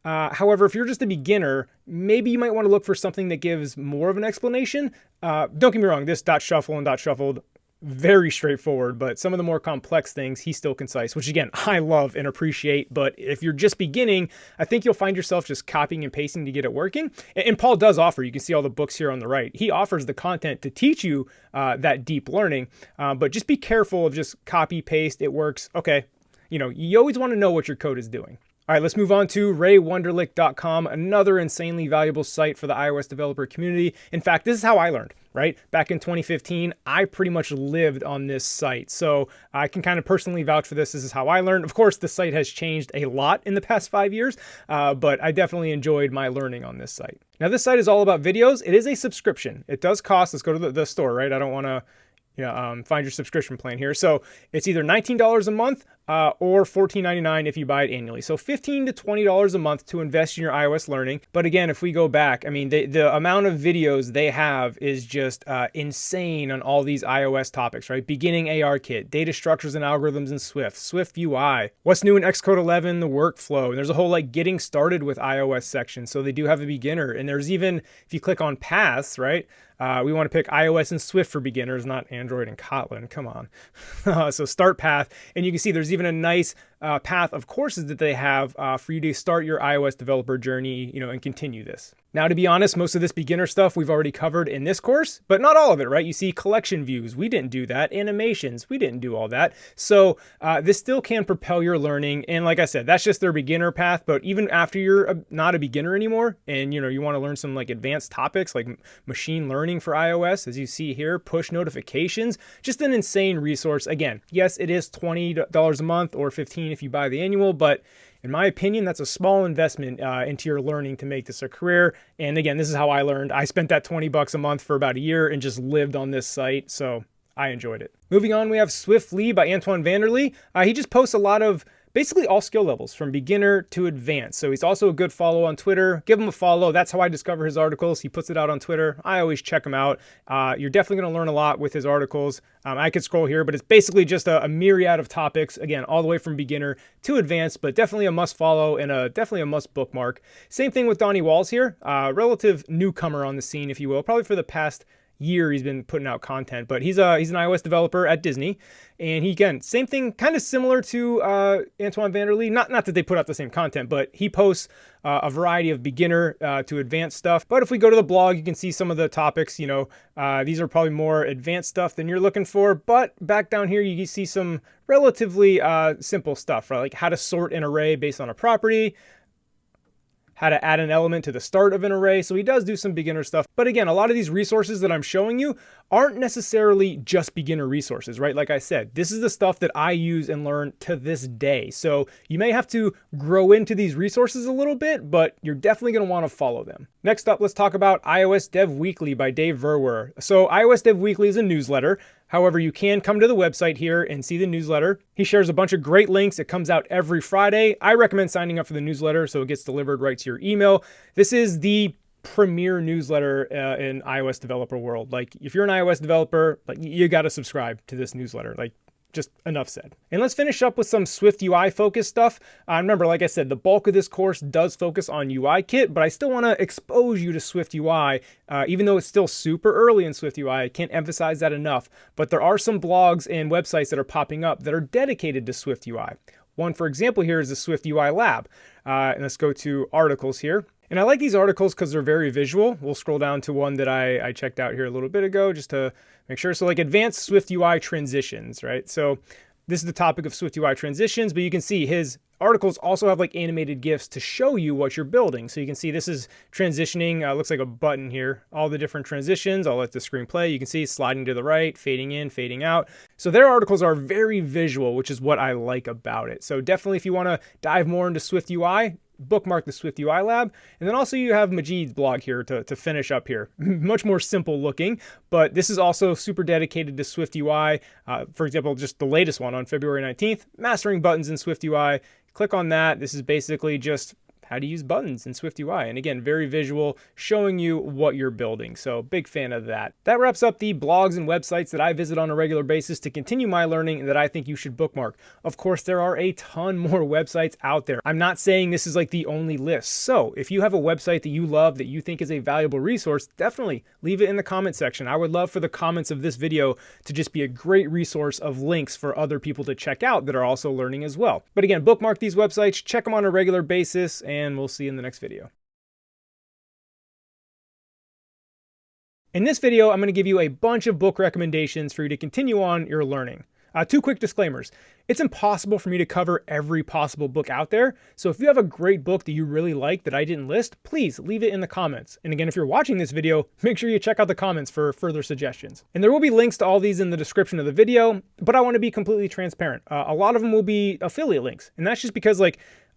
However, if you're just a beginner, maybe you might want to look for something that gives more of an explanation. Don't get me wrong, this .shuffle and .shuffled, very straightforward, but some of the more complex things, he's still concise, which again, I love and appreciate. But if you're just beginning, I think you'll find yourself just copying and pasting to get it working. And Paul does offer, you can see all the books here on the right. He offers the content to teach you that deep learning, but just be careful of just copy, paste, it works. Okay, you always want to know what your code is doing. All right, let's move on to RayWenderlich.com, another insanely valuable site for the iOS developer community. In fact, this is how I learned, right? Back in 2015, I pretty much lived on this site. So I can kind of personally vouch for this. This is how I learned. Of course, the site has changed a lot in the past 5 years, but I definitely enjoyed my learning on this site. Now, this site is all about videos. It is a subscription. It does cost. Let's go to the store, right? I don't want to find your subscription plan here. So it's either $19 a month or $14.99 if you buy it annually. So $15 to $20 a month to invest in your iOS learning. But again, if we go back, the amount of videos they have is just insane on all these iOS topics, right? Beginning ARKit, data structures and algorithms in Swift, SwiftUI, what's new in Xcode 11, the workflow. And there's a whole getting started with iOS section. So they do have a beginner. And there's even, if you click on paths, right? We want to pick iOS and Swift for beginners, not Android and Kotlin. Come on. So start path. And you can see there's even a nice path of courses that they have for you to start your iOS developer journey, and continue this. Now, to be honest, most of this beginner stuff we've already covered in this course, but not all of it, right? You see collection views. We didn't do that. Animations. We didn't do all that. So this still can propel your learning. And like I said, that's just their beginner path. But even after you're not a beginner anymore and, you want to learn some advanced topics like machine learning for iOS, as you see here, push notifications, just an insane resource. Again, yes, it is $20 a month or $15 if you buy the annual, but in my opinion, that's a small investment into your learning to make this a career. And again, this is how I learned. I spent that $20 a month for about a year and just lived on this site. So I enjoyed it. Moving on, we have Swiftly by Antoine Vanderlee. He just posts a lot of basically all skill levels from beginner to advanced. So he's also a good follow on Twitter. Give him a follow. That's how I discover his articles. He puts it out on Twitter. I always check him out. You're definitely going to learn a lot with his articles. I could scroll here, but it's basically just a myriad of topics, again, all the way from beginner to advanced, but definitely a must follow and definitely a must bookmark. Same thing with Donny Wals here, relative newcomer on the scene, if you will, probably for the past year he's been putting out content, but he's an iOS developer at Disney, and he, again, same thing, kind of similar to Antoine Vanderlee, not that they put out the same content, but he posts a variety of beginner to advanced stuff. But if we go to the blog, you can see some of the topics. These are probably more advanced stuff than you're looking for, but back down here you can see some relatively simple stuff, right? Like how to sort an array based on a property, how to add an element to the start of an array. So he does do some beginner stuff. But again, a lot of these resources that I'm showing you aren't necessarily just beginner resources, right? Like I said, this is the stuff that I use and learn to this day. So you may have to grow into these resources a little bit, but you're definitely going to want to follow them. Next up, let's talk about iOS Dev Weekly by Dave Verwer. So iOS Dev Weekly is a newsletter. However, you can come to the website here and see the newsletter. He shares a bunch of great links. It comes out every Friday. I recommend signing up for the newsletter so it gets delivered right to your email. This is the premier newsletter in iOS developer world. Like, if you're an iOS developer, like, you got to subscribe to this newsletter. Like, just enough said. And let's finish up with some SwiftUI focused stuff. Remember, like I said, the bulk of this course does focus on UIKit, but I still want to expose you to SwiftUI, even though it's still super early in SwiftUI. I can't emphasize that enough, but there are some blogs and websites that are popping up that are dedicated to SwiftUI. One, for example, here is the SwiftUI Lab. And let's go to articles here. And I like these articles because they're very visual. We'll scroll down to one that I checked out here a little bit ago just to make sure. So like advanced SwiftUI transitions, right? So this is the topic of SwiftUI transitions, but you can see his articles also have like animated GIFs to show you what you're building. So you can see this is transitioning, looks like a button here, all the different transitions. I'll let the screen play. You can see sliding to the right, fading in, fading out. So their articles are very visual, which is what I like about it. So definitely if you want to dive more into SwiftUI, bookmark the SwiftUI Lab. And then also you have Majid's blog here to finish up here. Much more simple looking, but this is also super dedicated to SwiftUI. For example, just the latest one on February 19th, mastering buttons in SwiftUI. Click on that. This is basically just how to use buttons in SwiftUI. And again, very visual, showing you what you're building. So big fan of that. That wraps up the blogs and websites that I visit on a regular basis to continue my learning and that I think you should bookmark. Of course, there are a ton more websites out there. I'm not saying this is like the only list. So if you have a website that you love, that you think is a valuable resource, definitely leave it in the comment section. I would love for the comments of this video to just be a great resource of links for other people to check out that are also learning as well. But again, bookmark these websites, check them on a regular basis, and we'll see you in the next video. In this video, I'm going to give you a bunch of book recommendations for you to continue on your learning. Two quick disclaimers. It's impossible for me to cover every possible book out there. So if you have a great book that you really like that I didn't list, please leave it in the comments. And again, if you're watching this video, make sure you check out the comments for further suggestions. And there will be links to all these in the description of the video, but I want to be completely transparent. A lot of them will be affiliate links. And that's just because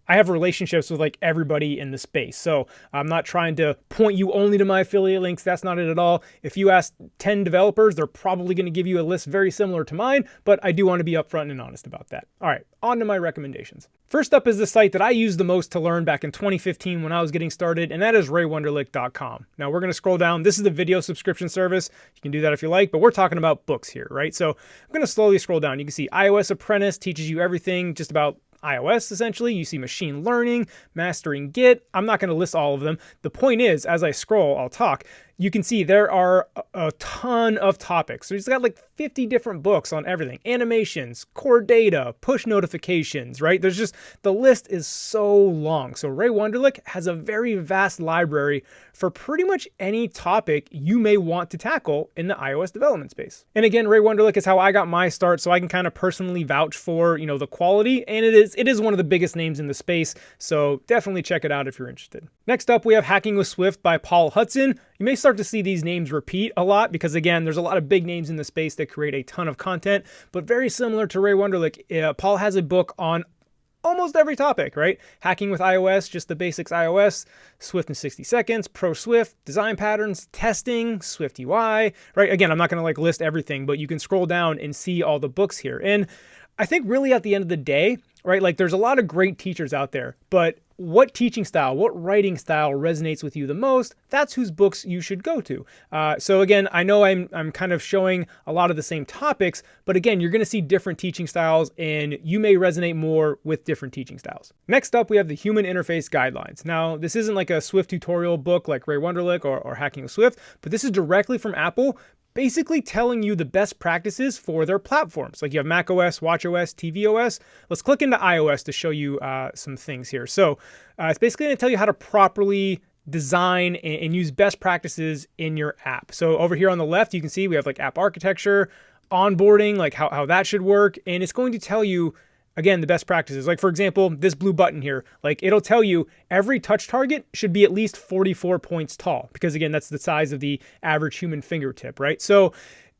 I have relationships with everybody in the space. So I'm not trying to point you only to my affiliate links. That's not it at all. If you ask 10 developers, they're probably going to give you a list very similar to mine, but I do want to be upfront and honest about that. All right, on to my recommendations. First up is the site that I used the most to learn back in 2015 when I was getting started, and that is raywenderlich.com. Now we're going to scroll down. This is the video subscription service. You can do that if you like, but we're talking about books here, right? So I'm going to slowly scroll down. You can see iOS Apprentice teaches you everything just about iOS, essentially. You see machine learning, mastering Git. I'm not going to list all of them. The point is, as I scroll, I'll talk. You can see there are a ton of topics. So he's got 50 different books on everything. Animations, core data, push notifications, right? The list is so long. So Ray Wenderlich has a very vast library for pretty much any topic you may want to tackle in the iOS development space. And again, Ray Wenderlich is how I got my start, so I can kind of personally vouch for, the quality. And it is one of the biggest names in the space. So definitely check it out if you're interested. Next up, we have Hacking with Swift by Paul Hudson. You may start to see these names repeat a lot because, again, there's a lot of big names in the space that create a ton of content, but very similar to Ray Wenderlich, Paul has a book on almost every topic, right? Hacking with iOS, just the basics iOS, Swift in 60 seconds, Pro Swift, design patterns, testing, SwiftUI, right? Again, I'm not going to list everything, but you can scroll down and see all the books here. And I think really at the end of the day, right? Like there's a lot of great teachers out there, but what teaching style, what writing style resonates with you the most? That's whose books you should go to. So again, I know I'm kind of showing a lot of the same topics, but again, you're going to see different teaching styles and you may resonate more with different teaching styles. Next up, we have the Human Interface Guidelines. Now, this isn't like a Swift tutorial book like Ray Wenderlich or Hacking with Swift, but this is directly from Apple, basically telling you the best practices for their platforms. Like you have macOS, watchOS, tvOS. Let's click into iOS to show you some things here. So it's basically going to tell you how to properly design and use best practices in your app. So over here on the left, you can see we have like app architecture, onboarding, like how that should work. And it's going to tell you, again, the best practices. Like for example, this blue button here, like it'll tell you every touch target should be at least 44 points tall, because again, that's the size of the average human fingertip, right? So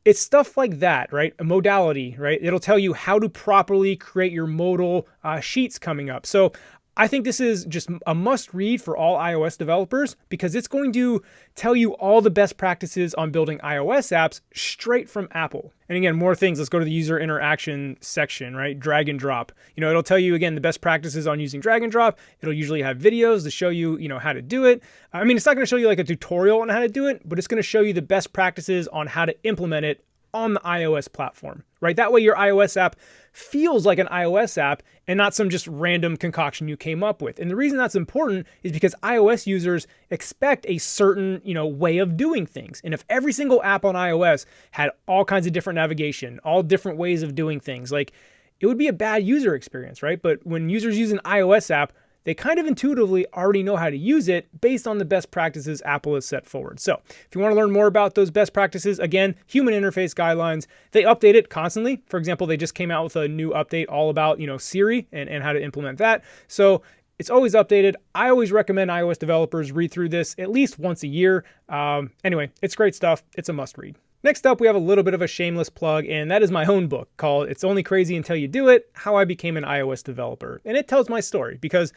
it's stuff like that, right? A modality, right? It'll tell you how to properly create your modal sheets coming up. So I think this is just a must read for all iOS developers because it's going to tell you all the best practices on building iOS apps straight from Apple. And again, more things. Let's go to the user interaction section, right? Drag and drop. It'll tell you, again, the best practices on using drag and drop. It'll usually have videos to show you, how to do it. I mean, it's not going to show you like a tutorial on how to do it, but it's going to show you the best practices on how to implement it on the iOS platform, right? That way your iOS app feels like an iOS app and not some just random concoction you came up with. And the reason that's important is because iOS users expect a certain, way of doing things. And if every single app on iOS had all kinds of different navigation, all different ways of doing things, like it would be a bad user experience, right? But when users use an iOS app, they kind of intuitively already know how to use it based on the best practices Apple has set forward. So if you want to learn more about those best practices, again, Human Interface Guidelines, they update it constantly. For example, they just came out with a new update all about, Siri and how to implement that. So it's always updated. I always recommend iOS developers read through this at least once a year. Anyway, it's great stuff. It's a must read. Next up, we have a little bit of a shameless plug, and that is my own book called It's Only Crazy Until You Do It, How I Became an iOS Developer. And it tells my story because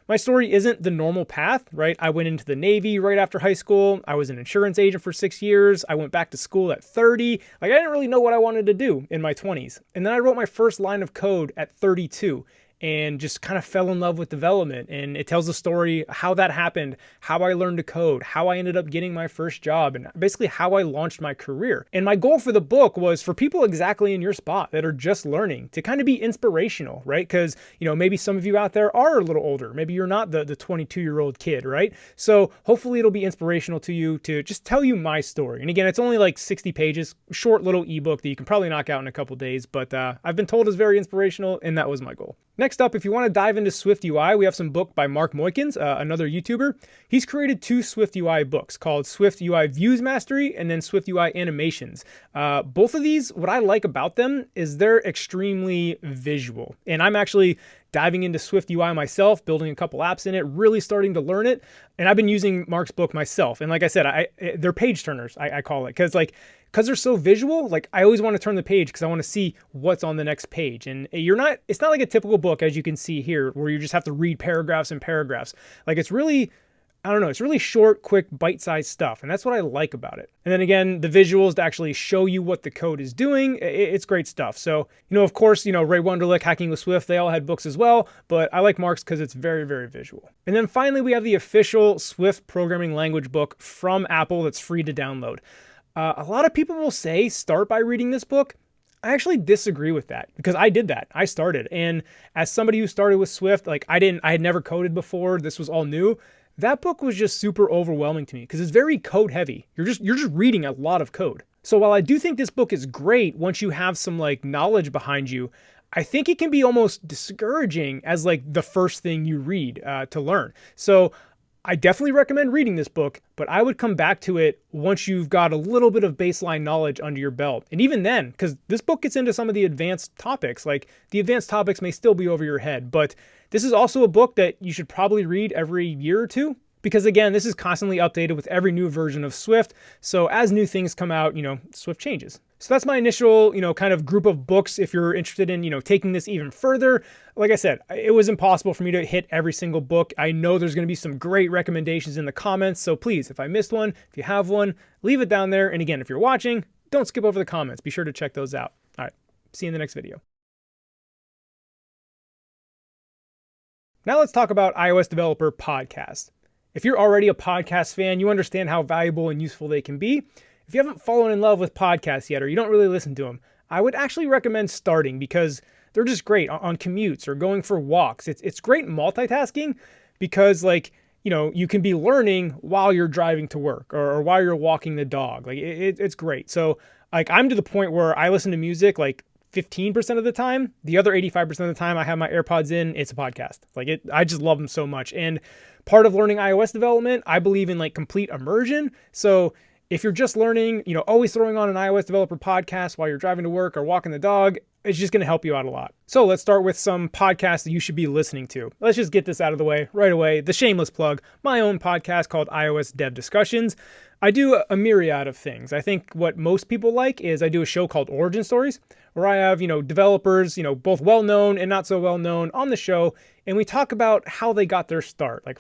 my story isn't the normal path, right? I went into the Navy right after high school. I was an insurance agent for 6 years. I went back to school at 30. Like I didn't really know what I wanted to do in my 20s. And then I wrote my first line of code at 32. And just kind of fell in love with development. And it tells the story, how that happened, how I learned to code, how I ended up getting my first job, and basically how I launched my career. And my goal for the book was for people exactly in your spot that are just learning to kind of be inspirational, right? Because, maybe some of you out there are a little older. Maybe you're not the 22-year-old kid, right? So hopefully it'll be inspirational to you to just tell you my story. And again, it's only like 60 pages, short little ebook that you can probably knock out in a couple days, but I've been told it's very inspirational, and that was my goal. Next up, if you want to dive into SwiftUI, we have some book by Mark Moeyken, another YouTuber. He's created 2 SwiftUI books called SwiftUI Views Mastery and then SwiftUI Animations. Both of these, what I like about them is they're extremely visual. And I'm actually diving into SwiftUI myself, building a couple apps in it, really starting to learn it. And I've been using Mark's book myself. And like I said, they're page turners, I call it, because they're so visual. Like I always want to turn the page because I want to see what's on the next page. And it's not like a typical book, as you can see here, where you just have to read paragraphs and paragraphs. Like it's really, it's really short, quick, bite-sized stuff. And that's what I like about it. And then again, the visuals to actually show you what the code is doing. It's great stuff. So, of course, Ray Wenderlich, Hacking with Swift, they all had books as well, but I like Mark's because it's very, very visual. And then finally, we have the official Swift programming language book from Apple that's free to download. A lot of people will say start by reading this book. I actually disagree with that because I did that. I started. And as somebody who started with Swift, like I had never coded before. This was all new. That book was just super overwhelming to me because it's very code heavy. You're just reading a lot of code. So while I do think this book is great once you have some like knowledge behind you, I think it can be almost discouraging as like the first thing you read to learn. So I definitely recommend reading this book, but I would come back to it once you've got a little bit of baseline knowledge under your belt. And even then, because this book gets into some of the advanced topics, like the advanced topics may still be over your head, but this is also a book that you should probably read every year or two. Because again, this is constantly updated with every new version of Swift. So as new things come out, Swift changes. So that's my initial, kind of group of books. If you're interested in, taking this even further, like I said, it was impossible for me to hit every single book. I know there's going to be some great recommendations in the comments. So please, if I missed one, if you have one, leave it down there. And again, if you're watching, don't skip over the comments. Be sure to check those out. All right. See you in the next video. Now let's talk about iOS Developer Podcasts. If you're already a podcast fan, you understand how valuable and useful they can be. If you haven't fallen in love with podcasts yet, or you don't really listen to them, I would actually recommend starting because they're just great on commutes or going for walks. It's great multitasking because you can be learning while you're driving to work or while you're walking the dog. It's great. So I'm to the point where I listen to music 15% of the time. The other 85% of the time I have my AirPods in, it's a podcast. I just love them so much. And part of learning iOS development, I believe in complete immersion. So if you're just learning, always throwing on an iOS developer podcast while you're driving to work or walking the dog, it's just going to help you out a lot. So let's start with some podcasts that you should be listening to. Let's just get this out of the way right away. The shameless plug, my own podcast called iOS Dev Discussions. I do a myriad of things. I think what most people like is I do a show called Origin Stories, where I have, developers, both well-known and not so well-known on the show. And we talk about how they got their start, how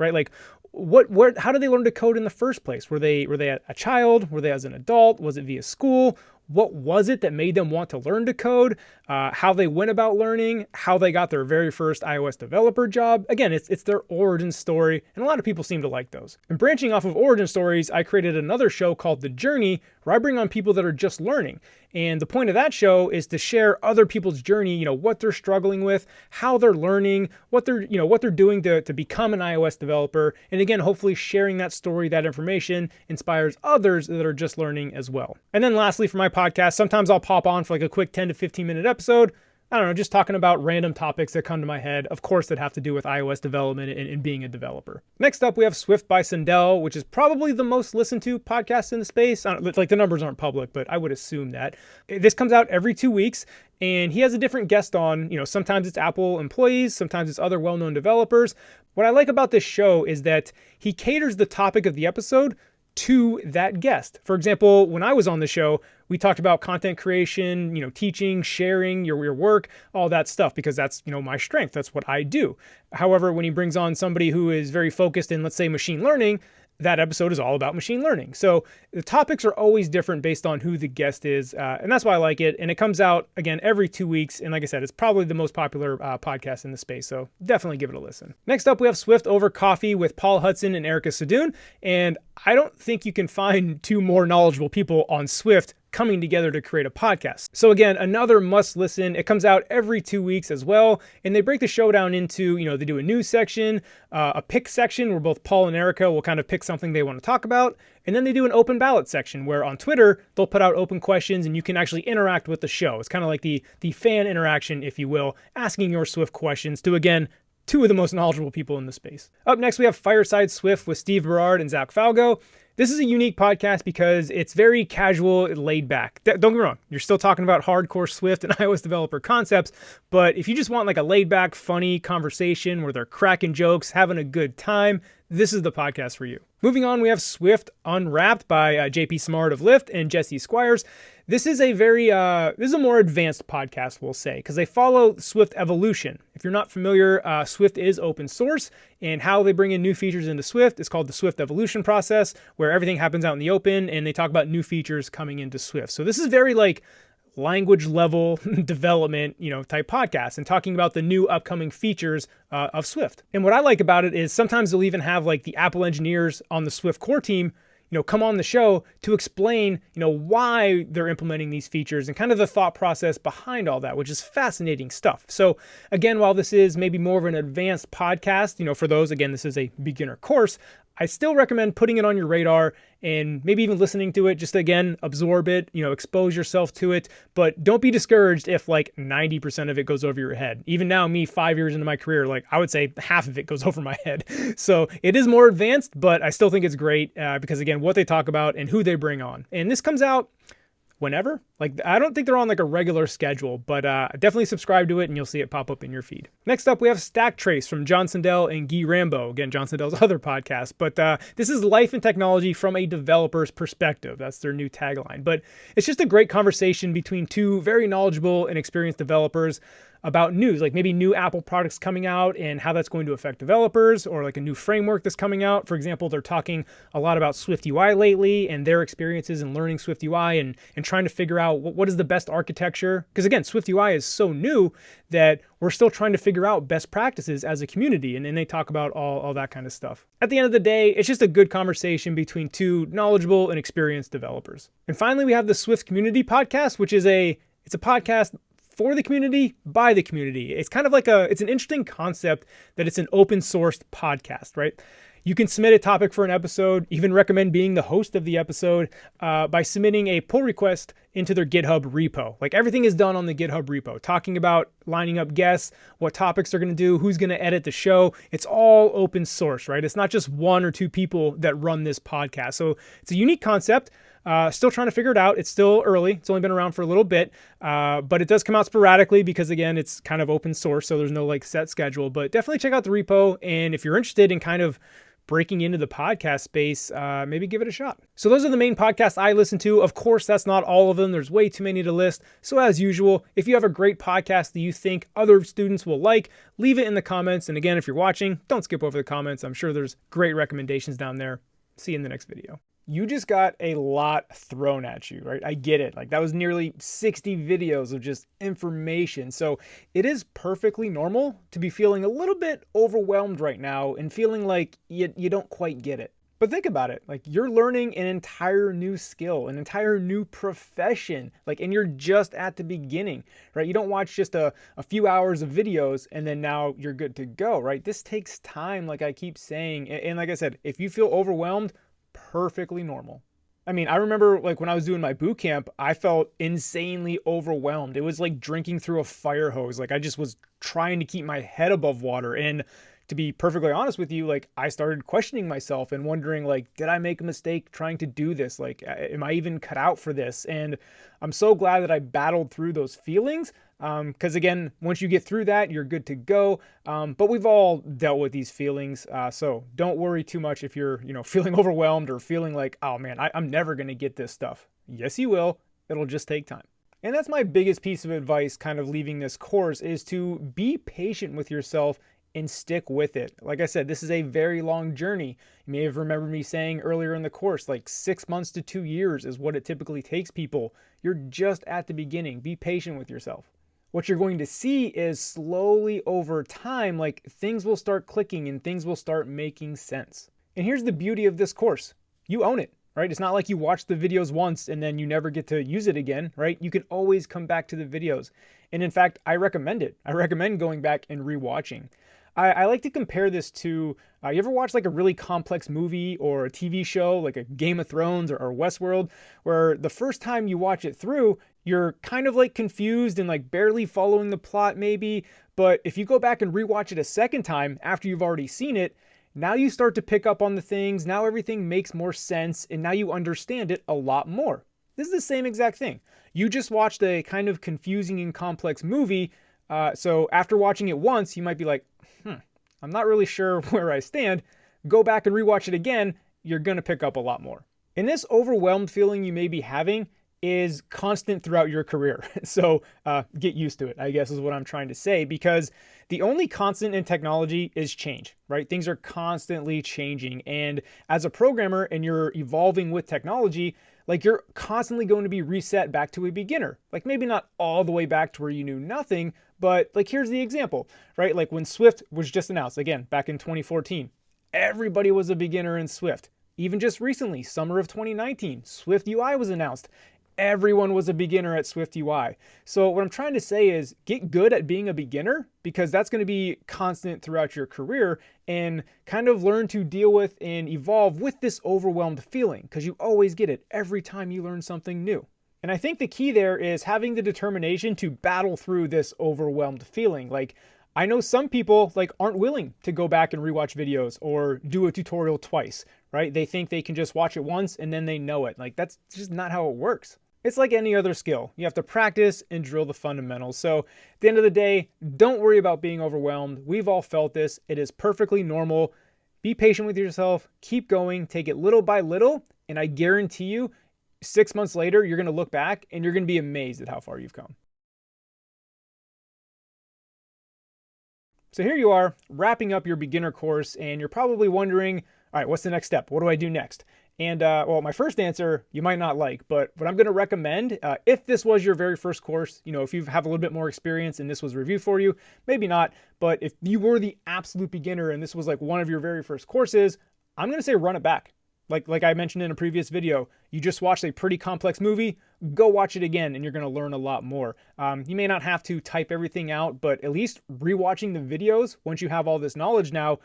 did they learn to code in the first place? Were they a child? Were they as an adult? Was it via school? What was it that made them want to learn to code? How they went about learning, how they got their very first iOS developer job. Again, it's their origin story, and a lot of people seem to like those. And branching off of origin stories, I created another show called The Journey, where I bring on people that are just learning. And the point of that show is to share other people's journey, what they're struggling with, how they're learning, what they're doing to become an iOS developer. And again, hopefully sharing that story, that information inspires others that are just learning as well. And then lastly, for my podcast, sometimes I'll pop on for a quick 10 to 15 minute episode. I don't know, just talking about random topics that come to my head, of course, that have to do with iOS development and being a developer. Next up, we have Swift by Sandel, which is probably the most listened to podcast in the space. The numbers aren't public, but I would assume that. This comes out every 2 weeks, and he has a different guest on. Sometimes it's Apple employees, sometimes it's other well-known developers. What I like about this show is that he caters the topic of the episode to that guest. For example, when I was on the show, we talked about content creation, teaching, sharing your work, all that stuff, because that's, my strength. That's what I do. However, when he brings on somebody who is very focused in, let's say, machine learning, that episode is all about machine learning. So the topics are always different based on who the guest is. And that's why I like it. And it comes out, again, every 2 weeks. And like I said, it's probably the most popular podcast in the space. So definitely give it a listen. Next up, we have Swift Over Coffee with Paul Hudson and Erica Sadoun. And I don't think you can find two more knowledgeable people on Swift coming together to create a podcast. So again, another must listen. It comes out every 2 weeks as well. And they break the show down into, they do a news section, a pick section where both Paul and Erica will kind of pick something they want to talk about. And then they do an open ballot section where on Twitter, they'll put out open questions and you can actually interact with the show. It's kind of like the fan interaction, if you will, asking your Swift questions to, again, two of the most knowledgeable people in the space. Up next, we have Fireside Swift with Steve Berard and Zach Falgo. This is a unique podcast because it's very casual, laid back. Don't get me wrong, you're still talking about hardcore Swift and iOS developer concepts, but if you just want a laid back, funny conversation where they're cracking jokes, having a good time, this is the podcast for you. Moving on, we have Swift Unwrapped by JP Smart of Lyft and Jesse Squires. This is a more advanced podcast, we'll say, because they follow Swift evolution. If you're not familiar, Swift is open source, and how they bring in new features into Swift is called the Swift evolution process, where everything happens out in the open, and they talk about new features coming into Swift. So this is very language level development, type podcast, and talking about the new upcoming features of Swift. And what I like about it is sometimes they'll even have the Apple engineers on the Swift core team come on the show to explain, why they're implementing these features and kind of the thought process behind all that, which is fascinating stuff. So again, while this is maybe more of an advanced podcast, for those, again, this is a beginner course, I still recommend putting it on your radar and maybe even listening to it, just to, again, absorb it, expose yourself to it. But don't be discouraged if 90% of it goes over your head. Even now, me 5 years into my career, I would say half of it goes over my head. So it is more advanced, but I still think it's great because, again, what they talk about and who they bring on. And this comes out whenever. I don't think they're on a regular schedule, but definitely subscribe to it and you'll see it pop up in your feed. Next up, we have Stack Trace from John Sandel and Guy Rambo. Again, John Sandel's other podcast, but this is life and technology from a developer's perspective. That's their new tagline, but it's just a great conversation between two very knowledgeable and experienced developers. about news, like maybe new Apple products coming out and how that's going to affect developers, or like a new framework that's coming out. For example, they're talking a lot about SwiftUI lately and their experiences in learning SwiftUI and trying to figure out what is the best architecture. Because again, SwiftUI is so new that we're still trying to figure out best practices as a community. And they talk about all that kind of stuff. At the end of the day, it's just a good conversation between two knowledgeable and experienced developers. And finally, we have the Swift Community Podcast, which is it's a podcast for the community, by the community. It's kind of like it's an interesting concept that it's an open sourced podcast, right? You can submit a topic for an episode, even recommend being the host of the episode by submitting a pull request into their GitHub repo. Like everything is done on the GitHub repo, talking about lining up guests, what topics they're going to do, who's going to edit the show. It's all open source, right? It's not just one or two people that run this podcast. So it's a unique concept. Still trying to figure it out. It's still early. It's only been around for a little bit, but it does come out sporadically because again, it's kind of open source. So there's no like set schedule, but definitely check out the repo. And if you're interested in kind of breaking into the podcast space, maybe give it a shot. So those are the main podcasts I listen to. Of course, that's not all of them. There's way too many to list. So as usual, if you have a great podcast that you think other students will like, leave it in the comments. And again, if you're watching, don't skip over the comments. I'm sure there's great recommendations down there. See you in the next video. You just got a lot thrown at you, right? I get it. Like that was nearly 60 videos of just information. So it is perfectly normal to be feeling a little bit overwhelmed right now and feeling like you don't quite get it. But think about it, like you're learning an entire new skill, an entire new profession, like, and you're just at the beginning, right? You don't watch just a few hours of videos and then now you're good to go, right? This takes time, like I keep saying. And like I said, if you feel overwhelmed, perfectly normal. I mean, I remember like when I was doing my boot camp, I felt insanely overwhelmed. It was like drinking through a fire hose. Like I just was trying to keep my head above water. And to be perfectly honest with you, like I started questioning myself and wondering like, did I make a mistake trying to do this? Like, am I even cut out for this? And I'm so glad that I battled through those feelings. Because again, once you get through that, you're good to go. But we've all dealt with these feelings. So don't worry too much if you're, feeling overwhelmed or feeling like, oh man, I'm never going to get this stuff. Yes, you will. It'll just take time. And that's my biggest piece of advice kind of leaving this course is to be patient with yourself and stick with it. Like I said, this is a very long journey. You may have remembered me saying earlier in the course, like 6 months to 2 years is what it typically takes people. You're just at the beginning. Be patient with yourself. What you're going to see is slowly over time, like things will start clicking and things will start making sense. And here's the beauty of this course. You own it, right? It's not like you watch the videos once and then you never get to use it again, right? You can always come back to the videos. And in fact, I recommend it. I recommend going back and rewatching. I like to compare this to, you ever watch like a really complex movie or a TV show, like a Game of Thrones or Westworld, where the first time you watch it through, you're kind of like confused and like barely following the plot maybe. But if you go back and rewatch it a second time after you've already seen it, now you start to pick up on the things. Now everything makes more sense and now you understand it a lot more. This is the same exact thing. You just watched a kind of confusing and complex movie. So after watching it once, you might be like, I'm not really sure where I stand. Go back and rewatch it again. You're going to pick up a lot more. And this overwhelmed feeling you may be having is constant throughout your career. So get used to it, I guess is what I'm trying to say, because the only constant in technology is change, right? Things are constantly changing. And as a programmer and you're evolving with technology, like you're constantly going to be reset back to a beginner. Like maybe not all the way back to where you knew nothing, but like here's the example, right? Like when Swift was just announced, again, back in 2014, everybody was a beginner in Swift. Even just recently, summer of 2019, SwiftUI was announced. Everyone was a beginner at SwiftUI. So what I'm trying to say is get good at being a beginner, because that's going to be constant throughout your career, and kind of learn to deal with and evolve with this overwhelmed feeling, because you always get it every time you learn something new. And I think the key there is having the determination to battle through this overwhelmed feeling. Like I know some people like aren't willing to go back and rewatch videos or do a tutorial twice, right? They think they can just watch it once and then they know it. Like that's just not how it works. It's like any other skill. You have to practice and drill the fundamentals. So at the end of the day, don't worry about being overwhelmed. We've all felt this. It is perfectly normal. Be patient with yourself. Keep going. Take it little by little. And I guarantee you, 6 months later, you're going to look back and you're going to be amazed at how far you've come. So here you are, wrapping up your beginner course, and you're probably wondering, all right, what's the next step? What do I do next? And well, my first answer you might not like, but what I'm going to recommend, if this was your very first course, if you have a little bit more experience and this was review for you, maybe not, but if you were the absolute beginner and this was like one of your very first courses, I'm going to say run it back. Like I mentioned in a previous video, you just watched a pretty complex movie, go watch it again and you're going to learn a lot more. You may not have to type everything out, but at least rewatching the videos, once you have all this knowledge now,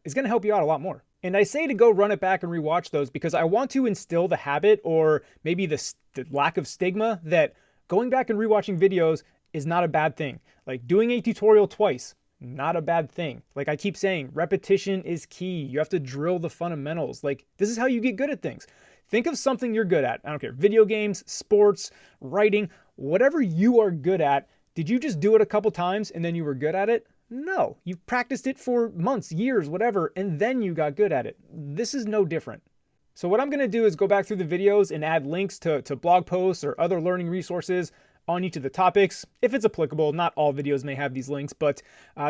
is going to help you out a lot more. And I say to go run it back and rewatch those because I want to instill the habit, or maybe the lack of stigma, that going back and rewatching videos is not a bad thing. Like doing a tutorial twice, not a bad thing. Like I keep saying, repetition is key. You have to drill the fundamentals. Like this is how you get good at things. Think of something you're good at. I don't care, video games, sports, writing, whatever you are good at. Did you just do it a couple times and then you were good at it? No, you practiced it for months, years, whatever, and then you got good at it. This is no different. So what I'm going to do is go back through the videos and add links to blog posts or other learning resources on each of the topics. If it's applicable, not all videos may have these links, but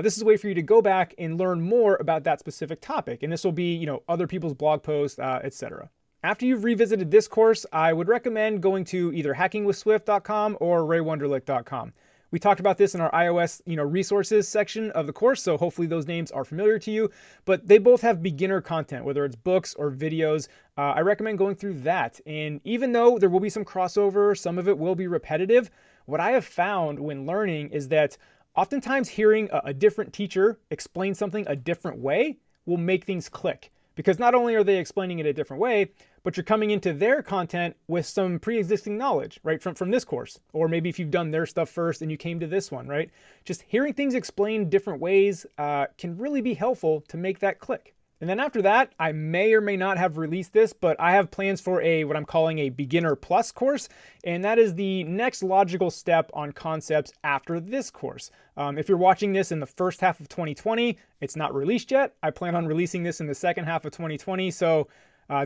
this is a way for you to go back and learn more about that specific topic. And this will be, other people's blog posts, etc. After you've revisited this course, I would recommend going to either hackingwithswift.com or raywunderlich.com. We talked about this in our iOS, resources section of the course, so hopefully those names are familiar to you, but they both have beginner content, whether it's books or videos. I recommend going through that. And even though there will be some crossover, some of it will be repetitive, what I have found when learning is that oftentimes hearing a different teacher explain something a different way will make things click. Because not only are they explaining it a different way, but you're coming into their content with some pre-existing knowledge, right, from this course. Or maybe if you've done their stuff first and you came to this one, right? Just hearing things explained different ways can really be helpful to make that click. And then after that, I may or may not have released this, but I have plans for what I'm calling a Beginner Plus course. And that is the next logical step on concepts after this course. If you're watching this in the first half of 2020, it's not released yet. I plan on releasing this in the second half of 2020. So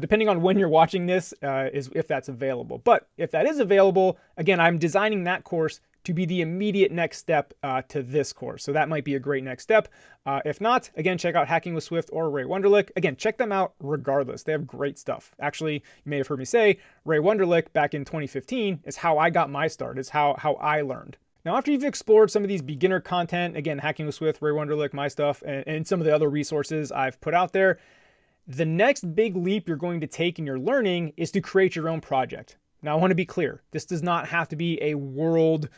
depending on when you're watching this is if that's available. But if that is available, again, I'm designing that course to be the immediate next step to this course. So that might be a great next step. If not, again, check out Hacking with Swift or Ray Wenderlich. Again, check them out regardless. They have great stuff. Actually, you may have heard me say Ray Wenderlich back in 2015 is how I got my start. It's how I learned. Now, after you've explored some of these beginner content, again, Hacking with Swift, Ray Wenderlich, my stuff, and some of the other resources I've put out there, the next big leap you're going to take in your learning is to create your own project. Now, I want to be clear. This does not have to be a world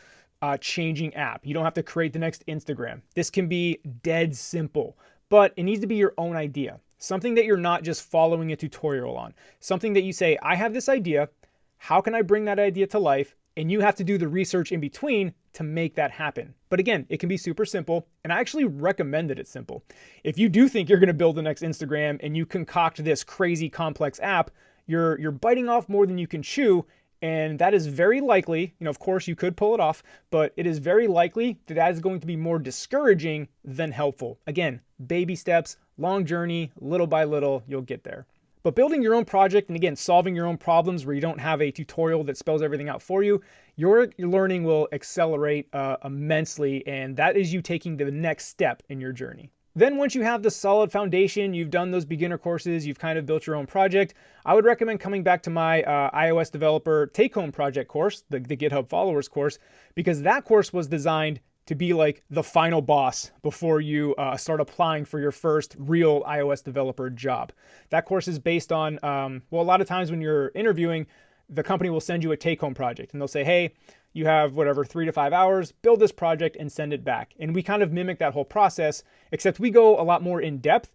changing app. You don't have to create the next Instagram. This can be dead simple, but it needs to be your own idea. Something that you're not just following a tutorial on. Something that you say, I have this idea. How can I bring that idea to life? And you have to do the research in between to make that happen. But again, it can be super simple, and I actually recommend that it's simple. If you do think you're going to build the next Instagram and you concoct this crazy complex app, you're biting off more than you can chew. And that is very likely, of course you could pull it off, but it is very likely that is going to be more discouraging than helpful. Again, baby steps, long journey, little by little, you'll get there. But building your own project and again, solving your own problems where you don't have a tutorial that spells everything out for you, your learning will accelerate immensely. And that is you taking the next step in your journey. Then once you have the solid foundation, you've done those beginner courses, you've kind of built your own project, I would recommend coming back to my iOS developer take-home project course, the GitHub followers course, because that course was designed to be like the final boss before you start applying for your first real iOS developer job. That course is based on, well, a lot of times when you're interviewing, the company will send you a take-home project and they'll say, hey, you have 3 to 5 hours, build this project and send it back. And we kind of mimic that whole process, except we go a lot more in depth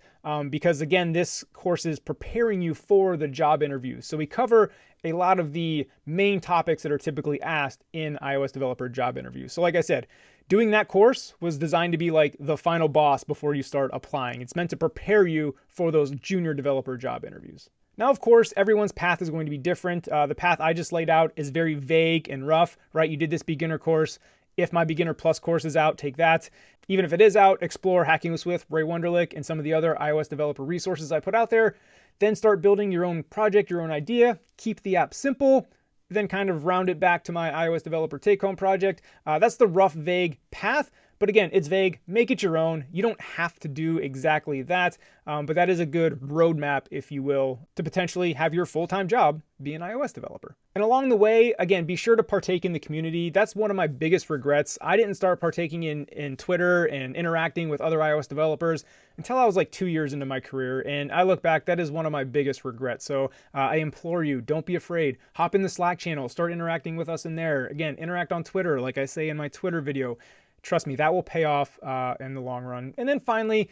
because again, this course is preparing you for the job interview. So we cover a lot of the main topics that are typically asked in iOS developer job interviews. So like I said, doing that course was designed to be like the final boss before you start applying. It's meant to prepare you for those junior developer job interviews. Now, of course, everyone's path is going to be different. The path I just laid out is very vague and rough, right? You did this beginner course. If my Beginner Plus course is out, take that. Even if it is out, explore Hacking with Swift, Ray Wenderlich, and some of the other iOS developer resources I put out there. Then start building your own project, your own idea. Keep the app simple. Then kind of round it back to my iOS developer take-home project. That's the rough, vague path. But again, it's vague. Make it your own. You don't have to do exactly that, but that is a good roadmap, if you will, to potentially have your full-time job be an iOS developer. And along the way, again, be sure to partake in the community. That's one of my biggest regrets. I didn't start partaking in Twitter and interacting with other iOS developers until I was like 2 years into my career. And I look back, that is one of my biggest regrets. So I implore you, don't be afraid. Hop in the Slack channel, start interacting with us in there. Again, interact on Twitter, like I say in my Twitter video. Trust me, that will pay off in the long run. And then finally,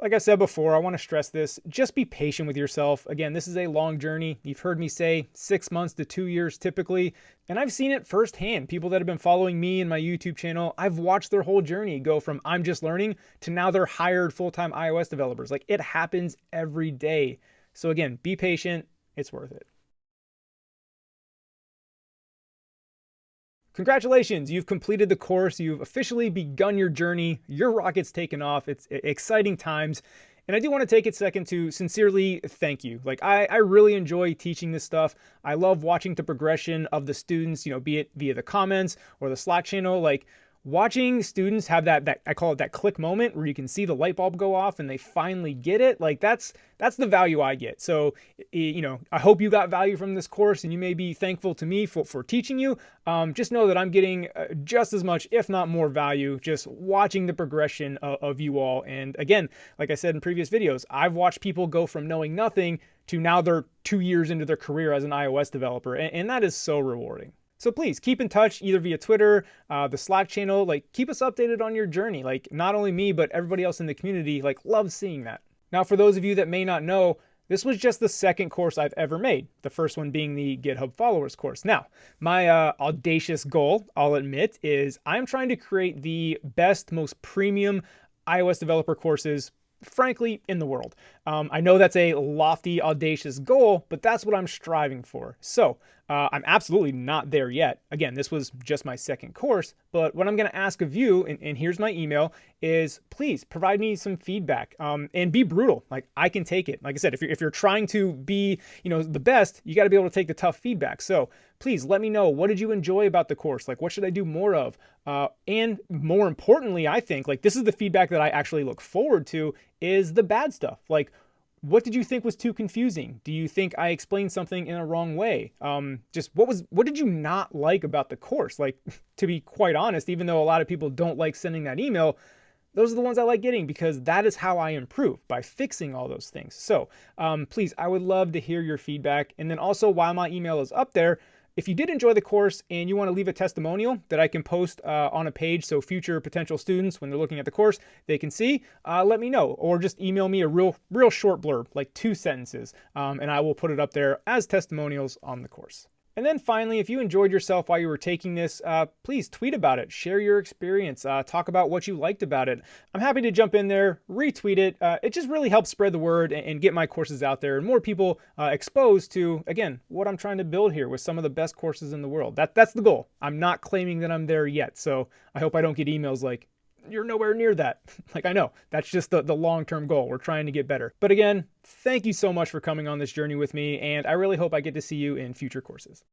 like I said before, I want to stress this, just be patient with yourself. Again, this is a long journey. You've heard me say 6 months to 2 years typically, and I've seen it firsthand. People that have been following me and my YouTube channel, I've watched their whole journey go from I'm just learning to now they're hired full-time iOS developers. Like, it happens every day. So again, be patient. It's worth it. Congratulations, you've completed the course. You've officially begun your journey. Your rocket's taken off. It's exciting times. And I do want to take a second to sincerely thank you. Like, I really enjoy teaching this stuff. I love watching the progression of the students, be it via the comments or the Slack channel. Like, watching students have that I call it that click moment where you can see the light bulb go off and they finally get it. Like, that's the value I get. So, I hope you got value from this course and you may be thankful to me for teaching you. Just know that I'm getting just as much, if not more value, just watching the progression of you all. And again, like I said in previous videos, I've watched people go from knowing nothing to now they're 2 years into their career as an iOS developer. And that is so rewarding. So please keep in touch either via Twitter, the Slack channel, like keep us updated on your journey. Like, not only me, but everybody else in the community, like, love seeing that. Now, for those of you that may not know, this was just the second course I've ever made, the first one being the GitHub Followers course. Now, my audacious goal, I'll admit, is I'm trying to create the best, most premium iOS developer courses, frankly, in the world. I know that's a lofty, audacious goal, but that's what I'm striving for. So I'm absolutely not there yet. Again, this was just my second course, but what I'm going to ask of you, and here's my email, is please provide me some feedback and be brutal. Like, I can take it. Like I said, if you're trying to be, the best, you got to be able to take the tough feedback. So please let me know, what did you enjoy about the course? Like, what should I do more of? And more importantly, I think, like, this is the feedback that I actually look forward to, is the bad stuff. Like, what did you think was too confusing? Do you think I explained something in a wrong way? Just what did you not like about the course? Like, to be quite honest, even though a lot of people don't like sending that email, those are the ones I like getting, because that is how I improve, by fixing all those things. So please, I would love to hear your feedback. And then also, while my email is up there, if you did enjoy the course and you want to leave a testimonial that I can post on a page so future potential students, when they're looking at the course, they can see, let me know. Or just email me a real short blurb, like 2 sentences, and I will put it up there as testimonials on the course. And then finally, if you enjoyed yourself while you were taking this, please tweet about it, share your experience, talk about what you liked about it. I'm happy to jump in there, retweet it. It just really helps spread the word and get my courses out there and more people exposed to, again, what I'm trying to build here with some of the best courses in the world. That's the goal. I'm not claiming that I'm there yet, so I hope I don't get emails like, you're nowhere near that. Like, I know, that's just the long-term goal. We're trying to get better. But again, thank you so much for coming on this journey with me, and I really hope I get to see you in future courses.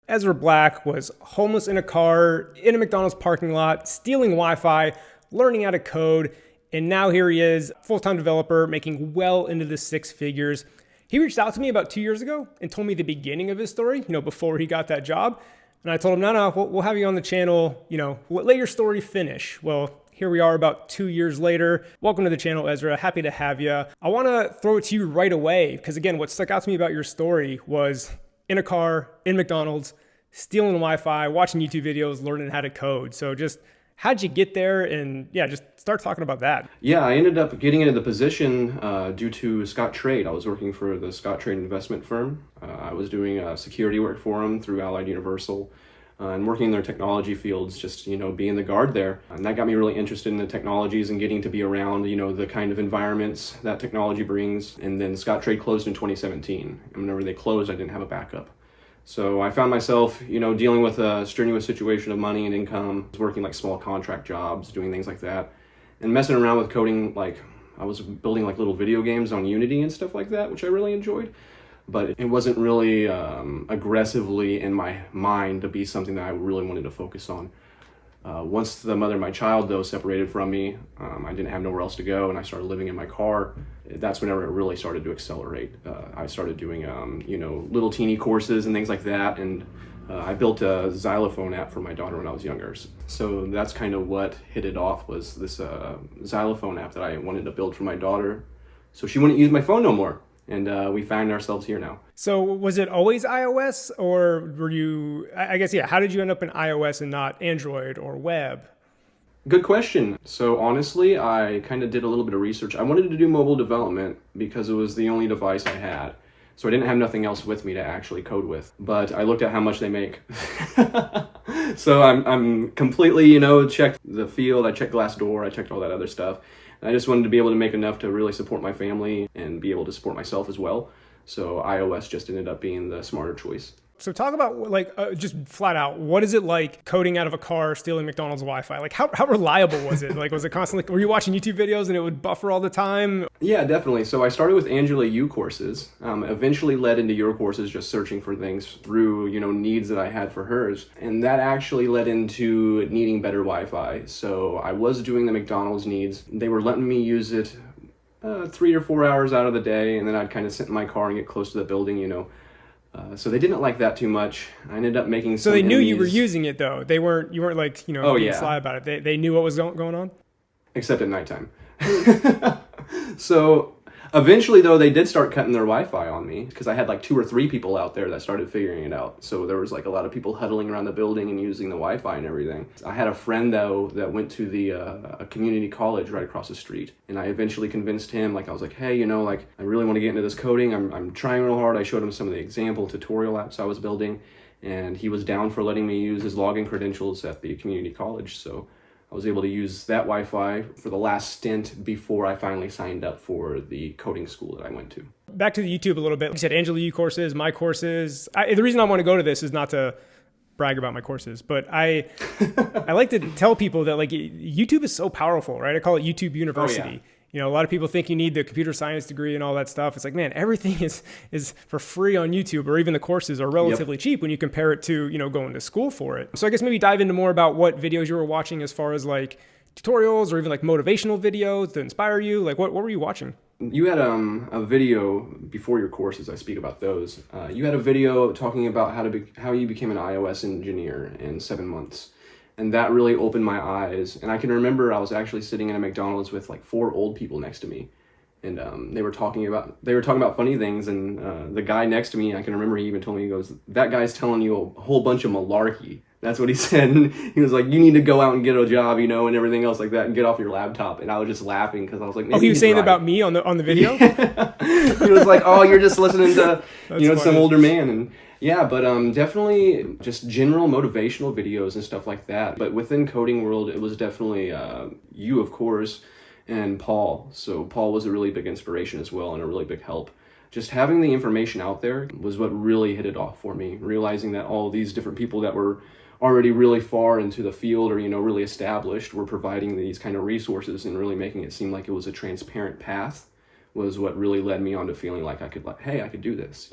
Ezra Black was homeless in a car, in a McDonald's parking lot, stealing Wi-Fi, learning how to code, and now here he is, full-time developer, making well into the 6 figures. He reached out to me about 2 years ago and told me the beginning of his story, before he got that job. And I told him, no, we'll have you on the channel, let your story finish. Well, here we are about 2 years later. Welcome to the channel, Ezra. Happy to have you. I want to throw it to you right away, because again, what stuck out to me about your story was in a car, in McDonald's, stealing Wi-Fi, watching YouTube videos, learning how to code. So just, how'd you get there? And yeah, just start talking about that. Yeah, I ended up getting into the position due to Scottrade. I was working for the Scottrade investment firm. I was doing security work for them through Allied Universal and working in their technology fields, just, being the guard there. And that got me really interested in the technologies and getting to be around, the kind of environments that technology brings. And then Scottrade closed in 2017. And whenever they closed, I didn't have a backup. So I found myself, dealing with a strenuous situation of money and income, working like small contract jobs, doing things like that, and messing around with coding. Like, I was building like little video games on Unity and stuff like that, which I really enjoyed. but it wasn't really aggressively in my mind to be something that I really wanted to focus on. Once the mother of my child, though, separated from me, I didn't have nowhere else to go, and I started living in my car. That's whenever it really started to accelerate. I started doing, little teeny courses and things like that, and I built a xylophone app for my daughter when I was younger. So that's kind of what hit it off, was this xylophone app that I wanted to build for my daughter, so she wouldn't use my phone no more. And we find ourselves here now. So was it always iOS, or were you, I guess, yeah, how did you end up in iOS and not Android or web? Good question. So honestly, I kind of did a little bit of research. I wanted to do mobile development because it was the only device I had. So I didn't have nothing else with me to actually code with. But I looked at how much they make. So I'm completely, checked the field, I checked Glassdoor, I checked all that other stuff. I just wanted to be able to make enough to really support my family and be able to support myself as well. So iOS just ended up being the smarter choice. So talk about just flat out, what is it like coding out of a car, stealing McDonald's Wi-Fi? Like how reliable was it? Like was it constantly, were you watching YouTube videos and it would buffer all the time? Yeah, definitely. So I started with Angela U courses, eventually led into your courses, just searching for things through, needs that I had for hers. And that actually led into needing better Wi-Fi. So I was doing the McDonald's needs. They were letting me use it 3 or 4 hours out of the day. And then I'd kind of sit in my car and get close to the building, So they didn't like that too much. I ended up making some So they knew enemies. you were using it though. You weren't like, being sly about it. They knew what was going on? Except at nighttime. So eventually though, they did start cutting their Wi-Fi on me because I had like 2 or 3 people out there that started figuring it out. So there was like a lot of people huddling around the building and using the Wi-Fi and everything. I had a friend though that went to the a community college right across the street, and I eventually convinced him, I was like, hey, I really want to get into this coding. I'm trying real hard. I showed him some of the example tutorial apps I was building, and he was down for letting me use his login credentials at the community college. So I was able to use that Wi-Fi for the last stint before I finally signed up for the coding school that I went to. Back to the YouTube a little bit. Like you said, Angela U courses, my courses. The reason I want to go to this is not to brag about my courses, but I like to tell people that YouTube is so powerful, right? I call it YouTube University. Oh, yeah. A lot of people think you need the computer science degree and all that stuff. It's like, man, everything is for free on YouTube, or even the courses are relatively cheap when you compare it to, going to school for it. So I guess maybe dive into more about what videos you were watching as far as tutorials or even motivational videos to inspire you. What were you watching? You had a video before your courses. I speak about those. You had a video talking about how you became an iOS engineer in 7 months. And that really opened my eyes. And I can remember I was actually sitting in a McDonald's with 4 old people next to me. And they were talking about funny things. And the guy next to me, I can remember he even told me, he goes, that guy's telling you a whole bunch of malarkey. That's what he said. And he was like, you need to go out and get a job, and everything else like that, and get off your laptop. And I was just laughing because I was like, maybe he was saying right. about me on the video? Yeah. He was like, oh, you're just listening to, funny. Some older man. And yeah, but definitely just general motivational videos and stuff like that. But within coding world, it was definitely you, of course, and Paul. So Paul was a really big inspiration as well, and a really big help. Just having the information out there was what really hit it off for me, realizing that all these different people that were already really far into the field or, really established were providing these kind of resources and really making it seem like it was a transparent path was what really led me on to feeling like I could do this,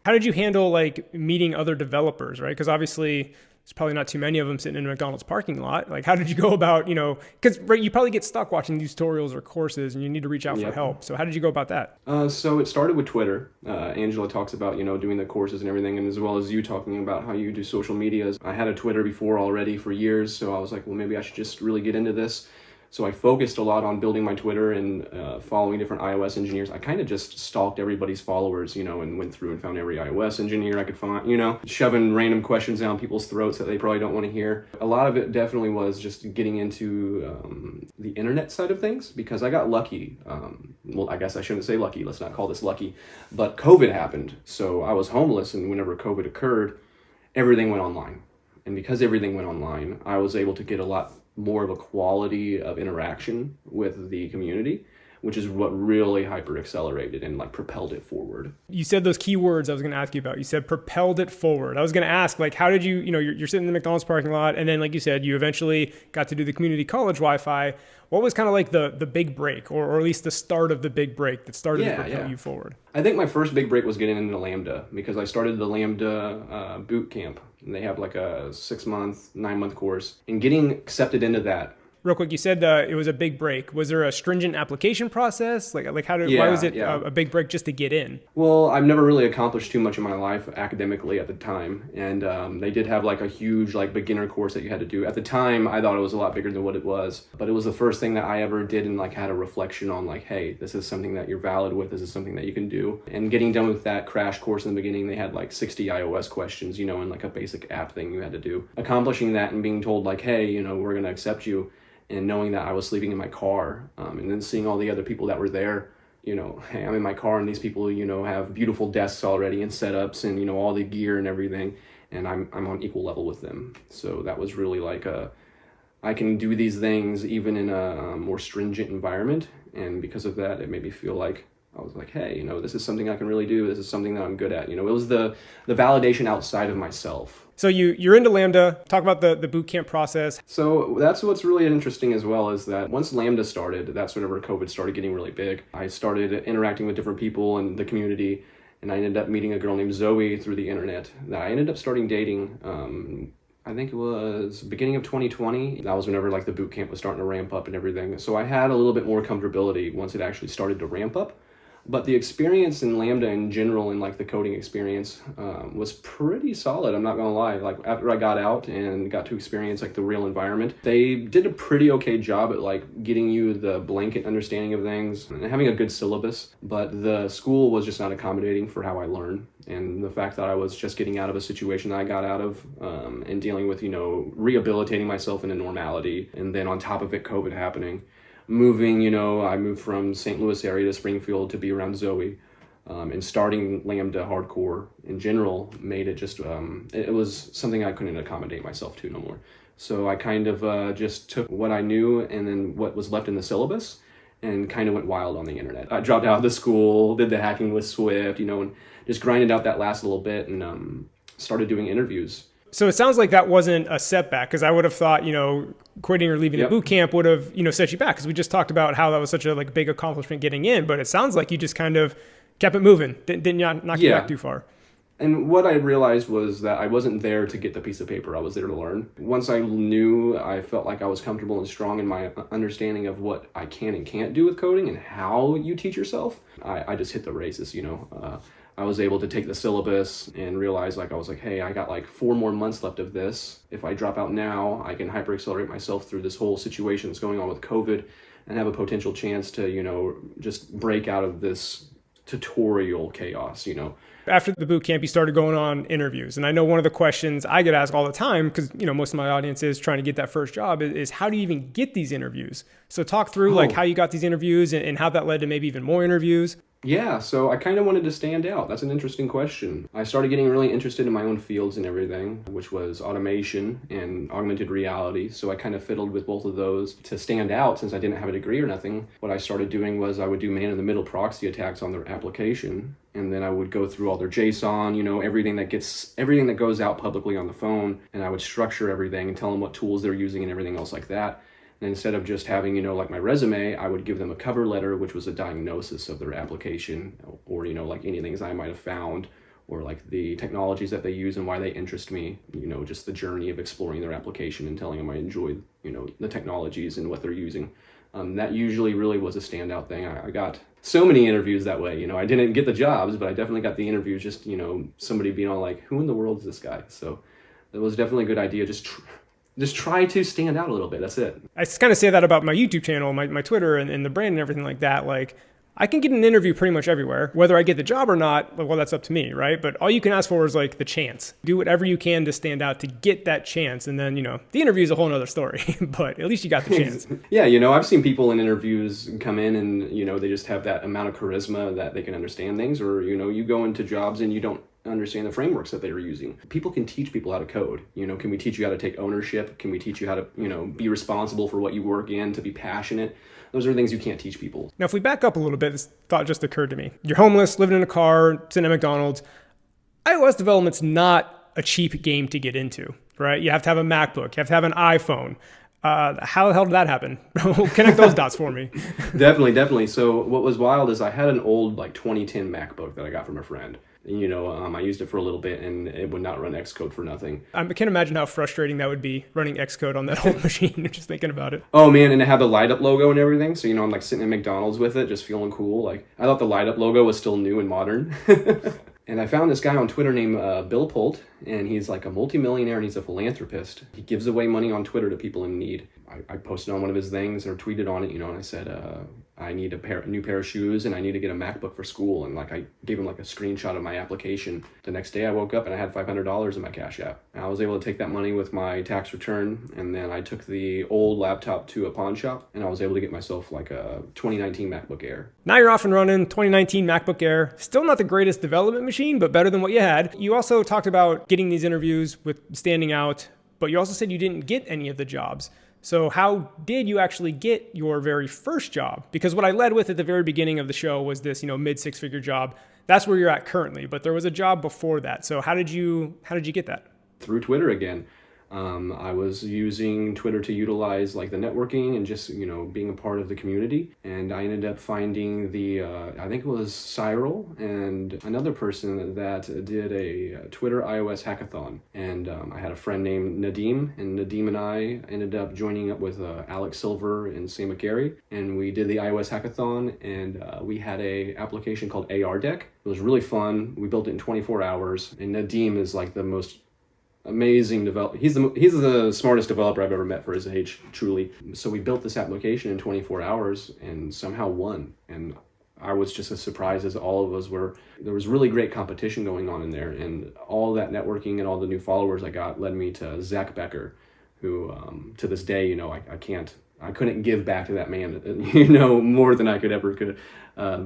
How did you handle meeting other developers, right? Because obviously there's probably not too many of them sitting in a McDonald's parking lot. How did you go about, because you probably get stuck watching these tutorials or courses and you need to reach out for help. So how did you go about that? So it started with Twitter. Angela talks about, doing the courses and everything, and as well as you talking about how you do social medias. I had a Twitter before already for years, so I was like, well, maybe I should just really get into this. So I focused a lot on building my Twitter and following different iOS engineers. I kind of just stalked everybody's followers, and went through and found every iOS engineer I could find, shoving random questions down people's throats that they probably don't want to hear. A lot of it definitely was just getting into the internet side of things, because I got lucky. Well, I guess I shouldn't say lucky. Let's not call this lucky. But COVID happened. So I was homeless, and whenever COVID occurred, everything went online. And because everything went online, I was able to get a lot more of a quality of interaction with the community, which is what really hyper accelerated and like propelled it forward. You said those keywords I was going to ask you about. You said propelled it forward. I was going to ask, like, how did you, you're sitting in the McDonald's parking lot, and then, like you said, you eventually got to do the community college Wi-Fi. What was kind of like the big break, or at least the start of the big break that started to propel you forward? I think my first big break was getting into Lambda, because I started the Lambda boot camp, and they have like a 6-month, 9-month course, and getting accepted into that. Real quick, you said it was a big break. Was there a stringent application process? Why was it a big break just to get in? Well, I've never really accomplished too much in my life academically at the time. And they did have like a huge like beginner course that you had to do. At the time, I thought it was a lot bigger than what it was. But it was the first thing that I ever did and like had a reflection on like, hey, this is something that you're valid with. This is something that you can do. And getting done with that crash course in the beginning, they had like 60 iOS questions, and like a basic app thing you had to do. Accomplishing that and being told like, hey, we're going to accept you. And knowing that I was sleeping in my car, and then seeing all the other people that were there, hey, I'm in my car and these people, have beautiful desks already and setups and, all the gear and everything. And I'm on equal level with them. So that was really like I can do these things even in a more stringent environment. And because of that, it made me feel like I was like, hey, this is something I can really do. This is something that I'm good at. It was the validation outside of myself. So you're into Lambda. Talk about the bootcamp process. So that's what's really interesting as well, is that once Lambda started, that's whenever COVID started getting really big. I started interacting with different people in the community, and I ended up meeting a girl named Zoe through the internet that I ended up starting dating. I think it was beginning of 2020. That was whenever like the bootcamp was starting to ramp up and everything. So I had a little bit more comfortability once it actually started to ramp up. But the experience in Lambda in general, and like the coding experience, was pretty solid. I'm not gonna lie. Like after I got out and got to experience like the real environment, they did a pretty okay job at like getting you the blanket understanding of things and having a good syllabus. But the school was just not accommodating for how I learn, and the fact that I was just getting out of a situation that I got out of, and dealing with rehabilitating myself into normality, and then on top of it, COVID happening. Moving, I moved from St. Louis area to Springfield to be around Zoe, and starting Lambda hardcore in general made it just, it was something I couldn't accommodate myself to no more. So I kind of just took what I knew and then what was left in the syllabus and kind of went wild on the internet. I dropped out of the school, did the hacking with Swift, and just grinded out that last little bit and started doing interviews. So it sounds like that wasn't a setback, because I would have thought, quitting or leaving the boot camp would have, set you back, because we just talked about how that was such a like big accomplishment getting in. But it sounds like you just kind of kept it moving, didn't knock you back too far. And what I realized was that I wasn't there to get the piece of paper. I was there to learn. Once I knew, I felt like I was comfortable and strong in my understanding of what I can and can't do with coding and how you teach yourself. I just hit the races, I was able to take the syllabus and realize I was like, hey, I got like 4 more months left of this. If I drop out now, I can hyper accelerate myself through this whole situation that's going on with COVID and have a potential chance to, just break out of this tutorial chaos, After the boot camp, you started going on interviews. And I know one of the questions I get asked all the time, because, most of my audience is trying to get that first job, is how do you even get these interviews? So talk through like how you got these interviews and how that led to maybe even more interviews. Yeah, so I kind of wanted to stand out. That's an interesting question. I started getting really interested in my own fields and everything, which was automation and augmented reality. So I kind of fiddled with both of those to stand out. Since I didn't have a degree or nothing, what I started doing was I would do man-in-the-middle proxy attacks on their application. And then I would go through all their JSON, everything that goes out publicly on the phone. And I would structure everything and tell them what tools they're using and everything else like that. And instead of just having, like my resume, I would give them a cover letter, which was a diagnosis of their application, or, like any things I might have found, or like the technologies that they use and why they interest me, just the journey of exploring their application and telling them I enjoyed, the technologies and what they're using. That usually really was a standout thing. I got so many interviews that way. I didn't get the jobs, but I definitely got the interviews, just, somebody being all like, who in the world is this guy? So that was definitely a good idea. Just try to stand out a little bit. That's it. I kind of say that about my YouTube channel, my Twitter and the brand and everything like that. Like, I can get an interview pretty much everywhere. Whether I get the job or not, well, that's up to me, right? But all you can ask for is like the chance. Do whatever you can to stand out to get that chance. And then, the interview is a whole nother story, but at least you got the chance. Yeah, I've seen people in interviews come in and, they just have that amount of charisma that they can understand things, or, you go into jobs and you don't understand the frameworks that they were using. People can teach people how to code. Can we teach you how to take ownership? Can we teach you how to, be responsible for what you work in, to be passionate? Those are things you can't teach people. Now, if we back up a little bit, this thought just occurred to me. You're homeless, living in a car, sitting at McDonald's. iOS development's not a cheap game to get into, right? You have to have a MacBook. You have to have an iPhone. How the hell did that happen? Connect those dots for me. Definitely. So what was wild is I had an old 2010 MacBook that I got from a friend. I used it for a little bit and it would not run Xcode for nothing. I can't imagine how frustrating that would be running Xcode on that old machine, just thinking about it. Oh man, and it had the light up logo and everything. So, I'm sitting at McDonald's with it, just feeling cool. I thought the light up logo was still new and modern. And I found this guy on Twitter named Bill Pult, and he's a multimillionaire and he's a philanthropist. He gives away money on Twitter to people in need. I posted on one of his things or tweeted on it, and I said, I need a new pair of shoes and I need to get a MacBook for school. And I gave him a screenshot of my application. The next day I woke up and I had $500 in my Cash App. And I was able to take that money with my tax return. And then I took the old laptop to a pawn shop and I was able to get myself a 2019 MacBook Air. Now you're off and running, 2019 MacBook Air. Still not the greatest development machine, but better than what you had. You also talked about getting these interviews with standing out, but you also said you didn't get any of the jobs. So how did you actually get your very first job? Because what I led with at the very beginning of the show was this, mid six-figure job. That's where you're at currently, but there was a job before that. So how did you get that? Through Twitter again. I was using Twitter to utilize the networking and just, being a part of the community. And I ended up finding I think it was Cyril and another person that did a Twitter iOS hackathon. And I had a friend named Nadim, and Nadim and I ended up joining up with Alex Silver and Sam McGarry. And we did the iOS hackathon, and we had a application called AR Deck. It was really fun. We built it in 24 hours. And Nadim is the most amazing developer. He's the smartest developer I've ever met for his age, truly. So we built this application in 24 hours and somehow won. And I was just as surprised as all of us were. There was really great competition going on in there, and all that networking and all the new followers I got led me to Zach Becker, who to this day, I couldn't give back to that man, more than I could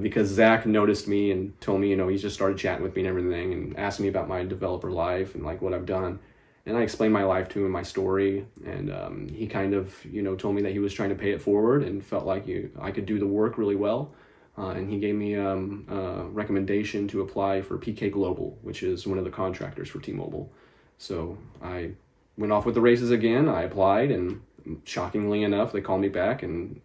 because Zach noticed me and told me, he just started chatting with me and everything and asked me about my developer life and what I've done. And I explained my life to him, my story, and he kind of, told me that he was trying to pay it forward and felt like I could do the work really well. And he gave me a recommendation to apply for PK Global, which is one of the contractors for T-Mobile. So I went off with the races again. I applied, and shockingly enough, they called me back and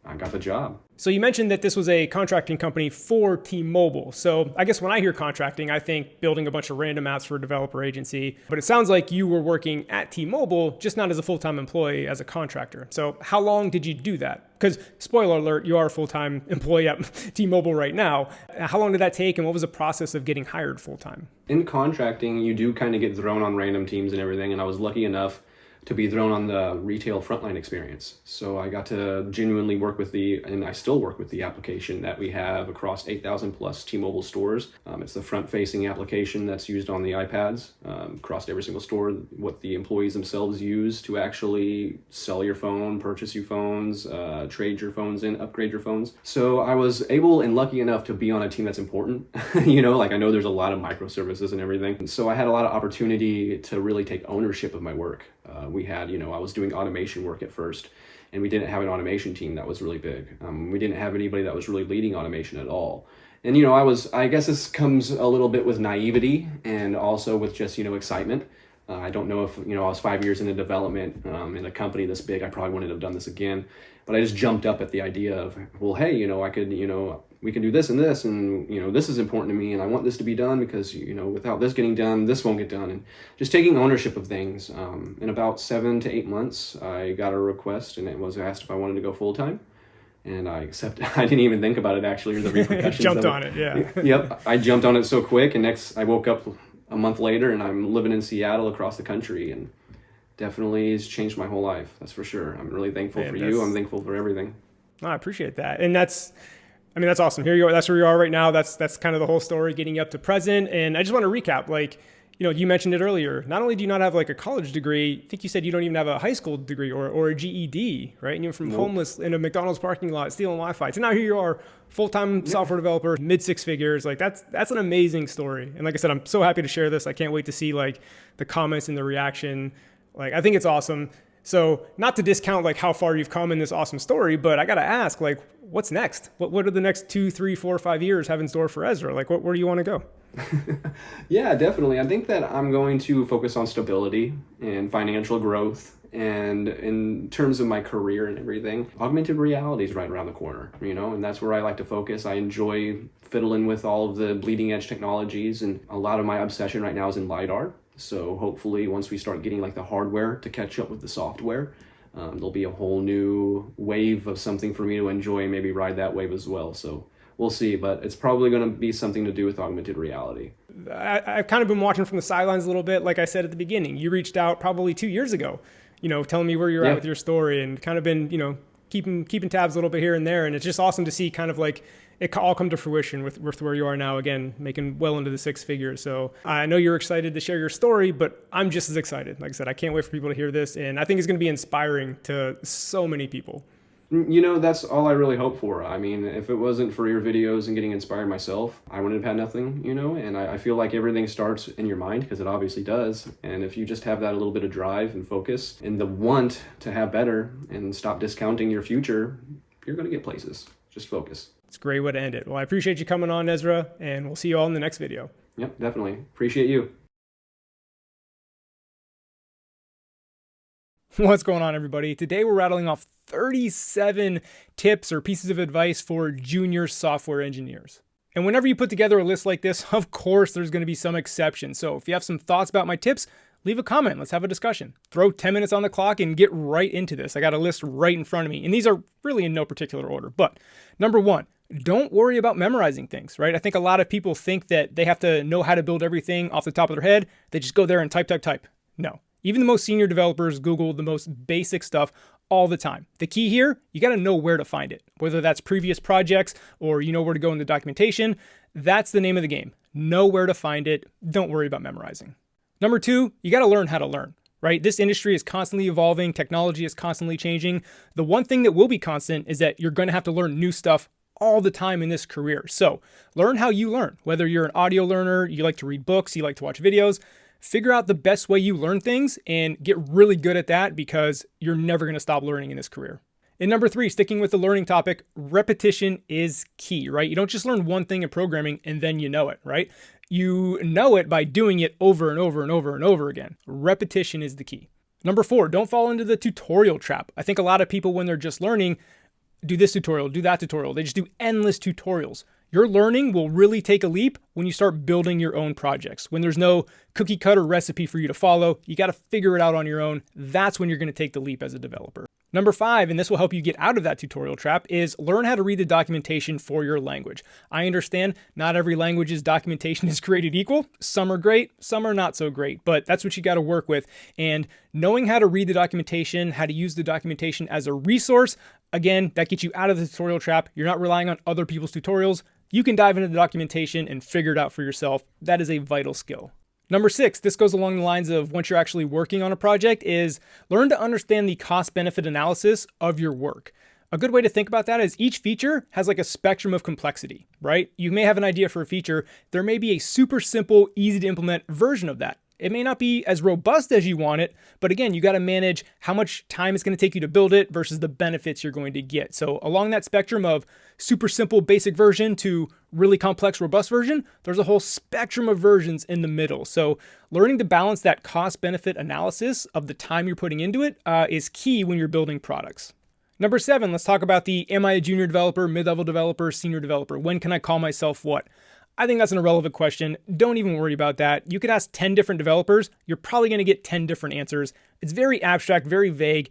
I got the job. So you mentioned that this was a contracting company for T-Mobile. So I guess when I hear contracting, I think building a bunch of random apps for a developer agency. But it sounds like you were working at T-Mobile, just not as a full-time employee, as a contractor. So how long did you do that? Because spoiler alert, you are a full-time employee at T-Mobile right now. How long did that take, and what was the process of getting hired full-time? In contracting, you do kind of get thrown on random teams and everything, and I was lucky enough to be thrown on the retail frontline experience. So I got to genuinely work with and I still work with the application that we have across 8,000 plus T-Mobile stores. It's the front-facing application that's used on the iPads across every single store, what the employees themselves use to actually sell your phone, purchase your phones, trade your phones in, upgrade your phones. So I was able and lucky enough to be on a team that's important. I know there's a lot of microservices and everything. So I had a lot of opportunity to really take ownership of my work. We had, I was doing automation work at first, and we didn't have an automation team that was really big. We didn't have anybody that was really leading automation at all. And, I guess this comes a little bit with naivety and also with just, excitement. I don't know if, I was 5 years into development in a company this big, I probably wouldn't have done this again. But I just jumped up at the idea of, well, hey, I could, we can do this and this, and, this is important to me, and I want this to be done because, without this getting done, this won't get done. And just taking ownership of things. In about 7 to 8 months, I got a request, and it was asked if I wanted to go full-time. And I accepted. I didn't even think about it, actually, or the repercussions. Jumped on it, yeah. Yep, I jumped on it so quick, and I woke up a month later, and I'm living in Seattle across the country, and definitely has changed my whole life, that's for sure. I'm really thankful for you. I'm thankful for everything. I appreciate that. And that's awesome. Here you are. That's where you are right now. That's kind of the whole story, getting you up to present. And I just want to recap, You mentioned it earlier. Not only do you not have like a college degree, I think you said you don't even have a high school degree or a GED, right? And you're from homeless in a McDonald's parking lot stealing Wi-Fi. So now here you are, full-time software developer, mid six figures. Like that's an amazing story. And like I said, I'm so happy to share this. I can't wait to see like the comments and the reaction. Like I think it's awesome. So not to discount like how far you've come in this awesome story, but I got to ask, like, what's next? What are the next 2, 3, 4, 5 years have in store for Ezra? Like where do you want to go? Yeah, definitely. I think that I'm going to focus on stability and financial growth. And in terms of my career and everything, augmented reality is right around the corner, and that's where I like to focus. I enjoy fiddling with all of the bleeding edge technologies, and a lot of my obsession right now is in LiDAR. So hopefully once we start getting like the hardware to catch up with the software, there'll be a whole new wave of something for me to enjoy and maybe ride that wave as well. So we'll see, but it's probably going to be something to do with augmented reality. I've kind of been watching from the sidelines a little bit. Like I said at the beginning, you reached out probably 2 years ago, telling me where you're at with your story, and kind of been, keeping tabs a little bit here and there. And it's just awesome to see kind of like it all come to fruition with where you are now, again, making well into the six figures. So I know you're excited to share your story, but I'm just as excited. Like I said, I can't wait for people to hear this. And I think it's going to be inspiring to so many people. That's all I really hope for. I mean, if it wasn't for your videos and getting inspired myself, I wouldn't have had nothing, and I feel like everything starts in your mind, because it obviously does. And if you just have that a little bit of drive and focus and the want to have better and stop discounting your future, you're going to get places. Just focus. It's a great way to end it. Well, I appreciate you coming on, Ezra, and we'll see you all in the next video. Yep, definitely. Appreciate you. What's going on, everybody? Today we're rattling off 37 tips or pieces of advice for junior software engineers. And whenever you put together a list like this, of course, there's going to be some exceptions. So if you have some thoughts about my tips, leave a comment. Let's have a discussion. Throw 10 minutes on the clock and get right into this. I got a list right in front of me, and these are really in no particular order. But number one, don't worry about memorizing things, right? I think a lot of people think that they have to know how to build everything off the top of their head. They just go there and type. No. Even the most senior developers Google the most basic stuff all the time. The key here, you got to know where to find it, whether that's previous projects or you know where to go in the documentation. That's the name of the game. Know where to find it. Don't worry about memorizing. Number two, you got to learn how to learn, right? This industry is constantly evolving. Technology is constantly changing. The one thing that will be constant is that you're going to have to learn new stuff all the time in this career. So learn how you learn, whether you're an audio learner, you like to read books, you like to watch videos. Figure out the best way you learn things and get really good at that, because you're never going to stop learning in this career. And number three, sticking with the learning topic, repetition is key, right? You don't just learn one thing in programming and then you know it, right? You know it by doing it over and over and over and over again. Repetition is the key. Number four, don't fall into the tutorial trap. I think a lot of people, when they're just learning, do this tutorial, do that tutorial. They just do endless tutorials. Your learning will really take a leap when you start building your own projects. When there's no cookie cutter recipe for you to follow, you got to figure it out on your own. That's when you're going to take the leap as a developer. Number five, and this will help you get out of that tutorial trap, is learn how to read the documentation for your language. I understand not every language's documentation is created equal. Some are great, some are not so great, but that's what you got to work with. And knowing how to read the documentation, how to use the documentation as a resource, again, that gets you out of the tutorial trap. You're not relying on other people's tutorials. You can dive into the documentation and figure it out for yourself. That is a vital skill. Number six, this goes along the lines of once you're actually working on a project, is learn to understand the cost-benefit analysis of your work. A good way to think about that is each feature has like a spectrum of complexity, right? You may have an idea for a feature. There may be a super simple, easy to implement version of that. It may not be as robust as you want it, but again, you got to manage how much time it's going to take you to build it versus the benefits you're going to get. So along that spectrum of super simple, basic version to really complex, robust version, there's a whole spectrum of versions in the middle. So learning to balance that cost-benefit analysis of the time you're putting into it is key when you're building products. Number seven, let's talk about the am I a junior developer, mid-level developer, senior developer? When can I call myself what? I think that's an irrelevant question. Don't even worry about that. You could ask 10 different developers. You're probably going to get 10 different answers. It's very abstract, very vague.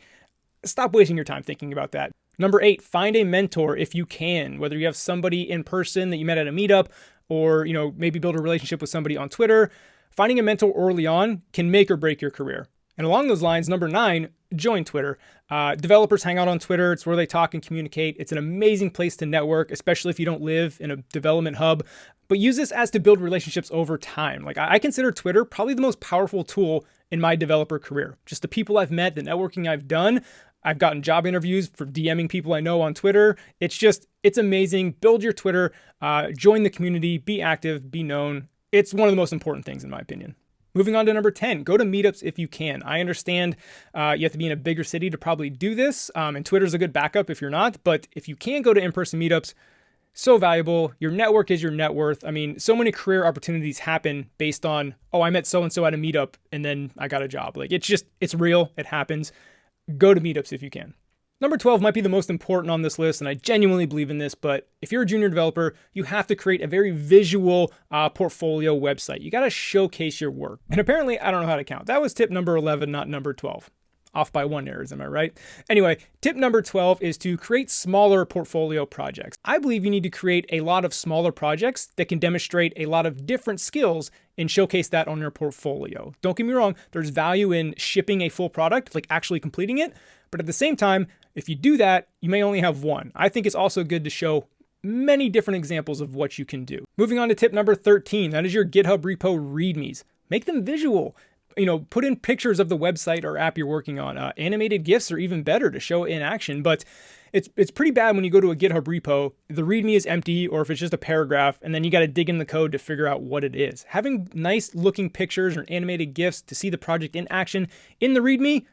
Stop wasting your time thinking about that. Number eight, find a mentor if you can, whether you have somebody in person that you met at a meetup or, maybe build a relationship with somebody on Twitter. Finding a mentor early on can make or break your career. And along those lines, number nine, join Twitter. Developers hang out on Twitter. It's where they talk and communicate. It's an amazing place to network, especially if you don't live in a development hub. but use this as to build relationships over time. Like I consider Twitter probably the most powerful tool in my developer career. Just the people I've met, the networking I've done. I've gotten job interviews for DMing people I know on Twitter. It's amazing. Build your Twitter, join the community, be active, be known. It's one of the most important things in my opinion. Moving on to number 10, go to meetups if you can. I understand you have to be in a bigger city to probably do this, and Twitter's a good backup if you're not, but if you can go to in-person meetups, so valuable. Your network is your net worth. I mean, so many career opportunities happen based on, oh, I met so-and-so at a meetup and then I got a job. Like it's real, it happens. Go to meetups if you can. Number 12 might be the most important on this list, and I genuinely believe in this, but if you're a junior developer, you have to create a very visual portfolio website. You got to showcase your work. And apparently, I don't know how to count. That was tip number 11, not number 12. Off by 1 errors, am I right? Anyway, tip number 12 is to create smaller portfolio projects. I believe you need to create a lot of smaller projects that can demonstrate a lot of different skills and showcase that on your portfolio. Don't get me wrong, there's value in shipping a full product, like actually completing it. But at the same time, if you do that, you may only have one. I think it's also good to show many different examples of what you can do. Moving on to tip number 13, that is your GitHub repo readmes. Make them visual. Put in pictures of the website or app you're working on. Animated GIFs are even better to show in action, but it's pretty bad when you go to a GitHub repo, the README is empty, or if it's just a paragraph, and then you got to dig in the code to figure out what it is. Having nice looking pictures or animated GIFs to see the project in action in the README,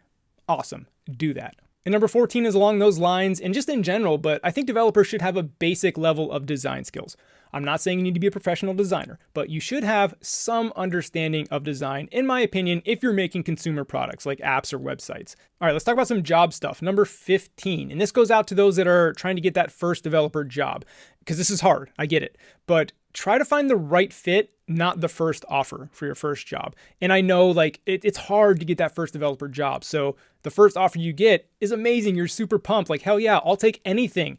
awesome. Do that. And number 14 is along those lines and just in general, but I think developers should have a basic level of design skills. I'm not saying you need to be a professional designer, but you should have some understanding of design, in my opinion, if you're making consumer products like apps or websites. All right, let's talk about some job stuff. Number 15, and this goes out to those that are trying to get that first developer job, because this is hard, I get it, but try to find the right fit, not the first offer for your first job. And I know it's hard to get that first developer job. So the first offer you get is amazing. You're super pumped. Like, hell yeah, I'll take anything.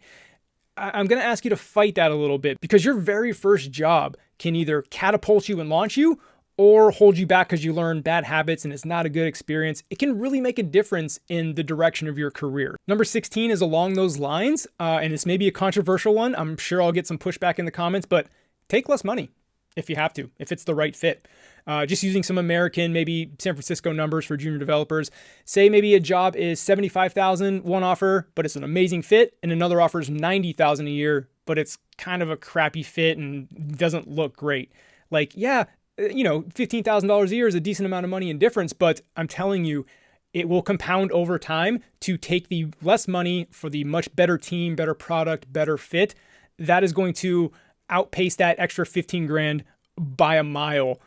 I'm going to ask you to fight that a little bit because your very first job can either catapult you and launch you or hold you back because you learn bad habits and it's not a good experience. It can really make a difference in the direction of your career. Number 16 is along those lines, and it's maybe a controversial one. I'm sure I'll get some pushback in the comments, but take less money if you have to, if it's the right fit. Just using some American, maybe San Francisco numbers for junior developers. Say maybe a job is $75,000 one offer, but it's an amazing fit, and another offer is $90,000 a year, but it's kind of a crappy fit and doesn't look great. Like, yeah, $15,000 a year is a decent amount of money in difference, but I'm telling you, it will compound over time to take the less money for the much better team, better product, better fit. That is going to outpace that extra 15 grand by a mile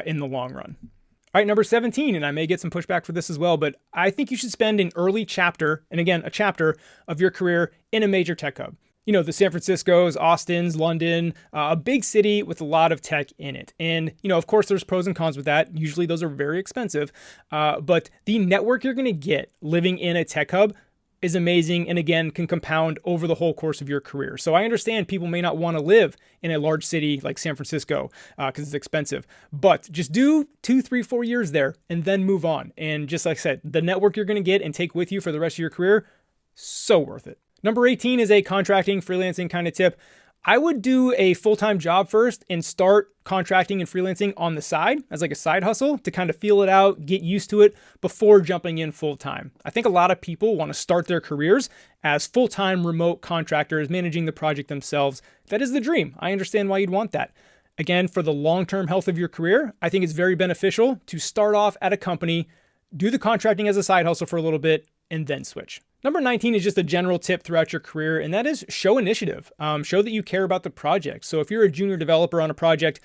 in the long run. All right, number 17, and I may get some pushback for this as well, but I think you should spend an early chapter, and again, a chapter of your career in a major tech hub. The San Franciscos, Austins, London, a big city with a lot of tech in it. And, of course, there's pros and cons with that. Usually those are very expensive, but the network you're going to get living in a tech hub is amazing and again can compound over the whole course of your career. So I understand people may not want to live in a large city like San Francisco because it's expensive, but just do 2, 3, 4 years there and then move on. And just like I said, the network you're going to get and take with you for the rest of your career, so worth it. Number 18 is a contracting, freelancing kind of tip. I would do a full-time job first and start contracting and freelancing on the side as like a side hustle to kind of feel it out, get used to it before jumping in full-time. I think a lot of people want to start their careers as full-time remote contractors managing the project themselves. That is the dream. I understand why you'd want that. Again, for the long-term health of your career, I think it's very beneficial to start off at a company, do the contracting as a side hustle for a little bit, and then switch. Number 19 is just a general tip throughout your career, and that is show initiative. Show that you care about the project. So if you're a junior developer on a project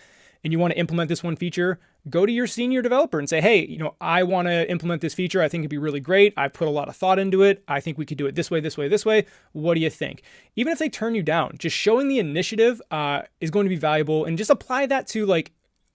and you want to implement this one feature, go to your senior developer and say, hey, I want to implement this feature. I think it'd be really great. I put a lot of thought into it. I think we could do it this way, this way, this way. What do you think? Even if they turn you down, just showing the initiative is going to be valuable, and just apply that to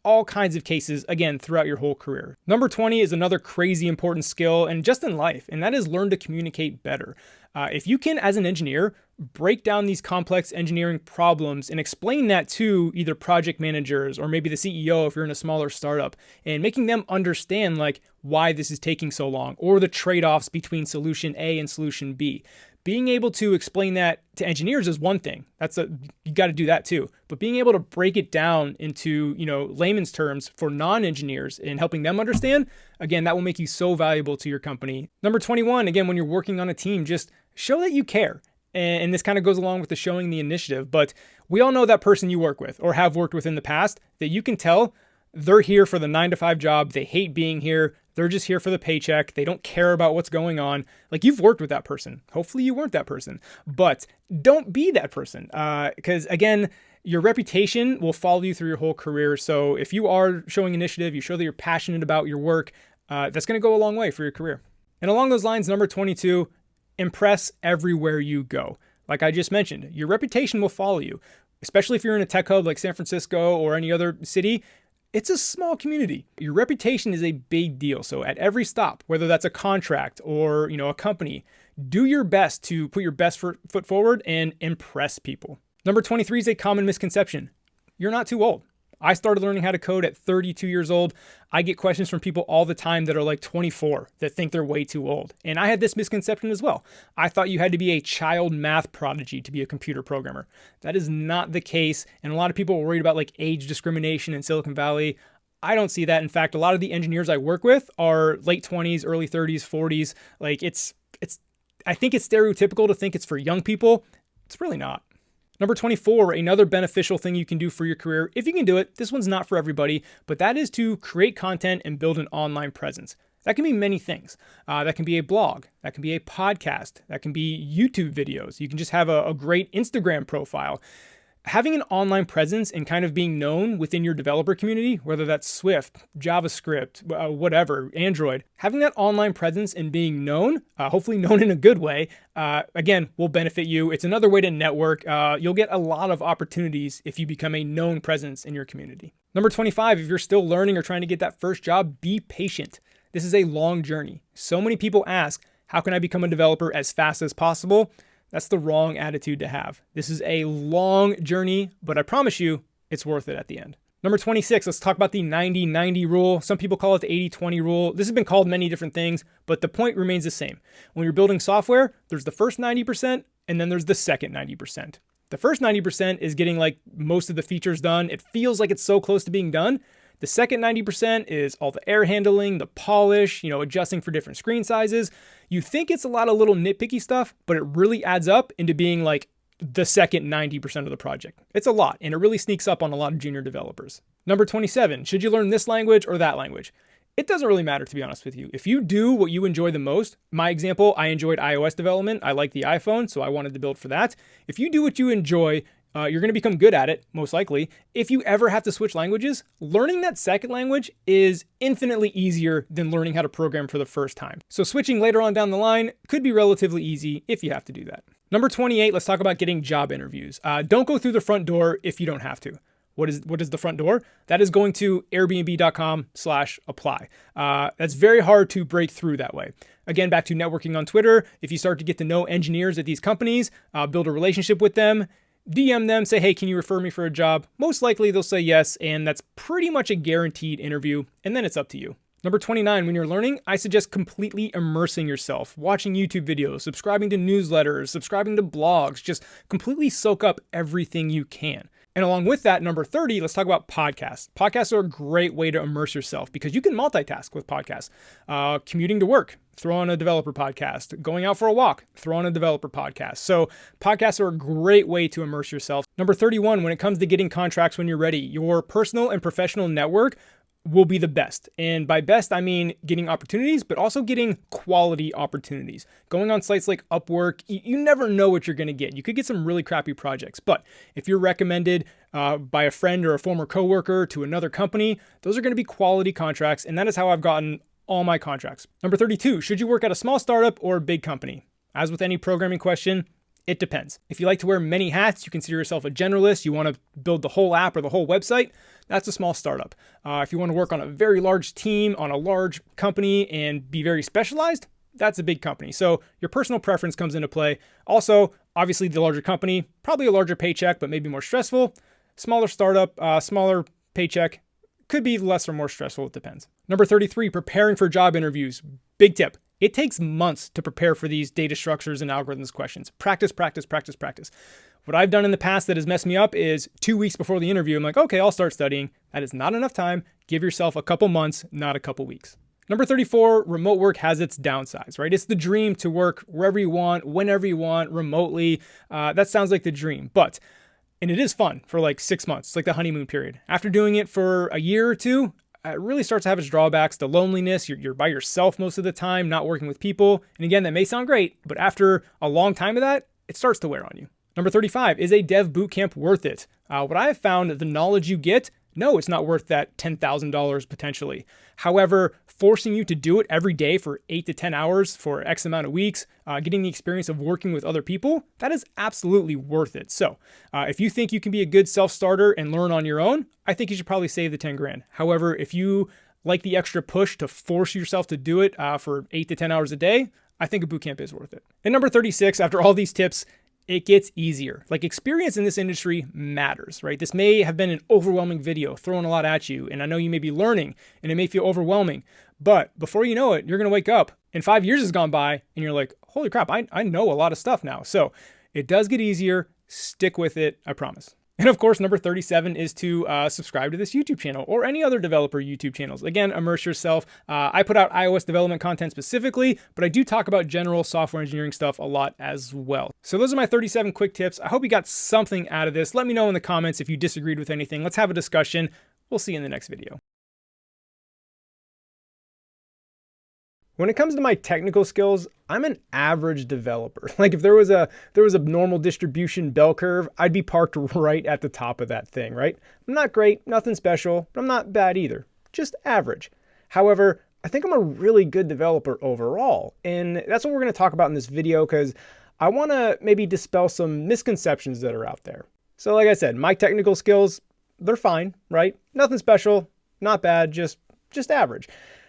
all kinds of cases, again, throughout your whole career. Number 20 is another crazy important skill, and just in life, and that is learn to communicate better. If you can, as an engineer, break down these complex engineering problems and explain that to either project managers or maybe the CEO if you're in a smaller startup, and making them understand why this is taking so long or the trade-offs between solution A and solution B. being able to explain that to engineers is one thing. You got to do that too. But being able to break it down into, layman's terms for non-engineers and helping them understand, again, that will make you so valuable to your company. Number 21, again, when you're working on a team, just show that you care. And this kind of goes along with the showing the initiative, but we all know that person you work with or have worked with in the past that you can tell they're here for the 9-to-5 job. They hate being here. They're just here for the paycheck. They don't care about what's going on. Like, you've worked with that person. Hopefully you weren't that person, but don't be that person. Because again, your reputation will follow you through your whole career. So if you are showing initiative, you show that you're passionate about your work, that's going to go a long way for your career. And along those lines, number 22, impress everywhere you go. Like I just mentioned, your reputation will follow you, especially if you're in a tech hub like San Francisco or any other city. It's a small community. Your reputation is a big deal. So at every stop, whether that's a contract or, a company, do your best to put your best foot forward and impress people. Number 23 is a common misconception. You're not too old. I started learning how to code at 32 years old. I get questions from people all the time that are like 24 that think they're way too old. And I had this misconception as well. I thought you had to be a child math prodigy to be a computer programmer. That is not the case. And a lot of people are worried about like age discrimination in Silicon Valley. I don't see that. In fact, a lot of the engineers I work with are late 20s, early 30s, 40s. Like I think it's stereotypical to think it's for young people. It's really not. Number 24, another beneficial thing you can do for your career, if you can do it, this one's not for everybody, but that is to create content and build an online presence. That can be many things. That can be a blog. That can be a podcast. That can be YouTube videos. You can just have a great Instagram profile. Having an online presence and kind of being known within your developer community, whether that's Swift, JavaScript, whatever, Android, having that online presence and being known, hopefully known in a good way, again, will benefit you. It's another way to network. You'll get a lot of opportunities if you become a known presence in your community. Number 25, if you're still learning or trying to get that first job, be patient. This is a long journey. So many people ask, how can I become a developer as fast as possible? That's the wrong attitude to have. This is a long journey, but I promise you, it's worth it at the end. Number 26, let's talk about the 90-90 rule. Some people call it the 80-20 rule. This has been called many different things, but the point remains the same. When you're building software, there's the first 90%, and then there's the second 90%. The first 90% is getting like most of the features done. It feels like it's so close to being done. The second 90% is all the air handling, the polish, adjusting for different screen sizes. You think it's a lot of little nitpicky stuff, but it really adds up into being like the second 90% of the project. It's a lot, and it really sneaks up on a lot of junior developers. Number 27, should you learn this language or that language? It doesn't really matter, to be honest with you. If you do what you enjoy the most, my example, I enjoyed iOS development. I like the iPhone, so I wanted to build for that. If you do what you enjoy, you're going to become good at it, most likely. If you ever have to switch languages, learning that second language is infinitely easier than learning how to program for the first time. So switching later on down the line could be relatively easy if you have to do that. Number 28, let's talk about getting job interviews. Don't go through the front door if you don't have to. What is the front door? That is going to airbnb.com/apply. That's very hard to break through that way. Again, back to networking on Twitter. If you start to get to know engineers at these companies, build a relationship with them, DM them, say, hey, can you refer me for a job? Most likely they'll say yes, and that's pretty much a guaranteed interview, and then it's up to you. Number 29, when you're learning, I suggest completely immersing yourself, watching YouTube videos, subscribing to newsletters, subscribing to blogs, just completely soak up everything you can. And along with that, number 30, let's talk about podcasts. Podcasts are a great way to immerse yourself because you can multitask with podcasts. Commuting to work, throw on a developer podcast. Going out for a walk, throw on a developer podcast. So podcasts are a great way to immerse yourself. Number 31, when it comes to getting contracts when you're ready, your personal and professional network will be the best. And by best, I mean getting opportunities, but also getting quality opportunities. Going on sites like Upwork, you never know what you're going to get. You could get some really crappy projects, but if you're recommended by a friend or a former coworker to another company, those are going to be quality contracts. And that is how I've gotten all my contracts. Number 32, should you work at a small startup or a big company? As with any programming question, it depends. If you like to wear many hats, you consider yourself a generalist, you want to build the whole app or the whole website, that's a small startup. If you want to work on a very large team, on a large company, and be very specialized, that's a big company. So your personal preference comes into play. Also, obviously the larger company, probably a larger paycheck, but maybe more stressful. Smaller startup, smaller paycheck, could be less or more stressful, it depends. Number 33, preparing for job interviews. Big tip. It takes months to prepare for these data structures and algorithms questions. Practice, practice, practice, practice. What I've done in the past that has messed me up is 2 weeks before the interview, I'm like, okay, I'll start studying. That is not enough time. Give yourself a couple months, not a couple weeks. Number 34, remote work has its downsides, right? It's the dream to work wherever you want, whenever you want, remotely. That sounds like the dream, and it is fun for like 6 months. It's like the honeymoon period. After doing it for a year or two, it really starts to have its drawbacks. The loneliness, you're by yourself most of the time, not working with people. And again, that may sound great, but after a long time of that, it starts to wear on you. Number 35, is a dev bootcamp worth it? What I have found, the knowledge you get, no, it's not worth that $10,000 potentially. However, forcing you to do it every day for 8 to 10 hours for X amount of weeks, getting the experience of working with other people, that is absolutely worth it. So if you think you can be a good self-starter and learn on your own, I think you should probably save the 10 grand. However, if you like the extra push to force yourself to do it for 8 to 10 hours a day, I think a bootcamp is worth it. And number 36, after all these tips, it gets easier. Like, experience in this industry matters, right? This may have been an overwhelming video throwing a lot at you, and I know you may be learning and it may feel overwhelming, but before you know it, you're going to wake up and 5 years has gone by and you're like, holy crap, I know a lot of stuff now. So it does get easier. Stick with it, I promise. And of course, number 37 is to subscribe to this YouTube channel or any other developer YouTube channels. Again, immerse yourself. I put out iOS development content specifically, but I do talk about general software engineering stuff a lot as well. So those are my 37 quick tips. I hope you got something out of this. Let me know in the comments if you disagreed with anything. Let's have a discussion. We'll see you in the next video. When it comes to my technical skills, I'm an average developer. Like, if there was a normal distribution bell curve, I'd be parked right at the top of that thing, right? I'm not great, nothing special, but I'm not bad either. Just average. However, I think I'm a really good developer overall. And that's what we're going to talk about in this video, because I want to maybe dispel some misconceptions that are out there. So like I said, my technical skills, they're fine, right? Nothing special, not bad, just average.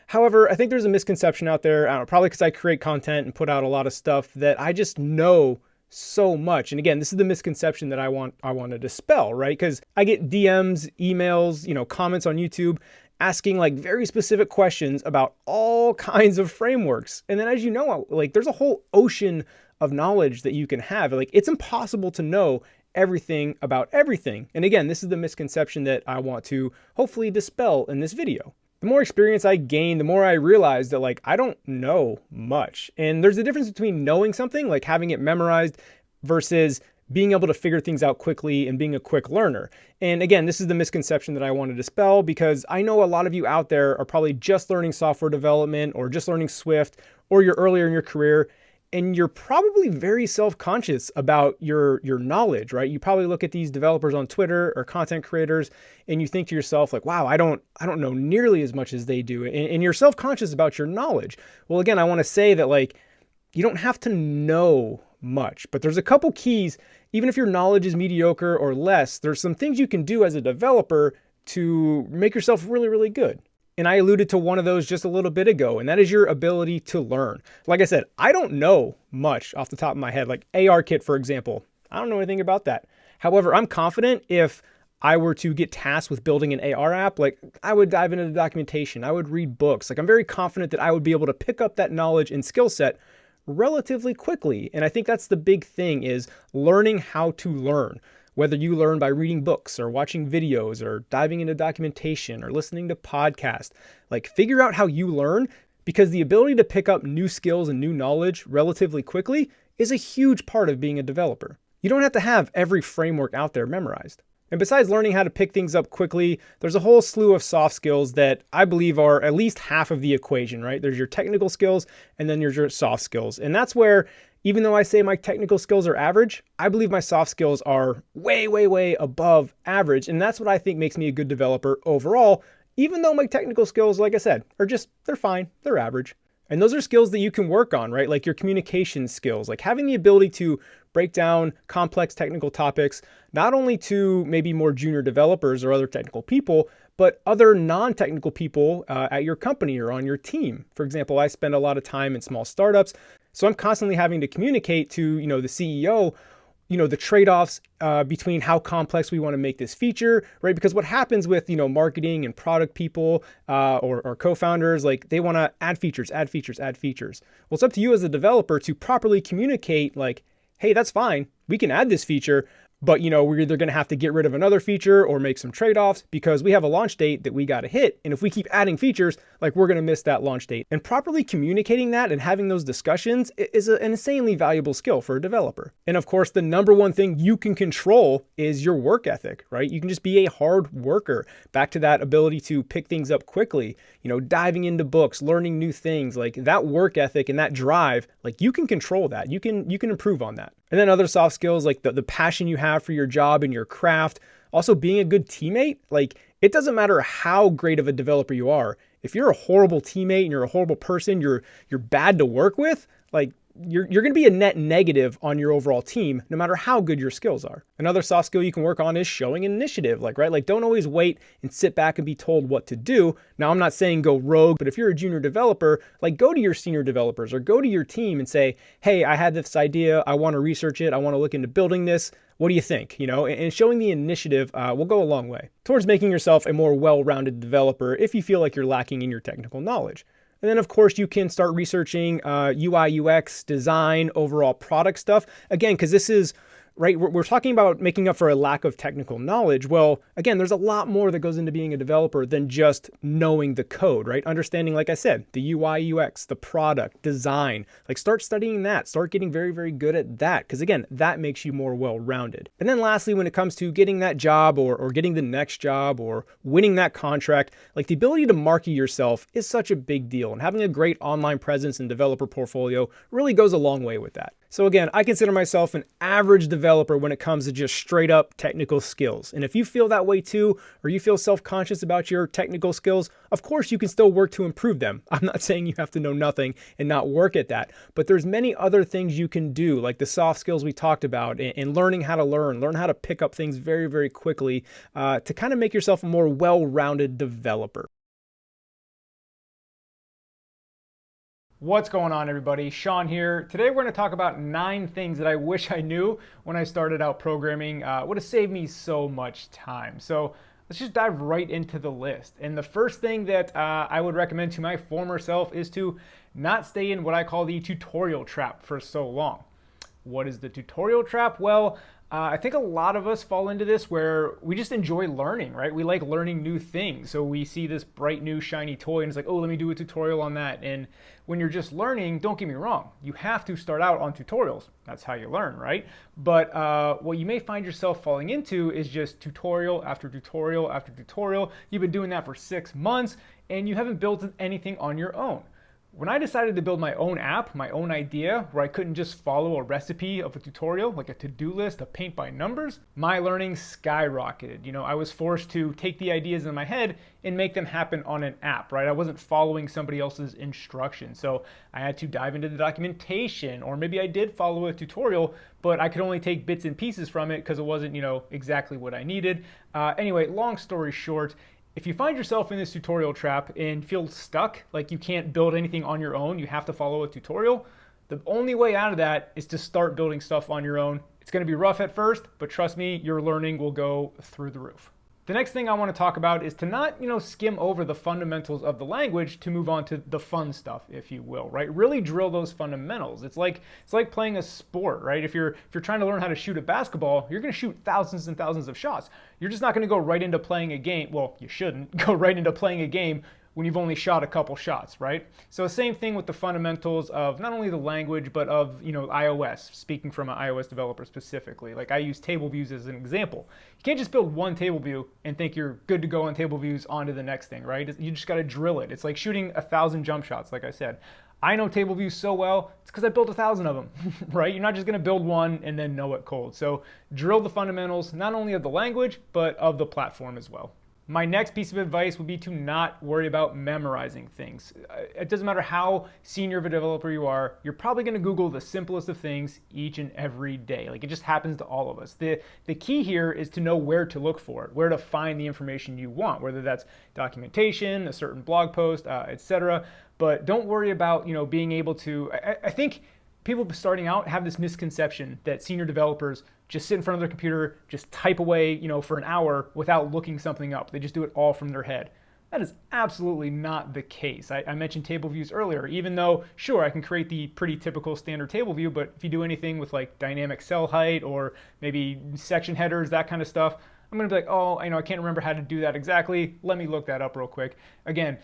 However, I think there's a misconception out there, I don't know, probably because I create content and put out a lot of stuff, that I just know so much. And again, this is the misconception that I want to dispel, right? Because I get DMs, emails, comments on YouTube asking like very specific questions about all kinds of frameworks. And then, as you know, like, there's a whole ocean of knowledge that you can have. Like, it's impossible to know everything about everything. And again, this is the misconception that I want to hopefully dispel in this video. The more experience I gain, the more I realize that, like, I don't know much. And there's a difference between knowing something, like having it memorized, versus being able to figure things out quickly and being a quick learner. And again, this is the misconception that I want to dispel, because I know a lot of you out there are probably just learning software development or just learning Swift, or you're earlier in your career, and you're probably very self-conscious about your knowledge, right? You probably look at these developers on Twitter or content creators and you think to yourself like, wow, I don't know nearly as much as they do. And you're self-conscious about your knowledge. Well, again, I want to say that, like, you don't have to know much, but there's a couple keys. Even if your knowledge is mediocre or less, there's some things you can do as a developer to make yourself really, really good. And I alluded to one of those just a little bit ago, and that is your ability to learn. Like I said, I don't know much off the top of my head. Like ARKit, for example, I don't know anything about that. However, I'm confident if I were to get tasked with building an AR app, like, I would dive into the documentation, I would read books. Like, I'm very confident that I would be able to pick up that knowledge and skill set relatively quickly. And I think that's the big thing, is learning how to learn. Whether you learn by reading books or watching videos or diving into documentation or listening to podcasts, like, figure out how you learn, because the ability to pick up new skills and new knowledge relatively quickly is a huge part of being a developer. You don't have to have every framework out there memorized. And besides learning how to pick things up quickly, there's a whole slew of soft skills that I believe are at least half of the equation, right? There's your technical skills and then there's your soft skills. And that's where, even though I say my technical skills are average, I believe my soft skills are way, way, way above average. And that's what I think makes me a good developer overall, even though my technical skills, like I said, they're fine, they're average. And those are skills that you can work on, right? Like your communication skills, like having the ability to break down complex technical topics, not only to maybe more junior developers or other technical people, but other non-technical people at your company or on your team. For example, I spend a lot of time in small startups, so I'm constantly having to communicate to, the CEO, the trade-offs between how complex we want to make this feature, right? Because what happens with, marketing and product people or co-founders, like they want to add features, add features, add features. Well, it's up to you as a developer to properly communicate like, hey, that's fine. We can add this feature, but we're either going to have to get rid of another feature or make some trade-offs because we have a launch date that we got to hit. And if we keep adding features, like we're going to miss that launch date. And properly communicating that and having those discussions is an insanely valuable skill for a developer. And of course, the number one thing you can control is your work ethic, right? You can just be a hard worker. Back to that ability to pick things up quickly, diving into books, learning new things, like that work ethic and that drive, like you can control that. You can improve on that. And then other soft skills like the passion you have for your job and your craft, also being a good teammate. Like it doesn't matter how great of a developer you are. If you're a horrible teammate and you're a horrible person, you're bad to work with, like you're going to be a net negative on your overall team, no matter how good your skills are. Another soft skill you can work on is showing initiative, right? Don't always wait and sit back and be told what to do. Now, I'm not saying go rogue, but if you're a junior developer, like go to your senior developers or go to your team and say, hey, I had this idea. I want to research it. I want to look into building this. What do you think? And showing the initiative will go a long way towards making yourself a more well-rounded developer if you feel like you're lacking in your technical knowledge. And then, of course, you can start researching UI, UX, design, overall product stuff. Again, because this is, right, we're talking about making up for a lack of technical knowledge. Well, again, there's a lot more that goes into being a developer than just knowing the code, right? Understanding, like I said, the UI, UX, the product, design. Like start studying that. Start getting very, very good at that. Because again, that makes you more well-rounded. And then lastly, when it comes to getting that job or getting the next job or winning that contract, like the ability to market yourself is such a big deal. And having a great online presence and developer portfolio really goes a long way with that. So again, I consider myself an average developer when it comes to just straight up technical skills. And if you feel that way too, or you feel self-conscious about your technical skills, of course you can still work to improve them. I'm not saying you have to know nothing and not work at that, but there's many other things you can do, like the soft skills we talked about and learning how to learn how to pick up things very, very quickly to kind of make yourself a more well-rounded developer. What's going on, everybody? Sean here. Today we're going to talk about 9 things that I wish I knew when I started out programming. Would have saved me so much time. So let's just dive right into the list. And the first thing that I would recommend to my former self is to not stay in what I call the tutorial trap for so long. What is the tutorial trap? Well, I think a lot of us fall into this where we just enjoy learning, right? We like learning new things. So we see this bright new shiny toy and it's like, oh, let me do a tutorial on that. And when you're just learning, don't get me wrong, you have to start out on tutorials. That's how you learn, right? But what you may find yourself falling into is just tutorial after tutorial after tutorial. You've been doing that for 6 months and you haven't built anything on your own. When I decided to build my own app, my own idea, where I couldn't just follow a recipe of a tutorial, like a to-do list of paint by numbers, my learning skyrocketed. I was forced to take the ideas in my head and make them happen on an app, right? I wasn't following somebody else's instructions. So I had to dive into the documentation, or maybe I did follow a tutorial, but I could only take bits and pieces from it because it wasn't, exactly what I needed. Anyway, long story short, if you find yourself in this tutorial trap and feel stuck, like you can't build anything on your own, you have to follow a tutorial, the only way out of that is to start building stuff on your own. It's going to be rough at first, but trust me, your learning will go through the roof. The next thing I want to talk about is to not, skim over the fundamentals of the language to move on to the fun stuff, if you will, right? Really drill those fundamentals. It's like playing a sport, right? If you're trying to learn how to shoot a basketball, you're going to shoot thousands and thousands of shots. You're just not going to go right into playing a game. Well, you shouldn't go right into playing a game when you've only shot a couple shots, right? So same thing with the fundamentals of not only the language, but of, iOS, speaking from an iOS developer specifically. Like I use table views as an example. You can't just build one table view and think you're good to go on table views onto the next thing, right? You just got to drill it. It's like shooting 1,000 jump shots, like I said. I know table views so well, it's because I built 1,000 of them, right? You're not just going to build one and then know it cold. So drill the fundamentals, not only of the language, but of the platform as well. My next piece of advice would be to not worry about memorizing things. It doesn't matter how senior of a developer you are, you're probably going to Google the simplest of things each and every day. Like it just happens to all of us. The key here is to know where to look for it, where to find the information you want, whether that's documentation, a certain blog post, etc. But don't worry about being able to. I think People starting out have this misconception that senior developers just sit in front of their computer, just type away, for an hour without looking something up. They just do it all from their head. That is absolutely not the case. I mentioned table views earlier, even though, sure, I can create the pretty typical standard table view, but if you do anything with like dynamic cell height or maybe section headers, that kind of stuff, I'm gonna be like, oh, I can't remember how to do that exactly. Let me look that up real quick. Again,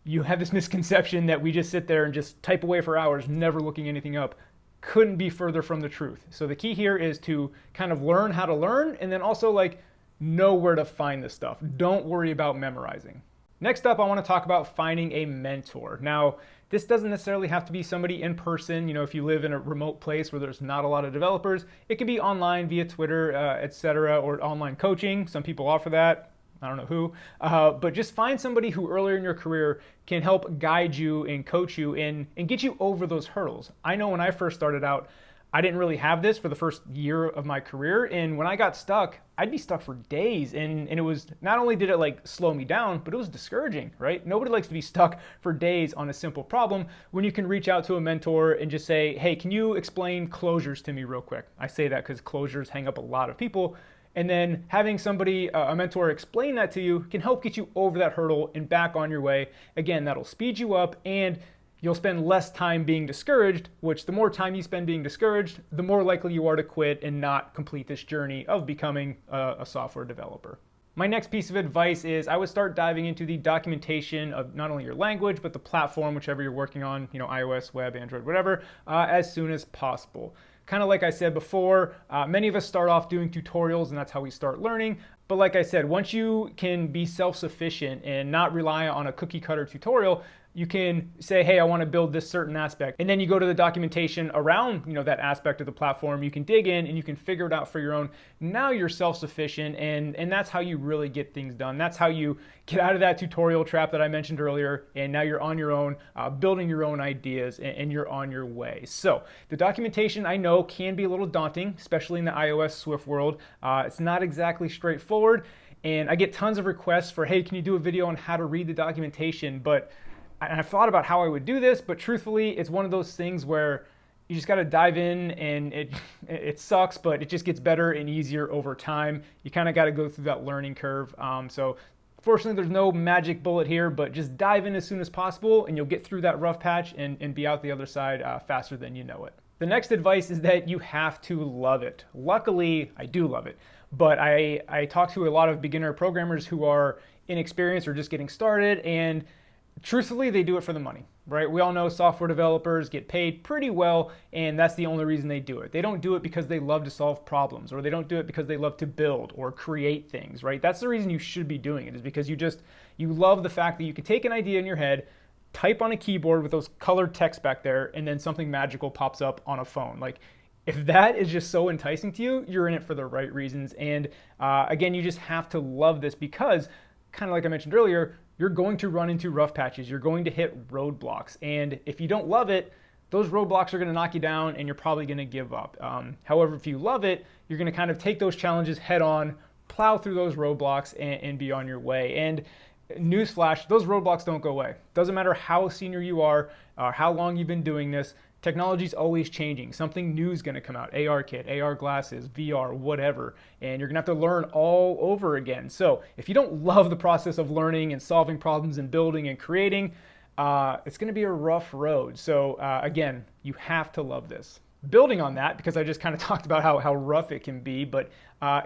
you have this misconception that we just sit there and just type away for hours, never looking anything up. Couldn't be further from the truth. So the key here is to kind of learn how to learn, and then also like know where to find this stuff. Don't worry about memorizing. Next up, I want to talk about finding a mentor. Now, this doesn't necessarily have to be somebody in person. If you live in a remote place where there's not a lot of developers, it can be online via Twitter, etc., or online coaching. Some people offer that. I don't know who, but just find somebody who earlier in your career can help guide you and coach you and get you over those hurdles. I know when I first started out, I didn't really have this for the first year of my career, and when I got stuck, I'd be stuck for days, and it was, not only did it like slow me down, but it was discouraging, right? Nobody likes to be stuck for days on a simple problem when you can reach out to a mentor and just say, hey, can you explain closures to me real quick? I say that because closures hang up a lot of people. And then having somebody, a mentor, explain that to you can help get you over that hurdle and back on your way. Again, that'll speed you up and you'll spend less time being discouraged, which the more time you spend being discouraged, the more likely you are to quit and not complete this journey of becoming a software developer. My next piece of advice is I would start diving into the documentation of not only your language, but the platform, whichever you're working on, iOS, web, Android, whatever, as soon as possible. Kind of like I said before, many of us start off doing tutorials and that's how we start learning. But like I said, once you can be self-sufficient and not rely on a cookie cutter tutorial, you can say, hey, I want to build this certain aspect. And then you go to the documentation around, that aspect of the platform. You can dig in and you can figure it out for your own. Now you're self-sufficient and that's how you really get things done. That's how you get out of that tutorial trap that I mentioned earlier. And now you're on your own, building your own ideas and you're on your way. So the documentation I know can be a little daunting, especially in the iOS Swift world. It's not exactly straightforward. And I get tons of requests for, hey, can you do a video on how to read the documentation? But I've thought about how I would do this, but truthfully, it's one of those things where you just got to dive in and it sucks, but it just gets better and easier over time. You kind of got to go through that learning curve. So fortunately, there's no magic bullet here, but just dive in as soon as possible and you'll get through that rough patch and be out the other side faster than you know it. The next advice is that you have to love it. Luckily, I do love it, but I talk to a lot of beginner programmers who are inexperienced or just getting started, and truthfully, they do it for the money, right? We all know software developers get paid pretty well, and that's the only reason they do it. They don't do it because they love to solve problems, or they don't do it because they love to build or create things, right? That's the reason you should be doing it, is because you love the fact that you can take an idea in your head, type on a keyboard with those colored text back there, and then something magical pops up on a phone. Like, if that is just so enticing to you, you're in it for the right reasons. And again, you just have to love this because, kind of like I mentioned earlier, you're going to run into rough patches. You're going to hit roadblocks. And if you don't love it, those roadblocks are going to knock you down and you're probably going to give up. However, if you love it, you're going to kind of take those challenges head on, plow through those roadblocks and be on your way. And newsflash, those roadblocks don't go away. Doesn't matter how senior you are or how long you've been doing this. Technology's always changing. Something new is going to come out. ARKit, AR glasses, VR, whatever. And you're going to have to learn all over again. So if you don't love the process of learning and solving problems and building and creating, it's going to be a rough road. So again, you have to love this. Building on that, because I just kind of talked about how rough it can be, but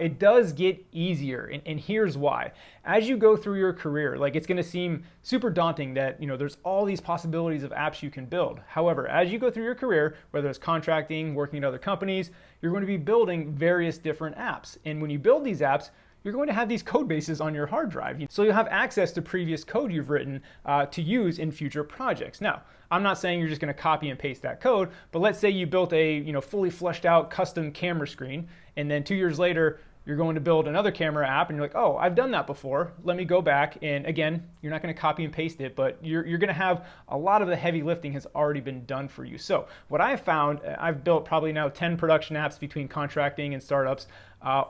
it does get easier, and here's why. As you go through your career, like, it's going to seem super daunting that there's all these possibilities of apps you can build. However, as you go through your career, whether it's contracting, working at other companies, you're going to be building various different apps, and when you build these apps, you're going to have these code bases on your hard drive. So you'll have access to previous code you've written to use in future projects. Now, I'm not saying you're just going to copy and paste that code, but let's say you built a fully fleshed out custom camera screen, and then 2 years later, you're going to build another camera app and you're like, oh, I've done that before. Let me go back. And again, you're not going to copy and paste it, but you're going to have a lot of the heavy lifting has already been done for you. So what I've found, I've built probably now 10 production apps between contracting and startups.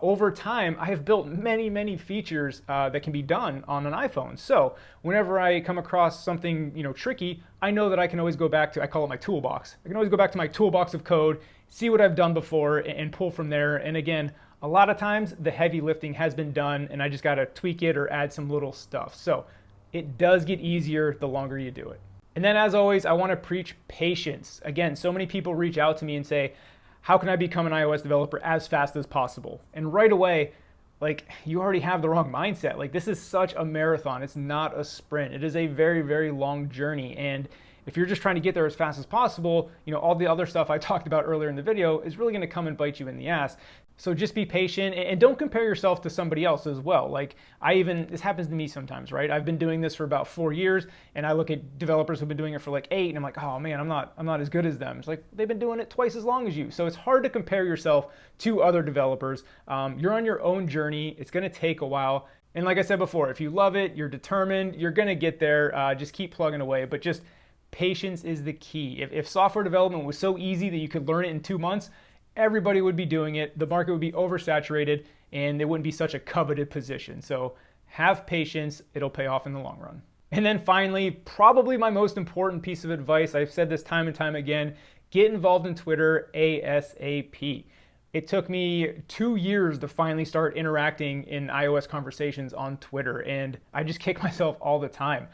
Over time, I have built many, many features that can be done on an iPhone. So whenever I come across something tricky, I know that I can always go back to, I call it my toolbox. I can always go back to my toolbox of code, see what I've done before, and pull from there. And again, a lot of times the heavy lifting has been done and I just got to tweak it or add some little stuff. So it does get easier the longer you do it. And then as always, I want to preach patience. Again, so many people reach out to me and say, how can I become an iOS developer as fast as possible? And right away, like, you already have the wrong mindset. Like, this is such a marathon. It's not a sprint. It is a very, very long journey. And if you're just trying to get there as fast as possible, all the other stuff I talked about earlier in the video is really going to come and bite you in the ass. So just be patient and don't compare yourself to somebody else as well. Like this happens to me sometimes, right? I've been doing this for about 4 years and I look at developers who've been doing it for like 8 and I'm like, oh man, I'm not as good as them. It's like, they've been doing it twice as long as you. So it's hard to compare yourself to other developers. You're on your own journey. It's going to take a while. And like I said before, if you love it, you're determined, you're going to get there. Just keep plugging away, but just patience is the key. If software development was so easy that you could learn it in 2 months, everybody would be doing it. The market would be oversaturated and it wouldn't be such a coveted position. So have patience, it'll pay off in the long run. And then finally, probably my most important piece of advice, I've said this time and time again, get involved in Twitter ASAP. It took me 2 years to finally start interacting in iOS conversations on Twitter, and I just kick myself all the time.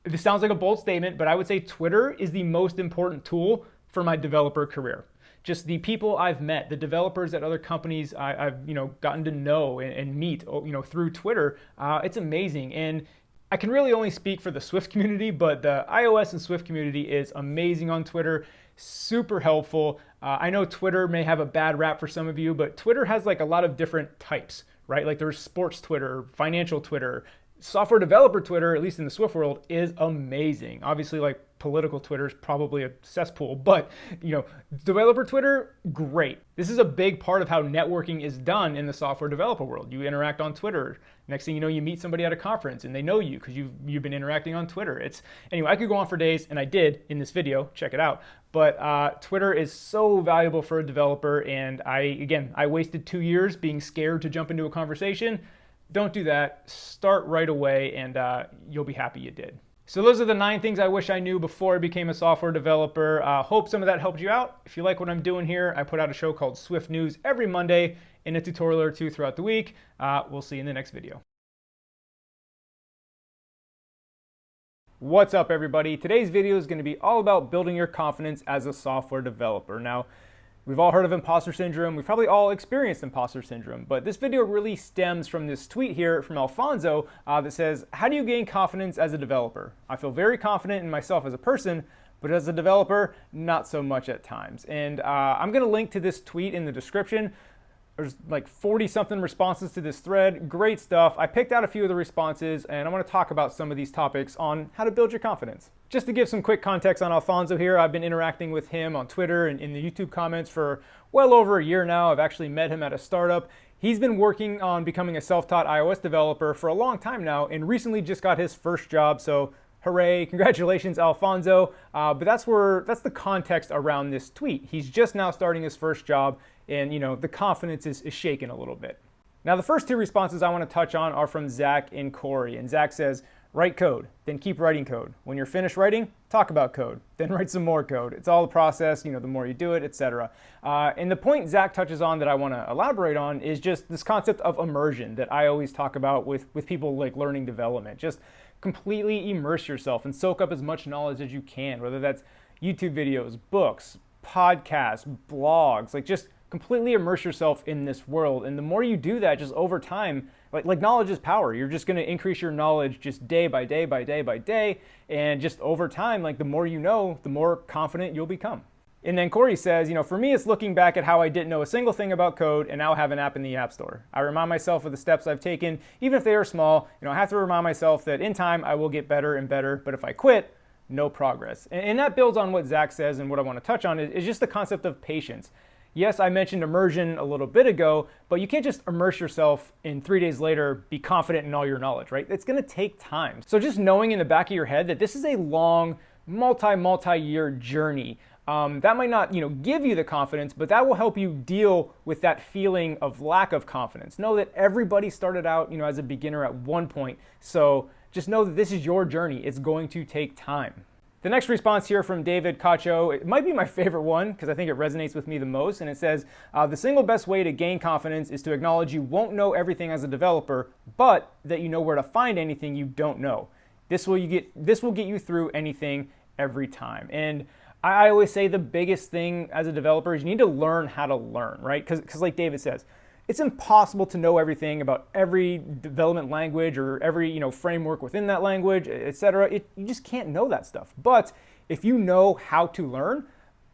This sounds like a bold statement, but I would say Twitter is the most important tool for my developer career. Just the people I've met, the developers at other companies I've gotten to know and meet through Twitter, it's amazing. And I can really only speak for the Swift community, but the iOS and Swift community is amazing on Twitter, super helpful. I know Twitter may have a bad rap for some of you, but Twitter has like a lot of different types, right? Like there's sports Twitter, financial Twitter, software developer Twitter, at least in the Swift world, is amazing. Obviously, like political Twitter is probably a cesspool, but developer Twitter, great. This is a big part of how networking is done in the software developer world. You interact on Twitter. Next thing you know, you meet somebody at a conference and they know you because you've been interacting on Twitter. Anyway, I could go on for days, and I did in this video. Check it out. But Twitter is so valuable for a developer, and I wasted 2 years being scared to jump into a conversation. Don't do that. Start right away and you'll be happy you did. So those are the 9 things I wish I knew before I became a software developer. Hope some of that helped you out. If you like what I'm doing here, I put out a show called Swift News every Monday and a tutorial or 2 throughout the week. We'll see you in the next video. What's up, everybody? Today's video is going to be all about building your confidence as a software developer. Now, we've all heard of imposter syndrome. We've probably all experienced imposter syndrome, but this video really stems from this tweet here from Alfonso that says, how do you gain confidence as a developer? I feel very confident in myself as a person, but as a developer, not so much at times. And I'm gonna link to this tweet in the description. There's like 40-something responses to this thread. Great stuff. I picked out a few of the responses, and I want to talk about some of these topics on how to build your confidence. Just to give some quick context on Alfonso here, I've been interacting with him on Twitter and in the YouTube comments for well over a year now. I've actually met him at a startup. He's been working on becoming a self-taught iOS developer for a long time now and recently just got his first job. So hooray, congratulations, Alfonso. But that's the context around this tweet. He's just now starting his first job, and the confidence is shaken a little bit. Now, the first 2 responses I want to touch on are from Zach and Corey. And Zach says, write code, then keep writing code. When you're finished writing, talk about code, then write some more code. It's all a process, the more you do it, etc. And the point Zach touches on that I want to elaborate on is just this concept of immersion that I always talk about with people like learning development. Just completely immerse yourself and soak up as much knowledge as you can, whether that's YouTube videos, books, podcasts, blogs, like just completely immerse yourself in this world. And the more you do that, just over time, like knowledge is power. You're just going to increase your knowledge just day by day by day by day. And just over time, like the more you know, the more confident you'll become. And then Corey says, for me, it's looking back at how I didn't know a single thing about code and now have an app in the App Store. I remind myself of the steps I've taken, even if they are small. I have to remind myself that in time I will get better and better. But if I quit, no progress. And that builds on what Zach says, and what I want to touch on is just the concept of patience. Yes, I mentioned immersion a little bit ago, but you can't just immerse yourself and 3 days later be confident in all your knowledge, right? It's gonna take time. So just knowing in the back of your head that this is a long, multi-year journey. That might not, give you the confidence, but that will help you deal with that feeling of lack of confidence. Know that everybody started out, as a beginner at one point. So just know that this is your journey. It's going to take time. The next response here from David Cacho, it might be my favorite one because I think it resonates with me the most. And it says, the single best way to gain confidence is to acknowledge you won't know everything as a developer, but that you know where to find anything you don't know. This will get you through anything every time. And I always say the biggest thing as a developer is you need to learn how to learn, right? Because like David says, it's impossible to know everything about every development language or every framework within that language, etc. You just can't know that stuff. But if you know how to learn,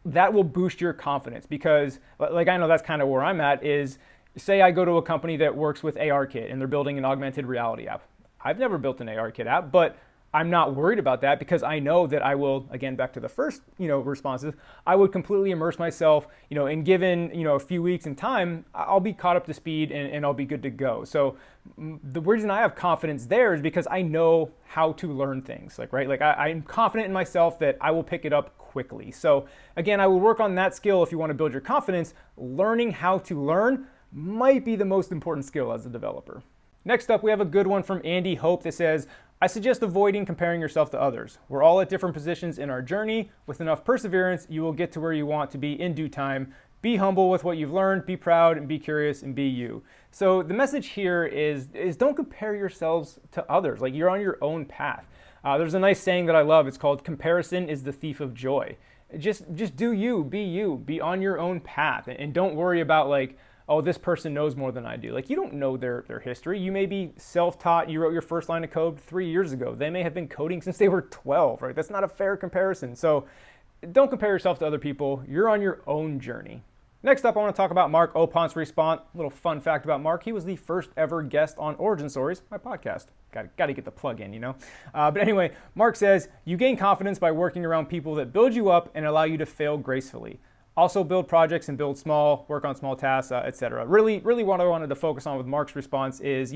that will boost your confidence because, like, I know that's kind of where I'm at is, say I go to a company that works with ARKit and they're building an augmented reality app. I've never built an ARKit app, but I'm not worried about that because I know that I will, again, back to the first, responses, I would completely immerse myself, and given, a few weeks in time, I'll be caught up to speed and I'll be good to go. So the reason I have confidence there is because I know how to learn things, I'm confident in myself that I will pick it up quickly. So again, I will work on that skill if you want to build your confidence. Learning how to learn might be the most important skill as a developer. Next up, we have a good one from Andy Hope that says, I suggest avoiding comparing yourself to others. We're all at different positions in our journey. With enough perseverance, you will get to where you want to be in due time. Be humble with what you've learned, be proud, and be curious, and be you. So the message here is don't compare yourselves to others. Like, you're on your own path. There's a nice saying that I love. It's called, comparison is the thief of joy. Just do you, be on your own path, and don't worry about oh, this person knows more than I do. You don't know their history. You may be self-taught. You wrote your first line of code 3 years ago. They may have been coding since they were 12, right? That's not a fair comparison. So don't compare yourself to other people. You're on your own journey. Next up, I want to talk about Mark Opont's response. A little fun fact about Mark. He was the first ever guest on Origin Stories, my podcast. Got to get the plug in, But anyway, Mark says, you gain confidence by working around people that build you up and allow you to fail gracefully. Also build projects and build small, work on small tasks, etc. Really what I wanted to focus on with Mark's response is,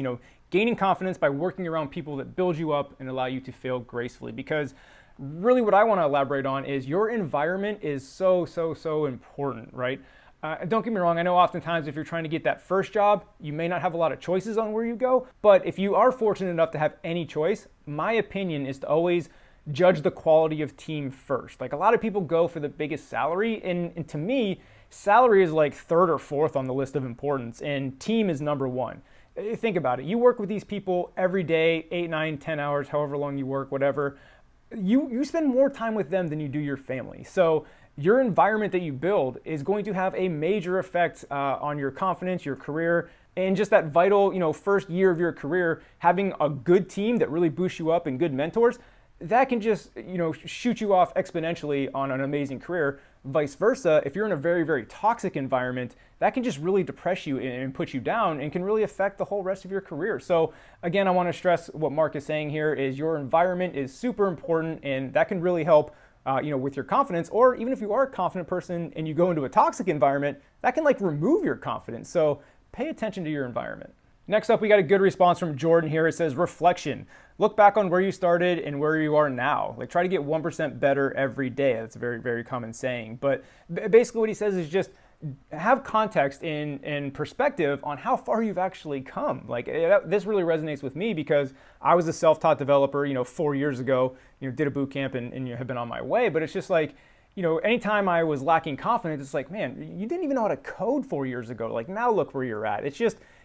gaining confidence by working around people that build you up and allow you to fail gracefully. Because really what I want to elaborate on is your environment is so important, right? Don't get me wrong, I know oftentimes if you're trying to get that first job, you may not have a lot of choices on where you go. But if you are fortunate enough to have any choice, my opinion is to always judge the quality of team first. A lot of people go for the biggest salary, and to me, salary is third or fourth on the list of importance, and team is number one. Think about it. You work with these people every day, 8, 9, 10 hours, however long you work, whatever. You spend more time with them than you do your family. So your environment that you build is going to have a major effect on your confidence, your career, and just that vital, first year of your career. Having a good team that really boosts you up and good mentors, that can just, shoot you off exponentially on an amazing career. Vice versa, if you're in a very toxic environment, that can just really depress you and put you down and can really affect the whole rest of your career. So again, I want to stress what Mark is saying here is your environment is super important, and that can really help with your confidence. Or even if you are a confident person and you go into a toxic environment, that can remove your confidence. So pay attention to your environment. Next up, we got a good response from Jordan here. It says, reflection. Look back on where you started and where you are now. Try to get 1% better every day. That's a very common saying. But basically what he says is just have context and perspective on how far you've actually come. This really resonates with me because I was a self-taught developer, 4 years ago, did a boot camp and have been on my way. But it's just anytime I was lacking confidence, it's man, you didn't even know how to code 4 years ago. Now look where you're at.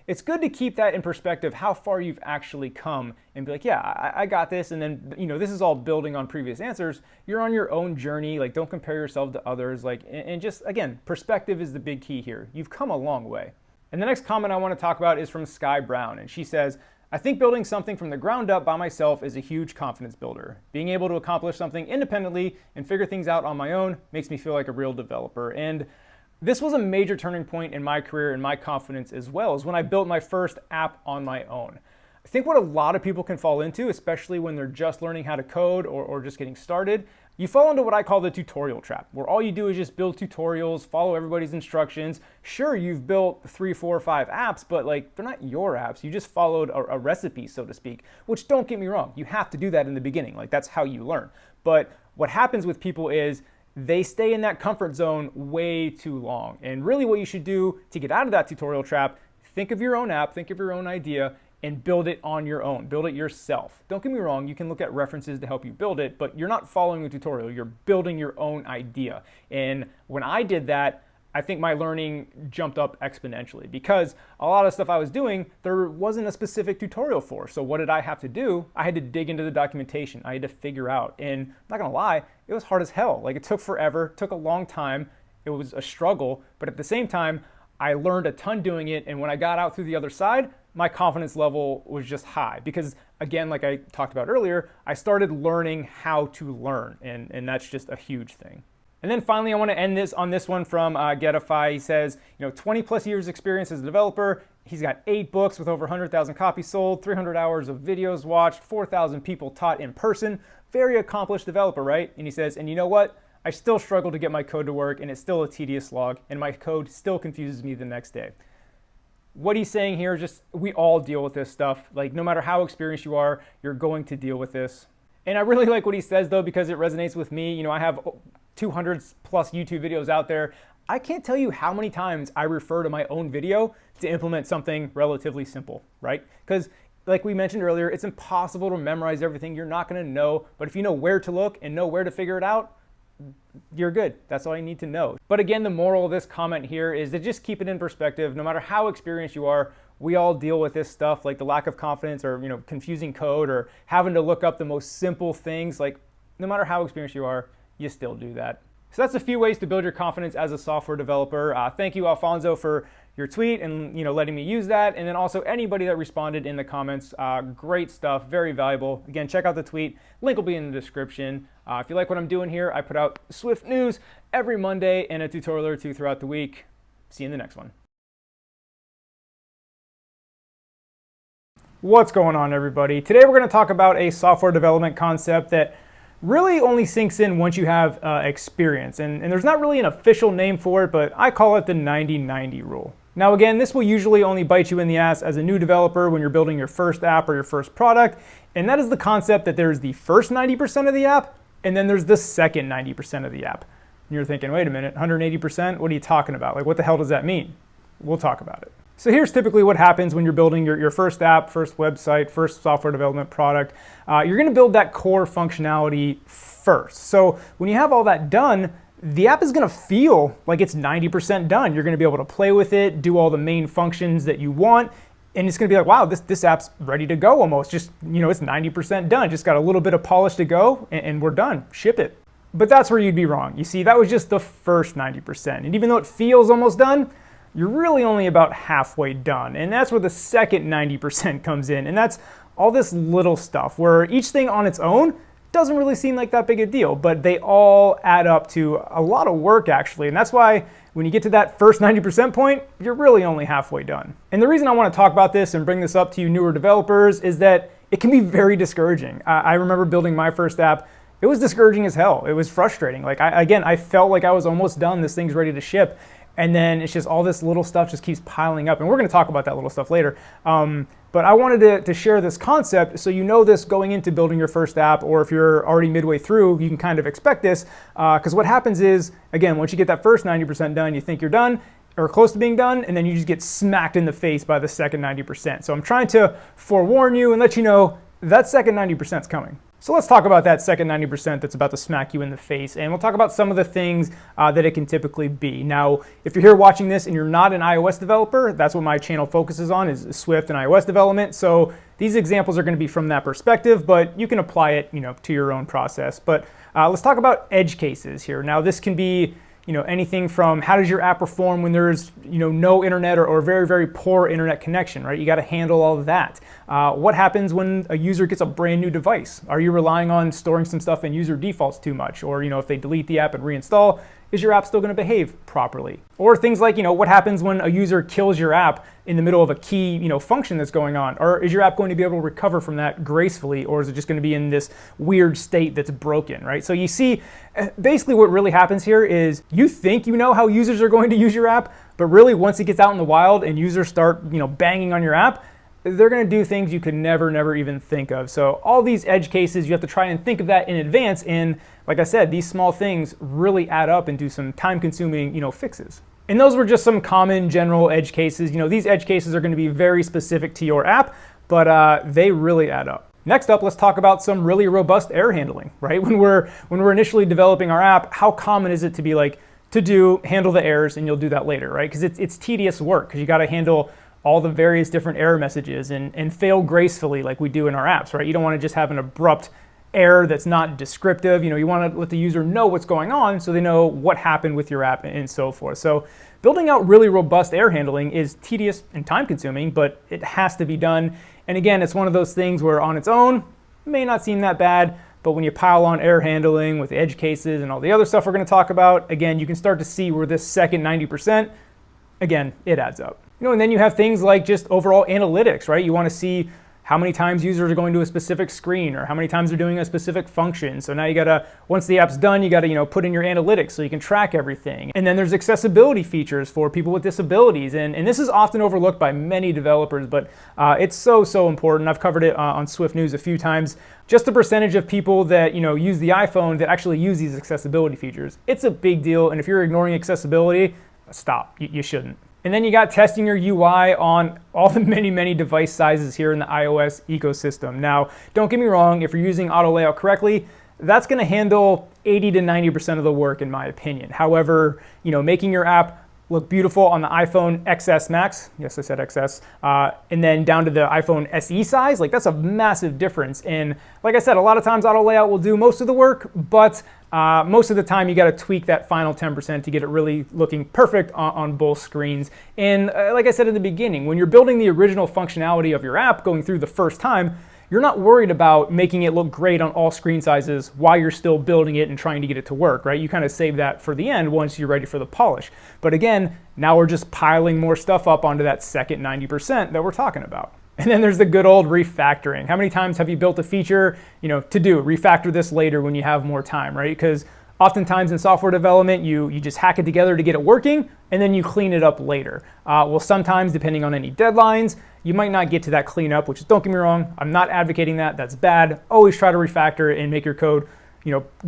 It's good to keep that in perspective, how far you've actually come, and be yeah, I got this. And then, this is all building on previous answers. You're on your own journey. Don't compare yourself to others. And just, again, perspective is the big key here. You've come a long way. And the next comment I want to talk about is from Sky Brown. And she says, I think building something from the ground up by myself is a huge confidence builder. Being able to accomplish something independently and figure things out on my own makes me feel like a real developer. And this was a major turning point in my career and my confidence as well, as when I built my first app on my own. I think what a lot of people can fall into, especially when they're just learning how to code or just getting started, you fall into what I call the tutorial trap, where all you do is just build tutorials, follow everybody's instructions. Sure, you've built 3, 4, 5 apps, but like they're not your apps. You just followed a recipe, so to speak, which, don't get me wrong, you have to do that in the beginning. Like, that's how you learn. But what happens with people is they stay in that comfort zone way too long. And really what you should do to get out of that tutorial trap, think of your own app, think of your own idea, and build it on your own. Build it yourself. Don't get me wrong, you can look at references to help you build it, but you're not following a tutorial, you're building your own idea. And when I did that, I think my learning jumped up exponentially, because a lot of stuff I was doing, there wasn't a specific tutorial for. So what did I have to do? I had to dig into the documentation. I had to figure out, and I'm not gonna lie, it was hard as hell. Like, it took forever, took a long time. It was a struggle, but at the same time, I learned a ton doing it, and when I got out through the other side, my confidence level was just high, because again, like I talked about earlier, I started learning how to learn, and that's just a huge thing. And then finally, I want to end this on this one from Getify. He says, 20 plus years experience as a developer. He's got 8 books with over 100,000 copies sold, 300 hours of videos watched, 4,000 people taught in person. Very accomplished developer, right? And he says, and you know what? I still struggle to get my code to work, and it's still a tedious slog, and my code still confuses me the next day. What he's saying here is just, we all deal with this stuff. Like, no matter how experienced you are, you're going to deal with this. And I really like what he says, though, because it resonates with me. I have 200 plus YouTube videos out there. I can't tell you how many times I refer to my own video to implement something relatively simple, right? Because like we mentioned earlier, it's impossible to memorize everything. You're not going to know, but if you know where to look and know where to figure it out, you're good. That's all you need to know. But again, the moral of this comment here is to just keep it in perspective. No matter how experienced you are, we all deal with this stuff, like the lack of confidence, or confusing code, or having to look up the most simple things. Like, no matter how experienced you are, you still do that. So that's a few ways to build your confidence as a software developer. Thank you, Alfonso, for your tweet and letting me use that. And then also anybody that responded in the comments. Great stuff, very valuable. Again, check out the tweet. Link will be in the description. If you like what I'm doing here, I put out Swift news every Monday and a tutorial or 2 throughout the week. See you in the next one. What's going on, everybody? Today we're going to talk about a software development concept that really only sinks in once you have experience. And there's not really an official name for it, but I call it the 90-90 rule. Now again, this will usually only bite you in the ass as a new developer when you're building your first app or your first product. And that is the concept that there's the first 90% of the app, and then there's the second 90% of the app. And you're thinking, wait a minute, 180%? What are you talking about? Like, what the hell does that mean? We'll talk about it. So here's typically what happens when you're building your first app, first website, first software development product. You're going to build that core functionality first. So when you have all that done, the app is going to feel like it's 90% done. You're going to be able to play with it, do all the main functions that you want, and it's going to be like, wow, this app's ready to go almost. Just, it's 90% done. Just got a little bit of polish to go, and we're done. Ship it. But that's where you'd be wrong. You see, that was just the first 90%. And even though it feels almost done, you're really only about halfway done. And that's where the second 90% comes in. And that's all this little stuff where each thing on its own doesn't really seem like that big a deal, but they all add up to a lot of work, actually. And that's why when you get to that first 90% point, you're really only halfway done. And the reason I want to talk about this and bring this up to you newer developers is that it can be very discouraging. I remember building my first app. It was discouraging as hell. It was frustrating. Like, I felt like I was almost done. This thing's ready to ship. And then it's just all this little stuff just keeps piling up. And we're going to talk about that little stuff later. But I wanted to share this concept so you know this going into building your first app, or if you're already midway through, you can kind of expect this. Because what happens is, again, once you get that first 90% done, you think you're done or close to being done, and then you just get smacked in the face by the second 90%. So I'm trying to forewarn you and let you know that second 90% is coming. So let's talk about that second 90% that's about to smack you in the face, and we'll talk about some of the things that it can typically be. Now, if you're here watching this and you're not an iOS developer, that's what my channel focuses on, is Swift and iOS development. So these examples are going to be from that perspective, but you can apply it, to your own process. But let's talk about edge cases here. Now, this can be anything from how does your app perform when there's no internet or very, very poor internet connection, right? You got to handle all of that. What happens when a user gets a brand new device? Are you relying on storing some stuff in user defaults too much? Or if they delete the app and reinstall, is your app still going to behave properly? Or things like, what happens when a user kills your app in the middle of a key, function that's going on? Or is your app going to be able to recover from that gracefully? Or is it just going to be in this weird state that's broken, right? So you see, basically what really happens here is you think you know how users are going to use your app, but really once it gets out in the wild and users start, banging on your app, they're going to do things you could never even think of. So all these edge cases, you have to try and think of that in advance. And like I said, these small things really add up and do some time-consuming, fixes. And those were just some common general edge cases. These edge cases are going to be very specific to your app, but they really add up. Next up, let's talk about some really robust error handling, right? When we're initially developing our app, how common is it to be like, handle the errors, and you'll do that later, right? Because it's tedious work, because you got to handle all the various different error messages and fail gracefully like we do in our apps, right? You don't want to just have an abrupt error that's not descriptive. You want to let the user know what's going on so they know what happened with your app and so forth. So building out really robust error handling is tedious and time consuming, but it has to be done. And again, it's one of those things where on its own, it may not seem that bad, but when you pile on error handling with edge cases and all the other stuff we're going to talk about, again, you can start to see where this second 90%, again, it adds up. And then you have things like just overall analytics, right? You want to see how many times users are going to a specific screen or how many times they're doing a specific function. So now you gotta, once the app's done, you gotta put in your analytics so you can track everything. And then there's accessibility features for people with disabilities. And this is often overlooked by many developers, but it's so important. I've covered it on Swift News a few times. Just the percentage of people that use the iPhone that actually use these accessibility features. It's a big deal. And if you're ignoring accessibility, stop. You shouldn't. And then you got testing your UI on all the many device sizes here in the iOS ecosystem. Now, don't get me wrong, if you're using auto layout correctly, that's going to handle 80 to 90% of the work in my opinion. However, making your app look beautiful on the iPhone XS Max, yes I said XS, and then down to the iPhone SE size, that's a massive difference. And like I said, a lot of times auto layout will do most of the work, but most of the time you got to tweak that final 10% to get it really looking perfect on both screens. And like I said in the beginning, when you're building the original functionality of your app going through the first time, you're not worried about making it look great on all screen sizes while you're still building it and trying to get it to work, right? You kind of save that for the end once you're ready for the polish. But again, now we're just piling more stuff up onto that second 90% that we're talking about. And then there's the good old refactoring. How many times have you built a feature, refactor this later when you have more time, right? Because oftentimes in software development, you just hack it together to get it working, and then you clean it up later. Well, sometimes, depending on any deadlines, you might not get to that cleanup, which is, don't get me wrong, I'm not advocating that. That's bad. Always try to refactor and make your code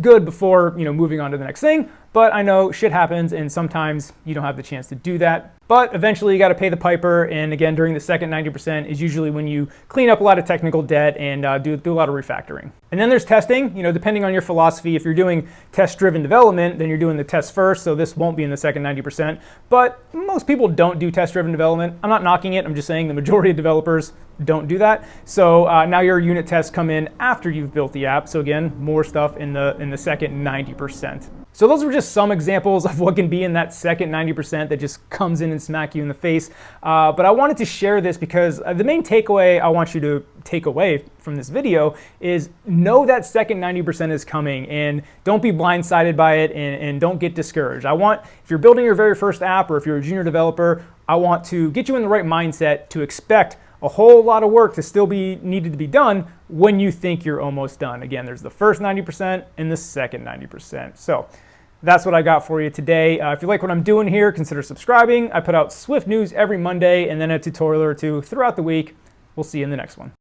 good before moving on to the next thing. But I know shit happens, and sometimes you don't have the chance to do that. But eventually you got to pay the piper, and again, during the second 90% is usually when you clean up a lot of technical debt and do a lot of refactoring. And then there's testing. Depending on your philosophy, if you're doing test-driven development, then you're doing the test first, so this won't be in the second 90%. But most people don't do test-driven development. I'm not knocking it. I'm just saying the majority of developers don't do that. So now your unit tests come in after you've built the app. So again, more stuff in the second 90%. So those were just some examples of what can be in that second 90% that just comes in and smack you in the face. But I wanted to share this because the main takeaway I want you to take away from this video is know that second 90% is coming, and don't be blindsided by it, and don't get discouraged. If you're building your very first app, or if you're a junior developer, I want to get you in the right mindset to expect a whole lot of work to still be needed to be done when you think you're almost done. Again, there's the first 90% and the second 90%. So that's what I got for you today. If you like what I'm doing here, consider subscribing. I put out Swift News every Monday and then a tutorial or two throughout the week. We'll see you in the next one.